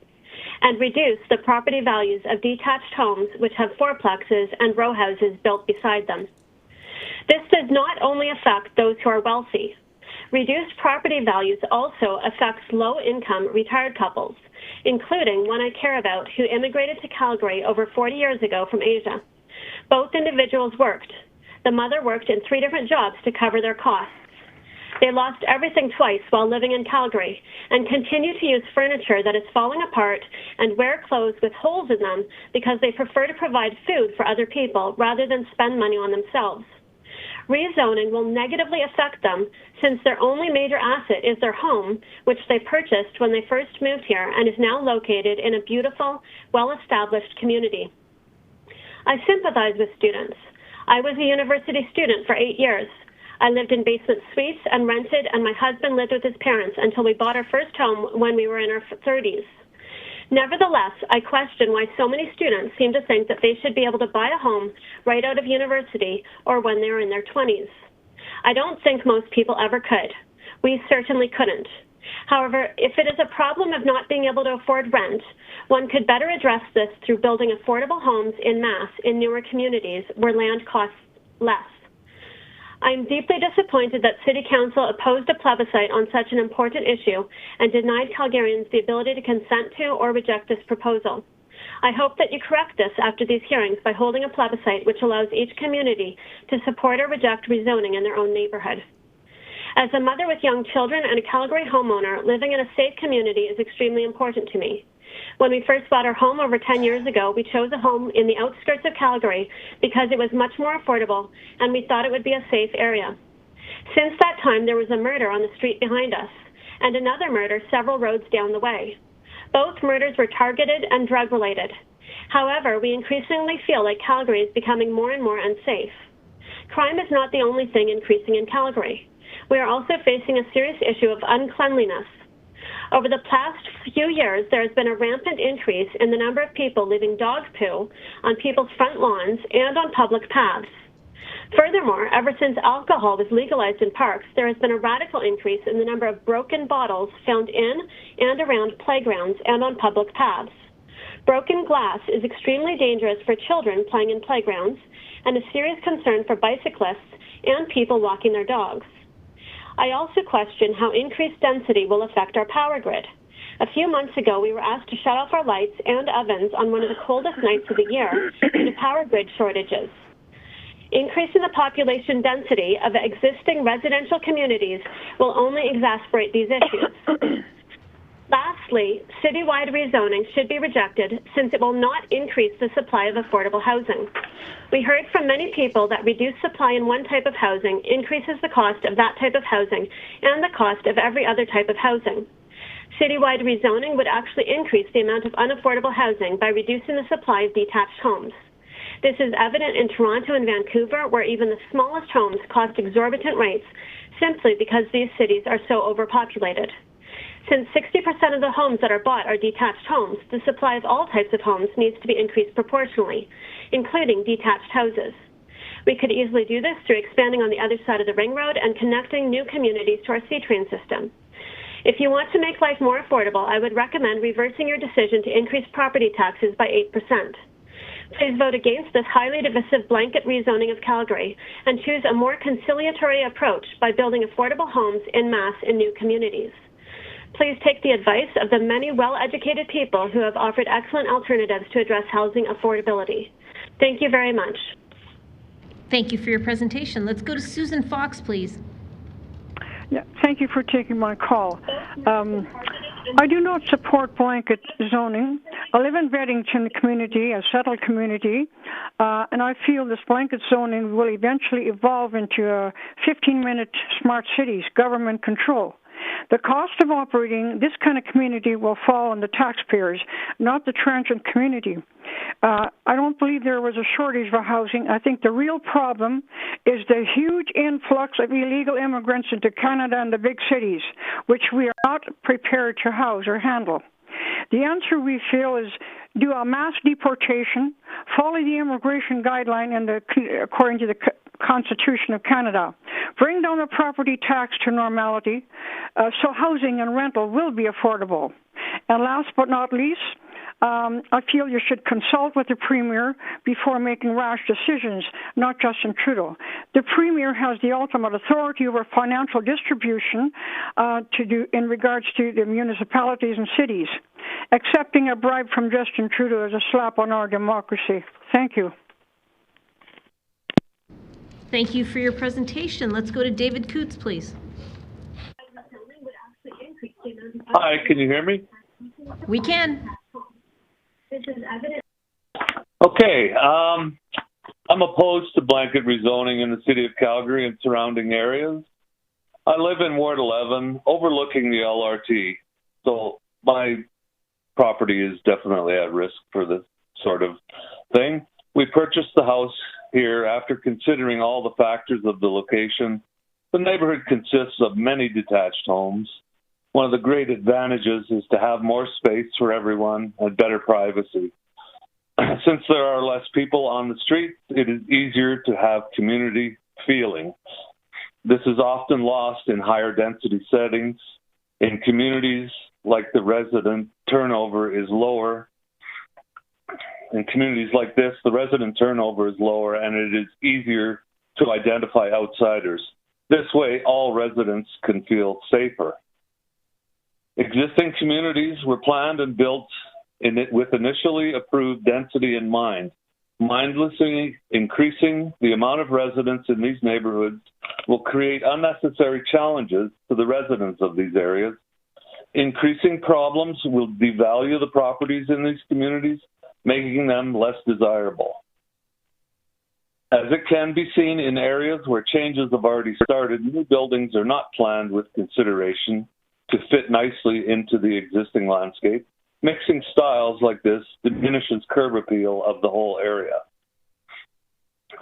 and reduce the property values of detached homes which have fourplexes and row houses built beside them. This does not only affect those who are wealthy. Reduced property values also affects low-income retired couples, including one I care about who immigrated to Calgary over 40 years ago from Asia. Both individuals worked. The mother worked in 3 different jobs to cover their costs. They lost everything twice while living in Calgary and continue to use furniture that is falling apart and wear clothes with holes in them because they prefer to provide food for other people rather than spend money on themselves. Rezoning will negatively affect them since their only major asset is their home, which they purchased when they first moved here and is now located in a beautiful, well-established community. I sympathize with students. I was a university student for 8 years. I lived in basement suites and rented, and my husband lived with his parents until we bought our first home when we were in our 30s. Nevertheless, I question why so many students seem to think that they should be able to buy a home right out of university or when they were in their 20s. I don't think most people ever could. We certainly couldn't. However, if it is a problem of not being able to afford rent, one could better address this through building affordable homes en masse in newer communities where land costs less. I am deeply disappointed that City Council opposed a plebiscite on such an important issue and denied Calgarians the ability to consent to or reject this proposal. I hope that you correct this after these hearings by holding a plebiscite which allows each community to support or reject rezoning in their own neighborhood. As a mother with young children and a Calgary homeowner, living in a safe community is extremely important to me. When we first bought our home over 10 years ago, we chose a home in the outskirts of Calgary because it was much more affordable and we thought it would be a safe area. Since that time, there was a murder on the street behind us and another murder several roads down the way. Both murders were targeted and drug-related. However, we increasingly feel like Calgary is becoming more and more unsafe. Crime is not the only thing increasing in Calgary. We are also facing a serious issue of uncleanliness. Over the past few years, there has been a rampant increase in the number of people leaving dog poo on people's front lawns and on public paths. Furthermore, ever since alcohol was legalized in parks, there has been a radical increase in the number of broken bottles found in and around playgrounds and on public paths. Broken glass is extremely dangerous for children playing in playgrounds and a serious concern for bicyclists and people walking their dogs. I also question how increased density will affect our power grid. A few months ago, we were asked to shut off our lights and ovens on one of the coldest nights of the year due to power grid shortages. Increasing the population density of existing residential communities will only exacerbate these issues. Lastly, citywide rezoning should be rejected since it will not increase the supply of affordable housing. We heard from many people that reduced supply in one type of housing increases the cost of that type of housing and the cost of every other type of housing. Citywide rezoning would actually increase the amount of unaffordable housing by reducing the supply of detached homes. This is evident in Toronto and Vancouver, where even the smallest homes cost exorbitant rates simply because these cities are so overpopulated. Since 60% of the homes that are bought are detached homes, the supply of all types of homes needs to be increased proportionally, including detached houses. We could easily do this through expanding on the other side of the ring road and connecting new communities to our C-train system. If you want to make life more affordable, I would recommend reversing your decision to increase property taxes by 8%. Please vote against this highly divisive blanket rezoning of Calgary and choose a more conciliatory approach by building affordable homes en masse in new communities. Please take the advice of the many well-educated people who have offered excellent alternatives to address housing affordability. Thank you very much. Thank you for your presentation. Let's go to Susan Fox, please. Yeah, thank you for taking my call. I do not support blanket zoning. I live in Beddington community, a settled community, and I feel this blanket zoning will eventually evolve into a 15-minute smart cities, government control. The cost of operating this kind of community will fall on the taxpayers, not the transient community. I don't believe there was a shortage for housing. I think the real problem is the huge influx of illegal immigrants into Canada and the big cities, which we are not prepared to house or handle. The answer, we feel, is do a mass deportation, follow the immigration guideline according to the Constitution of Canada, bring down the property tax to normality so housing and rental will be affordable. And last but not least, I feel you should consult with the Premier before making rash decisions, not Justin Trudeau. The Premier has the ultimate authority over financial distribution in regards to the municipalities and cities. Accepting a bribe from Justin Trudeau is a slap on our democracy. Thank you. Thank you for your presentation. Let's go to David Coots, please. Hi, can you hear me? We can. Okay, I'm opposed to blanket rezoning in the city of Calgary and surrounding areas. I live in Ward 11, overlooking the LRT, so my property is definitely at risk for this sort of thing. We purchased the house here after considering all the factors of the location. The neighborhood consists of many detached homes. One of the great advantages is to have more space for everyone and better privacy. Since there are less people on the street, it is easier to have community feeling. This is often lost in higher density settings. In communities like the resident turnover is lower. In communities like this, the resident turnover is lower and it is easier to identify outsiders. This way, all residents can feel safer. Existing communities were planned and built with initially approved density in mind. Mindlessly increasing the amount of residents in these neighborhoods will create unnecessary challenges to the residents of these areas. Increasing problems will devalue the properties in these communities, making them less desirable. As it can be seen in areas where changes have already started, new buildings are not planned with consideration to fit nicely into the existing landscape. Mixing styles like this diminishes curb appeal of the whole area.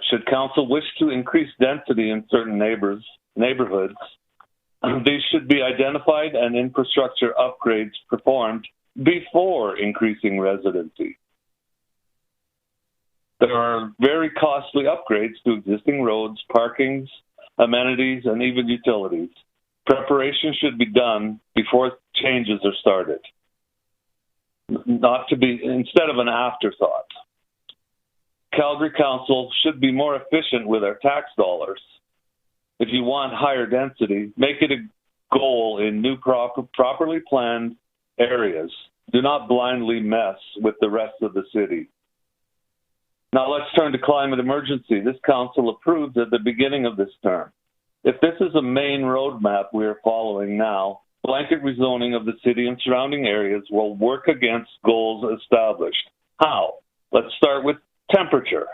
Should council wish to increase density in certain neighborhoods, these should be identified and infrastructure upgrades performed before increasing residency. There are very costly upgrades to existing roads, parkings, amenities, and even utilities. Preparation should be done before changes are started, instead of an afterthought. Calgary Council should be more efficient with our tax dollars. If you want higher density, make it a goal in new properly planned areas. Do not blindly mess with the rest of the city. Now let's turn to climate emergency. This council approved at the beginning of this term. If this is a main roadmap we are following now, blanket rezoning of the city and surrounding areas will work against goals established. How? Let's start with temperature.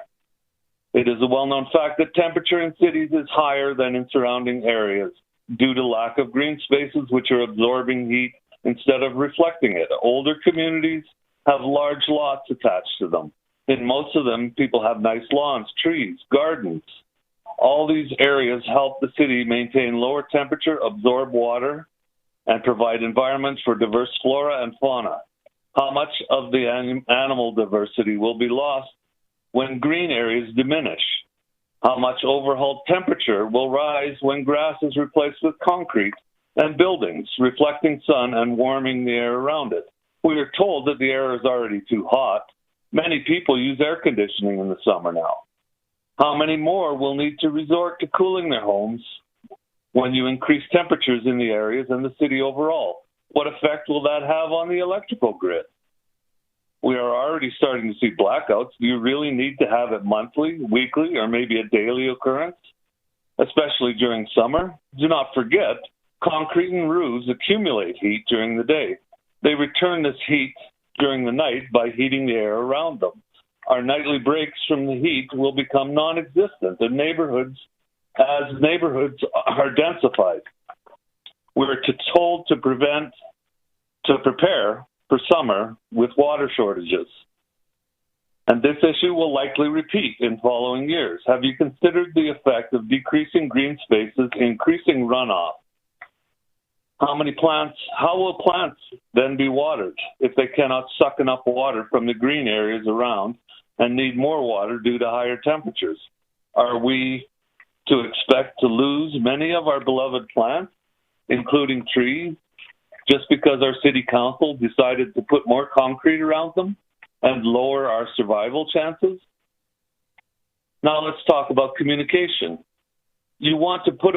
It is a well-known fact that temperature in cities is higher than in surrounding areas due to lack of green spaces which are absorbing heat instead of reflecting it. Older communities have large lots attached to them. In most of them, people have nice lawns, trees, gardens. All these areas help the city maintain lower temperature, absorb water, and provide environments for diverse flora and fauna. How much of the animal diversity will be lost when green areas diminish? How much overall temperature will rise when grass is replaced with concrete and buildings, reflecting sun and warming the air around it? We are told that the air is already too hot. Many people use air conditioning in the summer now. How many more will need to resort to cooling their homes when you increase temperatures in the areas and the city overall? What effect will that have on the electrical grid? We are already starting to see blackouts. Do you really need to have it monthly, weekly, or maybe a daily occurrence, especially during summer? Do not forget, concrete and roofs accumulate heat during the day. They return this heat during the night by heating the air around them. Our nightly breaks from the heat will become non-existent as neighborhoods are densified. We're told to prepare for summer with water shortages. And this issue will likely repeat in following years. Have you considered the effect of decreasing green spaces, increasing runoff? How will plants then be watered if they cannot suck enough water from the green areas around and need more water due to higher temperatures? Are we to expect to lose many of our beloved plants, including trees, just because our city council decided to put more concrete around them and lower our survival chances? Now let's talk about communication. You want to put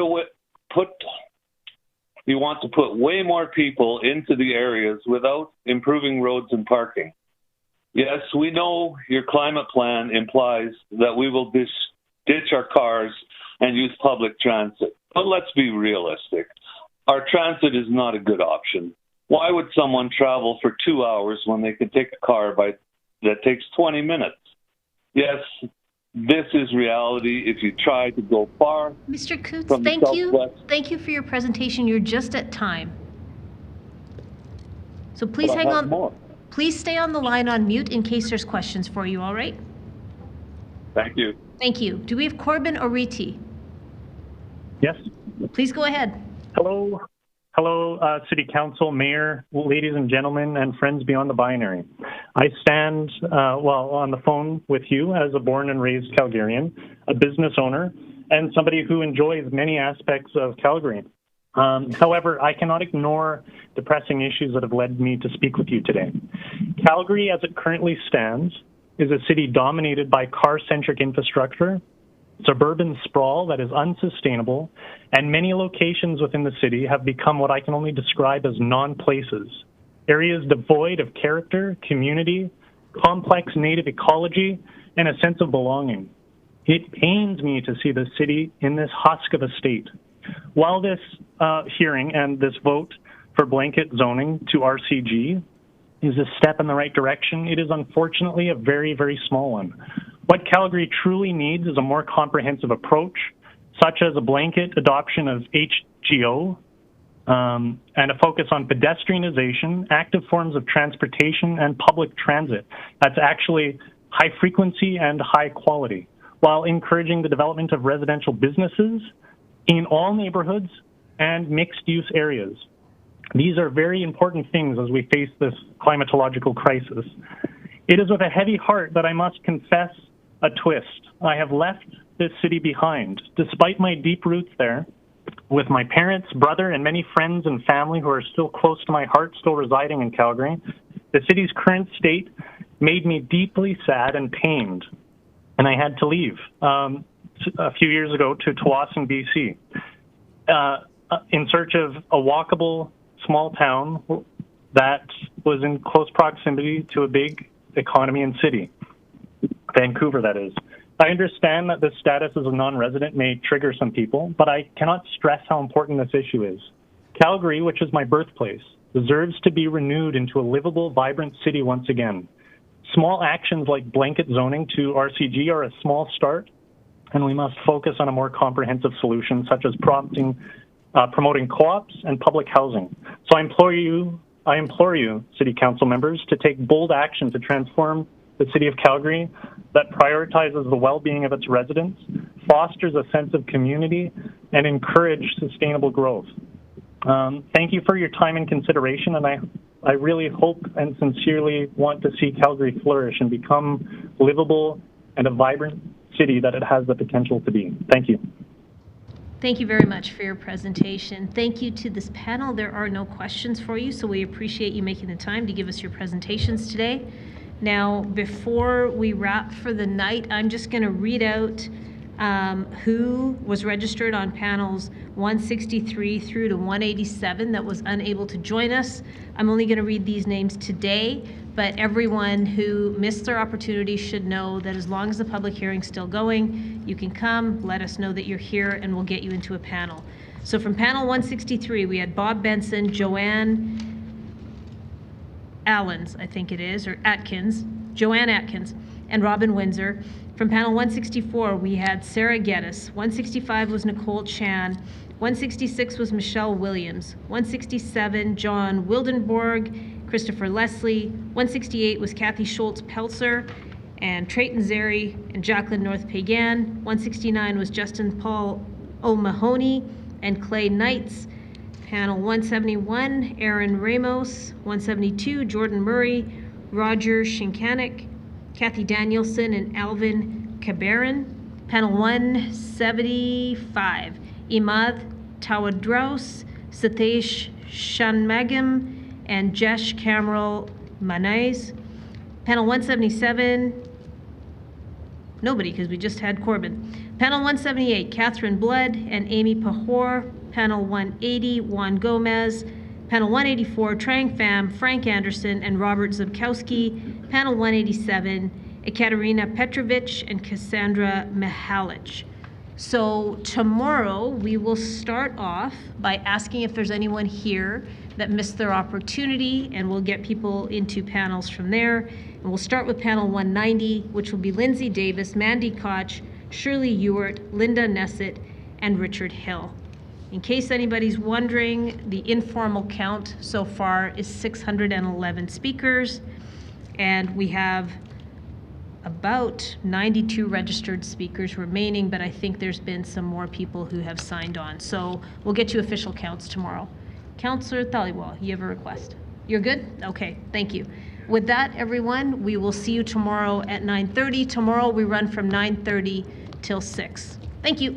way more people into the areas without improving roads and parking. Yes, we know your climate plan implies that we will ditch our cars and use public transit. But let's be realistic. Our transit is not a good option. Why would someone travel for 2 hours when they can take a car that takes 20 minutes? Yes, this is reality if you try to go far. Mr. Coots, from the thank you. southwest. Thank you for your presentation. You're just at time. So please But I hang have on. more. Please stay on the line on mute in case there's questions for you, all right? Thank you. Thank you. Do we have Corbin or Riti? Yes. Please go ahead. Hello. Hello, City Council, Mayor, ladies and gentlemen, and friends beyond the binary. I stand, on the phone with you as a born and raised Calgarian, a business owner, and somebody who enjoys many aspects of Calgary. However, I cannot ignore the pressing issues that have led me to speak with you today. Calgary, as it currently stands, is a city dominated by car-centric infrastructure, suburban sprawl that is unsustainable, and many locations within the city have become what I can only describe as non-places. Areas devoid of character, community, complex native ecology, and a sense of belonging. It pains me to see the city in this husk of a state. While this hearing and this vote for blanket zoning to RCG is a step in the right direction, it is unfortunately a very, very small one. What Calgary truly needs is a more comprehensive approach, such as a blanket adoption of HGO and a focus on pedestrianization, active forms of transportation, and public transit that's actually high frequency and high quality, while encouraging the development of residential businesses in all neighborhoods and mixed-use areas. These are very important things as we face this climatological crisis. It is with a heavy heart that I must confess a twist. I have left this city behind, despite my deep roots there, with my parents, brother, and many friends and family who are still close to my heart, still residing in Calgary. The city's current state made me deeply sad and pained, and I had to leave a few years ago to Tsawwassen, BC, in search of a walkable small town that was in close proximity to a big economy and city. Vancouver, that is. I understand that this status as a non-resident may trigger some people, but I cannot stress how important this issue is. Calgary, which is my birthplace, deserves to be renewed into a livable, vibrant city once again. Small actions like blanket zoning to RCG are a small start, and we must focus on a more comprehensive solution, such as promoting co-ops and public housing. So I implore you, City Council members, to take bold action to transform the City of Calgary that prioritizes the well-being of its residents, fosters a sense of community, and encourage sustainable growth. Thank you for your time and consideration, and I really hope and sincerely want to see Calgary flourish and become livable and a vibrant city that it has the potential to be. Thank you. Thank you very much for your presentation. Thank you to this panel. There are no questions for you, so we appreciate you making the time to give us your presentations today. Now, before we wrap for the night, I'm just going to read out who was registered on panels 163 through to 187 that was unable to join us. I'm only going to read these names today, but everyone who missed their opportunity should know that as long as the public hearing's still going, you can come, let us know that you're here, and we'll get you into a panel. So from panel 163, we had Bob Benson, Joanne Allens, I think it is, or Atkins, Joanne Atkins, and Robin Windsor. From panel 164, we had Sarah Geddes. 165 was Nicole Chan. 166 was Michelle Williams. 167, John Wildenborg, Christopher Leslie. 168 was Kathy Schultz-Peltzer, and Trayton Zeri, and Jacqueline North Pagan. 169 was Justin Paul O'Mahony and Clay Knights. Panel 171, Aaron Ramos. 172, Jordan Murray, Roger Shinkanik, Kathy Danielson, and Alvin Cabaran. Panel 175, Imad Tawadros, Satesh Shanmugam and Jesh Kamral Manais. Panel 177, nobody, because we just had Corbin. Panel 178, Catherine Blood and Amy Pahor. Panel 180, Juan Gomez. Panel 184, Trang Pham, Frank Anderson, and Robert Zabkowski. Panel 187, Ekaterina Petrovich and Cassandra Mihalic. So tomorrow we will start off by asking if there's anyone here that missed their opportunity, and we'll get people into panels from there. And we'll start with panel 190, which will be Lindsay Davis, Mandy Koch, Shirley Ewart, Linda Nessett, and Richard Hill. In case anybody's wondering, the informal count so far is 611 speakers, and we have about 92 registered speakers remaining, but I think there's been some more people who have signed on. So we'll get you official counts tomorrow. Councillor Thaliwal, you have a request? You're good? Okay, thank you. With that, everyone, we will see you tomorrow at 9:30. Tomorrow we run from 9:30 till 6. Thank you.